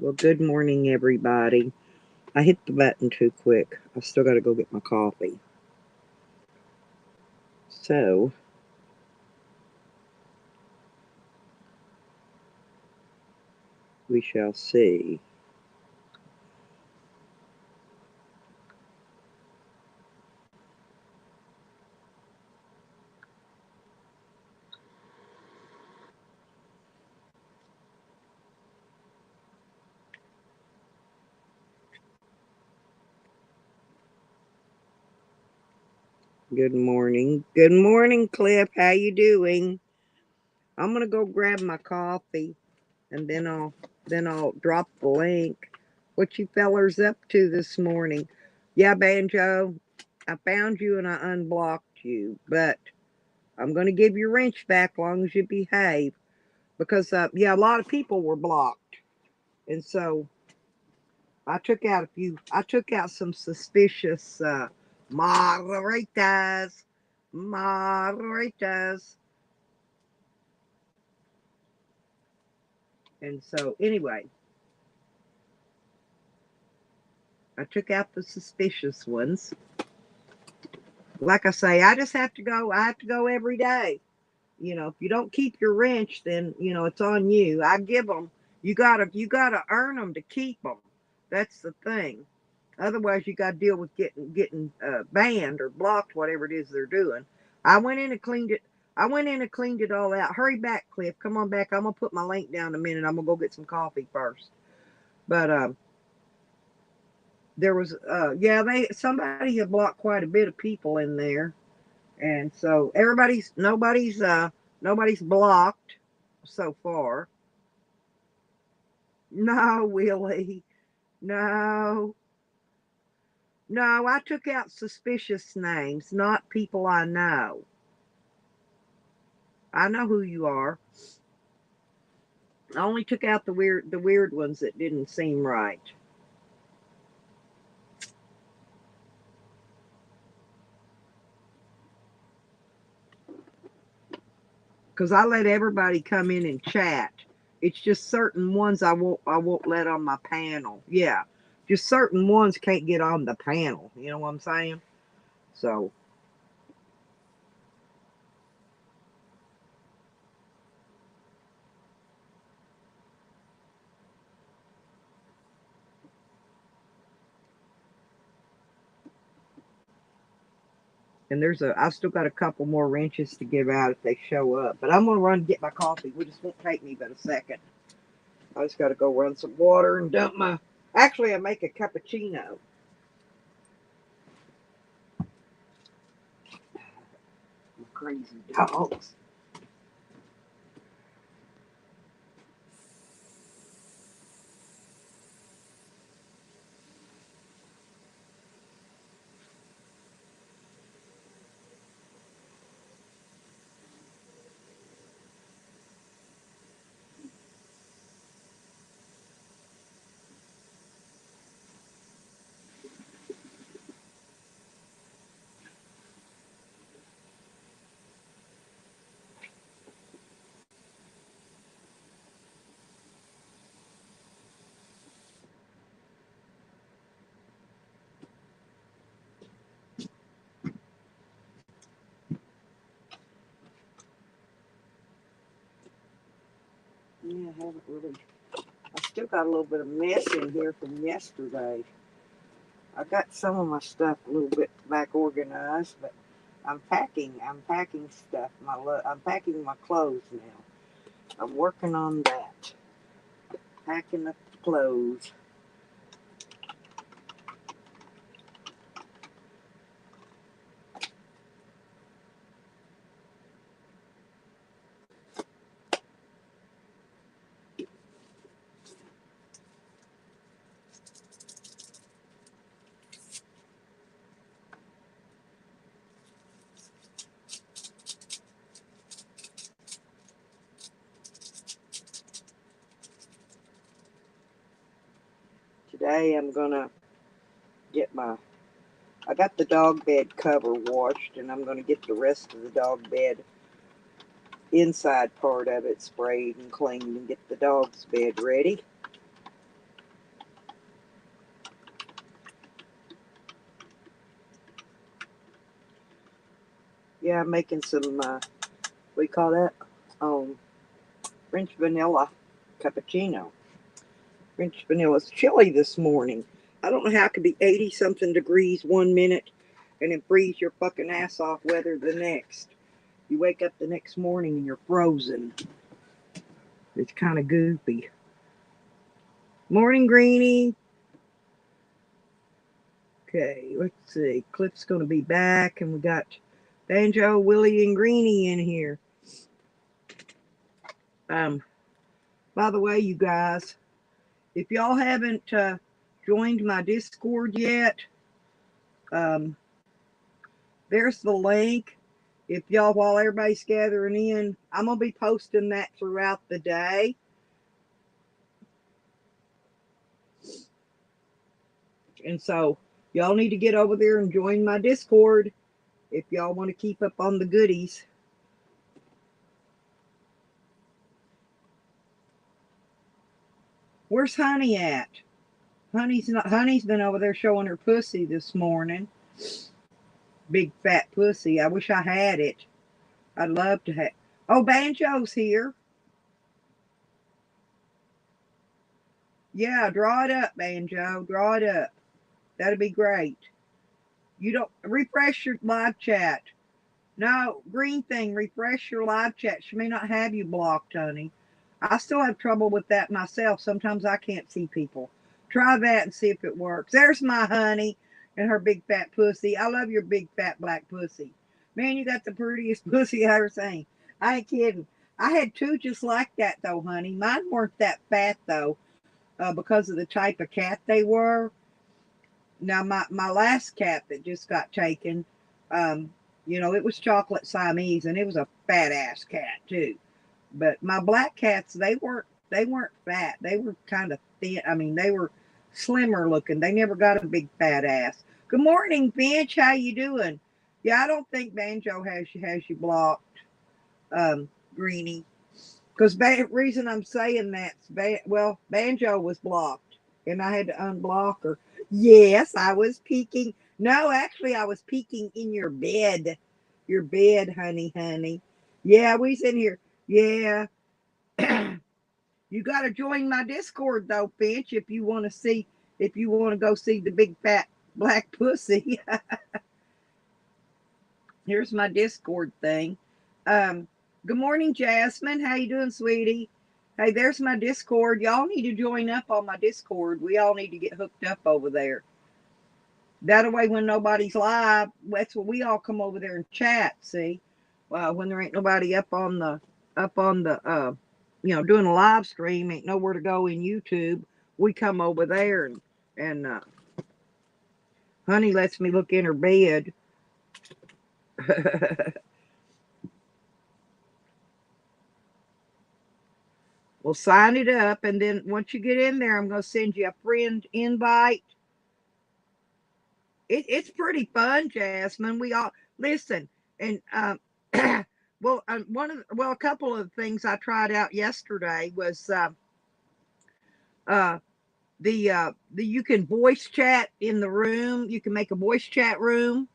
Well, good morning, everybody. I hit the button too quick. I still got to go get my coffee. So, we shall see. Good morning. Good morning, Cliff. How you doing? I'm gonna go grab my coffee, and then I'll drop the link. What you fellers up to this morning? Yeah, Banjo, I found you and I unblocked you, but I'm gonna give your wrench back long as you behave. Because yeah, a lot of people were blocked, and so I took out a few. I took out some suspicious margaritas, margaritas, and so anyway, I took out the suspicious ones. Like I say, I just have to go. I have to go every day. If you don't keep your wrench, then it's on you. I give them. You gotta earn them to keep them. That's the thing. Otherwise, you got to deal with getting banned or blocked, whatever it is they're doing. I went in and cleaned it. I went in and cleaned it all out. Hurry back, Cliff. Come on back. I'm gonna put my link down in a minute. I'm gonna go get some coffee first. But there was yeah, they somebody had blocked quite a bit of people in there, and so nobody's blocked so far. No, Willie. No. No, I took out suspicious names, not people I know. I know who you are. I only took out the weird ones that didn't seem right. Because I let everybody come in and chat. It's just certain ones I won't let on my panel. Yeah. Just certain ones can't get on the panel. You know what I'm saying? So and I've still got a couple more wrenches to give out if they show up. But I'm gonna run and get my coffee. We just won't take me but a second. I just gotta go run some water and dump my actually I make a cappuccino. My crazy dogs. Yeah, I haven't really. I still got a little bit of mess in here from yesterday. I got some of my stuff a little bit back organized, but I'm packing. I'm packing stuff. I'm packing my clothes now. I'm working on that. Packing up the clothes. Today I'm gonna get my. I got the dog bed cover washed, and I'm gonna get the rest of the dog bed inside part of it sprayed and cleaned and get the dog's bed ready. Yeah, I'm making some, what do you call that? French vanilla cappuccino. French vanilla. It's chilly this morning. I don't know how it could be 80-something degrees 1 minute and then freeze your fucking ass off weather the next. You wake up the next morning and you're frozen. It's kind of goofy. Morning, Greenie. Okay, let's see. Cliff's going to be back, and we got Banjo, Willie, and Greenie in here. By the way, you guys, if y'all haven't joined my Discord yet, there's the link. If y'all, while everybody's gathering in, I'm going to be posting that throughout the day. And so y'all need to get over there and join my Discord if y'all want to keep up on the goodies. Where's Honey at? Honey's been over there showing her pussy this morning. Big fat pussy. I wish I had it. I'd love to have. Oh, Banjo's here. Yeah, draw it up, Banjo. Draw it up. That'd be great. You don't refresh your live chat. No, green thing, refresh your live chat. She may not have you blocked, honey. I still have trouble with that myself. Sometimes I can't see people. Try that and see if it works. There's my honey and her big fat pussy. I love your big fat black pussy. Man, you got the prettiest pussy I ever seen. I ain't kidding. I had two just like that, though, honey. Mine weren't that fat, though, because of the type of cat they were. Now, my last cat that just got taken, it was chocolate Siamese, and it was a fat ass cat too. But my black cats, they weren't fat. They were kind of thin. I mean, they were slimmer looking. They never got a big fat ass. Good morning, Finch. How you doing? Yeah, I don't think Banjo has you blocked, Greenie. Because reason I'm saying that's Banjo was blocked, and I had to unblock her. Yes, I was peeking. No, actually, I was peeking in your bed. Your bed, honey. Yeah, we's in here. Yeah. You got to join my Discord, though, Finch, if you want to go see the big fat black pussy. Here's my Discord thing. Good morning, Jasmine. How you doing, sweetie? Hey, there's my Discord. Y'all need to join up on my Discord. We all need to get hooked up over there. That way, when nobody's live, that's when we all come over there and chat. See, when there ain't nobody up on the doing a live stream, ain't nowhere to go in YouTube. We come over there and honey lets me look in her bed. Well, sign it up, and then once you get in there, I'm going to send you a friend invite. It's pretty fun, Jasmine. We all listen, and a couple of things I tried out yesterday was the you can voice chat in the room. You can make a voice chat room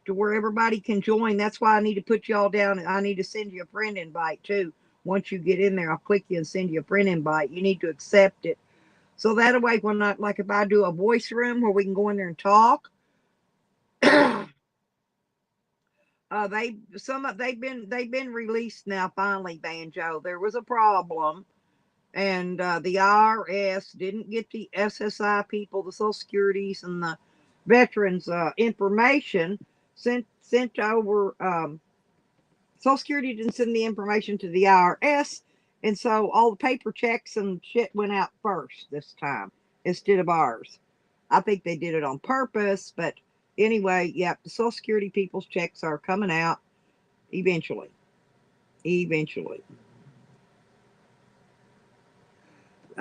to where everybody can join. That's why I need to put you all down, and I need to send you a friend invite too. Once you get in there, I'll click you and send you a friend invite. You need to accept it. So that way, if I do a voice room where we can go in there and talk, they've been released now. Finally, Banjo. There was a problem, and the IRS didn't get the SSI people, the Social Securities and the veterans information sent over. Social Security didn't send the information to the IRS, and so all the paper checks and shit went out first this time instead of ours. I think they did it on purpose, but anyway, yeah, the Social Security people's checks are coming out eventually. A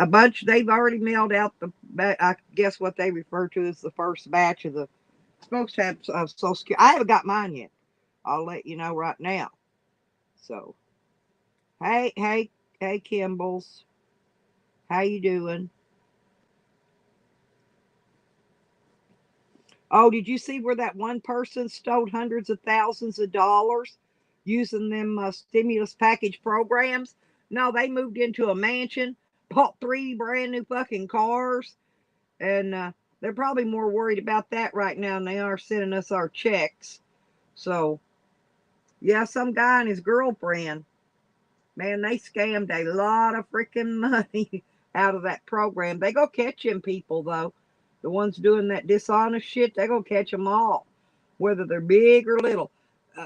bunch, they've already mailed out I guess what they refer to as the first batch of the supposed to have Social Security. I haven't got mine yet. I'll let you know right now. So, hey, Kimbles, how you doing? Oh, did you see where that one person stole hundreds of thousands of dollars? using them stimulus package programs. No, they moved into a mansion, bought 3 brand new fucking cars, and they're probably more worried about that right now than they are sending us our checks. So, yeah, some guy and his girlfriend, man, they scammed a lot of freaking money out of that program. They go catch them people, though. The ones doing that dishonest shit, they go catch them all, whether they're big or little.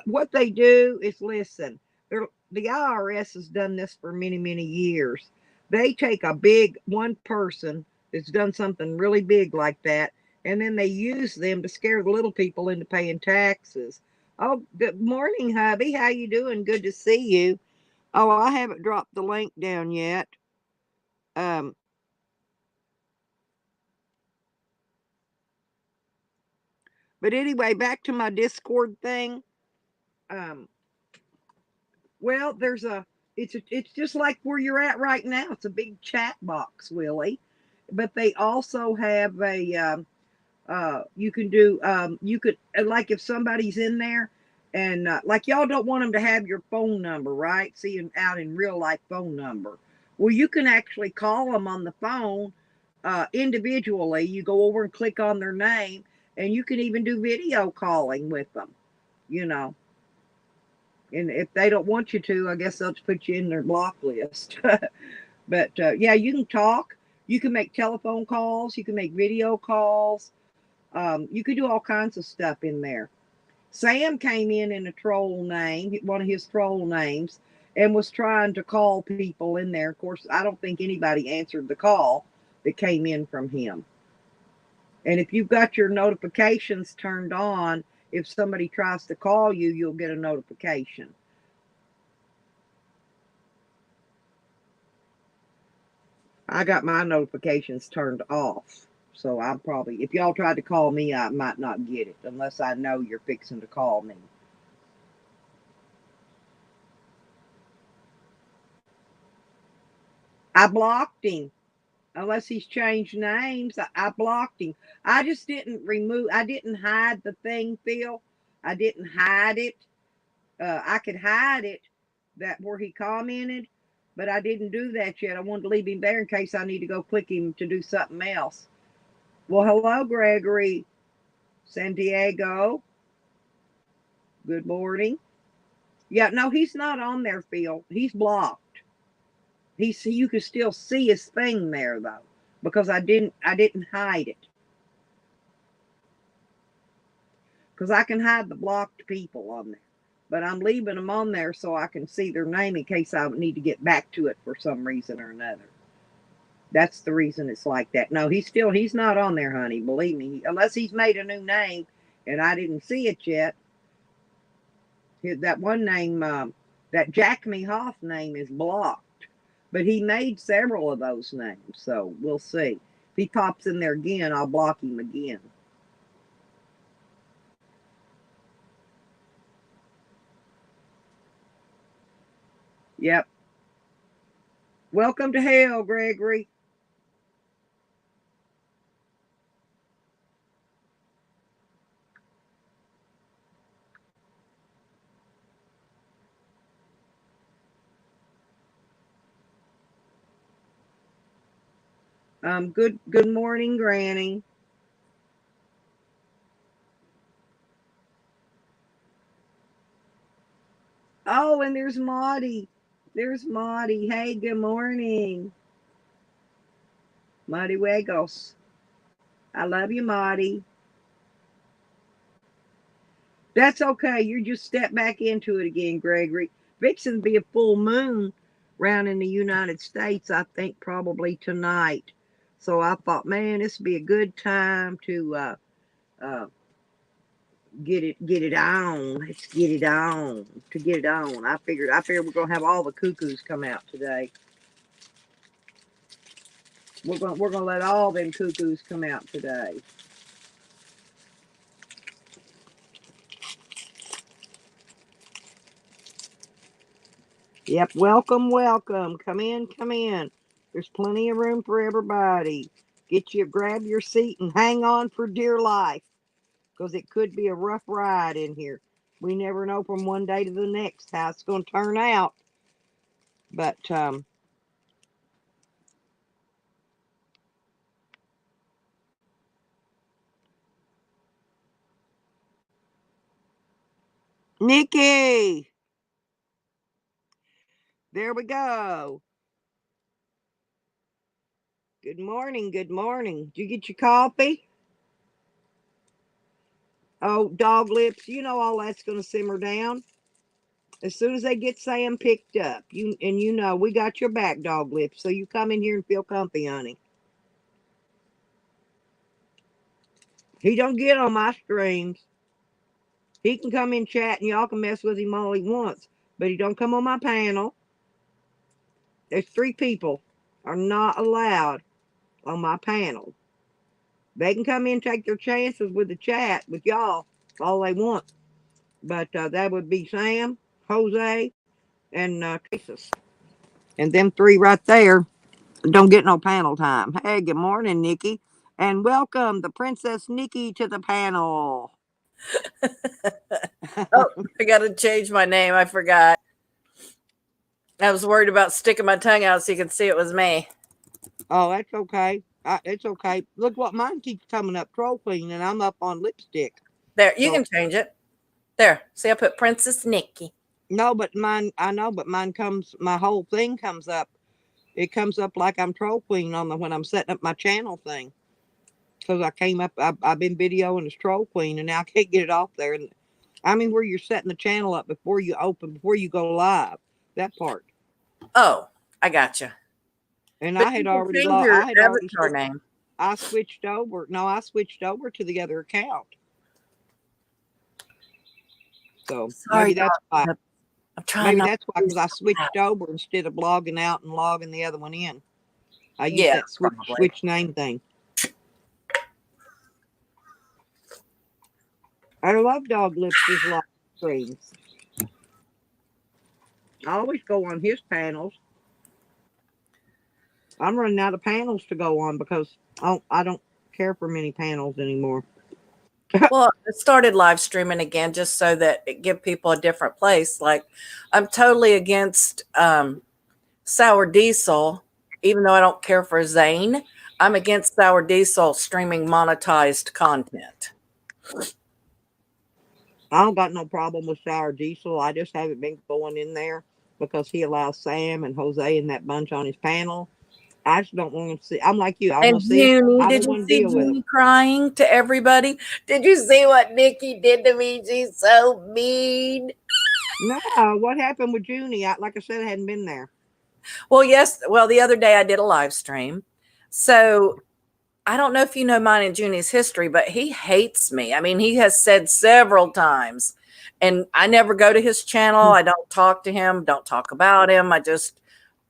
What they do is listen. The IRS has done this for many, many years. They take a big one person that's done something really big like that, and then they use them to scare the little people into paying taxes. Oh, good morning, hubby. How you doing? Good to see you. Oh, I haven't dropped the link down yet. Um, but anyway, back to my Discord thing. Um, well, it's just like where you're at right now. It's a big chat box, Willie. But they also have a you can do you could like if somebody's in there and like y'all don't want them to have your phone number, right? Seeing out in real life phone number. Well, you can actually call them on the phone individually. You go over and click on their name, and you can even do video calling with them. You know, and if they don't want you to, I guess they'll just put you in their block list. But yeah, you can talk. You can make telephone calls. You can make video calls. You could do all kinds of stuff in there. Sam came in a troll name, one of his troll names, and was trying to call people in there. Of course, I don't think anybody answered the call that came in from him. And if you've got your notifications turned on, if somebody tries to call you, you'll get a notification. I got my notifications turned off. So I'm probably, if y'all tried to call me, I might not get it unless I know you're fixing to call me. I blocked him. Unless he's changed names, I blocked him. I just I didn't hide the thing, Phil. I didn't hide it. I could hide it that where he commented, but I didn't do that yet. I wanted to leave him there in case I need to go click him to do something else. Well, hello, Gregory Santiago. Good morning. Yeah, no, he's not on there, Phil. He's blocked. You can still see his thing there though, because I didn't hide it. Because I can hide the blocked people on there. But I'm leaving them on there so I can see their name in case I need to get back to it for some reason or another. That's the reason it's like that. No, he's not on there, honey. Believe me, unless he's made a new name and I didn't see it yet. That one name, that Jack Me Hoff name is blocked, but he made several of those names, so we'll see. If he pops in there again, I'll block him again. Yep. Welcome to hell, Gregory. Good morning, Granny. Oh, and there's Maudie. There's Maudie. Hey, good morning. Maudie Wagos. I love you, Maudie. That's okay. You just step back into it again, Gregory. Fixing to be a full moon around in the United States, I think probably tonight. So I thought, man, this would be a good time to uh, get it on. Let's get it on. To get it on. I figured we're gonna have all the cuckoos come out today. We're gonna let all them cuckoos come out today. Yep, welcome, welcome. Come in, come in. There's plenty of room for everybody. Grab your seat and hang on for dear life, because it could be a rough ride in here. We never know from one day to the next how it's going to turn out. But Nikki, there we go. Good morning. Good morning. Did you get your coffee? Oh, dog lips. You know all that's going to simmer down as soon as they get Sam picked up. You know we got your back, dog lips. So you come in here and feel comfy, honey. He don't get on my streams. He can come in chat and y'all can mess with him all he wants, but he don't come on my panel. There's 3 people are not allowed on my panel. They can come in and take their chances with the chat with y'all all they want. But that would be Sam, Jose, and Traces. And them 3 right there don't get no panel time. Hey, good morning, Nikki. And welcome the Princess Nikki to the panel. Oh, I got to change my name. I forgot. I was worried about sticking my tongue out so you could see it was me. Oh, that's okay. It's okay. Look what mine keeps coming up, Troll Queen, and I'm up on lipstick. There, you can change it. There. See, I put Princess Nikki. No, but mine, I know, but mine comes, my whole thing comes up. It comes up like I'm Troll Queen on when I'm setting up my channel thing. Because I came up, I've been videoing as Troll Queen, and now I can't get it off there. And I mean, where you're setting the channel up before you go live. That part. Oh, I gotcha. And but I had already lost. I had avatar name. I switched over. No, I switched over to the other account. So sorry, maybe that's why. I'm trying. Maybe that's why, because I switched over instead of logging out and logging the other one in. I used that switch name thing. I love Dog Lips' live streams. I always go on his panels. I'm running out of panels to go on because I don't care for many panels anymore. Well, I started live streaming again just so that it give people a different place. Like, I'm totally against Sour Diesel, even though I don't care for Zane. I'm against Sour Diesel streaming monetized content. I don't got no problem with Sour Diesel. I just haven't been going in there because he allows Sam and Jose and that bunch on his panel. I just don't want to see. I'm like you. I and want to see. Junie, did you see Junie crying to everybody? Did you see what Nikki did to me? She's so mean. No, what happened with Junie? Like I said, I hadn't been there. Well, yes. Well, the other day I did a live stream. So I don't know if you know mine and Junie's history, but he hates me. I mean, he has said several times, and I never go to his channel. I don't talk to him, don't talk about him. I just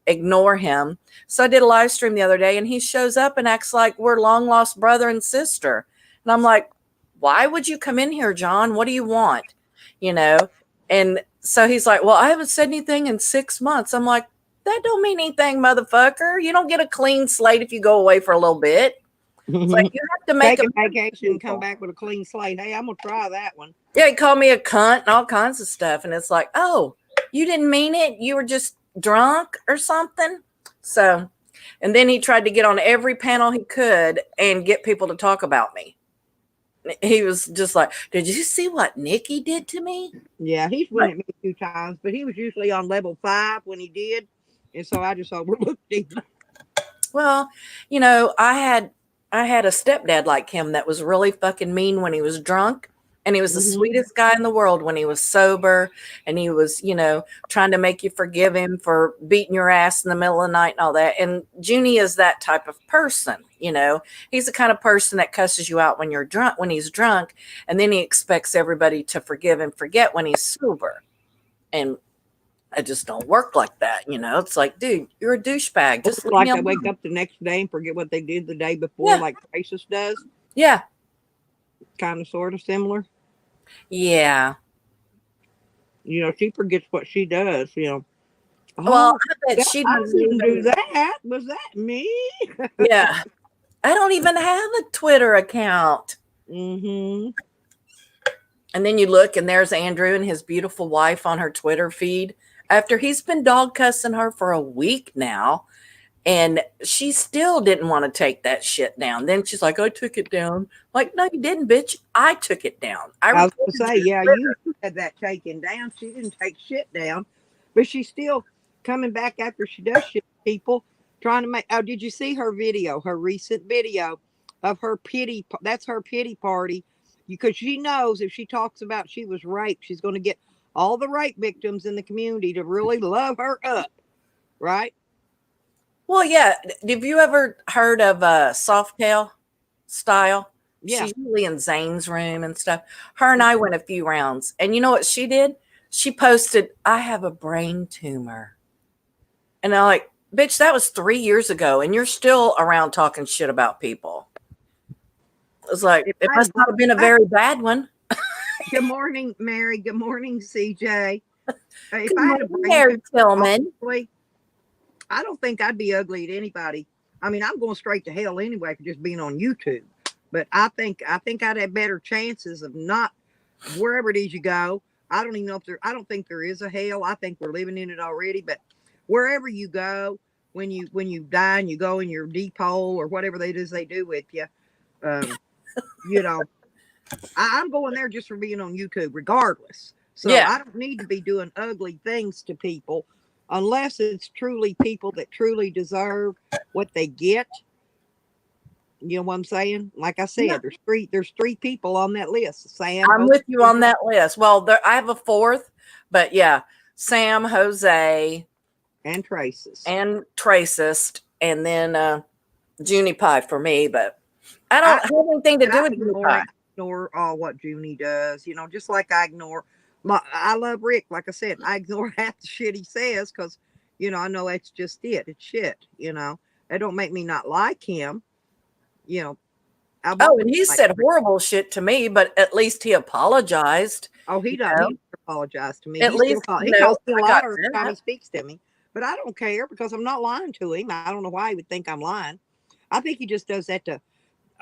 ignore him. So I did a live stream the other day, and he shows up and acts like we're long lost brother and sister. And I'm like, why would you come in here, John? What do you want? You know? And so he's like, well, I haven't said anything in 6 months. I'm like, that don't mean anything, motherfucker. You don't get a clean slate if you go away for a little bit. It's like you have to make a vacation and come back with a clean slate. Hey, I'm gonna try that one. Yeah, he called me a cunt and all kinds of stuff. And it's like, oh, you didn't mean it. You were just drunk or something. So, and then he tried to get on every panel he could and get people to talk about me. He was just like, did you see what Nikki did to me? Yeah, he's went at me a few times, but he was usually on level 5 when he did. And so I just overlooked him. Well, you know, I had a stepdad like him that was really fucking mean when he was drunk. And he was the sweetest guy in the world when he was sober. And he was, you know, trying to make you forgive him for beating your ass in the middle of the night and all that. And Junie is that type of person, you know. He's the kind of person that cusses you out when you're drunk, when he's drunk. And then he expects everybody to forgive and forget when he's sober. And I just don't work like that, you know. It's like, dude, you're a douchebag. Just like I wake up the next day and forget what they did the day before, like Traces does. Yeah. Kind of, sort of similar. Yeah. You know, she forgets what she does, you know. Well, I bet she didn't do that. Was that me? Yeah. I don't even have a Twitter account. And then you look and there's Andrew and his beautiful wife on her Twitter feed after he's been dog cussing her for a week now. And she still didn't want to take that shit down. Then she's like, I took it down. Like, no, you didn't, bitch. I took it down. I I was recorded gonna say, your yeah, Twitter. you had that taken down. She didn't take shit down, but she's still coming back after she does shit. People trying to make. Oh, did you see her video? Her recent video of her pity. That's her pity party, because she knows if she talks about she was raped, she's going to get all the rape victims in the community to really love her up, right? Well, yeah. Have you ever heard of Softail Style? Yeah. She's usually in Zane's room and stuff. Her and I went a few rounds. And you know what she did? She posted, I have a brain tumor. And I'm like, bitch, that was 3 years ago. And you're still around talking shit about people. It's like, it must not have been a very bad one. Good morning, Mary. Good morning, CJ. If Good I had a morning, brain Mary Tillman. honestly, I don't think I'd be ugly to anybody. I mean, I'm going straight to hell anyway for just being on YouTube. But I think I'd have better chances of not wherever it is you go. I don't even know if I don't think there is a hell. I think we're living in it already. But wherever you go, when you die and you go in your deep hole or whatever it is they do with you, you know, I'm going there just for being on YouTube, regardless. So Yeah. I don't need to be doing ugly things to people unless it's truly people that truly deserve what they get. You know what I'm saying? Like I said, Yeah. there's three people on that list. Sam, I'm with you on that list. Well, I have a fourth, but yeah, Sam, Jose, and Traces. and Tracist, and then Junie Pie for me. But I don't have anything to do with Junie Pie. Ignore all what Junie does, you know, just like I ignore. I love Rick. Like I said, I ignore half the shit he says because, you know, I know that's just it. It's shit. You know, that don't make me not like him. You know. Oh, and he said horrible shit to me, but at least he apologized. Oh, he doesn't. He apologized to me. At least he calls me a liar every time he speaks to me. But I don't care because I'm not lying to him. I don't know why he would think I'm lying. I think he just does that to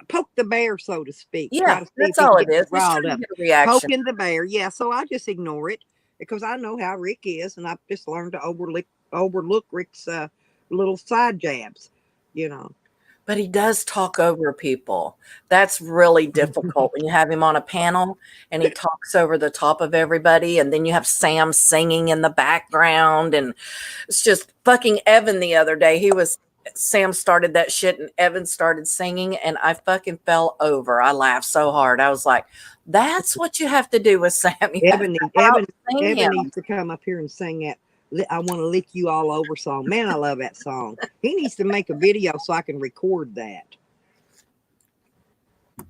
poke the bear, so to speak. Yeah, that's all it is. Riled up. Poking the bear. Yeah, so I just ignore it because I know how Rick is, and I've just learned to overlook Rick's little side jabs, you know. But he does talk over people. That's really difficult when you have him on a panel and he talks over the top of everybody. And then you have Sam singing in the background. And it's just fucking Evan the other day. Sam started that shit and Evan started singing and I fucking fell over. I laughed so hard. I was like, that's what you have to do with Sam. Evan needs to come up here and sing that I want to lick you all over song. Man, I love that song. He needs to make a video so I can record that.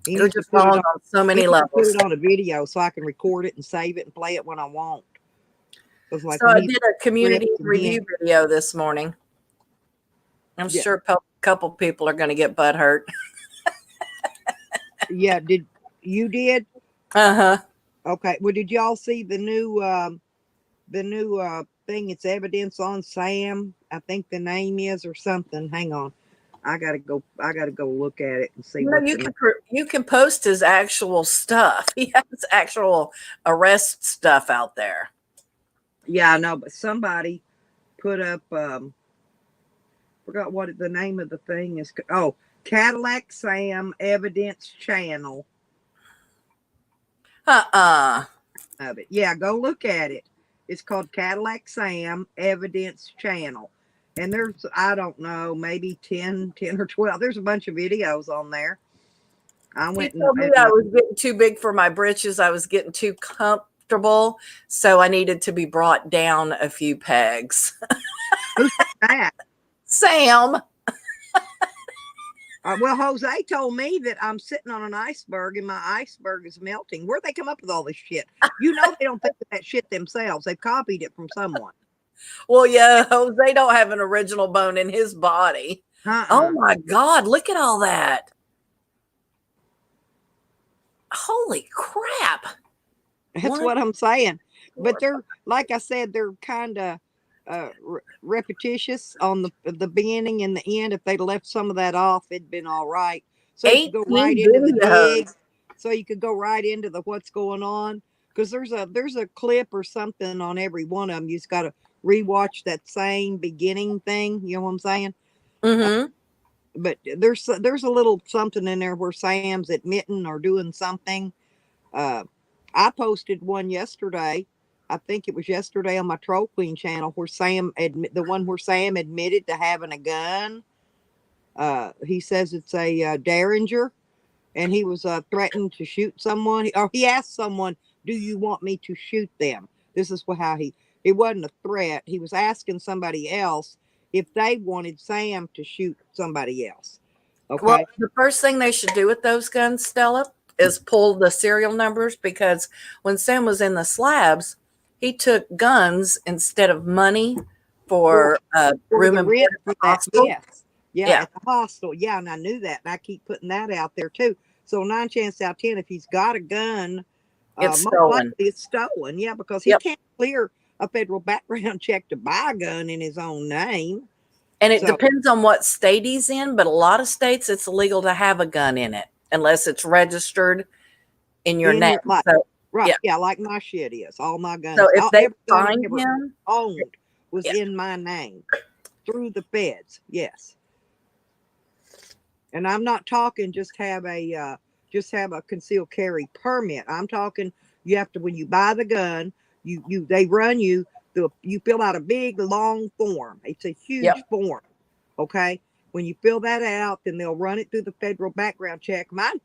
You're just on so many levels. Put it on a video so I can record it and save it and play it when I want. Like so I did a community review video this morning. I'm sure a couple people are going to get butt hurt. Yeah, you did? Uh-huh. Okay. Well, did y'all see the new thing? It's evidence on Sam. I think the name is or something. Hang on. I gotta go look at it and see. You can post his actual stuff. He has actual arrest stuff out there. Yeah, I know, but somebody put up forgot what the name of the thing is. Oh, Cadillac Sam Evidence Channel. Of it. Yeah, go look at it. It's called Cadillac Sam Evidence Channel. And there's, I don't know, maybe 10 or 12. There's a bunch of videos on there. I went. He told me I was getting too big for my britches. I was getting too comfortable. So I needed to be brought down a few pegs. Who's that? Sam. Well, Jose told me that I'm sitting on an iceberg and my iceberg is melting. Where'd they come up with all this shit? You know, they don't think of that shit themselves. They've copied it from someone. Well, yeah, Jose don't have an original bone in his body. Oh my God, look at all that. Holy crap. That's what I'm saying. But they're, like I said, they're kind of repetitious on the beginning and the end. If they'd left some of that off, it'd been all right. So if you go right into the dig, so you could go right into the what's going on. Because there's a clip or something on every one of them. You just got to rewatch that same beginning thing. You know what I'm saying? Mm-hmm. But there's a little something in there where Sam's admitting or doing something. Uh, I posted one yesterday. I think it was yesterday on my Troll Queen channel where the one where Sam admitted to having a gun. He says it's a Derringer, and he was threatened to shoot someone. Or he asked someone, "Do you want me to shoot them?" This is how he. It wasn't a threat. He was asking somebody else if they wanted Sam to shoot somebody else. Well, Okay. the first thing they should do with those guns, Stella, is pull the serial numbers, because when Sam was in the slabs, he took guns instead of money For for for room the and board rent at for the that, hospital. yes. Yeah, Yeah, at the hostel. Yeah, and I knew that. And I keep putting that out there too. So 9 chances out of 10, if he's got a gun, it's most stolen. likely it's stolen. Yeah, because he Yep. can't clear a federal background check to buy a gun in his own name. And it So depends on what state he's in, but a lot of states it's illegal to have a gun in it unless it's registered in your in name. your like So right, yeah. yeah, like my shit is. All my So guns, if they every gun I find ever him, owned was yeah. in my name through the feds. Yes. And I'm not talking just have a concealed carry permit. I'm talking you have to, when you buy the gun, they run you fill out a big long form. It's a Yep. huge form. Okay. When you fill that out, then they'll run it through the federal background check. Mine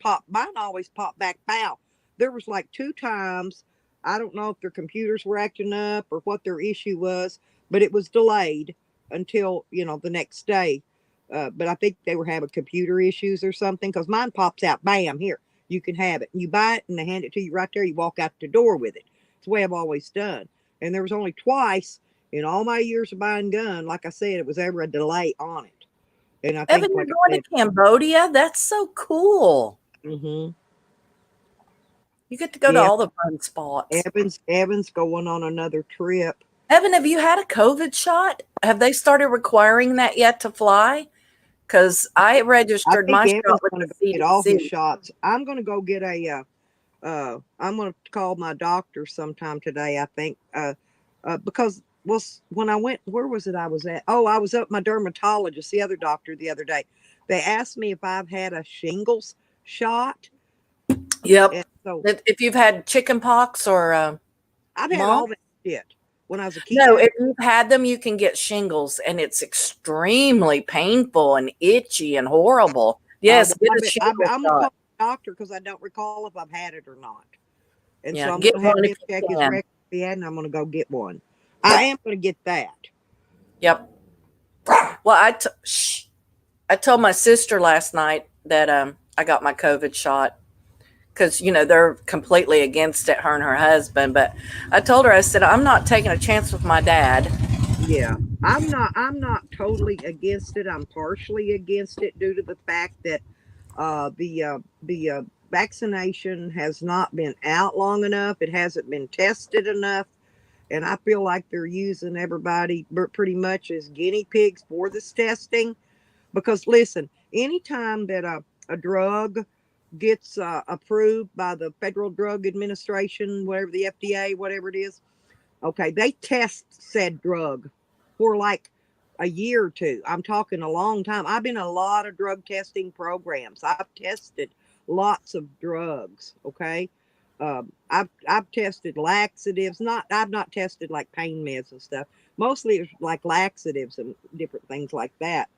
always popped back foul. There was like 2 times. I don't know if their computers were acting up or what their issue was, but it was delayed until, the next day. But I think they were having computer issues or something, because mine pops out, bam, here, you can have it. You buy it and they hand it to you right there. You walk out the door with it. It's the way I've always done. And there was only twice in all my years of buying gun, like I said, it was ever a delay on it. And I Evan, think, you're like I going said, to Cambodia? That's so cool. hmm You get to go to yeah, all the fun spots. Evan's going on another trip. Evan, have you had a COVID shot? Have they started requiring that yet to fly? Because I I registered think my shot Evan's with going the to go get all his CDC. shots. I'm going to go get I'm going to call my doctor sometime today, I think, because when I went, where was it I was at? Oh, I was up my dermatologist, the other doctor, the other day. They asked me if I've had a shingles shot. Yep. And so If you've had chicken pox or I've had all mumps. that shit when I was a kid. No, if you've had them, you can get shingles, and it's extremely painful and itchy and horrible. Yes, get a shingle I'm going to shot. call the doctor because I don't recall if I've had it or not. And so Yeah, I'm get going to have one if him check you his can. record if he had, and I'm going to go get one. I am going to get that. Yep. Well, I told my sister last night that I got my COVID shot, because they're completely against it, her and her husband. But I told her, I said, I'm not taking a chance with my dad. Yeah. I'm not totally against it. I'm partially against it due to the fact that the vaccination has not been out long enough. It hasn't been tested enough, and I feel like they're using everybody pretty much as guinea pigs for this testing. Because listen, anytime that a drug gets approved by the Federal Drug Administration, whatever, the FDA, whatever it is, okay, they test said drug for like a year or two. I'm talking a long time. I've been in a lot of drug testing programs. I've tested lots of drugs. Okay. I've tested laxatives. I've not tested like pain meds and stuff. Mostly it's like laxatives and different things like that.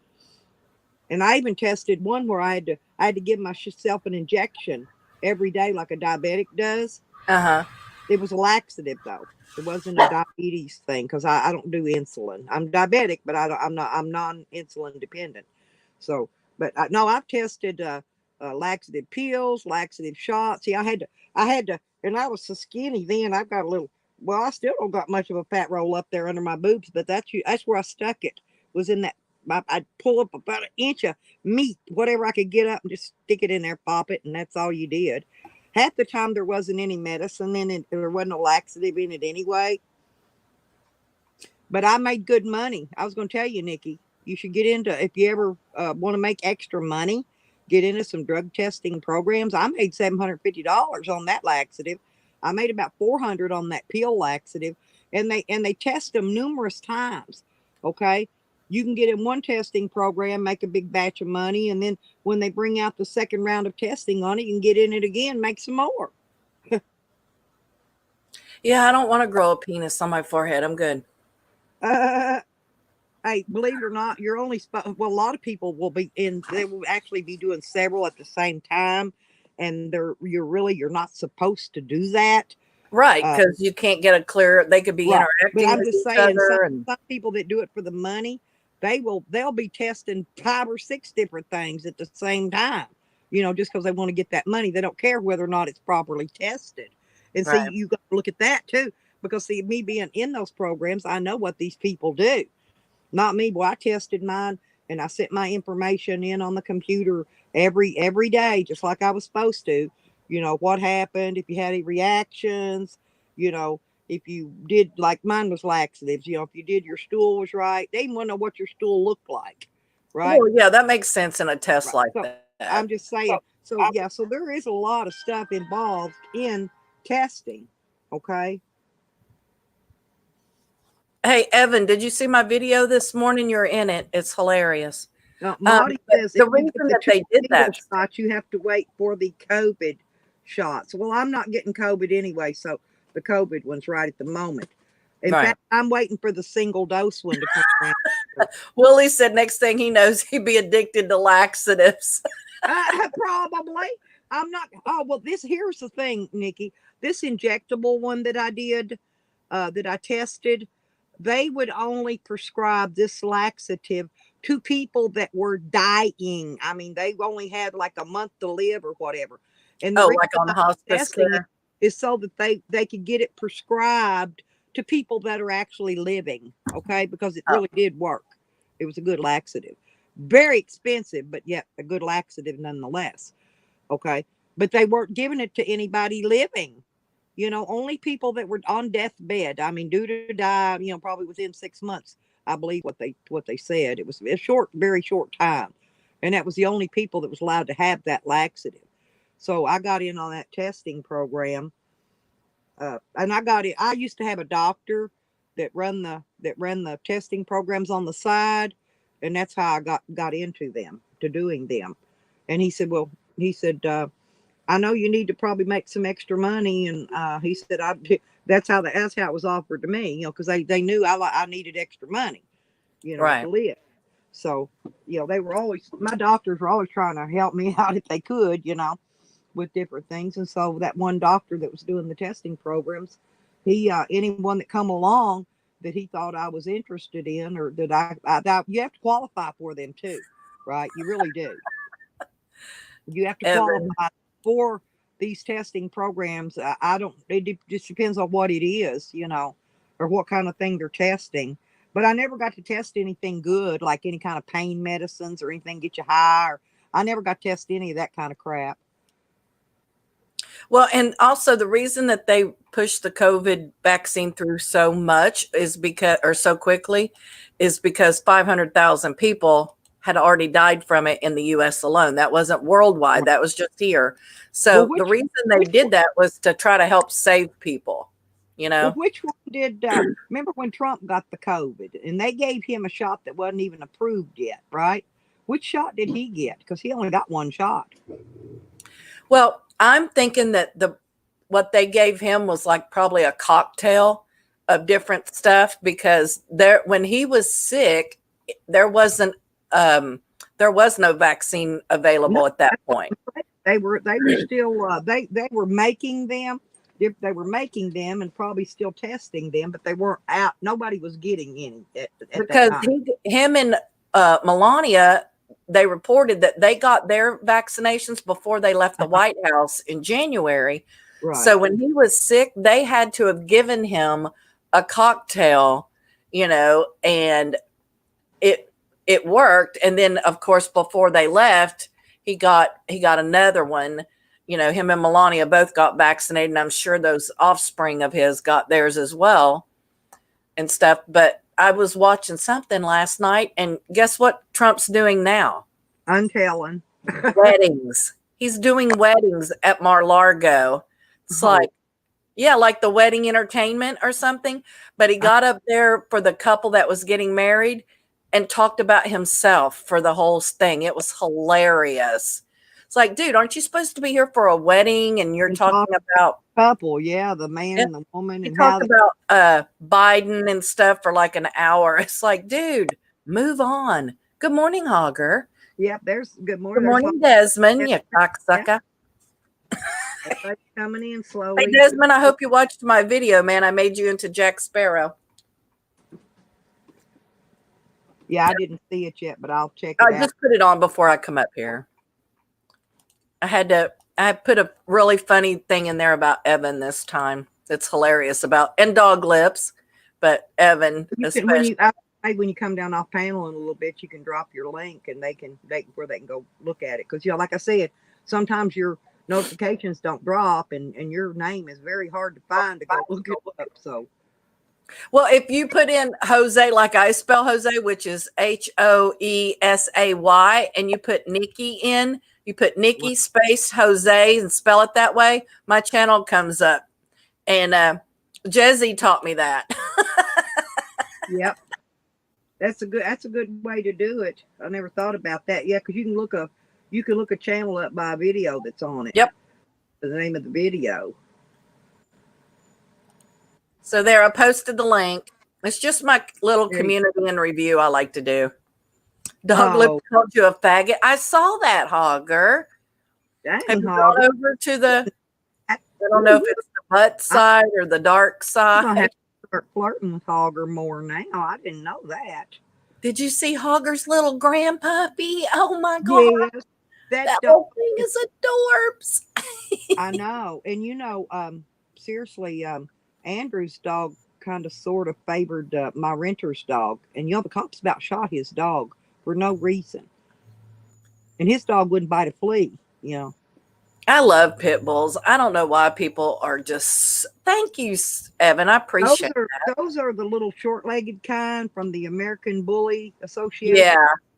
And I even tested one where I had to give myself an injection every day like a diabetic does. Uh-huh. It was a laxative though. It wasn't a diabetes thing because I don't do insulin. I'm diabetic, but I'm non-insulin dependent. So, but no, I've tested laxative pills, laxative shots. See, I had to, and I was so skinny then. I've got a little. Well, I still don't got much of a fat roll up there under my boobs, but that's where I stuck it. Was in that. I'd pull up about an inch of meat, whatever I could get up, and just stick it in there, pop it, and that's all you did. Half the time there wasn't any medicine in it, there wasn't no laxative in it anyway. But I made good money. I was going to tell you, Nikki, you should get into, if you ever want to make extra money, get into some drug testing programs. I made $750 on that laxative. I made about 400 on that pill laxative, and they test them numerous times. Okay, you can get in one testing program, make a big batch of money, and then when they bring out the second round of testing on it, you can get in it again, make some more. Yeah, I don't want to grow a penis on my forehead. I'm good. Hey, believe it or not, you're only well, a lot of people will be in. They will actually be doing several at the same time, and you're not supposed to do that. Right, Uh, because you can't get a clear. They could be right, but interacting I'm with just each saying, other, and some people that do it for the money, they'll be testing 5 or 6 different things at the same time. Just because they want to get that money, they don't care whether or not it's properly tested. And see, right. you got to look at that too, because see, me being in those programs, I know what these people do. Not me, boy. I tested mine and I sent my information in on the computer every day, just like I was supposed to. What happened, if you had any reactions, you know, if you did, like mine was laxatives, if you did your stool was right. They even want to know what your stool looked like. Right. Well, yeah, that makes sense in a test Right. like So that. I'm just saying, so yeah, so there is a lot of stuff involved in testing. Okay. Hey, Evan, did you see my video this morning? You're in it. It's hilarious. Now, Maudie But says if the you reason get the that two they did single that, shots, you have to wait for the COVID shots. Well, I'm not getting COVID anyway, so the COVID one's right at the moment. In right? fact, I'm waiting for the single dose one to come around. Willie said next thing he knows, he'd be addicted to laxatives. Probably. I'm not. Oh, well, here's the thing, Nikki. This injectable one that I did, that I tested, they would only prescribe this laxative to people that were dying. I mean, they only had like a month to live or whatever. And the Oh, reason like on I'm hospice testing it care? is so that they could get it prescribed to people that are actually living. Okay, because it Oh, really did work. It was a good laxative. Very expensive, but yet a good laxative nonetheless. Okay. But they weren't giving it to anybody living. Only people that were on deathbed. I mean, due to die, probably within 6 months, I believe what they said. It was a short, very short time. And that was the only people that was allowed to have that laxative. So I got in on that testing program. And I got it. I used to have a doctor that ran the testing programs on the side, and that's how I got into them, to doing them. And he said, I know you need to probably make some extra money, and he said, that's how it was offered to me, because they knew I needed extra money, right. to live. So, my doctors were always trying to help me out if they could, with different things. And so that one doctor that was doing the testing programs, he anyone that come along that he thought I was interested in, or that you have to qualify for them too, right? You really do. You have to Evan. qualify for these testing programs. I don't. Just depends on what it is, or what kind of thing they're testing. But I never got to test anything good, like any kind of pain medicines or anything get you high. Or I never got to test any of that kind of crap. Well, and also the reason that they pushed the COVID vaccine through so much is because, or so quickly, is because 500,000 people had already died from it in the US alone. That wasn't worldwide, that was just here. Well, So the reason they did that was to try to help save people, well, which one did? Remember when Trump got the COVID and they gave him a shot that wasn't even approved yet, right? Which shot did he get? Because he only got one shot. Well, I'm thinking that what they gave him was like probably a cocktail of different stuff, because when he was sick, there wasn't there was no vaccine No, available at that point. they were still they were making them. They were making them and probably still testing them, but they weren't out. Nobody was getting any at that Because time. him and Melania, they reported that they got their vaccinations before they left the White House in January. Right. So when he was sick, they had to have given him a cocktail, and it worked. And then of course before they left, he got another one. Him and Melania both got vaccinated, and I'm sure those offspring of his got theirs as well and stuff. But I was watching something last night, and guess what Trump's doing now? Untelling. weddings. He's doing weddings at Mar-Largo. It's Oh, like, yeah, like the wedding entertainment or something. But he got up there for the couple that was getting married and talked about himself for the whole thing. It was hilarious. It's like, dude, aren't you supposed to be here for a wedding? And you're and talking talk about, couple, yeah, the man and the woman, he and how talked they, about Biden and stuff for like an hour. It's like, dude, move on. Good morning, Hogger. yep, there's good Good morning. There's morning, Desmond, you yeah, cocksucker. everybody coming in Hey, slowly. Desmond, I hope you watched my video, man. I made you into Jack Sparrow. Yeah, I didn't see it yet, but I'll check I it out. just put it on before I come up here. I put a really funny thing in there about Evan this time. It's hilarious about, and dog lips, but Evan You can especially. when you come down off panel in a little bit, you can drop your link and they can go look at it. Because like I said, sometimes your notifications don't drop and your name is very hard to find to go look it up. So Well, if you put in Jose, like I spell Jose, which is Hoesay, and you put Nikki in, you put Nikki space Jose and spell it that way, my channel comes up. And Jezzy taught me that. yep, that's a good way to do it. I never thought about that. Yeah, because you can look a channel up by a video that's on it. Yep. The name of the video. So there, I posted the link. It's just my little There you community and review I like to do. Dog Lips Oh, called you a faggot. I saw that, Hogger. Have dang, you Hog. gone over to the, I don't know if it's the butt side or the dark I'm gonna side. have to start flirting with Hogger more now. I didn't know that. Did you see Hogger's little grandpuppy? Oh my God. Yes, that That dog. whole thing is adorbs. I know, and seriously, Andrew's dog kind of sort of favored my renter's dog, and the cops about shot his dog for no reason, and his dog wouldn't bite a flea. I love pit bulls. I don't know why people are just, thank you, Evan. I Those appreciate are that. those are the little short-legged kind from the American Bully Association. Yeah.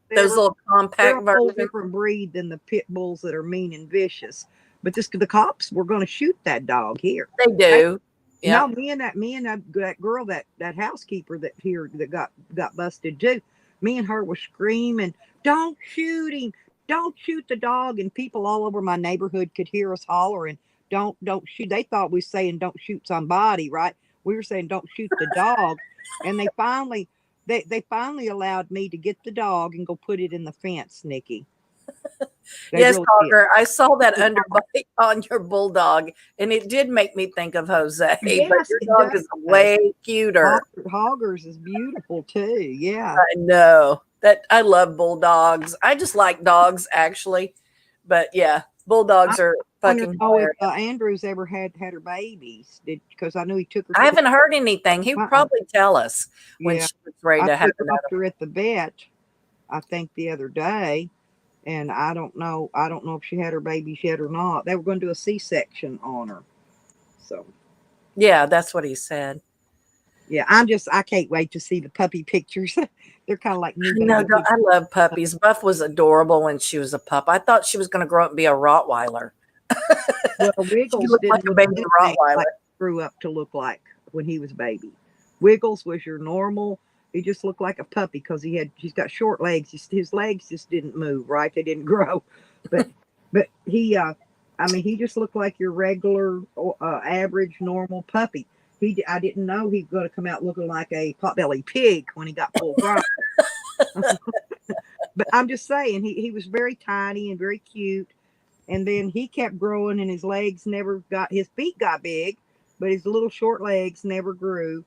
Those They're little they're a compact whole versions. different breed than the pit bulls that are mean and vicious. But the cops were going to shoot that dog here. They do. Yeah. No, that girl, that housekeeper that got busted too. Me and her were screaming, "Don't shoot him! Don't shoot the dog!" And people all over my neighborhood could hear us hollering, "Don't shoot!" They thought we were saying, "Don't shoot somebody," right? We were saying, "Don't shoot the dog," and they finally allowed me to get the dog and go put it in the fence, Nikki. Yes, Really did. Hogger. I saw that underbite on your bulldog, and it did make me think of Jose. But Yes, your it dog does. is way cuter. Hoggers is beautiful too. Yeah. I know that I love bulldogs. I just like dogs actually, but yeah, bulldogs are I want to fucking know if hilarious. Andrews ever had her babies. Because I knew he took her. I haven't heard anything. He would probably tell us when Yeah, she was ready I to have took another. her at the vet, I think the other day, and I don't know. I don't know if she had her babies yet or not. They were going to do a C-section on her. So Yeah, that's what he said. yeah, I can't wait to see the puppy pictures. They're kind of like new No, babies. I love puppies. Buff was adorable when she was a pup. I thought she was going to grow up and be a Rottweiler. Well, She Wiggles looked like didn't a look baby anything Rottweiler. like he grew up to look like when he was a baby. Wiggles was your normal. He just looked like a puppy because he's got short legs. His legs just didn't move right. They didn't grow, but he he just looked like your regular average normal puppy. I didn't know he was going to come out looking like a potbelly pig when he got full grown. But I'm just saying he was very tiny and very cute. And then he kept growing and his feet got big, but his little short legs never grew.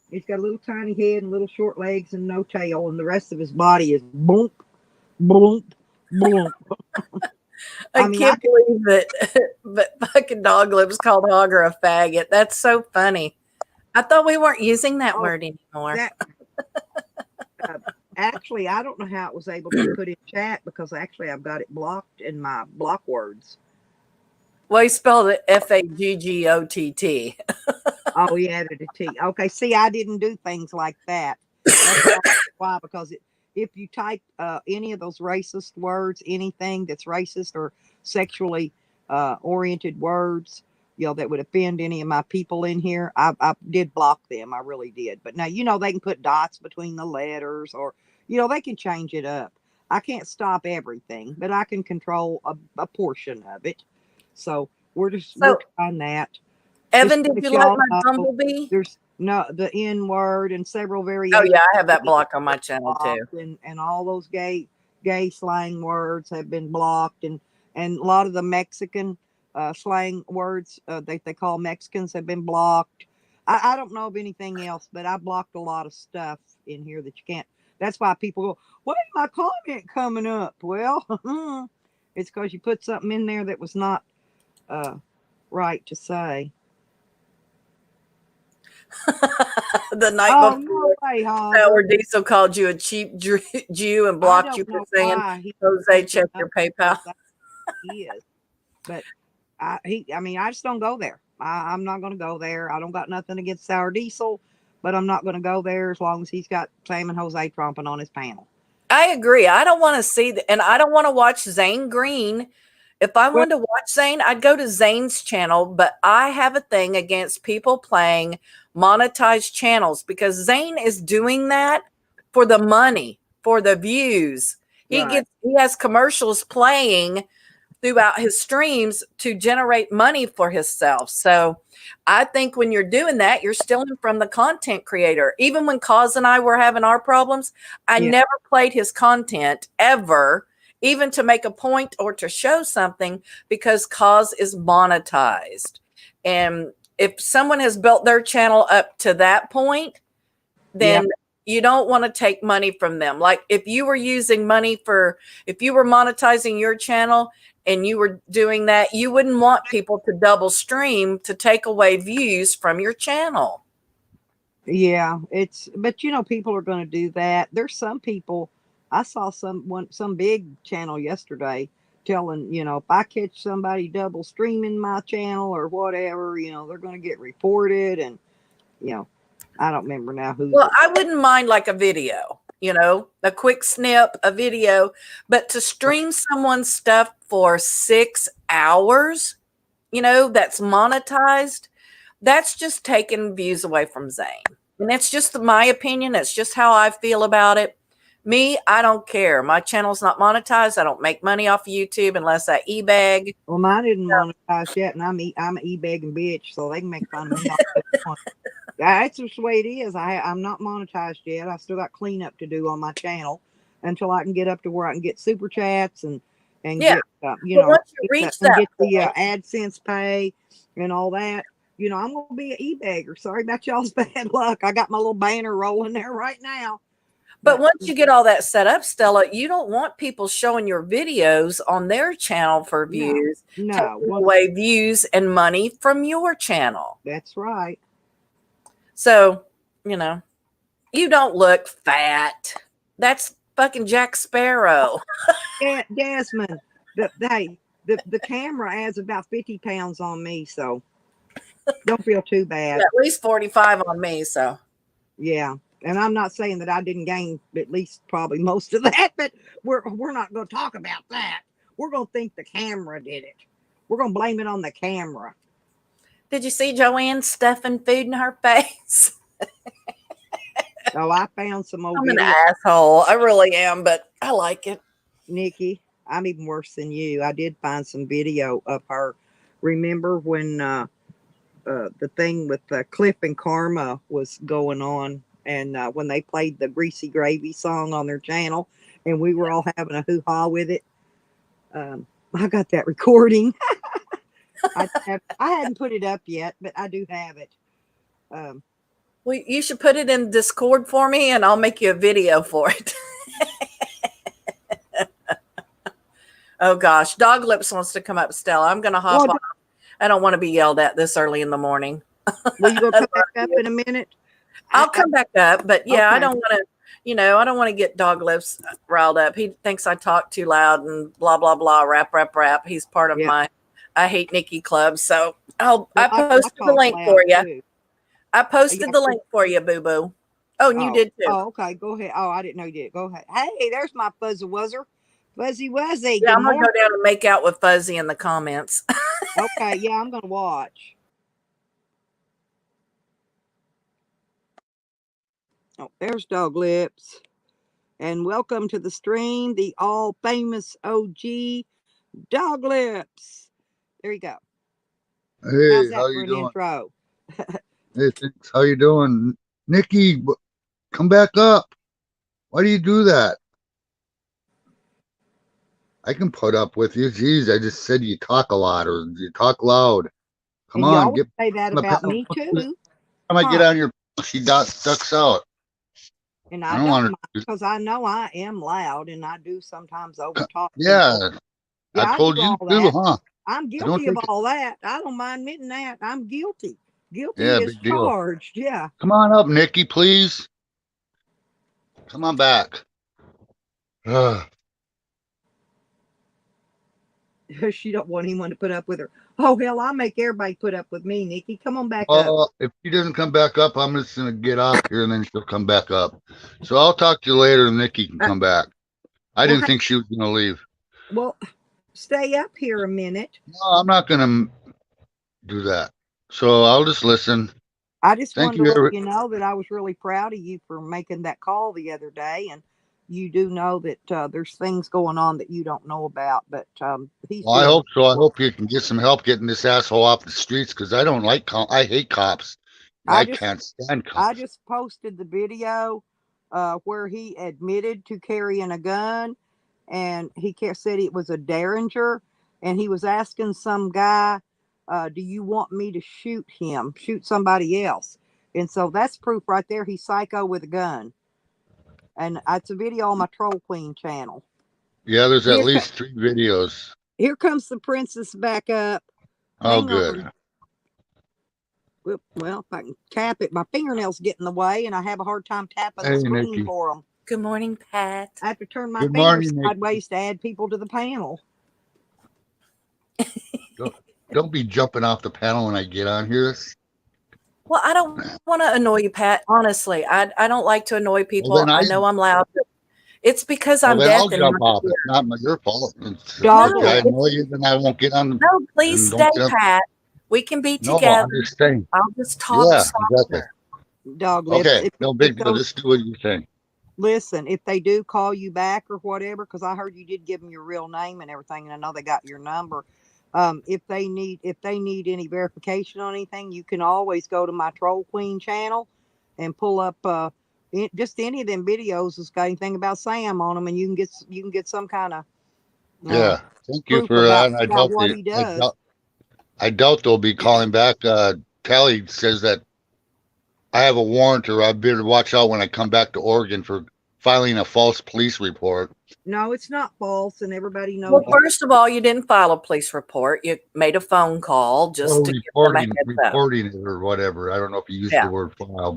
He's got a little tiny head and little short legs and no tail, and the rest of his body is boom, boom, boom. I can't believe that, but fucking Dog Lips called Hogger a faggot. That's so funny. I thought we weren't using that word anymore. Actually, I don't know how it was able to put in chat because actually I've got it blocked in my block words. Well, he spelled it Faggott. Oh, he added a T. Okay, see, I didn't do things like that. That's why, because if you type any of those racist words, anything that's racist or sexually oriented words, that would offend any of my people in here, I did block them. I really did. But now, they can put dots between the letters, or, they can change it up. I can't stop everything, but I can control a portion of it. So we're So, trying that. Just Evan, to did let you like y'all my know, bumblebee? there's no the N word and several Oh variations yeah, I have of that the N blocked on my word channel too. blocked, and all those gay slang words have been blocked, and a lot of the Mexican slang words they call Mexicans have been blocked. I don't know of anything else, but I blocked a lot of stuff in here that you can't. That's why people go, "Why is my comment coming up?" Well, it's because you put something in there that was not right to say. The night Oh, no before, way, Hoggle. Howard Diesel called you a cheap Jew and I blocked you don't for know saying, why he Jose, posted check your nothing PayPal. about that. He is, but I mean, I just don't go there. I'm not going to go there. I don't got nothing against Sour Diesel, but I'm not going to go there as long as he's got Sam and Jose tromping on his panel. I agree. I don't want to see that, and I don't want to watch Zane Green. If I Well, wanted to watch Zane, I'd go to Zane's channel, but I have a thing against people playing monetized channels because Zane is doing that for the money, for the views. right. He has commercials playing throughout his streams to generate money for himself. So I think when you're doing that, you're stealing from the content creator. Even when Cause and I were having our problems, I Yeah. never played his content ever, even to make a point or to show something, because Cause is monetized. And if someone has built their channel up to that point, then Yep. you don't want to take money from them. Like if you were using money if you were monetizing your channel and you were doing that, you wouldn't want people to double stream to take away views from your channel. Yeah. But people are going to do that. There's some people. I saw some big channel yesterday telling, if I catch somebody double streaming my channel or whatever, they're going to get reported, and you know, I don't remember now who's Well, it. I wouldn't mind like a video, a quick snip, a video, but to stream someone's stuff for 6 hours, that's monetized, that's just taking views away from Zane. And that's just my opinion. That's just how I feel about it. Me, I don't care. My channel's not monetized. I don't make money off of YouTube unless I e-bag. Well, mine didn't monetize yet, and I'm an e-begging bitch, so they can make fun of me all they want. That's just the way it is. I'm not monetized yet. I still got cleanup to do on my channel until I can get up to where I can get super chats and Yeah. get But once you reach that get the point, AdSense pay and all that. I'm gonna be an e-bagger. Sorry about y'all's bad luck. I got my little banner rolling there right now. but once you get all that set up, Stella, you don't want people showing your videos on their channel for no, views, no, taking away views and money from your channel. that's right. So, you don't look fat. That's fucking Jack Sparrow. Desmond, the camera adds about 50 pounds on me, so don't feel too bad. At least 45 on me. So, Yeah. And I'm not saying that I didn't gain at least probably most of that, but we're not going to talk about that. We're going to think the camera did it. We're going to blame it on the camera. did you see Joanne stuffing food in her face? Oh, I found some old I'm an video. asshole. I really am, but I like it. Nikki, I'm even worse than you. I did find some video of her. Remember when the thing with Cliff and Karma was going on, and when they played the Greasy Gravy song on their channel, and we were all having a hoo-ha with it. I got that recording. I hadn't put it up yet, but I do have it. Well, you should put it in Discord for me, and I'll make you a video for it. Oh gosh, Dog Lips wants to come up, Stella. I'm gonna hop on. I don't want to be yelled at this early in the morning. Will you go come back up in a minute? I'll come back up, but yeah, Okay. I don't want to, I don't want to get Dog Lips riled up. He thinks I talk too loud and blah blah blah, rap. He's part of my I Hate Nikki Club. So I posted the link for you. I posted the link for you, boo boo. Oh, and you did too. Oh, okay. Go ahead. Oh, I didn't know you did. Go ahead. Hey, there's my Fuzzy Wuzzer. Fuzzy Wuzzy. Yeah, Good I'm gonna morning. go down and make out with Fuzzy in the comments. Okay, yeah, I'm gonna watch. Oh, there's Dog Lips. And welcome to the stream, the all famous OG Dog Lips. There you go. How's Hey, that how for you an doing? intro? Hey, thanks. How you doing? Nikki, come back up. Why do you do that? I can put up with you. Jeez, I just said you talk a lot or you talk loud. Come And you on, always get say that on the about panel. me Every too. time I get Huh. on your, she ducks out. And I I don't don't want mind to. because I know I am loud and I do sometimes overtalk people. Yeah, I Yeah, I do told you all too, that. huh? I'm I don't guilty of take it. all that. I don't mind admitting that. I'm guilty. Guilty Yeah, is big deal. charged. Yeah. Come on up, Nikki, please. Come on back. Ugh. She don't want anyone to put up with her. Oh hell, I'll make everybody put up with me, Nikki. Come on back up. Well, if she doesn't come back up, I'm just gonna get off here and then she'll come back up. So I'll talk to you later and Nikki can come back. I Well, didn't think she was gonna leave. well, stay up here a minute. No, I'm not gonna do that. So I'll just listen. I just Thank wanted to you, let you know that I was really proud of you for making that call the other day, and you do know that there's things going on that you don't know about, but he's Well, I doing hope so. I well. hope you can get some help getting this asshole off the streets because I don't like I hate cops. I I just can't stand I cops. just posted the video where he admitted to carrying a gun, and he said it was a Derringer, and he was asking some guy, "Do you want me to shoot him? Shoot somebody else?" And so that's proof right there. He's psycho with a gun, and it's a video on my Troll Queen channel. Yeah, there's at Here, least 3 videos. here comes the princess back up. Oh, Hang good. on. Well, if I can tap it, my fingernails get in the way, and I have a hard time tapping Hey, the screen Nikki. for them. Good morning, Pat. I have to turn my Good fingers morning, Nikki. sideways to add people to the panel. Don't be jumping off the panel when I get on here. Well, I don't want to annoy you, Pat. Honestly, I don't like to annoy Well, people. I know I'm loud. It's because I'm then deaf I'll and jump not off. here. It's not your fault. Dog If I lips. annoy you, then I won't get on. No, please And stay, don't get up. Pat. We can be No, together. I'm just saying. I'll just talk Yeah, softer. exactly. Dog lips. Okay, no big deal. Just do what you think. Listen, if they do call you back or whatever, because I heard you did give them your real name and everything, and I know they got your number. If they need any verification on anything, you can always go to my Troll Queen channel and pull up just any of them videos that's got anything about Sam on them, and you can get some kind of Yeah, thank you proof for that. And about what he does. I doubt they'll be calling back. Tally says that I have a warrant, or I better watch out when I come back to Oregon for filing a false police report. No, it's not false, and everybody knows. Well, first of all, you didn't file a police report. You made a phone call just to give them a heads up. Reporting it or whatever. I don't know if you used the word file,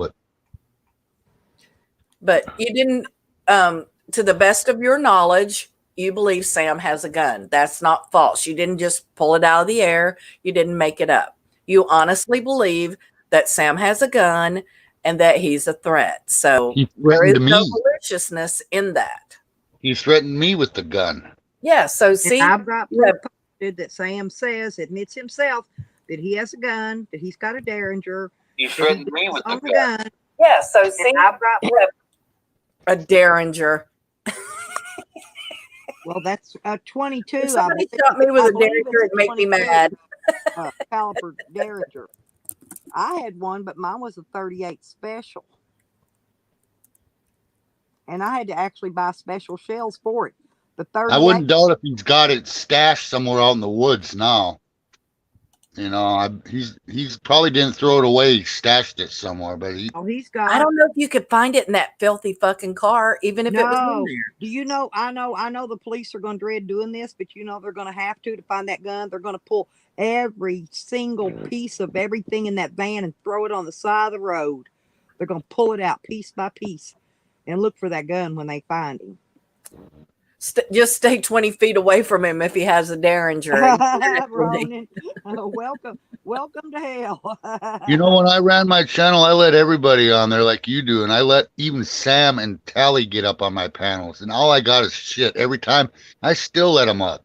but you didn't. To the best of your knowledge, you believe Sam has a gun. That's not false. You didn't just pull it out of the air. You didn't make it up. You honestly believe that Sam has a gun and that he's a threat. So there is no maliciousness in that. He threatened me with the gun. Yeah. So see, and I've got proof that Sam admits himself that he has a gun, that he's got a Derringer. He threatened me with the gun. Yeah. So see, I've got a Derringer. Well, that's a 22. If somebody shot me with a Derringer, it'd make me mad. Caliber Derringer. I had one, but mine was a 38 special. And I had to actually buy special shells for it. The 38. I wouldn't doubt if he's got it stashed somewhere out in the woods now. You know, he's probably didn't throw it away. He stashed it somewhere, but he's got. I don't know if you could find it in that filthy fucking car, even if it was in there. Do you know? I know the police are going to dread doing this, but you know they're going to have to find that gun. They're going to pull every single piece of everything in that van and throw it on the side of the road. They're going to pull it out piece by piece and look for that gun when they find him. Just stay 20 feet away from him if he has a Derringer. Ronan, welcome. Welcome to hell. You know, when I ran my channel, I let everybody on there like you do, and I let even Sam and Tally get up on my panels, and all I got is shit every time. I still let them up.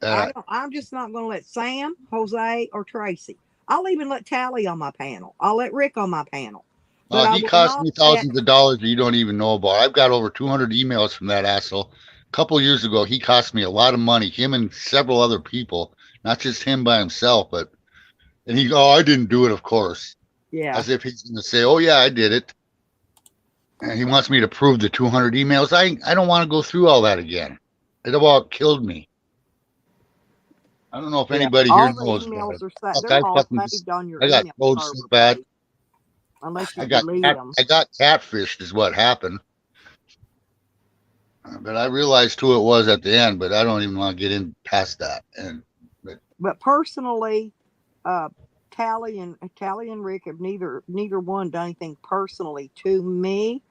And I'm just not going to let Sam, Jose, or Tracy. I'll even let Tally on my panel. I'll let Rick on my panel. But I he will cost not me let. thousands of dollars that you don't even know about. I've got over 200 emails from that asshole. A couple of years ago, he cost me a lot of money. Him and several other people, not just him by himself, and he, oh, I didn't do it, of course, Yeah. as if he's going to say, oh yeah, I did it. And he wants me to prove the 200 emails. I don't want to go through all that again. It about killed me. I don't know if anybody here All the knows, emails but are fuck, they're all saved on your I got email told server so bad. page, unless you delete them. I got catfished is what happened. But I realized who it was at the end, but I don't even want to get in past that. But personally, Tally and Rick have neither one done anything personally to me.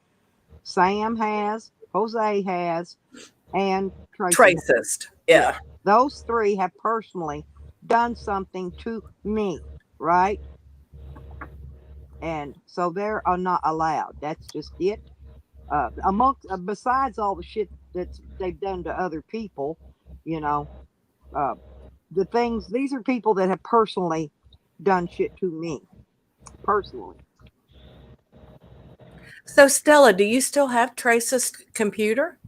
Sam has, Jose has, and Tracy. Tracist. Yeah. Those three have personally done something to me, right? And so they are not allowed. That's just it. Besides all the shit that they've done to other people, you know, uh, these are people that have personally done shit to me, personally. So Stella, do you still have Trace's computer?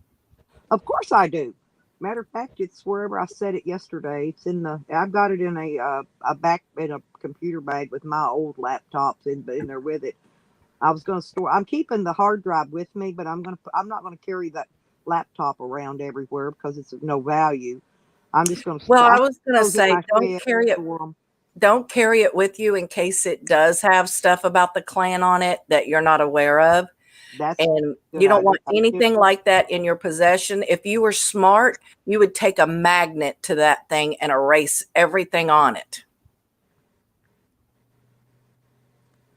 Of course I do. Matter of fact, it's wherever I set it yesterday. It's I've got it in a computer bag with my old laptops in there with it. I was going to I'm keeping the hard drive with me, but I'm not going to carry that laptop around everywhere because it's of no value. I'm just going to. Well, I was going to say, don't carry it with you in case it does have stuff about the Klan on it that you're not aware of. And you don't want anything like that in your possession. If you were smart, you would take a magnet to that thing and erase everything on it.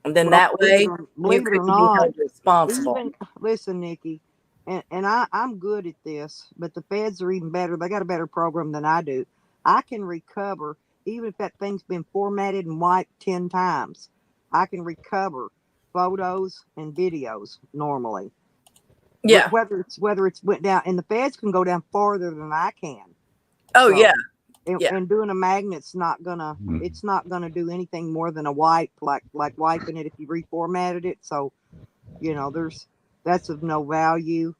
And then that way, you could be held responsible. Listen, Nikki, and I'm good at this, but the feds are even better. They got a better program than I do. I can recover, even if that thing's been formatted and wiped 10 times. I can recover photos and videos normally. Yeah. Whether it's went down, and the feds can go down farther than I can. Oh, so, yeah. And doing a magnet's not gonna do anything more than a wipe, like wiping it if you reformatted it. So, that's of no value.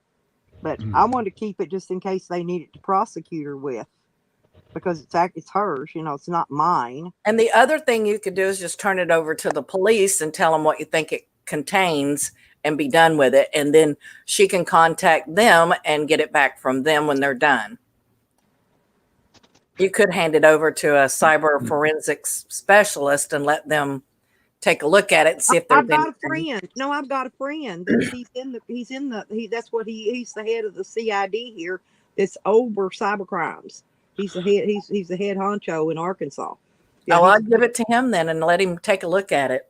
But I wanted to keep it just in case they need it to prosecute her with, because it's hers. It's not mine. And the other thing you could do is just turn it over to the police and tell them what you think it contains and be done with it. And then she can contact them and get it back from them when they're done. You could hand it over to a cyber forensics specialist and let them take a look at it and see if there's I've got a friend. No, I've got a friend. He's the head of the CID here. It's over cybercrimes. He's the head honcho in Arkansas. Yeah, I'll give it to him then and let him take a look at it.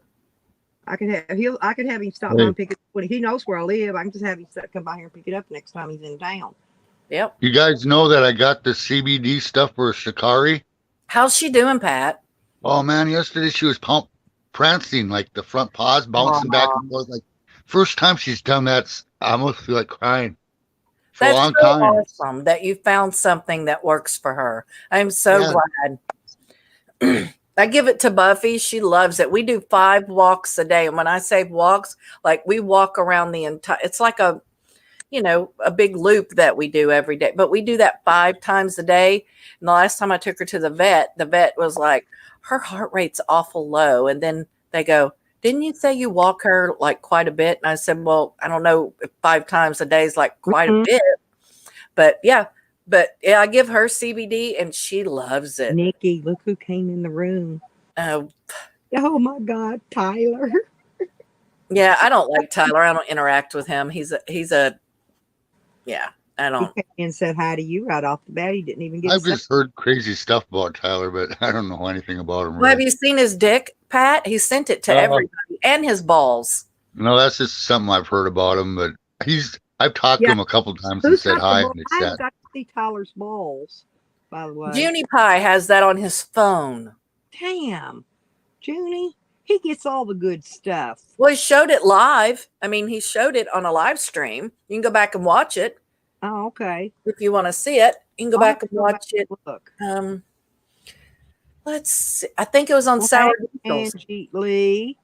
I could have him stop by and pick it up when he knows where I live. I can just have him come by here and pick it up next time he's in town. Yep. You guys know that I got the CBD stuff for Shikari? How's she doing, Pat? Oh man, yesterday she was prancing, like the front paws bouncing back and forth. Like first time she's done that, I almost feel like crying. For That's a long so time. awesome that you found something that works for her. I'm so glad. I give it to Buffy. She loves it. We do 5 walks a day. And when I say walks, like we walk around the entire, it's like a big loop that we do every day, but we do that 5 times a day. And the last time I took her to the vet was like, her heart rate's awful low. And then they go, didn't you say you walk her like quite a bit? And I said, well, I don't know if 5 times a day is like quite a bit, but yeah, I give her CBD and she loves it. Nikki, look who came in the room. Oh my God, Tyler. Yeah, I don't like Tyler. I don't interact with him. Yeah, I don't. He came and said hi to you right off the bat. He didn't even get. I've just heard crazy stuff about Tyler, but I don't know anything about him. Well, really. Have you seen his dick, Pat? He sent it to everybody and his balls. No, that's just something I've heard about him. But I've talked to him a couple times and said hi. I've got to see Tyler's balls, by the way. Junie Pie has that on his phone. Damn. Junie, he gets all the good stuff. Well, he showed it live. I mean, he showed it on a live stream. You can go back and watch it Oh, okay. if you want to see it. You can go I'll have back to and go back watch it. and look. Let's see. I think it was on Well, Sour hey, Diesels. Angie Lee.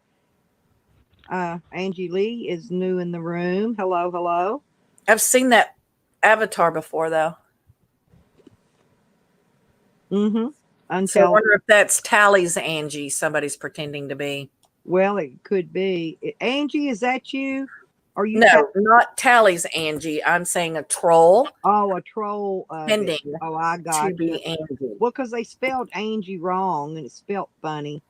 Angie Lee is new in the room. Hello, hello. I've seen that avatar before, though. Mm-hmm. So I Until wonder if that's Tally's Angie somebody's pretending to be. well, it could be. Angie, is that you? Are you No, not Tally's Angie. I'm saying a troll oh, a troll pretending oh, I to got you. be Angie. Well, because they spelled Angie wrong and it's spelled funny.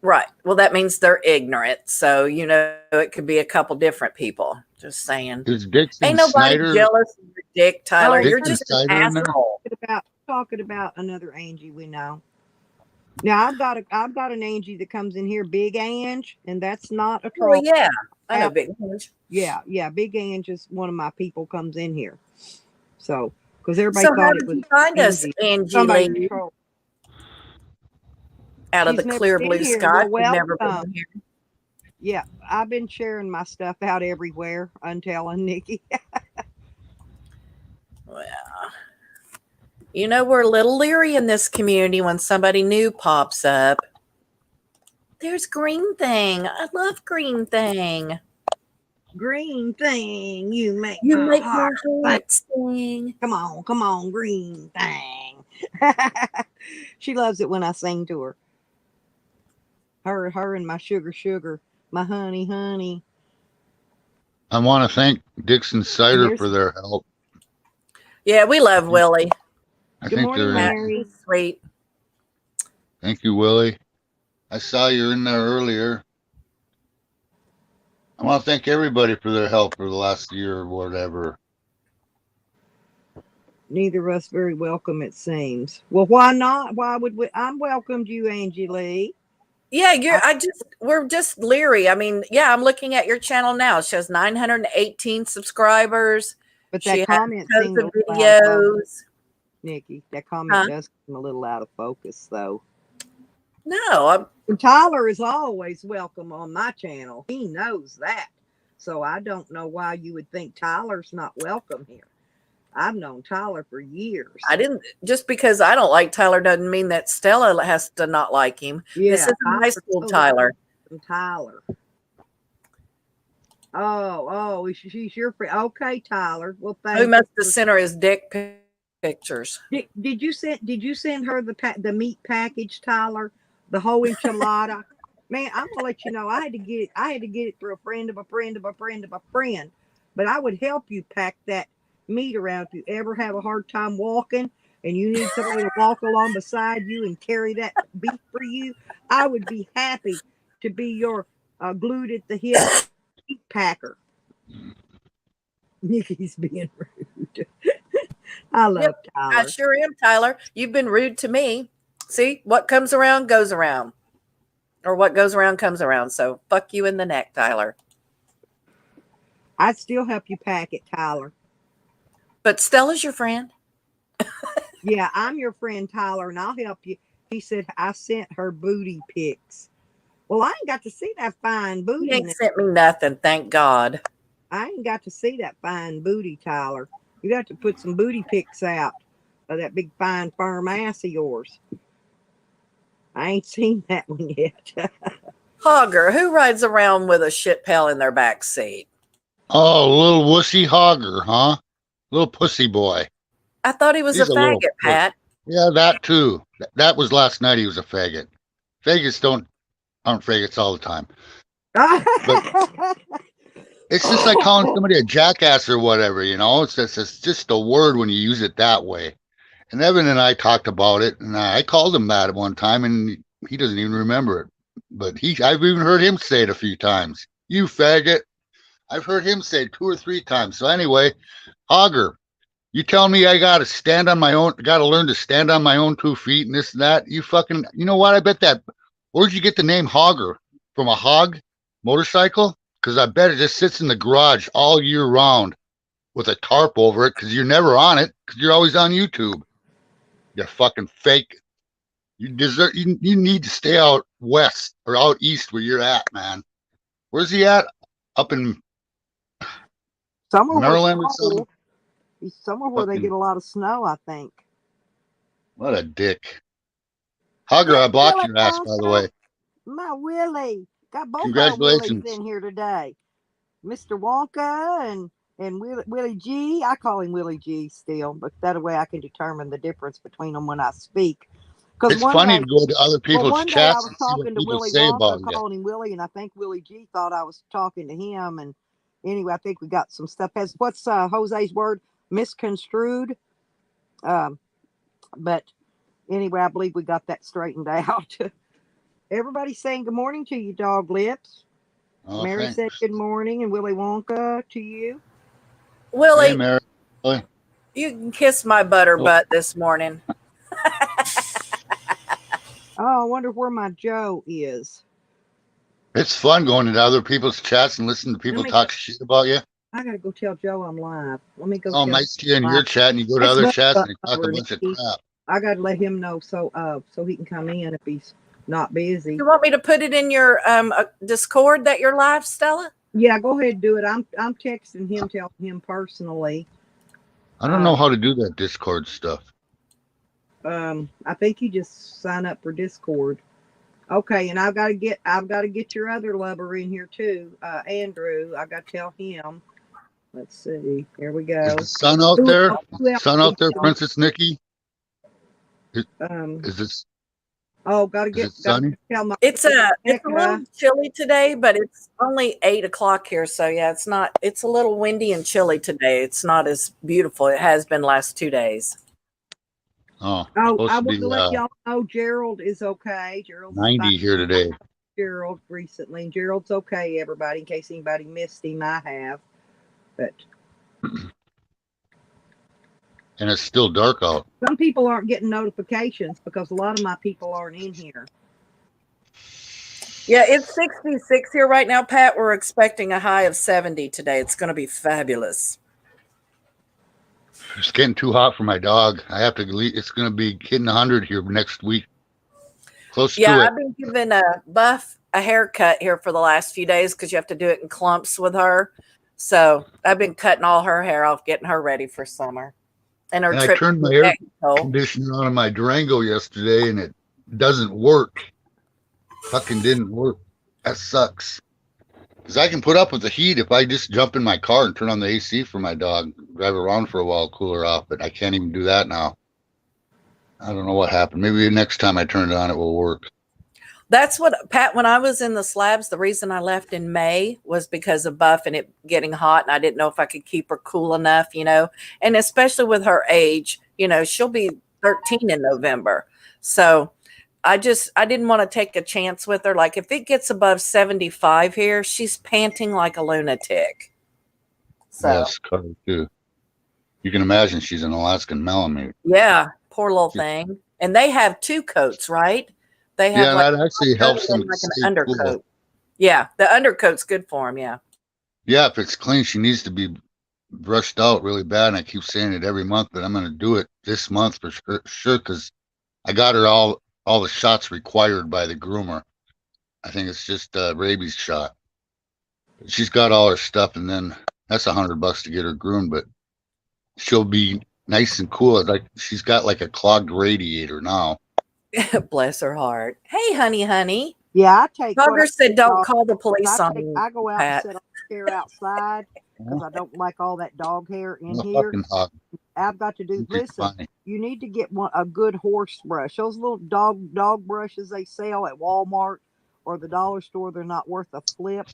Right. Well, that means they're ignorant. So, you know, it could be a couple different people. Just saying. Is Dixon Ain't nobody Snyder? jealous of your dick, Tyler. Oh, You're Dixon just an Snyder in there? asshole. Talking about another Angie we know. Now I've got an Angie that comes in here, Big Ange, and that's not a troll. Well, yeah. I know Big Ange. Yeah, Big Ange is one of my people comes in here. So, because everybody So how thought it did was you find us, Angie. Angie Somebody Lee, troll. out of She's the never clear been blue here. sky? Well, You've never welcome. been here. Yeah, I've been sharing my stuff out everywhere, untelling Nikki. Well, you know, we're a little leery in this community when somebody new pops up. There's Green Thing. I love Green Thing. Green thing, you make You my make my heart heart sing. Come on, green thing. She loves it when I sing to her. Her and my sugar, my honey. I want to thank Dixon Snyder There's- for their help. Yeah, we love Willie. I Good think morning, they're. Mary. He's sweet. Thank you, Willie. I saw you in there earlier. I want to thank everybody for their help for the last year or whatever. Neither of us very welcome, it seems. Well, why not? Why would we? I'm welcomed you, Angie Lee. Yeah, we're just leery. I mean, yeah, I'm looking at your channel now. It shows 918 subscribers. But She that has comment tons seemed a of little out of focus, videos. Nikki. That comment Huh? does seem a little out of focus, though. No, And Tyler is always welcome on my channel. He knows that. So I don't know why you would think Tyler's not welcome here. I've known Tyler for years. I didn't. Just because I don't like Tyler doesn't mean that Stella has to not like him. Yeah, This is high school Tyler. Tyler. Oh, she's your friend. Okay, Tyler. Well, thank Who you. must have sent her his dick pictures? Did you send her the meat package, Tyler? The whole enchilada? Man, I'm gonna let you know. I had to get it through a friend of a friend of a friend of a friend. But I would help you pack that meat around if you ever have a hard time walking and you need somebody to walk along beside you and carry that beef for you. I would be happy to be your glued at the hip meat packer. Nikki's being rude. I love Tyler. I sure am, Tyler. You've been rude to me. See, what comes around goes around. Or what goes around comes around. So fuck you in the neck, Tyler. I'd still help you pack it, Tyler. But Stella's your friend. Yeah, I'm your friend, Tyler, and I'll help you. He said I sent her booty pics. Well, I ain't got to see that fine booty. He ain't sent me nothing, thank God. I ain't got to see that fine booty, Tyler. You got to put some booty pics out of that big, fine, firm ass of yours. I ain't seen that one yet. Hogger, who rides around with a shit pail in their back seat? Oh, little wussy hogger, huh? Little pussy boy. I thought he was He's a a little faggot, Pat. Yeah, that too. That was last night. He was a faggot. Faggots aren't faggots all the time. It's just like calling somebody a jackass or whatever, you know. It's just a word when you use it that way. And Evan and I talked about it, and I called him that at one time, and he doesn't even remember it. But I've even heard him say it a few times. You faggot. I've heard him say it 2 or 3 times. So anyway, Hogger, you tell me I got to learn to stand on my own 2 feet and this and that. You know what? I bet where'd you get the name Hogger? From a hog motorcycle? Because I bet it just sits in the garage all year round with a tarp over it because you're never on it because you're always on YouTube. You fucking fake You deserve. You need to stay out west or out east where you're at, man. Where's he at? Up in Somewhere where it's Maryland or something? cold. He's somewhere where they Fucking get a lot of snow, I think. what a dick. Hugger, I blocked your ass, by the way. My Willie. Got both our Willies Congratulations. in here today. Mr. Wonka and Willie G. I call him Willie G still, but that way I can determine the difference between them when I speak. Because It's funny to go to other people's one day I chats was and see what talking to people Willie say about Wonka, you. calling him Willie, and I think Willie G thought I was talking to him. And anyway, I think we got some stuff. What's Jose's word? Misconstrued. But anyway, I believe we got that straightened out. Everybody's saying good morning to you, Dog Lips. Oh, Mary thanks. said good morning, and Willie Wonka to you. Willie, Hey, Mary. you can kiss my butter butt this morning. Oh, I wonder where my Joe is. It's fun going into other people's chats and listening to people talk shit about you. I gotta go tell Joe I'm live. Let me go. Oh, might see you in your chat and you go to other chats and they talk a bunch of crap. I gotta let him know so he can come in if he's not busy. You want me to put it in your Discord that you're live, Stella? Yeah, go ahead and do it. I'm texting him, telling him personally. I don't know how to do that Discord stuff. I think you just sign up for Discord. Okay, and I've got to get your other lover in here too, Andrew. I got to tell him. Let's see. Here we go. Is the sun out there? Sun out there, Princess Nikki? Is this? Oh, gotta sunny? It's a little chilly today, but it's only 8 o'clock here, so yeah, it's a little windy and chilly today. It's not as beautiful. It has been last 2 days. Oh, I want to let y'all know Gerald is okay. Gerald's 90 here today. Gerald recently. Gerald's okay, everybody, in case anybody missed him. I have. But and it's still dark out. Some people aren't getting notifications because a lot of my people aren't in here. Yeah, it's 66 here right now, Pat. We're expecting a high of 70 today. It's going to be fabulous. It's getting too hot for my dog. I have to leave. It's going to be hitting 100 here next week. Close to it. Yeah, I've been giving Buff a haircut here for the last few days because you have to do it in clumps with her. So I've been cutting all her hair off, getting her ready for summer. And I turned my air conditioner on in my Durango yesterday, and it doesn't work. Fucking didn't work. That sucks. Because I can put up with the heat if I just jump in my car and turn on the AC for my dog, drive around for a while, cool her off. But I can't even do that now. I don't know what happened. Maybe the next time I turn it on, it will work. That's what, Pat, when I was in the slabs, the reason I left in May was because of Buff and it getting hot. And I didn't know if I could keep her cool enough, and especially with her age, she'll be 13 in November. So I didn't want to take a chance with her. Like if it gets above 75 here, she's panting like a lunatic. So yes, Carter too. You can imagine she's an Alaskan Malamute. Yeah, poor little thing. And they have 2 coats, right? They have that actually helps them like an undercoat. Cool. Yeah, the undercoat's good for them. Yeah. Yeah, if it's clean, she needs to be brushed out really bad. And I keep saying it every month, but I'm going to do it this month for sure because I got her all the shots required by the groomer. I think it's just a rabies shot. She's got all her stuff, and then that's $100 to get her groomed, but she'll be nice and cool. Like she's got like a clogged radiator now. Bless her heart. Hey, honey. Yeah, I take. Hugger said, "Don't call the police on me." I go out and sit on the chair outside because I don't like all that dog hair in here. I've got to do. Listen, you need to get a good horse brush. Those little dog brushes they sell at Walmart or the dollar store, they're not worth a flip.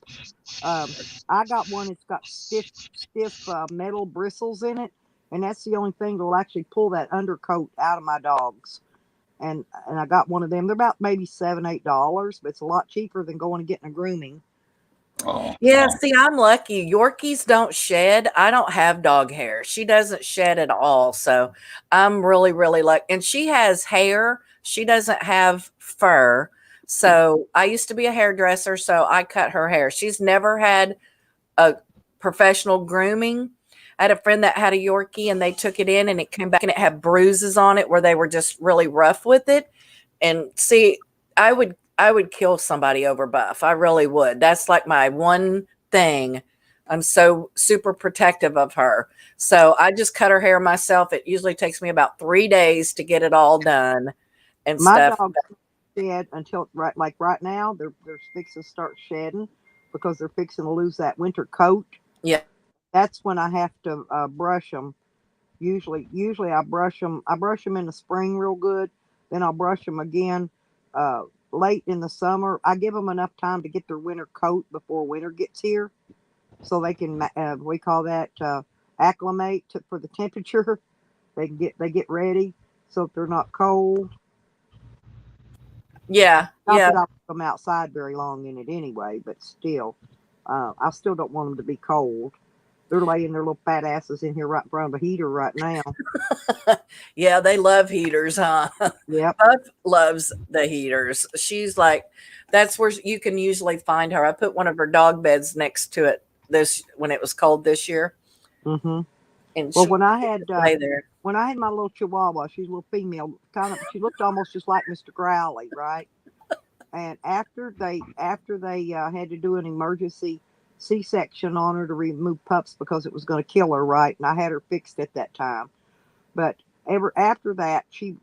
I got one that's got stiff metal bristles in it, and that's the only thing that will actually pull that undercoat out of my dogs. And I got one of them. They're about maybe $7-8, but it's a lot cheaper than going and getting a grooming. Oh, yeah, see, I'm lucky. Yorkies don't shed. I don't have dog hair. She doesn't shed at all. So I'm really, really lucky. And she has hair. She doesn't have fur. So I used to be a hairdresser, so I cut her hair. She's never had a professional grooming. I had a friend that had a Yorkie and they took it in and it came back and it had bruises on it where they were just really rough with it. And see, I would kill somebody over Buff. I really would. That's like my one thing. I'm so super protective of her. So I just cut her hair myself. It usually takes me about 3 days to get it all done and My stuff. dog shed until right now they're fixing to start shedding because they're fixing to lose that winter coat. Yeah. That's when I have to brush them. Usually I brush them. I brush them in the spring real good. Then I'll brush them again uh, late in the summer. I give them enough time to get their winter coat before winter gets here, so they can we call that acclimate for the temperature. They get ready, so if they're not cold. Yeah. Not Yeah. that I put them outside very long in it anyway, but still, I still don't want them to be cold. They're laying their little fat asses in here right in front of a heater right now. Yeah, they love heaters, huh? Yep. Buff loves the heaters. She's like, that's where you can usually find her. I put one of her dog beds next to it this when it was cold this year, Mm-hmm. and Well, she lay there. when I had my little Chihuahua, she's a little female, she looked almost just like Mr. Growly, right? And after they had to do an emergency C-section on her to remove pups because it was going to kill her, right? And I had her fixed at that time. But ever after that, she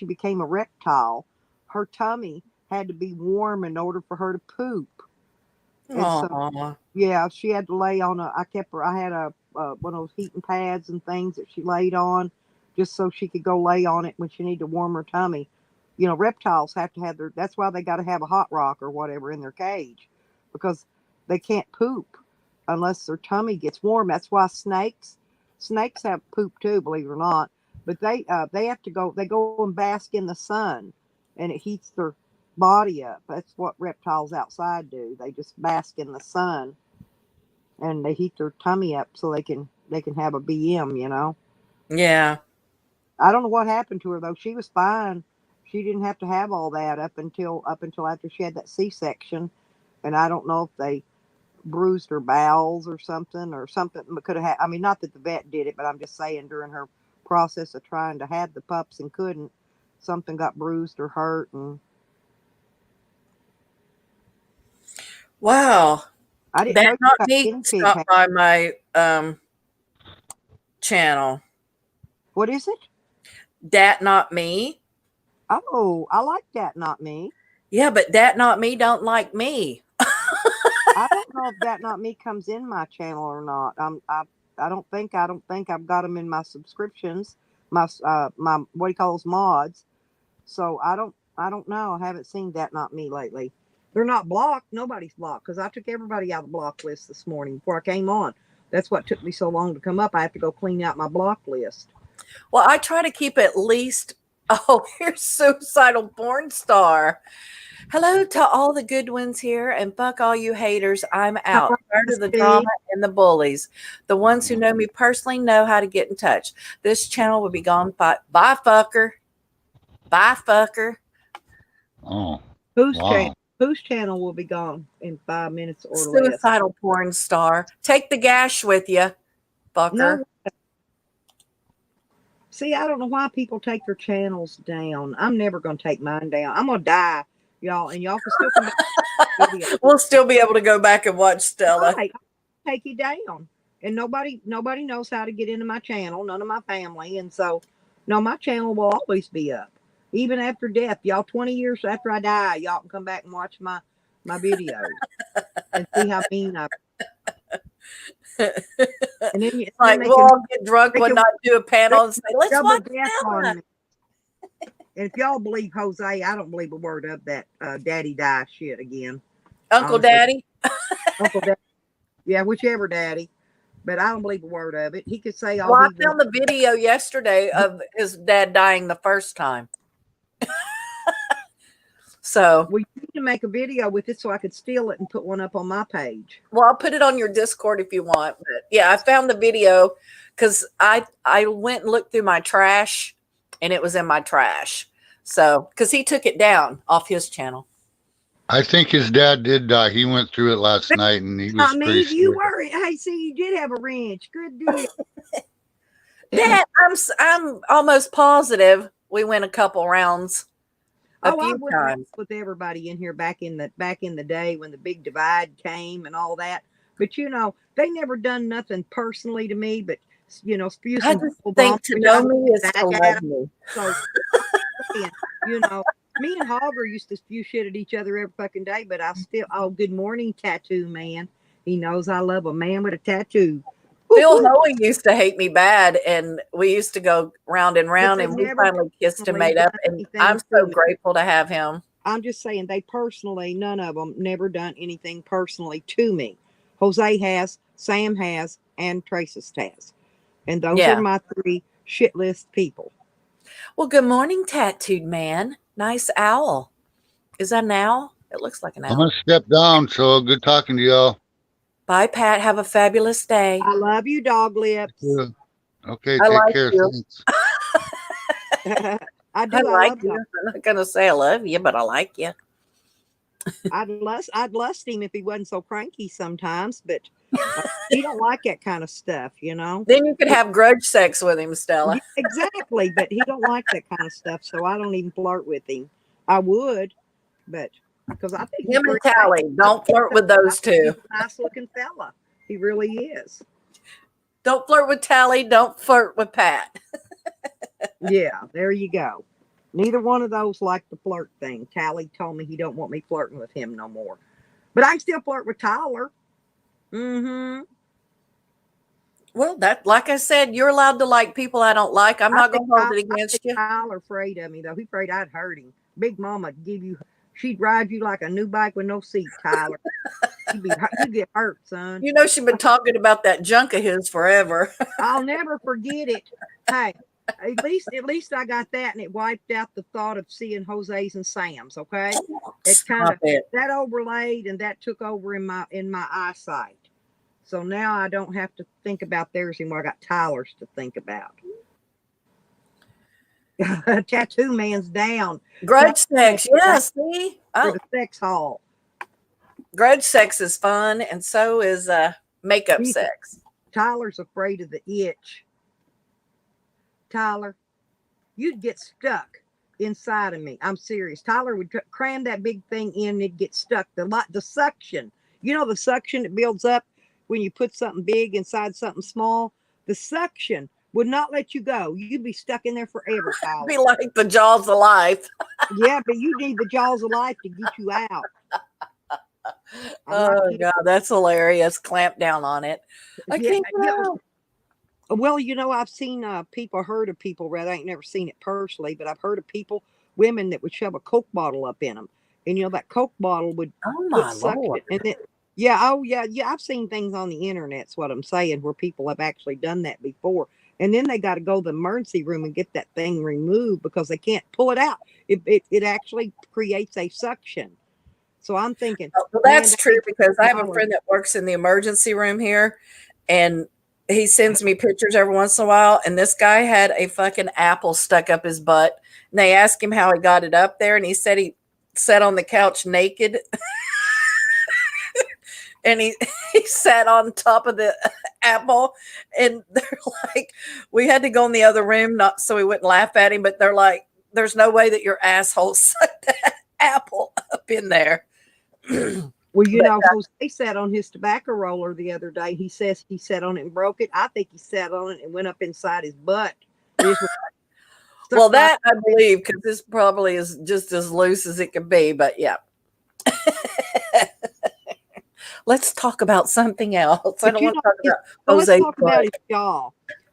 became a reptile. Her tummy had to be warm in order for her to poop. And so, Aw. yeah, she had to lay on I kept her. I had a one of those heating pads and things that she laid on, just so she could go lay on it when she needed to warm her tummy. You know, reptiles have to have that's why they got to have a hot rock or whatever in their cage, because they can't poop unless their tummy gets warm. That's why snakes have poop too, believe it or not. But they have to go. They go and bask in the sun, and it heats their body up. That's what reptiles outside do. They just bask in the sun, and they heat their tummy up so they can have a BM. You know. Yeah. I don't know what happened to her though. She was fine. She didn't have to have all that up until after she had that C-section, and I don't know if they bruised her bowels or something could have had. I mean, not that the vet did it, but I'm just saying during her process of trying to have the pups and couldn't, something got bruised or hurt, and Wow. I didn't know That you not got me guinea pig. stopped by my channel. What is it? Dat Not Me. Oh, I like that. Not me. Yeah, but Dat Not Me don't like me. I don't know if that not me comes in my channel or not. I don't think I've got them in my subscriptions, my what do you call those mods. So I don't know. I haven't seen that not me lately. They're not blocked. Nobody's blocked because I took everybody out of the block list this morning before I came on. That's what took me so long to come up. I have to go clean out my block list. Well, I try to keep at least. Oh, here's Suicidal Porn Star. Hello to all the good ones here, and fuck all you haters. I'm out. Tired of the drama and the bullies. The ones who know me personally know how to get in touch. This channel will be gone. Bye, fucker. Bye, fucker. Oh, Whose wow. channel will be gone in 5 minutes or less? Suicidal Porn Star. Take the gash with you, fucker. No. See, I don't know why people take their channels down. I'm never going to take mine down. I'm going to die, y'all, and y'all can still come back. We'll still be able to go back and watch Stella. Right. I'll take you down. And nobody knows how to get into my channel, none of my family. And so, no, my channel will always be up. Even after death. Y'all, 20 years after I die, y'all can come back and watch my videos and see how mean I and then like we'll all get drunk one night, do a panel and say, let's watch Stella. And if y'all believe Jose, I don't believe a word of that daddy die shit again. Uncle Daddy? Uncle Daddy. Yeah, whichever daddy. But I don't believe a word of it. He could say all I found the video yesterday of his dad dying the first time. So we need to make a video with it so I could steal it and put one up on my page. Well, I'll put it on your Discord if you want. But yeah, I found the video because I went and looked through my trash and it was in my trash. So because he took it down off his channel. I think his dad did die. He went through it last night and he was pretty scared. You were. Hey, see, you did have a wrench. Good deal. Dad, I'm almost positive we went a couple rounds. a Oh, I few went around times. with everybody in here back in the day when the big divide came and all that. But they never done nothing personally to me, but spew I some just bomb think to which I know was me is back to at love 'em. me. So I'm saying, you know, me and Hogger used to spew shit at each other every fucking day, but I still, oh, good morning, tattoo man. He knows I love a man with a tattoo. Whoop, Phil whoop. Hoey used to hate me bad, and we used to go round and But round, they and we never finally kissed and personally made up. done And I'm anything to so me. grateful to have him. I'm just saying they personally, none of them never done anything personally to me. Jose has, Sam has, and Traces has. And those are Yeah. my three shit list people. Well, good morning, tattooed man. Nice owl. Is that an owl? It looks like an I'm owl. gonna step down. So good talking to y'all. Bye, Pat. Have a fabulous day. I love you, dog lips. Yeah. Okay, I take like care. you. Thanks. I I do. I like love you. dog. I'm not gonna say I love you, but I like you. I'd lust him if he wasn't so cranky sometimes, but he don't like that kind of stuff. Then you could But have grudge sex with him, yeah, Stella. exactly. But he don't like that kind of stuff, so I don't even flirt with him. I would, but because I think he's Him and very Tally. I Don't flirt with I those think he's two. a nice looking fella. He really is. Don't flirt with Tally. Don't flirt with Pat. Yeah, there you go. Neither one of those like the flirt thing. Tally told me he don't want me flirting with him no more. But I can still flirt with Tyler. Mm-hmm. Well, that, like I said, you're allowed to like people I don't like. I'm not going to hold it I against think you. Tyler afraid of me though. He afraid I'd hurt him. Big Mama give you. She'd ride you like a new bike with no seat, Tyler. You get hurt, son. You know, she's been talking about that junk of his forever. I'll never forget it. Hey, at least I got that, and it wiped out the thought of seeing Jose's and Sam's. Okay, it kind Stop of it. that overlaid, and that took over in my eyesight. So now I don't have to think about theirs anymore. I got Tyler's to think about. Tattoo man's down. Grudge Tattoo man's sex. down Yeah, see? for Oh, the sex hall. grudge sex is fun, and so is makeup He, sex. Tyler's afraid of the itch. Tyler, you'd get stuck inside of me. I'm serious. Tyler would cram that big thing in and it'd get stuck. The suction, the suction that builds up when you put something big inside something small, the suction would not let you go. You'd be stuck in there forever, Be Tyler. like the jaws of life. Yeah, but you need the jaws of life to get you out. I'm not Oh, kidding. God, that's hilarious. Clamp down on it. I Yeah, can't get yeah. out. Well, I've seen people, heard of people, rather, I ain't never seen it personally, but I've heard of people, women that would shove a Coke bottle up in them. And, that Coke bottle would Oh, put my suction. Lord. And yeah, oh, yeah, yeah. I've seen things on the internet's what I'm saying, where people have actually done that before. And then they got to go to the emergency room and get that thing removed because they can't pull it out. It actually creates a suction. So I'm thinking, Well, man, that's that true takes because I have a $2. friend that works in the emergency room here, and he sends me pictures every once in a while. And this guy had a fucking apple stuck up his butt. And they asked him how he got it up there, and he said he sat on the couch naked, and he sat on top of the apple. And they're like, we had to go in the other room, not so we wouldn't laugh at him, but they're like, there's no way that your asshole sucked that apple up in there. Well, But Jose sat on his tobacco roller the other day. He says he sat on it and broke it. I think he sat on it and went up inside his butt. It just well, stuck right that I believe, because this probably is just as loose as it could be. But yeah. Let's talk about something else. I But don't want to talk about let's Jose's talk about butt. his jaw.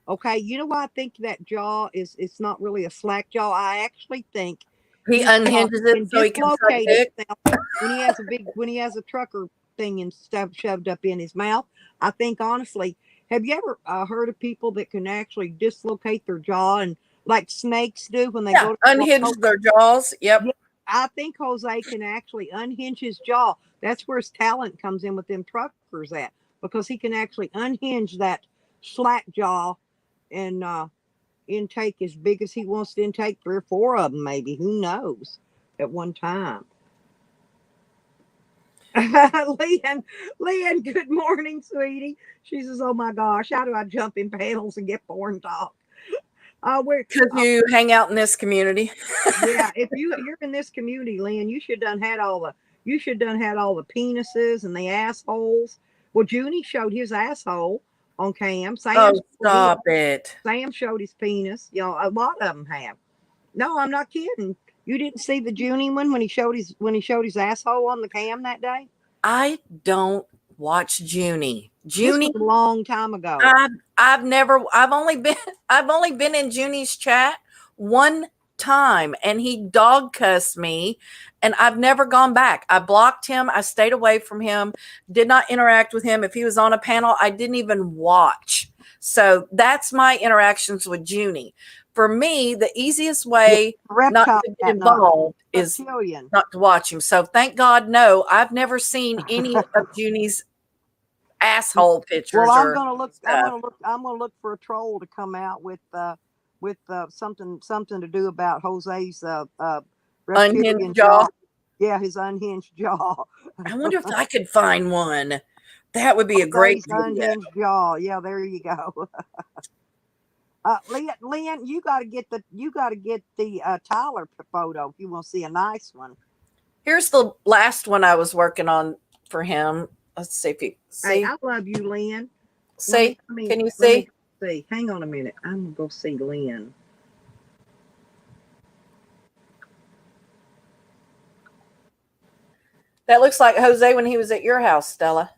Okay, you know why I think that jaw is it's not really a slack jaw. I actually think He his jaw unhinges it can so he can suck dislocate dick. itself when he has a trucker thing and stuff shoved up in his mouth. I think honestly, have you ever heard of people that can actually dislocate their jaw and like snakes do when they Yeah, go to unhinge their jaws. Yep. Yeah, I think Jose can actually unhinge his jaw. That's where his talent comes in with them truckers at, because he can actually unhinge that slack jaw and intake as big as he wants to intake, 3 or 4 of them, maybe. Who knows? At one time. Leanne, good morning, sweetie. She says, "Oh my gosh, how do I jump in panels and get porn talk?" we're Because you hang out in this community. yeah. If you're in this community, Lynn, you should done had all the penises and the assholes. Well, Junie showed his asshole on cam. Oh, stop it. Sam showed his penis. You know, a lot of them have. No, I'm not kidding. You didn't see the Junie one when he showed his asshole on the cam that day? I don't watch Junie. This Junie, was a long time ago. I've only been in Junie's chat one time, and he dog cussed me, and I've never gone back. I blocked him. I stayed away from him, did not interact with him. If he was on a panel, I didn't even watch. So that's my interactions with Junie. For me, the easiest way not to get involved is not to watch him. So thank God, no, I've never seen any of Junie's asshole pictures. Well, I'm gonna look for a troll to come out with something to do about Jose's unhinged jaw. Yeah, his unhinged jaw. I wonder if I could find one. That would be a great unhinged jaw. Yeah, there you go. Lynn, you got to get the Tyler photo if you want to see a nice one. Here's the last one I was working on for him. Let's see if you see. Hey, I love you, Lynn. See? Can you see? See. Hang on a minute. I'm gonna go see Lynn. That looks like Jose when he was at your house, Stella.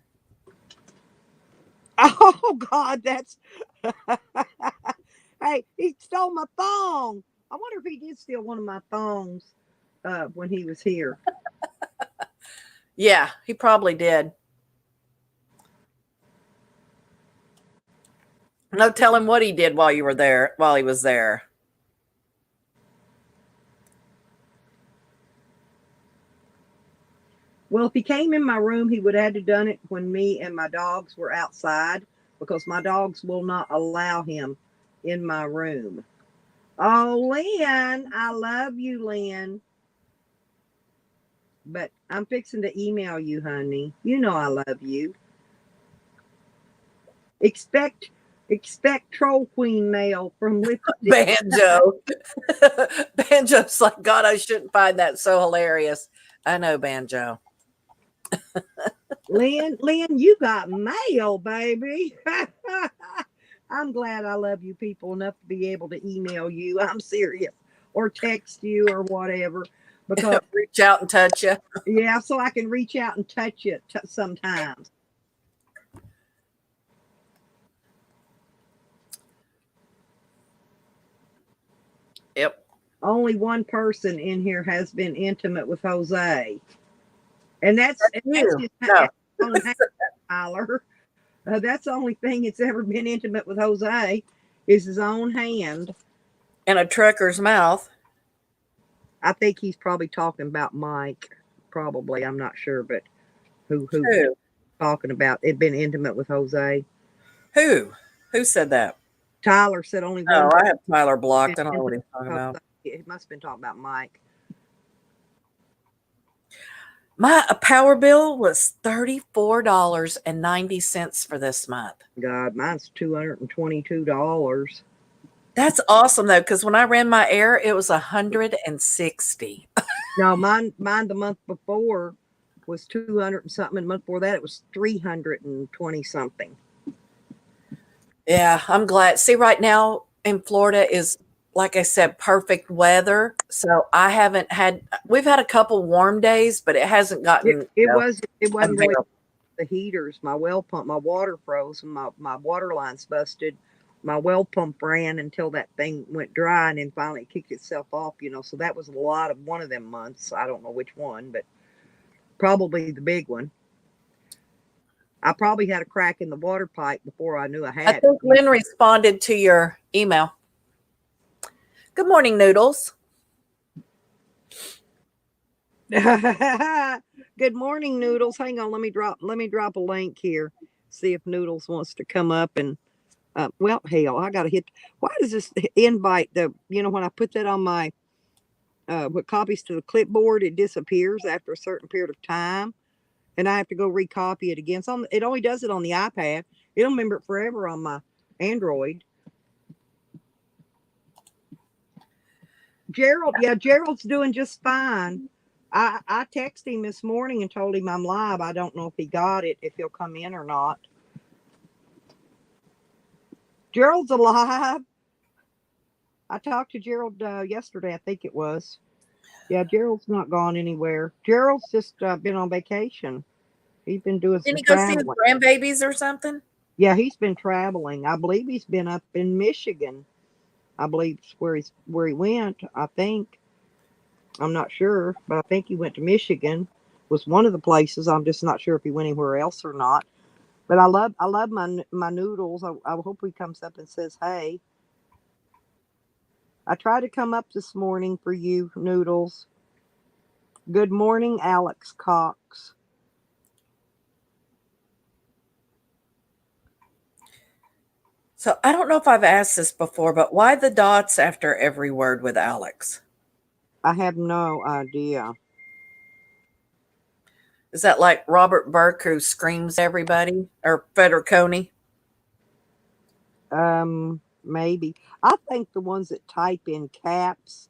Oh God, that's hey, he stole my thong. I wonder if he did steal one of my thongs when he was here. Yeah, he probably did. No telling what he did while he was there. Well, if he came in my room, he would have had to done it when me and my dogs were outside, because my dogs will not allow him in my room. Oh, Lynn, I love you, Lynn. But I'm fixing to email you, honey. You know I love you. Expect troll queen mail from Banjo. Banjo's like, God, I shouldn't find that so hilarious. I know, Banjo. Lynn, you got mail, baby. I'm glad I love you people enough to be able to email you. I'm serious. Or text you or whatever. Because reach out and touch you. Yeah, so I can reach out and touch you sometimes. Yep. Only one person in here has been intimate with Jose. And that's you. Tyler. That's the only thing it's ever been intimate with Jose is his own hand. In a trucker's mouth. I think he's probably talking about Mike. Probably. I'm not sure, but who talking about it been intimate with Jose? Who said that? Tyler said only one. Oh, I have Tyler blocked. I don't know what he's talking about. It must have been talking about Mike. My power bill was $34.90 for this month. God, mine's $222. That's awesome though, because when I ran my air, it was $160. No, mine the month before was 200 and something, and the month before that it was 320 something. Yeah, I'm glad. See, right now in Florida is, like I said, perfect weather. So we've had a couple warm days, but it hasn't gotten. It wasn't really the heaters. My well pump, my water froze, and my water lines busted. My well pump ran until that thing went dry, and then finally it kicked itself off. So that was a lot of one of them months. I don't know which one, but probably the big one. I probably had a crack in the water pipe before I knew I had it. I think Lynn responded to your email. Good morning, Noodles. Good morning, Noodles. Hang on, let me drop a link here. See if Noodles wants to come up and well, hell, I gotta hit. Why does this invite when I put that on my what copies to the clipboard, it disappears after a certain period of time, and I have to go recopy it again. So it only does it on the iPad. It'll remember it forever on my Android. Gerald, yeah, Gerald's doing just fine. I texted him this morning and told him I'm live. I don't know if he got it, if he'll come in or not. Gerald's alive. I talked to Gerald yesterday, I think it was. Yeah, Gerald's not gone anywhere. Gerald's just been on vacation. He's been doing Didn't some he go see his traveling. grandbabies or something? Yeah, he's been traveling. I believe he's been up in Michigan. I believe it's where he went. I think. I'm not sure, but I think he went to Michigan. Was one of the places. I'm just not sure if he went anywhere else or not. But I love my noodles. I hope he comes up and says hey. I tried to come up this morning for you, Noodles. Good morning, Alex Cox. So I don't know if I've asked this before, but why the dots after every word with Alex? I have no idea. Is that like Robert Burke who screams at everybody or Federconi? Maybe. I think the ones that type in caps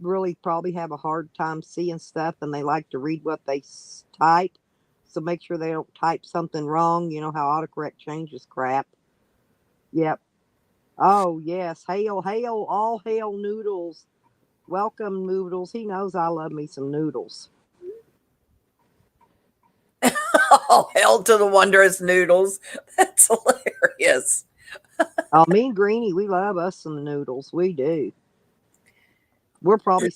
really probably have a hard time seeing stuff and they like to read what they type. So make sure they don't type something wrong. You know how autocorrect changes crap. Yep. Oh, yes. Hail, hail, all hail Noodles. Welcome, Noodles. He knows I love me some noodles. Oh, hell to the wondrous noodles. That's hilarious. Oh, me and Greenie, we love us some noodles. We do. We're probably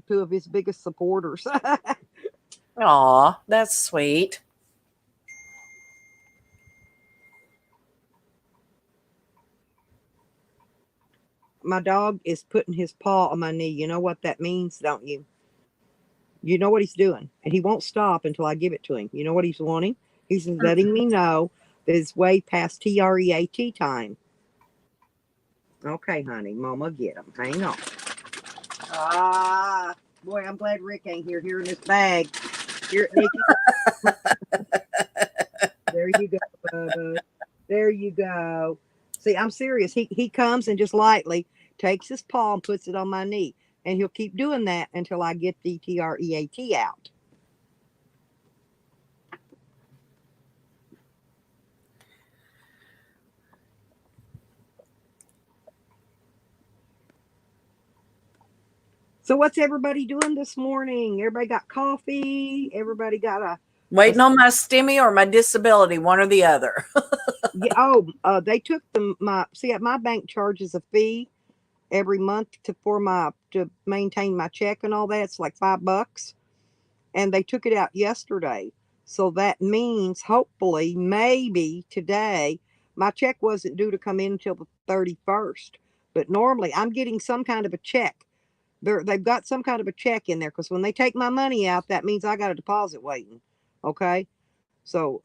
two of his biggest supporters. Aw, that's sweet. My dog is putting his paw on my knee. You know what that means, don't you? You know what he's doing. And he won't stop until I give it to him. You know what he's wanting? He's letting me know that it's way past TREAT time. Okay, honey. Mama, get him. Hang on. Ah, boy, I'm glad Rick ain't here in this bag. Here, Nikki. There you go, Bubba. There you go. See, I'm serious. He comes and just lightly takes his paw and puts it on my knee. And he'll keep doing that until I get the TREAT out. So what's everybody doing this morning? Everybody got coffee? Everybody got a Waiting on my stimmy or my disability, one or the other. yeah, they took my bank charges a fee every month to maintain my check and all that. It's like $5. And they took it out yesterday. So that means hopefully, maybe today, my check wasn't due to come in until the 31st. But normally I'm getting some kind of a check. They've got some kind of a check in there because when they take my money out, that means I got a deposit waiting. Okay. So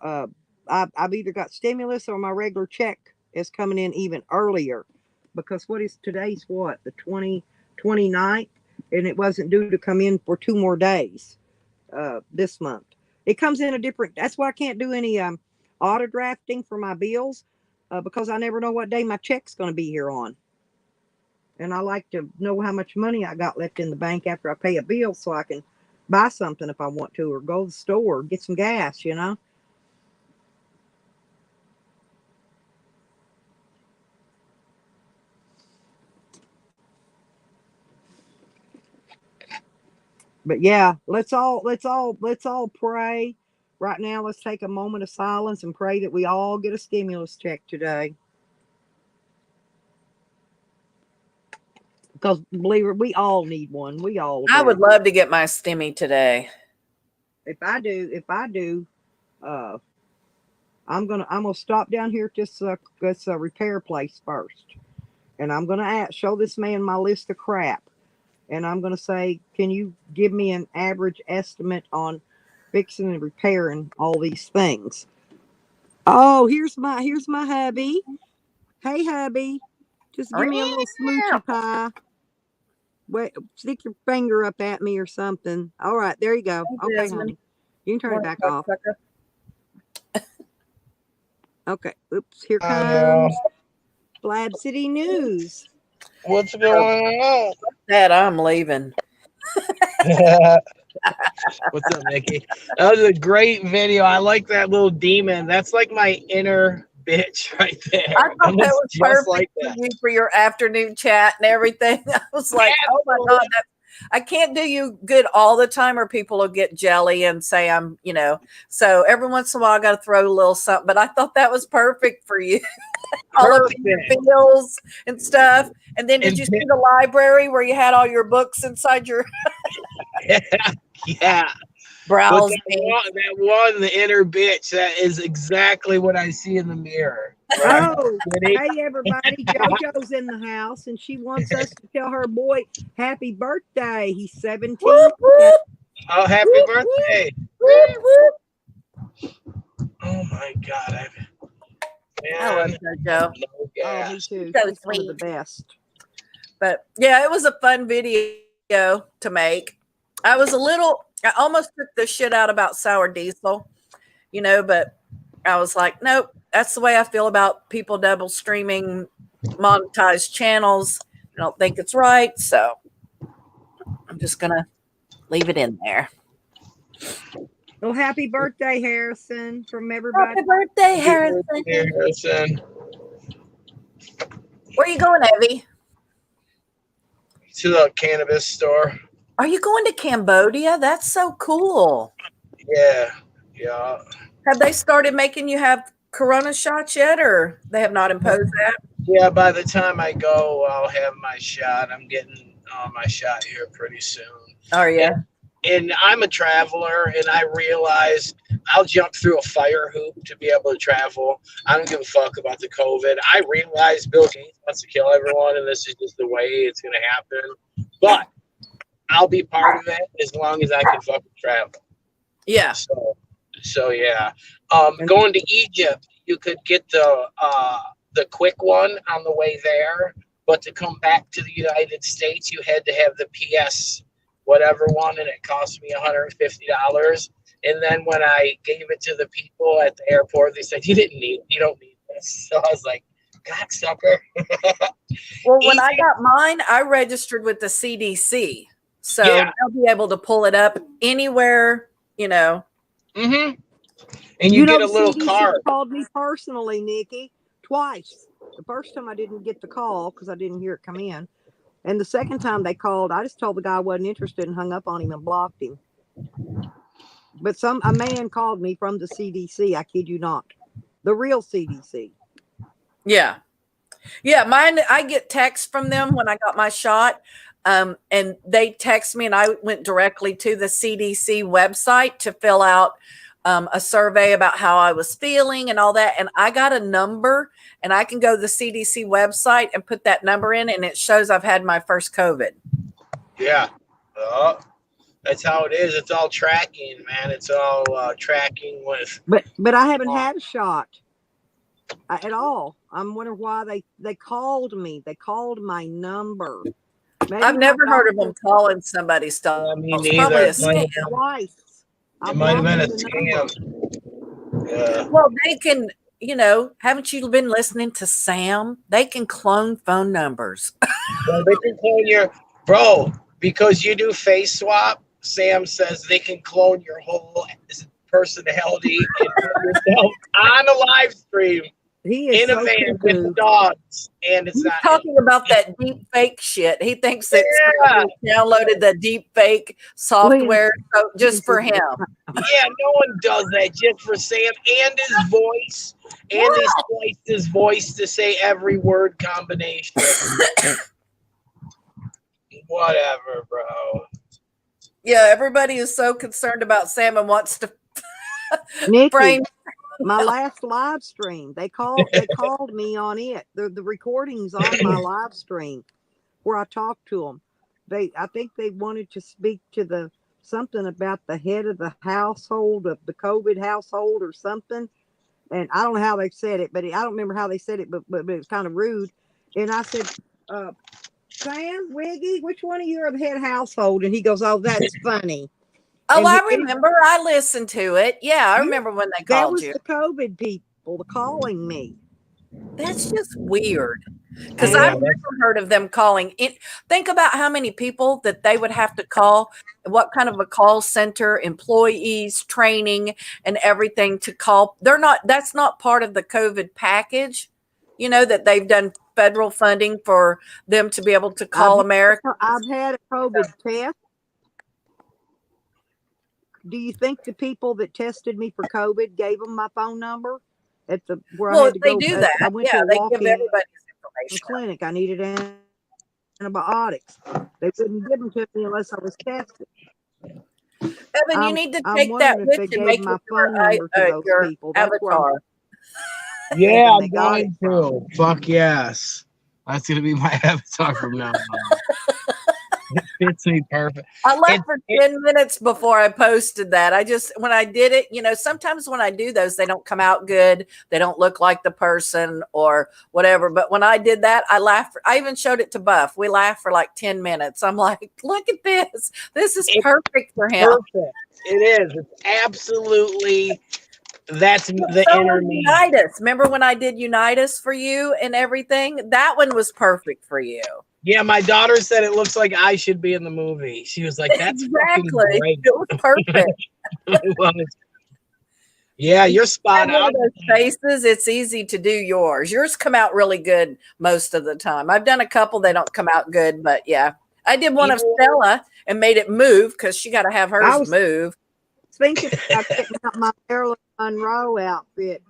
I've either got stimulus or my regular check is coming in even earlier because what is today's what? The 29th? And it wasn't due to come in for 2 more days this month. It comes in a different, that's why I can't do any auto drafting for my bills because I never know what day my check's going to be here on. And I like to know how much money I got left in the bank after I pay a bill so I can buy something if I want to or go to the store, get some gas, you know. But yeah, let's all pray right now. Let's take a moment of silence and pray that we all get a stimulus check today. Because believe it, we all need one. We all do. I would love to get my stimmy today. If I do, I'm gonna stop down here at this repair place first, and I'm gonna show this man my list of crap, and I'm gonna say, can you give me an average estimate on fixing and repairing all these things? Oh, here's my hubby. Hey, hubby, just give me a little smoochy pie. Wait, stick your finger up at me or something. All right, there you go. Okay, honey, you can turn it back off. Okay, oops, here comes Flab City News. What's going on? Dad, I'm leaving. What's up, Mickey? That was a great video. I like that little demon. That's like my inner bitch right there. I thought that was just perfect like for that. you for your afternoon chat and everything. I was like, oh my God, I can't do you good all the time or people will get jelly and say I'm, so every once in a while I got to throw a little something, but I thought that was perfect for you. All up in your feels and stuff. And then did you see the library where you had all your books inside your yeah. browse? That one, the inner bitch, that is exactly what I see in the mirror. Right? Oh, hey everybody, JoJo's in the house and she wants us to tell her boy happy birthday. He's 17. Whoop, whoop. Oh, happy Whoop, birthday. Whoop, whoop. Oh my God. I love JoJo. Oh, me too. So She's one of the sweet. best. But yeah, it was a fun video to make. I almost took the shit out about sour diesel, but I was like, nope, that's the way I feel about people double streaming monetized channels. I don't think it's right. So I'm just going to leave it in there. Well, happy birthday, Harrison, from everybody. Happy birthday, Harrison. Harrison. Where are you going, Evie? To the cannabis store. Are you going to Cambodia? That's so cool. Yeah. Have they started making you have Corona shots yet, or they have not imposed that? Yeah, by the time I go, I'll have my shot. I'm getting my shot here pretty soon. Oh, yeah. And I'm a traveler, and I realize I'll jump through a fire hoop to be able to travel. I don't give a fuck about the COVID. I realize Bill Gates wants to kill everyone, and this is just the way it's going to happen. But I'll be part of it as long as I can fucking travel. Yeah. So yeah. Going to Egypt, you could get the quick one on the way there, but to come back to the United States, you had to have the PS whatever one, and it cost me $150. And then when I gave it to the people at the airport, they said, you don't need this. So I was like, cocksucker. Well, when I got mine, I registered with the CDC. So they'll be able to pull it up anywhere, Mm-hmm. And you get a little CDC card. Called me personally, Nikki, twice. The first time I didn't get the call because I didn't hear it come in. And the second time they called, I just told the guy I wasn't interested and hung up on him and blocked him. But a man called me from the CDC. I kid you not. The real CDC. Yeah. Yeah. Mine, I get texts from them when I got my shot. And they text me and I went directly to the CDC website to fill out a survey about how I was feeling and all that. And I got a number and I can go to the CDC website and put that number in and it shows I've had my first COVID. Yeah. That's how it is. It's all tracking, man. It's all tracking with. But I haven't had a shot at all. I'm wondering why they called me. They called my number. Maybe I've never heard of them calling somebody stuff. Me It's neither. probably a It might scam. Twice. It might have been a scam. Yeah. Well, they can, haven't you been listening to Sam? They can clone phone numbers. Well, they can clone because you do face swap. Sam says they can clone your whole personality and put yourself on a live stream. He is in a so van cuckoo. with dogs, and it's He's not talking about that deep fake shit. He thinks that somebody downloaded the deep fake software just for him. Yeah, no one does that just for Sam and his voice. And they spliced his voice to say every word combination. Whatever, bro. Yeah, everybody is so concerned about Sam and wants to Nikki, frame. my last live stream, they called me on it. The recordings on my live stream where I talked to them. I think they wanted to speak to something about the head of the household of the COVID household or something. And I don't know how they said it, but I don't remember how they said it, but it was kind of rude. And I said, Sam, Wiggy, which one of you are the head household? And he goes, oh, that's funny. Oh, I remember. I listened to it. Yeah, I remember when they called you. That was the COVID people calling me. That's just weird. Because And I've never heard of them calling it. Think about how many people that they would have to call, what kind of a call center, employees, training, and everything to call. That's not part of the COVID package, that they've done federal funding for them to be able to call America. I've had a COVID test. Do you think the people that tested me for COVID gave them my phone number at the where I had to They go? do that. I went to a They give walk-in everybody's information. clinic. I needed antibiotics. They wouldn't give them to me unless I was tested. Evan, you need to I'm take that wondering with if they you. gave Make my it phone number to those your people. That's where I'm avatar. Yeah, I'm they got going it from. to. Fuck yes. That's gonna be my avatar from now on. It fits me perfect. I left for 10 minutes before I posted that. When I did it, sometimes when I do those, they don't come out good. They don't look like the person or whatever. But when I did that, I laughed. I even showed it to Buff. We laughed for like 10 minutes. I'm like, look at this. This is perfect for him. Perfect. It is. It's absolutely. That's the inner me. Unitas. Remember when I did Unitas for you and everything? That one was perfect for you. Yeah, my daughter said it looks like I should be in the movie. She was like, "That's fucking great." It was perfect. Yeah, you're spot on. Those faces, it's easy to do yours. Yours come out really good most of the time. I've done a couple, they don't come out good, but yeah. I did one of Stella and made it move because she got to have hers move. Thinking about getting out my Marilyn Monroe outfit,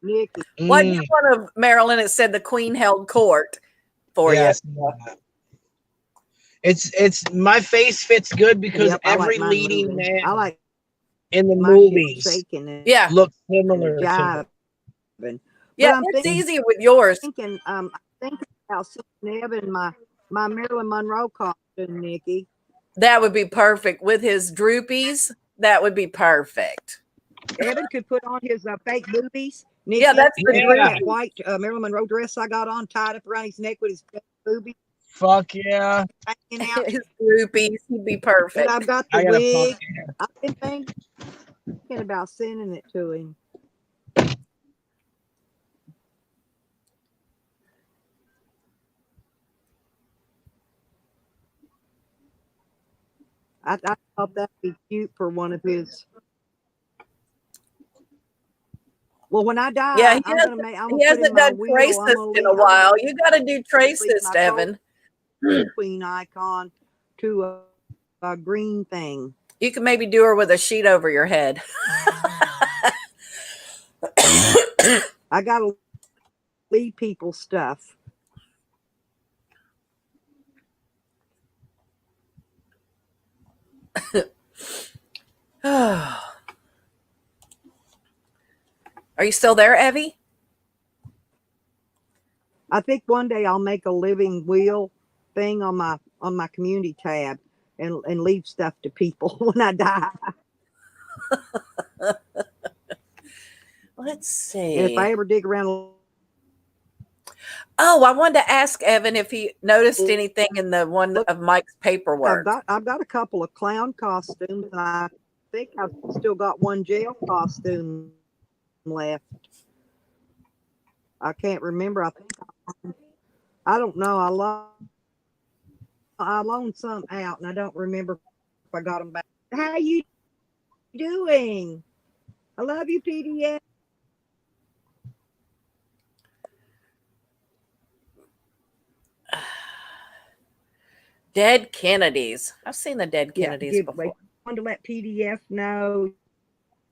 Nikki. Well, I did one of Marilyn. It said the Queen held court for you. It's my face fits good because every leading man in the movies looks similar to me. Yeah, it's easy with yours. I'm thinking about seeing Evan my Marilyn Monroe costume, Nikki. That would be perfect with his droopies. That would be perfect. Evan could put on his fake boobies. Nikki, yeah, that's the white Marilyn Monroe dress I got on, tied up around his neck with his fake boobies. Fuck yeah. His groupies, he'd be perfect. And I've got the wig. I've been thinking about sending it to him. I thought that'd be cute for one of his. Well, when I die, yeah, he hasn't done Tracist in a while. You got to do Tracist, Evan. Queen icon to a green thing. You can maybe do her with a sheet over your head. I got to leave people stuff. Are you still there, Evie? I think one day I'll make a living will thing on my community tab and leave stuff to people when I die. Let's see. And if I ever dig around. Oh, I wanted to ask Evan if he noticed anything in the one of Mike's paperwork. I've got a couple of clown costumes, and I think I've still got one jail costume left. I can't remember. I don't know. I loaned some out, and I don't remember if I got them back. How you doing? I love you, PDF. Dead Kennedys. I've seen the Dead Kennedys before. I wanted to let PDF know.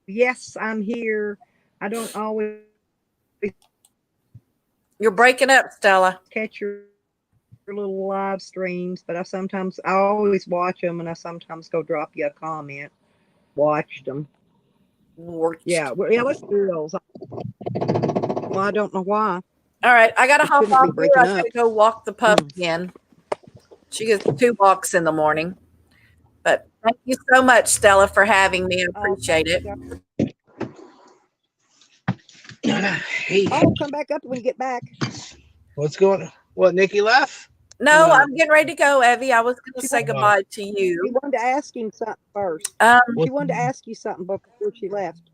Yes, I'm here. I don't always. You're breaking up, Stella. Catch your little live streams, but I always watch them, and I sometimes go drop you a comment. Watched them. Yeah, let's do those. Well, I don't know why. All right, I gotta hop off here. I gotta go walk the pup again. She gets 2 walks in the morning. But thank you so much, Stella, for having me. I appreciate it. Hey. I'll come back up when you get back. What's going on? What, Nikki left? No, I'm getting ready to go, Evie. I was going to say goodbye to you. She wanted to ask him something first. She wanted to ask you something before she left.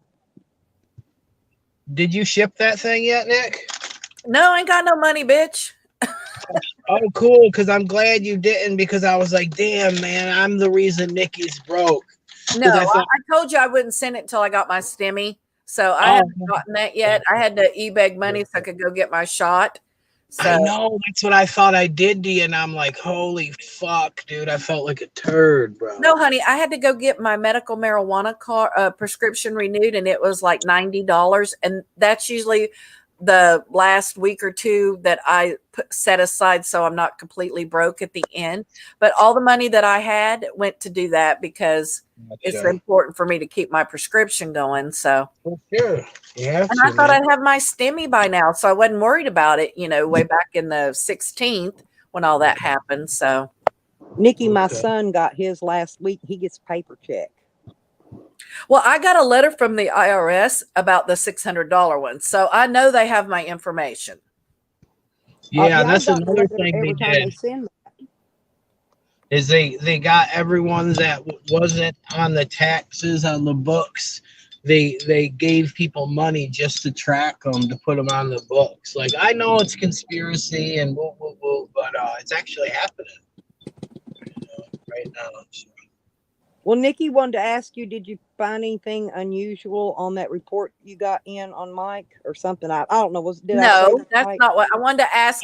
Did you ship that thing yet, Nick? No, I ain't got no money, bitch. Oh, cool. Because I'm glad you didn't. Because I was like, damn, man, I'm the reason Nikki's broke. No, I thought, I told you I wouldn't send it until I got my stimmy. So I oh, haven't gotten that yet. I had to e-bag money so I could go get my shot. So I know that's what I thought I did to you, and I'm like, holy fuck, dude, I felt like a turd, bro. no, honey, I had to go get my medical marijuana prescription renewed, and it was like $90, and that's usually the last week or two that I set aside so I'm not completely broke at the end. But all the money that I had went to do that because it's important for me to keep my prescription going. So for sure, yeah. And I thought I'd have my stimmy by now, so I wasn't worried about it, way back in the 16th when all that happened. So Nikki, my son got his last week. He gets paper check. Well, I got a letter from the IRS about the $600 one, so I know they have my information. Yeah, that's another thing every they time did. they send that. Is they got everyone that wasn't on the taxes on the books. They gave people money just to track them, to put them on the books. Like, I know it's conspiracy and woo, woo, woo, but it's actually happening right now. So. Well, Nikki wanted to ask you, did you find anything unusual on that report you got in on Mike or something? I don't know. No, that's not what I wanted to ask.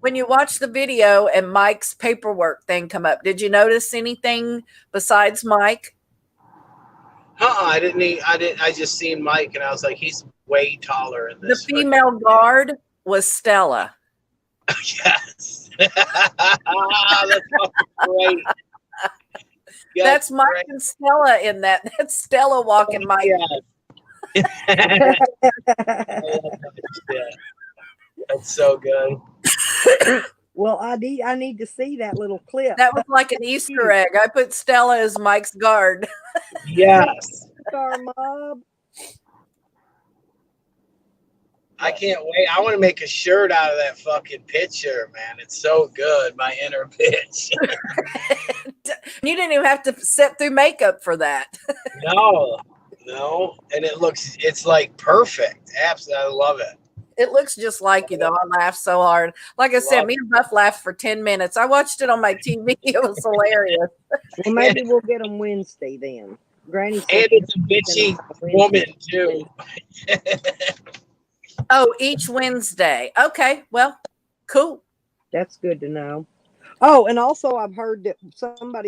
When you watch the video and Mike's paperwork thing come up, did you notice anything besides Mike? I didn't. I just seen Mike, and I was like, he's way taller in this. The female guard was Stella. Yes. That's great. Yes, that's Mike right. And Stella in that. That's Stella walking Mike. Yeah. That's so good. Well, I need to see that little clip. That was like an Easter egg. I put Stella as Mike's guard. Yes. Star mob. I can't wait. I want to make a shirt out of that fucking picture, man. It's so good. My inner bitch. You didn't even have to sit through makeup for that. No. And it's like perfect. Absolutely. I love it. It looks just like you, though. I laughed so hard. Like I said, me and Buff laughed for 10 minutes. I watched it on my TV. It was hilarious. Well, maybe we'll get them Wednesday then. Granny said and it's a bitchy woman, too. Oh, each Wednesday. Okay, well, cool. That's good to know. Oh, and also I've heard that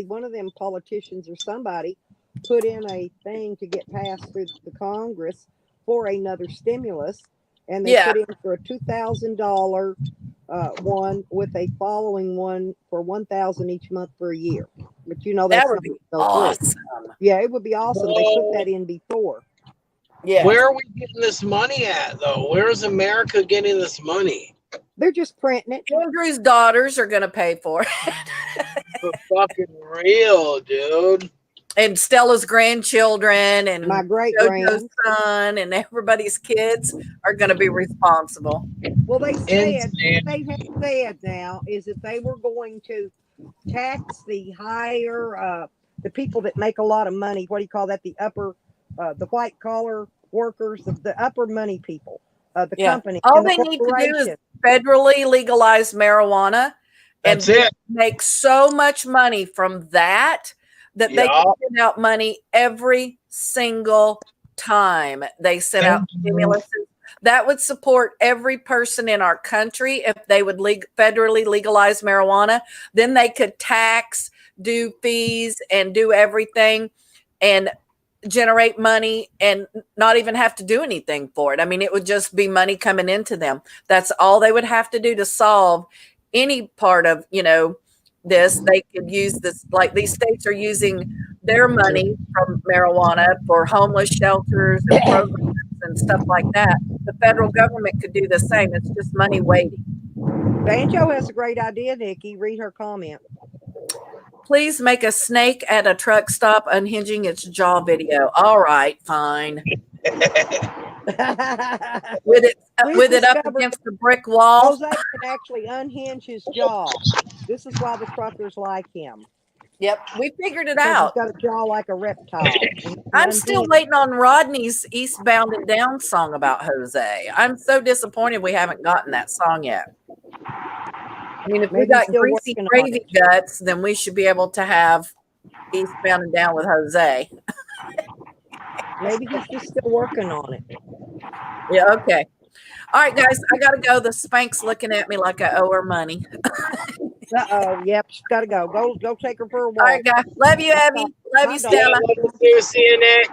one of them politicians or somebody put in a thing to get passed through the Congress for another stimulus. And they put in for a $2,000 one with a following one for $1,000 each month for a year. But that would be awesome. Yeah, it would be awesome. They put that in before. Yeah. Where are we getting this money at, though? Where is America getting this money? They're just printing it. Andrew's daughters are going to pay for it. For fucking real, dude. And Stella's grandchildren and my great son and everybody's kids are going to be responsible. Well, they have said now is that they were going to tax the higher, the people that make a lot of money. What do you call that? The upper, the white collar workers, the upper money people, the company. All they need to do is federally legalize marijuana. That's and it. Make so much money from that they can send out money every single time they send out stimulus. That would support every person in our country if they would federally legalize marijuana. Then they could tax, do fees, and do everything and generate money and not even have to do anything for it. I mean, it would just be money coming into them. That's all they would have to do to solve any part of, this. They could use this, like these states are using their money from marijuana for homeless shelters and programs and stuff like that. The federal government could do the same. It's just money waiting. Banjo has a great idea, Nikki. Read her comment. Please make a snake at a truck stop unhinging its jaw video. All right, fine. with it up against the brick wall. Jose can actually unhinge his jaw. This is why the truckers like him. Yep, we figured it Because he's out. got a jaw like a reptile. I'm still waiting on Rodney's Eastbound and Down song about Jose. I'm so disappointed we haven't gotten that song yet. I mean, if we Maybe he's got still greasy working on gravy it. guts, then we should be able to have Eastbound and Down with Jose. Maybe he's just still working on it. Yeah, okay. All right, guys, I gotta go. The Spank's looking at me like I owe her money. Uh-oh. Yep, she's got to go. Go take her for a All walk. right, guys. Love you, Abby. Love you, Bye, Yeah, Stella. love you too. See you, Nick.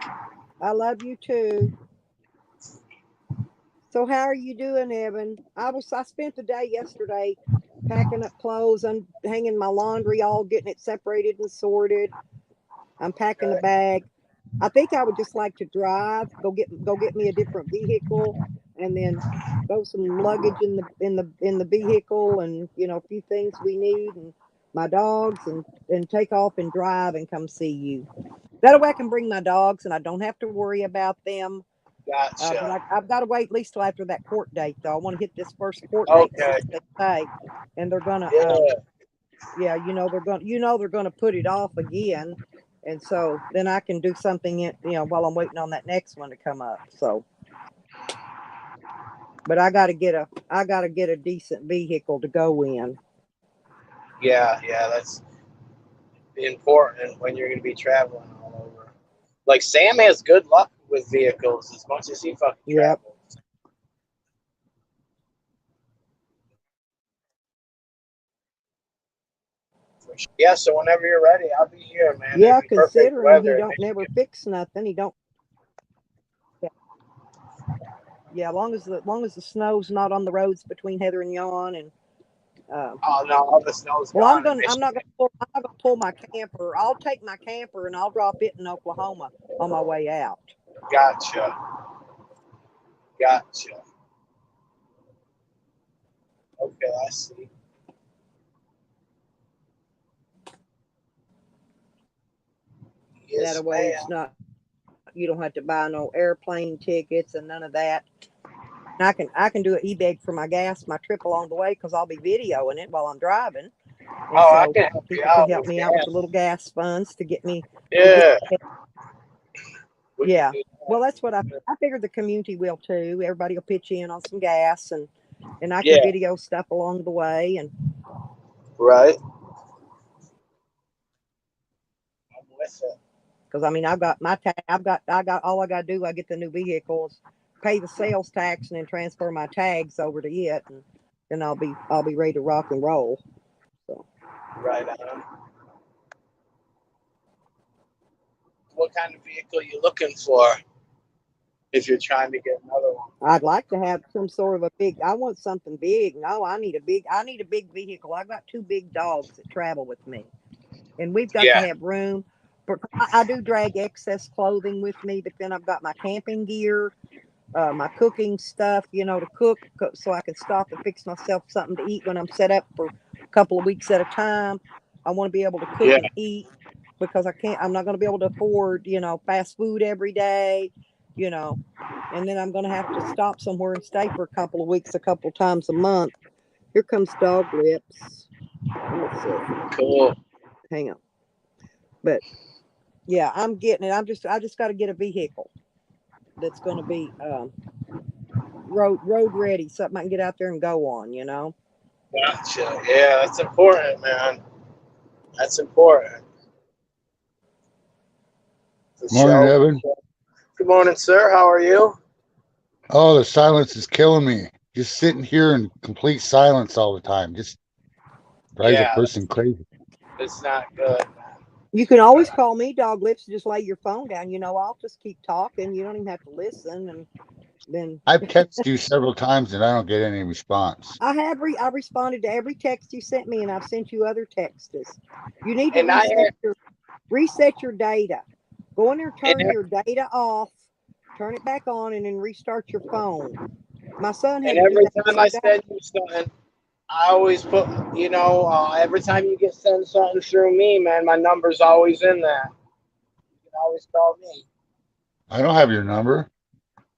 I love you too. So how are you doing, Evan? I spent the day yesterday packing up clothes, hanging my laundry, all getting it separated and sorted. I'm packing the bag. I think I would just like to drive, go get me a different vehicle, and then throw some luggage in the vehicle, and a few things we need, and my dogs, and take off and drive and come see you. That way I can bring my dogs and I don't have to worry about them. Gotcha. But I've got to wait at least till after that court date, though. I want to hit this first court Okay. date, they say, and they're gonna, Yeah. they're gonna put it off again, and so then I can do something, while I'm waiting on that next one to come up. So, but I got to get a decent vehicle to go in. Yeah, that's important when you're going to be traveling all over. Like Sam has good luck with vehicles as much as he fucking travels. Yeah, so whenever you're ready, I'll be here, man. Yeah, It'd be perfect considering weather. he don't never fix nothing, he don't. Yeah, as long as the snow's not on the roads between Heather and Yon, and oh no, all the snow's well, gone. I'm not gonna pull my camper. I'll take my camper and I'll drop it in Oklahoma on my way out. Gotcha. Okay, I see. Yes, That way, ma'am. it's not. You don't have to buy no airplane tickets and none of that. And I can do an e-bag for my gas, my trip along the way, because I'll be videoing it while I'm driving. And I so can help you people out can help with me gas. out with the little gas funds to get me. Yeah. Yeah. Well, that's what I figured the community will too. Everybody will pitch in on some gas, and I can video stuff along the way. And right. I'm with it. because I mean, I've got my tag. I got all I got to do. I get the new vehicles, pay the sales tax, and then transfer my tags over to it, and then I'll be ready to rock and roll. So. Right on. What kind of vehicle are you looking for? If you're trying to get another one, I'd like to have some sort of a big. I want something big. No, I need a big vehicle. I've got 2 big dogs that travel with me, and we've got to have room. I do drag excess clothing with me, but then I've got my camping gear, my cooking stuff, to cook, so I can stop and fix myself something to eat when I'm set up for a couple of weeks at a time. I want to be able to cook and eat, because I'm not going to be able to afford, fast food every day, and then I'm going to have to stop somewhere and stay for a couple of weeks, a couple of times a month. Here comes Dog Lips. Let's see. cool. Hang on. But yeah, I'm getting it. I just got to get a vehicle that's going to be road ready, something I can get out there and go on. Gotcha. Yeah, that's important, man. That's important. Morning, Evan. Good morning, sir. How are you? Oh, the silence is killing me. Just sitting here in complete silence all the time. Just drives a person crazy. It's not good. You can always call me, Dog Lips. Just lay your phone down. I'll just keep talking. You don't even have to listen. And then I've texted you several times and I don't get any response. I responded to every text you sent me, and I've sent you other texts. You need to reset your data. Go in there, turn your data off, turn it back on, and then restart your phone. My son had and to do every that time I send you something, I always put, every time you get sent something through me, man, my number's always in there. You can always call me. I don't have your number.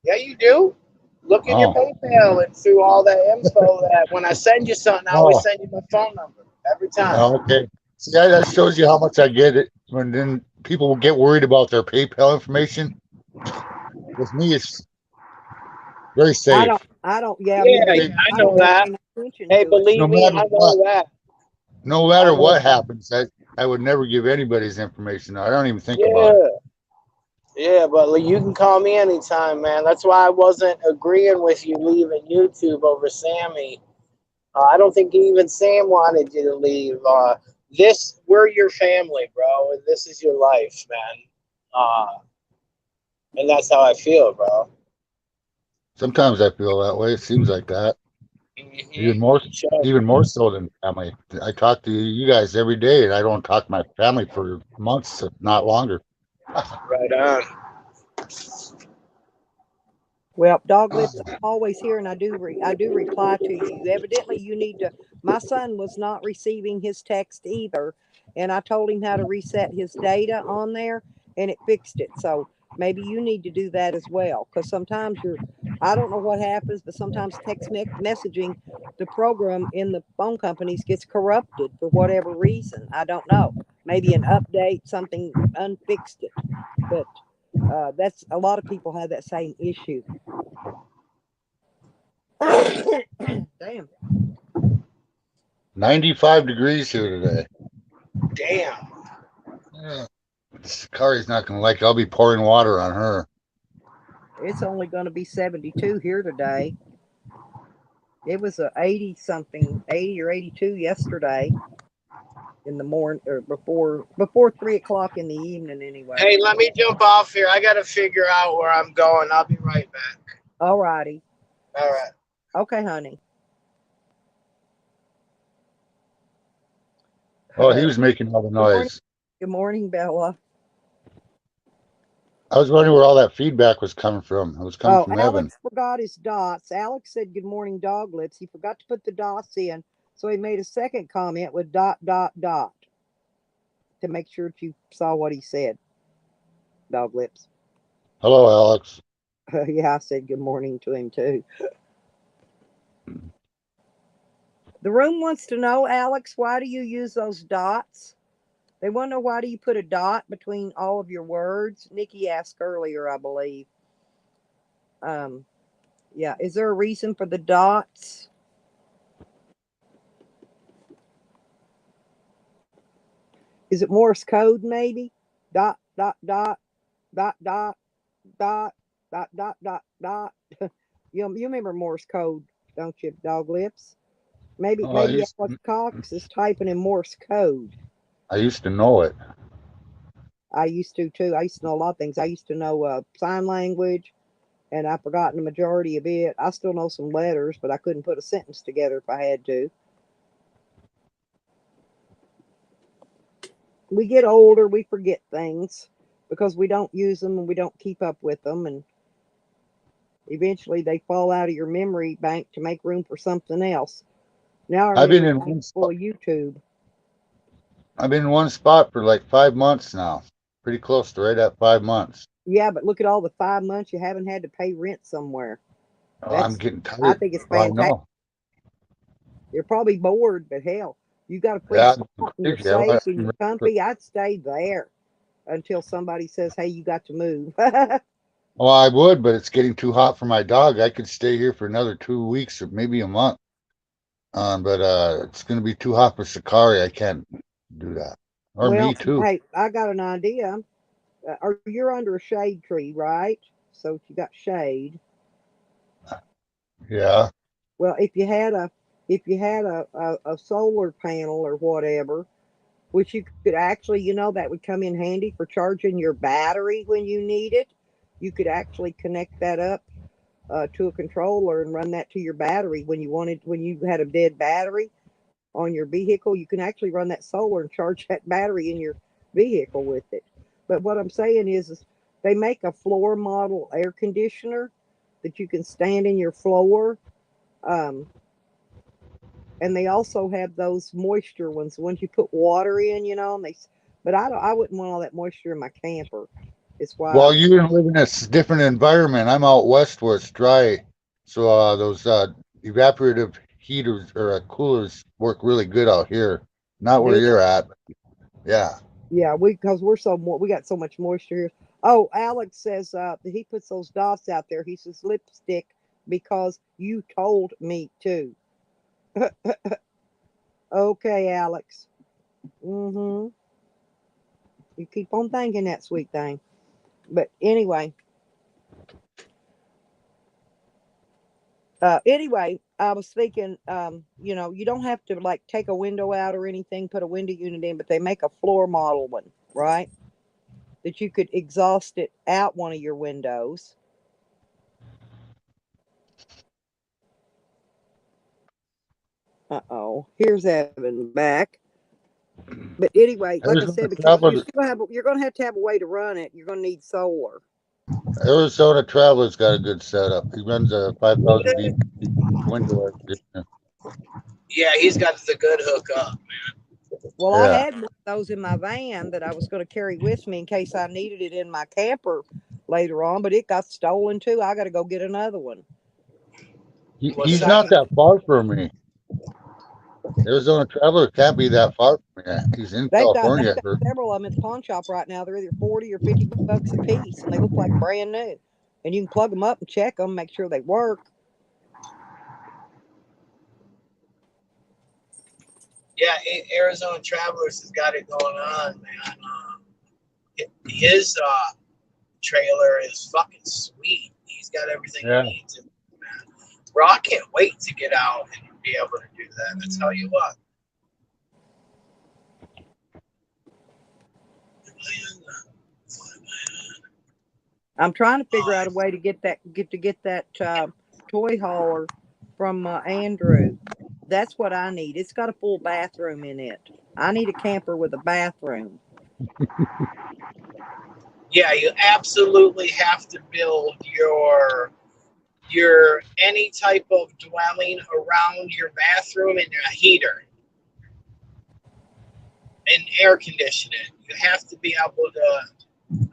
Yeah, you do. Look in your PayPal and through all that info that when I send you something, I always send you my phone number every time. Oh, okay. See, that shows you how much I get it when then people will get worried about their PayPal information. With me, it's very safe. Yeah, me Yeah, neither. Hey, I I know don't pay that. no attention Hey, to it. no believe me, matter I what, know that. no I matter know what that. happens, I would never give anybody's information. I don't even think about Yeah, it. yeah, but like, you can call me anytime, man. That's why I wasn't agreeing with you leaving YouTube over Sammy. I don't think even Sam wanted you to leave. We're your family, bro, and this is your life, man. And that's how I feel, bro. Sometimes I feel that way. It seems like that. Even Mm-hmm. more, Sure. even more so than family. I talk to you guys every day, and I don't talk to my family for months, if not longer. Right on. Well, dog lips, I'm always here, and I do reply to you. Evidently, you need to. My son was not receiving his text either, and I told him how to reset his data on there, and it fixed it. So maybe you need to do that as well, because sometimes I don't know what happens, but sometimes messaging, the program in the phone companies gets corrupted for whatever reason. I don't know. Maybe an update, something unfixed it, but that's a lot of people have that same issue. Damn. 95 degrees here today. Damn. Yeah. Kari's not going to like it. I'll be pouring water on her. It's only going to be 72 here today. It was a 80 something, 80 or 82 yesterday in the morning or before 3 o'clock in the evening anyway. Hey, let me jump off here. I got to figure out where I'm going. I'll be right back. All righty. All right. Okay, honey. Oh, he was making all the Good morning. noise. Good morning, Bella. I was wondering where all that feedback was coming from. It was coming Oh, from Evan. Alex forgot his dots. Alex said, "Good morning, dog lips." He forgot to put the dots in, so he made a second comment with dot dot dot to make sure that you saw what he said. Dog lips. Hello, Alex. Yeah, I said good morning to him too. The room wants to know, Alex, why do you use those dots? They want to know why do you put a dot between all of your words? Nikki asked earlier, I believe. Um, yeah, is there a reason for the dots? Is it Morse code maybe? Dot dot dot dot dot dot dot dot dot dot. You remember Morse code, don't you, dog lips? Maybe Oh, maybe Alex Cox is typing in Morse code. I used to know it. I used to too. I used to know a lot of things. I used to know sign language, and I've forgotten the majority of it. I still know some letters, but I couldn't put a sentence together if I had to. We get older, we forget things because we don't use them and we don't keep up with them, and eventually they fall out of your memory bank to make room for something else. Now our I've been memory in bank's one full spot. of YouTube. I've been in one spot for like 5 months now. Pretty close to right at 5 months. Yeah, but look at all the 5 months you haven't had to pay rent somewhere. Oh, I'm That's, getting I tired. think it's Oh, I fantastic. know. You're probably bored, but hell, you got a free Yeah. spot and you're safe and you're comfy. I'd stay there until somebody says, "Hey, you got to move." Well, I would, but it's getting too hot for my dog. I could stay here for another 2 weeks or maybe a month. But it's going to be too hot for Sakari. I can't do that. Or Well, me too. hey, I got an idea. Or you're under a shade tree, right? So you got shade. Yeah. Well, if you had a solar panel or whatever, which you could actually, that would come in handy for charging your battery when you need it. You could actually connect that up to a controller and run that to your battery when you had a dead battery on your vehicle. You can actually run that solar and charge that battery in your vehicle with it. But what I'm saying is they make a floor model air conditioner that you can stand in your floor. Um, and they also have those moisture ones, the ones you put water in, and but I wouldn't want all that moisture in my camper. It's why Well, you live in a different environment. I'm out west where it's dry. So those evaporative heaters or coolers work really good out here. Not where Do you're at. Yeah. Yeah, because we got so much moisture here. Oh, Alex says that he puts those dots out there. He says lipstick because you told me to. Okay, Alex. Mm-hmm. You keep on thinking that sweet thing. But anyway, I was thinking, you don't have to like take a window out or anything, put a window unit in, but they make a floor model one, right? That you could exhaust it out one of your windows. Uh-oh, here's Evan back. But anyway, like I said, Arizona because Traveler, you're going to have a way to run it. You're going to need solar. Arizona Traveler's got a good setup. He runs a 5,000 dB window air conditioner. Yeah, he's got the good hookup. Well, I Yeah. had one of those in my van that I was going to carry with me in case I needed it in my camper later on, but it got stolen too. I got to go get another one. What's He's not that? that far from me. Arizona Traveler can't be that far from me. He's in They've got California. several of them at the pawn shop right now. They're either 40 or 50 bucks a piece, and they look like brand new. And you can plug them up and check them, make sure they work. Yeah, Arizona Travelers has got it going on, man. His trailer is fucking sweet. He's got everything Yeah. he needs. Man. Bro, I can't wait to get out and be able to do that. I tell you what. I'm trying to figure out a way to get that toy hauler from Andrew. That's what I need. It's got a full bathroom in it. I need a camper with a bathroom. Yeah, you absolutely have to build your any type of dwelling around your bathroom and your heater and air conditioning. You have to be able to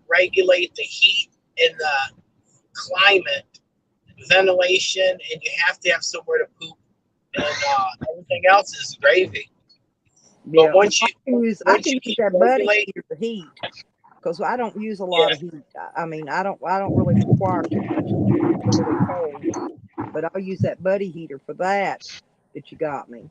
regulate the heat and the climate, ventilation, and you have to have somewhere to poop. And everything else is gravy. But Yeah, once I can use you that buddy regulate, heater for heat because I don't use a lot yeah, of heat. I mean, I don't really require too much heat. It's a little cold, but I'll use that buddy heater for that you got me.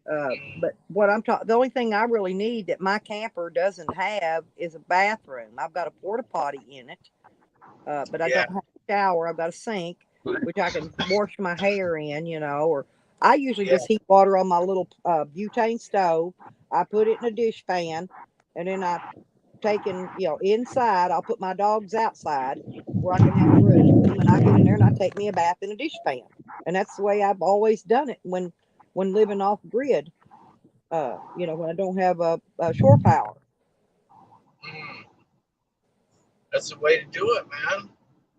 But what I'm talking, the only thing I really need that my camper doesn't have is a bathroom. I've got a porta potty in it, but I yeah, don't have a shower. I've got a sink, which I can wash my hair in, or I usually yeah, just heat water on my little butane stove. I put it in a dish pan, and then I taken, inside. I'll put my dogs outside where I can have a room, and I get in there and I take me a bath in a dish pan, and that's the way I've always done it when living off grid. When I don't have a shore power. mm, that's the way to do it, man.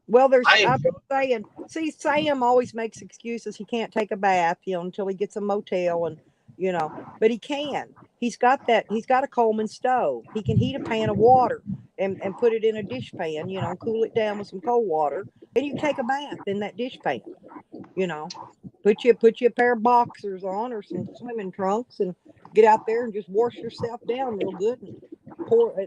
Well, I I'm enjoy. saying, see, Sam always makes excuses. He can't take a bath, until he gets a motel but he can. He's got a Coleman stove. He can heat a pan of water and put it in a dish pan, cool it down with some cold water. And you take a bath in that dish pan, you know. Put you a pair of boxers on or some swimming trunks and get out there and just wash yourself down real good and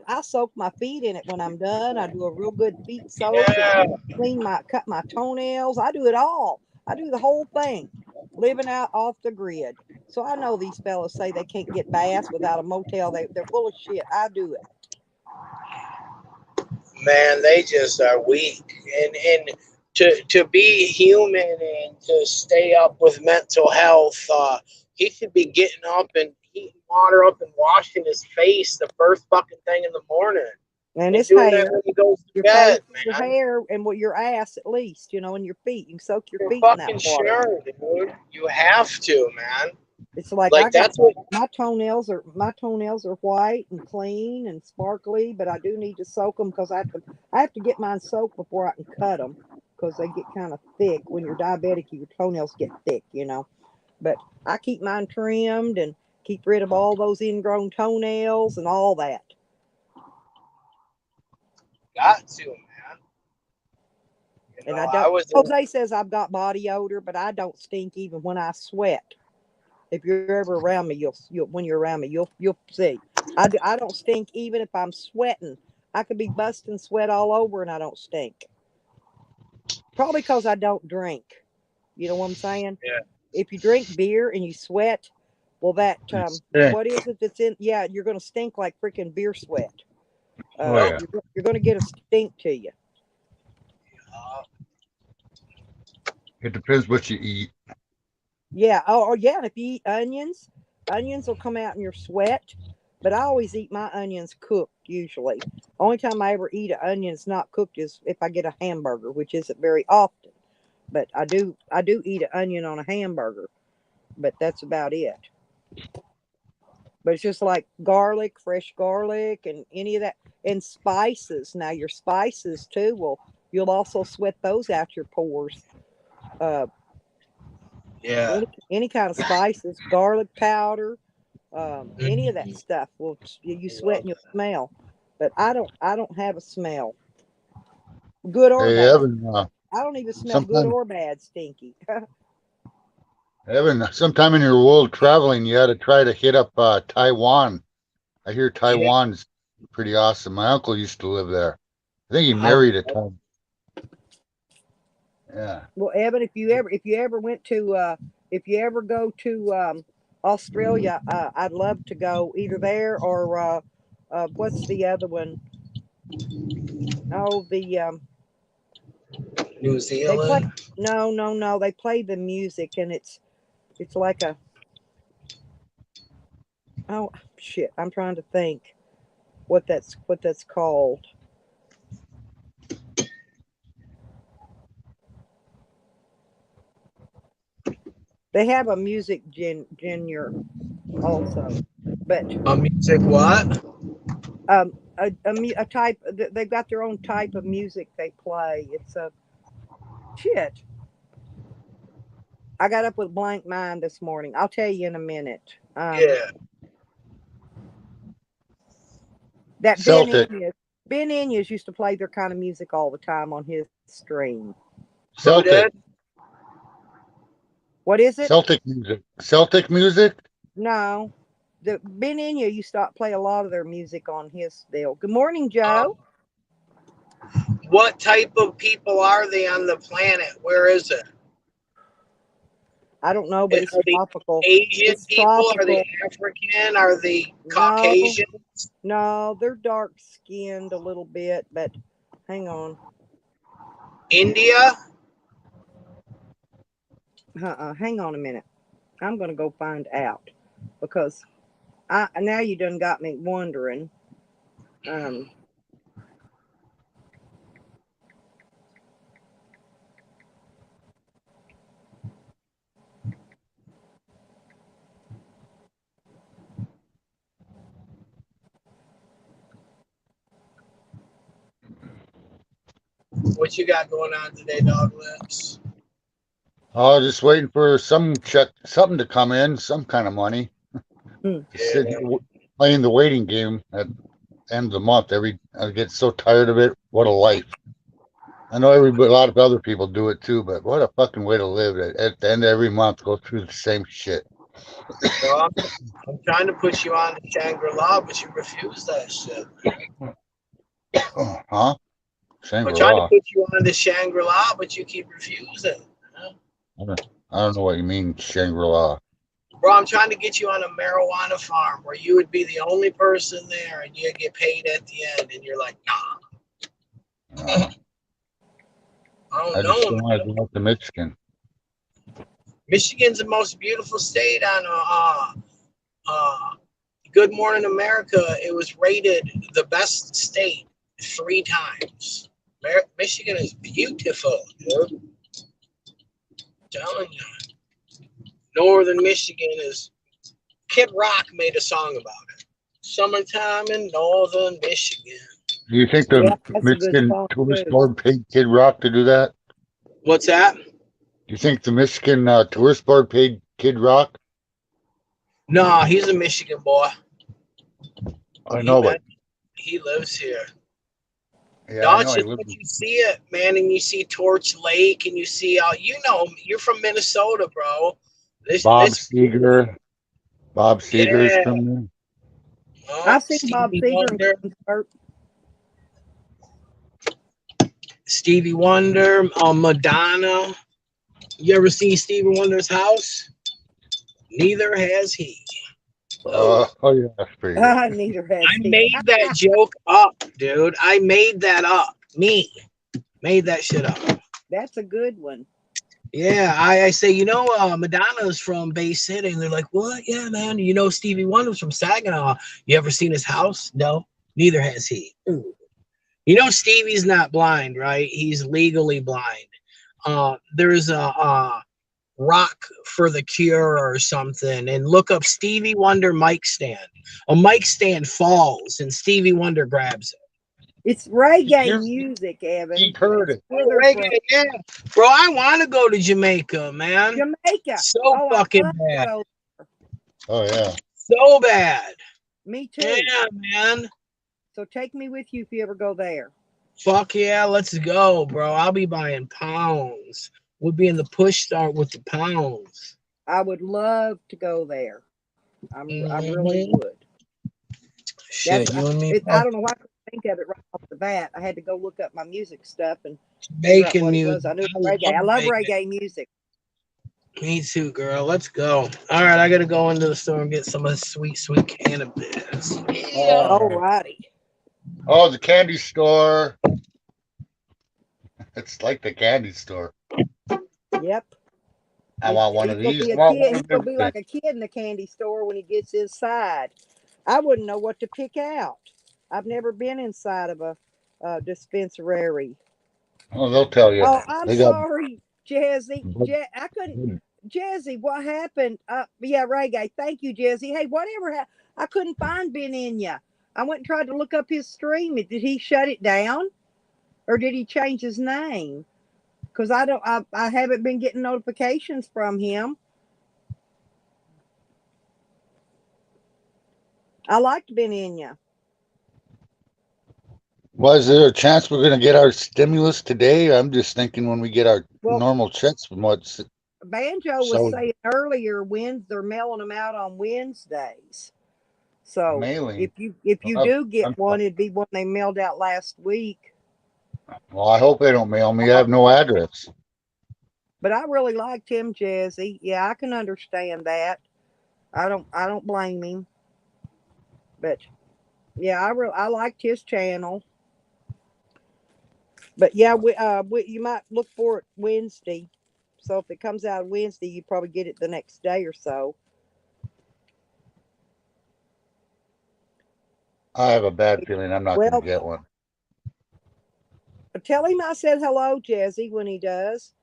I soak my feet in it when I'm done. I do a real good feet soak and Yeah, cut my toenails. I do it all. I do the whole thing, living out off the grid. So I know these fellas say they can't get bass without a motel. They're full of shit. I do it. man, they just are weak, and to be human and to stay up with mental health, he should be getting up and heating water up and washing his face the first fucking thing in the morning, And and it's doing that hair, when he goes to your face, bed, your man. hair, and your ass at least, and your feet. You can soak your You're feet in that fucking water. sure, dude. You have to, man. It's like I Like got that's what. my toenails are white and clean and sparkly, but I do need to soak them because I have to get mine soaked before I can cut them because they get kind of thick. When you're diabetic, your toenails get thick. But I keep mine trimmed and keep rid of all those ingrown toenails and all that. Got to, man. And I I don't. was in. Jose says I've got body odor, but I don't stink even when I sweat. If you're ever around me, you'll when you're around me, you'll see. I don't stink even if I'm sweating. I could be busting sweat all over and I don't stink. Probably because I don't drink. You know what I'm saying? Yeah. If you drink beer and you sweat, well, that Yeah. what is it that's in? Yeah, you're going to stink like freaking beer sweat. Oh, yeah. You're going to get a stink to you. It depends what you eat. Yeah. Oh, yeah. If you eat onions, onions will come out in your sweat. But I always eat my onions cooked. Usually, only time I ever eat an onion that's not cooked is if I get a hamburger, which isn't very often. But I do eat an onion on a hamburger. But that's about it. But it's just like garlic, fresh garlic, and any of that, and spices. Now your spices too. Well, you'll also sweat those out your pores. Uh, Yeah. any kind of spices, garlic powder, any of that Mhm. stuff. Will you I sweat love and you'll that. smell. But I don't have a smell, good or Hey, bad. Evan, I don't even smell good sometime, or bad, stinky. sometime in your world traveling, you got to try to hit up Taiwan. I hear Yeah. Taiwan's pretty awesome. My uncle used to live there. I think he I married a Taiwan. Yeah. Well, Evan, if you ever went to if you ever go to Australia, I'd love to go either there or what's the other one? Oh, New they play. Zealand. No, no, no. They play the music, and it's like a oh shit. I'm trying to think what that's called. They have a music genre also, but A music what? a type. They've got their own type of music they play. It's a shit. I got up with blank mind this morning. I'll tell you in a minute. Yeah. That Celtic. Ben Inyas used to play their kind of music all the time on his stream. Who did? Celtic. What is it? Celtic music. Celtic music? No, the Ben Inya used to play a lot of their music on his deal. Good morning, Um, Joe. what type of people are they on the planet? Where is it? I don't know, but it's Are they tropical. Asian It's people? Are they tropical. African? Are they No, Caucasian? no, they're dark skinned a little bit, but hang on. India? Hang on a minute. I'm gonna go find out because I now you done got me wondering. Um, What you got going on today, Dog Lips? Oh, just waiting for something to come in, some kind of money. hmm. Just sitting here playing the waiting game at the end of the month. I get so tired of it. What a life. I know a lot of other people do it too, but what a fucking way to live. At the end of every month, go through the same shit. Well, I'm trying to put you on to Shangri-La, but you refuse that shit. Huh? I'm trying to Shangri-La. put you on to Shangri-La, but you keep refusing. I don't know what you mean, Shangri-La. Bro, I'm trying to get you on a marijuana farm where you would be the only person there and you get paid at the end, and you're like, nah. Uh, I don't I just know, don't want man. to go up to Michigan. Michigan's the most beautiful state on Good Morning America. It was rated the best state 3 times. Michigan is beautiful, dude. Telling you. Northern Michigan is. Kid Rock made a song about it. Summertime in Northern Michigan. Do you think Yeah, the that's a good Michigan song Tourist too. Board paid Kid Rock to do that? What's that? Do you think the Michigan Tourist Board paid Kid Rock? No, he's a Michigan boy. I He know, man, but he lives here. yeah, No, I it's know. I just live. what you see it, man, and you see Torch Lake, and you see you're from Minnesota, bro. Bob This Seger. Bob Seger's yeah. from there. I've seen Bob Stevie Seger in Wonder. concert. Stevie Wonder, Madonna. You ever seen Stevie Wonder's house? Neither has he. Oh yeah, that's pretty good. Neither has I he. made that joke up, dude. I made that up. Me made that shit up. That's a good one. Yeah, I say, Madonna's from Bay City, and they're like, what? Yeah, man. You know Stevie Wonder's from Saginaw. You ever seen his house? No, neither has he. Ooh. You know Stevie's not blind, right? He's legally blind. There's a rock for the cure or something, and look up Stevie Wonder mic stand. A mic stand falls, and Stevie Wonder grabs it. It's reggae Here's- music, Evan. He heard it. Where they're Reggae, from. yeah, bro. I want to go to Jamaica, man. Jamaica. So Oh, I'd fucking love to bad. go. Oh yeah. So bad. Me too. Yeah, man. So take me with you if you ever go there. Fuck yeah, let's go, bro. I'll be buying pounds. We'll be in the push start with the pounds. I would love to go there. I really Mhm. would. Shit, you and me I both. don't know why I couldn't think of it right off the bat. I had to go look up my music stuff and figure out Bacon what it music. was. I knew it was reggae. I love reggae music. Me too, girl. Let's go. All right, I gotta go into the store and get some of this sweet, sweet cannabis. Yeah. Alrighty. Oh, the candy store. It's like the candy store. Yep. I want one of He's gonna these. be I a want kid. one He's of gonna be them. like a kid in the candy store when he gets inside. I wouldn't know what to pick out. I've never been inside of a dispensary. Oh, they'll tell you. Oh, I'm They got. sorry, Jazzy. I couldn't. Jazzy, what happened? Yeah, reggae. Thank you, Jazzy. Hey, whatever. I couldn't find Ben Inya. I went and tried to look up his stream. Did he shut it down, or did he change his name? Because I don't. I haven't been getting notifications from him. I liked Ben Inya. Was there a chance we're going to get our stimulus today? I'm just thinking when we get our Well, normal checks from what's Banjo was so saying earlier they're mailing them out on Wednesdays. So mailing. if you do get I'm- one, it'd be one they mailed out last week. Well, I hope they don't mail me. I have no address. But I really liked him, Jazzy. Yeah, I can understand that. I don't blame him. But yeah, I liked his channel. But yeah, you might look for it Wednesday. So if it comes out Wednesday, you probably get it the next day or so. I have a bad feeling I'm not going Well, to get one. tell him I said hello, Jazzy, when he does,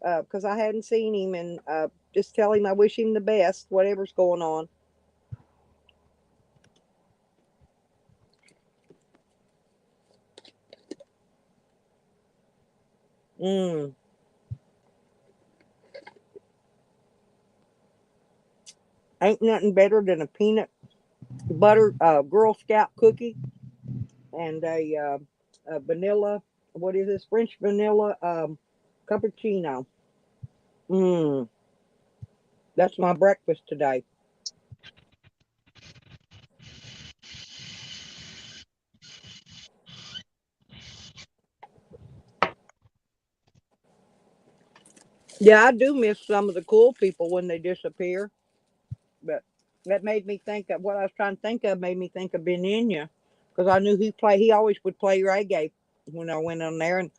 because I hadn't seen him, and just tell him I wish him the best, whatever's going on. Mm. Ain't nothing better than a peanut butter Girl Scout cookie and a vanilla. What is this? French vanilla cappuccino. Mm. That's my breakfast today. Yeah, I do miss some of the cool people when they disappear. But that made me think of what I was trying to think of, made me think of Beninia. Because I knew he always would play reggae when I went on there. And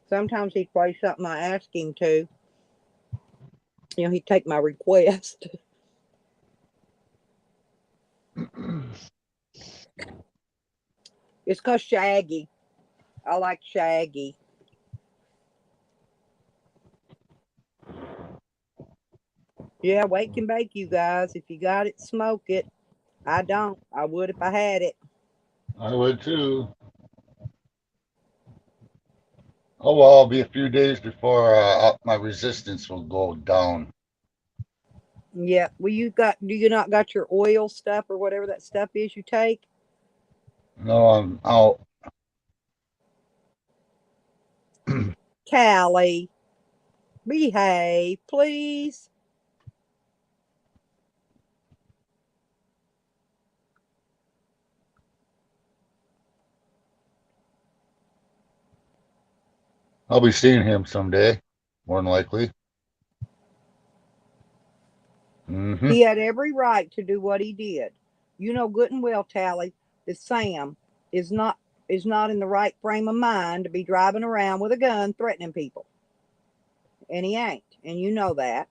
sometimes he'd play something I asked him to. You know, he'd take my request. It's because Shaggy. I like Shaggy. Yeah, wake and bake, you guys. If you got it, smoke it. I don't. I would if I had it. I would too. Oh well, it'll be a few days before my resistance will go down. Yeah. Well, do you not got your oil stuff or whatever that stuff is you take? No, I'm out. Callie, behave, please. I'll be seeing him someday, more than likely. Mm-hmm. He had every right to do what he did. You know good and well, Tally, that Sam is not in the right frame of mind to be driving around with a gun threatening people. And he ain't. And you know that.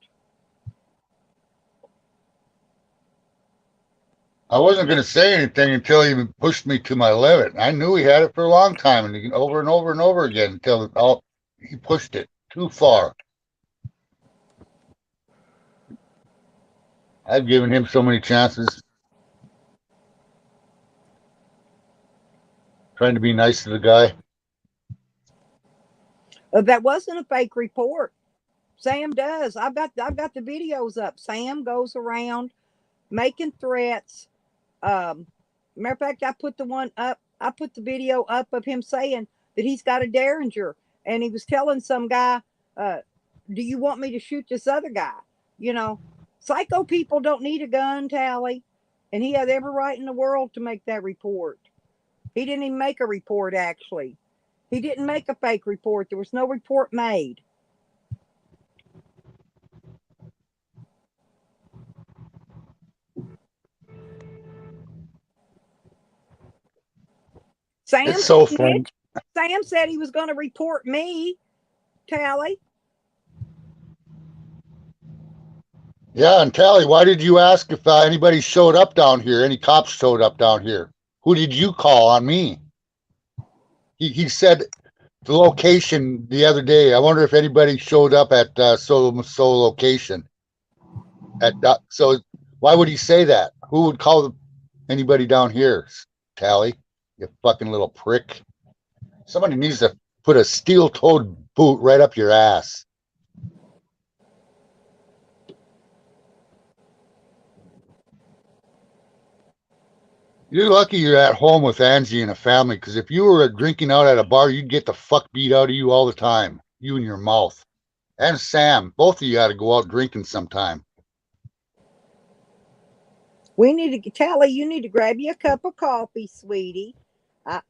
I wasn't going to say anything until he pushed me to my limit. I knew he had it for a long time, and over and over and over again until he pushed it too far. I've given him so many chances, trying to be nice to the guy. That wasn't a fake report. Sam does. I've got the videos up. Sam goes around making threats. Matter of fact, I put the one up. I put the video up of him saying that he's got a Derringer, and he was telling some guy, "Do you want me to shoot this other guy?" You know, psycho people don't need a gun, Tally, and he had every right in the world to make that report. He didn't even make a report. Actually, he didn't make a fake report. There was no report made. It's so fun. Sam said he was going to report me, Tally. Yeah, and Tally, why did you ask if anybody showed up down here? Any cops showed up down here? Who did you call on me? He said the location the other day. I wonder if anybody showed up at so location. So why would he say that? Who would call anybody down here? Tally, you fucking little prick. Somebody needs to put a steel-toed boot right up your ass. You're lucky you're at home with Angie and a family, because if you were drinking out at a bar, you'd get the fuck beat out of you all the time. You and your mouth. And Sam, both of you got to go out drinking sometime. We need to, Tally, you need to grab you a cup of coffee, sweetie.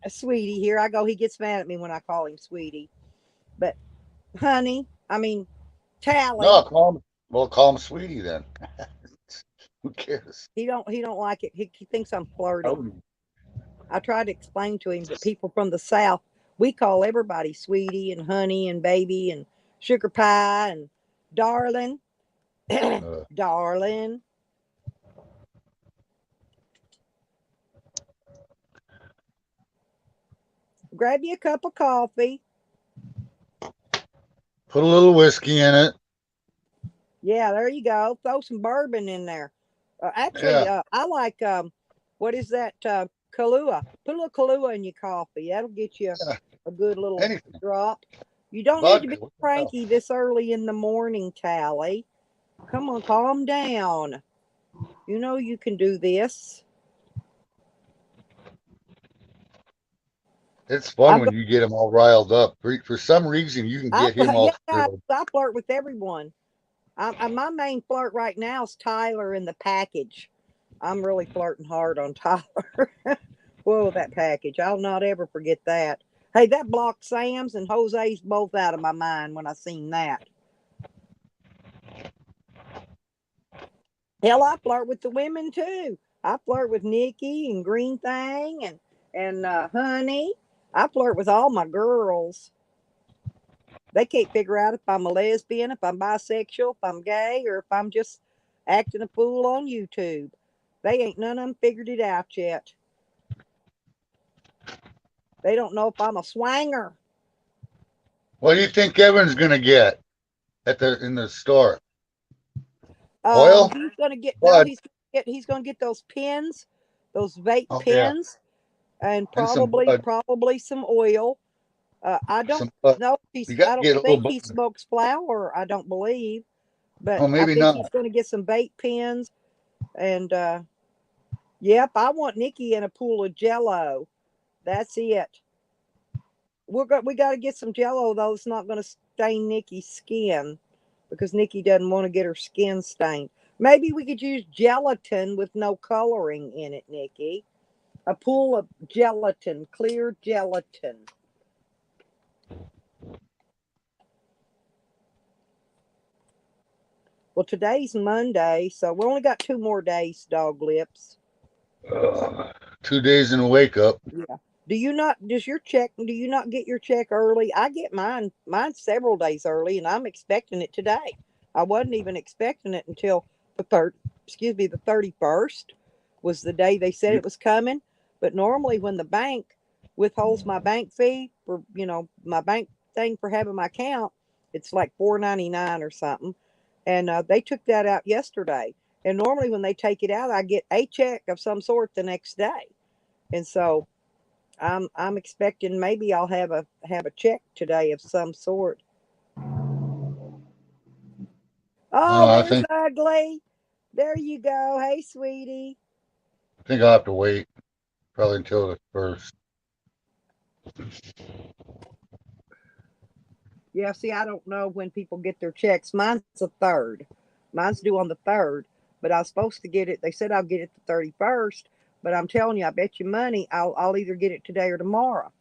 Sweetie, here I go. He gets mad at me when I call him sweetie. But, honey, Tally. No, call him sweetie then. Who cares? He don't like it. He thinks I'm flirting. I tried to explain to him that people from the South, we call everybody sweetie and honey and baby and sugar pie and darling. Darling. Grab you a cup of coffee. Put a little whiskey in it. Yeah, there you go. Throw some bourbon in there. I like, what is that? Kahlua. Put a little Kahlua in your coffee. That'll get you a good little drop. You don't need to be cranky this early in the morning, Tally. Come on, calm down. You know you can do this. It's fun when you get him all riled up. For some reason, you can get him all. Yeah, I flirt with everyone. My main flirt right now is Tyler in the package. I'm really flirting hard on Tyler. Whoa, that package. I'll not ever forget that. Hey, that blocked Sam's and Jose's both out of my mind when I seen that. Hell, I flirt with the women too. I flirt with Nikki and Green Thing and Honey. I flirt with all my girls. They can't figure out if I'm a lesbian, if I'm bisexual, if I'm gay, or if I'm just acting a fool on YouTube. They ain't none of them figured it out yet. They don't know if I'm a swanger. What do you think Evan's gonna get in the store? Oil? He's gonna get he's gonna get those pins, those vape pins, and probably some oil. I don't know if I don't think he smokes flower. I don't believe, but I think he's going to get some vape pens. And yep, I want Nikki in a pool of Jello. That's it. We got to get some Jello though. It's not going to stain Nikki's skin because Nikki doesn't want to get her skin stained. Maybe we could use gelatin with no coloring in it, Nikki. A pool of gelatin, clear gelatin. Well, today's Monday, so we only got 2 more days, Dog Lips. 2 days in a wake up. Yeah. Do you not, do you not get your check early? I get mine several days early, and I'm expecting it today. I wasn't even expecting it until the 31st was the day they said it was coming. But normally when the bank withholds my bank fee for, my bank thing for having my account, it's like $4.99 or something. And they took that out yesterday. And normally when they take it out, I get a check of some sort the next day. And so I'm expecting maybe I'll have a check today of some sort. Oh, I there's think Ugly. There you go. Hey, sweetie. I'll have to wait probably until the 1st. Yeah, see, I don't know when people get their checks. Mine's the 3rd. Mine's due on the 3rd, but I was supposed to get it. They said I'll get it the 31st, but I'm telling you, I bet you money I'll either get it today or tomorrow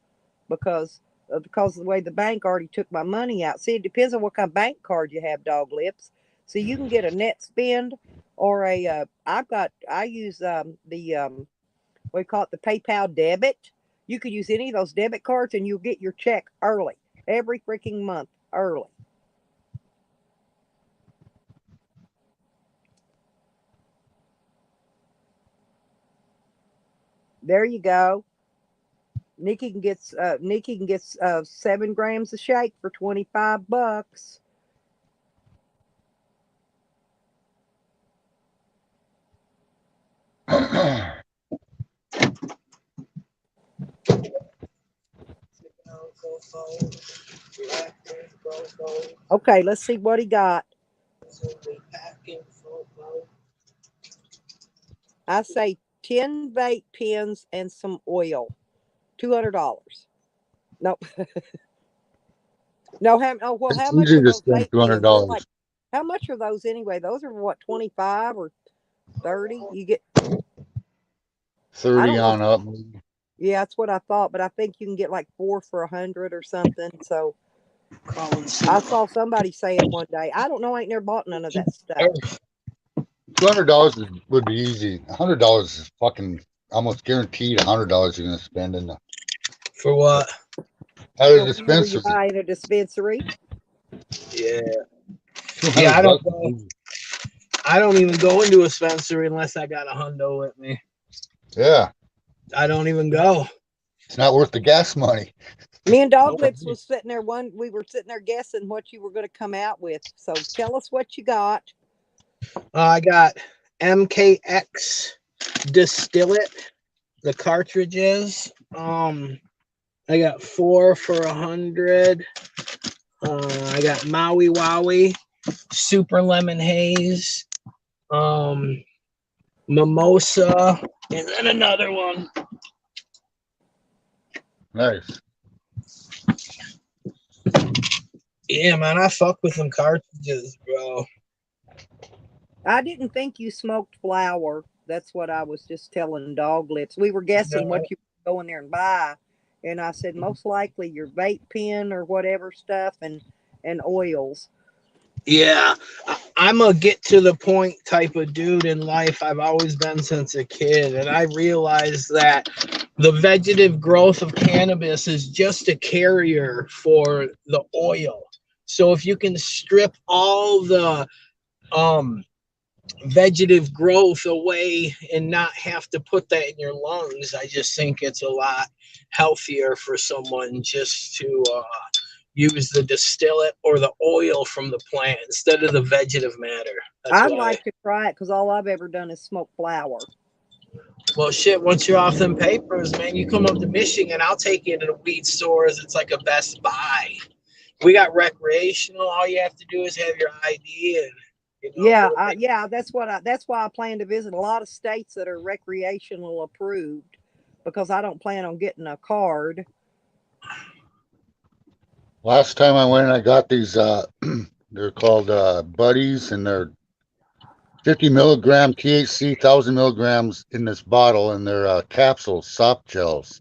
because of the way the bank already took my money out. See, it depends on what kind of bank card you have, Dog Lips. So you can get a net spend or I use what do you call it, the PayPal debit. You could use any of those debit cards and you'll get your check early every freaking month early. There you go. Nikki can get 7 grams of shake for $25. Okay, let's see what he got. I say 10 vape pens and some oil. $200. Nope. No, how It's much easy are to those spend vape pens? They're like, $200. how much are those anyway? Those are what, 25 or 30? You get, I 30 don't know. on up. Yeah, that's what I thought, but I think you can get like 4 for 100 or something. So I saw somebody say it one day. I don't know. I ain't never bought none of that stuff. $200 would be easy. $100 is fucking almost guaranteed. $100 you're gonna spend in the For what? at a For whatever you dispensary. buy in a dispensary. Yeah. 200 Yeah, bucks. Is easy. I don't even go into a dispensary unless I got a hundo with me. Yeah, I don't even go. it's not worth the gas money. Me and Dog Nope. Lips was sitting there we were sitting there guessing what you were going to come out with. So tell us what you got. I got MKX Distillate, the cartridges. I got 4 for 100. I got Maui Wowie, Super Lemon Haze, Mimosa, and then another one. Nice. Yeah, man, I fuck with them cartridges, bro. I didn't think you smoked flour. That's what I was just telling Dog Lips. We were guessing No. what you were going there and buy. And I said, most likely your vape pen or whatever stuff and oils. Yeah, I'm a get to the point type of dude in life. I've always been since a kid. And I realized that the vegetative growth of cannabis is just a carrier for the oil. So if you can strip all the vegetative growth away and not have to put that in your lungs, I just think it's a lot healthier for someone just to use the distillate or the oil from the plant instead of the vegetative matter. I'd like to try it because all I've ever done is smoke flour. Well, shit, once you're off them papers, man, you come up to Michigan, I'll take you to the weed stores. It's like a Best Buy. We got recreational. All you have to do is have your ID and that's why I plan to visit a lot of states that are recreational approved because I don't plan on getting a card. Last time I went, I got these. They're called Buddies, and they're 50 milligram THC, 1,000 milligrams in this bottle, and they're capsules, soft gels.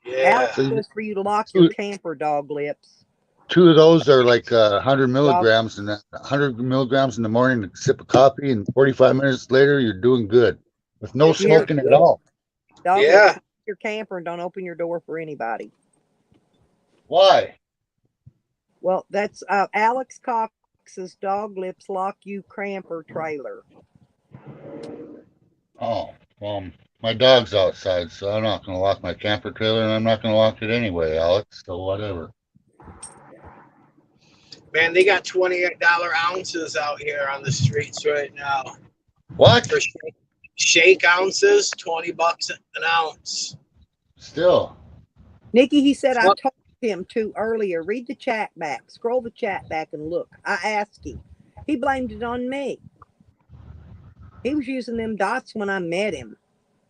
Yeah. Alex says for you to lock your camper, Dog Lips. 2 of those are like 100 milligrams, and 100 milligrams in the morning, a sip of coffee, and 45 minutes later, you're doing good with no smoking at all. Dog Yeah. lips, your camper and don't open your door for anybody. Why? Well, that's Alex Cox's Dog Lips Lock You Camper trailer. Oh, well, my dog's outside, so I'm not going to lock my camper trailer, and I'm not going to lock it anyway, Alex. So whatever. Man, they got $28 ounces out here on the streets right now. What? For shake ounces, $20 an ounce. Still. Nikki, he said, I What? told him to earlier. Read the chat back. Scroll the chat back and look. I asked him. He blamed it on me. He was using them dots when I met him,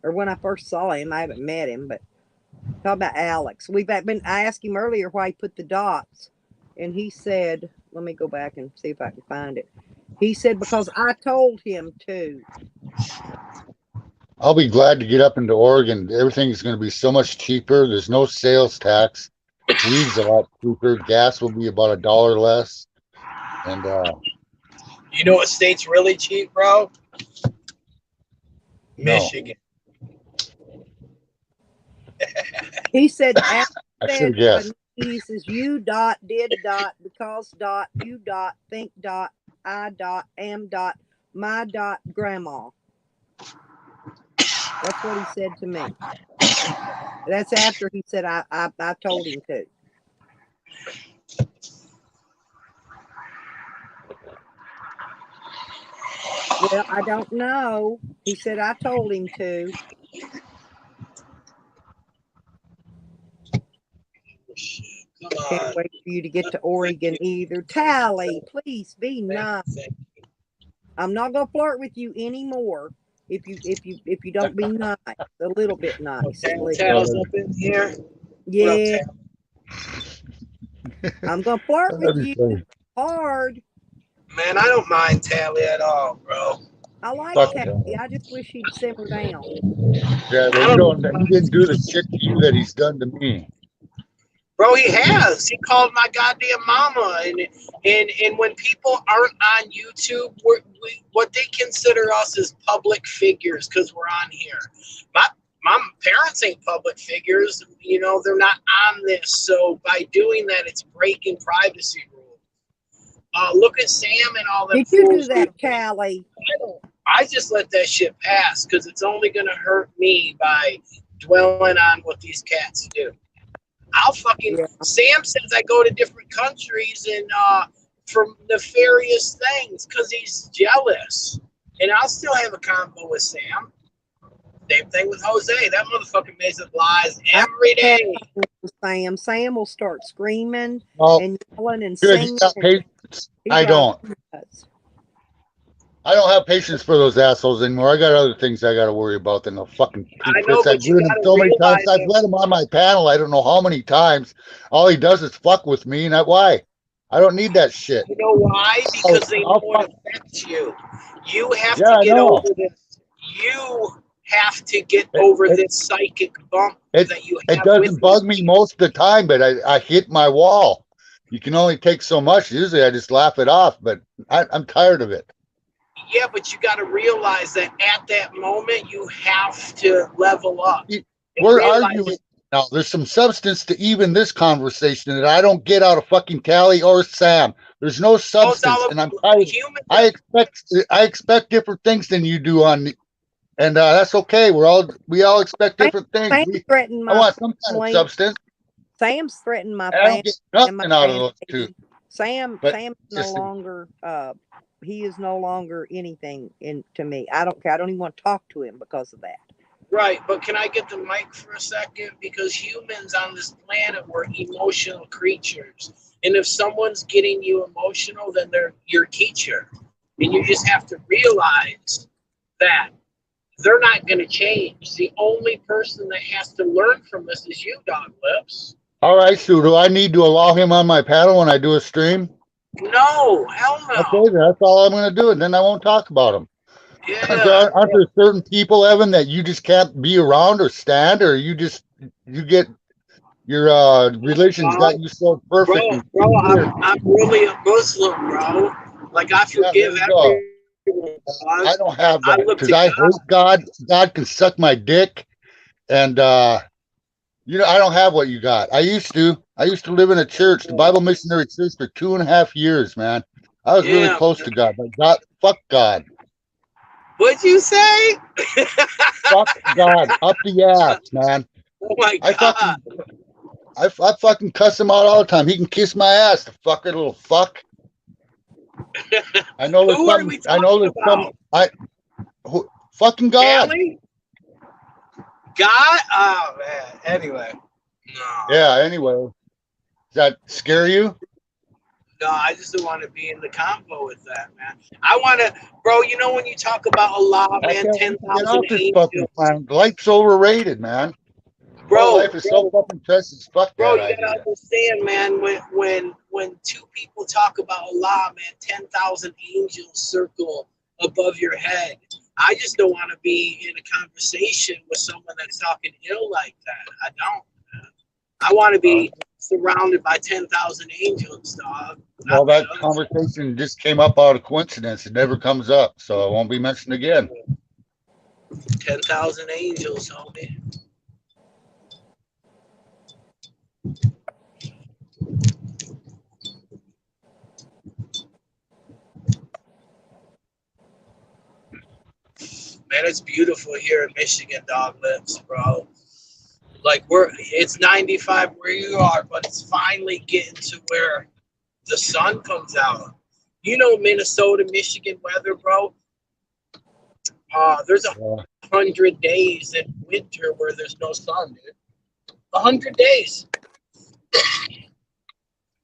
or when I first saw him. I haven't met him, but talk about Alex. I asked him earlier why he put the dots, and he said, let me go back and see if I can find it. He said, because I told him to. I'll be glad to get up into Oregon. Everything's going to be so much cheaper. There's no sales tax. Weed's a lot cheaper. Gas will be about $1 less. And You know what state's really cheap, bro? No. Michigan. He said, I should guess. he says, you dot, did dot, because dot, you dot, think dot, I dot, am dot, my dot, grandma. That's what he said to me. That's after he said I told him to. Well, I don't know. He said I told him to. Can't wait for you to get to Oregon either. Tally, please be nice. I'm not gonna flirt with you anymore. If you don't be nice, a little bit nice. Please. Tails up in here. Yeah. I'm gonna flirt with you hard. Man, I don't mind Tally at all, bro. I like Fuck Tally. I just wish he'd simmer down. Yeah, but he didn't do the shit to you that he's done to me. Bro, he has. He called my goddamn mama, and when people aren't on YouTube, what they consider us as public figures because we're on here. My parents ain't public figures. You know, they're not on this. So by doing that, it's breaking privacy rules. Look at Sam and all that. Did you do that, Tally? I just let that shit pass because it's only going to hurt me by dwelling on what these cats do. I'll fucking Sam says I go to different countries and for nefarious things because he's jealous, and I'll still have a convo with Sam. Same thing with Jose. That motherfucker makes up lies every day. Sam will start screaming and yelling and Good, singing. he's got patience. I don't have patience for those assholes anymore. I got other things I got to worry about than the fucking. I know, but you gotta so many times. realize I've let him on my panel. I don't know how many times. All he does is fuck with me, and why? I don't need that shit. You know why? Because they know it affects you. You have to get over this. You have to get over this psychic bump that you have. It doesn't bug me most of the time, but I hit my wall. You can only take so much. Usually I just laugh it off, but I'm tired of it. Yeah, but you got to realize that at that moment, you have to level up. We're arguing now. There's some substance to even this conversation that I don't get out of fucking Tally or Sam. There's no substance, and I'm tired. I expect different things than you do and that's okay. We all expect different things. I want some kind of substance. Sam's threatened my family. I don't get nothing out of those two. Sam no longer. He is no longer anything to me. I don't care. I don't even want to talk to him because of that. Right, but can I get the mic for a second? Because humans on this planet were emotional creatures. And if someone's getting you emotional, then they're your teacher. And you just have to realize that they're not going to change. The only person that has to learn from this is you, Dog Lips. All right, so do I need to allow him on my panel when I do a stream? No, hell no. Okay, that's all I'm going to do, and then I won't talk about him. Yeah. Aren't there certain people, Evan, that you just can't be around or stand, or you get Your religion's got you so perfect. I'm really a Muslim, bro. Like I Yeah, there forgive you go. everyone. I don't have I that look because to I God. hate God. God can suck my dick, and you know, I don't have what you got. I used to. I used to live in a church, the Bible Missionary Church, for 2.5 years, man. I was really Yeah. close to God, but God, fuck God. What'd you say? Fuck God. Up the ass, man. Oh my I God. fucking I fucking cuss him out all the time. He can kiss my ass, the fucker little fuck. I know there's Who are something. we I know talking there's some. about? Fucking God. Callie? God? Oh man. Anyway. No. Yeah. Anyway, does that scare you? No, I just don't want to be in the combo with that, man. I want to, bro. You know when you talk about Allah, I man, can't wait to get 10,000 off this fucking angels, planet. Life's overrated, man. Bro, bro, life is so fucking precious. Fuck bro. that You gotta idea. understand, man. When two people talk about Allah, man, 10,000 angels circle above your head. I just don't want to be in a conversation with someone that's talking ill like that. I don't. I want to be surrounded by 10,000 angels, dog. Well, that conversation just came up out of coincidence. It never comes up, so it won't be mentioned again. 10,000 angels, homie. Man, it's beautiful here in Michigan, dog lips, bro. Like it's 95 where you are, but it's finally getting to where the sun comes out. You know, Minnesota, Michigan weather, bro. There's 100 days in winter where there's no sun, dude. 100 days.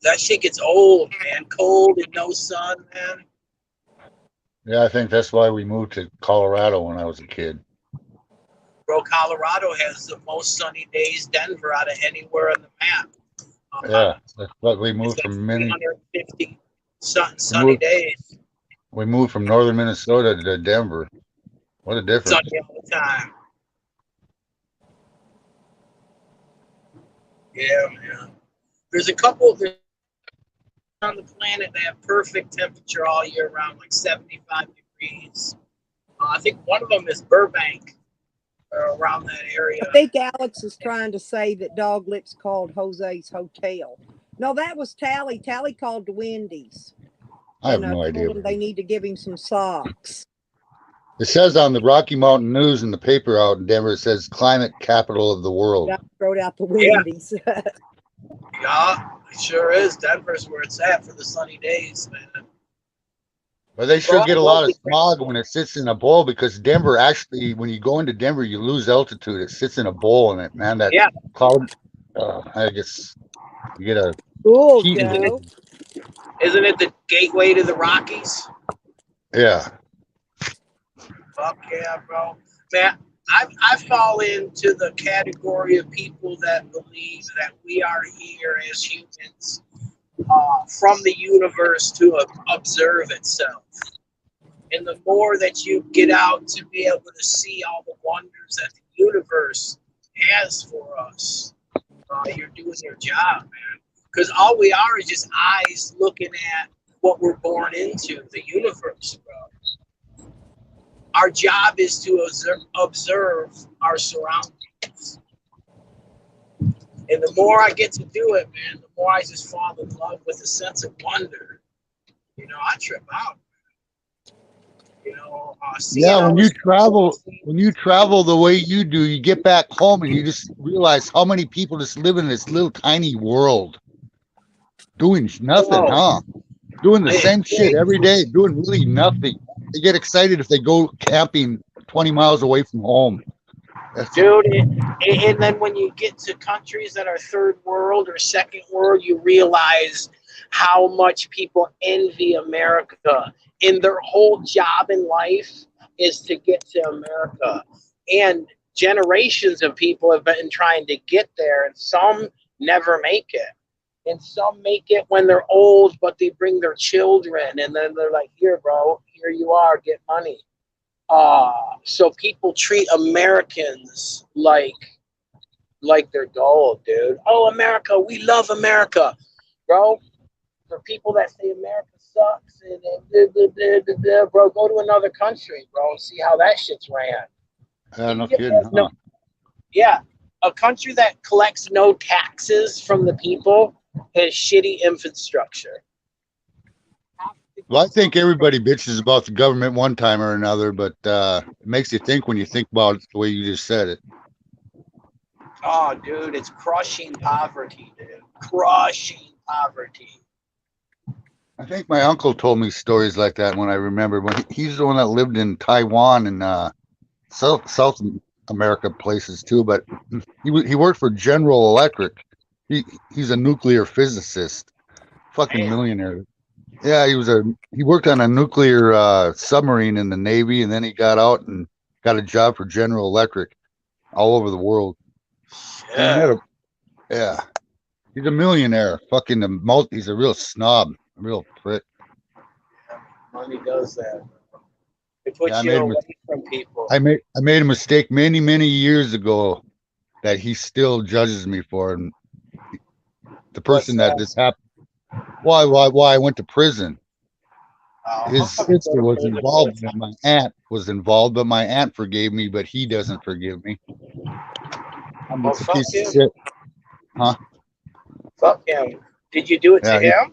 That shit gets old, man. Cold and no sun, man. Yeah, I think that's why we moved to Colorado when I was a kid. Bro, Colorado has the most sunny days, Denver, out of anywhere on the map. Yeah, that's what we moved from. 350 sunny days. We moved from northern Minnesota to Denver. What a difference. Sunny all the time. Yeah, man. There's a couple on the planet that have perfect temperature all year round, like 75 degrees. I think one of them is Burbank, around that area. I think Alex is trying to say that Dog Lips called Jose's Hotel. No, that was Tally. Tally called the Wendy's. I have no idea. Told him they need to give him some socks. It says on the Rocky Mountain News in the paper out in Denver, it says climate capital of the world. I wrote out the Wendy's. Yeah, it sure is. Denver's where it's at for the sunny days, man. But they sure get a lot of smog when it sits in a bowl, because Denver actually, when you go into Denver, you lose altitude. It sits in a bowl, and it, man, that cloud, I guess you get a cool, heat. Isn't it the gateway to the Rockies? Yeah. Fuck yeah, bro. Man, I fall into the category of people that believe that we are here as humans from the universe to observe itself. And the more that you get out to be able to see all the wonders that the universe has for us, you're doing your job, man. Because all we are is just eyes looking at what we're born into, the universe, bro. Our job is to observe our surroundings. And the more I get to do it, man, the more I just fall in love with a sense of wonder. You know, I trip out. You know, when you travel the way you do, you get back home and you just realize how many people just live in this little tiny world doing nothing, doing the same shit every day, doing really nothing. They get excited if they go camping 20 miles away from home. Dude, and then when you get to countries that are third world or second world, you realize how much people envy America. And their whole job in life is to get to America. And generations of people have been trying to get there, and some never make it. And some make it when they're old, but they bring their children, and then they're like, here, bro, here you are, get money. So people treat Americans like like they're gold, dude. Oh, America, we love America, bro. For people that say America sucks, bro, go to another country, bro. See how that shit's ran. No kidding, huh? Yeah, a country that collects no taxes from the people has shitty infrastructure. Well, I think everybody bitches about the government one time or another, but it makes you think when you think about it the way you just said it. Oh, dude, it's crushing poverty, dude. Crushing poverty. I think my uncle told me stories like that when I remember. When he's the one that lived in Taiwan and South America places too, but he worked for General Electric. He's a nuclear physicist, fucking millionaire. Yeah, he worked on a nuclear submarine in the Navy, and then he got out and got a job for General Electric all over the world. Yeah. Yeah, he's a millionaire. He's a real snob, a real prick. Money does that. It puts you away from people. I made a mistake many years ago that he still judges me for, and the person that this happened. Why I went to prison. His sister was involved, and my aunt was involved, but my aunt forgave me, but he doesn't forgive me. I'm just a piece of shit. Huh? Fuck him. Did you do it to him?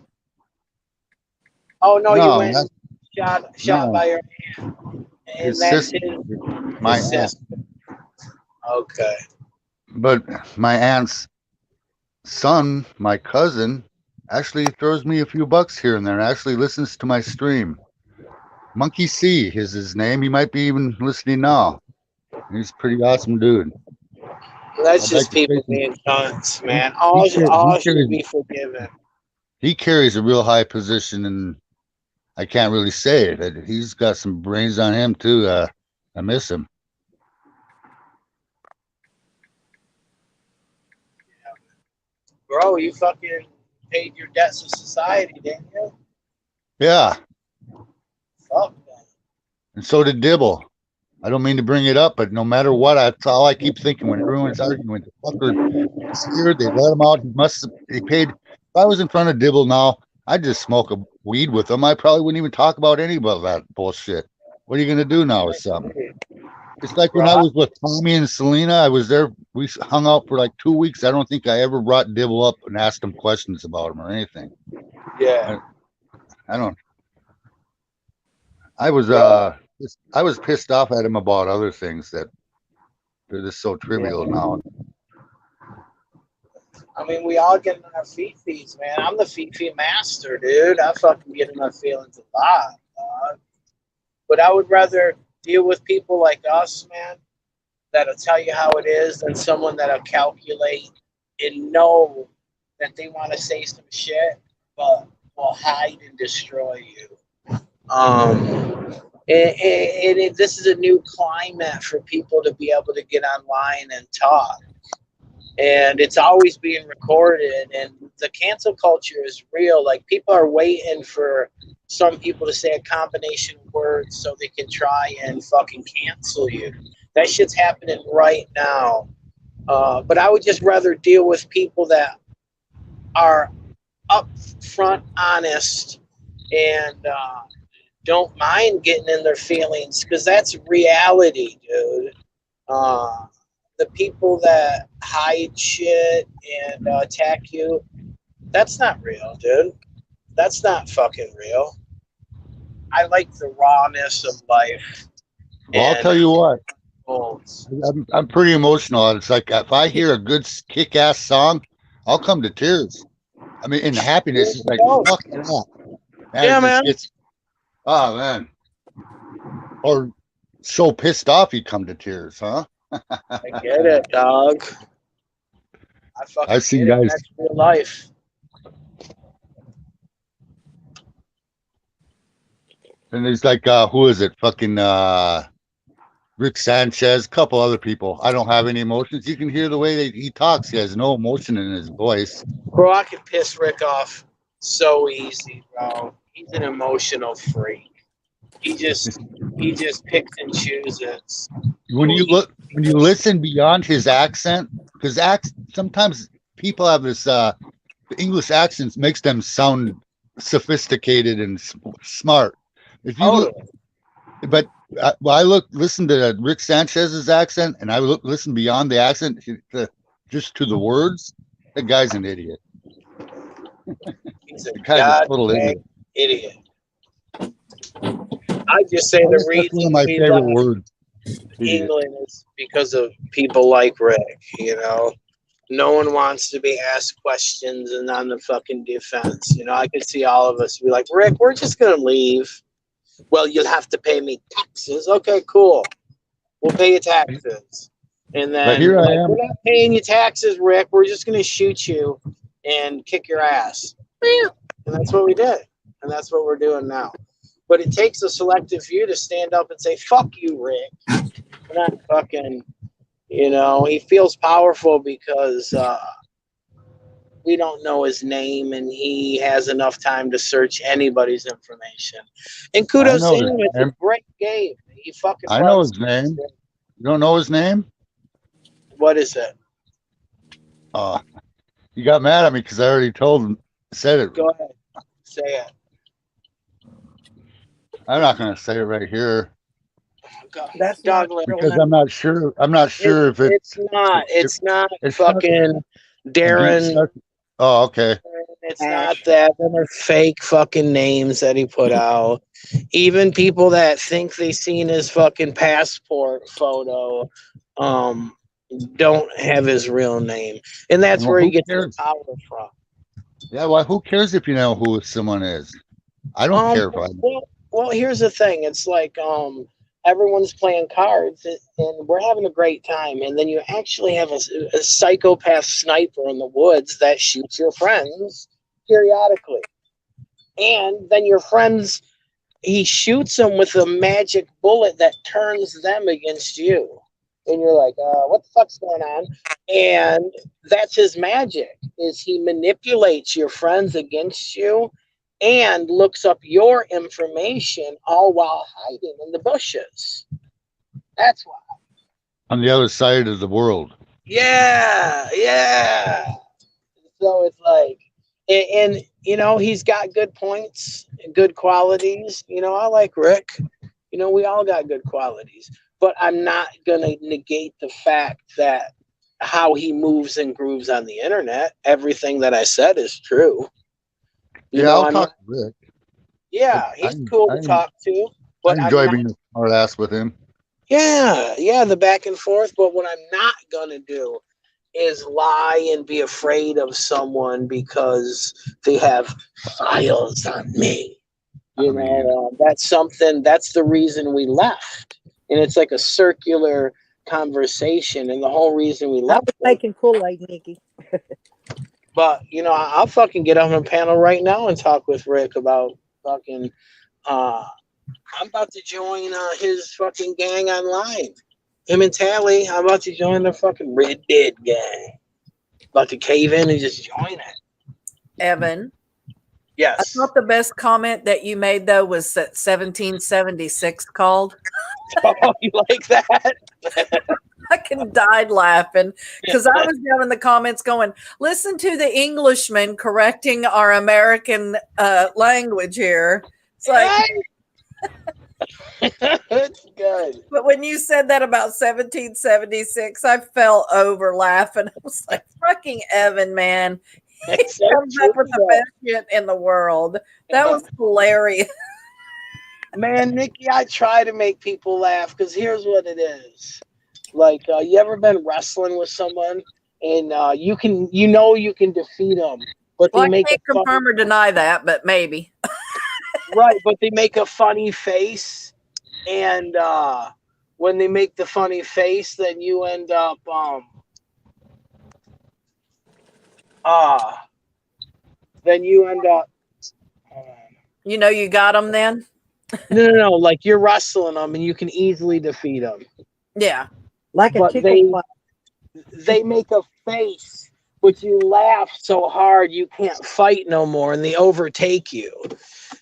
Oh no, you went shot by your aunt. And his that's sister, his my sister. Okay. But my aunt's son, my cousin, actually throws me a few bucks here and there, and actually listens to my stream. Monkey C is his name. He might be even listening now. He's a pretty awesome dude. That's just people being cunts, man. All should be forgiven. He carries a real high position, and I can't really say it. He's got some brains on him too. I miss him. Bro, you fucking paid your debts to society, didn't you? Yeah. Fuck that. And so did Dibble. I don't mean to bring it up, but no matter what, that's all I keep thinking when everyone's arguing with the fucker. Scared, they let him out. He paid. If I was in front of Dibble now, I'd just smoke a weed with him. I probably wouldn't even talk about any of that bullshit. What are you going to do now or something? It's like when I was with Tommy and Selena, I was there. We hung out for like 2 weeks. I don't think I ever brought Dibble up and asked him questions about him or anything. Yeah. I don't. I was pissed off at him about other things that they're just so trivial now. I mean, we all get in our feeds, man. I'm the feed master, dude. I fucking get in my feelings a lot, dog. But I would rather deal with people like us, man, that'll tell you how it is than someone that'll calculate and know that they want to say some shit, but will hide and destroy you. This is a new climate for people to be able to get online and talk. And it's always being recorded, and the cancel culture is real. Like, people are waiting for some people to say a combination of words so they can try and fucking cancel you. That shit's happening right now. But I would just rather deal with people that are upfront, honest, and don't mind getting in their feelings, because that's reality, dude. The people that hide shit and attack you, that's not real, dude. That's not fucking real. I like the rawness of life. Well, I'll tell you what. Goals. I'm pretty emotional. It's like if I hear a good kick-ass song, I'll come to tears. I mean, in happiness, it's like, fuck that. Yeah, man. Oh, man. Or so pissed off you'd come to tears, huh? I get it, dog. I've seen guys. That's real life. And there's like, who is it? Fucking Rick Sanchez, a couple other people. I don't have any emotions. You can hear the way that he talks. He has no emotion in his voice. Bro, I can piss Rick off so easy, bro. He's an emotional freak. He just picks and chooses. When you listen beyond his accent, because sometimes people have this the English accents makes them sound sophisticated and smart. If you look, but I listen to Rick Sanchez's accent, and I listen beyond the accent just to the words. That guy's an idiot. He's a goddamn idiot. I just say the reason one of my favorite words. England is because of people like Rick. You know, no one wants to be asked questions and on the fucking defense. You know, I could see all of us be like, Rick, we're just gonna leave. Well, you'll have to pay me taxes. Okay, cool. We'll pay you taxes. And then but here I am. We're not paying you taxes, Rick. We're just gonna shoot you and kick your ass. And that's what we did. And that's what we're doing now. But it takes a selective few to stand up and say, fuck you, Rick. We're not fucking, you know, he feels powerful because we don't know his name and he has enough time to search anybody's information. And kudos to him. It's a great game. He fucking I know his name. You don't know his name? What is it? You got mad at me because I already said it. Go ahead. Say it. I'm not going to say it right here. That's because I'm not sure. I'm not sure if it's not. It's not fucking Darren. Oh, okay. It's not that. Then they're fake fucking names that he put out. Even people that think they seen his fucking passport photo, don't have his real name, and that's where he gets his power from. Yeah, well, who cares if you know who someone is? I don't care if I. Well, here's the thing. It's like everyone's playing cards, and we're having a great time, and then you actually have a psychopath sniper in the woods that shoots your friends periodically, and then your friends, he shoots them with a magic bullet that turns them against you. And you're like, what the fuck's going on? And that's his magic, is he manipulates your friends against you and looks up your information all while hiding in the bushes. That's why. On the other side of the world. Yeah. So it's like, and you know, he's got good points, good qualities. You know, I like Rick. You know, we all got good qualities. But I'm not going to negate the fact that how he moves and grooves on the internet, everything that I said is true. I'll talk to Rick. Yeah, he's cool to talk to. But I enjoy being a smart ass with him. Yeah, the back and forth. But what I'm not going to do is lie and be afraid of someone because they have files on me. You know, that's the reason we left. And it's like a circular conversation. And the whole reason we left. I was making Kool-Aid, Nikki. But, you know, I'll fucking get on a panel right now and talk with Rick about fucking, I'm about to join his fucking gang online. Him and Tally, I'm about to join the fucking Red Dead gang. About to cave in and just join it. Evan. Yes. I thought the best comment that you made, though, was that 1776 called. Oh, you like that? I died laughing because I was down in the comments going, listen to the Englishman correcting our American language here. It's like, it's good. But when you said that about 1776, I fell over laughing. I was like, fucking Evan, man. He comes up with the best shit in the world. That was hilarious. Man, Nikki, I try to make people laugh because here's what it is. Like, you ever been wrestling with someone and you can defeat them, but they I can't confirm or deny that, but maybe. Right, but they make a funny face, and when they make the funny face, then you end up you know, you got them then. No. Like you're wrestling them, and you can easily defeat them. Yeah, like a chicken. They make a face, but you laugh so hard you can't fight no more, and they overtake you.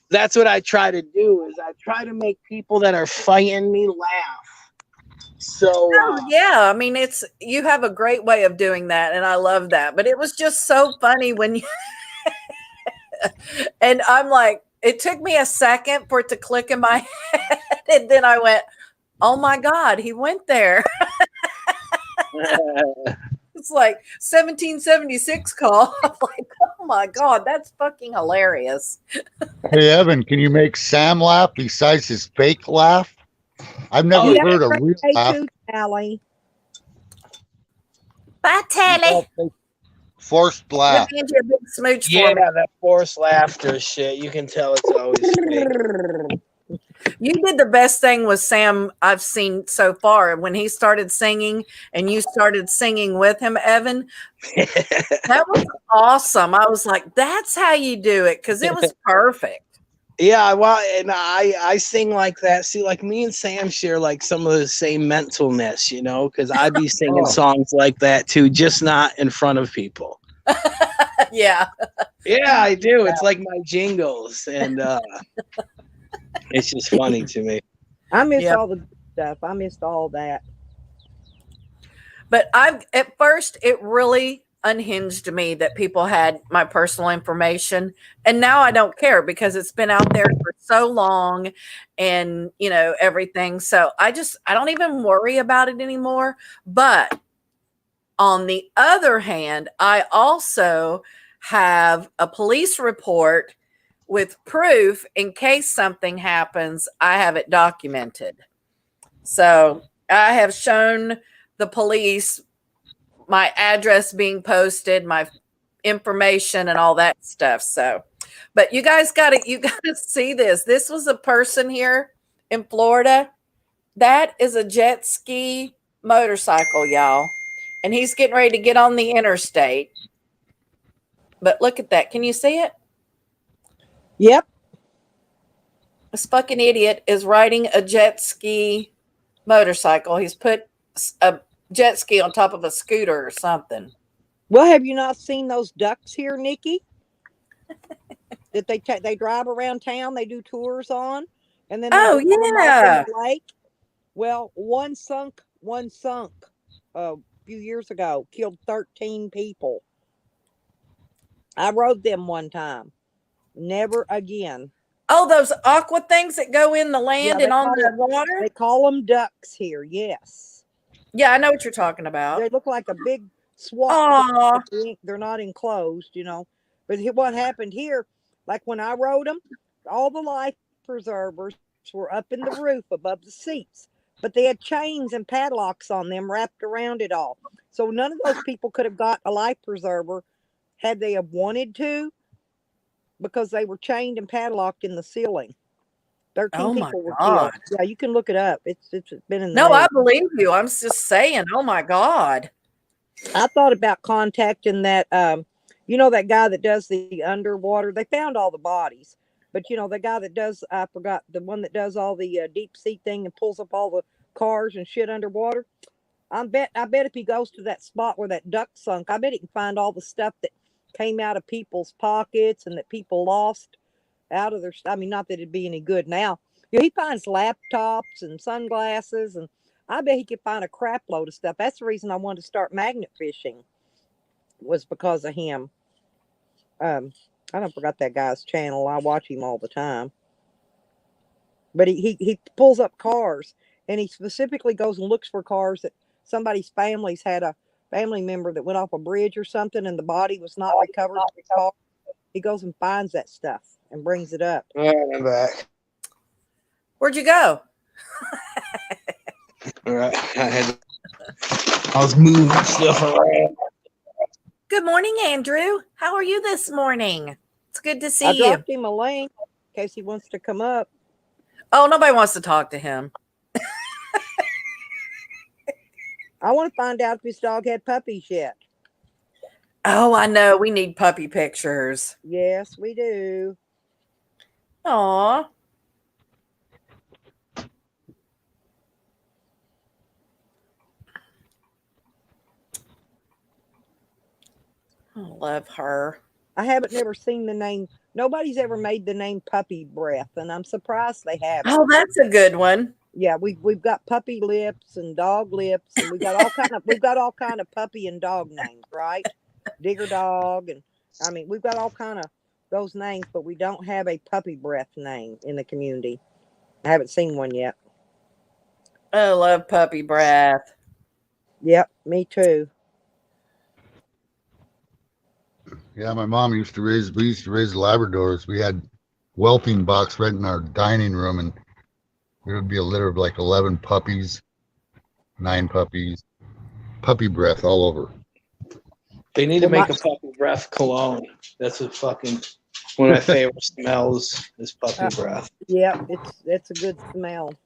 That's what I try to do. Is I try to make people that are fighting me laugh, So Oh, yeah, I mean, you have a great way of doing that, and I love that. But it was just so funny when you and I'm like, it took me a second for it to click in my head, and then I went, "Oh my God, he went there." It's like 1776 call. I'm like, "Oh my God, that's fucking hilarious." Hey, Evan, can you make Sam laugh besides his fake laugh? I've never Oh, heard a real Hey, laugh. too, Allie. Bye, Telly. Forced Let laugh. me hand you a big smooch yeah, for me. that forced laughter shit. You can tell it's always fake. You did the best thing with Sam I've seen so far. When he started singing and you started singing with him, Evan, that was awesome. I was like, that's how you do it, because it was perfect. Yeah, well, and I sing like that. See, like me and Sam share like some of the same mentalness, you know, because I'd be singing Oh. songs like that too, just not in front of people. Yeah. Yeah, I do. It's like my jingles, and it's just funny to me. I miss Yep. all the good stuff. I missed all that. But at first it really unhinged me that people had my personal information, and now I don't care because it's been out there for so long, and everything. So I don't even worry about it anymore. But on the other hand, I also have a police report with proof in case something happens. I have it documented. So I have shown the police my address being posted, my information, and all that stuff. So, but you guys got to see this. This was a person here in Florida. That is a jet ski motorcycle, y'all. And he's getting ready to get on the interstate. But look at that. Can you see it? Yep. This fucking idiot is riding a jet ski motorcycle. He's put a jet ski on top of a scooter or something. Well, have you not seen those ducks here, Nikki? That they drive around town, they do tours on, and then they Oh, drive them off yeah. in the lake. Well, one sunk a few years ago, killed 13 people. I rode them one time. Never again. Oh, those aqua things that go in the Yeah, land and on the water? they call them ducks here. Yes, Yeah, I know what you're talking about. they look like a big swat. Oh, They're not enclosed, But what happened here, like when I rode them, all the life preservers were up in the roof above the seats, but they had chains and padlocks on them wrapped around it all. So none of those people could have got a life preserver had they have wanted to, because they were chained and padlocked in the ceiling. 13 oh my people were God. killed. Yeah, you can look it up. It's been in the No, I news. believe you. I'm just saying, oh my God. I thought about contacting that that guy that does the underwater. They found all the bodies, but the guy that does, I forgot, the one that does all the deep sea thing and pulls up all the cars and shit underwater. I bet if he goes to that spot where that duck sunk, I bet he can find all the stuff that came out of people's pockets and that people lost out of their. I mean, not that it'd be any good now. He finds laptops and sunglasses, and I bet he could find a crap load of stuff. That's the reason I wanted to start magnet fishing, was because of him. I don't forgot that guy's channel. I watch him all the time. But he pulls up cars, and he specifically goes and looks for cars that somebody's family's had a family member that went off a bridge or something, and the body was not recovered. He goes and finds that stuff and brings it up. All right, I'm back. Where'd you go? All right, I was moving stuff around. Good morning, Andrew. How are you this morning? It's good to see I you. dropped him a link in case he wants to come up. Oh, nobody wants to talk to him. I want to find out if his dog had puppies yet. Oh, I know. We need puppy pictures. Yes, we do. Aw. I love her. I haven't never seen the name. Nobody's ever made the name Puppy Breath, and I'm surprised they haven't. Oh, that's a good one. Yeah, we've got puppy lips and dog lips, and we've got all kind of puppy and dog names, right? Digger dog, and I mean we've got all kind of those names, but we don't have a puppy breath name in the community. I haven't seen one yet. I love puppy breath. Yep, me too. Yeah, my mom used to raise. We used to raise Labradors. We had whelping box right in our dining room, and there would be a litter of like 11 puppies, 9 puppies, puppy breath all over. They need to Well, make a puppy breath cologne. That's a fucking one of my favorite smells is puppy breath. Yep, it's a good smell.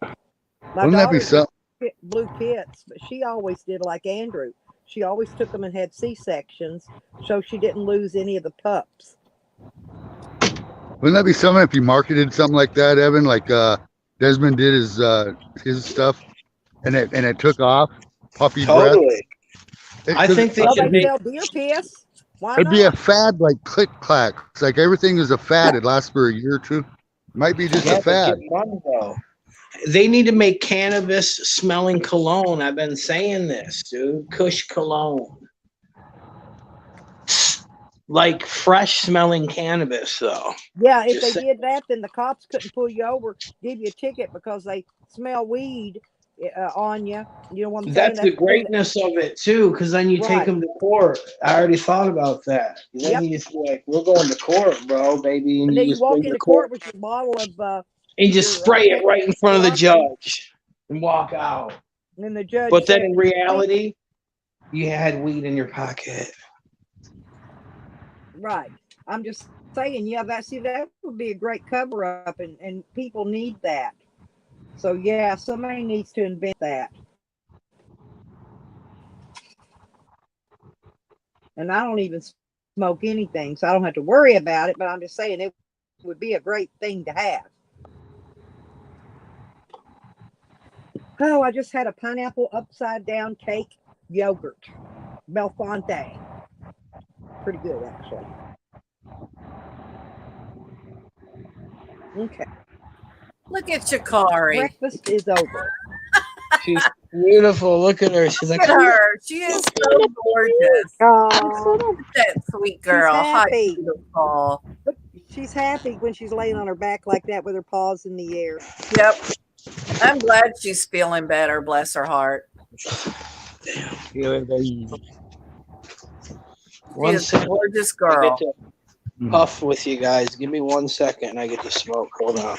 My Wouldn't that be daughter so? blue kits, but she always did like Andrew. She always took them and had C-sections, so she didn't lose any of the pups. Wouldn't that be something if you marketed something like that, Evan? Like Desmond did his stuff, and it took off. Puppy breath. Totally. I think they Well, should they make. sell deer piss. Why It'd be a not? fad like Click Clack. It's like everything is a fad. It lasts for a year or two. Might be just Yeah, a fad. get money though. They need to make cannabis smelling cologne. I've been saying this, dude. Kush cologne. Like fresh smelling cannabis, though. Yeah, if Just they did that, then the cops couldn't pull you over, give you a ticket because they smell weed on you. You know what I'm saying? That's the greatness of it too, because then you take Right. them to court. I already thought about that. Then Yep. you just be like, "We're going to court, bro, baby," and And you then you just walk bring into the court court with your bottle of and you just your, spray it right in front of the Bronson. judge and walk out. and the judge. But then said, in reality, you had weed in your pocket. right. I'm just saying, yeah, that would be a great cover up, and people need that. So yeah, somebody needs to invent that. And I don't even smoke anything, so I don't have to worry about it. But I'm just saying it would be a great thing to have. Oh, I just had a pineapple upside down cake yogurt, Belfonte. Pretty good, actually. Okay, Look at Shakari. breakfast is over. She's beautiful. Look at her. She's like, Look at her. She is so gorgeous. Oh, That sweet girl. Hi, happy. beautiful. she's happy when she's laying on her back like that with her paws in the air. Yep. I'm glad she's feeling better. Bless her heart. One She's a second. gorgeous I girl. get to puff with you guys. Give me 1 second and I get to smoke. Hold on.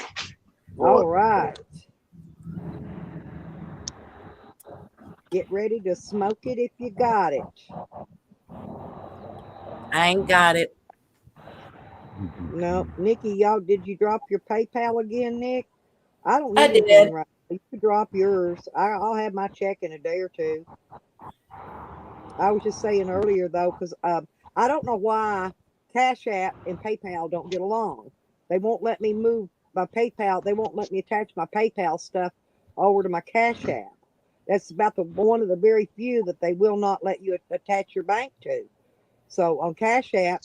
All right. Get ready to smoke it if you got it. I ain't got it. No, Nikki, did you drop your PayPal again, Nick? I don't I need anything did. right now. You can drop yours. I'll have my check in a day or two. I was just saying earlier though, because I don't know why Cash App and PayPal don't get along. They won't let me move my PayPal. They won't let me attach my PayPal stuff over to my Cash App. That's about one of the very few that they will not let you attach your bank to. So on Cash App,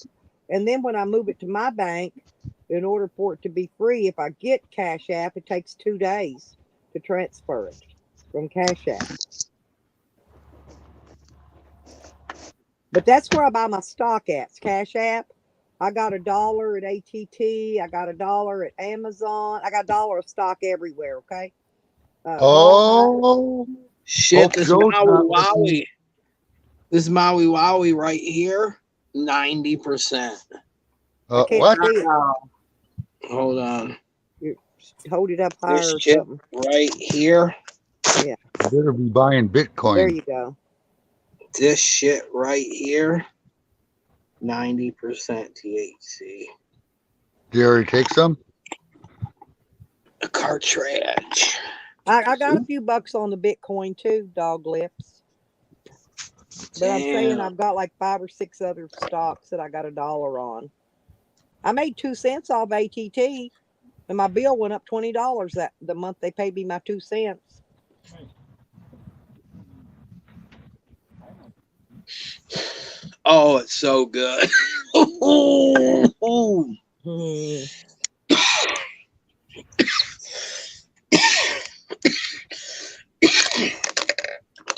and then when I move it to my bank, in order for it to be free, if I get Cash App, it takes 2 days to transfer it from Cash App. But that's where I buy my stock at. Cash App. I got $1 at ATT. I got $1 at Amazon. I got $1 of stock everywhere. Okay. Shit, this Joe's Maui not Wowie. This Maui Wowie right here, 90%. I can't What? see it. Hold on. Hold it up higher This or shit something. right here. You better be buying Bitcoin. There you go. This shit right here, 90% THC. Do you already take some? A cartridge. I got a few bucks on the Bitcoin too, dog lips. But I'm saying I've got like 5 or 6 other stocks that I got $1 on. I made 2 cents off ATT, and my bill went up $20 that the month they paid me my 2 cents. Oh, it's so good.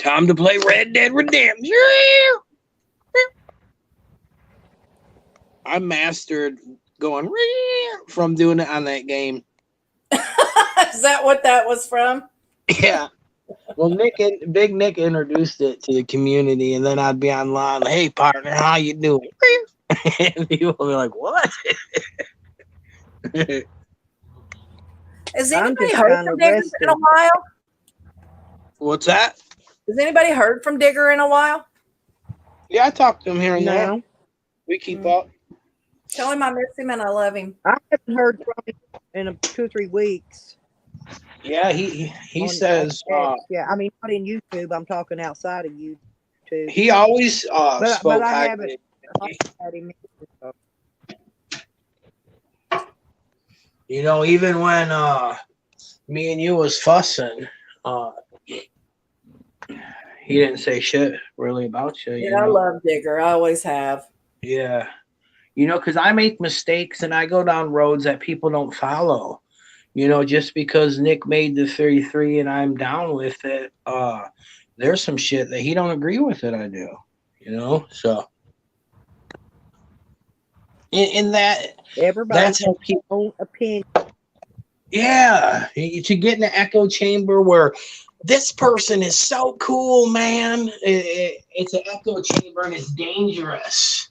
Time to play Red Dead Redemption. I mastered going from doing it on that game. Is that what that was from? Yeah. Well, Big Nick introduced it to the community, and then I'd be online. Hey, partner, how you doing? And people will be like, "What?" Has I'm anybody just heard kinda from Digger in resting. a while? What's that? Has anybody heard from Digger in a while? Yeah, I talk to him here and there. No, We keep up. Tell him I miss him and I love him. I haven't heard from him in 2 or 3 weeks. Yeah, he on says X. Yeah, I mean not in YouTube. I'm talking outside of YouTube. he always But spoke I highly haven't of me. had him. You know, even when me and you was fussing, he didn't say shit really about you. You Yeah, I know? love Digger. I always have. Yeah. You know, because I make mistakes and I go down roads that people don't follow. You know, just because Nick made the 33 and I'm down with it, there's some shit that he don't agree with that I do. You know, so in that, Everybody that's has how their people. own opinion. Yeah, to get in the echo chamber where this person is so cool, man. It's an echo chamber and it's dangerous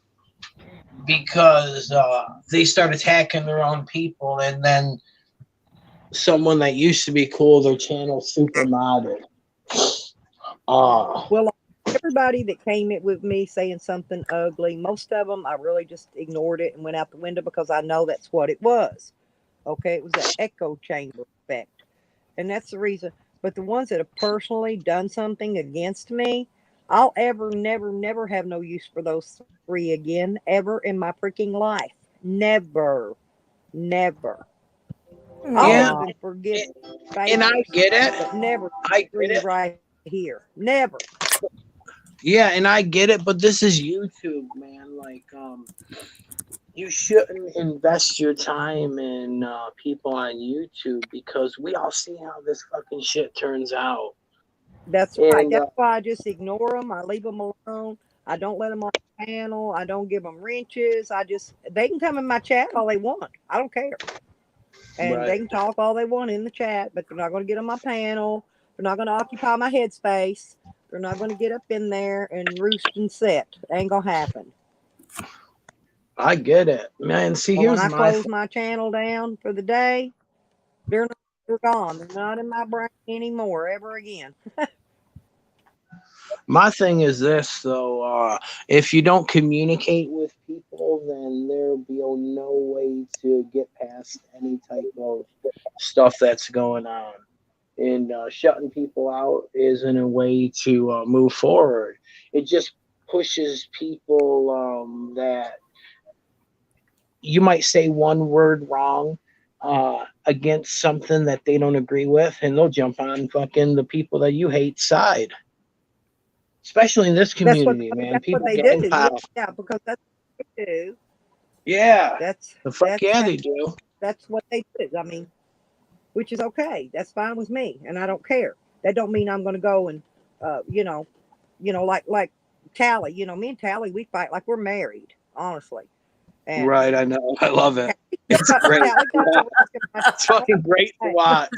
because they start attacking their own people, and then someone that used to be cool, their channel super modded. Well, everybody that came in with me saying something ugly, most of them I really just ignored it and went out the window because I know that's what it was. Okay, it was an echo chamber effect, and that's the reason. But the ones that have personally done something against me, I'll never have no use for those 3 again, ever in my freaking life. Never. I'll Yeah, even forgive and I favors, get it. but never I get 3 it. right here. Never. Yeah, and I get it, but this is YouTube, man. Like, you shouldn't invest your time in people on YouTube because we all see how this fucking shit turns out. That's right. And That's why I just ignore them. I leave them alone. I don't let them on the panel. I don't give them wrenches. They can come in my chat all they want. I don't care. And they right, can talk all they want in the chat, but they're not going to get on my panel. They're not going to occupy my headspace. They're not going to get up in there and roost and sit. It ain't going to happen. I get it, man. See, But when here's I my close my channel down for the day, they're gone. They're not in my brain anymore, ever again. my thing is this though. If you don't communicate with people, then there'll be no way to get past any type of stuff that's going on. And shutting people out isn't a way to move forward. It just pushes people that you might say one word wrong against something that they don't agree with, and they'll jump on fucking the people that you hate side. Especially in this community, man. People they gang do. pile. Yeah, because that's what they do. Yeah. That's The fuck that's yeah, how, they do. that's what they do. I mean, which is okay. That's fine with me, and I don't care. That don't mean I'm going to go and, like Tally. Me and Tally, we fight like we're married, honestly. And Right, I know. I love it. It's great. It's fucking great to watch.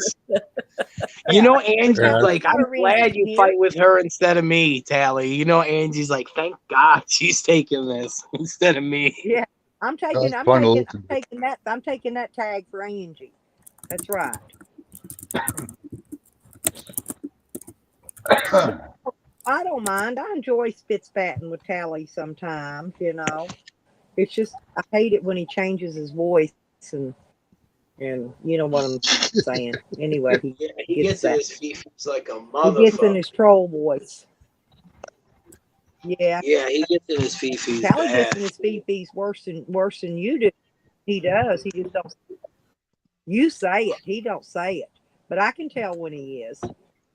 You know, Angie's Yeah. like, I'm glad you fight with her instead of me, Tally. You know, Angie's like, thank God she's taking this instead of me. Yeah, I'm taking that tag for Angie. That's right. I don't mind. I enjoy spit-spatting with Tally sometimes, It's just I hate it when he changes his voice and you know what I'm saying. Anyway, He gets in his feet like a motherfucker. He gets in his troll voice. Yeah. Yeah, he gets in his fifis. Tally gets in his fifis worse than you do. He does. He just don't. You say it. He don't say it. But I can tell when he is.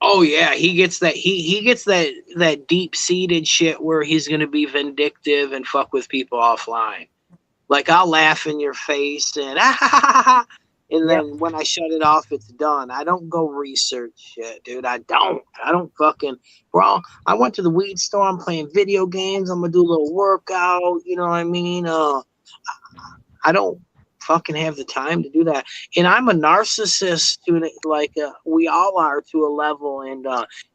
Oh yeah, he gets that. He gets that deep seated shit where he's gonna be vindictive and fuck with people offline. Like I'll laugh in your face and And Yep. then when I shut it off, it's done. I don't go research shit, dude. I don't fucking, bro. I went to the weed store. I'm playing video games. I'm gonna do a little workout. You know what I mean? I don't fucking have the time to do that. And I'm a narcissist to like we all are to a level. And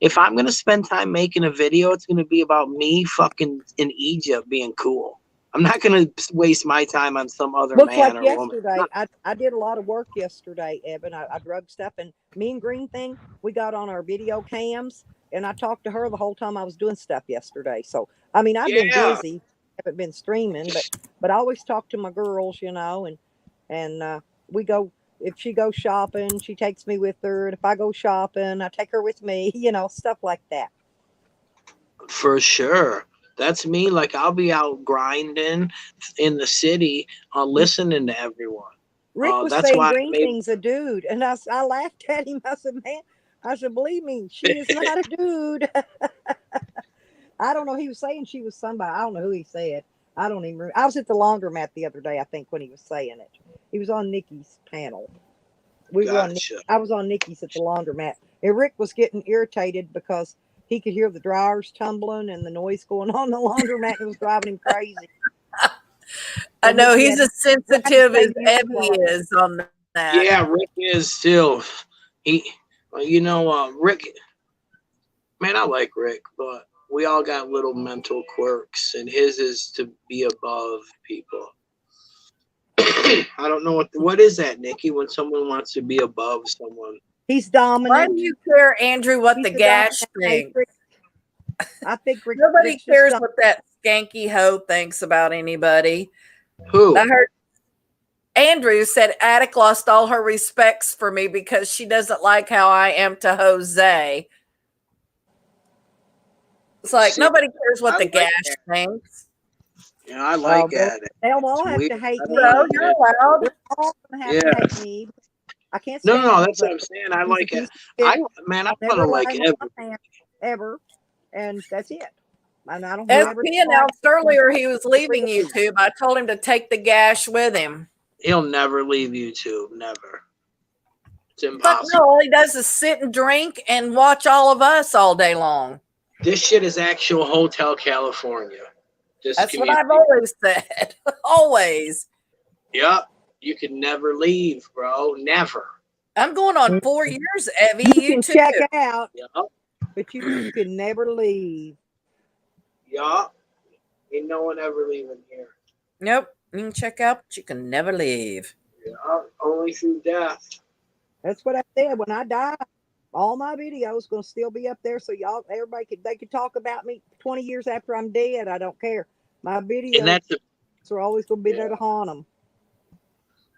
if I'm gonna spend time making a video, it's gonna be about me fucking in Egypt being cool. I'm not gonna waste my time on some other Looks man like or woman. yesterday. I did a lot of work yesterday, Evan. I drug stuff, and me and Green Thing, we got on our video cams, and I talked to her the whole time I was doing stuff yesterday. So I mean, I've been Yeah. busy, haven't been streaming, but I always talk to my girls, you know, and we go. If she goes shopping, she takes me with her, and if I go shopping, I take her with me, you know, stuff like that. For sure. That's me. Like I'll be out grinding in the city, listening to everyone. Rick was That's saying why I Green made. Thing's a dude, and I laughed at him. I said, "Man, I said, believe me, she is not a dude." I don't know. He was saying she was somebody. I don't know who he said. I don't even remember. I was at the laundromat the other day, I think, when he was saying it. He was on Nikki's panel. We were on. Gotcha. I was on Nikki's at the laundromat, and Rick was getting irritated because he could hear the dryers tumbling and the noise going on in the laundromat. It was driving him crazy. I know Nikki he's had as sensitive as to Evie is on that. Yeah, Rick is too. He, Rick. Man, I like Rick, but we all got little mental quirks, and his is to be above people. I don't know what is that, Nikki, when someone wants to be above someone. He's Why dominant. do you care, Andrew, what He's the a gash dominant thinks? I think Rick, Nobody Rick's cares just what that skanky hoe thinks about anybody. Who? I heard Andrew said Attic lost all her respects for me because she doesn't like how I am to Jose. It's like See, nobody cares what I the like gash that. thinks. Yeah, I like they'll Attic. all It's have weird. to hate I me. don't So like you're it. allowed. They're all gonna have Yeah. to hate me. I can't No, stand no, him, that's but what I'm saying. I he's a like piece it. of shit. I I'll want never to let like him every. on my hand ever, and that's it. And I don't As whoever he don't like announced earlier he was leaving YouTube, I told him to take the gash with him. He'll never leave YouTube. Never. It's But impossible. no, all he does is sit and drink and watch all of us all day long. This shit is actual Hotel California. This That's what community. I've always said. Always. Yep. You can never leave, bro. Never. I'm going on 4 years, Evie. You You can too. check out, Yep. but you can never leave. Yep. Ain't no one ever leaving here. Nope. You can check out, but you can never leave. Yep. Only through death. That's what I said. When I die, all my videos gonna still be up there, so everybody could talk about me 20 years after I'm dead. I don't care. My And videos are always gonna be there to haunt them.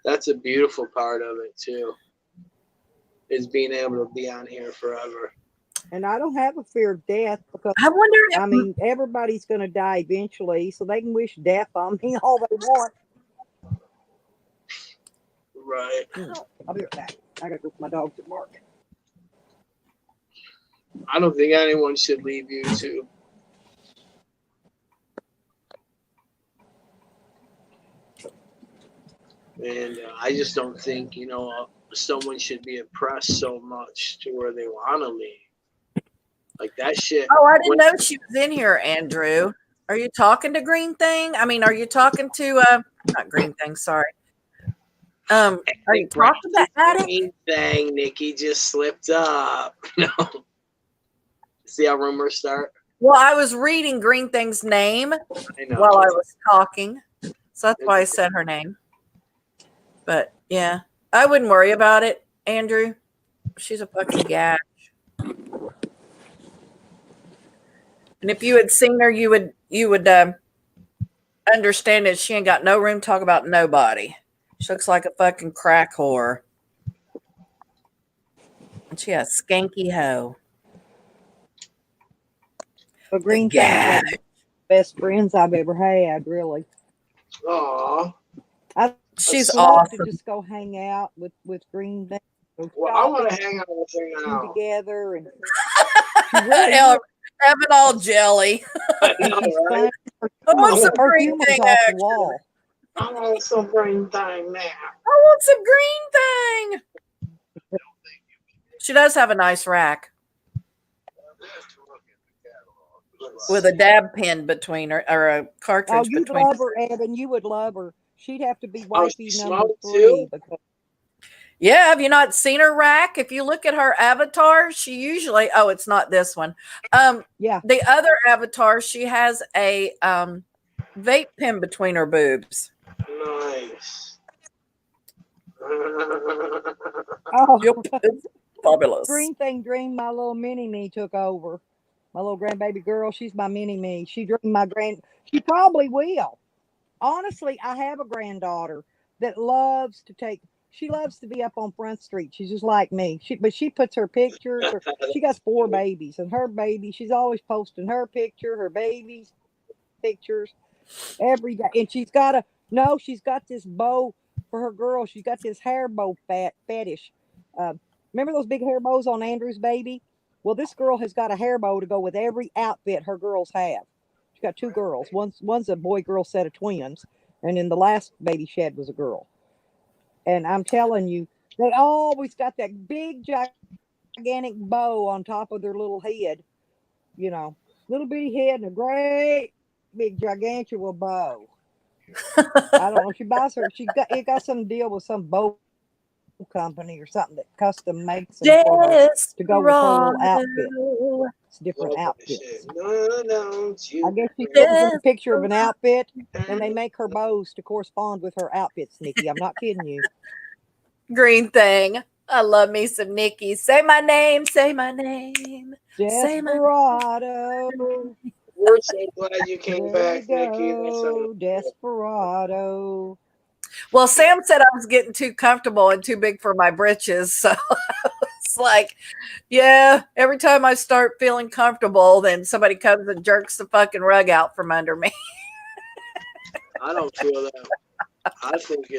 that's a beautiful part of it too. Is being able to be on here forever. And I don't have a fear of death because I wonder if I mean everybody's gonna die eventually, so they can wish death on me all they want. Right. I'll be right back. I gotta go with my dogs at work. I don't think anyone should leave YouTube. And I just don't think, someone should be oppressed so much to where they want to leave. Like that shit. Oh, I didn't know she was in here, Andrew. Are you talking to Green Thing? I mean, are you talking to not Green Thing, sorry. Are you talking to Attic? Green Thing, Nikki just slipped up. No. See how rumors start? Well, I was reading Green Thing's name I know. while I was talking. So that's why I said her name. But yeah, I wouldn't worry about it, Andrew. She's a fucking gash. And if you had seen her, you would understand that she ain't got no room to talk about nobody. She looks like a fucking crack whore. And she a skanky hoe. But Green Thing's one of the best friends I've ever had, really. Aw. She's love awesome. to just go hang out with Green Thing. Well, I want to hang out with her now. Together and she really is. Having all jelly. I know, She's right? fun. I want some Her Green humor's Thing off the action. wall. I want some green thing now. I want some green thing. She does have a nice rack with a dab pen between her, or a Oh, cartridge you'd between. love her, Evan. You would love her. She'd have to be Oh, she wifey number smoked 3 too? because Yeah, have you not seen her rack? If you look at her avatar, she usually, oh, it's not this one. yeah. The other avatar, she has a vape pen between her boobs. Nice. Oh, Yep, it's fabulous. green thing dream. My little mini me took over. My little grandbaby girl. She's my mini me. She dreamed my grand. She probably will. Honestly, I have a granddaughter that loves to take. She loves to be up on Front Street. She's just like me. But she puts her pictures. She got 4 babies, and her baby. She's always posting her picture, her babies' pictures every day. And she's got a no. She's got this bow for her girl. She's got this hair bow fetish. Uh, Remember those big hair bows on Andrew's baby? Well, this girl has got a hair bow to go with every outfit her girls have. She's got 2 girls. One's a boy girl set of twins, and then the last baby she had was a girl. And I'm telling you, they always got that big gigantic bow on top of their little head. You know, little bitty head and a great big gigantual bow. I don't know. She buys her. It got some deal with some bow company or something that custom makes them for her to go with her little outfit. Desperado. It's different outfits. No, don't you I guess she sends them a picture of an outfit, and they make her bows to correspond with her outfits. Nikki, I'm not kidding you. Green thing. I love me some Nikki. Say my name. Say my name. Say my Desperado. We're so glad you came There back, you Nikki. That's go, Desperado. Well, Sam said I was getting too comfortable and too big for my britches. So it's like, yeah, every time I start feeling comfortable, then somebody comes and jerks the fucking rug out from under me. I don't feel that. I think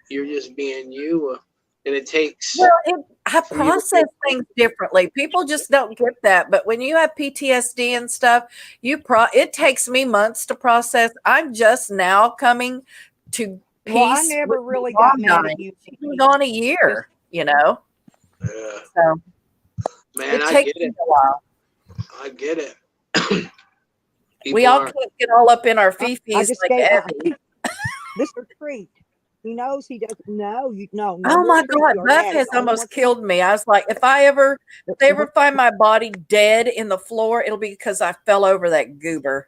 you're just being you, and it takes. Well, I process things differently. People just don't get that. But when you have PTSD and stuff, it takes me months to process. I'm just now coming to peace. Well, I never really got mad at you. It's been gone a year, you know. Yeah. So Man, it I takes get it. a while. I get it. We all can't get all up in our fifis I just like gave Abby. this a treat. He knows he doesn't know. You know. No Oh more my treats. God, You already Beth had has it. No more almost killed me. I was like, if they ever find my body dead in the floor, it'll be because I fell over that goober.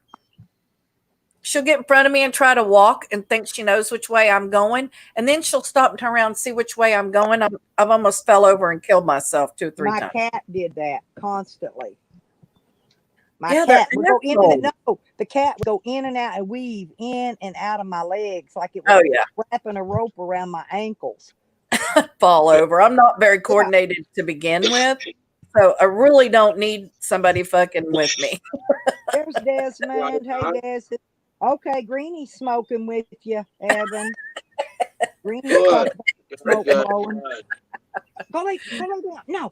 She'll get in front of me and try to walk and think she knows which way I'm going. And then she'll stop and turn around and see which way I'm going. I've almost fell over and killed myself 2 or 3 My times. cat did that constantly. My Yeah, cat they're would go in and assholes. no, the cat would go in and out and weave in and out of my legs like it Oh, was yeah. wrapping a rope around my ankles. Fall over. I'm not very coordinated to begin with. So I really don't need somebody fucking with me. There's Desmond. Hey, Des. Okay, Greenie's smoking with you, Evan. Greenie's Good. smoke Good. blowing. Go lay down. No.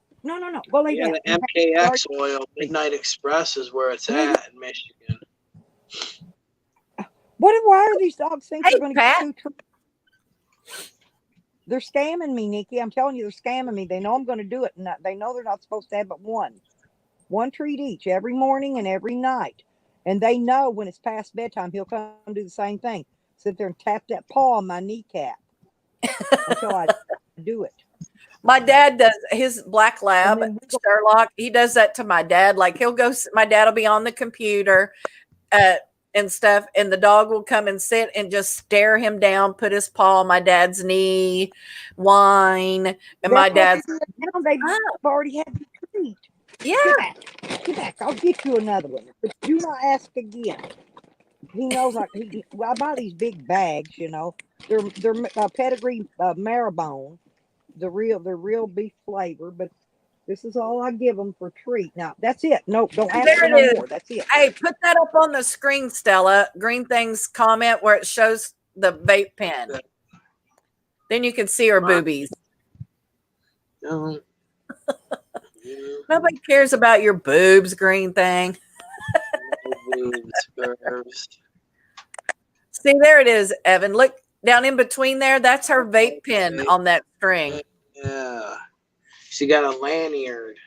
Go lay Yeah, down. the MKX oil, Midnight Express is where it's at in Michigan. Why are these dogs think Hey, they're going to get Pat. 2 treats? They're scamming me, Nikki. I'm telling you, they're scamming me. They know I'm going to do it. And they know they're not supposed to have but one treat each every morning and every night. And they know when it's past bedtime, he'll come do the same thing. Sit there and tap that paw on my kneecap until I do it. My dad does his black lab, And then Sherlock. He does that to my dad. Like my dad will be on the computer and stuff, and the dog will come and sit and just stare him down, put his paw on my dad's knee, whine, and my dad's they've already had the treat. yeah. Get back. I'll get you another one. But do not ask again. He knows I buy these big bags, you know. They're pedigree marabone. They're real beef flavor, but this is all I give them for treat. Now that's it. No, don't ask There for it no is. more. That's it. Hey, put that up on the screen, Stella. Green Thing's comment where it shows the vape pen. Then you can see her boobies. No. Nobody cares about your boobs, Green Thing. No boobs, girls. See, there it is, Evan. Look down in between there. That's her vape pen Okay. on that string. Yeah. She got a lanyard.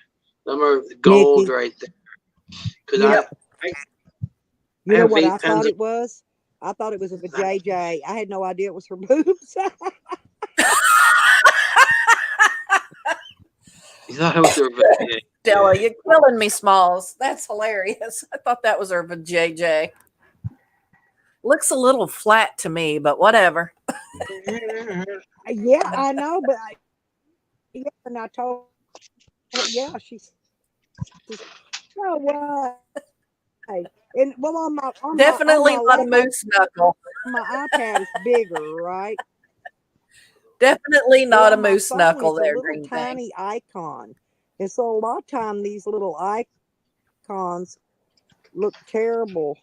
Them are gold Nikki, right there. Because you know, I you know have what I vape pens. thought it was? I thought it was a JJ. I had no idea it was her boobs. You thought it was her vape. Stella, you're killing me, Smalls. That's hilarious. I thought that was her JJ. Looks a little flat to me, but whatever. Yeah, I know, but yeah, and I told her, yeah, she's no way. And well, Definitely not a laptop, moose knuckle. my iPad is bigger, right? Definitely But not a on my moose phone, knuckle it's a there, little Green Thing. tiny icon, and so a lot of time these little icons look terrible.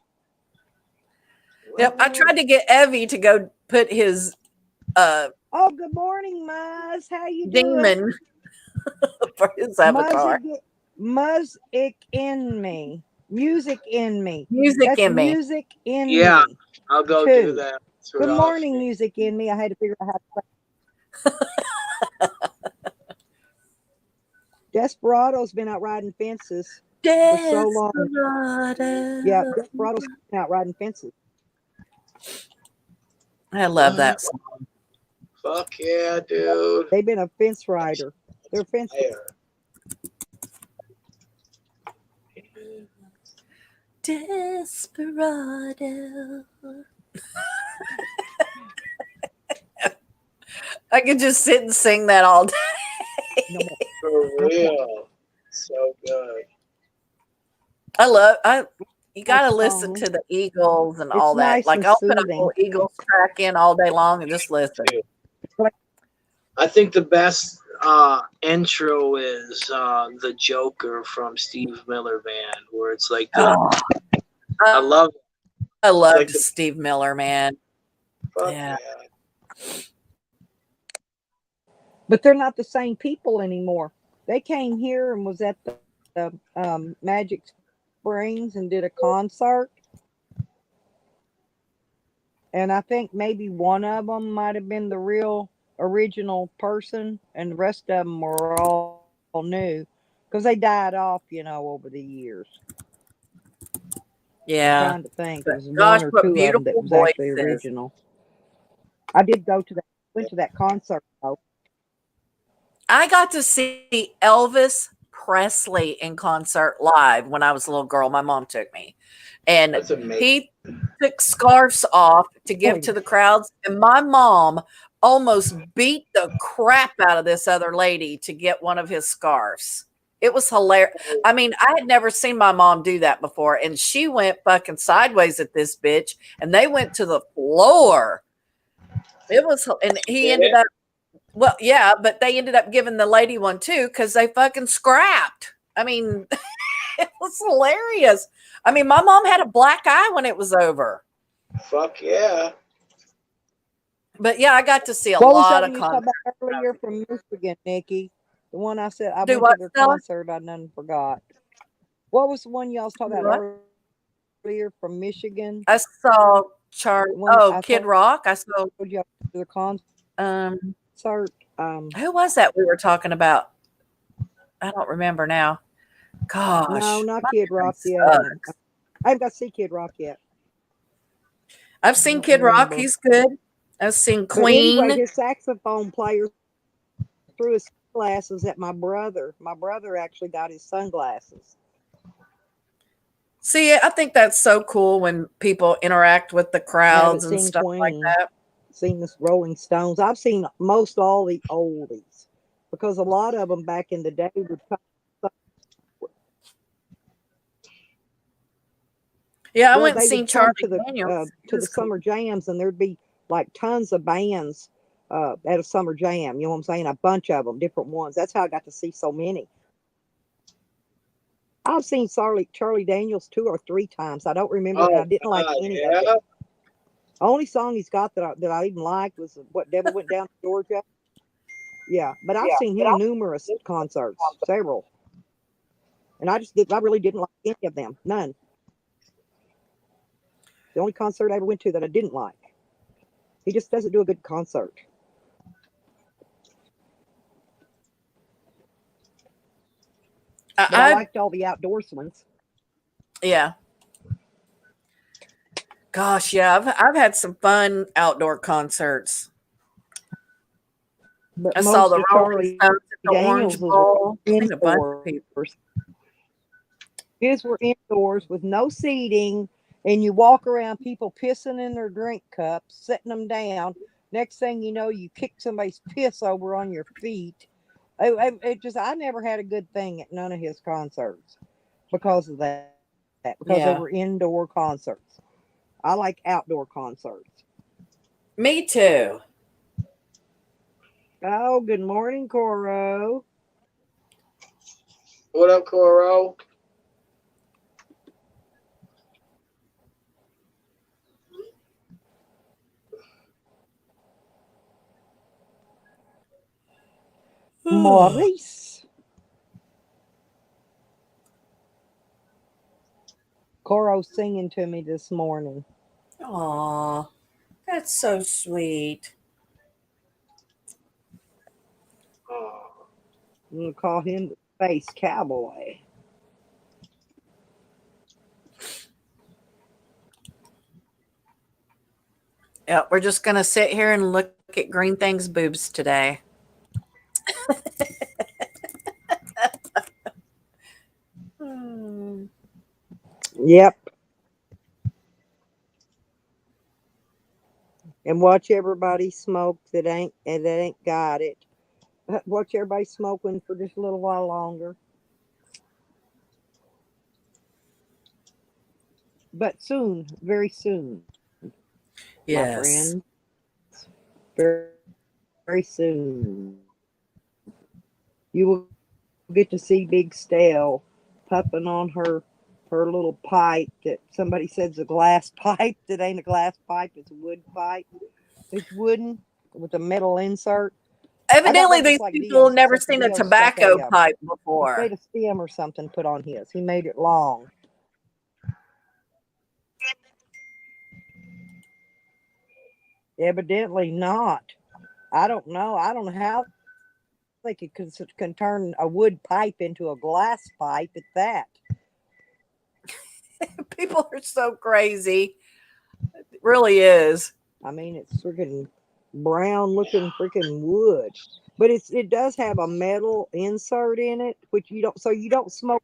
Yep, I tried to get Evie to go put his Oh, good morning, Muzz. How you doing? demon for his avatar. Music in me. Music in me. Music That's in me. music in Yeah, me. I'll go Too. do that. Good morning, music in me. I had to figure out how to play. Desperado's been out riding fences for so long. Desperado. Yeah, Desperado's been out riding fences. I love that song. Fuck yeah, dude. They've been a fence rider. They're fence. Desperado. I could just sit and sing that all day. No more. For real. So good. You got to listen to the Eagles and all that. Nice like and I'll put a soothing. whole Eagles track in all day long and just listen. I think the best intro is the Joker from Steve Miller Band, where it's like I loved like Steve Miller, man. Yeah. But they're not the same people anymore. They came here and was at the Magic Springs and did a concert. And I think maybe one of them might have been the real original person, and the rest of them were all new because they died off, over the years. Yeah. I'm trying to think. It was Gosh, one or what two of them that beautiful was actually voices. original. I did went to that concert though. I got to see Elvis Presley in concert live when I was a little girl. My mom took me. And he took scarves off to give to the crowds. And my mom almost beat the crap out of this other lady to get one of his scarves. It was hilarious. I mean, I had never seen my mom do that before. And she went fucking sideways at this bitch. And they went to the floor. It was, and he ended up, well, yeah, but they ended up giving the lady one too because they fucking scrapped. I mean, it was hilarious. I mean, my mom had a black eye when it was over. Fuck yeah. But yeah, I got to see a lot of concerts. Earlier from Michigan, Nikki. The one I said I Do went to what, their Stella? concert, I none forgot. What was the one y'all was talking about earlier from Michigan? I saw Kid Rock. I saw you the concert. Who was that we were talking about? I don't remember now. Gosh. No, not Kid Rock yet. I haven't got to see Kid Rock yet. I've seen Kid Rock. He's good. I've seen Queen. But anyway, his saxophone player threw his sunglasses at my brother. My brother actually got his sunglasses. See, I think that's so cool when people interact with the crowds and stuff like that. Seen this Rolling Stones. I've seen most all the oldies because a lot of them back in the day would come. Yeah, I went and seen Charlie Daniels to the summer jams, and there'd be like tons of bands at a summer jam. You know what I'm saying? A bunch of them, different ones. That's how I got to see so many. I've seen Charlie Daniels 2 or 3 times. I don't remember. I didn't like any of them. The only song he's got that I even liked was "What Devil Went Down to Georgia." Yeah, but I've seen him numerous concerts, several, and I really didn't like any of them. None. The only concert I ever went to that I didn't like. He just doesn't do a good concert. But I I liked all the outdoors ones. yeah. Gosh, yeah, I've had some fun outdoor concerts. But I saw most the of Rolling Charlie Stones at the Orange Daniels' were Bowl. Seen a bunch of indoors. people. His were indoors with no seating, and you walk around, people pissing in their drink cups, setting them down. Next thing you know, you kick somebody's piss over on your feet. I never had a good thing at none of his concerts because of that, because they Yeah, were indoor concerts. I like outdoor concerts. me too. Oh, good morning, Coro. What up, Coro? Maurice. Coro singing to me this morning. Aw, that's so sweet. Oh, I'm going to call him the Space Cowboy. Yeah, we're just gonna sit here and look at Green Thing's boobs today. Hmm. Yep. And watch everybody smoke that ain't got it. Watch everybody smoking for just a little while longer. But soon, very soon, my Yes. friend. Very, very soon. You will get to see Big Stell puffing on her little pipe that somebody said's a glass pipe that ain't a glass pipe, it's a wood pipe. It's wooden with a metal insert. I thought Evidently, that was these like people have Dio's, never except for seen a Dio stuck tobacco pipe made before. a stem or something put on his. He made it long. Evidently not. I don't know. I don't know how they can turn a wood pipe into a glass pipe at that. People are so crazy. It really is. I mean, it's freaking brown looking freaking wood, but it does have a metal insert in it, which you don't. So you don't smoke.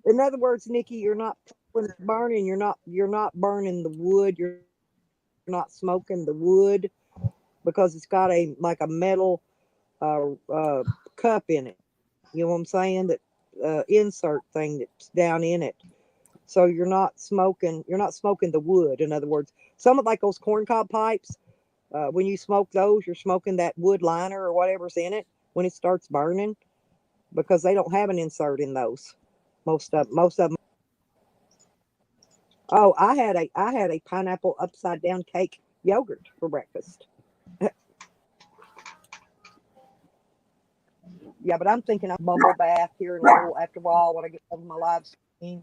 In other words, Nikki, you're not when it's burning. You're not burning the wood. You're not smoking the wood because it's got a like a metal cup in it. You know what I'm saying? That insert thing that's down in it. So you're not smoking. You're not smoking the wood. In other words, some of like those corncob pipes. When you smoke those, you're smoking that wood liner or whatever's in it when it starts burning because they don't have an insert in those. Most of them. Oh, I had a pineapple upside down cake yogurt for breakfast. Yeah, but I'm thinking I'll bubble bath here in a little after a while when I get done with my live stream.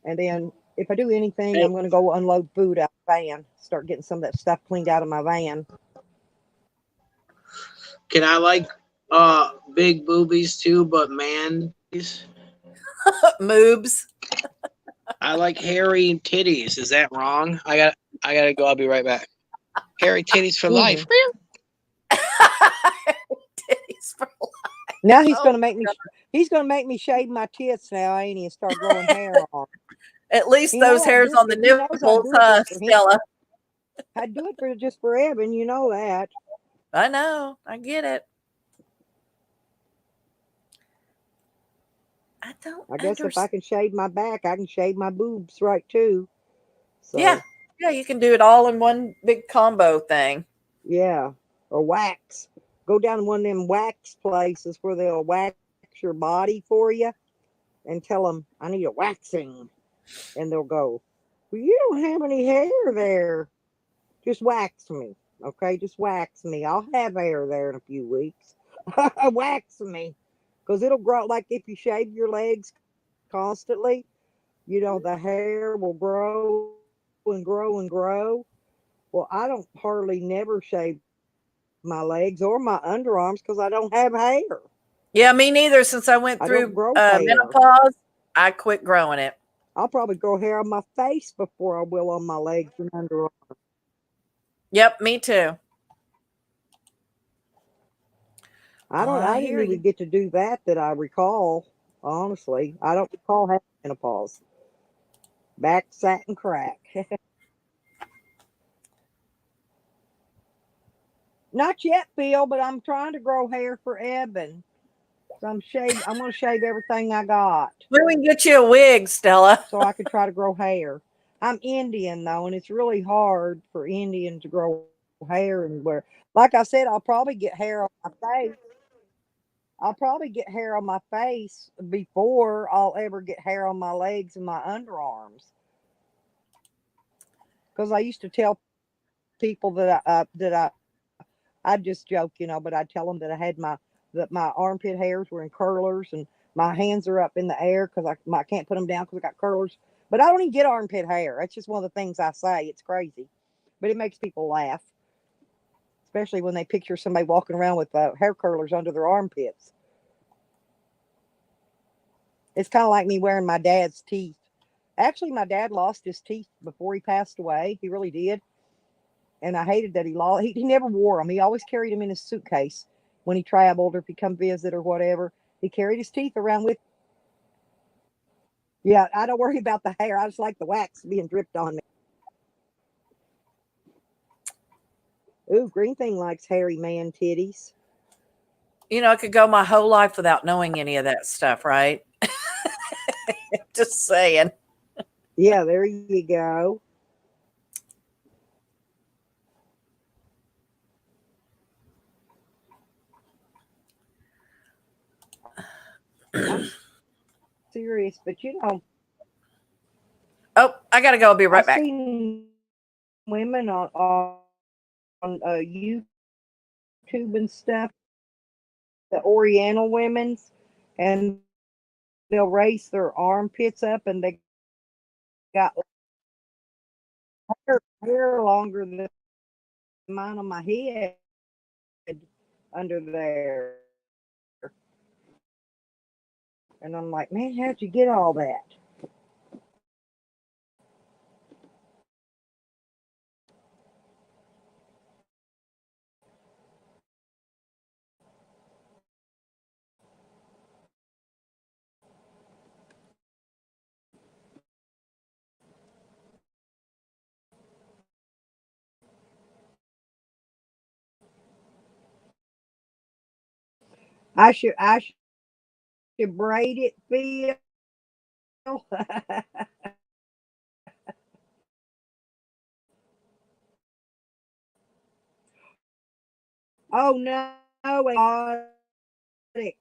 And then if I do anything, hey, I'm going to go unload food out of the van, start getting some of that stuff cleaned out of my van. can I like big boobies too, but man? Moobs. I like hairy titties. Is that wrong? I gotta go. I'll be right back. Hairy titties for Mm-hmm. life. Titties for life. Now he's Oh, going to make me. He's going to make me shave my tits now, ain't he? And start growing hair on. at least He those know I hairs do on the it. He knows I nipples, do it huh, just for him. Stella? I do it for just for Evan. You know that. I know. I get it. I don't I guess if I understand. can shave my back, I can shave my boobs right too. Yeah. So Yeah, you can do it all in one big combo thing. yeah, or wax. Go down to one of them wax places where they'll wax your body for you and tell them I need a waxing, and they'll go, "Well, you don't have any hair there. Just wax me, okay? Just wax me. I'll have hair there in a few weeks. Wax me, because it'll grow like if you shave your legs constantly. The hair will grow and grow and grow. Well, I don't hardly never shave my legs or my underarms because I don't have hair. Yeah, me neither. Since I went I don't through grow hair. menopause, I quit growing it. I'll probably grow hair on my face before I will on my legs and underarms. Yep, me too. Oh, I I hear didn't you. even get to do that I recall. Honestly, I don't recall having menopause. Back, satin, crack. Not yet, Phil, but I'm trying to grow hair for Evan. So I'm gonna shave everything I got We can get you a wig, Stella. so I could try to grow hair. I'm Indian though, and it's really hard for Indian to grow hair and wear. Like I said, I'll probably get hair on my face. I'll probably get hair on my face before I'll ever get hair on my legs and my underarms. Because I used to tell people I'd just joke, but I'd tell them that that my armpit hairs were in curlers and my hands are up in the air because I can't put them down because I got curlers. But I don't even get armpit hair. That's just one of the things I say. It's crazy, but it makes people laugh, especially when they picture somebody walking around with hair curlers under their armpits. It's kind of like me wearing my dad's teeth. Actually, my dad lost his teeth before he passed away. He really did. And I hated that he lost. He never wore them. He always carried them in his suitcase when he traveled or if he come visit or whatever. He carried his teeth around with. Yeah, I don't worry about the hair. I just like the wax being dripped on me. Ooh, green thing likes hairy man titties. I could go my whole life without knowing any of that stuff, right? Just saying. Yeah, there you go. I'm serious, but Oh, I gotta go. I'll be I right back. seen women on YouTube and stuff, the Oriental women's, and they'll raise their armpits up and they got hair longer than mine on my head under there. And I'm like, man, how'd you get all that? I should braid it, Phil. Oh no, exotics.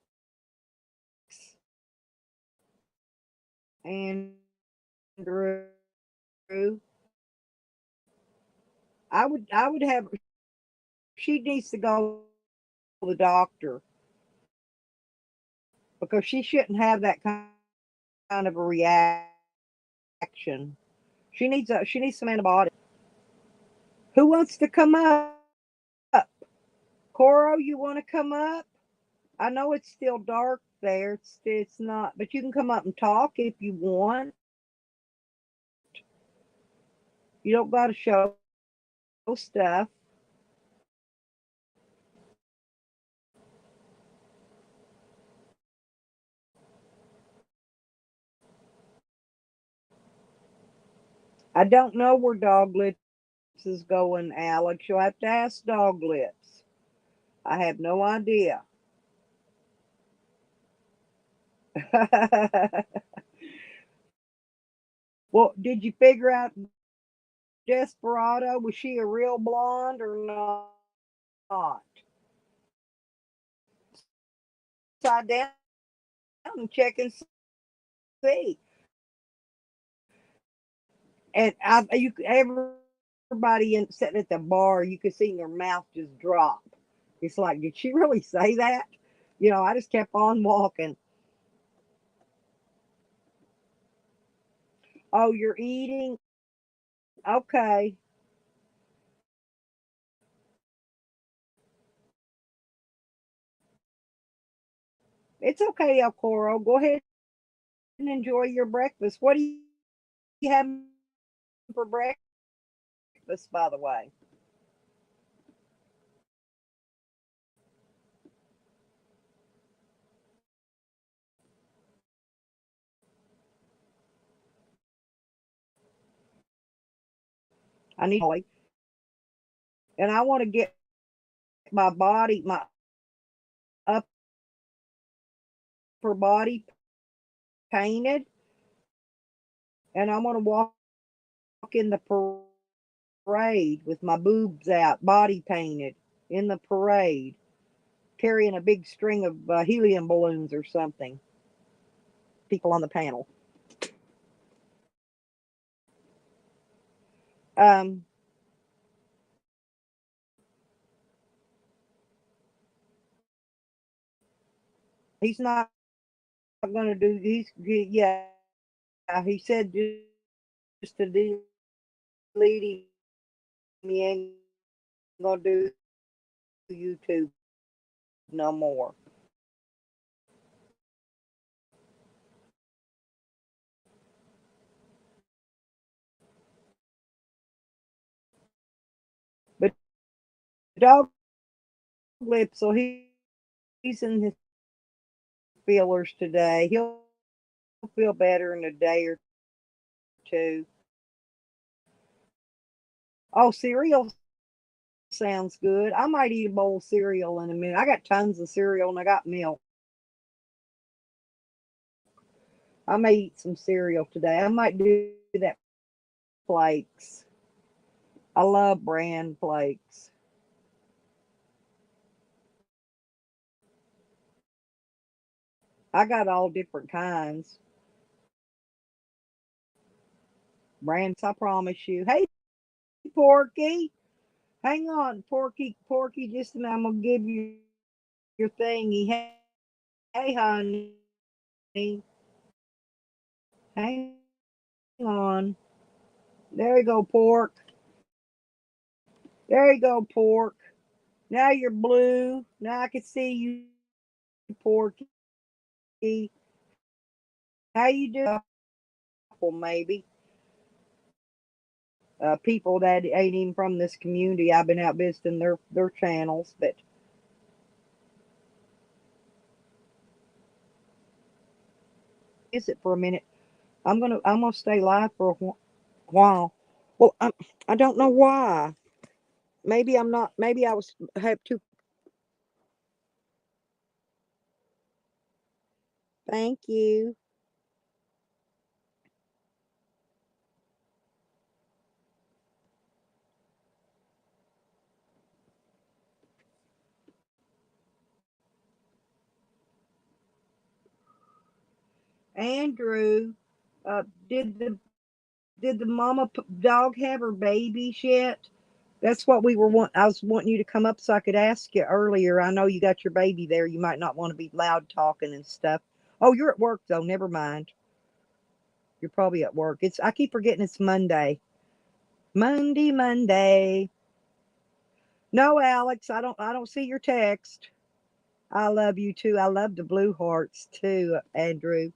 Andrew. I would have she needs to go to the doctor because she shouldn't have that kind of a reaction. She needs some antibiotics. Who wants to come up? Coro, you want to come up? I know it's still dark there. It's not, but you can come up and talk if you want. You don't got to show stuff. I don't know where Dog Lips is going, Alex. You'll have to ask Dog Lips. I have no idea. Well, did you figure out Desperado? Was she a real blonde or not? Side down and check and see. And everybody sitting at the bar, you could see their mouth just drop. It's like, did she really say that? I just kept on walking. Oh, you're eating? Okay. It's okay, El Coro. Go ahead and enjoy your breakfast. What are you having for breakfast, by the way? I need, and I want to get my body, my upper body painted, and I want to walk in the parade with my boobs out, body painted in the parade, carrying a big string of helium balloons or something. People on the panel. Um, he's not going to do. Yeah. He said just to delete him. He ain't gonna do YouTube no more. But dog lip, so he's in his feelers today. He'll feel better in a day or two. Oh, cereal sounds good. I might eat a bowl of cereal in a minute. I got tons of cereal and I got milk. I may eat some cereal today. I might do that flakes. I love bran flakes. I got all different kinds. Brands, I promise you. Hey, Porky. Hang on, Porky. Porky, just a minute. I'm going to give you your thingy. Hey, honey. Hang on. There you go, Pork. There you go, Pork. Now you're blue. Now I can see you, Porky. How you doing? Maybe. People that ain't even from this community. I've been out visiting their channels, but is it for a minute? I'm gonna stay live for a while. Well, I don't know why. Maybe I'm not. Maybe I was have to. Thank you, Andrew. Uh, did the mama dog have her babies yet? That's what we were want. I was wanting you to come up so I could ask you earlier. I know you got your baby there. You might not want to be loud talking and stuff. Oh, you're at work though. Never mind. You're probably at work. I keep forgetting it's Monday. Monday. No, Alex, I don't see your text. I love you too. I love the blue hearts too, Andrew.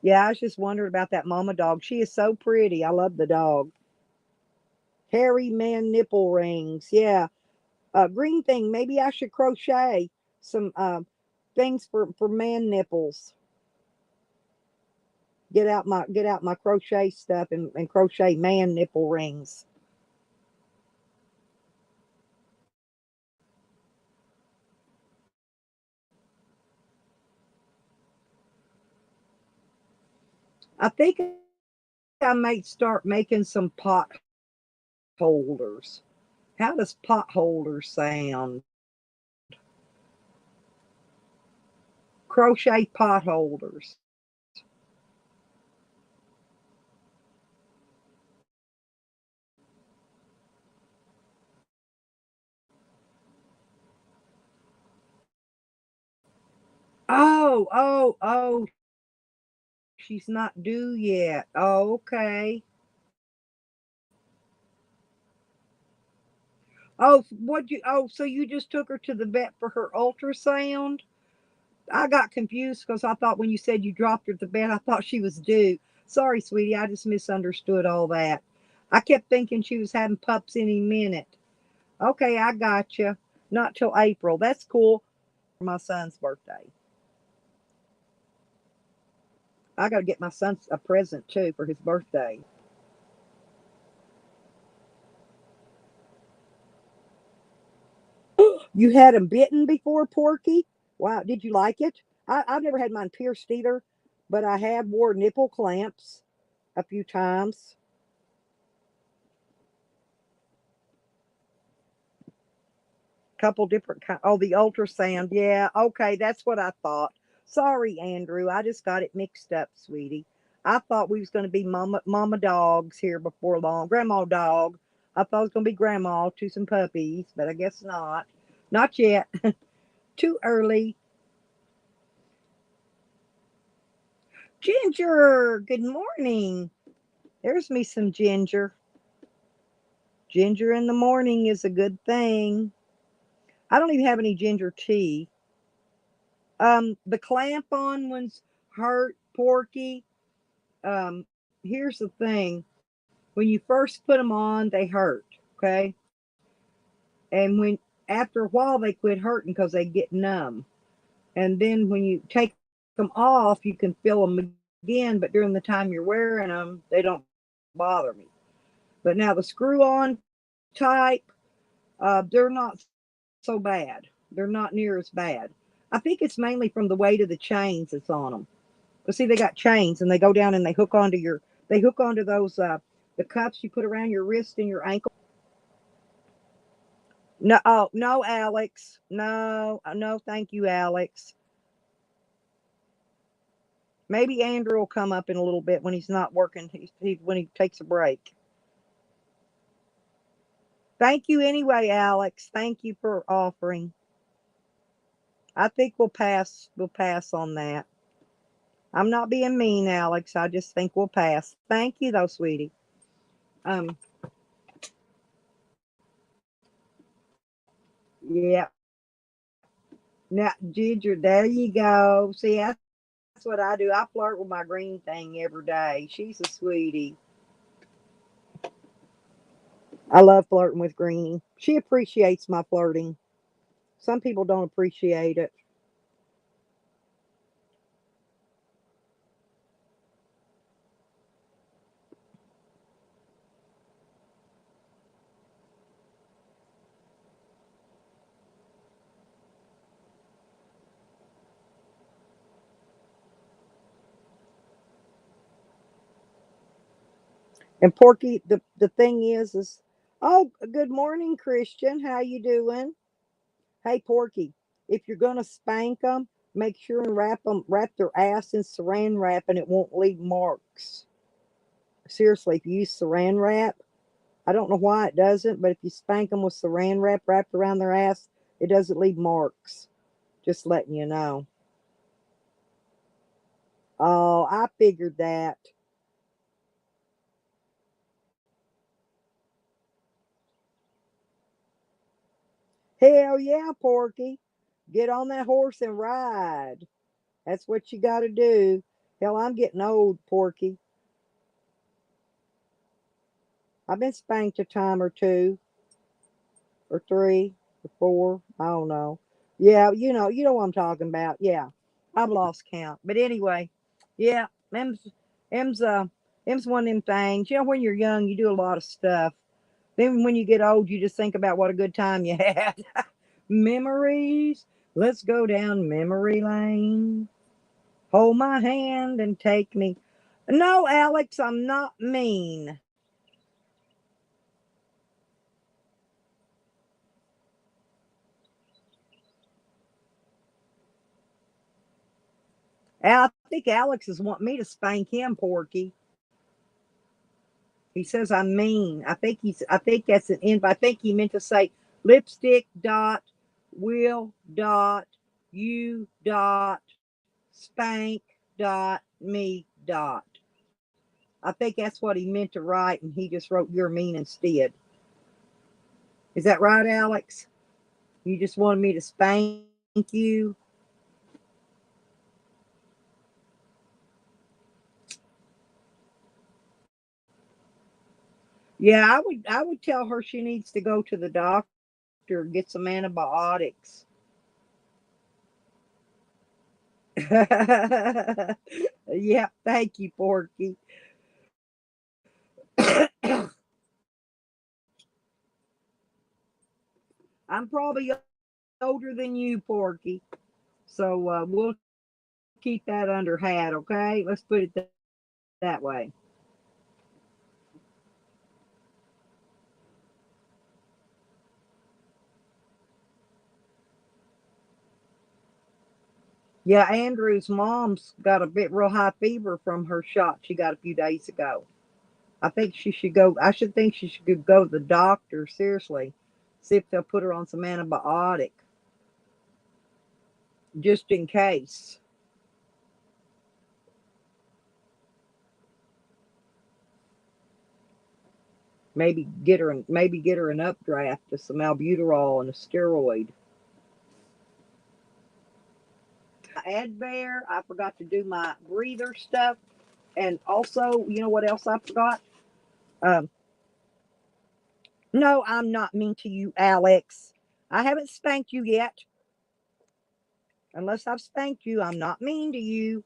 Yeah, I was just wondering about that mama dog. She is so pretty. I love the dog. Hairy man nipple rings. Yeah. Green thing. Maybe I should crochet some things for man nipples. Get out my crochet stuff and crochet man nipple rings. I think I might start making some pot holders. How does pot holder sound? Crochet pot holders. Oh, she's not due yet. Oh, okay. Oh, what you? Oh, so you just took her to the vet for her ultrasound? I got confused because I thought when you said you dropped her at the bed, I thought she was due. Sorry, sweetie, I just misunderstood all that. I kept thinking she was having pups any minute. Okay, I got you. Not till April. That's cool. For my son's birthday. I got to get my son a present too for his birthday. You had him bitten before, Porky? Wow, did you like it? I've never had mine pierced either, but I have wore nipple clamps a few times. Couple different kind. Oh, the ultrasound. Yeah, okay, that's what I thought. Sorry, Andrew, I just got it mixed up, sweetie. I thought we was going to be mama dogs here before long. Grandma dog. I thought it was going to be grandma to some puppies, but I guess not. Not yet. Too early. Ginger, good morning. There's me some ginger. Ginger in the morning is a good thing. I don't even have any ginger tea. The clamp on ones hurt, Porky. Here's the thing. When you first put them on, they hurt, okay? And when after a while they quit hurting because they get numb. And then when you take them off, you can feel them again, but during the time you're wearing them, they don't bother me. But now the screw-on type, they're not so bad. They're not near as bad. I think it's mainly from the weight of the chains that's on them. But see, they got chains and they go down and they hook onto those, the cuffs you put around your wrist and your ankle. No, oh, no, Alex. No, no, thank you, Alex. Maybe Andrew will come up in a little bit when he's not working, when he takes a break. Thank you anyway, Alex. Thank you for offering. I think we'll pass. We'll pass on that. I'm not being mean, Alex. I just think we'll pass. Thank you, though, sweetie. Yeah. Now, Ginger, there you go. See, that's what I do. I flirt with my green thing every day. She's a sweetie. I love flirting with Greenie. She appreciates my flirting. Some people don't appreciate it. And Porky, the thing is, oh, good morning, Christian. How you doing? Hey, Porky, if you're gonna spank them, make sure and wrap their ass in saran wrap, and it won't leave marks. Seriously, if you use saran wrap, I don't know why it doesn't, but if you spank them with saran wrap wrapped around their ass, it doesn't leave marks. Just letting you know. Oh, I figured that. Hell yeah, Porky. Get on that horse and ride. That's what you got to do. Hell, I'm getting old, Porky. I've been spanked a time or two, or three, or four. I don't know. Yeah, you know what I'm talking about. Yeah, I've lost count. But anyway, yeah, M's, M's one of them things. You know, when you're young, you do a lot of stuff. Then when you get old, you just think about what a good time you had. Memories. Let's go down memory lane. Hold my hand and take me. No, Alex, I'm not mean. I think Alex is wanting me to spank him, Porky. He says I'm mean. I think that's an invite. I think he meant to say lipstick dot will dot you dot spank dot me dot. I think that's what he meant to write, and he just wrote you're mean instead. Is that right, Alex? You just wanted me to spank you? Yeah, I would tell her she needs to go to the doctor and get some antibiotics. Yeah, thank you, Porky. I'm probably older than you, Porky. So we'll keep that under hat, okay? Let's put it that way. Yeah, Andrew's mom's got a bit real high fever from her shot she got a few days ago. I think she should go. I should think she should go to the doctor, seriously. See if they'll put her on some antibiotic, just in case. Maybe get her an updraft of some albuterol and a steroid. Advair, I forgot to do my breather stuff, and also, you know what else I forgot? Um, no, I'm not mean to you, Alex. I haven't spanked you yet. Unless I've spanked you, I'm not mean to you.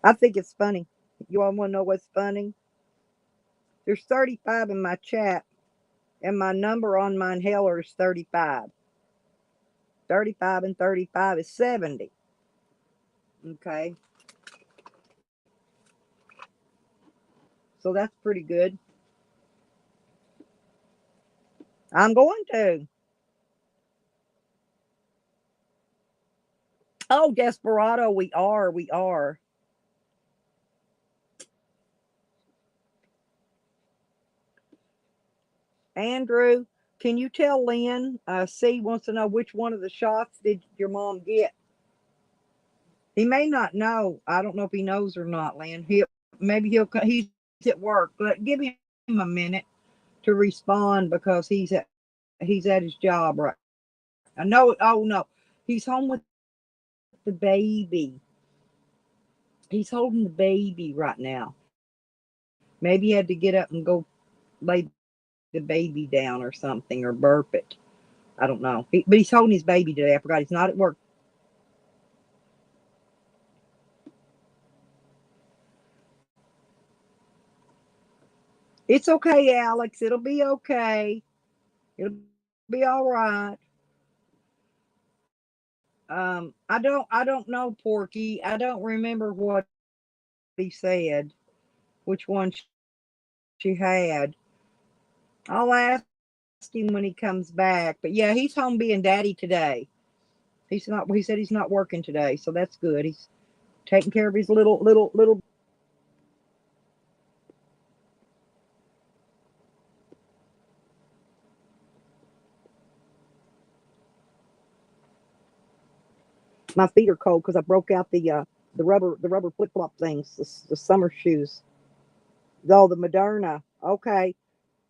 I think it's funny. You all want to know what's funny? There's 35 in my chat, and my number on my inhaler is 35. 35 and 35 is 70. Okay, so that's pretty good. I'm going to. Oh, Desperado, we are. We are. Andrew, can you tell Lynn? C wants to know which one of the shots did your mom get? He may not know. I don't know if he knows or not, Lynn. He's at work, but give him a minute to respond because he's at his job right. I know. Oh no, he's home with the baby. He's holding the baby right now. Maybe he had to get up and go lay the baby down or something or burp it. I don't know. But he's holding his baby today. I forgot he's not at work. It's okay, Alex. It'll be okay. It'll be all right. I don't know, Porky. I don't remember what he said. Which one she had. I'll ask him when he comes back. But yeah, he's home being daddy today. He's not. He said he's not working today, so that's good. He's taking care of his little. My feet are cold because I broke out the rubber flip flop things, the summer shoes. Oh, the Moderna. Okay.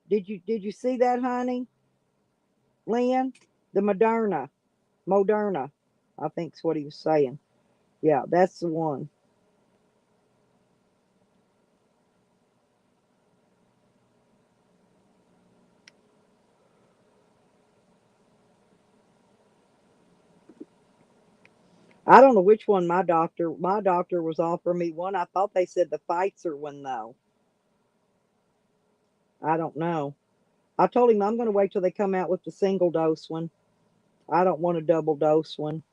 Did you see that, honey? Lynn? The Moderna. I think's what he was saying. Yeah, that's the one. I don't know which one my doctor was offering me one. I thought they said the Pfizer one though. I don't know. I told him I'm going to wait till they come out with the single dose one. I don't want a double dose one.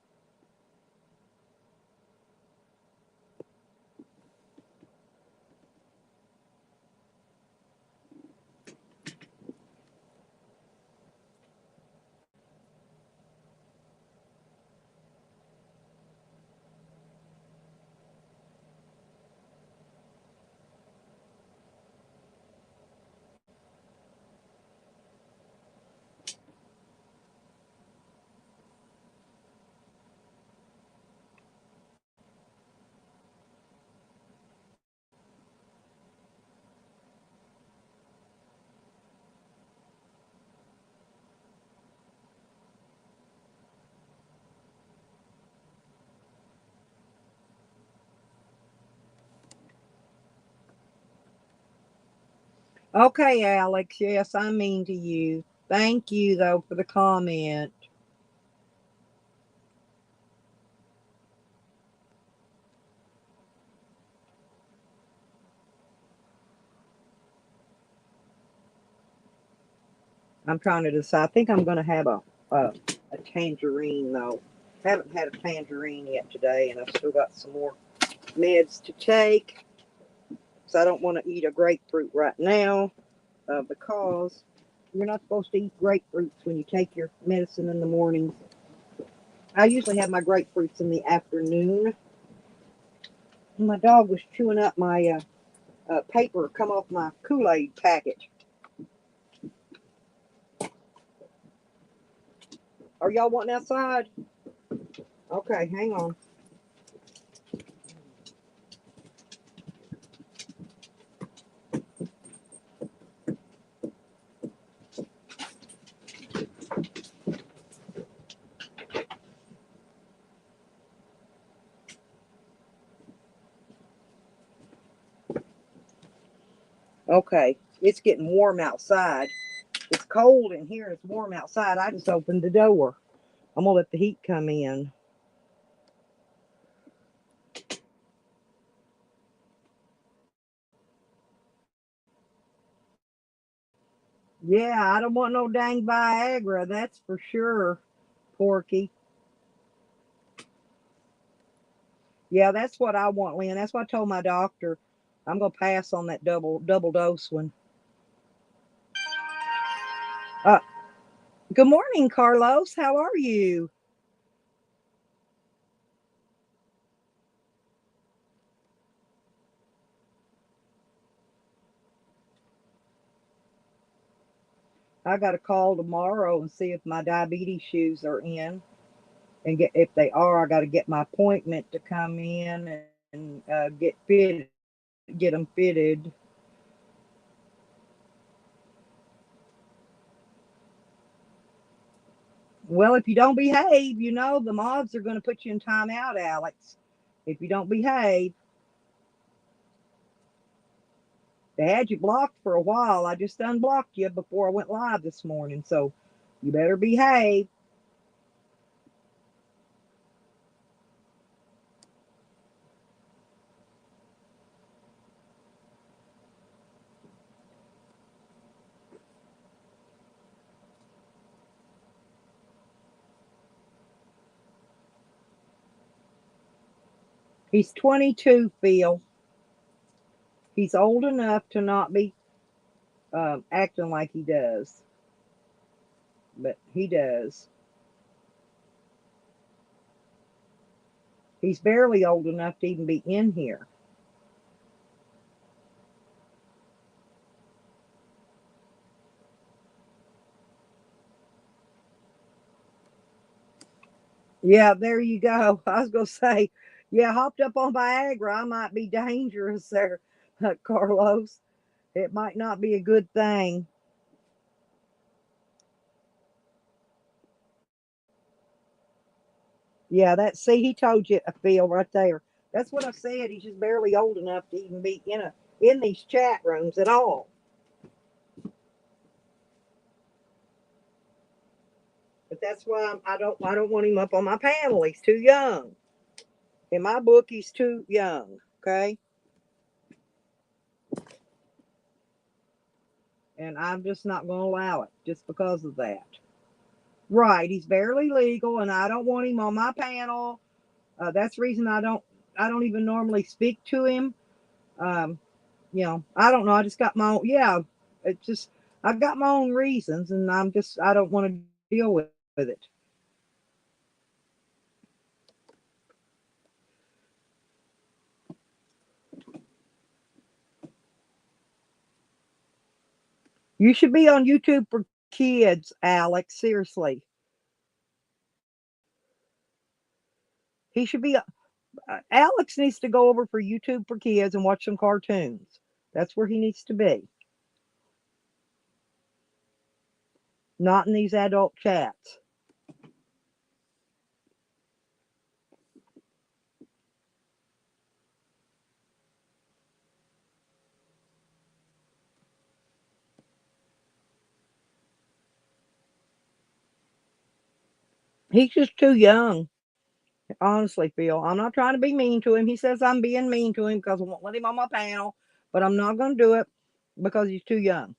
Okay, Alex. Yes, I mean to you. Thank you though for the comment. I'm trying to decide. I think I'm going to have a a tangerine though. Haven't had a tangerine yet today, and I've still got some more meds to take. So I don't want to eat a grapefruit right now because you're not supposed to eat grapefruits when you take your medicine in the morning. I usually have my grapefruits in the afternoon. My dog was chewing up my paper come off my Kool-Aid packet. Are y'all wanting outside? Okay, hang on. Okay, it's getting warm outside. It's cold in here. It's warm outside. I just opened the door. I'm gonna let the heat come in. Yeah, I don't want no dang Viagra. That's for sure, Porky. Yeah, that's what I want, Lynn. That's what I told my doctor. I'm gonna pass on that double dose one. Uh, Good morning, Carlos. How are you? I got a call tomorrow and see if my diabetes shoes are in, and get if they are, I got to get my appointment to come in and get them fitted. Well, if you don't behave, the mods are going to put you in timeout, Alex. If you don't behave, they had you blocked for a while. I just unblocked you before I went live this morning, so you better behave. He's 22, Phil. He's old enough to not be acting like he does, but he does. He's barely old enough to even be in here. Yeah, there you go. I was going to say, yeah, hopped up on Viagra. I might be dangerous there, Carlos. It might not be a good thing. Yeah, see, he told you, Phil, right there. That's what I said. He's just barely old enough to even be in these chat rooms at all. But that's why I don't want him up on my panel. He's too young. In my book, he's too young. Okay, and I'm just not going to allow it just because of that. Right, he's barely legal, and I don't want him on my panel. That's the reason I don't even normally speak to him. Um, I don't know. I just got my own. Yeah, it's just I've got my own reasons, and I don't want to deal with it. You should be on YouTube for kids, Alex. Seriously, he should be. Alex needs to go over for YouTube for kids and watch some cartoons. That's where he needs to be. Not in these adult chats. He's just too young. Honestly, Phil, I'm not trying to be mean to him. He says I'm being mean to him because I won't let him on my panel, but I'm not going to do it because he's too young.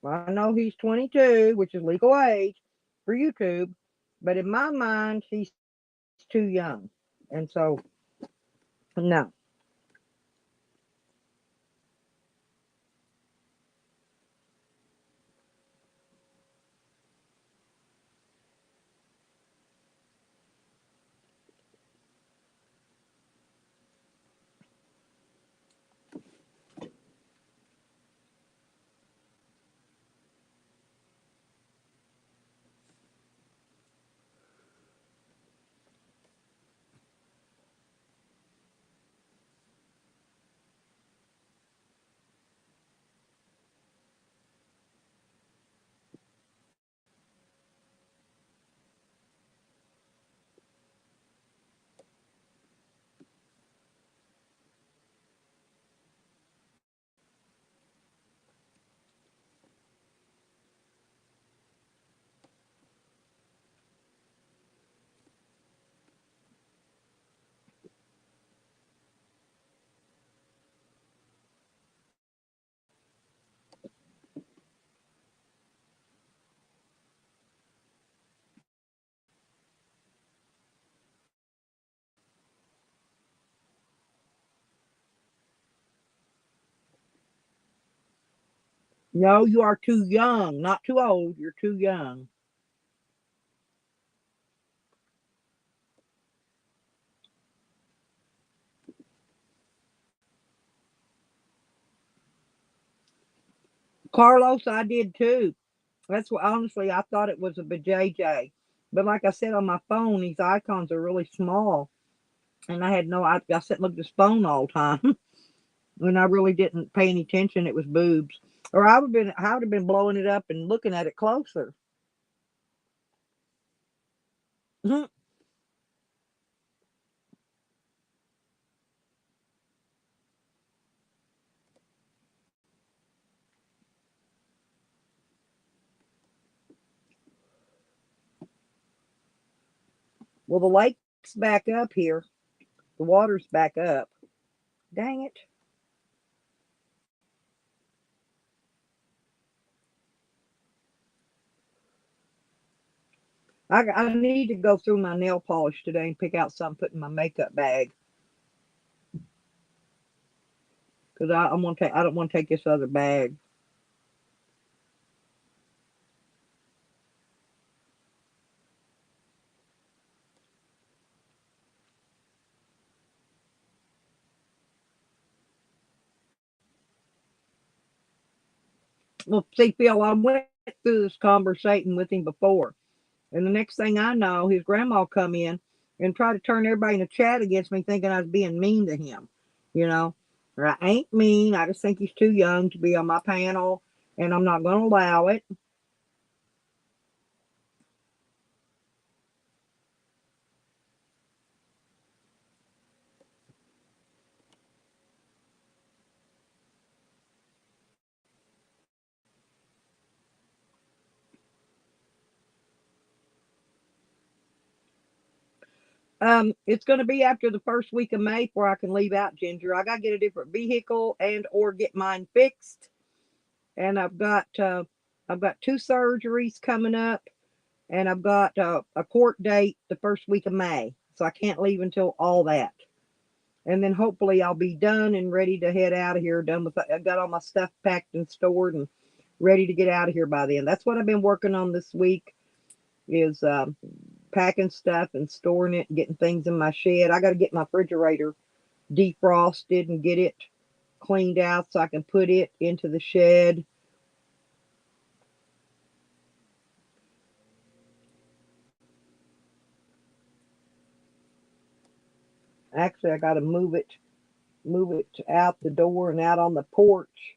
I know he's 22, which is legal age for YouTube, but in my mind, he's too young. And so, no. No, you are too young, not too old. You're too young. Carlos, I did too. That's what, honestly, I thought it was a JJ. But like I said on my phone, these icons are really small. And I had no, I sat and looked at his phone all the time. When I really didn't pay any attention, it was boobs. Or I would have been blowing it up and looking at it closer. Mhm. Well, the lake's back up here. The water's back up. Dang it. I need to go through my nail polish today and pick out some, put in my makeup bag. Because I don't want to take this other bag. Well, see, Phil, I went through this conversation with him before. And the next thing I know, his grandma come in and try to turn everybody in the chat against me, thinking I was being mean to him. You know, or I ain't mean. I just think he's too young to be on my panel, and I'm not going to allow it. It's going to be after the first week of May before I can leave out, Ginger. I got to get a different vehicle and or get mine fixed, and I've got two surgeries coming up, and I've got a court date the first week of May, so I can't leave until all that. And then hopefully I'll be done and ready to head out of here. Done with I've got all my stuff packed and stored and ready to get out of here by then. That's what I've been working on this week is packing stuff and storing it and getting things in my shed. I got to get my refrigerator defrosted and get it cleaned out so I can put it into the shed. Actually, I got to move it out the door and out on the porch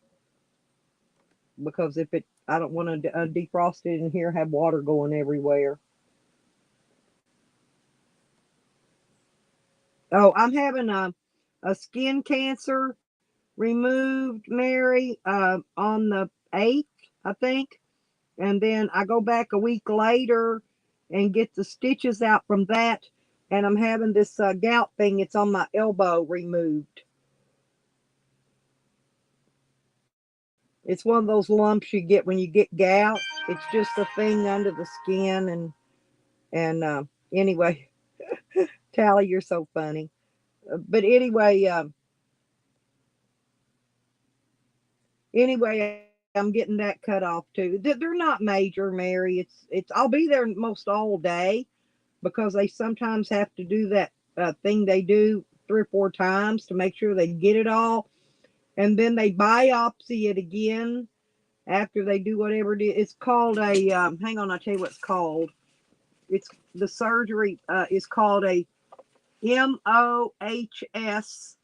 because if it, I don't want to defrost it in here, have water going everywhere. Oh, I'm having a skin cancer removed, Mary, on the 8th, I think. And then I go back a week later and get the stitches out from that. And I'm having this gout thing. It's on my elbow removed. It's one of those lumps you get when you get gout. It's just a thing under the skin. And anyway, Tally, you're so funny. But anyway, I'm getting that cut off too. They're not major, Mary. It's. I'll be there most all day because they sometimes have to do that thing they do 3 or 4 times to make sure they get it all, and then they biopsy it again after they do whatever it is. It's called a. Hang on, I'll tell you what it's called. It's the surgery is called a MOHS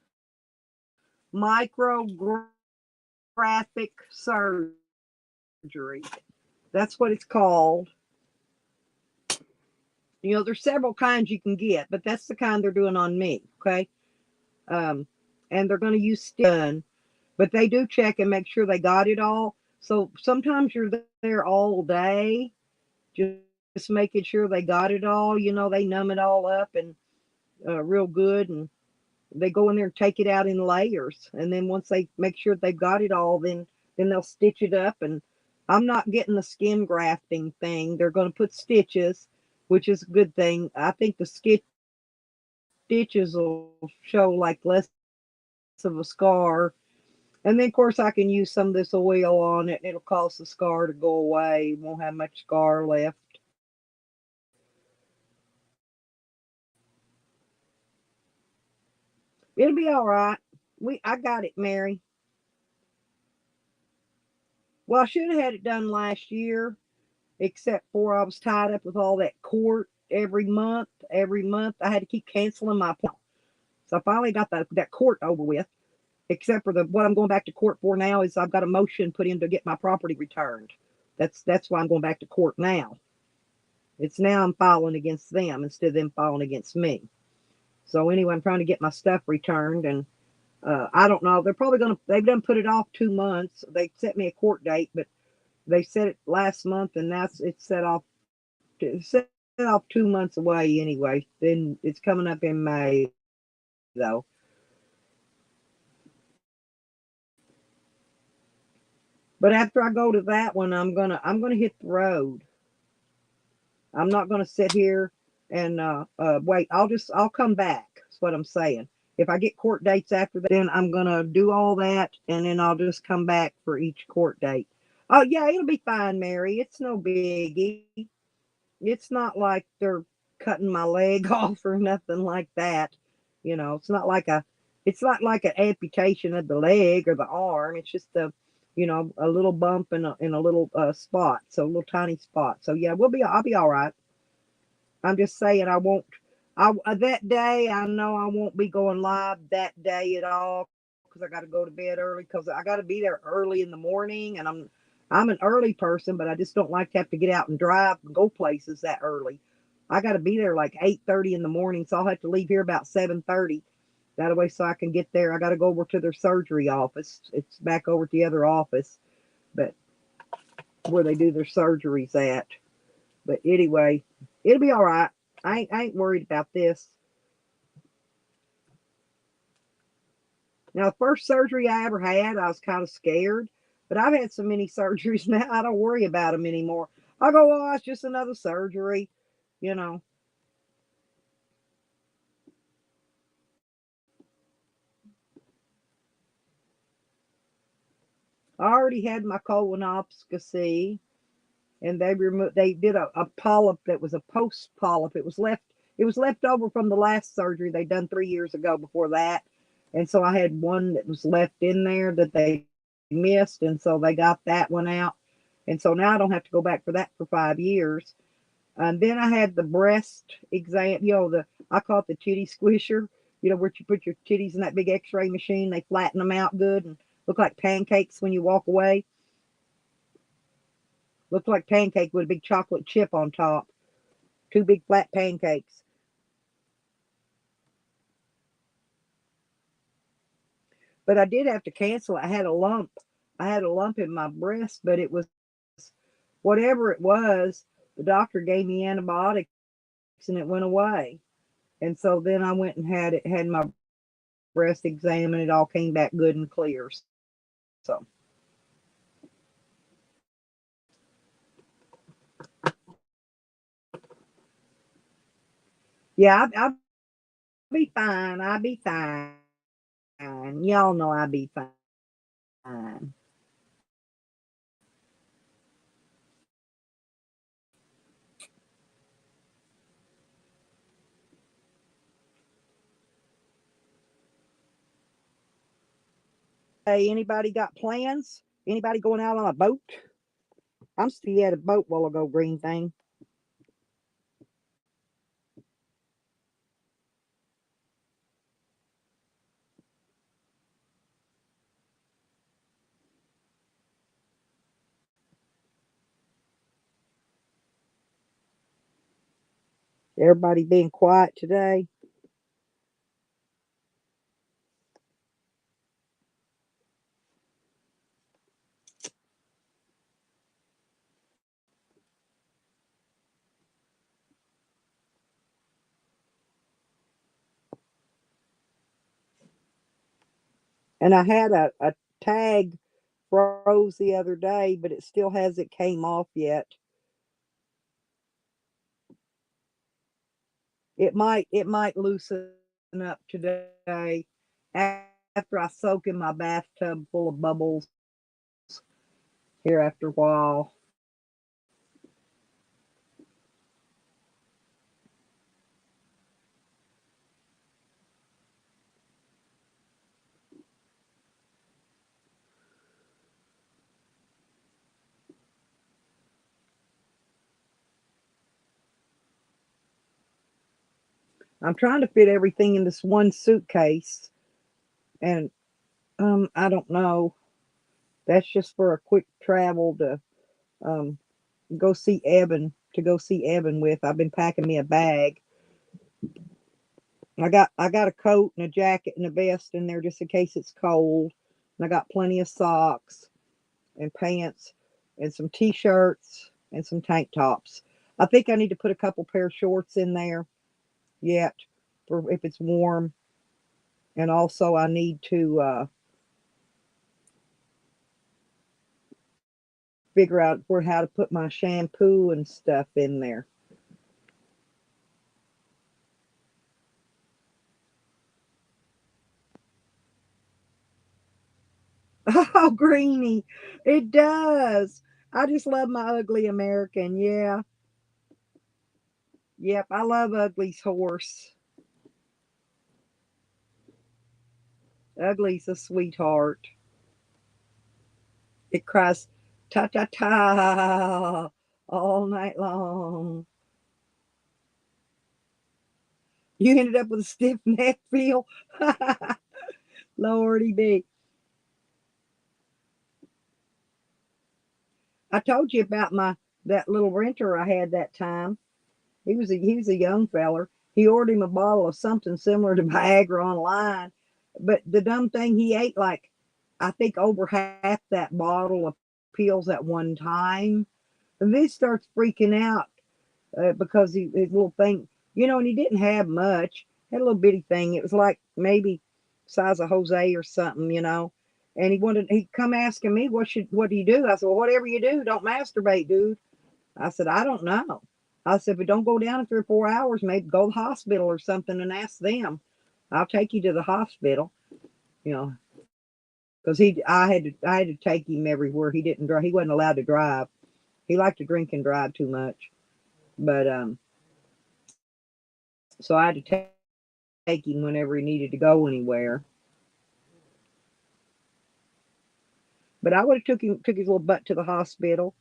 micrographic surgery. That's what it's called. There's several kinds you can get, but that's the kind they're doing on me. Okay. And they're going to use skin, but they do check and make sure they got it all. So sometimes you're there all day, just making sure they got it all. They numb it all up and real good. And they go in there and take it out in layers. And then once they make sure they've got it all, then they'll stitch it up. And I'm not getting the skin grafting thing. They're going to put stitches, which is a good thing. I think the stitches will show like less of a scar. And then, of course, I can use some of this oil on it, and it'll cause the scar to go away. It won't have much scar left. It'll be all right. I got it, Mary. Well, I should have had it done last year, except for I was tied up with all that court every month. Every month, I had to keep canceling my appointment. So I finally got that court over with. Except for what I'm going back to court for now is I've got a motion put in to get my property returned. That's why I'm going back to court now. It's now I'm filing against them instead of them filing against me. So anyway, I'm trying to get my stuff returned, and I don't know. They've done put it off 2 months. They set me a court date, but they set it last month, and it's set off 2 months away anyway. Then it's coming up in May though. But after I go to that one, I'm gonna hit the road. I'm not gonna sit here and wait. I'll come back. That's what I'm saying. If I get court dates after that, then I'm gonna do all that, and then I'll just come back for each court date. Oh yeah, it'll be fine, Mary. It's no biggie. It's not like they're cutting my leg off or nothing like that. It's not like an amputation of the leg or the arm. It's just a little bump in a little spot, so a little tiny spot. So yeah, I'll be all right. I'm just saying I won't. That day I know I won't be going live that day at all because I got to go to bed early because I got to be there early in the morning, and I'm an early person, but I just don't like to have to get out and drive and go places that early. I got to be there like 8:30 in the morning, so I'll have to leave here about 7:30. That way, so I can get there. I got to go over to their surgery office. It's back over to the other office, but where they do their surgeries at. But anyway, it'll be all right. I ain't worried about this. Now, the first surgery I ever had, I was kind of scared, but I've had so many surgeries now, I don't worry about them anymore. I go, oh, it's just another surgery, you know. I already had my colonoscopy, and they did a polyp that was a post polyp. It was left over from the last surgery they done 3 years ago before that. And so I had one that was left in there that they missed, and so they got that one out. And so now I don't have to go back for that for 5 years. And then I had the breast exam, I call it the titty squisher, where you put your titties in that big x-ray machine, they flatten them out good and look like pancakes when you walk away. Looked like pancake with a big chocolate chip on top. Two big flat pancakes. But I did have to cancel. I had a lump. I had a lump in my breast, but it was whatever it was. the doctor gave me antibiotics and it went away. And so then I went and had my breast examined. It all came back good and clear. So yeah, I'll be fine. I'll be fine. Y'all know I'll be fine. Hey, anybody got plans? Anybody going out on a boat? I'm still at a boat while ago, green thing. Everybody being quiet today. And I had a tag froze the other day, but it still hasn't came off yet. It might loosen up today after I soak in my bathtub full of bubbles here after a while. I'm trying to fit everything in this one suitcase, and I don't know. That's just for a quick travel to um go see Evan with. I've been packing me a bag. I got a coat and a jacket and a vest in there just in case it's cold. And I got plenty of socks and pants and some t-shirts and some tank tops. I think I need to put a couple pair of shorts in there yet for if it's warm. And also I need to figure out where how to put my shampoo and stuff in there. Oh, Greenie, it does. I just love my ugly American. Yeah. Yep, I love Ugly's horse. Ugly's a sweetheart. It cries ta ta ta all night long. You ended up with a stiff neck, Phil. Lordy be. I told you about my that little renter I had that time. He was a young feller. He ordered him a bottle of something similar to Viagra online, but the dumb thing he ate like I think over half that bottle of pills at one time. And then he starts freaking out because his little thing, and he didn't have much. Had a little bitty thing. It was like maybe size of Jose or something. And he come asking me what do you do? I said, well, whatever you do, don't masturbate, dude. I said, I don't know. I said, but don't go down in 3 or 4 hours. Maybe go to the hospital or something and ask them. I'll take you to the hospital. You know, because I had to take him everywhere. He didn't drive. He wasn't allowed to drive. He liked to drink and drive too much. But so I had to take him whenever he needed to go anywhere. But I would have took his little butt to the hospital,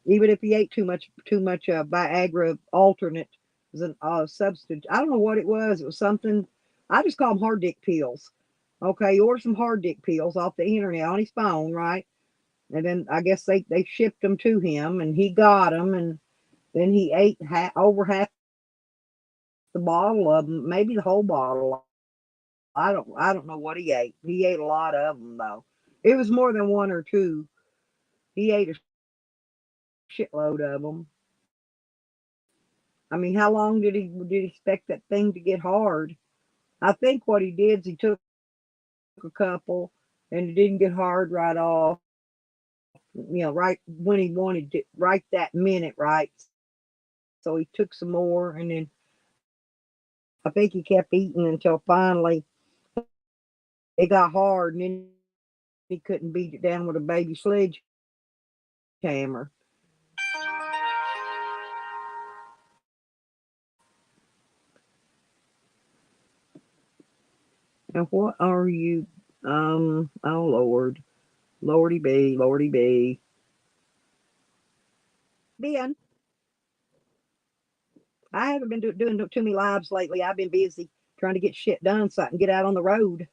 even if he ate too much Viagra alternate as an substitute. I don't know what it was. It was something. I just call them hard dick pills. Okay, he ordered some hard dick pills off the internet on his phone, right? And then I guess they shipped them to him, and he got them, and then he ate over half the bottle of them, maybe the whole bottle. I don't know what he ate. He ate a lot of them though. It was more than one or two. He ate a shitload of them. I mean, how long did he expect that thing to get hard? I think what he did is he took a couple and it didn't get hard right off. Right when he wanted it, right that minute, right. So he took some more, and then I think he kept eating until finally it got hard, and then he couldn't beat it down with a baby sledgehammer. And what are you? Oh Lord, Lordy B. Ben, I haven't been doing too many lives lately. I've been busy trying to get shit done so I can get out on the road.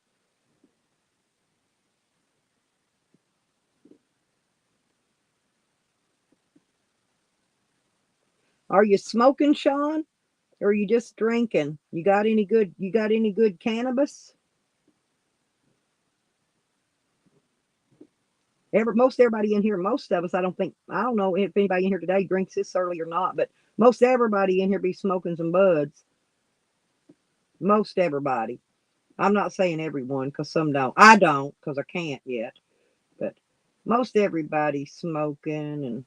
Are you smoking, Sean? Or are you just drinking? You got any good cannabis? Most everybody in here, most of us, I don't know if anybody in here today drinks this early or not, but most everybody in here be smoking some buds. Most everybody. I'm not saying everyone because some don't. I don't because I can't yet, but most everybody's smoking. And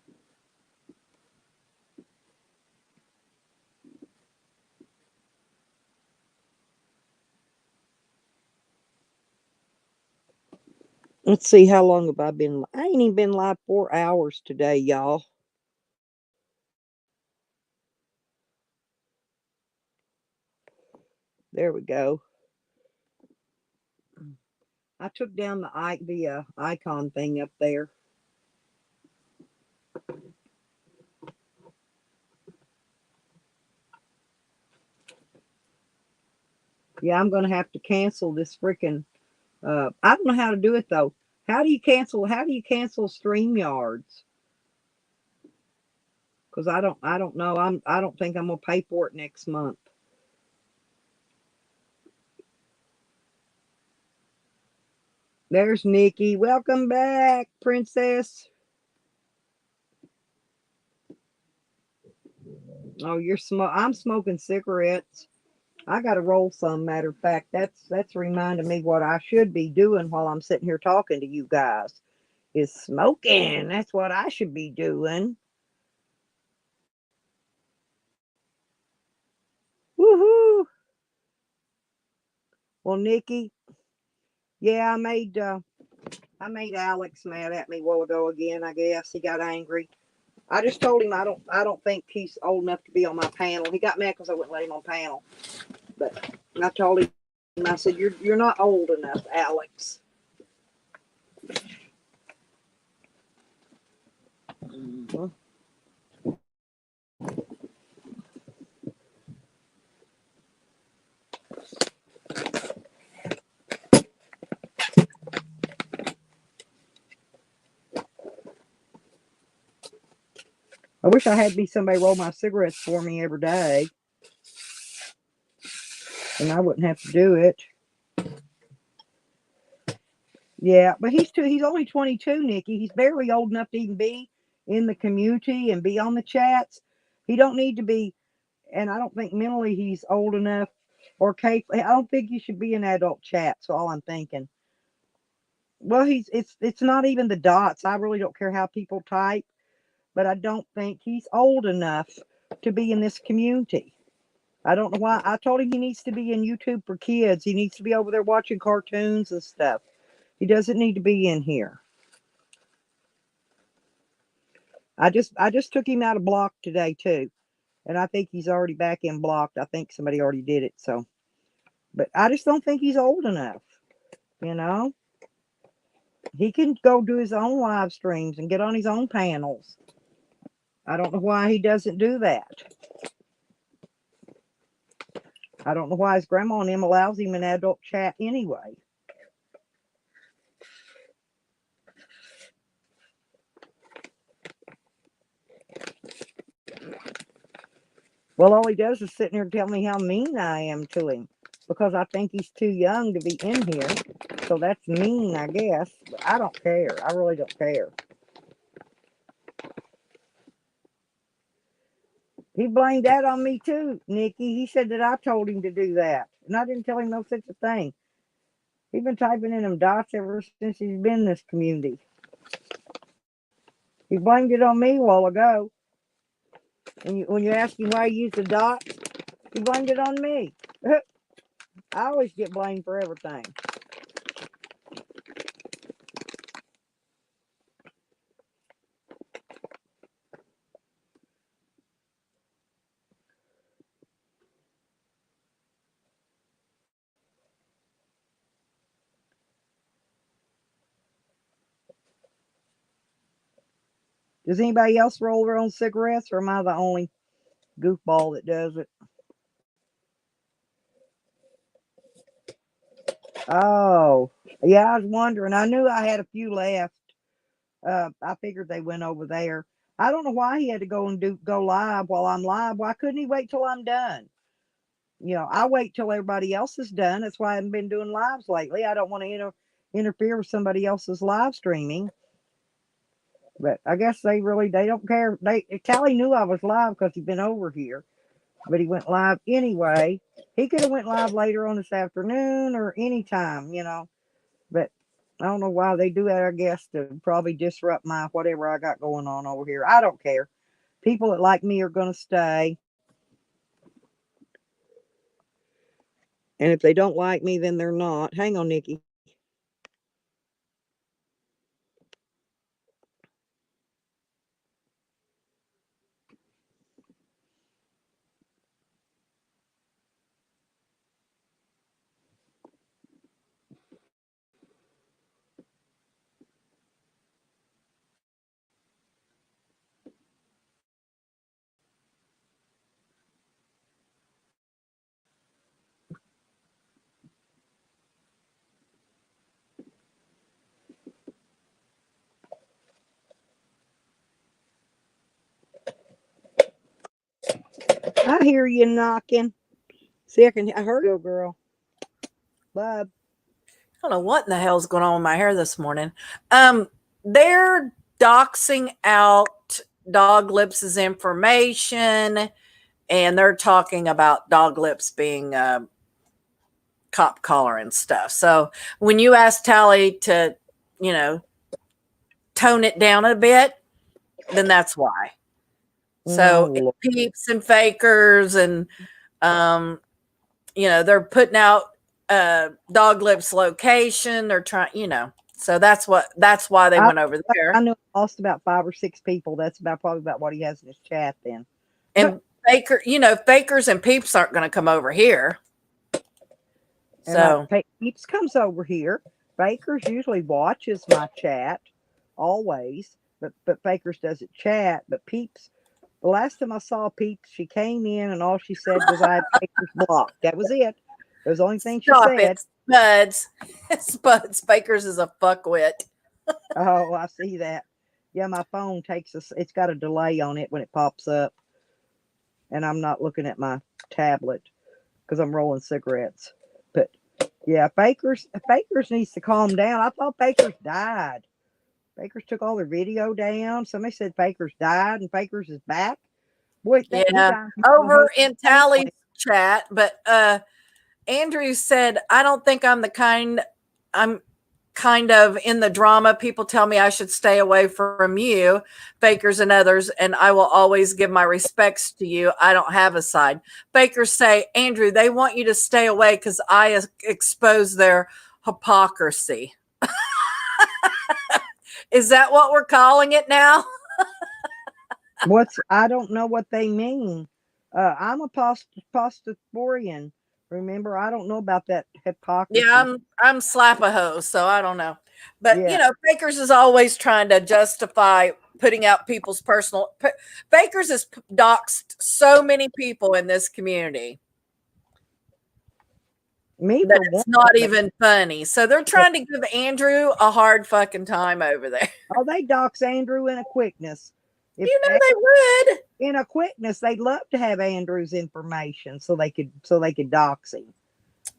let's see, how long have I been? I ain't even been live 4 hours today, y'all. There we go. I took down the icon thing up there. Yeah, I'm gonna have to cancel this freaking. I don't know how to do it though. How do you cancel? How do you cancel StreamYards? Because I don't know. I don't think I'm gonna pay for it next month. There's Nikki. Welcome back, Princess. Oh, I'm smoking cigarettes. I got to roll some. Matter of fact, that's reminding me what I should be doing while I'm sitting here talking to you guys is smoking. That's what I should be doing. Woohoo! Well, Nikki, yeah, I made Alex mad at me a while ago again. I guess he got angry. I just told him I don't think he's old enough to be on my panel. He got mad because I wouldn't let him on panel. But I told him, I said, you're not old enough, Alex. Mm-hmm. I wish I had somebody roll my cigarettes for me every day, and I wouldn't have to do it. Yeah, but he's only 22, Nikki. He's barely old enough to even be in the community and be on the chats. He don't need to be, and I don't think mentally he's old enough or capable. I don't think he should be in adult chats. All I'm thinking. Well, it's not even the dots. I really don't care how people type, but I don't think he's old enough to be in this community. I don't know why. I told him he needs to be in YouTube for kids. He needs to be over there watching cartoons and stuff. He doesn't need to be in here. I just took him out of block today too. And I think he's already back in blocked. I think somebody already did it. So, but I just don't think he's old enough. You know, he can go do his own live streams and get on his own panels. I don't know why he doesn't do that. I don't know why his grandma and him allows him an adult chat anyway. Well, all he does is sit there and tell me how mean I am to him because I think he's too young to be in here. So that's mean, I guess. But I don't care. I really don't care. He blamed that on me too, Nikki. He said that I told him to do that, and I didn't tell him no such a thing. He's been typing in them dots ever since he's been in this community. He blamed it on me a while ago. And when you ask him why he used the dots, he blamed it on me. I always get blamed for everything. Does anybody else roll their own cigarettes, or am I the only goofball that does it? Oh, yeah, I was wondering. I knew I had a few left. I figured they went over there. I don't know why he had to go live while I'm live. Why couldn't he wait till I'm done? I wait till everybody else is done. That's why I haven't been doing lives lately. I don't want to interfere with somebody else's live streaming. But I guess they don't care. Callie knew I was live because he'd been over here, but he went live anyway. He could have went live later on this afternoon or anytime, But I don't know why they do that. I guess to probably disrupt my whatever I got going on over here. I don't care. People that like me are going to stay. And if they don't like me, then they're not. Hang on, Nikki. I hear you knocking. See, I heard you, girl. Bub. I don't know what in the hell's going on with my hair this morning. They're doxing out Dog Lips' information, and they're talking about Dog Lips being a cop collar and stuff. So when you ask Tally to, tone it down a bit, then that's why. So peeps and fakers and they're putting out Dog Lips location. They're trying, so that's why they went over there. I know I lost about 5 or 6 people. That's probably about what he has in his chat then. And fakers and peeps aren't going to come over here. So peeps comes over here. Fakers usually watches my chat always, but Fakers doesn't chat. But Peeps, the last time I saw Peeps, she came in and all she said was I had Fakers blocked. That was it. That was the only thing she said. Spuds. Spuds. Fakers is a fuckwit. Oh, I see that. Yeah, my phone it's got a delay on it when it pops up. And I'm not looking at my tablet because I'm rolling cigarettes. But yeah, Fakers needs to calm down. I thought Fakers died. Fakers took all their video down. Somebody said Fakers died and Fakers is back. Boy, yeah, over in Tally's chat. But Andrew said, I don't think I'm kind of in the drama. People tell me I should stay away from you, Fakers and others, and I will always give my respects to you. I don't have a side. Fakers say, Andrew, they want you to stay away because I expose their hypocrisy. Is that what we're calling it now? I don't know what they mean. I'm a Pastafarian. Remember, I don't know about that hypocrisy. Yeah, I'm Slapaho, so I don't know. But Fakers is always trying to justify putting out people's personal. Fakers has doxed so many people in this community. It's not even funny. So they're trying to give Andrew a hard fucking time over there. Oh, they dox Andrew in a quickness. They would. In a quickness, they'd love to have Andrew's information so they could dox him.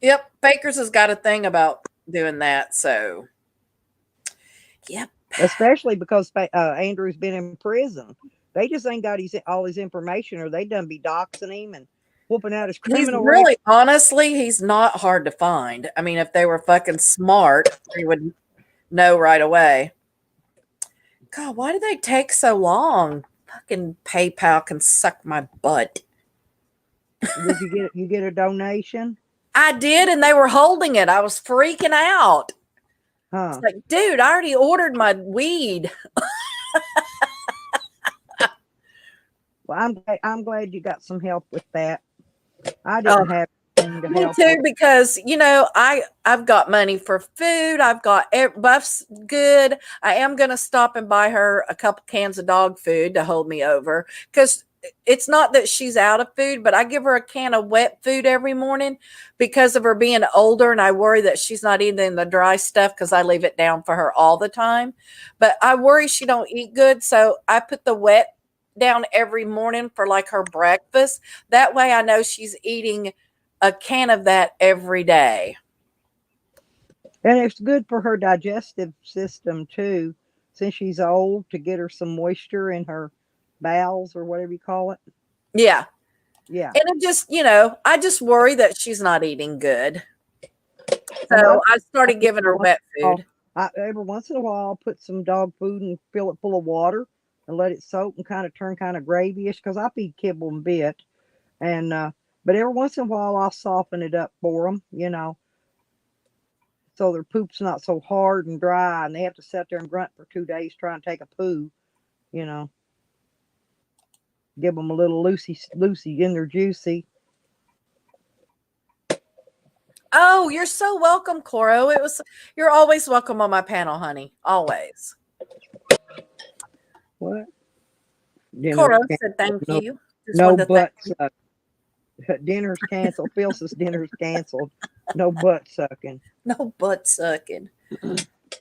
Yep, Fakers has got a thing about doing that. So, yep. Especially because Andrew's been in prison. They just ain't got all his information, or they done be doxing him and whooping out his He's criminal really, honestly, he's not hard to find. I mean, if they were fucking smart, they would know right away. God, why do they take so long? Fucking PayPal can suck my butt. Did you get a donation? I did, and they were holding it. I was freaking out. Huh. It's like, dude, I already ordered my weed. Well, I'm glad you got some help with that. I didn't have anything to Me help too, with. because I've got money for food. I've got Buff's good. I am gonna stop and buy her a couple cans of dog food to hold me over, because it's not that she's out of food, but I give her a can of wet food every morning because of her being older, and I worry that she's not eating the dry stuff because I leave it down for her all the time. But I worry she don't eat good, so I put the wet down every morning for like her breakfast. That way I know she's eating a can of that every day. And it's good for her digestive system too, since she's old, to get her some moisture in her bowels or whatever you call it. Yeah. Yeah. And it just, I just worry that she's not eating good. So I started giving her wet food. Every once in a while, I'll put some dog food and fill it full of water and let it soak and kind of turn kind of gravyish, because I feed kibble and bit. And, but every once in a while, I'll soften it up for them, so their poop's not so hard and dry, and they have to sit there and grunt for 2 days trying to take a poo, Give them a little loosey in their juicy. Oh, you're so welcome, Coro. You're always welcome on my panel, honey. Always. What? Coro said thank you. Just No wanted to butt thank you. suck. Dinner's canceled. Phil says dinner's canceled. No butt sucking. No butt sucking.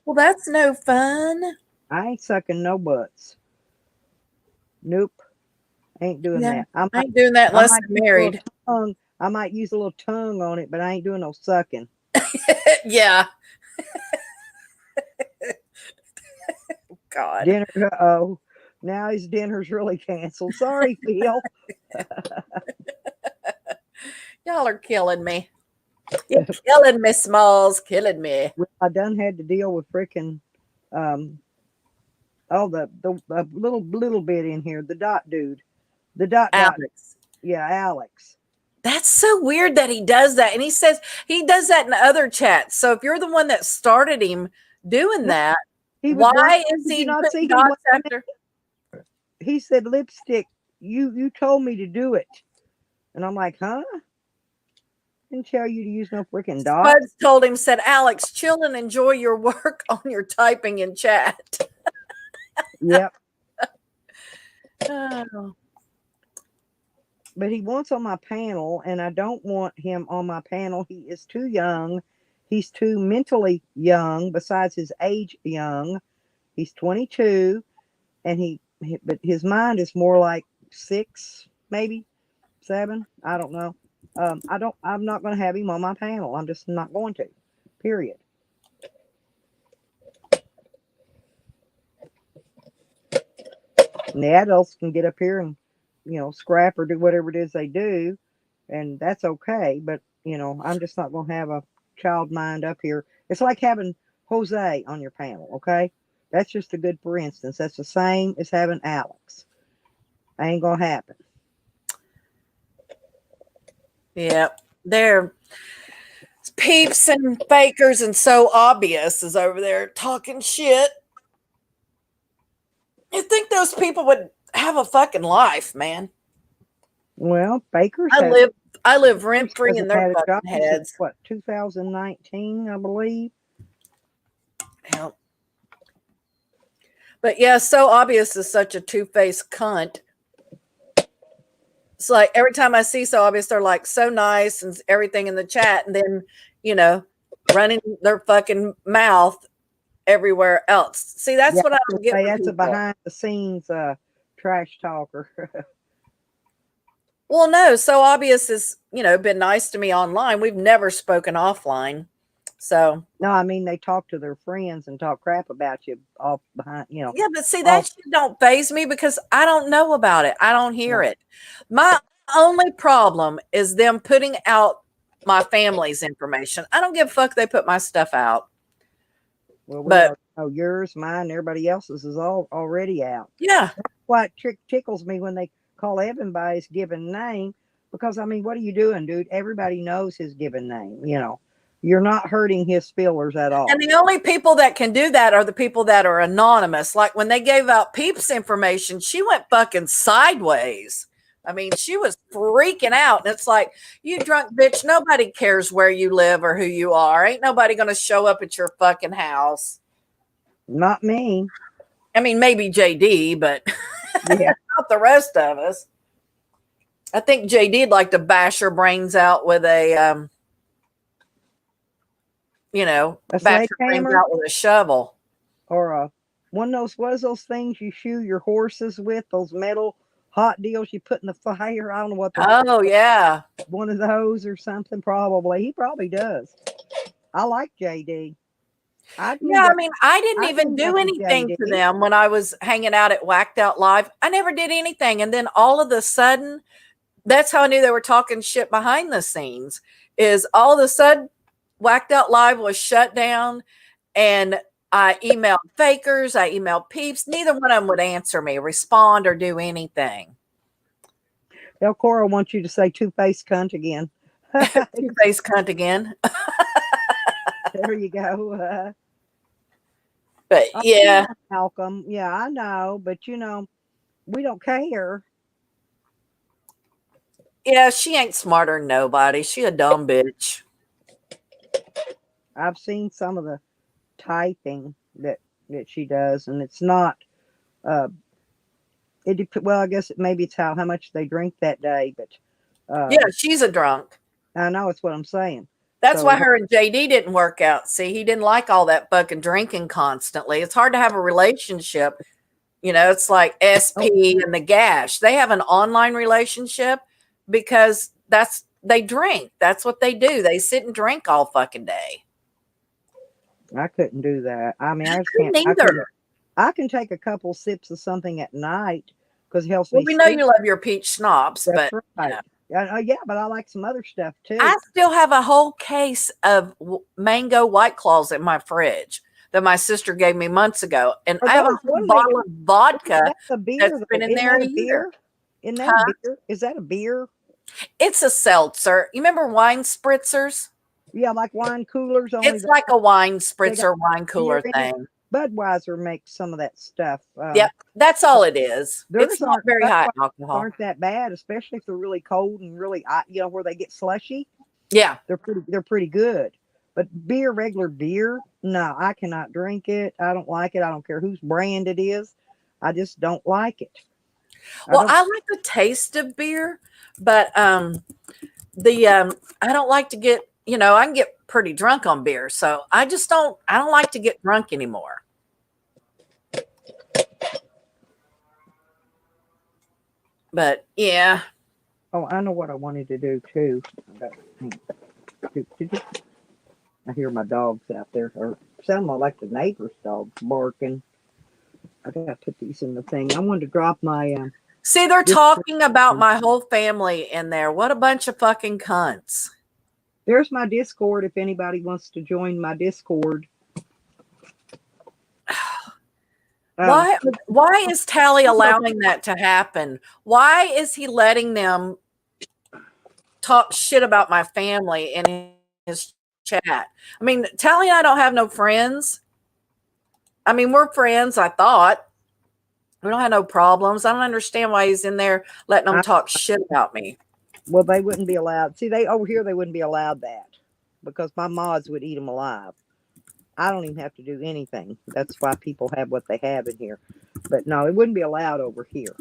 Well, that's no fun. I ain't sucking no butts. Nope. Ain't doing that. I ain't doing that unless I'm married. I might use a little tongue on it, but I ain't doing no sucking. Yeah. God. Dinner. Now his dinner's really canceled. Sorry, Phil. Y'all are killing me. You're killing me, Smalls. Killing me. I done had to deal with freaking the little bit in here. The dot dude. The dot Alex. Yeah, Alex. That's so weird that he does that. And he says he does that in other chats. So if you're the one that started him doing that, why is he not putting dots after? He said, lipstick, you told me to do it. And I'm like, huh? Didn't tell you to use no freaking dots. Buds told him, said, Alex, chill and enjoy your work on your typing in chat. Yep. Oh. But he wants on my panel, and I don't want him on my panel. He is too young. He's too mentally young, besides his age young. He's 22, and but his mind is more like 6, maybe 7. I don't know. I'm not going to have him on my panel. I'm just not going to. Period. And the adults can get up here and, scrap or do whatever it is they do, and that's okay. But, I'm just not going to have a child mind up here. It's like having Jose on your panel, okay? That's just a good for instance. That's the same as having Alex. Ain't going to happen. Yep. They're peeps and fakers, and so obvious is over there talking shit. You'd think those people would have a fucking life, man. Well, fakers. I live rent free in their fucking heads. What, 2019, I believe. Yeah. But yeah, so obvious is such a two-faced cunt. It's like every time I see so obvious, they're like so nice and everything in the chat, and then running their fucking mouth everywhere else. See, that's what I don't get. That's a behind the scenes trash talker. Well, no, so obvious has been nice to me online. We've never spoken offline, So No, I mean they talk to their friends and talk crap about you off behind, you know. yeah, but see, that off, shit don't phase me because I don't know about it. I don't hear yeah. it. My only problem is them putting out my family's information. I don't give a fuck if they put my stuff out. Well, we But are. Oh, yours, mine, everybody else's is all already out. yeah, What tickles me when they call Evan by his given name, because I mean, what are you doing, dude? Everybody knows his given name. You know, you're not hurting his feelers at all. and the only people that can do that are the people that are anonymous. Like when they gave out Peep's information, she went fucking sideways. I mean, she was freaking out. And it's like, you drunk bitch, nobody cares where you live or who you are. Ain't nobody going to show up at your fucking house. Not me. I mean, maybe JD, but Yeah, not the rest of us. I think JD'd like to bash her brains out with a, a bash her brains sledgehammer out with a shovel. or a one of those. What is those things you shoe your horses with? Those metal hot deals you put in the fire. I don't know what they're Oh, yeah. one of those or something. Probably he probably does. I like JD. I'd meet Yeah, I up. mean, I didn't I'd even meet do up with anything to JD. them when I was hanging out at Whacked Out Live. I never did anything. And then all of a sudden, that's how I knew they were talking shit behind the scenes, is all of a sudden, Whacked Out Live was shut down. And I emailed fakers, I emailed Peeps. Neither one of them would answer me, respond, or do anything. El Cora wants you to say two-faced cunt again. Two-faced cunt again. There you go. But Oh, yeah. Malcolm. Yeah, I know, but you know, we don't care. Yeah, she ain't smarter than nobody. She a dumb bitch. I've seen some of the typing that she does, and it's not. Uh, well, I guess maybe it's how much they drink that day, but Yeah, she's a drunk. I know it's what I'm saying. That's So why her and JD didn't work out. See, he didn't like all that fucking drinking constantly. It's hard to have a relationship. It's like SP and the Gash. They have an online relationship because they drink. That's what they do. They sit and drink all fucking day. I couldn't do that. I mean, I just Couldn't can't. either. I can take a couple sips of something at night because it helps Well, me we know sleep. you love your peach schnapps, That's but right. Yeah, but I like some other stuff too. I still have a whole case of mango White Claws in my fridge that my sister gave me months ago, and I have a whole bottle of vodka That's a beer. that's been in there a year. Isn't that a beer? Is that a beer? It's a seltzer. You remember wine spritzers? Yeah, like wine coolers. Only It's like a wine spritzer, got wine cooler beer in it. thing. Budweiser makes some of that stuff. Yep, that's all it is. Theirs It's not very high alcohol. Aren't that bad, especially if they're really cold and really, where they get slushy. Yeah, they're pretty good. But regular beer, no, I cannot drink it. I don't like it. I don't care whose brand it is. I just don't like it. Well, I like the taste of beer, but I don't like to get, I can get pretty drunk on beer. So I don't like to get drunk anymore. But yeah. Oh, I know what I wanted to do too. I hear my dogs out there, or sound like the neighbor's dogs barking. I gotta put these in the thing. I wanted to drop my. See, they're talking about my whole family in there. What a bunch of fucking cunts. There's my Discord if anybody wants to join my Discord. Why is Tally allowing that to happen? Why is he letting them talk shit about my family in his chat? I mean, Tally and I don't have no friends. I mean, we're friends, I thought. We don't have no problems. I don't understand why he's in there letting them talk shit about me. Well, they wouldn't be allowed. See, over here, they wouldn't be allowed that because my mods would eat them alive. I don't even have to do anything. That's why people have what they have in here. But no, it wouldn't be allowed over here.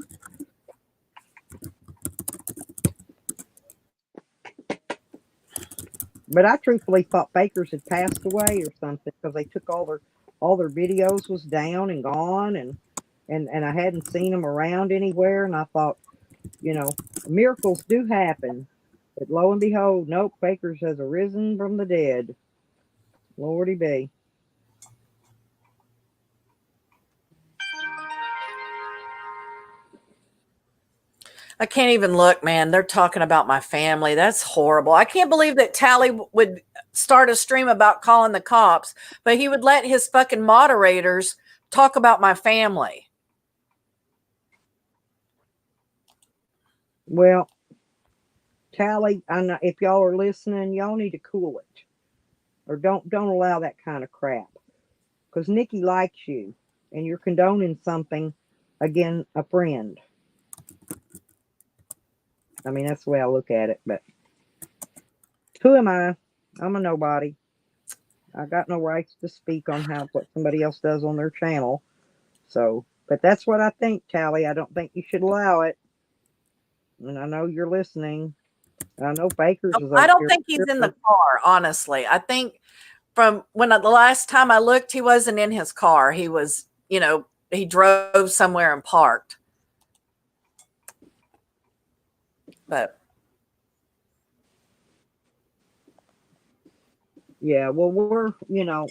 But I truthfully thought Fakers had passed away or something because they took all their videos was down and gone, and I hadn't seen them around anywhere. And I thought, miracles do happen. But lo and behold, nope, Fakers has arisen from the dead. Lordy be. I can't even look, man. They're talking about my family. That's horrible. I can't believe that Tally would start a stream about calling the cops, but he would let his fucking moderators talk about my family. Well, Tally, I know if y'all are listening, y'all need to cool it, or don't allow that kind of crap. Because Nikki likes you, and you're condoning something against a friend. I mean, that's the way I look at it. But who am I? I'm a nobody. I got no rights to speak on what somebody else does on their channel. So, but that's what I think, Tally. I don't think you should allow it. And I know you're listening. I know Baker's is over I don't here. think he's in the car, honestly. I think from the last time I looked, he wasn't in his car. He was, he drove somewhere and parked. But yeah, well, we're,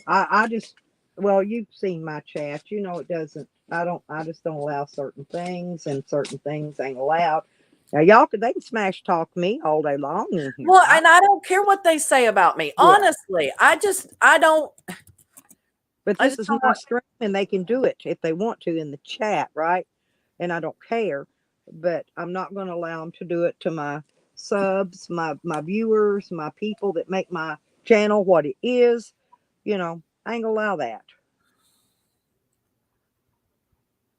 I just, well, you've seen my chat. It doesn't, I just don't allow certain things, and certain things ain't allowed. Now, they can smash talk me all day long in here. well, and I don't care what they say about me. Yeah. Honestly, I don't. But I this just is don't my want. stream, and they can do it if they want to in the chat, right? And I don't care, but I'm not going to allow them to do it to my subs, my viewers, my people that make my channel what it is. I ain't gonna allow that.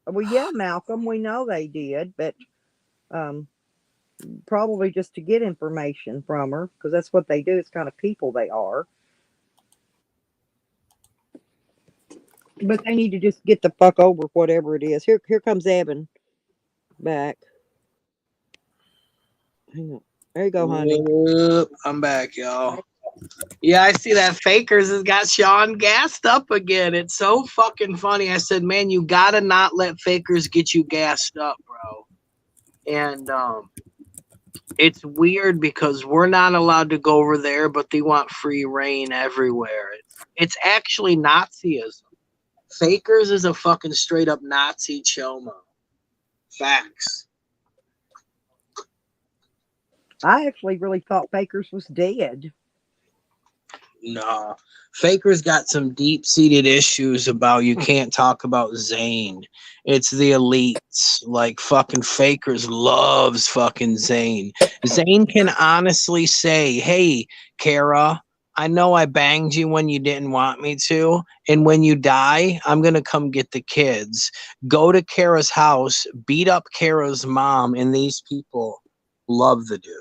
Well, yeah, Malcolm, we know they did, but probably just to get information from her, because that's what they do. It's kind of people they are. But they need to just get the fuck over whatever it is. Here comes Evan back. Hang on. There you go, honey. Yep, I'm back, y'all. Yeah, I see that Fakers has got Sean gassed up again. It's so fucking funny. I said, man, you gotta not let Fakers get you gassed up, bro. And it's weird because we're not allowed to go over there, but they want free reign everywhere. It's actually Nazism. Fakers is a fucking straight up Nazi chomo. Facts. I actually really thought Fakers was dead. Nah. Faker's got some deep-seated issues about you can't talk about Zayn. It's the elites. Like fucking Fakers loves fucking Zayn. Zayn can honestly say, hey, Kara, I know I banged you when you didn't want me to, and when you die, I'm going to come get the kids. Go to Kara's house, beat up Kara's mom, and these people love the dude.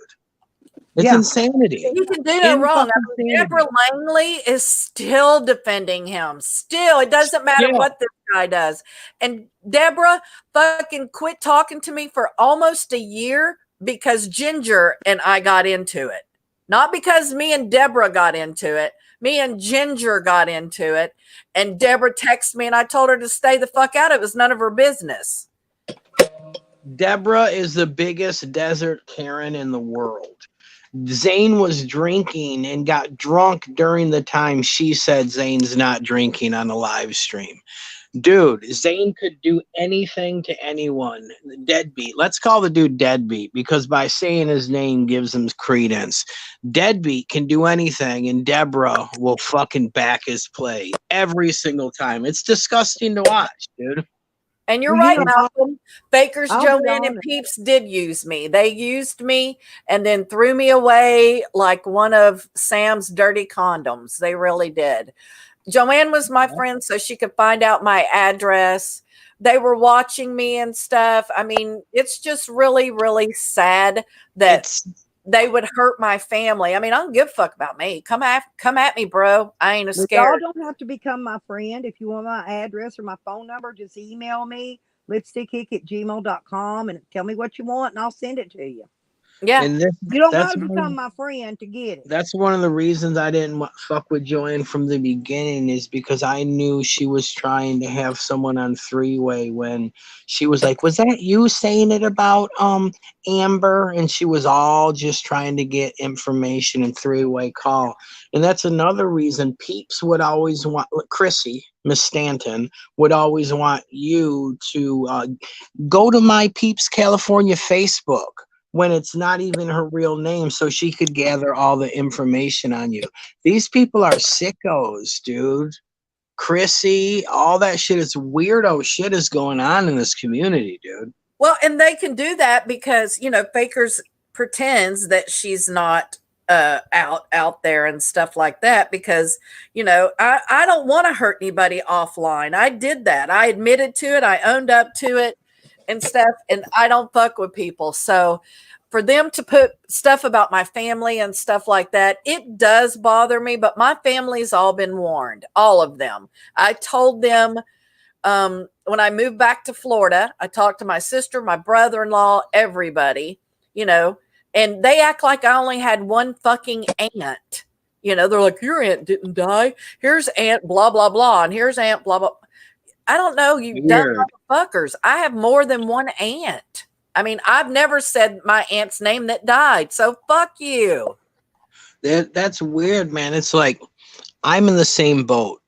It's insanity. He can do no wrong. Deborah Langley is still defending him. Still, it doesn't matter what this guy does. And Deborah fucking quit talking to me for almost a year because Ginger and I got into it. Not because me and Deborah got into it. Me and Ginger got into it. And Deborah texted me and I told her to stay the fuck out. It was none of her business. Deborah is the biggest desert Karen in the world. Zayn was drinking and got drunk during the time she said Zayn's not drinking on a live stream. Dude, Zayn could do anything to anyone. Deadbeat. Let's call the dude Deadbeat because by saying his name gives him credence. Deadbeat can do anything, and Deborah will fucking back his play every single time. It's disgusting to watch, dude. And you're right, Malcolm. Baker's, Joanne, and Peeps did use me. They used me and then threw me away like one of Sam's dirty condoms. They really did. Joanne was my friend so she could find out my address. They were watching me and stuff. I mean, it's just really, really sad that they would hurt my family. I mean, I don't give a fuck about me. Come at me, bro. I ain't scared. Y'all don't have to become my friend. If you want my address or my phone number, just email me, lipstickhick@gmail.com, and tell me what you want, and I'll send it to you. Yeah. And this, You don't that's know to one, become my friend to get it. that's one of the reasons I didn't fuck with Joanne from the beginning, is because I knew she was trying to have someone on three-way when she was like, "Was that you saying it about Amber?" And she was all just trying to get information and three-way call. And that's another reason Peeps would always want, Chrissy, Miss Stanton, would always want you to go to my Peeps California Facebook when it's not even her real name, so she could gather all the information on you. These people are sickos, dude. Chrissy, all that shit is weirdo shit is going on in this community, dude. Well, and they can do that because, you know, Fakers pretends that she's not out there and stuff like that because, you know, I don't want to hurt anybody offline. I did that. I admitted to it. I owned up to it and stuff, and I don't fuck with people. So for them to put stuff about my family and stuff like that, it does bother me, but my family's all been warned, all of them. I told them when I moved back to Florida, I talked to my sister, my brother-in-law, everybody, you know, and they act like I only had one fucking aunt. You know, they're like, your aunt didn't die. Here's aunt blah, blah, blah. And here's aunt blah, blah. I don't know, you dumb Weird. motherfuckers. I have more than one aunt. I mean, I've never said my aunt's name that died. So fuck you. That's weird, man. It's like I'm in the same boat.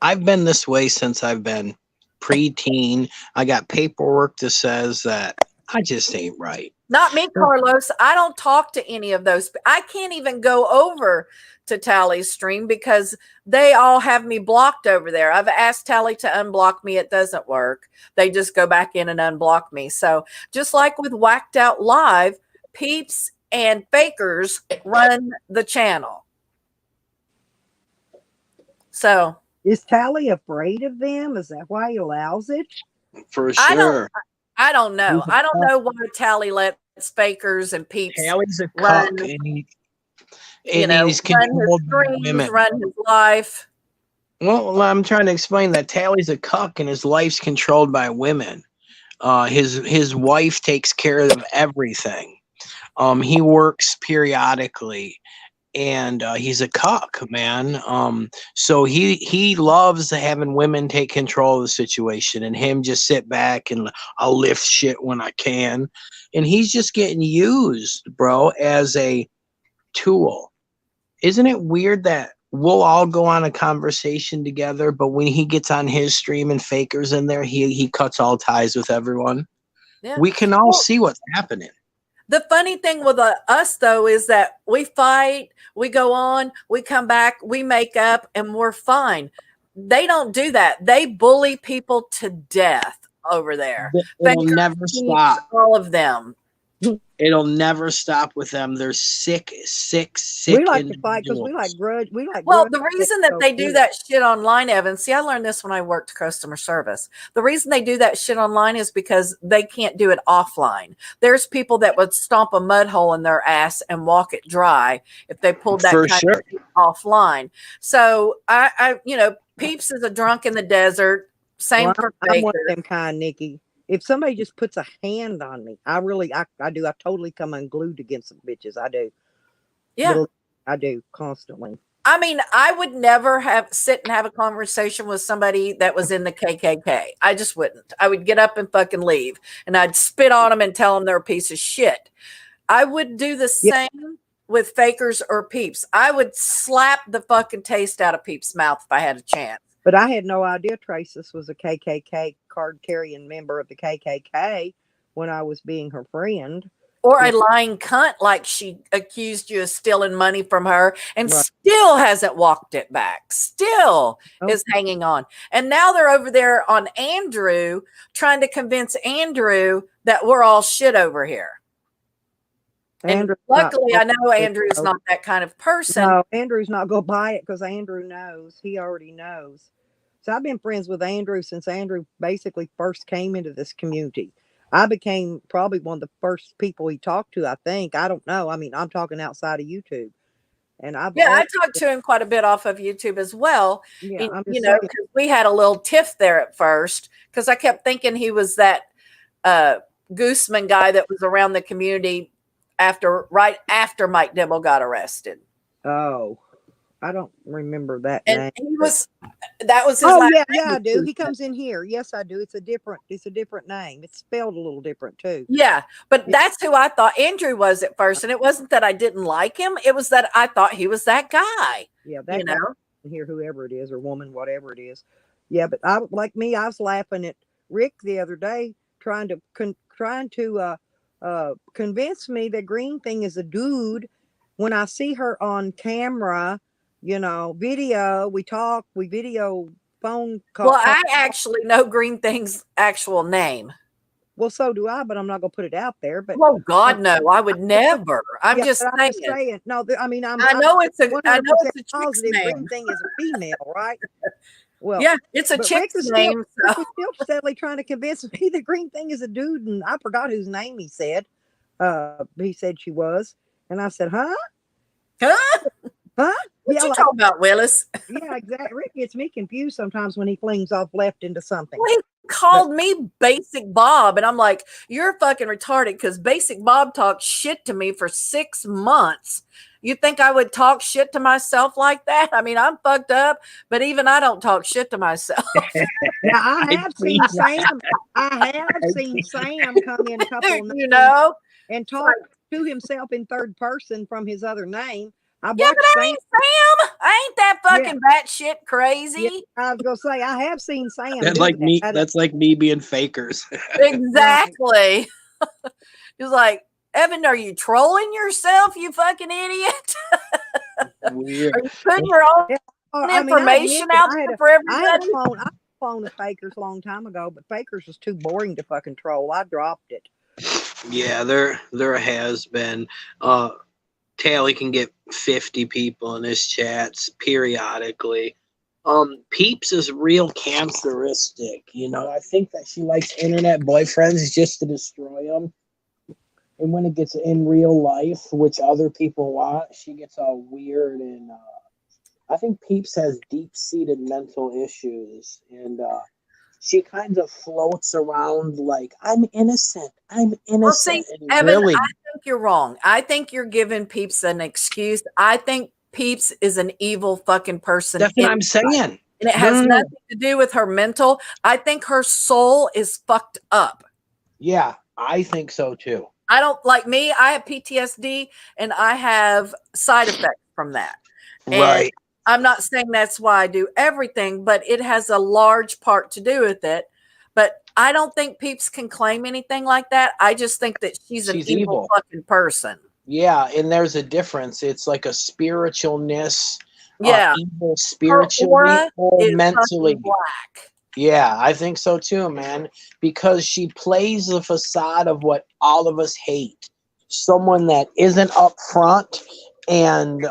I've been this way since I've been preteen. I got paperwork that says that I just ain't right. Not me, Carlos. I don't talk to any of those. I can't even go over to Tally's stream because they all have me blocked over there. I've asked Tally to unblock me. It doesn't work. They just go back in and unblock me. So just like with Whacked Out Live, Peeps and Fakers run the channel. So Is Tally afraid of them? Is that why he allows it? For I sure. I don't know. I don't know why Tally lets Fakers and Peeps Tally's a run, cuck, and you know, he's run his controlled by streams, women. run his life. Well, I'm trying to explain that Tally's a cuck and his life's controlled by women. His wife takes care of everything. He works periodically, and he's a cuck, man. So he loves having women take control of the situation, and him just sit back and I'll lift shit when I can, and he's just getting used, bro, as a tool. Isn't it weird that we'll all go on a conversation together, but when he gets on his stream and Fakers in there, he cuts all ties with everyone? Yeah. We can all see what's happening. The funny thing with us, though, is that we fight, we go on, we come back, we make up, and we're fine. They don't do that. They bully people to death over there. It'll Fakers, never Peeps, stop. all of them. It'll never stop with them. They're sick. We like to fight because we like grudge. We like. Well, grudge the reason so that they do good. that shit online, Evan, see, I learned this when I worked customer service. The reason they do that shit online is because they can't do it offline. There's people that would stomp a mud hole in their ass and walk it dry if they pulled that For kind sure. of shit offline. So I, you know, Peeps is a drunk in the desert. Same Well, for I'm one Faker. of them kind, Nikki. If somebody just puts a hand on me, I do. I totally come unglued against some bitches. I do. Yeah. I do constantly. I mean, I would never sit and have a conversation with somebody that was in the KKK. I just wouldn't. I would get up and fucking leave, and I'd spit on them and tell them they're a piece of shit. I would do the same with Fakers or Peeps. I would slap the fucking taste out of Peeps' mouth if I had a chance. But I had no idea Traces was a KKK card carrying member of the KKK when I was being her friend. Or a lying cunt like she accused you of stealing money from her and Right. still hasn't walked it back. Still is hanging on. And now they're over there on Andrew trying to convince Andrew that we're all shit over here. And luckily, I know Andrew's not that kind of person. No, Andrew's not going to buy it because Andrew knows. He already knows. So I've been friends with Andrew since Andrew basically first came into this community. I became probably one of the first people he talked to, I think. I don't know. I mean, I'm talking outside of YouTube. And I talked to him quite a bit off of YouTube as well. Yeah, and, you know, because we had a little tiff there at first because I kept thinking he was that Gooseman guy that was around the community right after Mike Dibble got arrested. Oh, I don't remember that And name. that was his Oh last yeah, name. yeah, I do. He comes in here. Yes, I do. It's a different name. It's spelled a little different too. Yeah, but Yeah. that's who I thought Andrew was at first. And it wasn't that I didn't like him. It was that I thought he was that guy. Yeah, that You guy know? here, whoever it is, or woman, whatever it is. Yeah, but I like me. I was laughing at Rick the other day, trying to convince me that green thing is a dude. When I see her on camera, video, we talk, we video phone call. Well, I actually know Green Thing's actual name. Well, so do I, but I'm not gonna put it out there. But Oh God, no! I would never. I'm yeah, just but saying. I'm just saying. No, I mean, I know it's a 100% chick's positive. name. Green thing is a female, right? Well, Yeah, it's a but chick's name. Rick was still steadily trying to convince me the green thing is a dude, and I forgot whose name he said. He said she was, and I said, "Huh? Huh? Huh? What Yeah, you like, talking about, Willis? yeah, exactly." Rick gets me confused sometimes when he flings off left into something. Well, he called me Basic Bob, and I'm like, "You're fucking retarded," because Basic Bob talked shit to me for 6 months. You think I would talk shit to myself like that? I mean, I'm fucked up, but even I don't talk shit to myself. Now I have seen Sam. I have seen Sam come in a couple of You nights know? and talk to himself in third person from his other name. I Yeah, watched but I Sam. ain't Sam. I ain't that fucking batshit crazy. Yeah, I was gonna say I have seen Sam. That's do like me. that. That's like me being fakers. Exactly. He's like, Evan, are you trolling yourself, you fucking idiot? Weird. Are you putting your own Yeah. I mean, information I out had there for I had everybody? phone a Fakers a long time ago, but Fakers was too boring to fucking troll. I dropped it. Yeah, there has been. Tally can get 50 people in his chats periodically. Peeps is real canceristic. I think that she likes internet boyfriends just to destroy them. And when it gets in real life, which other people want, she gets all weird. And I think Peeps has deep-seated mental issues. And she kind of floats around like, I'm innocent. I'm innocent. Well, see, and Evan, really, I think you're wrong. I think you're giving Peeps an excuse. I think Peeps is an evil fucking person. that's what I'm saying. And it has nothing to do with her mental. I think her soul is fucked up. Yeah, I think so too. I don't like me. I have PTSD and I have side effects from that. Right. And I'm not saying that's why I do everything, but it has a large part to do with it. But I don't think Peeps can claim anything like that. I just think that she's an evil fucking person. Yeah, and there's a difference. It's like a spiritualness. Yeah. Evil spiritually or mentally. Black. Yeah, I think so too, man. Because she plays the facade of what all of us hate. Someone that isn't upfront and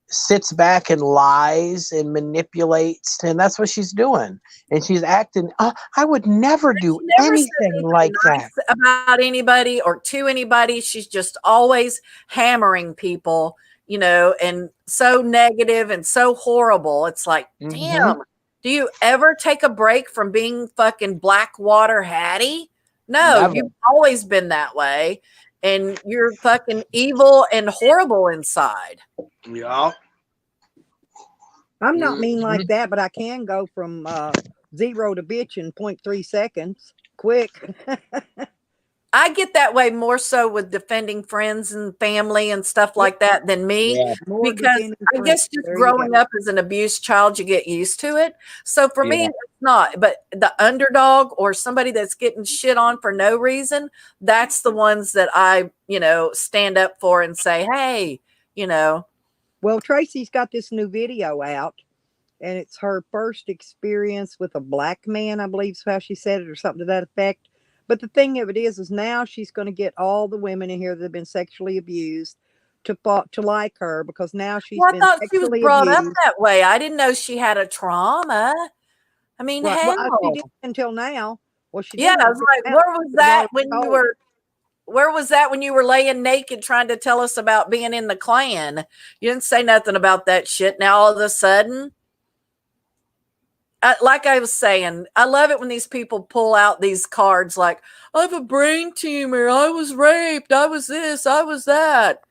sits back and lies and manipulates, and that's what she's doing. And she's acting, I would never do anything like that about anybody or to anybody. She's just always hammering people, and so negative and so horrible. It's like, damn, do you ever take a break from being fucking Blackwater Hattie? No, Never. You've always been that way. And you're fucking evil and horrible inside. Yeah. I'm not mean like that, but I can go from 0 to bitch in 0.3 seconds. Quick. I get that way more so with defending friends and family and stuff like that than me. Yeah. Because I guess just growing up as an abused child, you get used to it. So for me, it's not. But the underdog or somebody that's getting shit on for no reason, that's the ones that I, stand up for and say, hey, Well, Tracy's got this new video out, and it's her first experience with a black man, I believe is how she said it, or something to that effect. But the thing of it is now she's going to get all the women in here that have been sexually abused to like her, because now she's been I thought she was brought abused. up that way. I didn't know she had a trauma. I mean, hell. She did until now. Well, she I was like, where was that when you were laying naked trying to tell us about being in the Klan? You didn't say nothing about that shit. Now all of a sudden, like I was saying, I love it when these people pull out these cards like, I have a brain tumor, I was raped, I was this, I was that.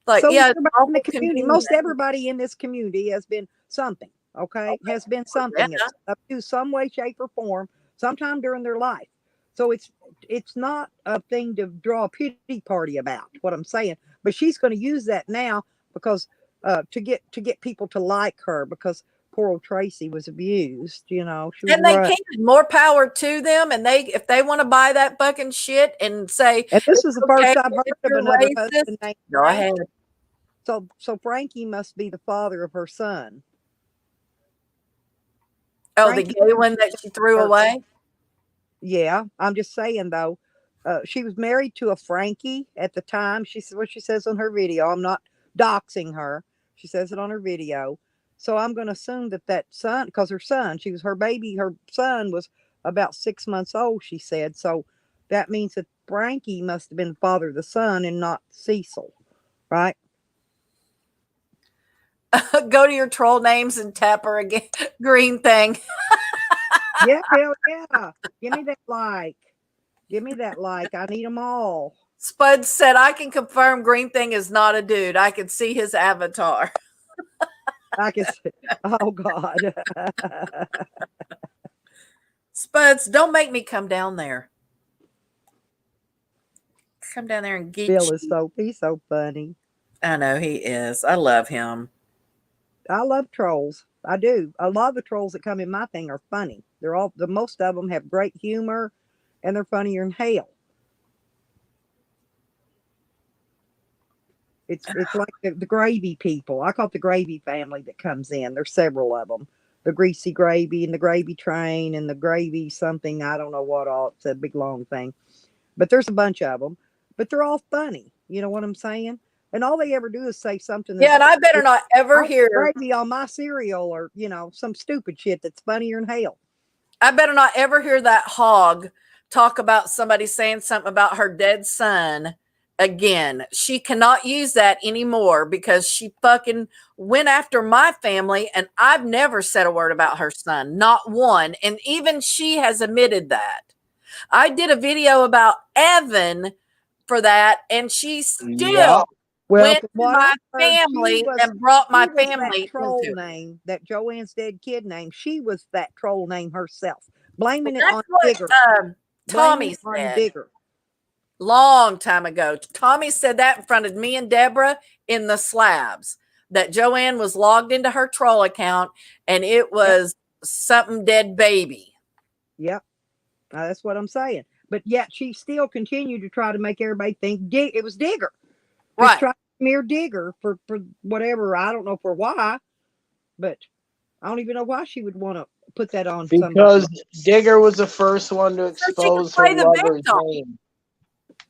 Like, So yeah, everybody in the community, most everybody in this community has been something, okay? Has been something up to some way, shape, or form, sometime during their life. So it's not a thing to draw a pity party about, what I'm saying. But she's going to use that now because to get people to like her, because poor old Tracy was abused, you know. She was And they rough. can, more power to them. And if they want to buy that fucking shit and say, And this is the okay, first I've heard of you're another racist, husband named go Frank. ahead. So Frankie must be the father of her son. Oh, Frankie, the gay one that she threw away? yeah, I'm just saying though, she was married to a Frankie at the time. She said what she says on her video. I'm not doxing her. She says it on her video. So I'm going to assume that son, because her son, her son was about 6 months old, she said. So that means that Frankie must have been the father of the son and not Cecil, right? Go to your troll names and tap her again. Green thing. Yeah, hell yeah. Give me that like. Give me that like. I need them all. Spud said, I can confirm Green Thing is not a dude. I can see his avatar. I can say, oh God. Spuds, don't make me come down there. Come down there and get Bill you. is he's so funny. I know he is. I love him. I love trolls. I do. A lot of the trolls that come in my thing are funny. Most of them have great humor and they're funnier than hell. It's like the gravy people. I call it the gravy family that comes in. There's several of them. The greasy gravy and the gravy train and the gravy something. I don't know what all. It's a big long thing. But there's a bunch of them. But they're all funny. You know what I'm saying? And all they ever do is say something. Yeah, and I better not ever hear gravy on my cereal or, some stupid shit that's funnier than hell. I better not ever hear that hog talk about somebody saying something about her dead son again. She cannot use that anymore because she fucking went after my family and I've never said a word about her son, not one. And even she has admitted that. I did a video about Evan for that and she still went to my family and brought my family that troll into name, that Joanne's dead kid name. She was that troll name herself, blaming it That's on what Digger. Tommy said. Digger. Long time ago. Tommy said that in front of me and Deborah in the slabs, that Joanne was logged into her troll account and it was something dead baby. Yep. That's what I'm saying. But yet she still continued to try to make everybody think it was Digger. Right. Try to smear Digger for whatever. I don't know for why, but I don't even know why she would want to put that on somebody. Because Digger was the first one to expose her lover's name.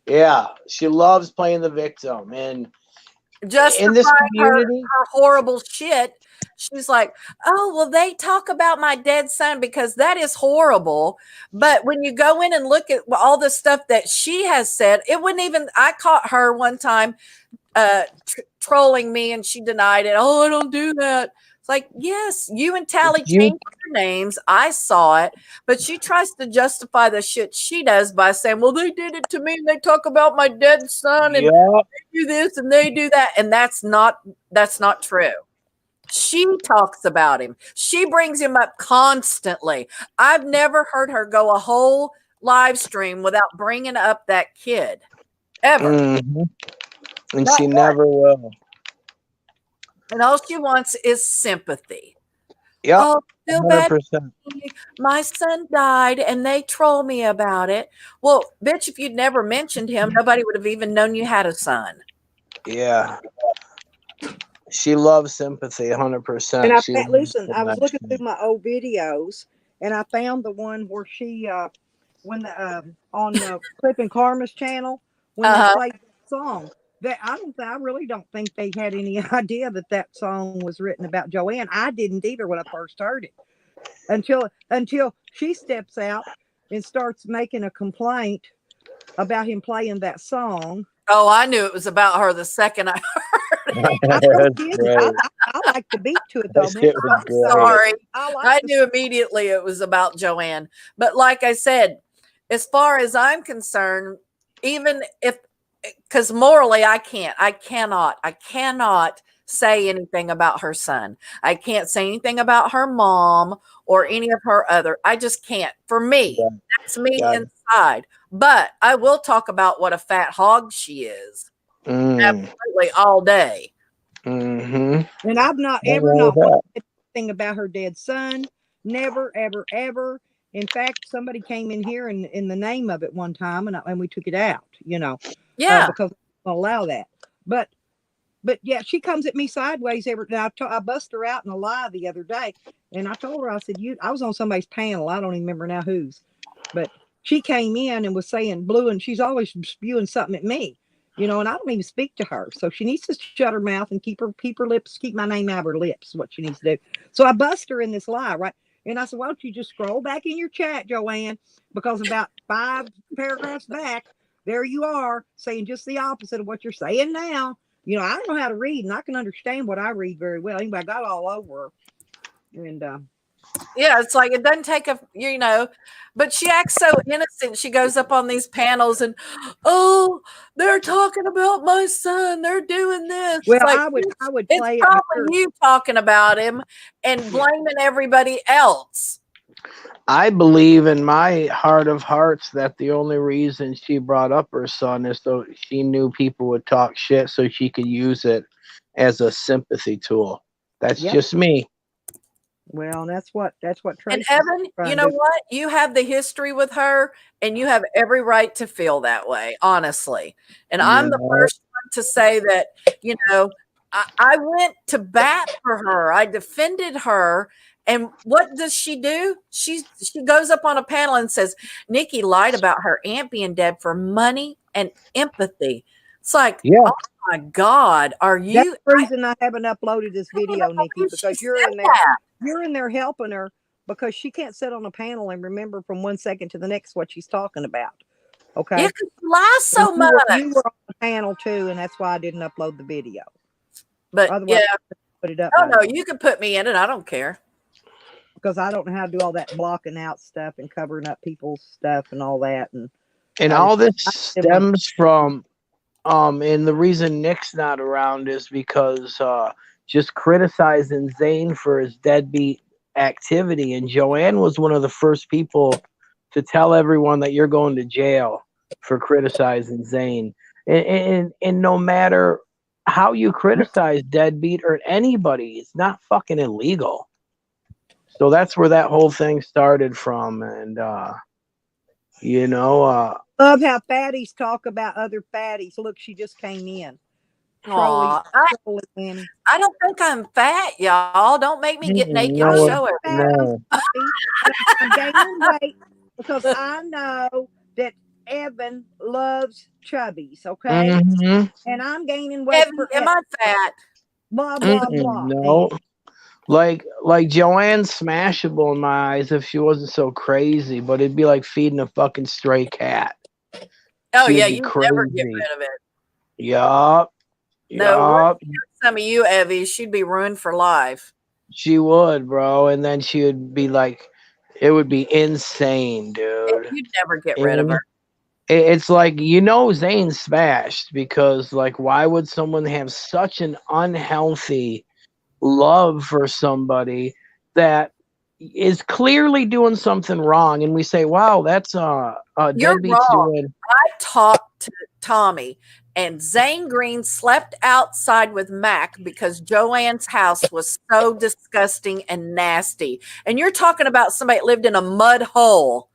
Yeah, she loves playing the victim, and just in this community, her horrible shit. She's like, oh, well, they talk about my dead son because that is horrible. But when you go in and look at all the stuff that she has said, it wouldn't even. I caught her one time trolling me, and she denied it. Oh, I don't do that. It's like, yes, you and Tally changed your names. I saw it, but she tries to justify the shit she does by saying, well, they did it to me and they talk about my dead son and they do this and they do that. And that's not true. She talks about him. She brings him up constantly. I've never heard her go a whole live stream without bringing up that kid ever. Mm-hmm. And she never will. And all she wants is sympathy. Yeah. Oh, feel bad. 100%. My son died and they troll me about it. Well, bitch, if you'd never mentioned him, nobody would have even known you had a son. Yeah. She loves sympathy 100%. And I was looking through my old videos and I found the one where she on the Clip and Karma's channel when they played the song. I really don't think they had any idea that song was written about Joanne. I didn't either when I first heard it until she steps out and starts making a complaint about him playing that song. Oh, I knew it was about her the second I heard I told That's kids, great. I like the beat to it though, That man. shit was great. Sorry. I like I the knew immediately it was about Joanne. But like I said, as far as I'm concerned, even if, because morally I cannot say anything about her son. I can't say anything about her mom or any of her other. I just can't. For me, Yeah. that's me Yeah. inside. But I will talk about what a fat hog she is. Absolutely all day. Mm-hmm. And I've not Nothing ever wrong not with one that. thing about her dead son. Never, ever, ever. In fact, somebody came in here in the name of it one time, and we took it out. Yeah. Because I don't allow that. But yeah, she comes at me sideways every. Now I bust her out in a lie the other day, and I told her, I said, I was on somebody's panel. I don't even remember now whose, but she came in and was saying blue, and she's always spewing something at me. And I don't even speak to her. So she needs to shut her mouth and keep her lips, keep my name out of her lips, what she needs to do. So I bust her in this lie, right? And I said, why don't you just scroll back in your chat, Joanne? Because about 5 paragraphs back, there you are saying just the opposite of what you're saying now. I don't know how to read, and I can understand what I read very well. Anyway, I got all over her. And Yeah, it's like it doesn't take but she acts so innocent. She goes up on these panels and, oh, they're talking about my son. They're doing this. well, It's like I would it's play it probably better. you talking about him and blaming everybody else. I believe in my heart of hearts that the only reason she brought up her son is so she knew people would talk shit so she could use it as a sympathy tool. That's Yep. just me. Well, that's what And Tracy's Evan, trying you to know do. what? You have the history with her, and you have every right to feel that way, honestly. And I'm the Yeah. first one to say that, I went to bat for her. I defended her. And what does she do? She goes up on a panel and says, Nikki lied about her aunt being dead for money and empathy. It's like, Yeah. oh my God, are That's you? the reason I haven't uploaded this video, Nikki, believe she because you're said in there. that. You're in there helping her because she can't sit on a panel and remember from 1 second to the next what she's talking about. Okay. Yeah, because you lie so And much. you were on the panel too, and that's why I didn't upload the video. But Otherwise, yeah, I put it up. oh no, you can put me in it. I don't care. Because I don't know how to do all that blocking out stuff and covering up people's stuff and all that. And I all this just- I didn't stems from and the reason Nick's not around is because just criticizing Zane for his deadbeat activity. And Joanne was one of the first people to tell everyone that you're going to jail for criticizing Zane. And no matter how you criticize deadbeat or anybody, it's not fucking illegal. So that's where that whole thing started from. And love how fatties talk about other fatties. Look, she just came in. Aw, Trolly Annie. I don't think I'm fat, y'all. Don't make me get naked and No, show it. no. I'm gaining weight because I know that Evan loves chubbies, okay? Mm-hmm. And I'm gaining weight Evan, for am Evan. I fat? Blah, blah, blah. No. Like Joanne's smashable in my eyes if she wasn't so crazy, but it'd be like feeding a fucking stray cat. Oh She would yeah, be you crazy. never get rid of it. Yup. No, Yup. some of you, Evie, she'd be ruined for life. She would, bro. And then she would be like, it would be insane, dude. You'd never get rid of her. It's like, Zane's smashed because, like, why would someone have such an unhealthy love for somebody that is clearly doing something wrong? And we say, wow, that's You're deadbeat's wrong. doing. I talked to Tommy, and Zane Green slept outside with Mac because Joanne's house was so disgusting and nasty. And you're talking about somebody that lived in a mud hole,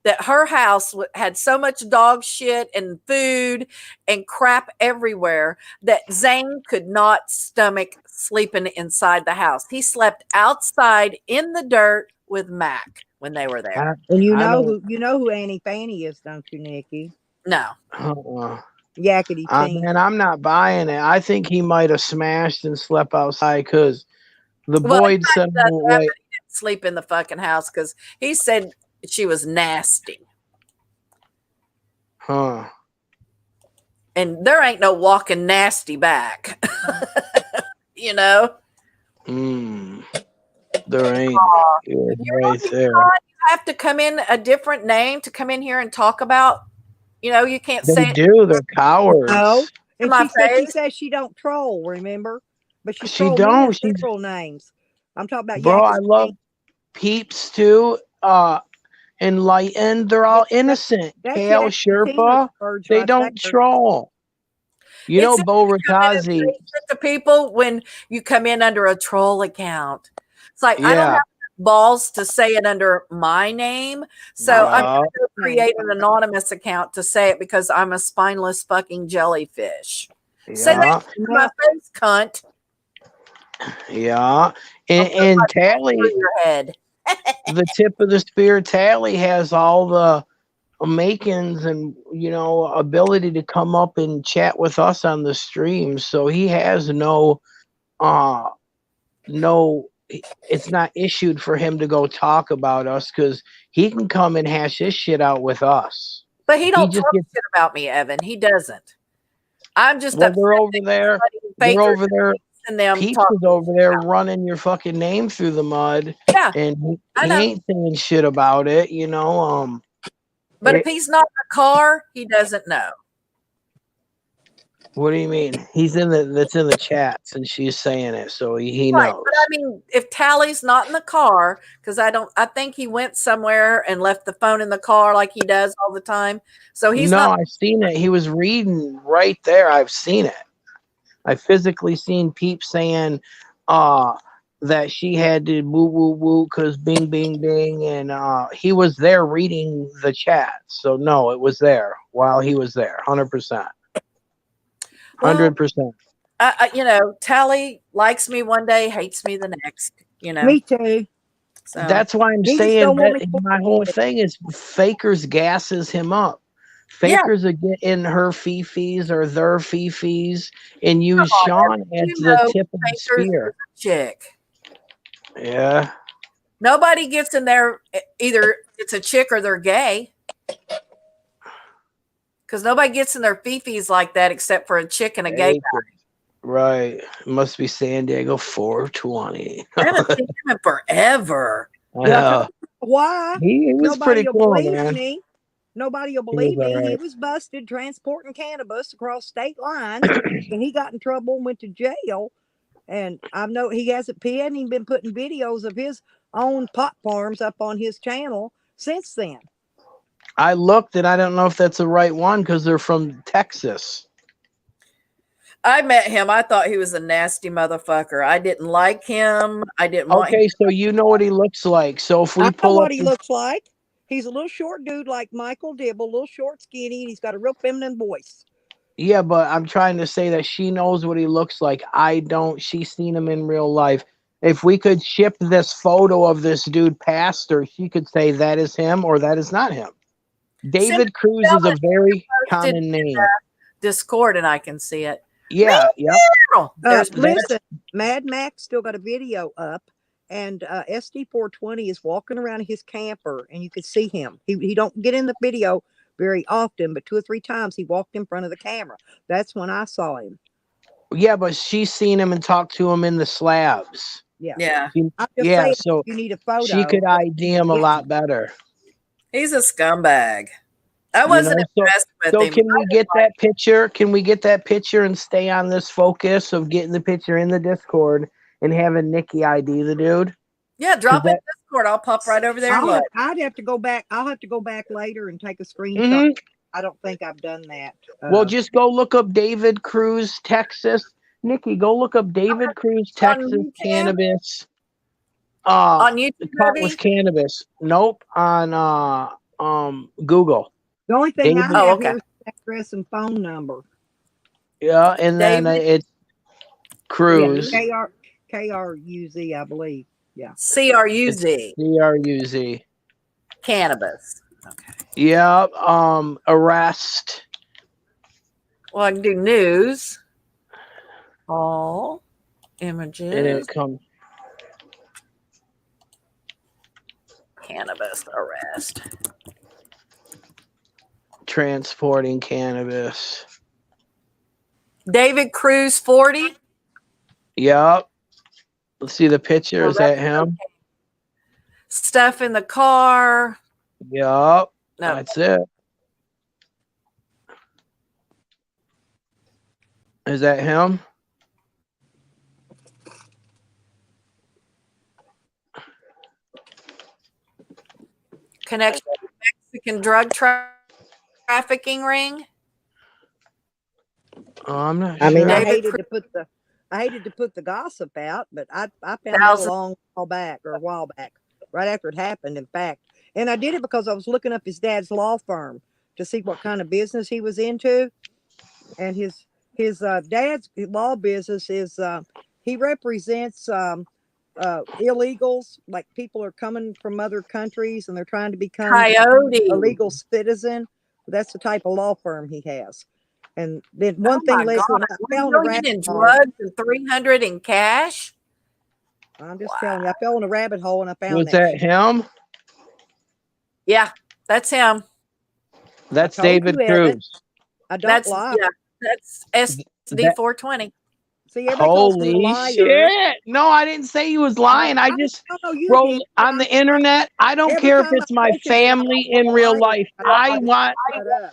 that her house had so much dog shit and food and crap everywhere that Zane could not stomach sleeping inside the house. He slept outside in the dirt with Mac when they were there. And you I know don't- who Annie Fanny is, don't you, Nikki? No. Yakety teen. Man, I'm not buying it. I think he might have smashed and slept outside because the Well, Boyd said, he wait, didn't sleep in the fucking house because he said she was nasty. huh? and there ain't no walking nasty back. You know? There ain't. You're right there. You have to come in a different name to come in here and talk about. You know, you can't They say do. They're cowards. No. And my she face. says she don't troll, remember? But she She trolled me don't. in She's several names. I'm talking about bro. I Yakety love Pink. Peeps too. Enlightened. They're all innocent. That's Kale Yakety Tina Sherpa. birds They right don't there. troll. You know, It's Bo easy to come in and Ratazi. say shit to people when you come in under a troll account. It's like I don't Yeah. have balls to say it under my name, so I'm Yeah. going to create an anonymous account to say it because I'm a spineless fucking jellyfish. Say Yeah. that to my face, cunt. Yeah. And Tally, Through your head. the tip of the spear, Tally has all the makings and, you know, ability to come up and chat with us on the stream. So he has no, it's not issued for him to go talk about us because he can come and hash his shit out with us. But he don't just talk gets- shit about me, Evan. He doesn't. I'm just Well, upset they're over that there. fakers They're over there. and them Peeps talk. is over there running your fucking name through the mud, Yeah, and I he know. ain't saying shit about it, you know. But if he's not in the car, he doesn't know. What do you mean? He's in that's in the chats, and she's saying it, so he Right, knows. but I mean, if Tally's not in the car, because I think he went somewhere and left the phone in the car like he does all the time. So he's No, not. I've seen it. He was reading right there. I've seen it. I physically seen Peep saying that she had to woo woo woo because bing bing bing, and he was there reading the chat. So no, it was there while he was there, 100%, 100%. You know, Tally likes me one day, hates me the next. You know, Me too. so That's why I'm He just saying don't want that me my whole thing is Fakers gasses him up. Yeah. Fakers are getting her fifis or their fifis and use Come on, Sean as you the know, tip of the Fakers spear. is a chick. Yeah. Nobody gets in there. Either it's a chick or they're gay. Because nobody gets in their fifis like that except for a chick and a gay guy. Right. It must be San Diego 420. I haven't seen him in forever. Yeah. Why? He was Nobody pretty will cool, believe man. me. Nobody will He was believe me. all He right. was busted transporting cannabis across state lines, and he got in trouble and went to jail. And I know he hasn't even been putting videos of his own pot farms up on his channel since then. I looked and I don't know if that's the right one because they're from Texas. I met him. I thought he was a nasty motherfucker. I didn't like him. I didn't want him. Okay, so you know what he looks like. So if we I know pull what up he looks like. He's a little short dude like Michael Dibble, a little short, skinny, and he's got a real feminine voice. Yeah, but I'm trying to say that she knows what he looks like. I don't. She's seen him in real life. If we could ship this photo of this dude past her, she could say that is him or that is not him. David Cruz is a very common name. Discord, and I can see it. Yeah, yeah. Listen, Mad Max still got a video up, and SD420 is walking around his camper, and you can see him. He don't get in the video very often, but 2 or 3 times he walked in front of the camera. That's when I saw him. Yeah, but she's seen him and talked to him in the slabs. Yeah. Yeah, so you need a photo. she could ID him a lot better. He's a scumbag. I wasn't impressed with him. Can we get that picture? Can we get that picture and stay on this focus of getting the picture in the Discord and having Nikki ID the dude? Yeah, drop it in Discord. I'll pop right over there. I'd have to go back. I'll have to go back later and take a screenshot. I don't think I've done that. Well, just go look up David Cruz, Texas. Nikki, go look up David Cruz, Texas cannabis. On YouTube, caught with cannabis. Nope, on Google. The only thing I have here is address and phone number. Yeah, and then it's Cruz. Yeah, KRUZ, I believe. Yeah. CRUZ. CRUZ. Cannabis. Okay. Yeah. Arrest. Well, I can do news. All images. And it comes. Cannabis arrest. Transporting cannabis. David Cruz 40. Yup. Let's see the picture. Is that him? Stuff in the car. Yup. No. That's it. Is that him? Connection to Mexican drug trafficking ring. Oh, I'm not I mean, sure. David I hated to put the gossip out, but I found out a Thousands. long while back, or a while back, right after it happened, in fact. And I did it because I was looking up his dad's law firm to see what kind of business he was into. And his dad's law business is he represents illegals, like people are coming from other countries and they're trying to become Coyote. a legal citizen. That's the type of law firm he has. And then one Oh thing my led to God. another. I 1 fell in a million in rabbit hole. drugs and 300 in cash. I'm just telling you, I fell in a rabbit hole and I found Was that him? Yeah, that's him. That's told David you, Evan. Cruz. I don't That's lie. that's SD 420. See, everybody calls me a Holy liar. shit. No, I didn't say he was lying. I just No, you wrote did. on the internet. I don't Every care if time it's I my told you that, family in real life. I want shut up.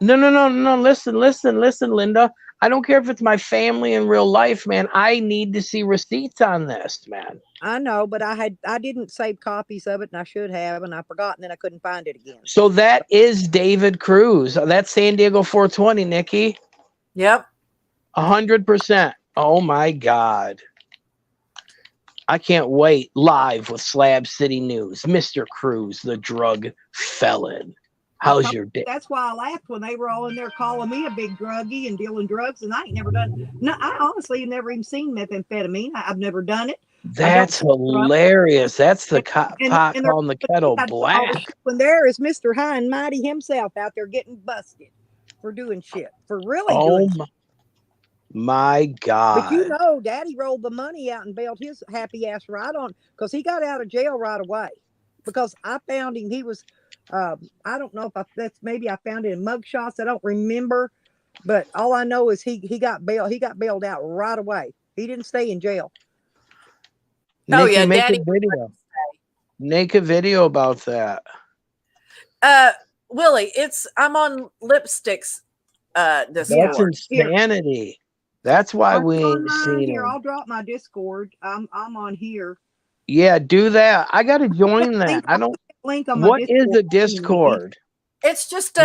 no. Listen, Linda. I don't care if it's my family in real life, man. I need to see receipts on this, man. I know, but I didn't save copies of it, and I should have, and I forgot, and then I couldn't find it again. So that is David Cruz. That's San Diego 420, Nikki. Yep. 100%. Oh my God. I can't wait. Live with Slab City News. Mr. Cruz, the drug felon. How's your day? That's why I laughed when they were all in there calling me a big druggie and dealing drugs, and I ain't never done. No, I honestly have never even seen methamphetamine. I've never done it. That's hilarious. That's the pot calling the kettle black. When there is Mr. High and Mighty himself out there getting busted for doing shit, for really doing shit. My God. But you know, Daddy rolled the money out and bailed his happy ass right on, because he got out of jail right away. Because I found him, he was, I don't know if maybe I found it in mugshots. I don't remember, but all I know is he got bailed. He got bailed out right away. He didn't stay in jail. Oh, Nikki, yeah, make Daddy. a video. Make a video about that. Willie, I'm on Lipstick's Discord. That's insanity. That's why we ain't seen here. him. I'll drop my Discord. I'm on here. Yeah, do that. I gotta join that. I don't. Link on my What Discord. is a Discord? It's just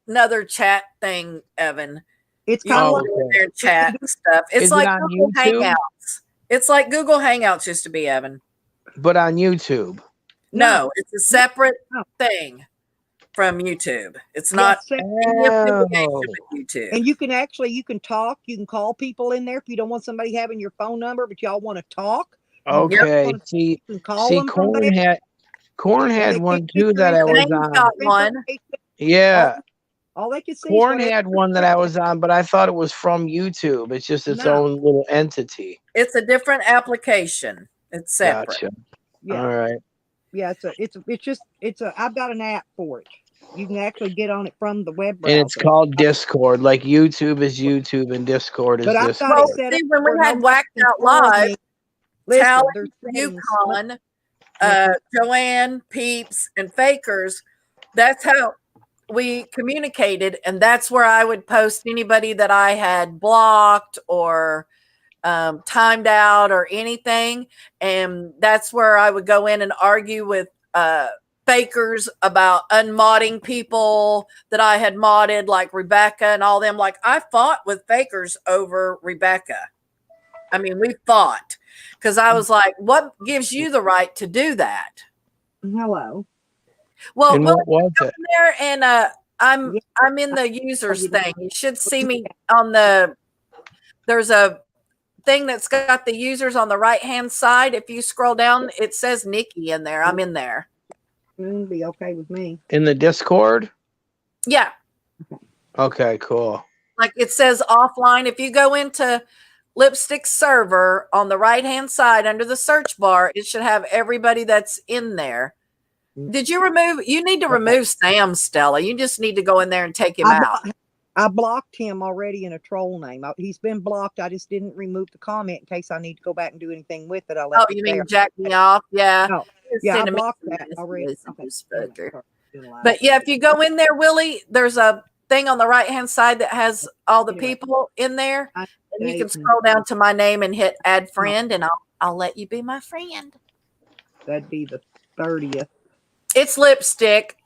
another chat thing, Evan. It's kind of like their chat and stuff. It's Is like it on Google YouTube? Hangouts. It's like Google Hangouts used to be, Evan. But on YouTube. No, it's a separate thing from YouTube. It's not any affiliation with YouTube. And you can talk. You can call people in there if you don't want somebody having your phone number, but y'all want to talk. Okay. See, Corn had one too that I was on. Got one. Yeah. All they could see. Corn had one that I was on, but I thought it was from YouTube. It's just its own little entity. It's a different application. It's separate. Gotcha. Yeah. All right. Yeah, I've got an app for it. You can actually get on it from the web browser. And it's called Discord. Like YouTube is YouTube and Discord is Discord. Well, see, when we had Whacked Out Live, Tally, Yukon, Joanne, Peeps, and Fakers, that's how we communicated. And that's where I would post anybody that I had blocked or timed out or anything. And that's where I would go in and argue with Fakers about unmodding people that I had modded, like Rebecca and all them. Like, I fought with Fakers over Rebecca. I mean, we fought because I was like, what gives you the right to do that? Hello. Well, and what was it? There, and I'm in the users thing. You should see me on there's a thing that's got the users on the right hand side. If you scroll down, it says Nikki in there. I'm in there. It'll be okay with me. In the Discord? Yeah. Okay, cool. Like it says offline. If you go into Lipstick server on the right hand side under the search bar, it should have everybody that's in there. Did you remove? You need to remove Sam, Stella. You just need to go in there and take him out. I blocked him already in a troll name. He's been blocked. I just didn't remove the comment in case I need to go back and do anything with it. I left Oh, it you there. mean jack me off? Yeah. No, You're yeah, I sending me blocked some that already. messages, Okay, you wait a minute, fucker. sorry, doing live. But yeah, if you go in there, Willie, there's a thing on the right hand side that has all the Anyway, people in there, I and you can Dayton, scroll down to my name and hit add friend, and I'll let you be my friend. that'd be the 30th. It's lipstick,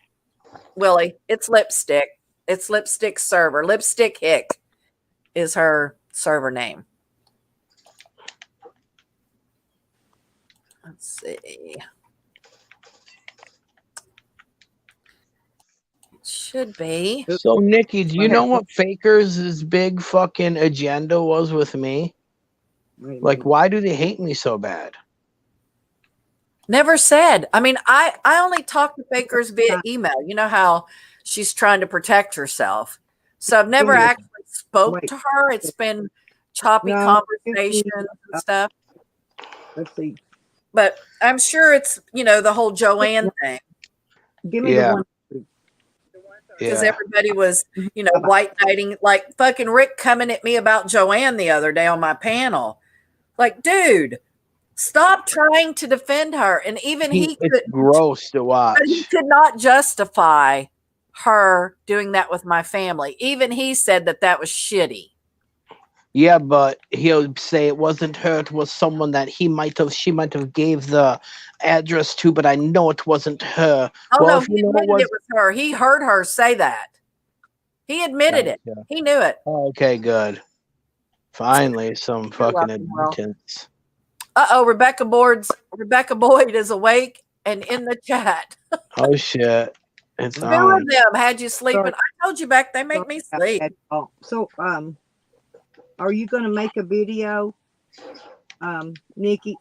Willie. It's lipstick. It's lipstick server. Lipstick Hick is her server name. Let's see. It should be. So, Nikki, do you know what Faker's big fucking agenda was with me? Like, why do they hate me so bad? Never said. I mean, I only talk to Fakers via email. You know how she's trying to protect herself. So I've never actually spoke to her. It's been choppy conversations and stuff. Let's see. But I'm sure it's, the whole Joanne thing. Give me the one. Because everybody was, white knighting, like fucking Rick coming at me about Joanne the other day on my panel. Like, dude, stop trying to defend her. And even he could, it's gross to watch. But he could not justify her doing that with my family. Even he said that was shitty. Yeah, but he'll say it wasn't her. It was someone that she might have gave the address to, but I know it wasn't her. Oh, no, he admitted it was her. He heard her say that. He admitted it. He knew it. Okay, good. Finally, some fucking admittance. Uh-oh, Rebecca Boyd is awake and in the chat. Oh, shit. It's Two on. of them had you sleeping. I told you back, they make me sleep. So, are you going to make a video, Nikki?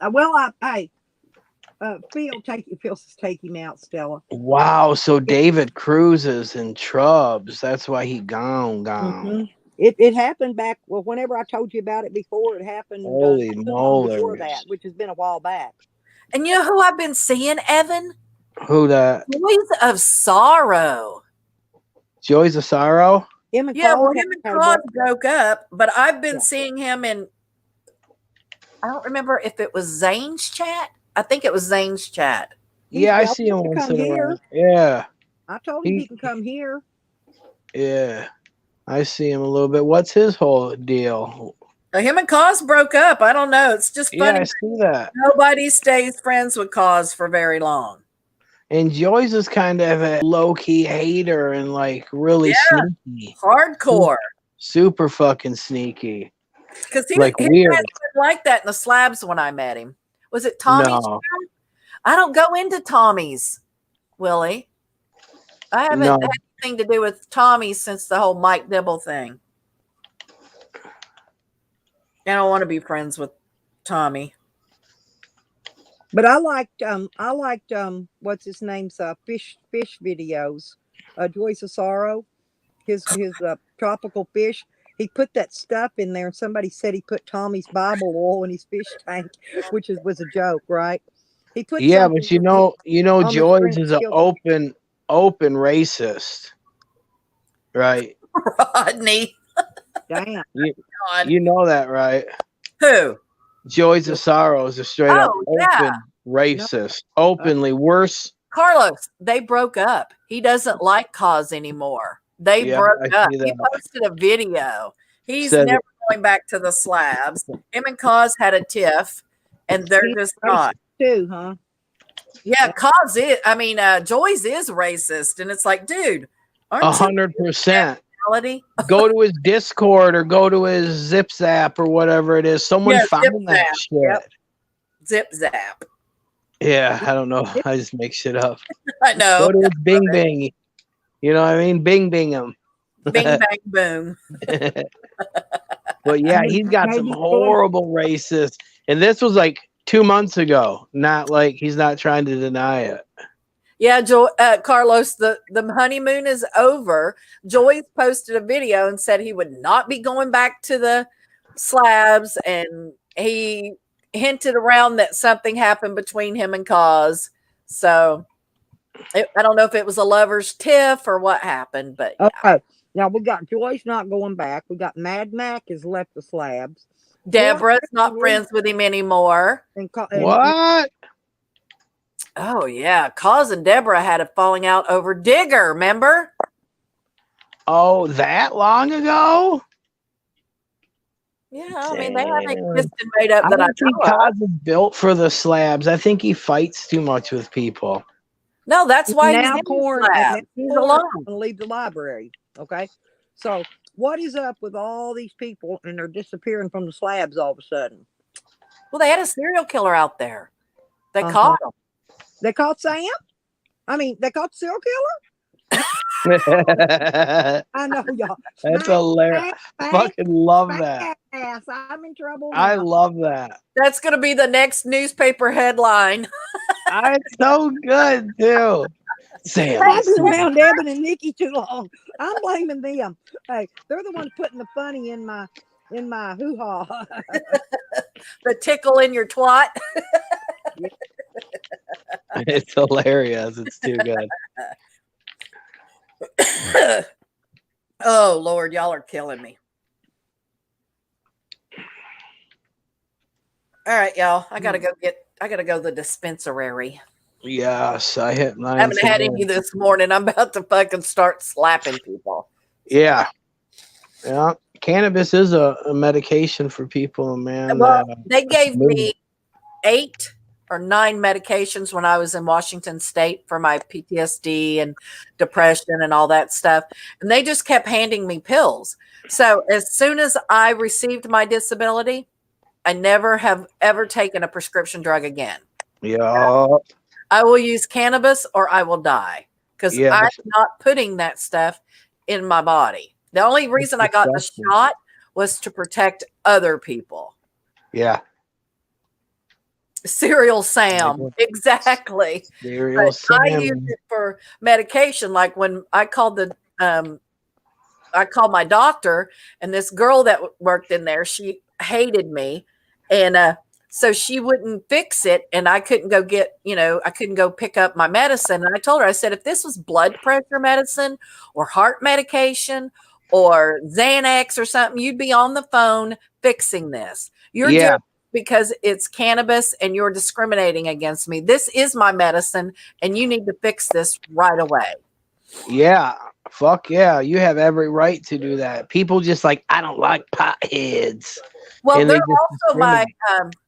Phil's take him out, Stella. Wow, so David Cruz is in Trubs. That's why he gone. Mm-hmm. It happened back, whenever I told you about it before, it happened Holy moly. before that, which has been a while back. And you know who I've been seeing, Evan? Who that? Joys of Sorrow. Joys of Sorrow? Him and Claude broke up, but I've been seeing him in, I don't remember if it was Zane's chat. I think it was Zane's chat. Yeah, I see him once in a while. Yeah. I told him he can come here. Yeah. I see him a little bit. What's his whole deal? Him and Cause broke up. I don't know. It's just funny. Yeah, I see that. Nobody stays friends with Cause for very long. And Joyce is kind of a low-key hater and like really sneaky. Hardcore. Super fucking sneaky. Because he like weird. Wasn't like that in the slabs when I met him. Was it Tommy's? No. I don't go into Tommy's, Willie. I haven't had anything to do with Tommy since the whole Mike Dibble thing. I don't want to be friends with Tommy. But I liked what's his name's fish videos. Joyce of Sorrow, his tropical fish. He put that stuff in there, and somebody said he put Tommy's Bible oil in his fish tank, which was a joke, right? He put but you know, Joyce is an open racist, right? Rodney. Damn. You know that, right? Who? Joys of Sorrow is a straight up open racist, openly worse. Carlos, they broke up. He doesn't like Cause anymore. They broke up. He posted a video. He's never going back to the slabs. Him and Cause had a tiff, and they're just not. Too, huh? Yeah, Cause is. I mean, Joyce is racist, and it's like, dude, aren't 100%. you Go to his Discord or go to his Zip Zap or whatever it is. Someone found that shit. Yep. Zip Zap. Yeah, I don't know. I just make shit up. I know. Go to his Bing Bing. You know what I mean? Bing Bing him. Bing bang boom. But yeah, he's got some horrible racist. And this was like 2 months ago. Not like he's not trying to deny it. Yeah, Carlos, the honeymoon is over. Joyce posted a video and said he would not be going back to the slabs, and he hinted around that something happened between him and Cause. So I don't know if it was a lover's tiff or what happened, but okay. Now we got Joy's not going back. We got Mad Mac has left the slabs. Deborah's not friends with him anymore. And What? Oh yeah, Cause and Deborah had a falling out over Digger. Remember? Oh, that long ago? Yeah, I mean they haven't Damn. kissed and made up I that I don't think know of. Cos is built for the slabs. I think he fights too much with people. No, that's why he's now in Corn, the and slab. now He's Corn alone. is gonna leave the library. Okay, so what is up with all these people and they're disappearing from the slabs all of a sudden? Well, they had a serial killer out there. They Uh-huh. caught him. They caught Sam. I mean, they caught the serial killer. That's I know, y'all. hilarious. Fucking love that. Ass. I'm in trouble. I now. love that. That's going to be the next newspaper headline. It's so good too. Sam. I've been around Evan and Nikki too long. I'm blaming them. Hey, they're the ones putting the funny in my hoo-ha. The tickle in your twat. It's hilarious. It's too good. Oh Lord, y'all are killing me. All right, y'all. I gotta go to the dispensary. Yes, I hit mine. I haven't had any this morning. I'm about to fucking start slapping people. Yeah. Yeah. Cannabis is a medication for people, man. Well, they gave me 8 or 9 medications when I was in Washington State for my PTSD and depression and all that stuff. And they just kept handing me pills. So as soon as I received my disability, I never have ever taken a prescription drug again. Yeah. I will use cannabis or I will die because I'm not putting that stuff in my body. The only reason I got the shot was to protect other people. Yeah. Serial Sam. Exactly. Serial Sam. I use it for medication. Like when I called I called my doctor, and this girl that worked in there, she hated me. And so she wouldn't fix it. And I couldn't go I couldn't go pick up my medicine. And I told her, I said, if this was blood pressure medicine or heart medication or Xanax or something, you'd be on the phone fixing this. You're doing it because it's cannabis and you're discriminating against me. This is my medicine and you need to fix this right away. Yeah. Fuck yeah. You have every right to do that. People just like, I don't like potheads. Well, they're also my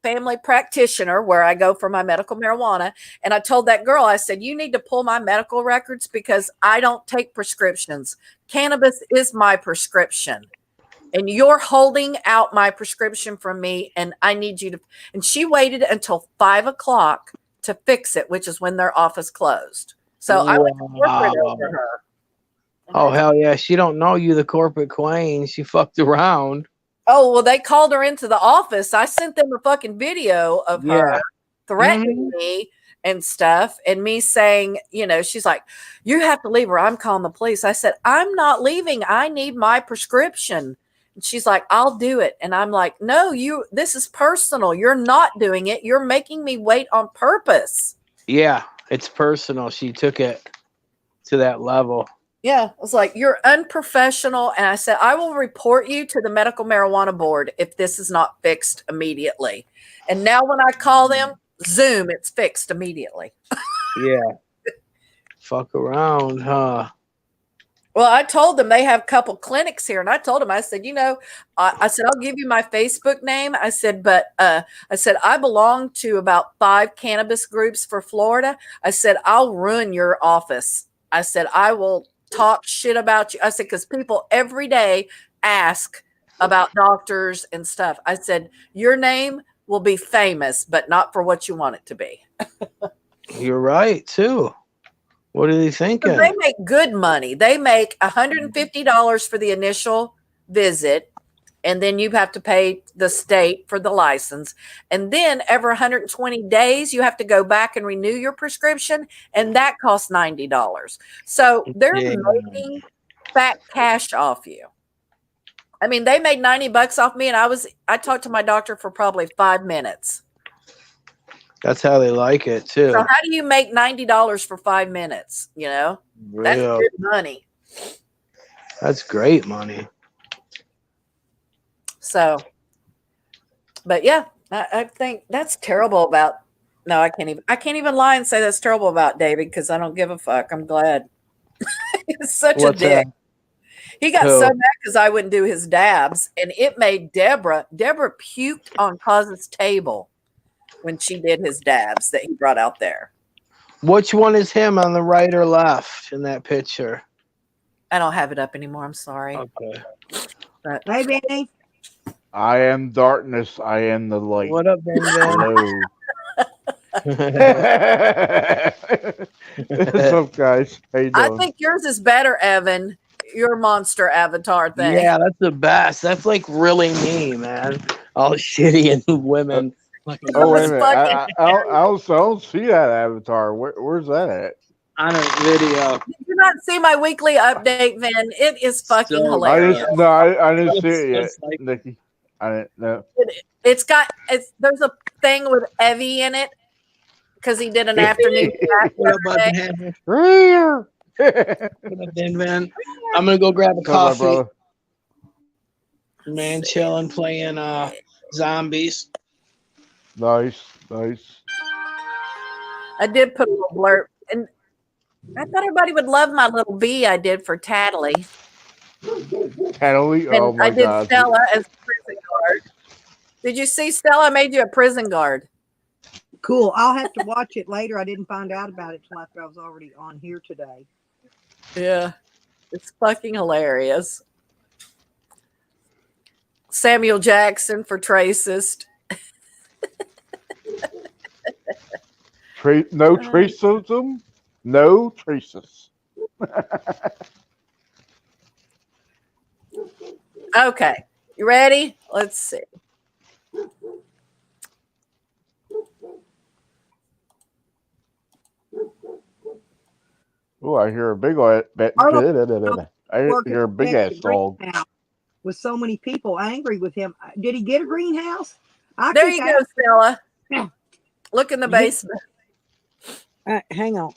family practitioner where I go for my medical marijuana. And I told that girl, I said, you need to pull my medical records because I don't take prescriptions. Cannabis is my prescription. And you're holding out my prescription from me. And I need you to. And she waited until 5 o'clock to fix it, which is when their office closed. So I went to corporate over her. Oh, hell yeah. She don't know you, the corporate queen. She fucked around. Oh, well, they called her into the office. I sent them a fucking video of her threatening me and stuff. And me saying, she's like, you have to leave or I'm calling the police. I said, I'm not leaving. I need my prescription. And she's like, I'll do it. And I'm like, no, this is personal. You're not doing it. You're making me wait on purpose. Yeah, it's personal. She took it to that level. Yeah, I was like, you're unprofessional. And I said, I will report you to the medical marijuana board if this is not fixed immediately. And now when I call them, Zoom, it's fixed immediately. Yeah. Fuck around, huh? Well, I told them they have a couple clinics here. And I told them, I said, I said, I'll give you my Facebook name. I said, but I belong to about 5 cannabis groups for Florida. I said, I'll ruin your office. I said, I will talk shit about you. I said, because people every day ask about doctors and stuff. I said, your name will be famous, but not for what you want it to be. You're right, too. What are they thinking? They make good money. They make $150 for the initial visit, and then you have to pay the state for the license. And then every 120 days, you have to go back and renew your prescription, and that costs $90. So they're making fat cash off you. I mean, they made $90 off me, and I talked to my doctor for probably 5 minutes. That's how they like it, too. So how do you make $90 for 5 minutes? That's good money. That's great money. So, but yeah, I think that's terrible about. No, I can't even lie and say that's terrible about David because I don't give a fuck. I'm glad. He's such a What's dick. that? He got Who? so mad because I wouldn't do his dabs, and it made Deborah puked on Cause's table when she did his dabs that he brought out there. Which one is him on the right or left in that picture? I don't have it up anymore. I'm sorry. Okay. But Hey, Benny. I am darkness. I am the light. What up, Ben? Hello. What's up, guys? How you I doing? think yours is better, Evan. Your monster avatar thing. Yeah, that's the best. That's like really me, man. All shitty and women. Oh, wait a was minute. I don't see that avatar. Where's that at? On a video. Did you not see my weekly update, Vin? It is fucking So hilarious. I didn't see it yet, It's like- Nikki. I didn't know. There's a thing with Evie in it because he did an afternoon chat What up, yesterday. bud? What up, Ben, man? I'm gonna go grab a What's up, my coffee. brother? Man, chilling, playing zombies. Nice. I did put a little blurb, and I thought everybody would love my little bee I did for Tattly. Tattly? And Oh my I did god. Stella as a prison guard. Did you see Stella? I made you a prison guard. Cool. I'll have to watch it later. I didn't find out about it till after I was already on here today. Yeah. It's fucking hilarious. Samuel Jackson for Tracist. No tracism? No traces. Okay. You ready? Let's see. Oh, I hear a big I hear a big ass dog. With so many people angry with him. Did he get a greenhouse? There you go, Stella. Look in the basement. Hang on.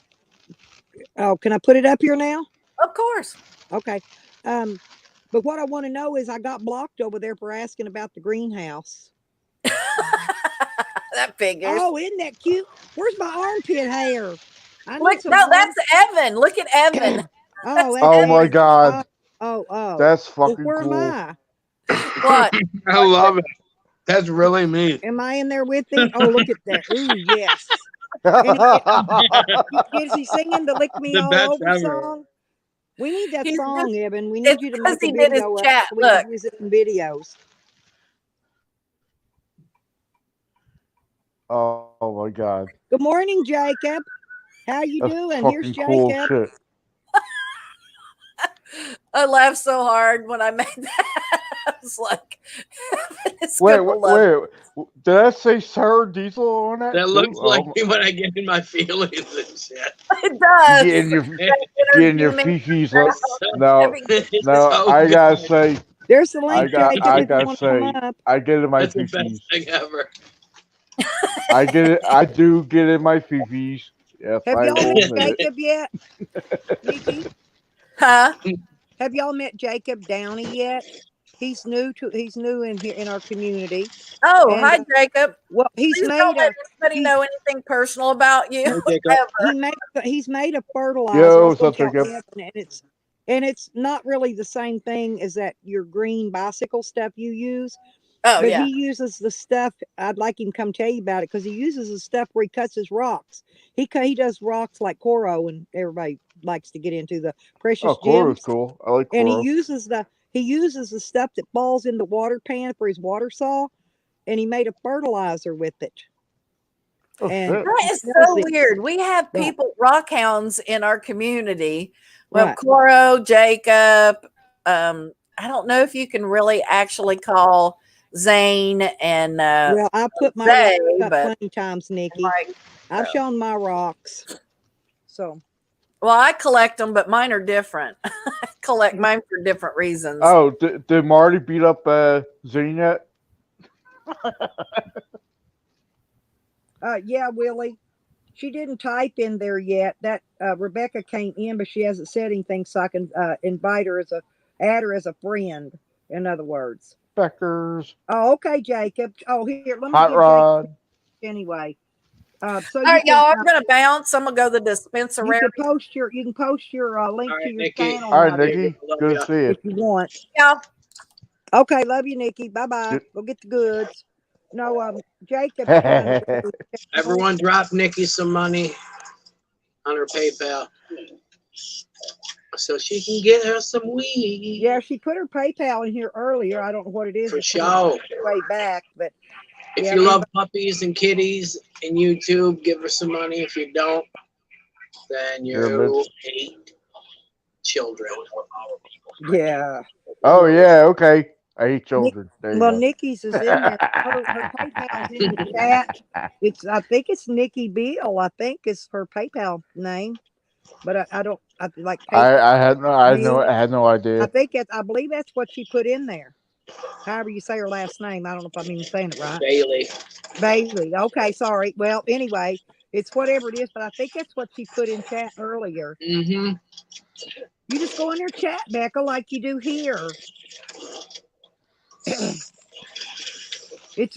Oh, can I put it up here now? Of course. Okay. But what I want to know is I got blocked over there for asking about the greenhouse. That figures. Oh, isn't that cute? Where's my armpit hair? Look, no, that's Evan. Look at Evan. Oh my god. Oh. That's fucking where cool. am I? What? I love it. That's really me. Am I in there with him? Oh, look at that. Ooh, yes. Is he singing the Lick Me The All best Over ever. song? We need that He's song, just- Evan. We need it's you to because make a he did his video of it chat. so we Look. can use it in videos. Oh my god. Good morning, Jacob. How you That's doing? fucking Here's cool Jacob. shit. I laughed so hard when I made that. I was like, it's Wait, gonna love did I say Sir Diesel on that? That too? looks like Oh, me when I get in my feelings and shit. it does. getting your fifis up. So- No, It's no, so I gotta good. say, There's the link, Jacob. I if you gotta want to come say, up. I get in my That's the best fifis. thing ever. I get it. I do get in my fifis. Yes, Have I y'all will met admit it. Jacob yet? Nikki, Huh? have y'all met Jacob Downey yet? He's new in here in our community. Oh, And, hi, Jacob. Well, he's Please made don't let anybody he's- know anything personal about you. Hey, Jacob. ever. he's made a fertilizer. Yo, I was what's up, gonna tell Jacob? Evan, and it's not really the same thing as that your green bicycle stuff you use. Oh, But yeah. he uses the stuff. I'd like him to come tell you about it because he uses the stuff where he cuts his rocks. He does rocks like Coro, and everybody likes to get into the precious Oh, Coro's gems. cool. I like And Coro. he uses the stuff that falls in the water pan for his water saw, and he made a fertilizer with it. Oh and shit. That is he so sells it. weird. We have Right. people, rock hounds in our community. Well, Right. Coro, Jacob. I don't know if you can really actually call Zane and Well, I put my Zay, rocks up but plenty times, Nikki. Mike. I've so. shown my rocks. So Well, I collect them, but mine are different. I collect mine for different reasons. Oh, did Marty beat up Zane yet? yeah, Willie. She didn't type in there yet. That Rebecca came in, but she hasn't said anything, so I can invite her as Add her as a friend, in other words. Beckers. Oh, okay, Jacob. Oh, here, let me Hot give Jacob rod. anyway. So All you right, y'all. can I'm gonna bounce. I'm gonna go to the you dispensary. can post your All link to right, your Nikki. channel All right, now There you Nikki. go. Love Good ya. to see you. if you want. Yeah. Okay, love you, Nikki. Bye bye. Good. Go get the goods. No, Jacob's trying to do it. Everyone drop Nikki some money on her PayPal so she can get her some weed. Yeah, she put her PayPal in here earlier. I don't know what it is. For It's coming sure. way back, but If yeah, you love puppies and kitties and YouTube, give her some money. If you don't, then You're a bitch. you hate children. yeah. Oh yeah, okay. I hate children. There you Well, go. Nikki's is in there. Her PayPal's in the chat. I think it's Nikki Beal. I think is her PayPal name, but I don't. I like PayPal. I had no Beal. I had no idea. I believe that's what she put in there. However you say her last name. I don't know if I'm even saying it right. Bailey. Bailey. Okay, sorry. Well, anyway, it's whatever it is, but I think that's what she put in chat earlier. Mm-hmm. You just go in there chat, Becca, like you do here.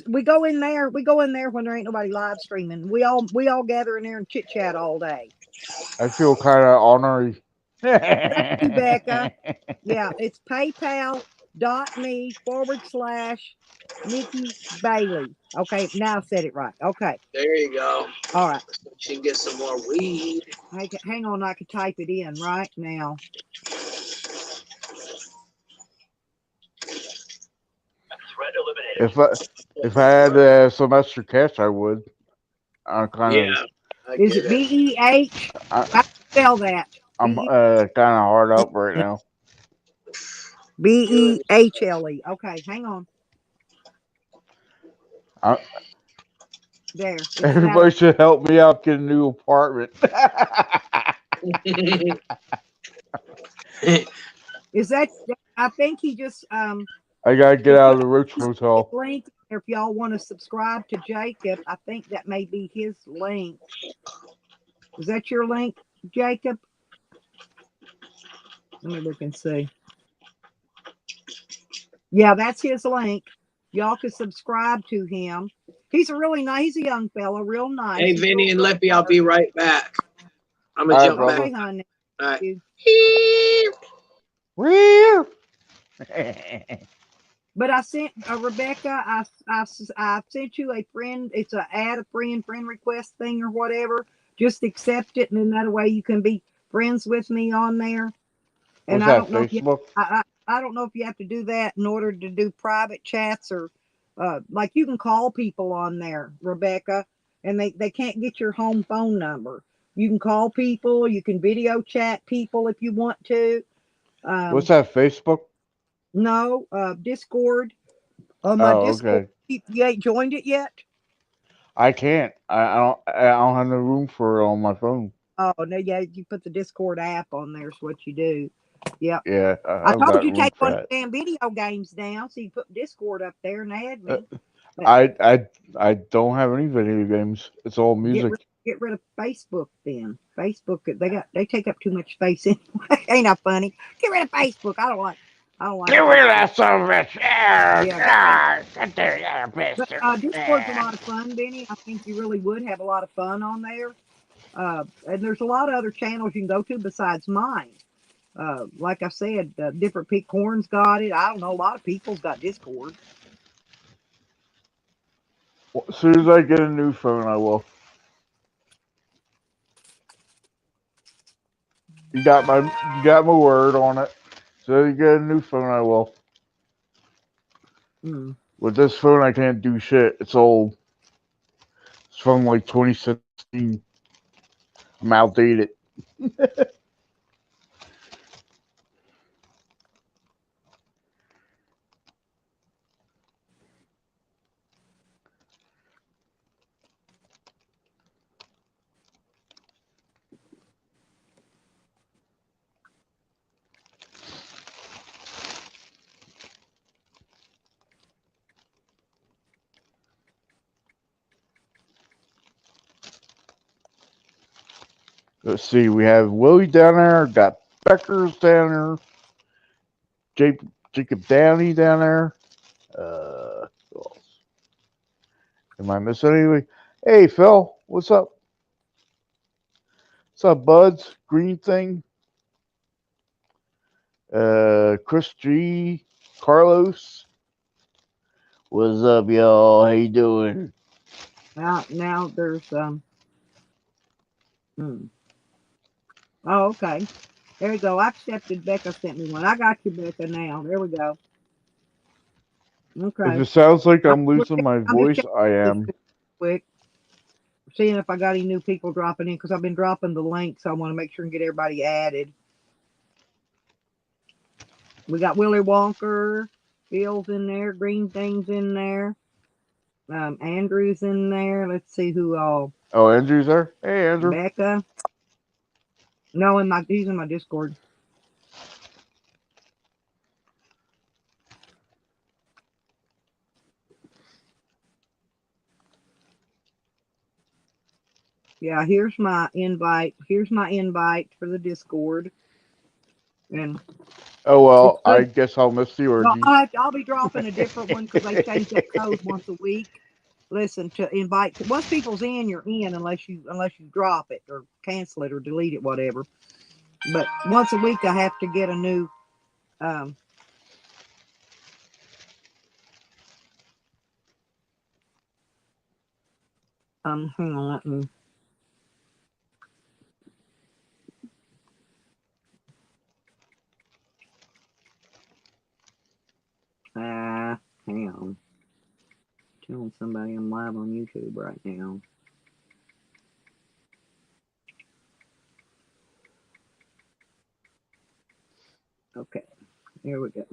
We go in there when there ain't nobody live streaming. We all gather in there and chit chat all day. I feel kind of honorary. Thank you, Becca. Yeah, it's paypal.me/Nikki Bailey. Okay, now I said it right. Okay. There you go. All right. She can get some more weed. Hang on, I could type it in right now. If I had some extra cash, I would. I'm kind of. Yeah. I Is get it BEH? I spell that. I'm kind of hard up right now. BEHLE. Okay, hang on. I, There. It's everybody should help me out get a new apartment. Is that? I think he just I gotta get out of the Roach Motel. link. If y'all want to subscribe to Jacob, I think that may be his link. Is that your link, Jacob? Let me look and see. Yeah, that's his link. Y'all can subscribe to him. He's a really nice, he's a young fellow, real nice. Hey, He's Vinny real and Lippy, I'll be right back. I'm going to jump brother. back. Okay, honey. All right. Real. But I sent Rebecca. I sent you a friend. It's a add a friend request thing or whatever. Just accept it, and then that way you can be friends with me on there. And Was I that don't know. Facebook? I don't know if you have to do that in order to do private chats or like you can call people on there, Rebecca, and they can't get your home phone number. You can call people. You can video chat people if you want to. What's that, Facebook? No, Discord. My Oh, Discord. okay. You ain't joined it yet? I can't. I don't have no room for it on my phone. Oh no, yeah, you put the Discord app on there is what you do. Yep. Yeah, I I've told got you room take for one of that. the damn video games down, so you put Discord up there and add me. I don't have any video games. It's all music. Get rid of Facebook then. Facebook they take up too much space anyway. Ain't that funny? Get rid of Facebook. I don't like Get rid of Facebook. that son of a bitch! Yeah. Get there, yeah, But bastard! Discord's a lot of fun, Benny. I think you really would have a lot of fun on there. And there's a lot of other channels you can go to besides mine. Like I said, different Corn's got it. I don't know. A lot of people's got Discord. As soon as I get a new phone, I will. You got my word on it. So you get a new phone, I will. Mm. With this phone, I can't do shit. It's old. It's from like 2016. I'm outdated. Let's see. We have Willie down there. Got Beckers down there. Jacob Downey down there. Who else? Am I missing anybody? Hey, Phil, what's up? What's up, Buds? Green Thing. Chris G. Carlos. What's up, y'all? How you doing? Now there's Oh, okay. There we go. I accepted. Becca sent me one. I got you, Becca. Now there we go. If Okay. it sounds like I'm I'm losing my just voice, checking I this am. quick, seeing if I got any new people dropping in because I've been dropping the links. So I want to make sure and get everybody added. We got Willie Walker, Bill's in there, Green Thing's in there, Andrew's in there. Let's see who all. Oh, Andrew's there. Hey, Andrew. Becca. No, he's in my Discord. Yeah, here's my invite. Here's my invite for the Discord. And Oh well, it's I good. guess I'll miss the Well, orgy. I'll be dropping a different one because they change that code once a week. Listen, to invite. Once people's in, you're in unless you drop it or cancel it or delete it, whatever. But once a week, I have to get a new. Hang on, let me. Hang on. Telling somebody I'm live on YouTube right now. Okay, here we go.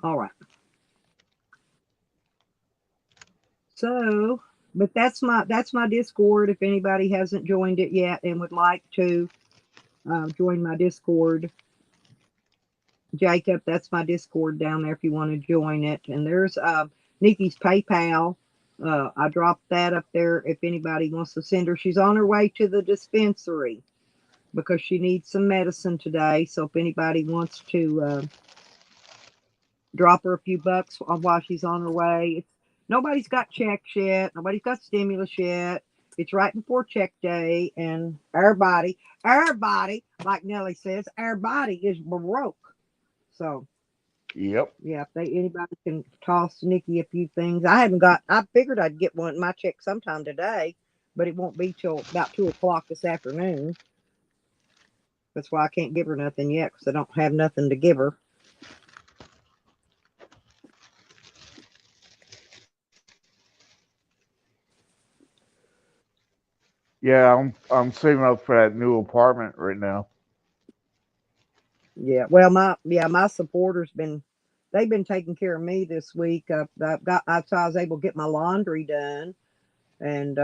All right. So, but that's my Discord. If anybody hasn't joined it yet and would like to join my Discord, Jacob, that's my Discord down there if you want to join it. And there's Nikki's PayPal. I dropped that up there if anybody wants to send her. She's on her way to the dispensary because she needs some medicine today. So if anybody wants to drop her a few bucks while she's on her way. Nobody's got checks yet. Nobody's got stimulus yet. It's right before check day, and everybody, like Nellie says, everybody is broke. So, Yep. yeah, if anybody can toss Nikki a few things. I figured I'd get my check sometime today, but it won't be till about 2:00 this afternoon. That's why I can't give her nothing yet because I don't have nothing to give her. Yeah, I'm saving up for that new apartment right now. Yeah, well, my supporters they've been taking care of me this week. So I was able to get my laundry done, and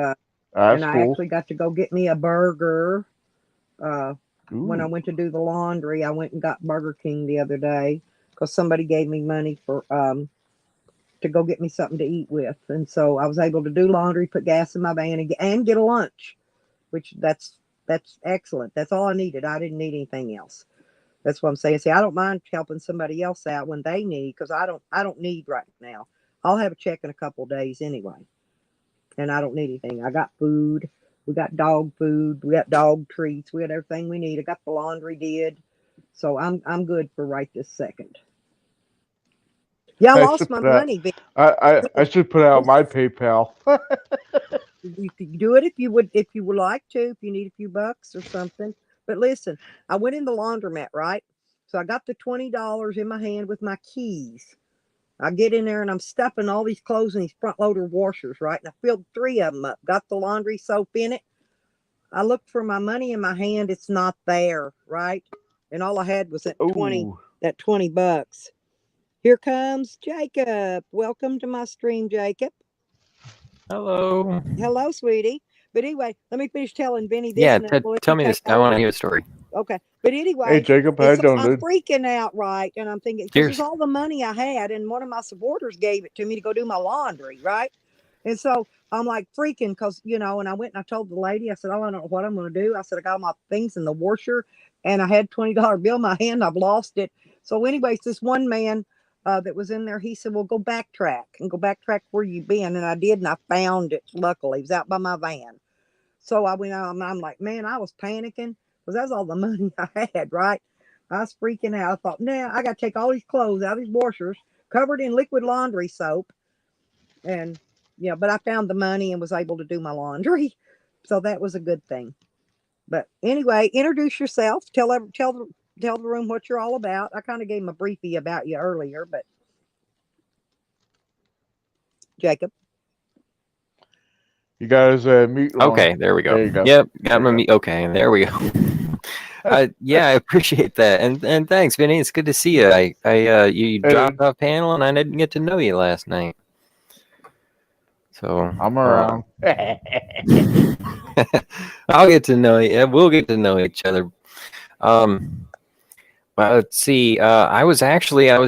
That's I cool. actually got to go get me a burger. When I Ooh. went to do the laundry, I went and got Burger King the other day because somebody gave me money for to go get me something to eat with, and so I was able to do laundry, put gas in my van, and get a lunch, which that's excellent. That's all I needed. I didn't need anything else. That's what I'm saying. See, I don't mind helping somebody else out when they need, because I don't need right now. I'll have a check in a couple of days anyway, and I don't need anything. I got food. We got dog food. We got dog treats. We got everything we need. I got the laundry did, so I'm good for right this second. Yeah, I I lost should my put out. money. I should put out my PayPal. You could do it if you would like to, if you need a few bucks or something. But listen, I went in the laundromat, right? So I got the $20 in my hand with my keys. I get in there and I'm stuffing all these clothes in these front loader washers, right? And I filled 3 of them up, got the laundry soap in it. I looked for my money in my hand. It's not there, right? And all I had was that Ooh. 20 bucks. Here comes Jacob. Welcome to my stream, Jacob. Hello. Hello, sweetie. But anyway, let me finish telling Benny this. Yeah, And then we'll let tell you me take this. I want over. to hear the story. Okay. But anyway, Hey, Jacob, how you doing, I'm dude? freaking out, right? And I'm thinking, because Cheers. it's all the money I had, and one of my supporters gave it to me to go do my laundry, right? And so I'm like freaking because, you know, and I went and I told the lady, I said, oh, I don't know what I'm going to do. I said, I got all my things in the washer and I had $20 bill in my hand. I've lost it. So, anyways, this one man that was in there, he said, well, go backtrack where you've been. And I did, and I found it. Luckily, it was out by my van. So I went out and I'm like, man, I was panicking because that's all the money I had, right? I was freaking out. I thought, nah, I got to take all these clothes out of these washers covered in liquid laundry soap. And yeah, but I found the money and was able to do my laundry. So that was a good thing. But anyway, introduce yourself. Tell the room what you're all about. I kind of gave them a briefie about you earlier, but Jacob. You guys mute on. Okay, there we go. There you go. Yep, There got you my go. meat. Okay, there we go. Yeah, I appreciate that, and thanks, Vinny. It's good to see you. You dropped off panel, and I didn't get to know you last night. So I'm around. I'll get to know you. We'll get to know each other. Well, let's see. I was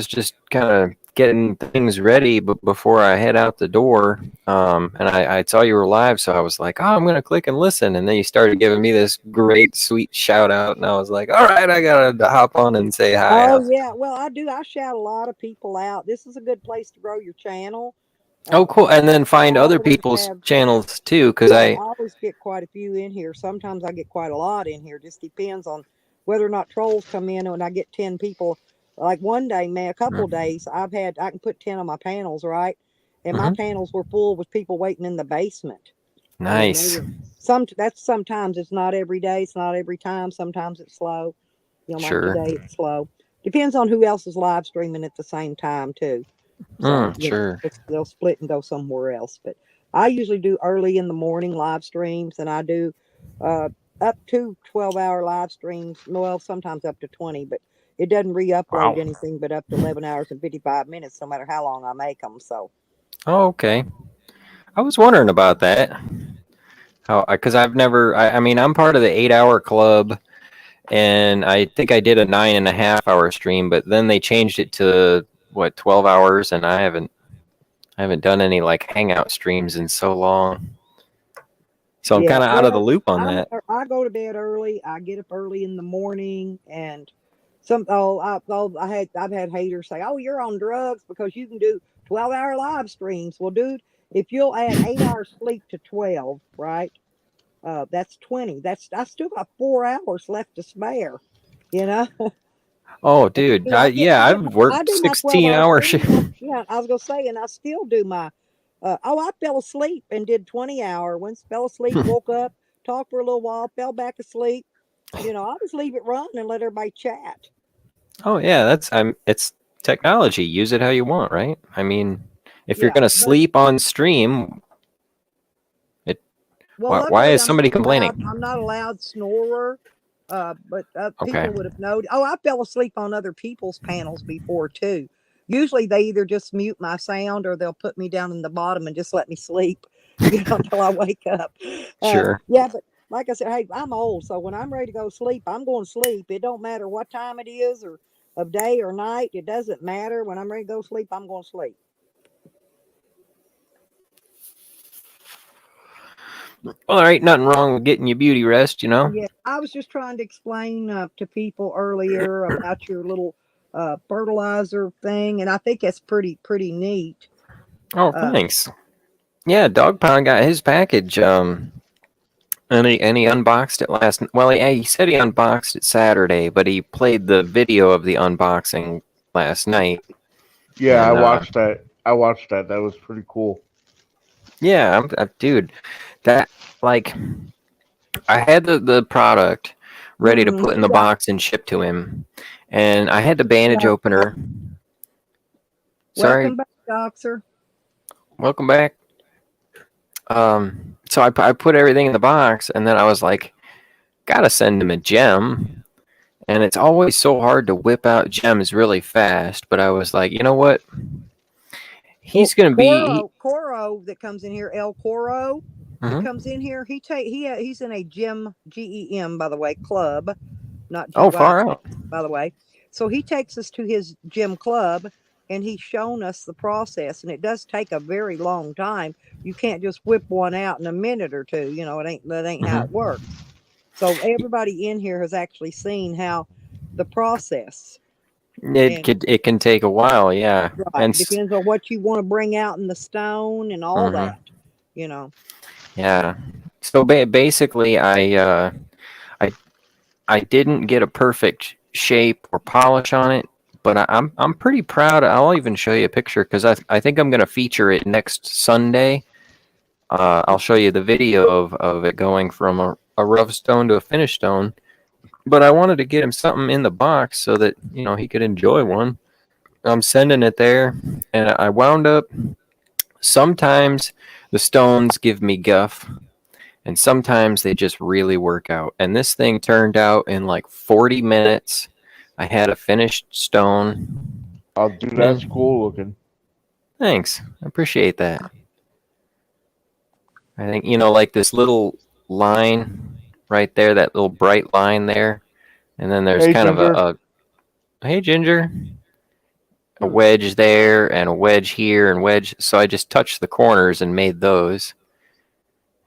just kind of getting things ready, but before I head out the door, and I saw you were live, so I was like, "Oh, I'm gonna click and listen." And then you started giving me this great, sweet shout out, and I was like, "All right, I gotta hop on and say hi." Oh yeah, well I do. I shout a lot of people out. This is a good place to grow your channel. Oh, cool. And then find I other always people's have channels too, because Yeah, I always get quite a few in here. Sometimes I get quite a lot in here. Just depends on whether or not trolls come in. And I get 10 people. Like one day, man, a couple of days, I can put 10 on my panels, right? And my panels were full with people waiting in the basement. I mean, nice. that's sometimes. It's not every day. It's not every time. Sometimes it's slow. You know, like Sure. today it's slow. Depends on who else is live streaming at the same time too. So Sure. they'll split and go somewhere else. But I usually do early in the morning live streams, and I do up to 12-hour live streams. Well, sometimes up to 20, but it doesn't re-upload Wow. anything but up to 11 hours and 55 minutes, no matter how long I make them. So Oh, okay. I was wondering about that. How? Because I've never. I mean, I'm part of the 8-hour club, and I think I did a 9.5-hour stream, but then they changed it to 12 hours, and I haven't done any like hangout streams in so long. So I'm yeah, kind of out of the loop on that. I go to bed early. I get up early in the morning, and I've had haters say, "Oh, you're on drugs because you can do 12-hour live streams." Well, dude, if you'll add 8 hours sleep to 12, right? That's 20. I still got 4 hours left to spare. You know. Oh, dude. You know, I've I worked do my 16-hour 12-hour shifts. stream. Yeah, I was gonna say, and I still do my. I fell asleep and did 20-hour ones. Fell asleep, woke up, talked for a little while, fell back asleep. You know, I just leave it run and let everybody chat. Oh yeah, it's technology. Use it how you want, right? I mean, if you're Yeah, gonna but sleep on stream, well, why luckily is somebody complaining? I'm not a loud snorer. But Okay. people would have known. Oh, I fell asleep on other people's panels before too. Usually they either just mute my sound or they'll put me down in the bottom and just let me sleep, you know, until I wake up. Sure. Yeah, but like I said, hey, I'm old, so when I'm ready to go to sleep, I'm going to sleep. It don't matter what time it is or of day or night. It doesn't matter. When I'm ready to go to sleep, I'm going to sleep. Well, there ain't nothing wrong with getting your beauty rest, you know? Yeah, I was just trying to explain to people earlier about your little fertilizer thing, and I think that's pretty neat. Oh, thanks. Yeah, Dog Pound got his package. And he unboxed it last. Well, he said he unboxed it Saturday, but he played the video of the unboxing last night. Yeah, And, I watched that. That was pretty cool. Yeah, dude, that like I had the product ready to put in the box and ship to him, and I had the bandage opener. Sorry. Welcome back, Doctor. Welcome back. So I put everything in the box, and then I was like, gotta send him a gem. And it's always so hard to whip out gems really fast. But I was like, you know what? He's gonna be Coro that comes in here, El Coro that comes in here. He's in a gem GEM, by the way, club. not Oh, GY, far out. by the way. So he takes us to his gym club and he's shown us the process. And it does take a very long time. You can't just whip one out in a minute or two. You know, that ain't how it works. So everybody in here has actually seen how the process. It can take a while, yeah. Right. And Depends on what you want to bring out in the stone and all that. You know. yeah. So basically, I didn't get a perfect shape or polish on it, but I'm pretty proud. I'll even show you a picture because I think I'm going to feature it next Sunday. I'll show you the video of it going from a rough stone to a finished stone. But I wanted to get him something in the box so that he could enjoy one. I'm sending it there, and I wound up. Sometimes the stones give me guff, and sometimes they just really work out. And this thing turned out in like 40 minutes. I had a finished stone. Oh, dude, that's cool looking. Thanks. I appreciate that. I think, like this little line right there, that little bright line there. And then there's Hey, kind Ginger. of hey, Ginger. A wedge there and a wedge here and wedge. So I just touched the corners and made those.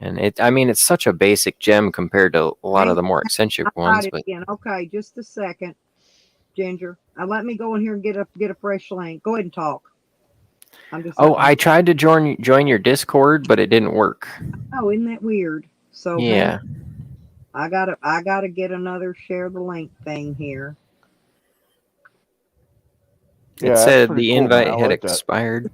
And it's such a basic gem compared to a lot of the more eccentric ones. But Again. Okay, just a second, Ginger. Let me go in here and get a fresh link. Go ahead and talk. I tried to join your Discord, but it didn't work. Oh, isn't that weird? So yeah, I gotta get another share the link thing here. It said the invite had expired.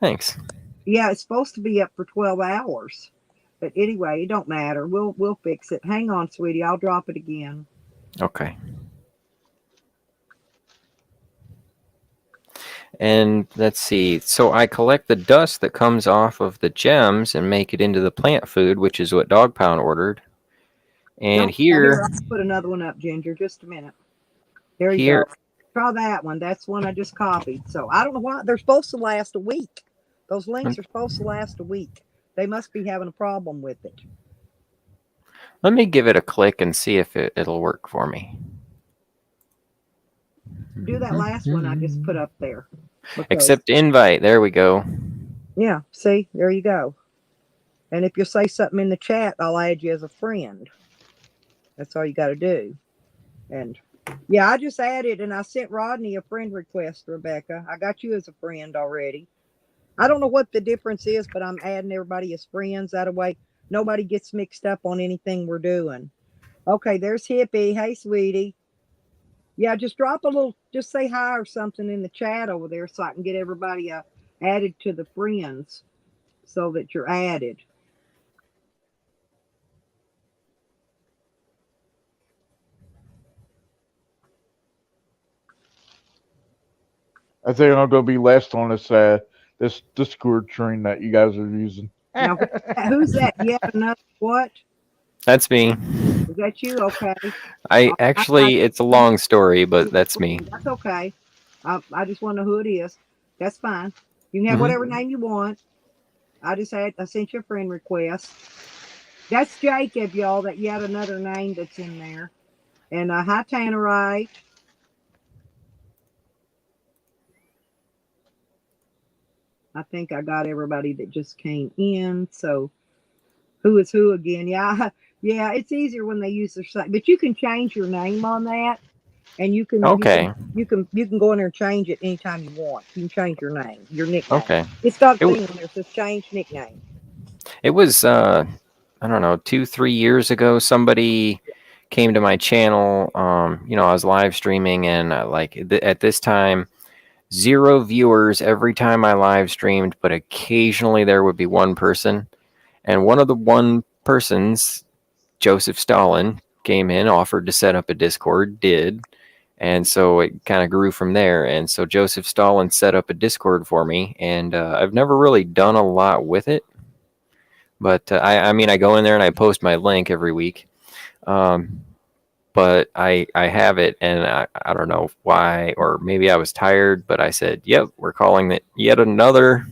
Thanks. Yeah, it's supposed to be up for 12 hours. But anyway, it don't matter. We'll fix it. Hang on, sweetie. I'll drop it again. Okay. And let's see. So I collect the dust that comes off of the gems and make it into the plant food, which is what Dog Pound ordered. And here I'll put another one up, Ginger. Just a minute. There you go. Try that one. That's one I just copied. So I don't know why they're supposed to last a week. Those links are supposed to last a week. They must be having a problem with it. Let me give it a click and see if it'll work for me. Do that last one I just put up there. Accept invite. There we go. Yeah. See, there you go. And if you say something in the chat, I'll add you as a friend. That's all you got to do. And yeah, I just added and I sent Rodney a friend request, Rebecca. I got you as a friend already. I don't know what the difference is, but I'm adding everybody as friends. That way, nobody gets mixed up on anything we're doing. Okay, there's Hippie. Hey, sweetie. Yeah, just just say hi or something in the chat over there so I can get everybody added to the friends so that you're added. I think I'm going to be last on this Discord train that you guys are using. Now, who's that? Yet another what? That's me. Is that you? Okay. It's a long story, but that's me. That's okay. I just want to know who it is. That's fine. You can have whatever name you want. I sent you a friend request. That's Jacob, y'all. That yet another name that's in there. And hi, Tannerite. I think I got everybody that just came in. So who is who again? Yeah, it's easier when they use their site, but you can change your name on that, and you can you can go in there and change it anytime you want. You can change your name, your nickname. Okay. It's got a thing on there. It says change nickname. It was I don't know, 2-3 years ago. Somebody came to my channel. I was live streaming, and at this time, 0 viewers every time I live streamed, but occasionally there would be one person. And one of the one persons, Joseph Stalin, came in, offered to set up a Discord, did. And so it kind of grew from there. And so Joseph Stalin set up a Discord for me. And I've never really done a lot with it. But I go in there and I post my link every week. But I have it, and I don't know why, or maybe I was tired, but I said, yep, we're calling it yet another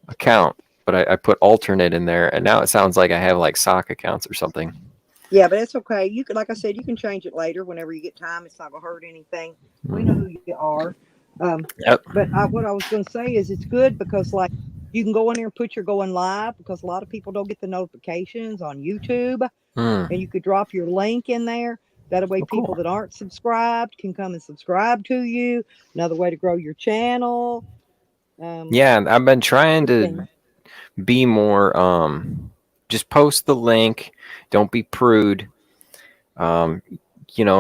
account. But I put alternate in there, and now it sounds like I have like sock accounts or something. Yeah, but it's okay. You could, like I said, you can change it later whenever you get time. It's not gonna hurt anything. We know who you are. Yep. But what I was gonna say is it's good because like you can go in there and put your going live because a lot of people don't get the notifications on YouTube, Hmm. and you could drop your link in there. That way, Oh, people cool. that aren't subscribed can come and subscribe to you. Another way to grow your channel. Yeah, I've been trying Good thing. to be more just post the link. Don't be prude. Um,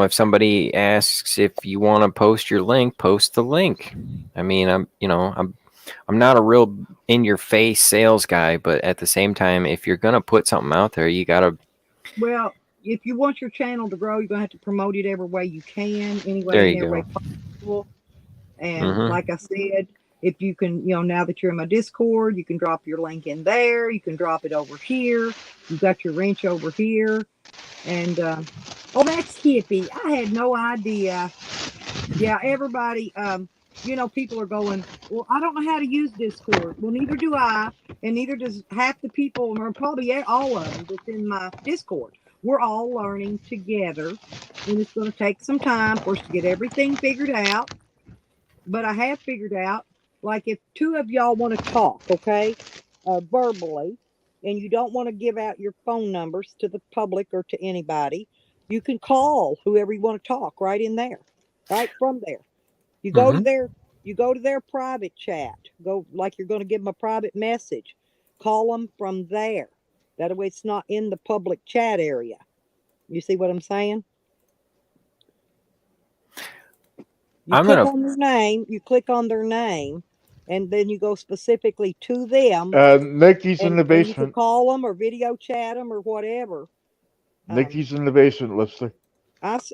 if somebody asks if you want to post your link, post the link. I mean, I'm not a real in your face sales guy, but at the same time, if you're gonna put something out there, you gotta. Well, if you want your channel to grow, you're gonna have to promote it every way you can, There anyway, in you every way go. possible. And Mm-hmm. like I said, if you can, now that you're in my Discord, you can drop your link in there. You can drop it over here. You've got your wrench over here. And oh, that's hippie. I had no idea. Yeah, everybody, people are going, well, I don't know how to use Discord. Well, neither do I, and neither does half the people, or probably all of them that's in my Discord. We're all learning together, and it's going to take some time for us to get everything figured out. But I have figured out, like, if two of y'all want to talk, okay, verbally, and you don't want to give out your phone numbers to the public or to anybody, you can call whoever you want to talk right in there, right from there. You go to Mm-hmm. their private chat. Go like you're going to give them a private message. Call them from there. That way, it's not in the public chat area. You see what I'm saying? You I'm click gonna. on their name. You click on their name, and then you go specifically to them, Nikki's in the and you could basement. call them or video chat them or whatever. Nikki's in the basement, Lipstick.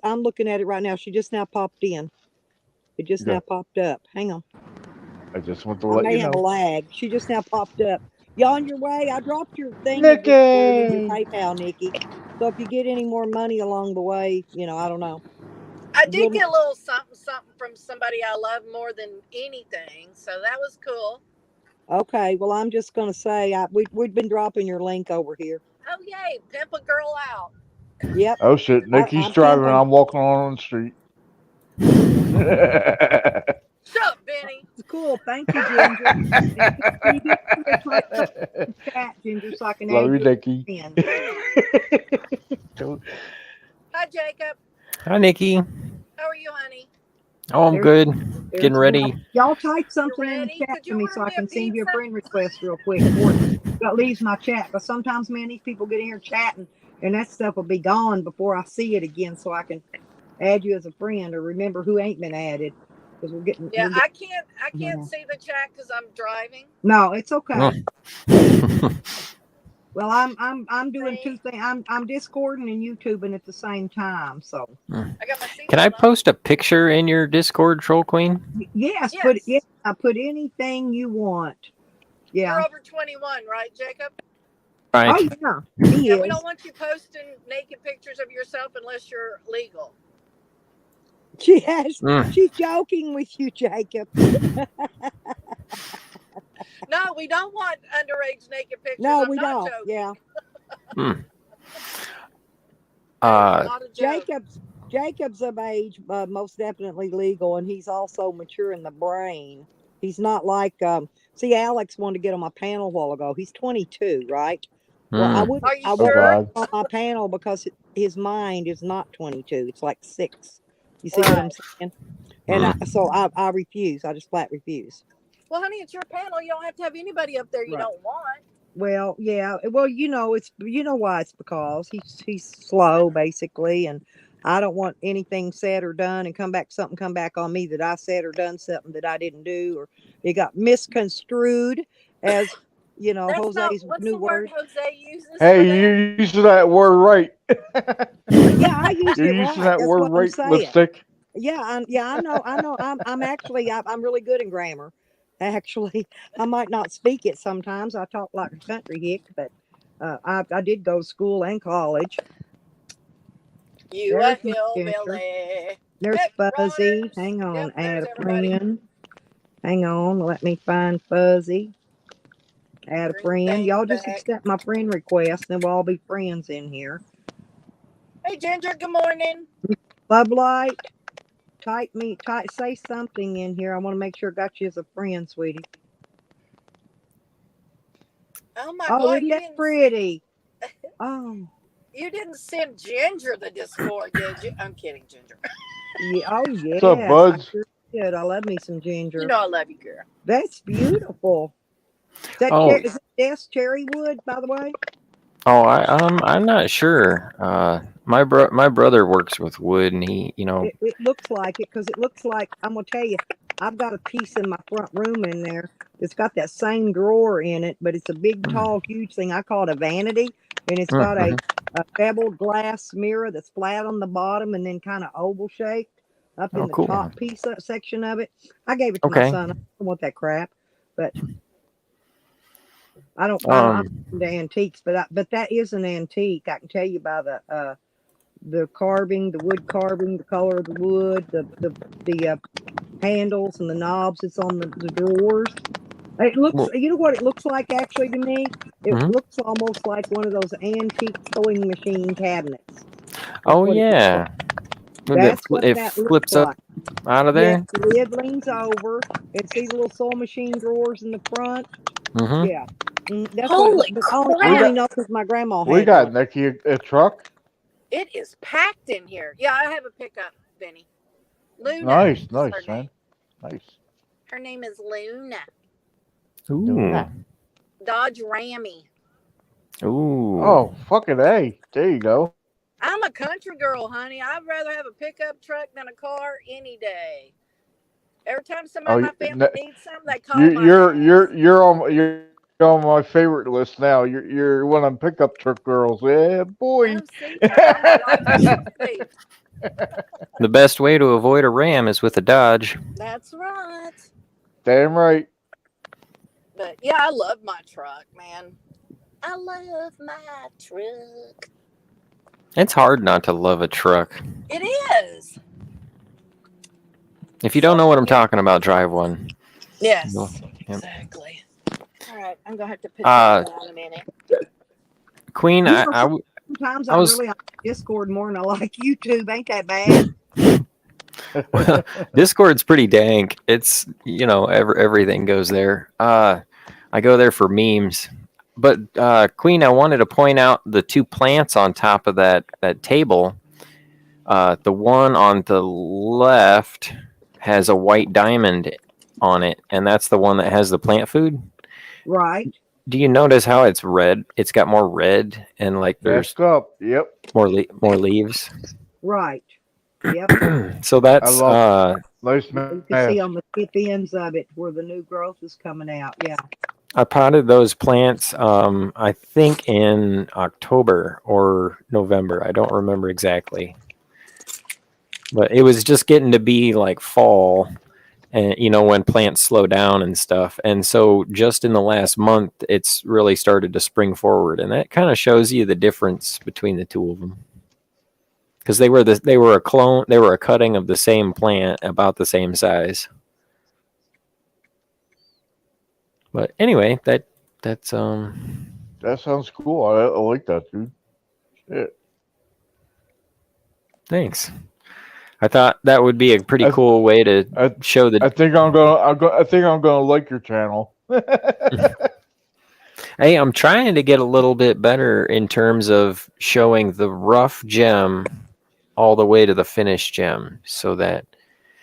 I'm looking at it right now. She just now popped in. It just now Okay. popped up. Hang on. I just want to I let may you have a know. lag. She just now popped up. You on your way? I dropped your thing, your Discord, and your Nikki! PayPal, Nikki. So if you get any more money along the way, I don't know. I did You'll, get a little something, something from somebody I love more than anything. So that was cool. okay. Well, I'm just gonna say we've been dropping your link over here. Oh, yay. Pimp a girl out. Yep. Oh shit, Nikki's I'm driving. pimping. I'm walking on the street. Shut up, Benny. It's cool. Thank you, Ginger. And can you do me a type something in the chat, Ginger, so I can Love add you, you as Nikki. a friend? Hi, Jacob. Hi, Nikki. How are you, honey? Oh, I'm There's good. Getting there's ready. y'all type You something in the ready? chat Could for you me so order I me a can send you a pizza? friend request real quick before that leaves my chat. But sometimes, man, these people get in here chatting, and that stuff will be gone before I see it again, so I can add you as a friend or remember who ain't been added because Yeah, we're getting. I can't see the chat because I'm driving. No, it's okay. Oh. Well, I'm doing two things. I'm Discording and YouTubing at the same time. So I got my Can I seatbelt on. post a picture in your Discord, Troll Queen? yes, Yes. put anything you want. Yeah. You're over 21, right, Jacob? Right. Oh yeah, he Yeah, we is. don't want you posting naked pictures of yourself unless you're legal. Yes, Mm. she's joking with you, Jacob. No, we don't want underage naked pictures. No, I'm we not don't. joking. Yeah. Mm. That is not a joke. Jacob's of age, most definitely legal, and he's also mature in the brain. He's not like see, Alex wanted to get on my panel a while ago. He's 22, right? Well, I Mm. wouldn't Are you I Oh wouldn't sure? let him God. on my panel because his mind is not 22. It's like 6. You see what I'm Right. saying? And Mm. so I refuse. I just flat refuse. Well, honey, it's your panel. You don't have to have anybody up there you Right. don't want. Well, yeah. Well, it's why it's because he's slow basically, and I don't want anything said or done and come back on me that I said or done something that I didn't do or it got misconstrued as That's not Jose's what's new the word word. Jose uses for Hey, that. you're using that word right. Yeah, I used You're it using right. that That's word what I'm right, saying. Lipstick. Yeah, I know. I'm actually I'm really good in grammar. Actually, I might not speak it sometimes. I talk like a country hick, but I did go to school and college. You a There's my Ginger. hillbilly. There's Pick Fuzzy. runners. Hang on, Yep, add there's a everybody. friend. Hang on, let me find Fuzzy. Add a Green friend. thing Y'all just back. accept my friend request, and we'll all be friends in here. Hey, Ginger. Good morning. Bud Light, say something in here. I want to make sure I got you as a friend, sweetie. Oh my Oh, God! isn't that pretty? Oh, You didn't send Ginger the Discord, did you? I'm kidding, Ginger. yeah. Oh, What's up, yes. I buds? sure did. I love me some You ginger. know I love you, girl. That's beautiful. Oh, Is that cherry wood, by the way? I'm not sure. My brother works with wood, and he, It looks like it because it looks like I'm gonna tell you. I've got a piece in my front room in there. It's got that same drawer in it, but it's a big, tall, huge thing. I call it a vanity, and it's got mm-hmm. a beveled glass mirror that's flat on the bottom and then kind of oval shaped up in Oh, the cool. top piece section of it. I gave it to my Okay. son. I don't want that crap, but I'm into antiques, but that is an antique. I can tell you by the carving, the wood carving, the color of the wood, the handles and the knobs. It's on the drawers. It looks, Well, you know what it looks like actually to me? It Mhm. looks almost like one of those antique sewing machine cabinets. Oh What it looks yeah. like. When That's what it that looks flips up like. out of Yeah, there. the lid leans over. It's these little sewing machine drawers in the front. Mm-hmm. Yeah. That's what it Holy looks like. I We crap! only got know because my grandma we had one. got Nikki a truck. It is packed in here. Yeah, I have a pickup, Benny. Luna Nice, is nice, her man. name. Nice. Her name is Luna. Ooh. Dodge Rammy. Ooh. Oh, fucking A. There you go. I'm a country girl, honey. I'd rather have a pickup truck than a car any day. Every time somebody Oh, in my family needs something, they call my you're ass. you're on my favorite list now. You're one of them pickup truck girls. Yeah, boy. Oh, see, I'm a license plate. The best way to avoid a ram is with a Dodge. That's right. Damn right. But yeah, I love my truck, man. I love my truck. It's hard not to love a truck. It is. If you don't know what I'm Yeah. talking about, drive one. Yes, Yep. exactly. All right, I'm gonna have to put that down a minute. Queen, You know, sometimes I I'm was really on Discord more than I like YouTube. Ain't that bad? Discord's pretty dank. It's everything goes there. I go there for memes. But Queen, I wanted to point out the two plants on top of that table. The one on the left has a white diamond on it, and that's the one that has the plant food. Right. Do you notice how it's red? It's got more red, and like there's Messed up. Yep. more leaves. Right. Yep. So that's Nice You can match. see on the tip ends of it where the new growth is coming out. Yeah. I potted those plants, I think in October or November. I don't remember exactly. But it was just getting to be like fall, and when plants slow down and stuff. And so just in the last month, it's really started to spring forward. And that kind of shows you the difference between the two of them. Because they were a clone, they were a cutting of the same plant, about the same size. But anyway, that's That sounds cool. I like that, dude. Shit. thanks. I thought that would be a pretty cool way to show the. I think I'm gonna like your channel. Hey, I'm trying to get a little bit better in terms of showing the rough gem all the way to the finished gem, so that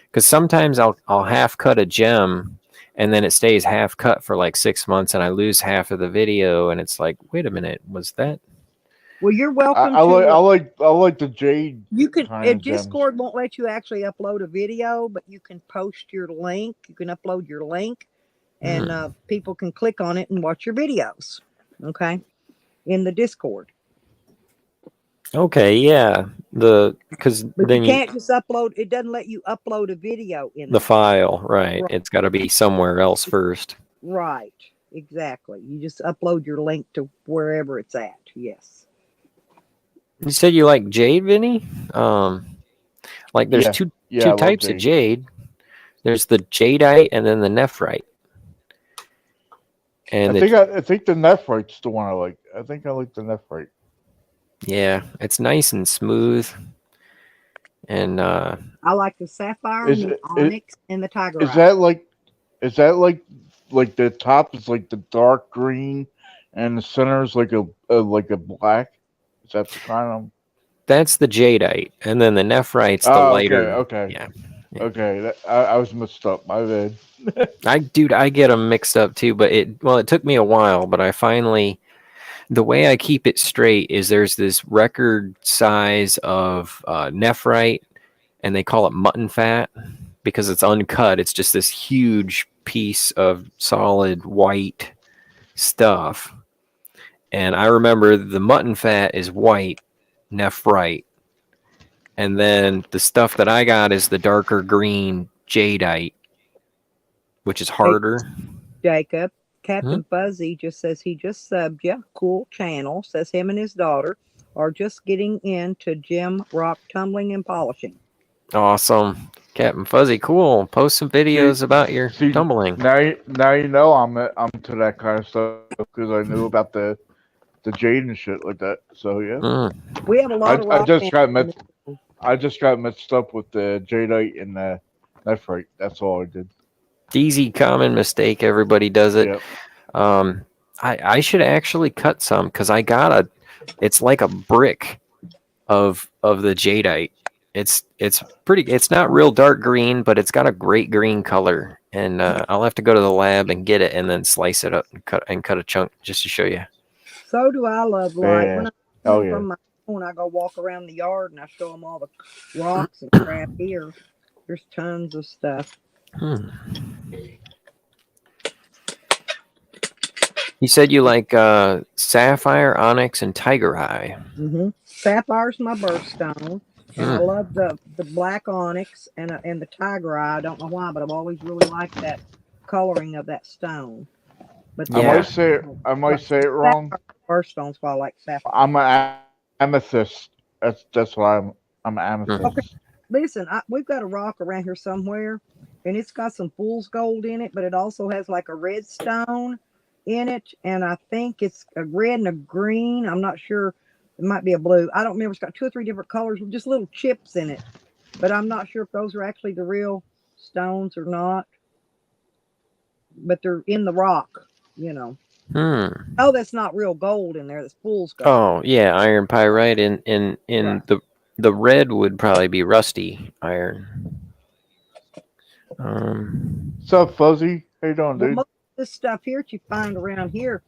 because sometimes I'll half cut a gem and then it stays half cut for like 6 months and I lose half of the video and it's like, wait a minute, was that? Well, you're welcome I to. like the jade. You can. kind of Discord won't let you actually upload a video, but you can post your link. You can upload your link, and people can click on it and watch your videos. Okay, in the Discord. Okay, yeah. Because But then you can't just upload. It doesn't let you upload a video in the there. file, right? It's got to be somewhere else first. Right. Exactly. You just upload your link to wherever it's at. Yes. You said you like jade, Vinny? Like there's two I love types of jade. jade. There's the jadeite and then the nephrite. And I think the nephrite's the one I like. I think I like the nephrite. Yeah, it's nice and smooth. And I like the sapphire Is and the it onyx and the tiger is eye. that like the top is like the dark green, and the center is like a black? Is that the kind of? that's the jadeite, and then the nephrite's the Oh, okay, lighter. okay, Yeah. Yeah. okay. I was mixed up. My bad. I get them mixed up too, but it took me a while, but I finally, the way I keep it straight is there's this record size of nephrite, and they call it mutton fat because it's uncut. It's just this huge piece of solid white stuff. And I remember the mutton fat is white nephrite, and then the stuff that I got is the darker green jadeite, which is Hey, harder. Jacob, Hmm? Captain Fuzzy just says he just subbed you. Cool channel. Says him and his daughter are just getting into gem rock tumbling and polishing. Awesome. Captain Fuzzy, cool. Post some See, videos about your see, tumbling. now you know I'm to that kind of stuff because I knew about the jade and shit like that. So yeah, Mm. We have a lot of I rock just bands got in this mixed. room. I just got mixed up with the jadeite and the nephrite. That's all I did. Easy common mistake. Everybody does it. Yep. Um, I should actually cut some because I got it's like a brick of the jadeite. It's pretty. It's not real dark green, but it's got a great green color. And I'll have to go to the lab and get it, and then slice it up and cut a chunk just to show you. So do I love light. When Yeah. I'm Oh home yeah. from my phone, I go walk around the yard and I show them all the rocks and crap here. There's tons of stuff. Hmm. You said you like sapphire, onyx, and tiger eye. Sapphire's my birthstone, and I Hmm. love the black onyx and the tiger eye. I don't know why, but I've always really liked that coloring of that stone. But I Yeah. might say it wrong. birthstone's why I like sapphire. I'm an amethyst. That's why I'm an Hmm. amethyst. Listen, we've got a rock around here somewhere, and it's got some fool's gold in it, but it also has like a red stone in it, and I think it's a red and a green. I'm not sure. It might be a blue. I don't remember. It's got two or three different colors with just little chips in it, but I'm not sure if those are actually the real stones or not. But they're in the rock, you know. Hmm. Oh, that's not real gold in there. That's fool's gold. Oh yeah, iron pyrite. In Right. the red would probably be rusty iron. What's up, Fuzzy? How you doing, Well, dude? most of this stuff here that you find around here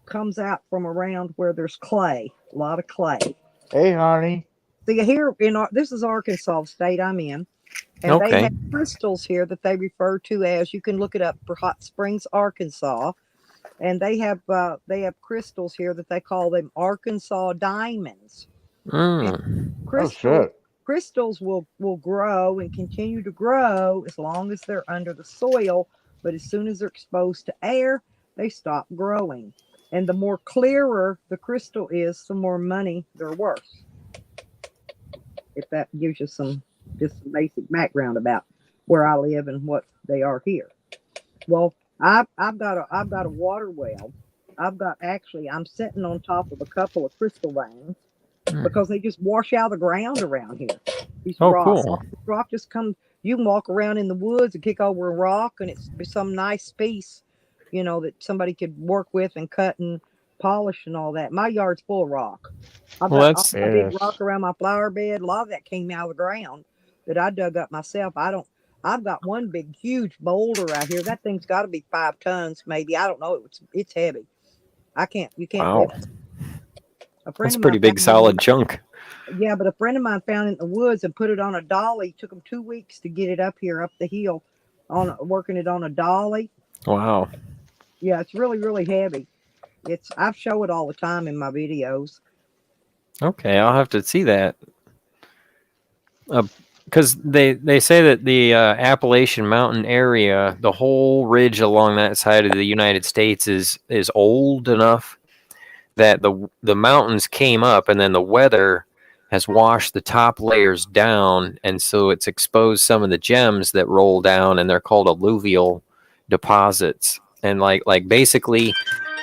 comes out from around where there's clay, a lot of clay. Hey, honey. See, here this is Arkansas, the state I'm in, and they Okay. have crystals here that they refer to as. You can look it up for Hot Springs, Arkansas, and they have crystals here that they call them Arkansas diamonds. Mm. Oh shit. Crystals will grow and continue to grow as long as they're under the soil, but as soon as they're exposed to air, they stop growing. And the more clearer the crystal is, the more money they're worth. If that gives you some basic background about where I live and what they are here. Well, I've got a water well. I'm sitting on top of a couple of crystal veins because they just wash out of the ground around here. These Oh, rocks. cool. Rock just comes. You can walk around in the woods and kick over a rock, and it's some nice piece, that somebody could work with and cut and polish and all that. My yard's full of rock. I've Well, got that's a big Yes. rock around my flower bed. A lot of that came out of the ground that I dug up myself. I've got one big, huge boulder out here. That thing's got to be 5 tons, maybe. I don't know. It's heavy. You can't wow. lift it. A friend That's a of pretty mine big found one. solid chunk. Yeah, but a friend of mine found it in the woods and put it on a dolly. It took him 2 weeks to get it up here, up the hill, on working it on a dolly. Wow. Yeah, it's really, really heavy. I show it all the time in my videos. Okay, I'll have to see that. Because they say that the Appalachian Mountain area, the whole ridge along that side of the United States is old enough that the mountains came up and then the weather has washed the top layers down, and so it's exposed some of the gems that roll down, and they're called alluvial deposits. And like basically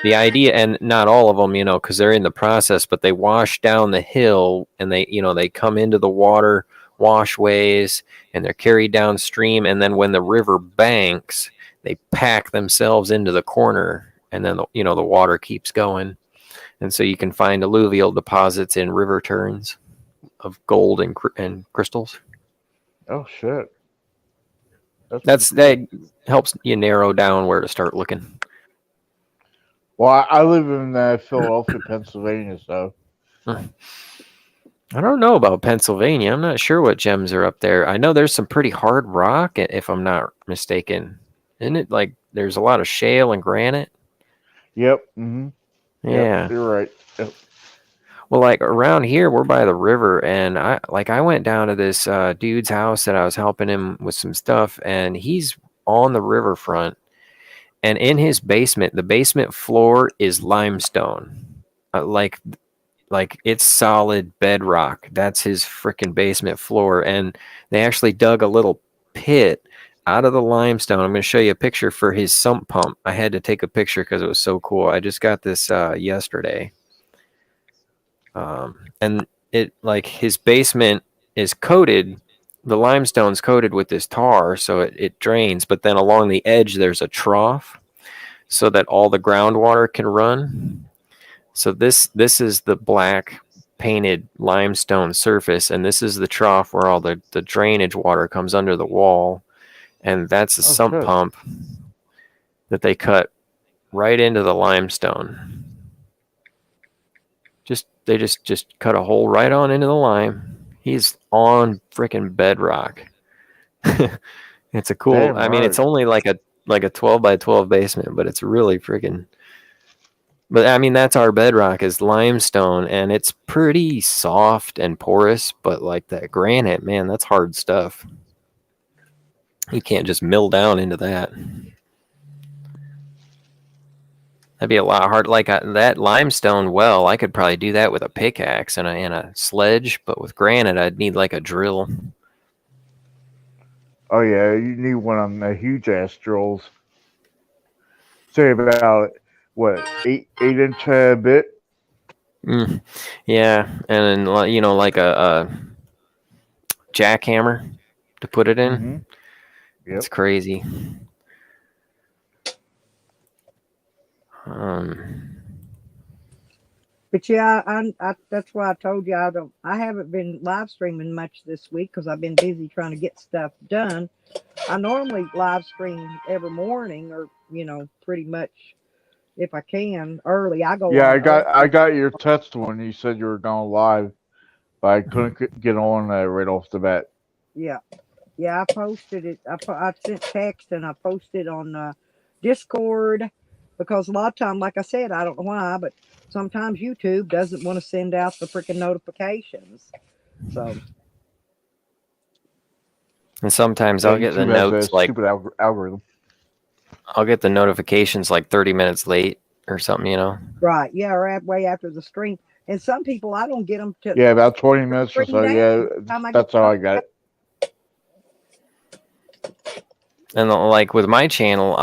the idea, and not all of them, because they're in the process, but they wash down the hill and they come into the water washways and they're carried downstream. And then when the river banks, they pack themselves into the corner, and then, the water keeps going. And so you can find alluvial deposits in river turns of gold and crystals. Oh shit. That helps you narrow down where to start looking. Well, I live in Philadelphia, Pennsylvania, so. I don't know about Pennsylvania. I'm not sure what gems are up there. I know there's some pretty hard rock, if I'm not mistaken. Isn't it like there's a lot of shale and granite? Yep. Mm-hmm. Yeah. Yep, you're right. Yep. Well, like around here, we're by the river, and I went down to this dude's house that I was helping him with some stuff, and he's on the riverfront, and in his basement, the basement floor is limestone, like it's solid bedrock. That's his freaking basement floor, and they actually dug a little pit out of the limestone. I'm going to show you a picture for his sump pump. I had to take a picture because it was so cool. I just got this yesterday. And it, like, his basement is coated, the limestone's coated with this tar, so it drains, but then along the edge there's a trough so that all the groundwater can run. So this is the black painted limestone surface, and this is the trough where all the drainage water comes under the wall, and that's a sump pump that they cut right into the limestone. They just cut a hole right on into the lime. He's on freaking bedrock. It's a cool. Damn, I mean, it's only like a 12 by 12 basement, but it's really freaking. But I mean, that's our bedrock is limestone, and it's pretty soft and porous. But like that granite, man, that's hard stuff. You can't just mill down into that. That'd be a lot hard. Like that limestone well, I could probably do that with a pickaxe and a sledge. But with granite, I'd need like a drill. Oh yeah, you need one on the huge ass drills. Say about what 8-inch bit. Yeah, and then like a jackhammer to put it in. Mm-hmm. Yep. It's crazy. But yeah, I that's why I told you I haven't been live streaming much this week because I've been busy trying to get stuff done. I normally live stream every morning, or pretty much if I can early. I go. Yeah, I got your text when you said you were going live, but I couldn't get on right off the bat. Yeah, I posted it. I sent text and I posted on Discord. Because a lot of time, like I said, I don't know why, but sometimes YouTube doesn't want to send out the freaking notifications. So, and sometimes I'll get the notes like stupid algorithm. I'll get the notifications like 30 minutes late or something, Right? Yeah, or way after the stream. And some people I don't get them to. Yeah, about 20 minutes or so. Yeah, that's how I got it. And like with my channel,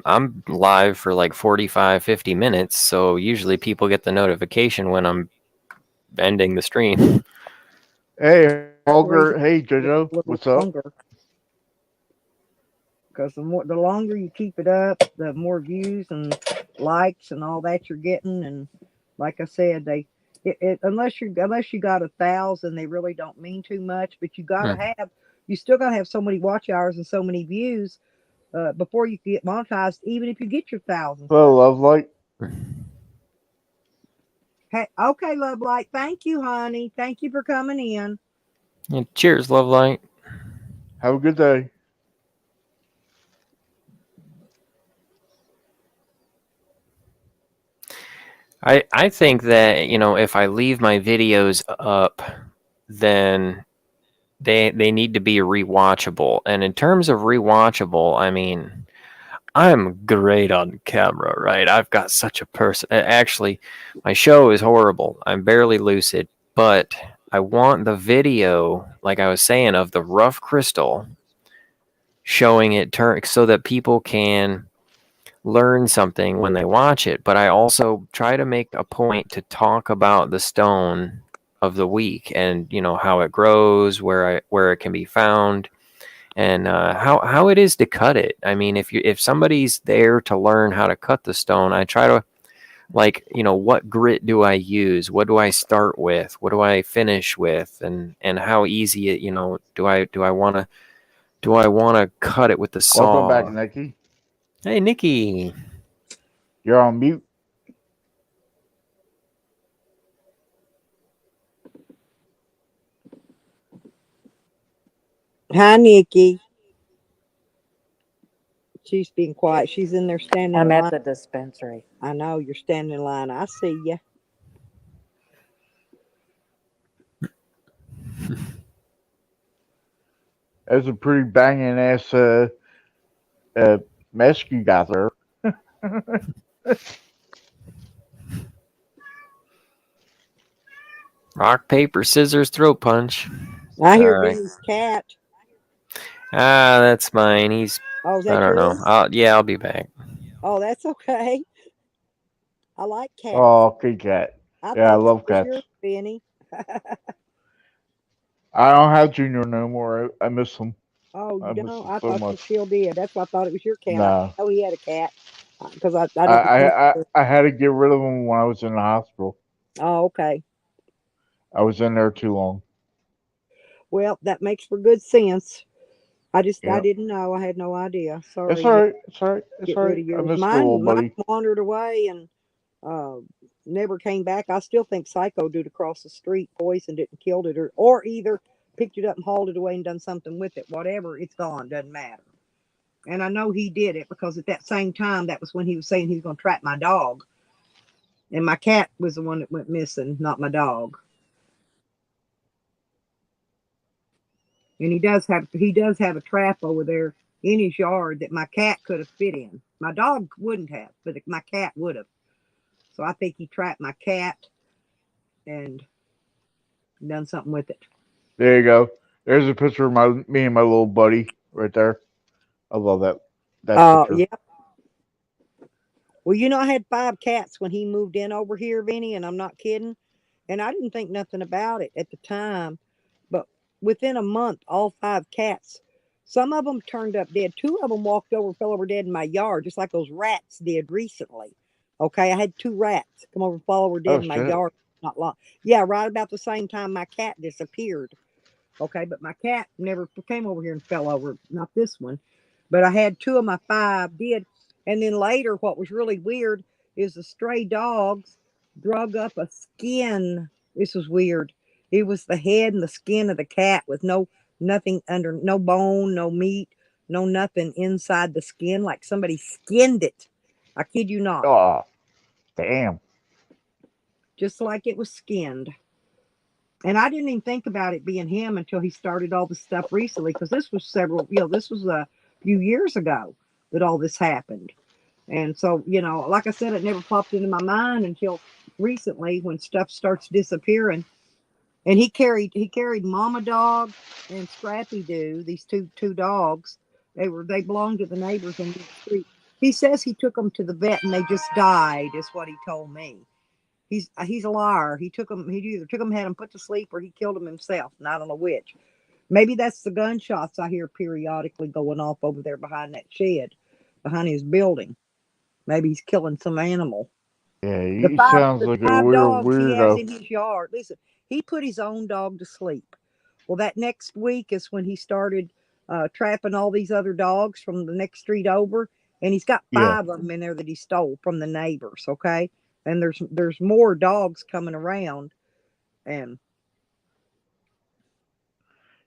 I'm live for like 45, 50 minutes. So usually people get the notification when I'm ending the stream. Hey, Holger. Hey, Jojo. What's up? Because the longer you keep it up, the more views and likes and all that you're getting. And like I said, unless you got 1,000, they really don't mean too much. But you still gotta have so many watch hours and so many views. Before you get monetized, even if you get your 1,000. Well, Love Light. Hey, okay, Love Light. Thank you, honey. Thank you for coming in. Yeah, cheers, Love Light. Have a good day. I think that if I leave my videos up, then they need to be rewatchable. And in terms of rewatchable, I mean, I'm great on camera, right? I've got such a person. Actually, my show is horrible. I'm barely lucid, but I want the video, like I was saying, of the rough crystal showing it turn so that people can learn something when they watch it, but I also try to make a point to talk about the stone of the week and how it grows, where it can be found, and how it is to cut it. I mean, if somebody's there to learn how to cut the stone, I try to, like, what grit do I use? What do I start with? What do I finish with? And how easy it, do I want to cut it with the Welcome back, saw? Nikki. Hey, Nikki. You're on mute. Hi, Nikki. She's being quiet. She's in there standing I'm in at line. the dispensary. I know you're standing in line. I see you. That's a pretty banging ass mask you got there. Rock, paper, scissors, throat punch. I hear All right. Vinny's cat. That's mine. He's, Oh, is I that don't know. yours? I'll be back. Oh, that's okay. I like cats. Oh, okay, cat. I Yeah, I thought that love was cats. yours, Vinny. I don't have Junior no more. I miss him. Oh, I you miss don't? him I so thought you much. still did. That's why I thought it was your cat. I Nah. didn't know he had a cat because I I, didn't I, I, remember. I had to get rid of him when I was in the hospital. Oh, okay. I was in there too long. Well, that makes for good sense. I Yeah. didn't know. I had no idea. It's Sorry you had alright. to It's alright. It's get rid alright. of I yours. missed the little Mine buddy. wandered away and uh, never came back. I still think Psycho dude across the street poisoned it and killed it, or either picked it up and hauled it away and done something with it. Whatever, it's gone. Doesn't matter. And I know he did it because at that same time, that was when he was saying he was going to trap my dog. And my cat was the one that went missing, not my dog. And he does have a trap over there in his yard that my cat could have fit in. My dog wouldn't have, but my cat would have. So I think he trapped my cat and done something with it. There you go. There's a picture of me and my little buddy right there. I love that picture. Yeah. Well, I had 5 cats when he moved in over here, Vinny, and I'm not kidding. And I didn't think nothing about it at the time. But within a month, all 5 cats, some of them turned up dead. 2 of them fell over dead in my yard, just like those rats did recently. Okay, I had 2 rats come over and fall over dead Oh in my shit. yard. Not long. Yeah, right about the same time my cat disappeared. Okay, but my cat never came over here and fell over. Not this one. But I had 2 of my 5 did. And then later, what was really weird is the stray dogs drug up a skin. This was weird. It was the head and the skin of the cat with nothing under, no bone, no meat, no nothing inside the skin, like somebody skinned it. I kid you not. Oh, damn. Just like it was skinned. And I didn't even think about it being him until he started all this stuff recently, because this was this was a few years ago that all this happened. And so, like I said, it never popped into my mind until recently when stuff starts disappearing. And he carried Mama Dog and Scrappy Doo, these two dogs. They belonged to the neighbors on the street. He says he took them to the vet and they just died, is what he told me. He's a liar. He either took them, had them put to sleep, or he killed them himself. And I don't know which. Maybe that's the gunshots I hear periodically going off over there behind that shed, behind his building. Maybe he's killing some animal. Yeah, The he five sounds the like a five weird dogs he has weirdo. in his yard. Listen, he put his own dog to sleep. Well, that next week is when he started trapping all these other dogs from the next street over, and he's got Yeah. 5 of them in there that he stole from the neighbors. Okay, and there's more dogs coming around, and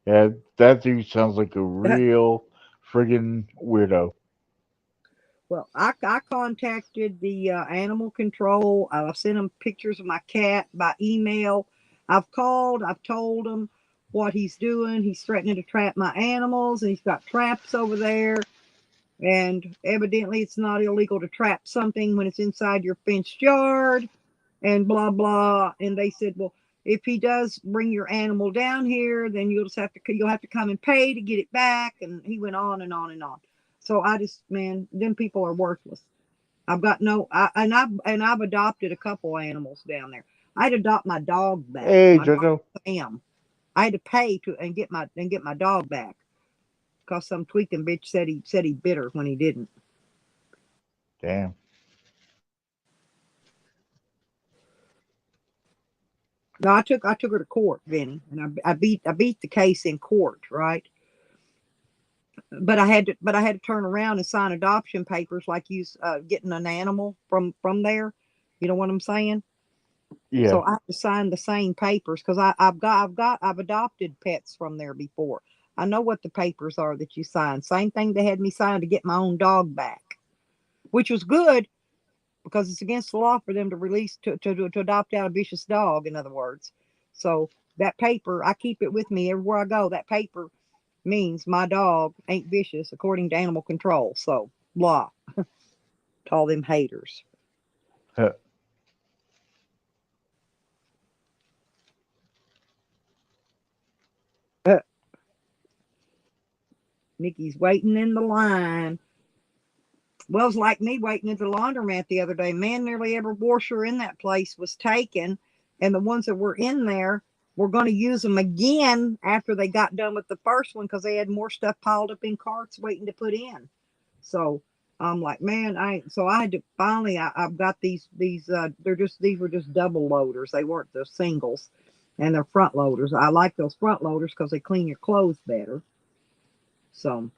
Yeah, that dude sounds like a real friggin' weirdo. well, I contacted the animal control. I sent them pictures of my cat by email. I've called. I've told them what he's doing. He's threatening to trap my animals, and he's got traps over there. And evidently, it's not illegal to trap something when it's inside your fenced yard, and blah blah. And they said, well, if he does bring your animal down here, then you'll have to come and pay to get it back. And he went on and on and on. So I just, man, them people are worthless. I've got no, I've adopted a couple animals down there. I'd adopt my dog back. Hey, My dog Jojo. Sam. I had to pay to and get my dog back because some tweaking bitch said he bit her when he didn't. Damn. No, I took her to court, Vinny, and I beat the case in court, right? But I had to turn around and sign adoption papers like you getting an animal from there. You know what I'm saying? Yeah. So I have to sign the same papers because I've adopted pets from there before. I know what the papers are that you sign. Same thing they had me sign to get my own dog back, which was good because it's against the law for them to release to adopt out a vicious dog. In other words, so that paper I keep it with me everywhere I go. That paper means my dog ain't vicious according to animal control. So blah to all them haters. Huh. Nikki's waiting in the line. Well, it's like me waiting at the laundromat the other day. Man, nearly every washer in that place was taken, and the ones that were in there were going to use them again after they got done with the first one because they had more stuff piled up in carts waiting to put in. So I'm like, man, so I had to finally. I've got these. These were just double loaders. They weren't the singles, and they're front loaders. I like those front loaders because they clean your clothes better. So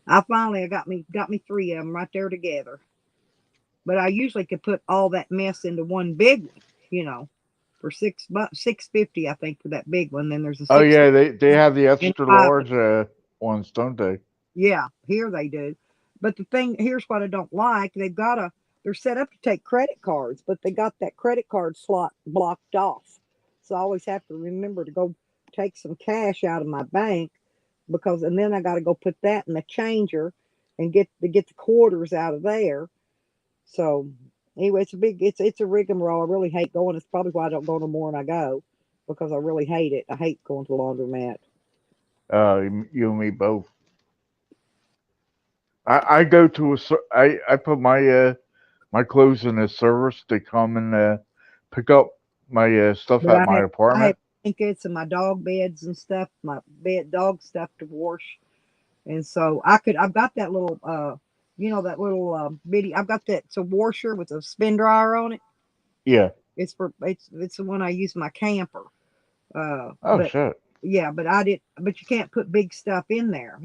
I got me three of them right there together. But I usually could put all that mess into one big one, for $6.50 I think for that big one. Then there's a Oh six yeah, they have the and extra five. large ones, don't they? Yeah, here they do. But here's what I don't like. They're set up to take credit cards, but they got that credit card slot blocked off. So I always have to remember to go take some cash out of my bank and then I got to go put that in the changer and get the quarters out of there. So anyway, it's a rigmarole. I really hate going. It's probably why I don't go no more when I go because I really hate it. I hate going to the laundromat. You and me both. I go to I put my clothes in a service. They come and pick up my stuff But at my I have apartment. blankets and my dog beds and stuff, my dog stuff to wash. And so I've got that little that little bitty. I've got that. It's a washer with a spin dryer on it. Yeah. It's the one I use in my camper. Oh But shit. yeah, but you can't put big stuff in there.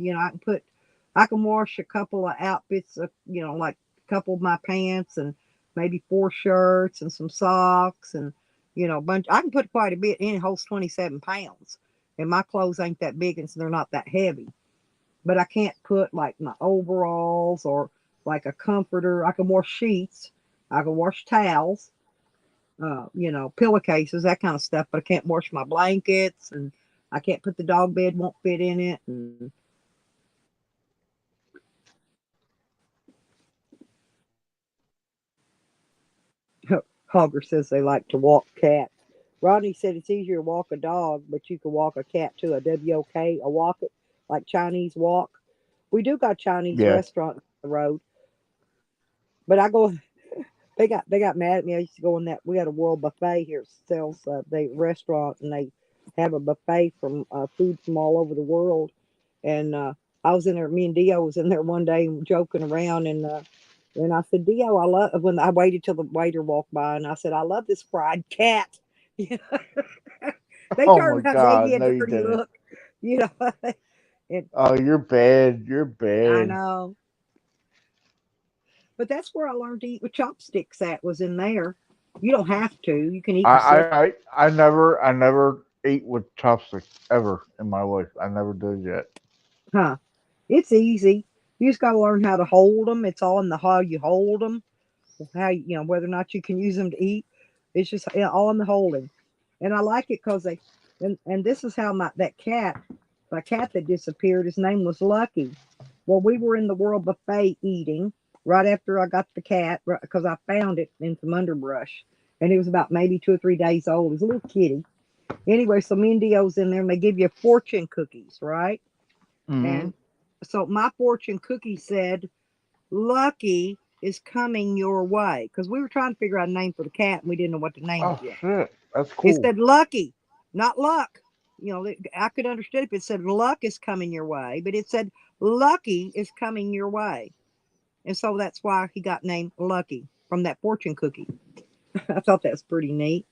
I can wash a couple of outfits, like a couple of my pants and maybe 4 shirts and some socks and, bunch. I can put quite a bit in. It holds 27 pounds. And my clothes ain't that big and so they're not that heavy. But I can't put like my overalls or like a comforter. I can wash sheets. I can wash towels, pillowcases, that kind of stuff. But I can't wash my blankets and I can't put the dog bed, won't fit in it. And Hogger says they like to walk cats. Rodney said it's easier to walk a dog, but you can walk a cat too. A WOK, a walk it, like Chinese walk. We do got Chinese Yeah. restaurant on the road, but I go. They got mad at me. I used to go in that. We had a World Buffet here. It sells the restaurant, and they have a buffet from food from all over the world. And I was in there. Me and Dio was in there one day joking around, and I said, Dio, I love when I waited till the waiter walked by, and I said, I love this fried cat. They Oh my turned around, gave god, me a no you dirty didn't. look. You know, and Oh, you're bad. You're I bad. know. But that's where I learned to eat with chopsticks. At was in there. You don't have to. You can eat I with silver. I never ate with chopsticks ever in my life. I never did yet. Huh? It's easy. You just got to learn how to hold them. It's all in the how you hold them, whether or not you can use them to eat. It's just all in the holding. And I like it because and this is how my cat that disappeared, his name was Lucky. Well, we were in the World Buffet eating right after I got the cat because I found it in some underbrush. And it was about maybe 2 or 3 days old. It was a little kitty. Anyway, so me and Dio's in there and they give you fortune cookies, right? Hmm. And so my fortune cookie said, Lucky is coming your way. Because we were trying to figure out a name for the cat and we didn't know what to name it Oh yet. shit, that's It cool. said Lucky, not Luck. You know, I could understand if it said Luck is coming your way, but it said Lucky is coming your way. And so that's why he got named Lucky from that fortune cookie. I thought that's pretty neat.